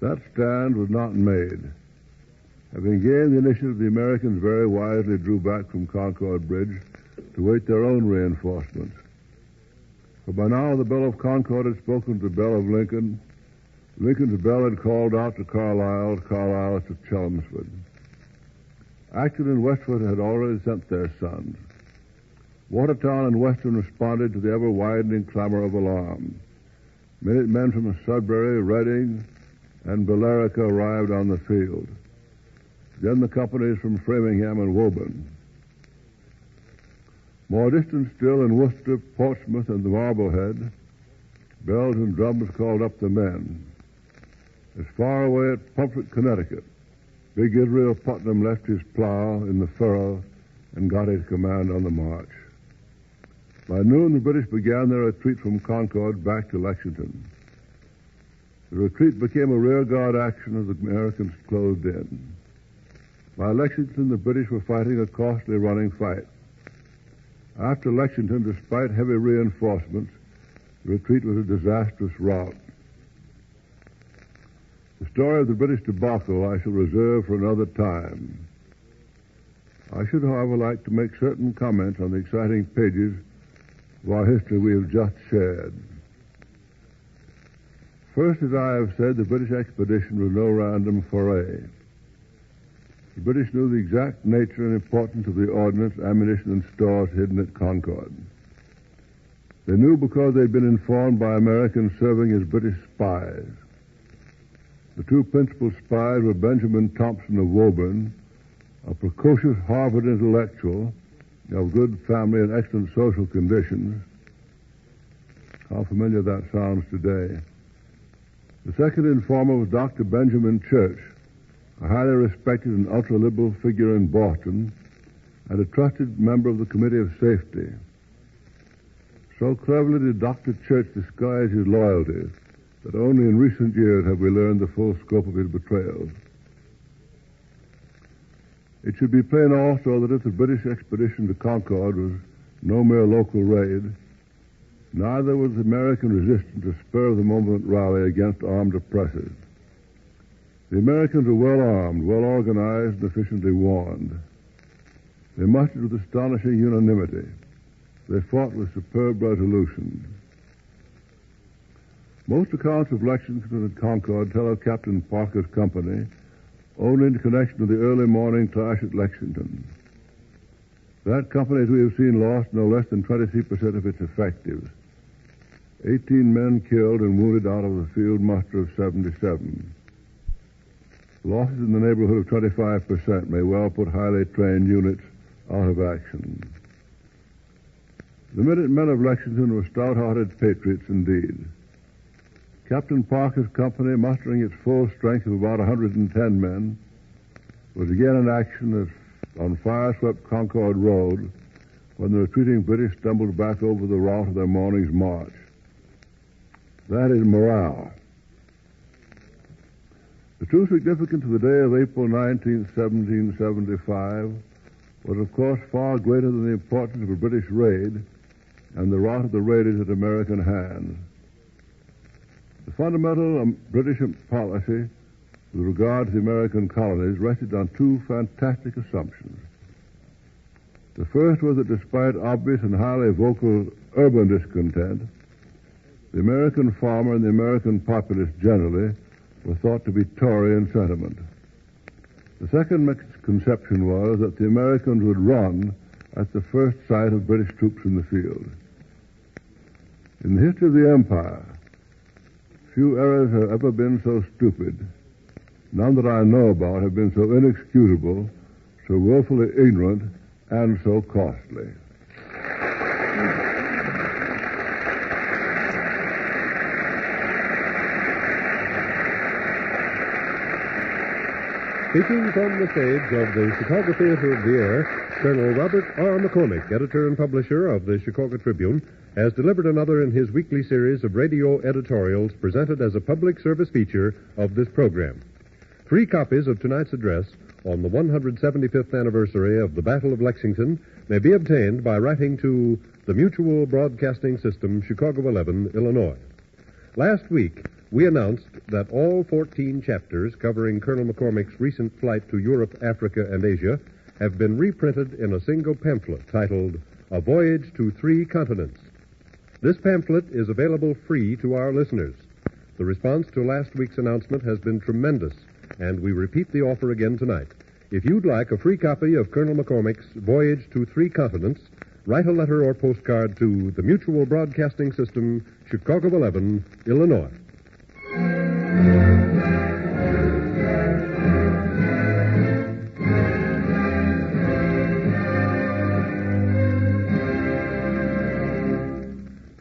That stand was not made. Having gained the initiative, the Americans very wisely drew back from Concord Bridge to wait their own reinforcements. For by now the bell of Concord had spoken to the bell of Lincoln. Lincoln's bell had called out to Carlisle, Carlisle to Chelmsford. Acton and Westford had already sent their sons. Watertown and Western responded to the ever-widening clamor of alarm. Minutemen from Sudbury, Reading, and Billerica arrived on the field. Then the companies from Framingham and Woburn. More distant still, in Worcester, Portsmouth, and the Marblehead, bells and drums called up the men. As far away as Pomfret, Connecticut, big Israel Putnam left his plow in the furrow and got his command on the march. By noon, the British began their retreat from Concord back to Lexington. The retreat became a rearguard action as the Americans closed in. By Lexington, the British were fighting a costly running fight. After Lexington, despite heavy reinforcements, the retreat was a disastrous rout. The story of the British debacle I shall reserve for another time. I should, however, like to make certain comments on the exciting pages of our history we have just shared. First, as I have said, the British expedition was no random foray. The British knew the exact nature and importance of the ordnance, ammunition, and stores hidden at Concord. They knew because they'd been informed by Americans serving as British spies. The two principal spies were Benjamin Thompson of Woburn, a precocious Harvard intellectual of good family and excellent social conditions. How familiar that sounds today. The second informer was Dr. Benjamin Church, a highly respected and ultra-liberal figure in Boston, and a trusted member of the Committee of Safety. So cleverly did Dr. Church disguise his loyalties that only in recent years have we learned the full scope of his betrayals. It should be plain also that if the British expedition to Concord was no mere local raid, neither was American resistance a spur-of-the-moment rally against armed oppressors. The Americans were well-armed, well-organized, and efficiently warned. They mustered with astonishing unanimity. They fought with superb resolution. Most accounts of Lexington and Concord tell of Captain Parker's company only in connection with the early morning clash at Lexington. That company, as we have seen, lost no less than 23% of its effectives. 18 men killed and wounded out of the field muster of 77. Losses in the neighborhood of 25% may well put highly trained units out of action. The Minutemen of Lexington were stout-hearted patriots indeed. Captain Parker's company, mustering its full strength of about 110 men, was again in action on fire-swept Concord Road when the retreating British stumbled back over the route of their morning's march. That is morale. The true significance of the day of April 19, 1775 was, of course, far greater than the importance of a British raid and the rout of the raiders at American hands. The fundamental British policy with regard to the American colonies rested on two fantastic assumptions. The first was that despite obvious and highly vocal urban discontent, the American farmer and the American populace generally were thought to be Tory in sentiment. The second misconception was that the Americans would run at the first sight of British troops in the field. In the history of the Empire, few errors have ever been so stupid. None that I know about have been so inexcusable, so willfully ignorant, and so costly. Speaking from the stage of the Chicago Theater of the Air, Colonel Robert R. McCormick, editor and publisher of the Chicago Tribune, has delivered another in his weekly series of radio editorials presented as a public service feature of this program. 3 copies of tonight's address on the 175th anniversary of the Battle of Lexington may be obtained by writing to the Mutual Broadcasting System, Chicago 11, Illinois. Last week, we announced that all 14 chapters covering Colonel McCormick's recent flight to Europe, Africa, and Asia have been reprinted in a single pamphlet titled A Voyage to 3 Continents. This pamphlet is available free to our listeners. The response to last week's announcement has been tremendous, and we repeat the offer again tonight. If you'd like a free copy of Colonel McCormick's Voyage to 3 Continents, write a letter or postcard to the Mutual Broadcasting System, Chicago 11, Illinois.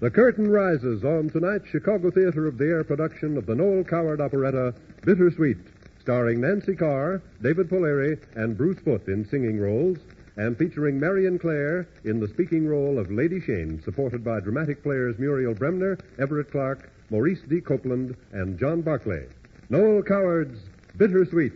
The curtain rises on tonight's Chicago Theater of the Air production of the Noel Coward operetta, Bittersweet, starring Nancy Carr, David Polari, and Bruce Foote in singing roles, and featuring Marion Clare in the speaking role of Lady Shane, supported by dramatic players Muriel Bremner, Everett Clark, Maurice D. Copeland, and John Barclay. Noel Coward's Bittersweet.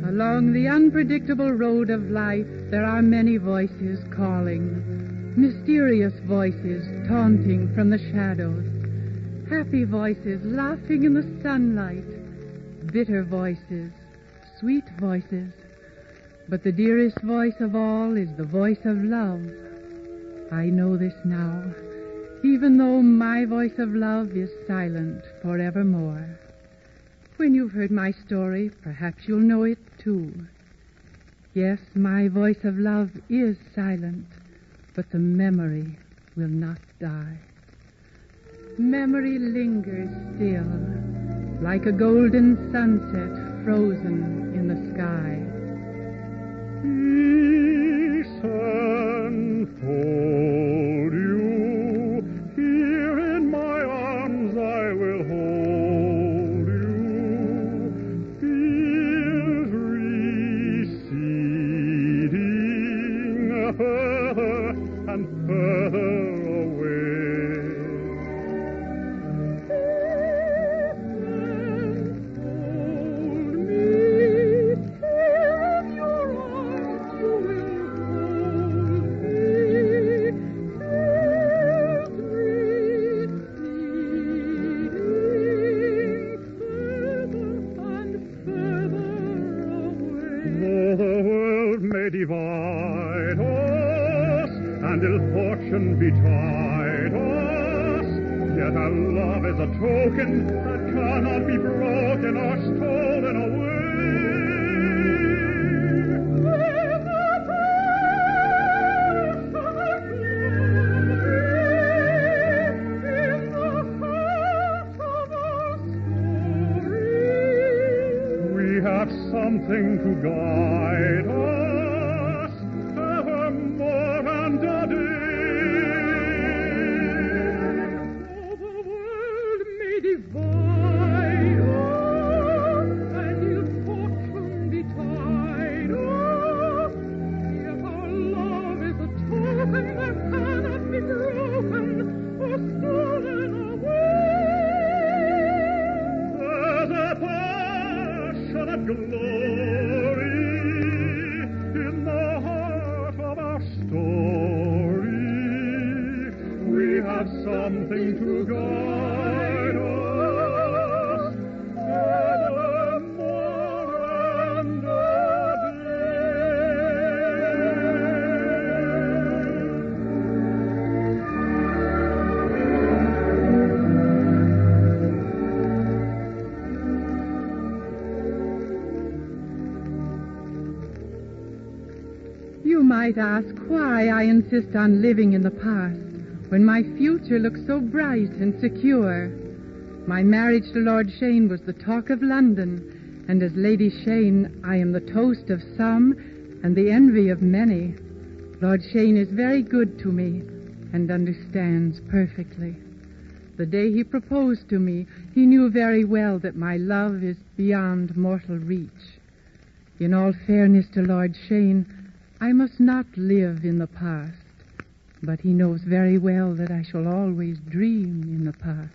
Along the unpredictable road of life, there are many voices calling, mysterious voices taunting from the shadows, happy voices laughing in the sunlight, bitter voices, sweet voices. But the dearest voice of all is the voice of love. I know this now, even though my voice of love is silent forevermore. When you've heard my story, perhaps you'll know it too. Yes, my voice of love is silent, but the memory will not die. Memory lingers still, like a golden sunset frozen in the sky. Peace enfold you, here in my arms I will hold you. Fears receding further and further away. Divide us, and ill fortune betide us, yet our love is a token that cannot be broken or stolen away. We have something to guide us. Something to guide us evermore and a You might ask why I insist on living in the past, when my future looks so bright and secure. My marriage to Lord Shane was the talk of London, and as Lady Shane, I am the toast of some and the envy of many. Lord Shane is very good to me and understands perfectly. The day he proposed to me, he knew very well that my love is beyond mortal reach. In all fairness to Lord Shane, I must not live in the past. But he knows very well that I shall always dream in the past.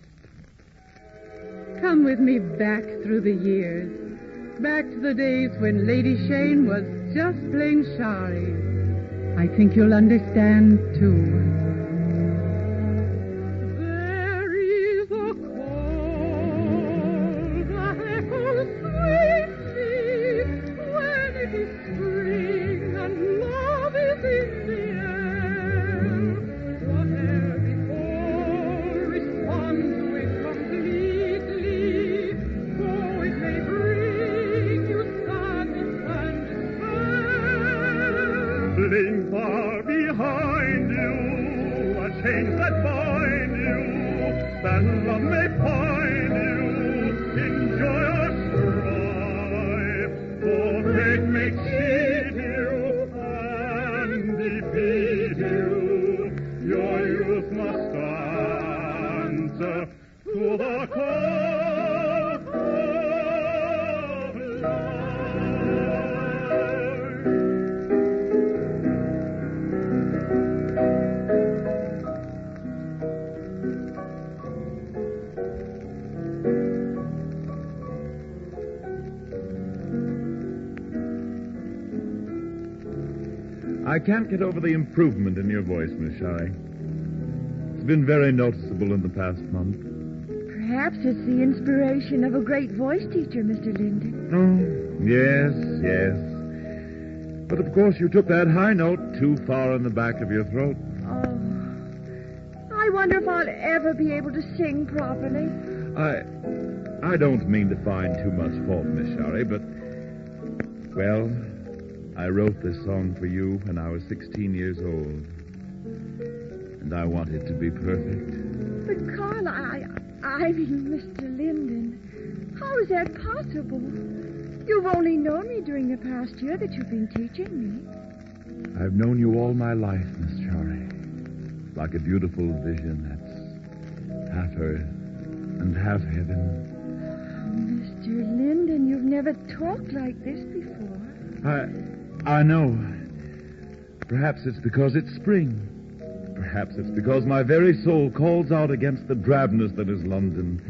Come with me back through the years, back to the days when Lady Shane was just plain Shari. I think you'll understand, too. There is a call that echoes sweetly when it is spring and love is in the air. Leaving far behind you a chains that bind you, that love may find you in joyous strife. For fate may cheat you and defeat you. Your youth must answer to the call of love. I can't get over the improvement in your voice, Miss Shari. It's been very noticeable in the past month. Perhaps it's the inspiration of a great voice teacher, Mr. Linden. Oh, yes. But of course you took that high note too far in the back of your throat. Oh, I wonder if I'll ever be able to sing properly. I don't mean to find too much fault, Miss Shari, but, well, I wrote this song for you when I was 16 years old. And I want it to be perfect. But, Carl, I mean, Mr. Linden, how is that possible? You've only known me during the past year that you've been teaching me. I've known you all my life, Miss Shari. Like a beautiful vision that's half earth and half heaven. Mr. Linden, you've never talked like this before. I know. Perhaps it's because it's spring. Perhaps it's because my very soul calls out against the drabness that is London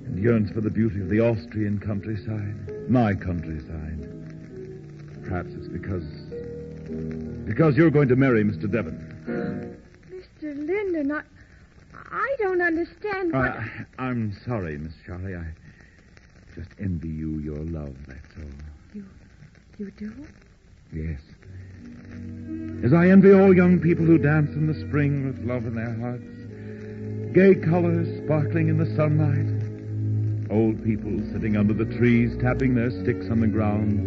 and yearns for the beauty of the Austrian countryside, my countryside. Perhaps it's because you're going to marry Mr. Devon. Mr. Linden, I don't understand what... I'm sorry, Miss Shari. I just envy you your love, that's all. You do? Yes. As I envy all young people who dance in the spring with love in their hearts. Gay colors sparkling in the sunlight. Old people sitting under the trees, tapping their sticks on the ground,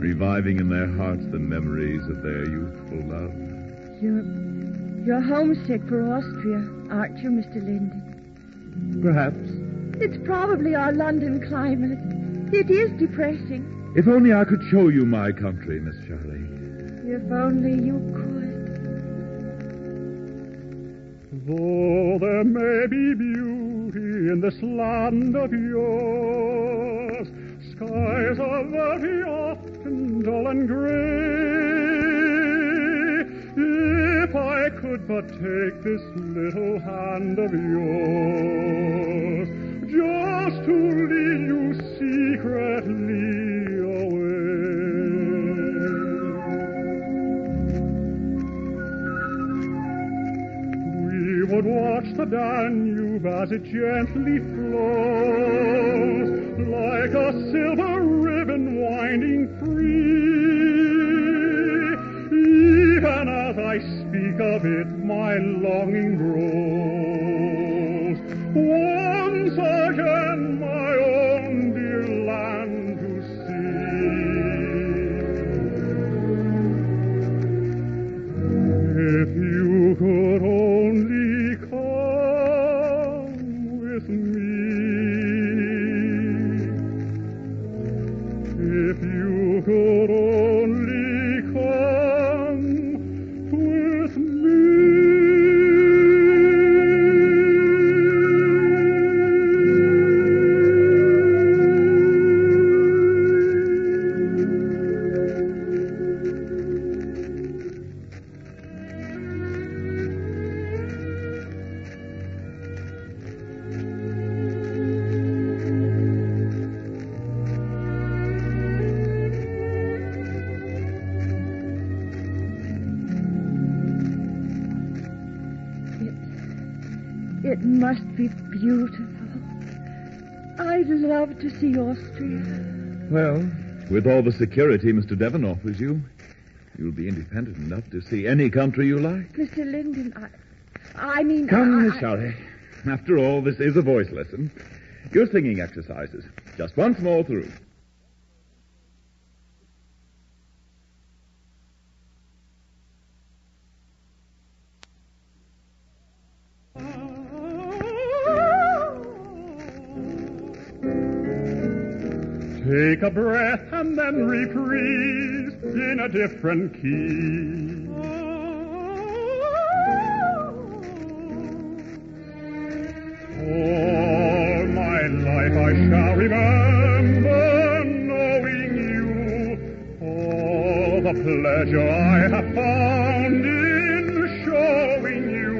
reviving in their hearts the memories of their youthful love. You're homesick for Austria, aren't you, Mr. Linden? Perhaps. It's probably our London climate. It is depressing. If only I could show you my country, Miss Shirley. If only you could. Though there may be beauty in this land of yours, skies are very often dull and gray. If I could but take this little hand of yours, just to lead you secretly would watch the Danube as it gently flows, like a silver ribbon winding free. Even as I speak of it, my longing grows. Once again, my own dear land to see. If you could only could only come with me. It must be beautiful. I'd love to see Austria. Well, with all the security Mr. Devon offers you, you'll be independent enough to see any country you like. Mr. Linden, I mean... Come, Miss Shari. After all, this is a voice lesson. Your singing exercises. Just once more through. Take a breath and then reprise in a different key. All my life I shall remember knowing you. All the pleasure I have found in showing you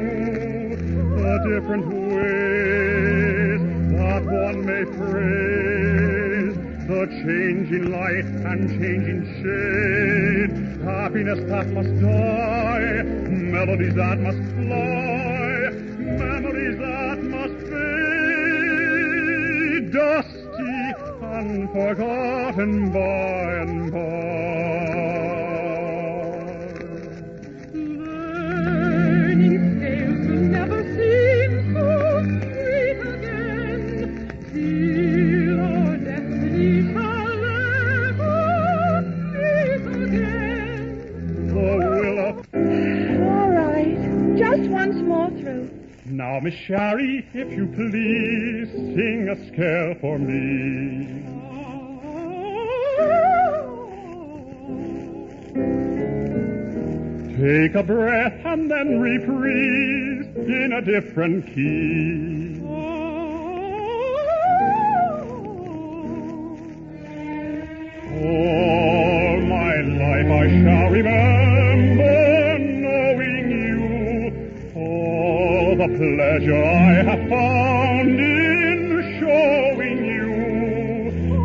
the different ways that one may praise the changing light and changing shade, happiness that must die, melodies that must fly, memories that must fade, dusty and forgotten by and by. Learning scales will never seem so sweet again, till our destiny shall never meet again. All right, just once more through. Now, Miss Sherry, if you please, sing a scale for me. Take a breath and then reprise in a different key. All my life I shall remember knowing you, all the pleasure I have found in showing you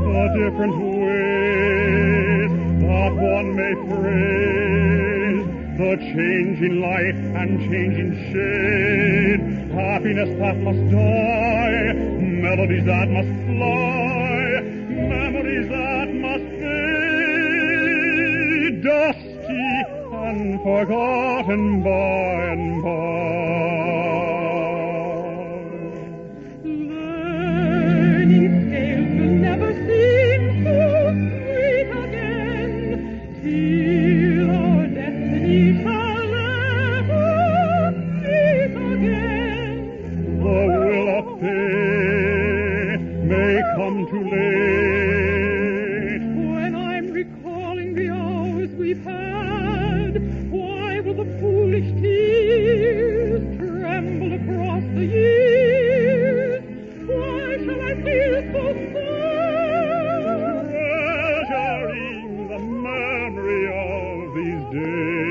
the different ways that one may praise, the changing light and changing shade, happiness that must die, melodies that must fly, memories that must fade, dusty and forgotten by and by. Learning scales will never seem so sweet again, till our destiny shall never meet again. The will of fate may come too late. When I'm recalling the hours we've had, why will the foolish tears tremble across the years? Why shall I feel so sad? Treasuring the memory of these days,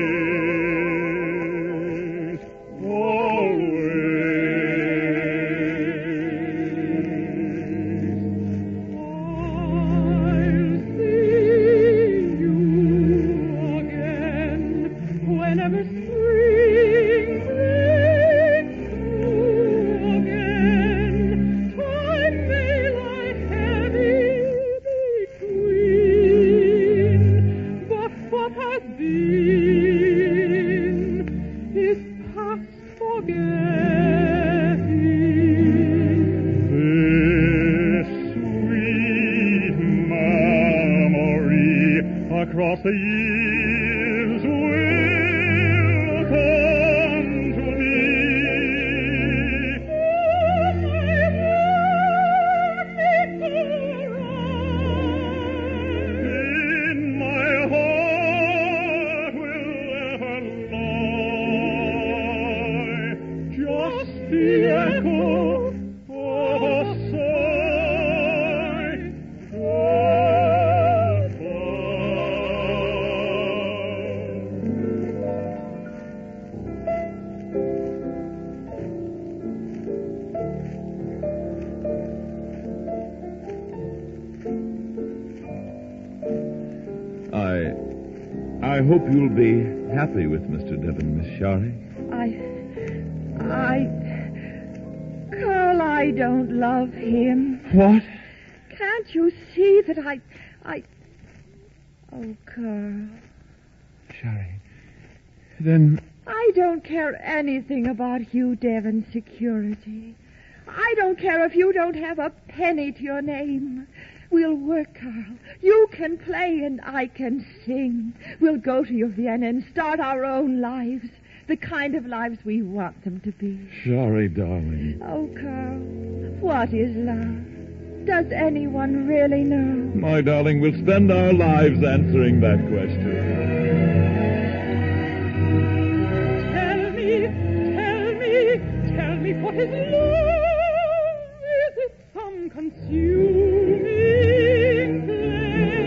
whenever spring breaks through again, time may lie heavy between, but what has been is past forgetting. this sweet memory across the years will come to me. In my heart will ever lie just the echo of a sigh. I hope you'll be happy with Mr. Devon, Miss Shari. Carl, I don't love him. What? Can't you see that I... Oh, Carl. Shari. Then... I don't care anything about Hugh Devon's security. I don't care if you don't have a penny to your name. We'll work, Carl. You can play and I can sing. We'll go to your Vienna and start our own lives. The kind of lives we want them to be. Shari, darling. Oh, Carl, what is love? Does anyone really know? My darling, we'll spend our lives answering that question. Tell me what is love? Is it some consuming flame?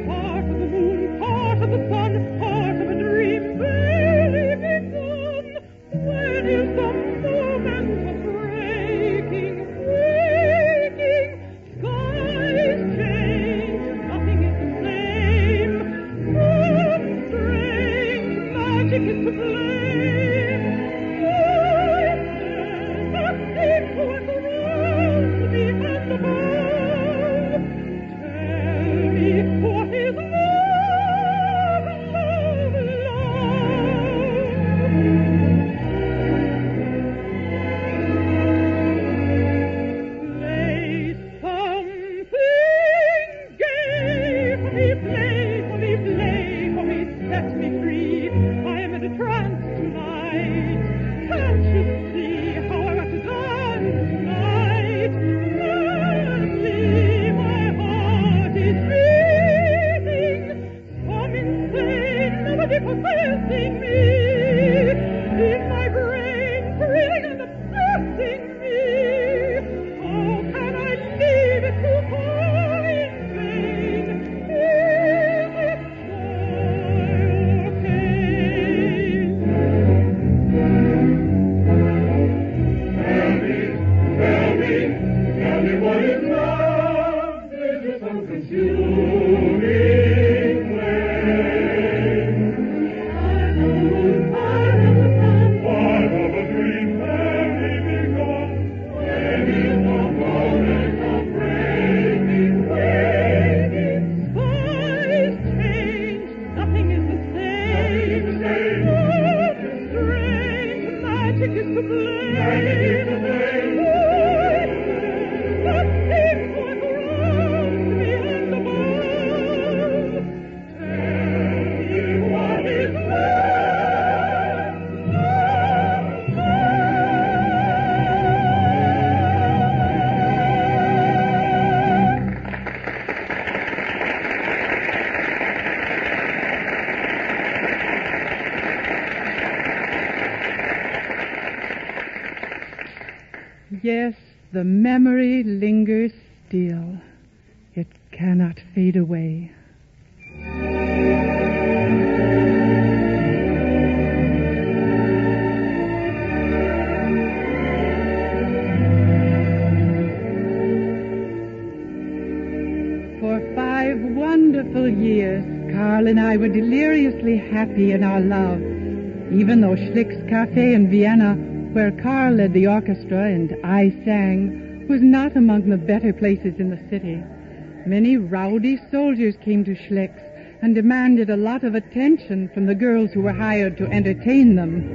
Part of the moon, part of the sun, part of a dream barely begun. When is the moment of breaking? Sky Yes, the memory lingers still. It cannot fade away. For 5 wonderful years, Carl and I were deliriously happy in our love, even though Schlick's Cafe in Vienna, where Carl led the orchestra and I sang, was not among the better places in the city. Many rowdy soldiers came to Schlick's and demanded a lot of attention from the girls who were hired to entertain them.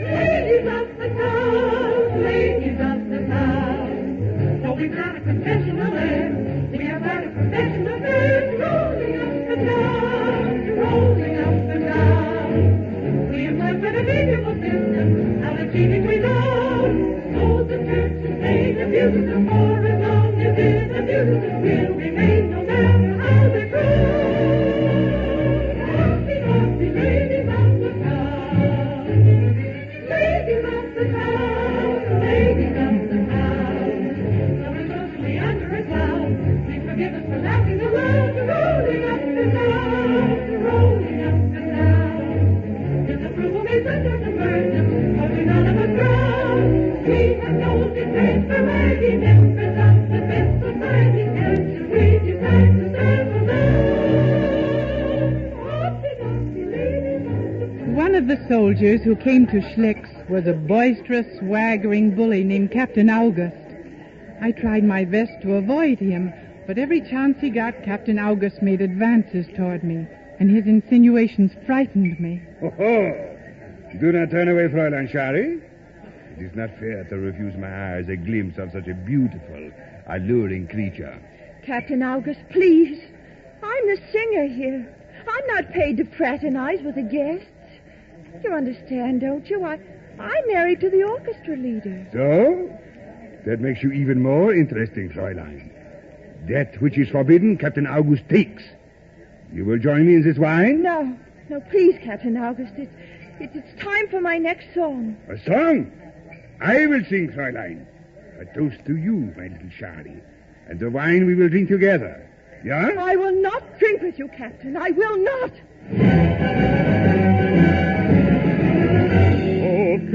Ladies of the town, ladies of the town. So we've got a confessional there. We have got a confessional there. Rolling up the town, rolling up the town. We have learned that a beautiful system, how the cheating we love. So the church is saying abuse them for as long as it abuses will remain no matter how they grow. Happy, happy ladies of the town. Ladies of the town, ladies of the town. Summer socially under a cloud. Please forgive us for laughing aloud. Rolling up the town, rolling up the town. Disapproval may send us a burden, but we're none of us proud. We have no disdain for mighty members of the best society. Can't you read your time to stand alone? Happy, happy ladies of the town. One of the soldiers who came to Schlick's was a boisterous, swaggering bully named Captain August. I tried my best to avoid him, but every chance he got, Captain August made advances toward me, and his insinuations frightened me. Oh, do not turn away, Fräulein Schari. It is not fair to refuse my eyes a glimpse of such a beautiful, alluring creature. Captain August, please. I'm the singer here. I'm not paid to fraternize with the guests. You understand, don't you? I'm married to the orchestra leader. So? That makes you even more interesting, Fräulein. That which is forbidden, Captain August takes. You will join me in this wine? No, please, Captain August. It's time for my next song. A song? I will sing, Fräulein. A toast to you, my little Schari. And the wine we will drink together. Yeah? I will not drink with you, Captain. I will not. Okay,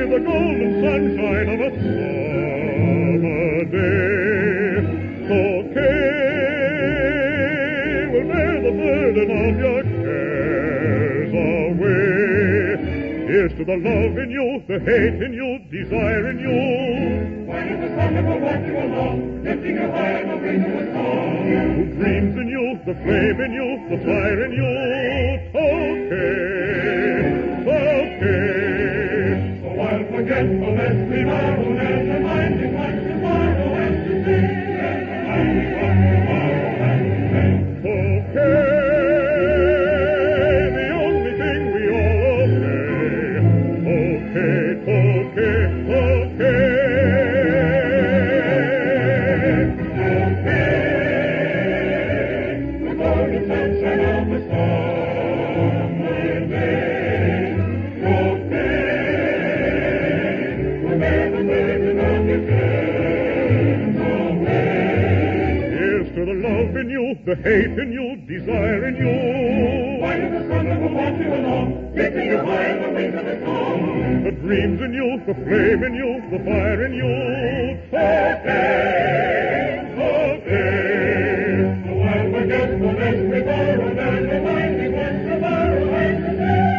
the golden sunshine of a summer day. Okay, will bear the burden of your cares away. Here's to the love in you, the hate in you, desire in you. Why in the sun will walk you along, lifting your high and will bring you a song. Who dreams in you, the flame in you, the fire in you. Okay, so I'll forget forgetfulness, leave our own and reminding what tomorrow has to say. Reminding what tomorrow has to say. Okay, the only thing we all obey. Okay, the golden sunshine of the star. love in you, the hate in you, desire in you. Why does the sun never walk you along, lifting you high on the wings of the song? The dreams in you, the flame in you, the fire in you. Okay, okay. The wild forgetfulness we borrow, and reminding us tomorrow and the same.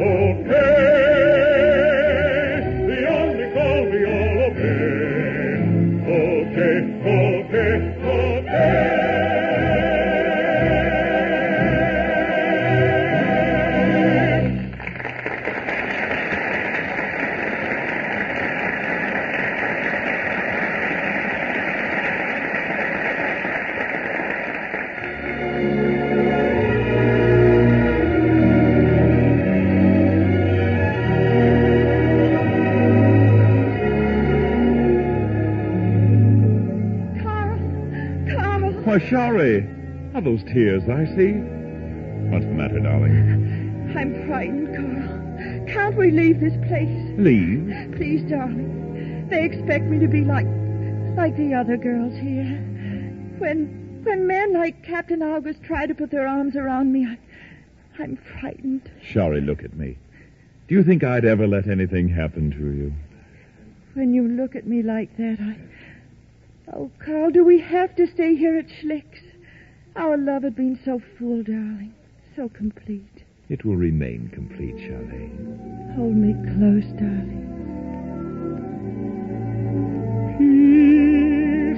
Okay, the only call we all obey. Okay, okay, okay. Why, Shari, are those tears I see? What's the matter, darling? I'm frightened, Carl. Can't we leave this place? Leave? Please, darling. They expect me to be like the other girls here. When men like Captain August try to put their arms around me, I'm frightened. Shari, look at me. Do you think I'd ever let anything happen to you? When you look at me like that, Oh, Carl, do we have to stay here at Schlick's? Our love had been so full, darling. So complete. It will remain complete, Shari. Hold me close, darling. Peace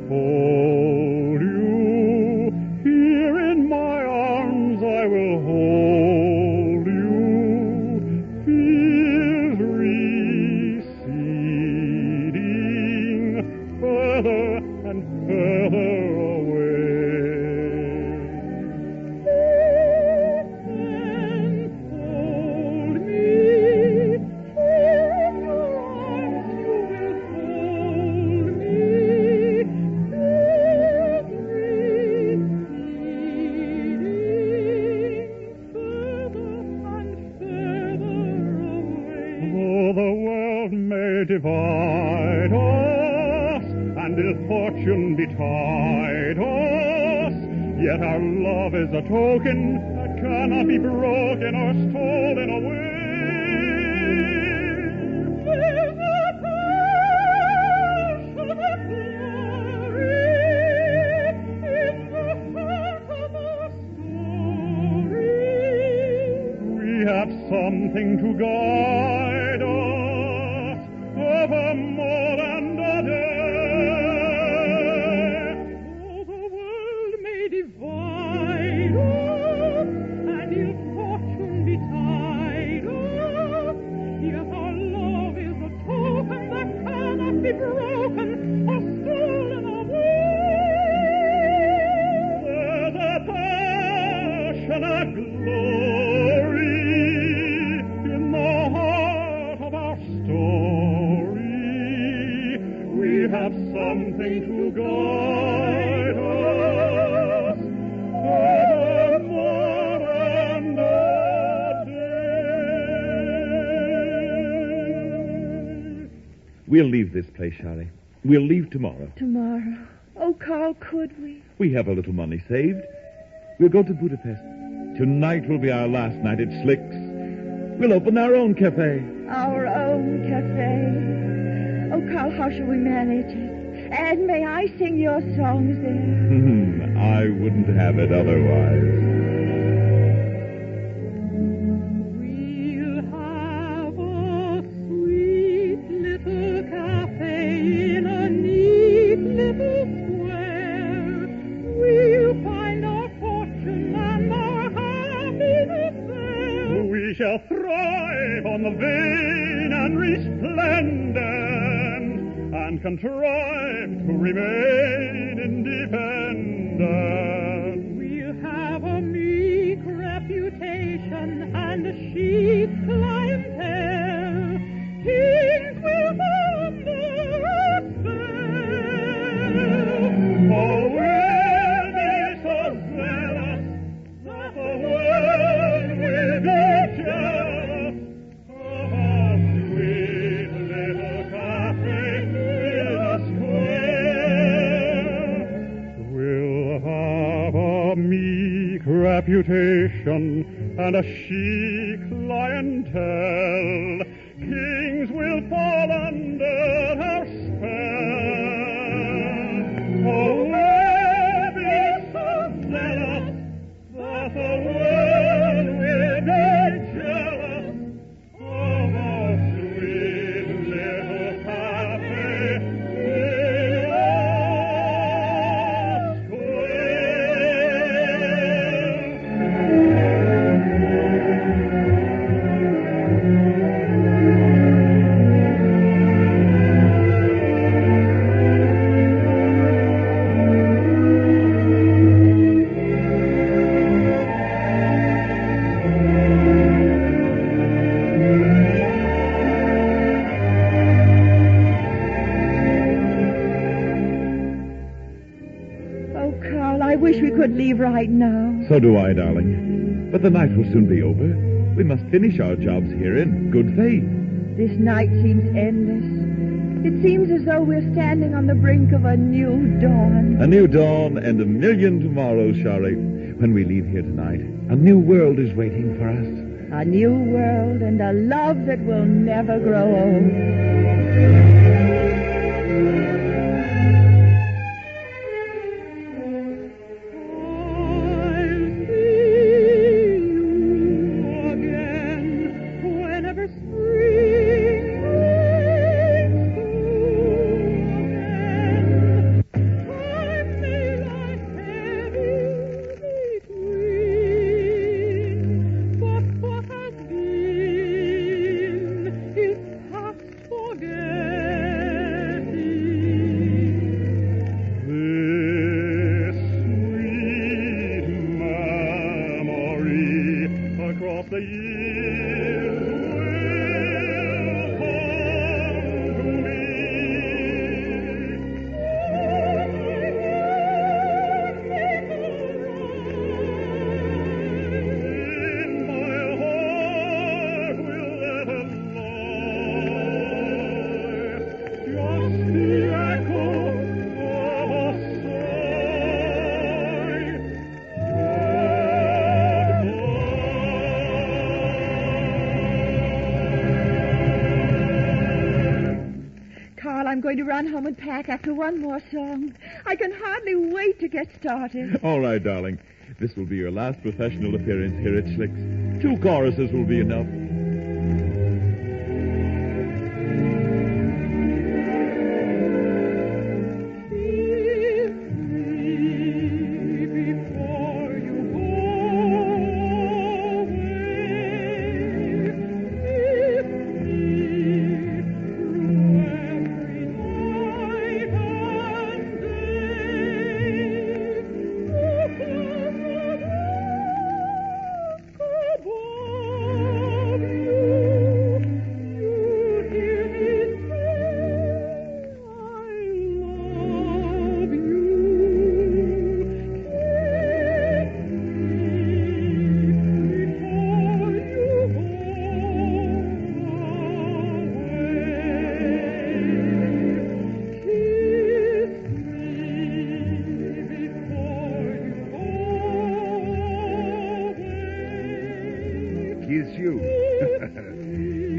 enfold you. Here in my arms I will hold you. Fears receding further and further away. Enfold me. Here in your arms you will hold me. Fears receding further and further away. Though the world may divide us, and ill fortune betide us, yet our love is a token that cannot be broken or stolen away. There's a passion of glory in the heart of our story. We have something to guide us over more and a day. Though the world may divide us, and ill fortune betide us, yet our love is a token that cannot be broken or stolen away. There's a passion, a glory in the heart of our story. We have something to guide us over more and a day. We'll leave this place, Shari. We'll leave tomorrow. Tomorrow. Oh, Carl, could we? We have a little money saved. We'll go to Budapest. Tonight will be our last night at Schlick's. We'll open our own cafe. Our own cafe. Oh, Carl, how shall we manage it? And may I sing your songs there? I wouldn't have it otherwise. We'll have a sweet little cafe in a neat little square. We'll find our fortune and our happiness there. We shall thrive on the vain and resplendent, and contrive to remain independent. We'll have a meek reputation and a chic clientele. Kings will come under our spell. Oh, we'll be so zealous that the world will be jealous of our sweet little cafe in a square. reputation and a chic clientele. Kings will fall under her spell. Oh, maybe so zealous that the world will be jealous of our sweet little cafe in could leave right now. So do I, darling. But the night will soon be over. We must finish our jobs here in good faith. This night seems endless. It seems as though we're standing on the brink of a new dawn. A new dawn and a million tomorrows, Shari. When we leave here tonight, a new world is waiting for us. A new world and a love that will never grow old. I'm going to run home and pack after one more song. I can hardly wait to get started. All right, darling. This will be your last professional appearance here at Schlick's. 2 choruses will be enough.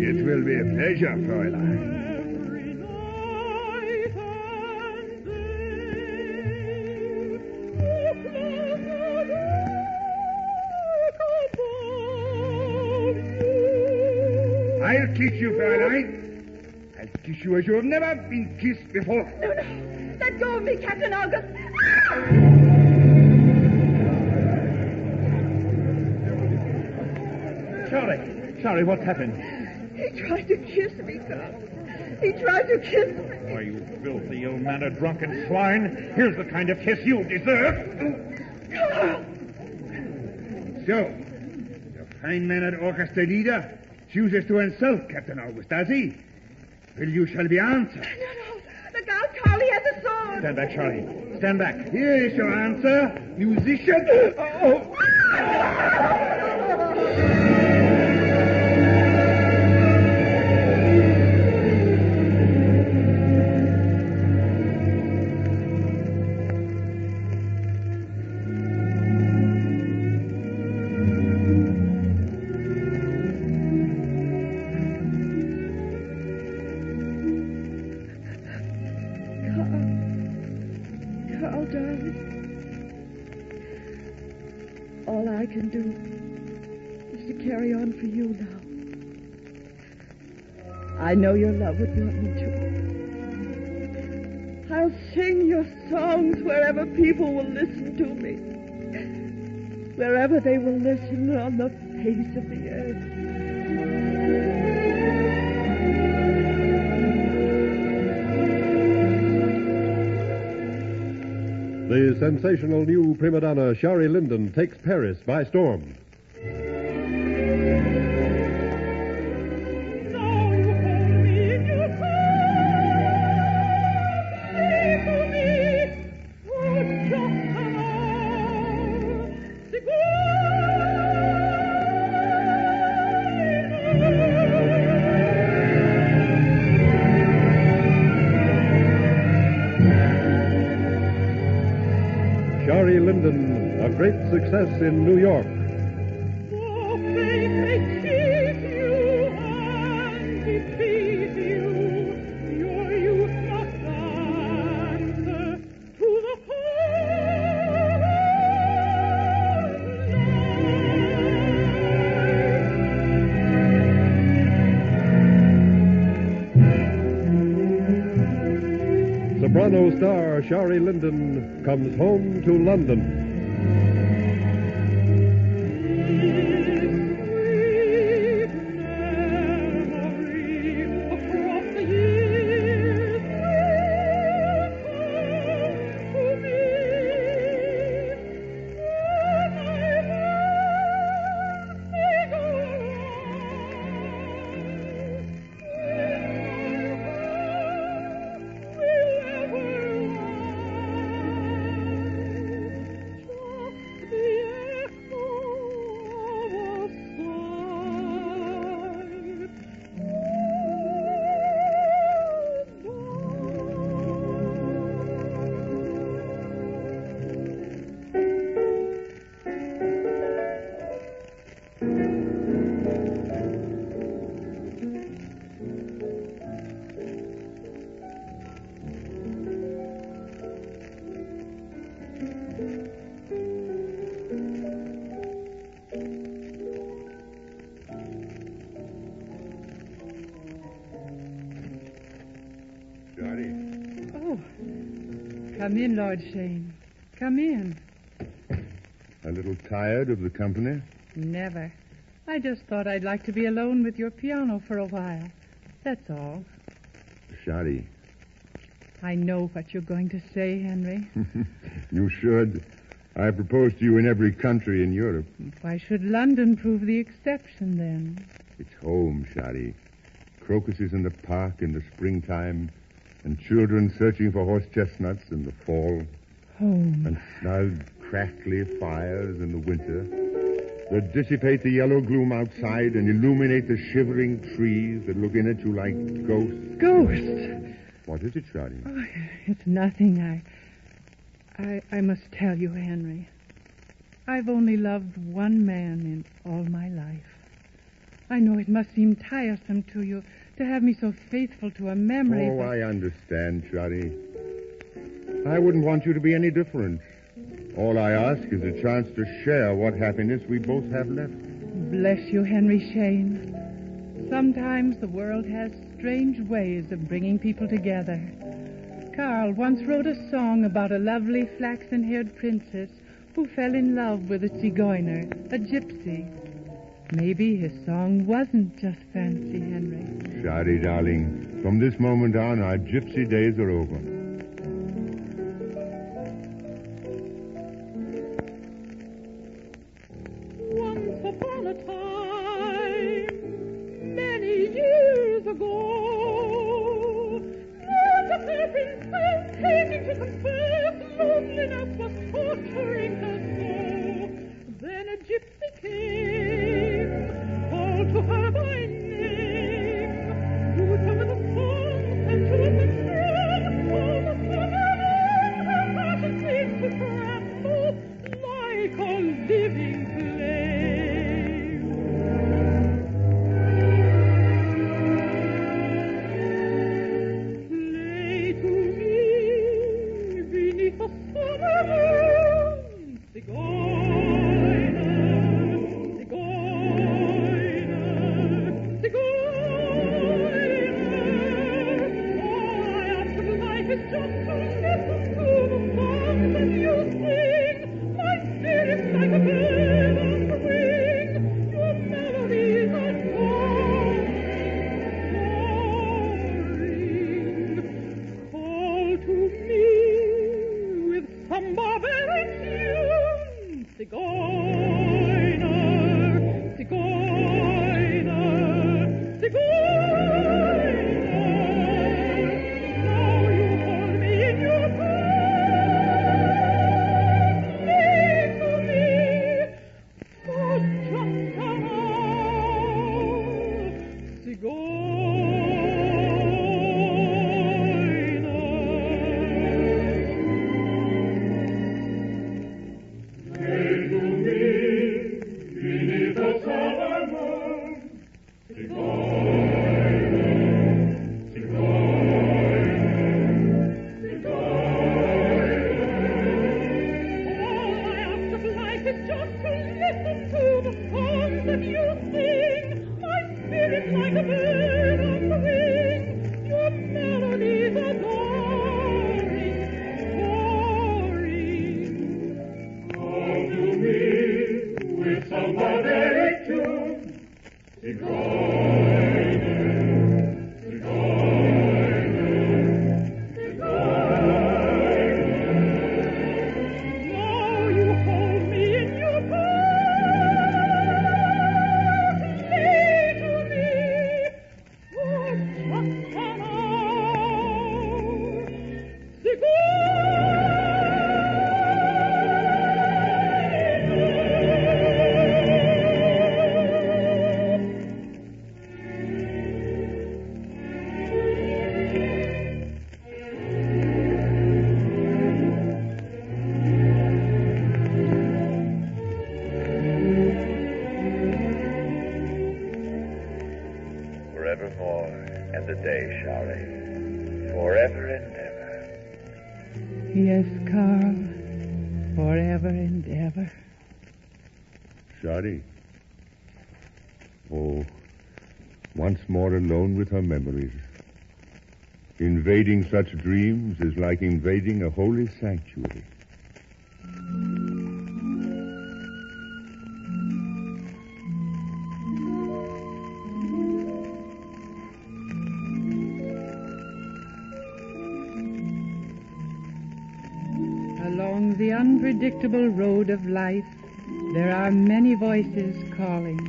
It will be a pleasure, Fräulein. I'll kiss you, Fräulein. I'll kiss you as you have never been kissed before. No, no. Let go of me, Captain August. Sorry, what's happened? He tried to kiss me, Carl. He tried to kiss me. Why, you filthy, ill-mannered, drunken swine. Here's the kind of kiss you deserve. Carl! So, the fine-mannered orchestra leader chooses to insult Captain August, does he? Well, you shall be answered. No. Look out, Carl. He has a sword. Stand back, Charlie. Stand back. Here is your answer, musician. now, darling. All I can do is to carry on for you now. I know your love would want me to. I'll sing your songs wherever people will listen to me. Wherever they will listen on the face of the earth. The sensational new prima donna Shari Linden takes Paris by storm. Shari Linden, a great success in New York. Soprano star Shari Linden comes home to London. Come in, Lord Shane. Come in. A little tired of the company? Never. I just thought I'd like to be alone with your piano for a while. That's all. Shari. I know what you're going to say, Henry. You should. I proposed to you in every country in Europe. Why should London prove the exception, then? It's home, Shari. Crocuses in the park in the springtime, and children searching for horse chestnuts in the fall. Home. And snug, crackly fires in the winter that dissipate the yellow gloom outside and illuminate the shivering trees that look in at you like ghosts. Ghosts? What is it, Shari? Oh, it's nothing. I must tell you, Henry. I've only loved one man in all my life. I know it must seem tiresome to you to have me so faithful to a memory. Oh, I understand, Shari. I wouldn't want you to be any different. All I ask is a chance to share what happiness we both have left. Bless you, Henry Shane. Sometimes the world has strange ways of bringing people together. Carl once wrote a song about a lovely flaxen-haired princess who fell in love with a Zigeuner, a gypsy. Maybe his song wasn't just fancy, Henry. Shari, darling, from this moment on, our gypsy days are over. Once upon a time, many years ago, there's a fair princess hating to confess loneliness was torturing her so. Then a gypsy came, called to her by name, who would come with a song and to the strong. forever and ever. Yes, Carl. Forever and ever. Shari. Oh, once more alone with her memories. Invading such dreams is like invading a holy sanctuary. Along the unpredictable road of life, there are many voices calling.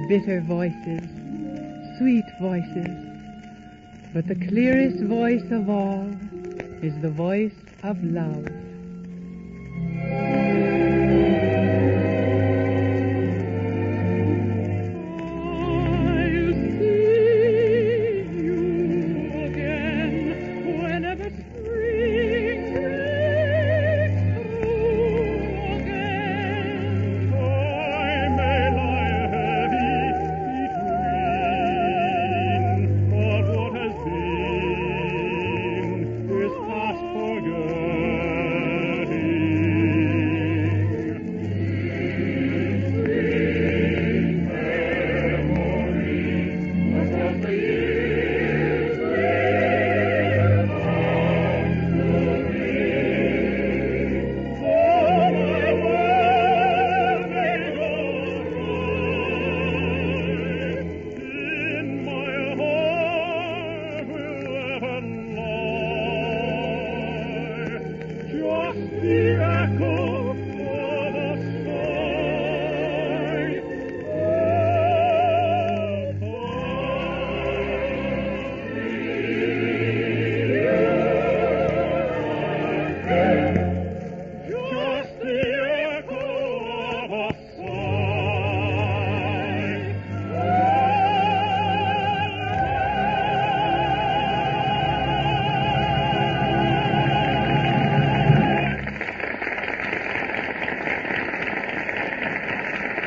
Bitter voices, sweet voices. But the clearest voice of all is the voice of love.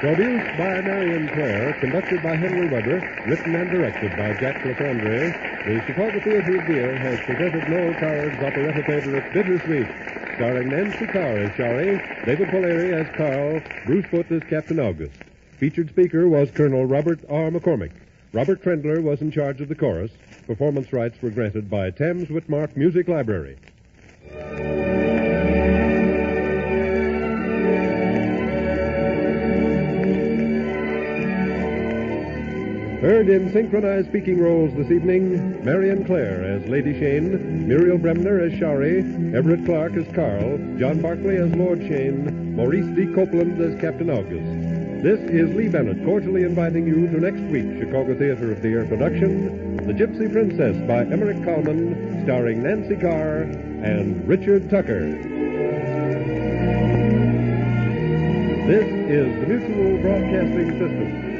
Produced by Marion Clare, conducted by Henry Weber, written and directed by Jack LaFondre, the Chicago Theater of the Year has presented Noel Coward's operetta favorite, Bittersweet, starring Nancy Carr as Shari, David Polari as Carl, Bruce Foote as Captain August. Featured speaker was Colonel Robert R. McCormick. Robert Trendler was in charge of the chorus. Performance rights were granted by Thames Whitmark Music Library. Heard in synchronized speaking roles this evening, Marion Clare as Lady Shane, Muriel Bremner as Shari, Everett Clark as Carl, John Barclay as Lord Shane, Maurice D. Copeland as Captain August. This is Lee Bennett cordially inviting you to next week's Chicago Theater of the Year production, The Gypsy Princess by Emmerich Kalman, starring Nancy Carr and Richard Tucker. This is the Mutual Broadcasting System.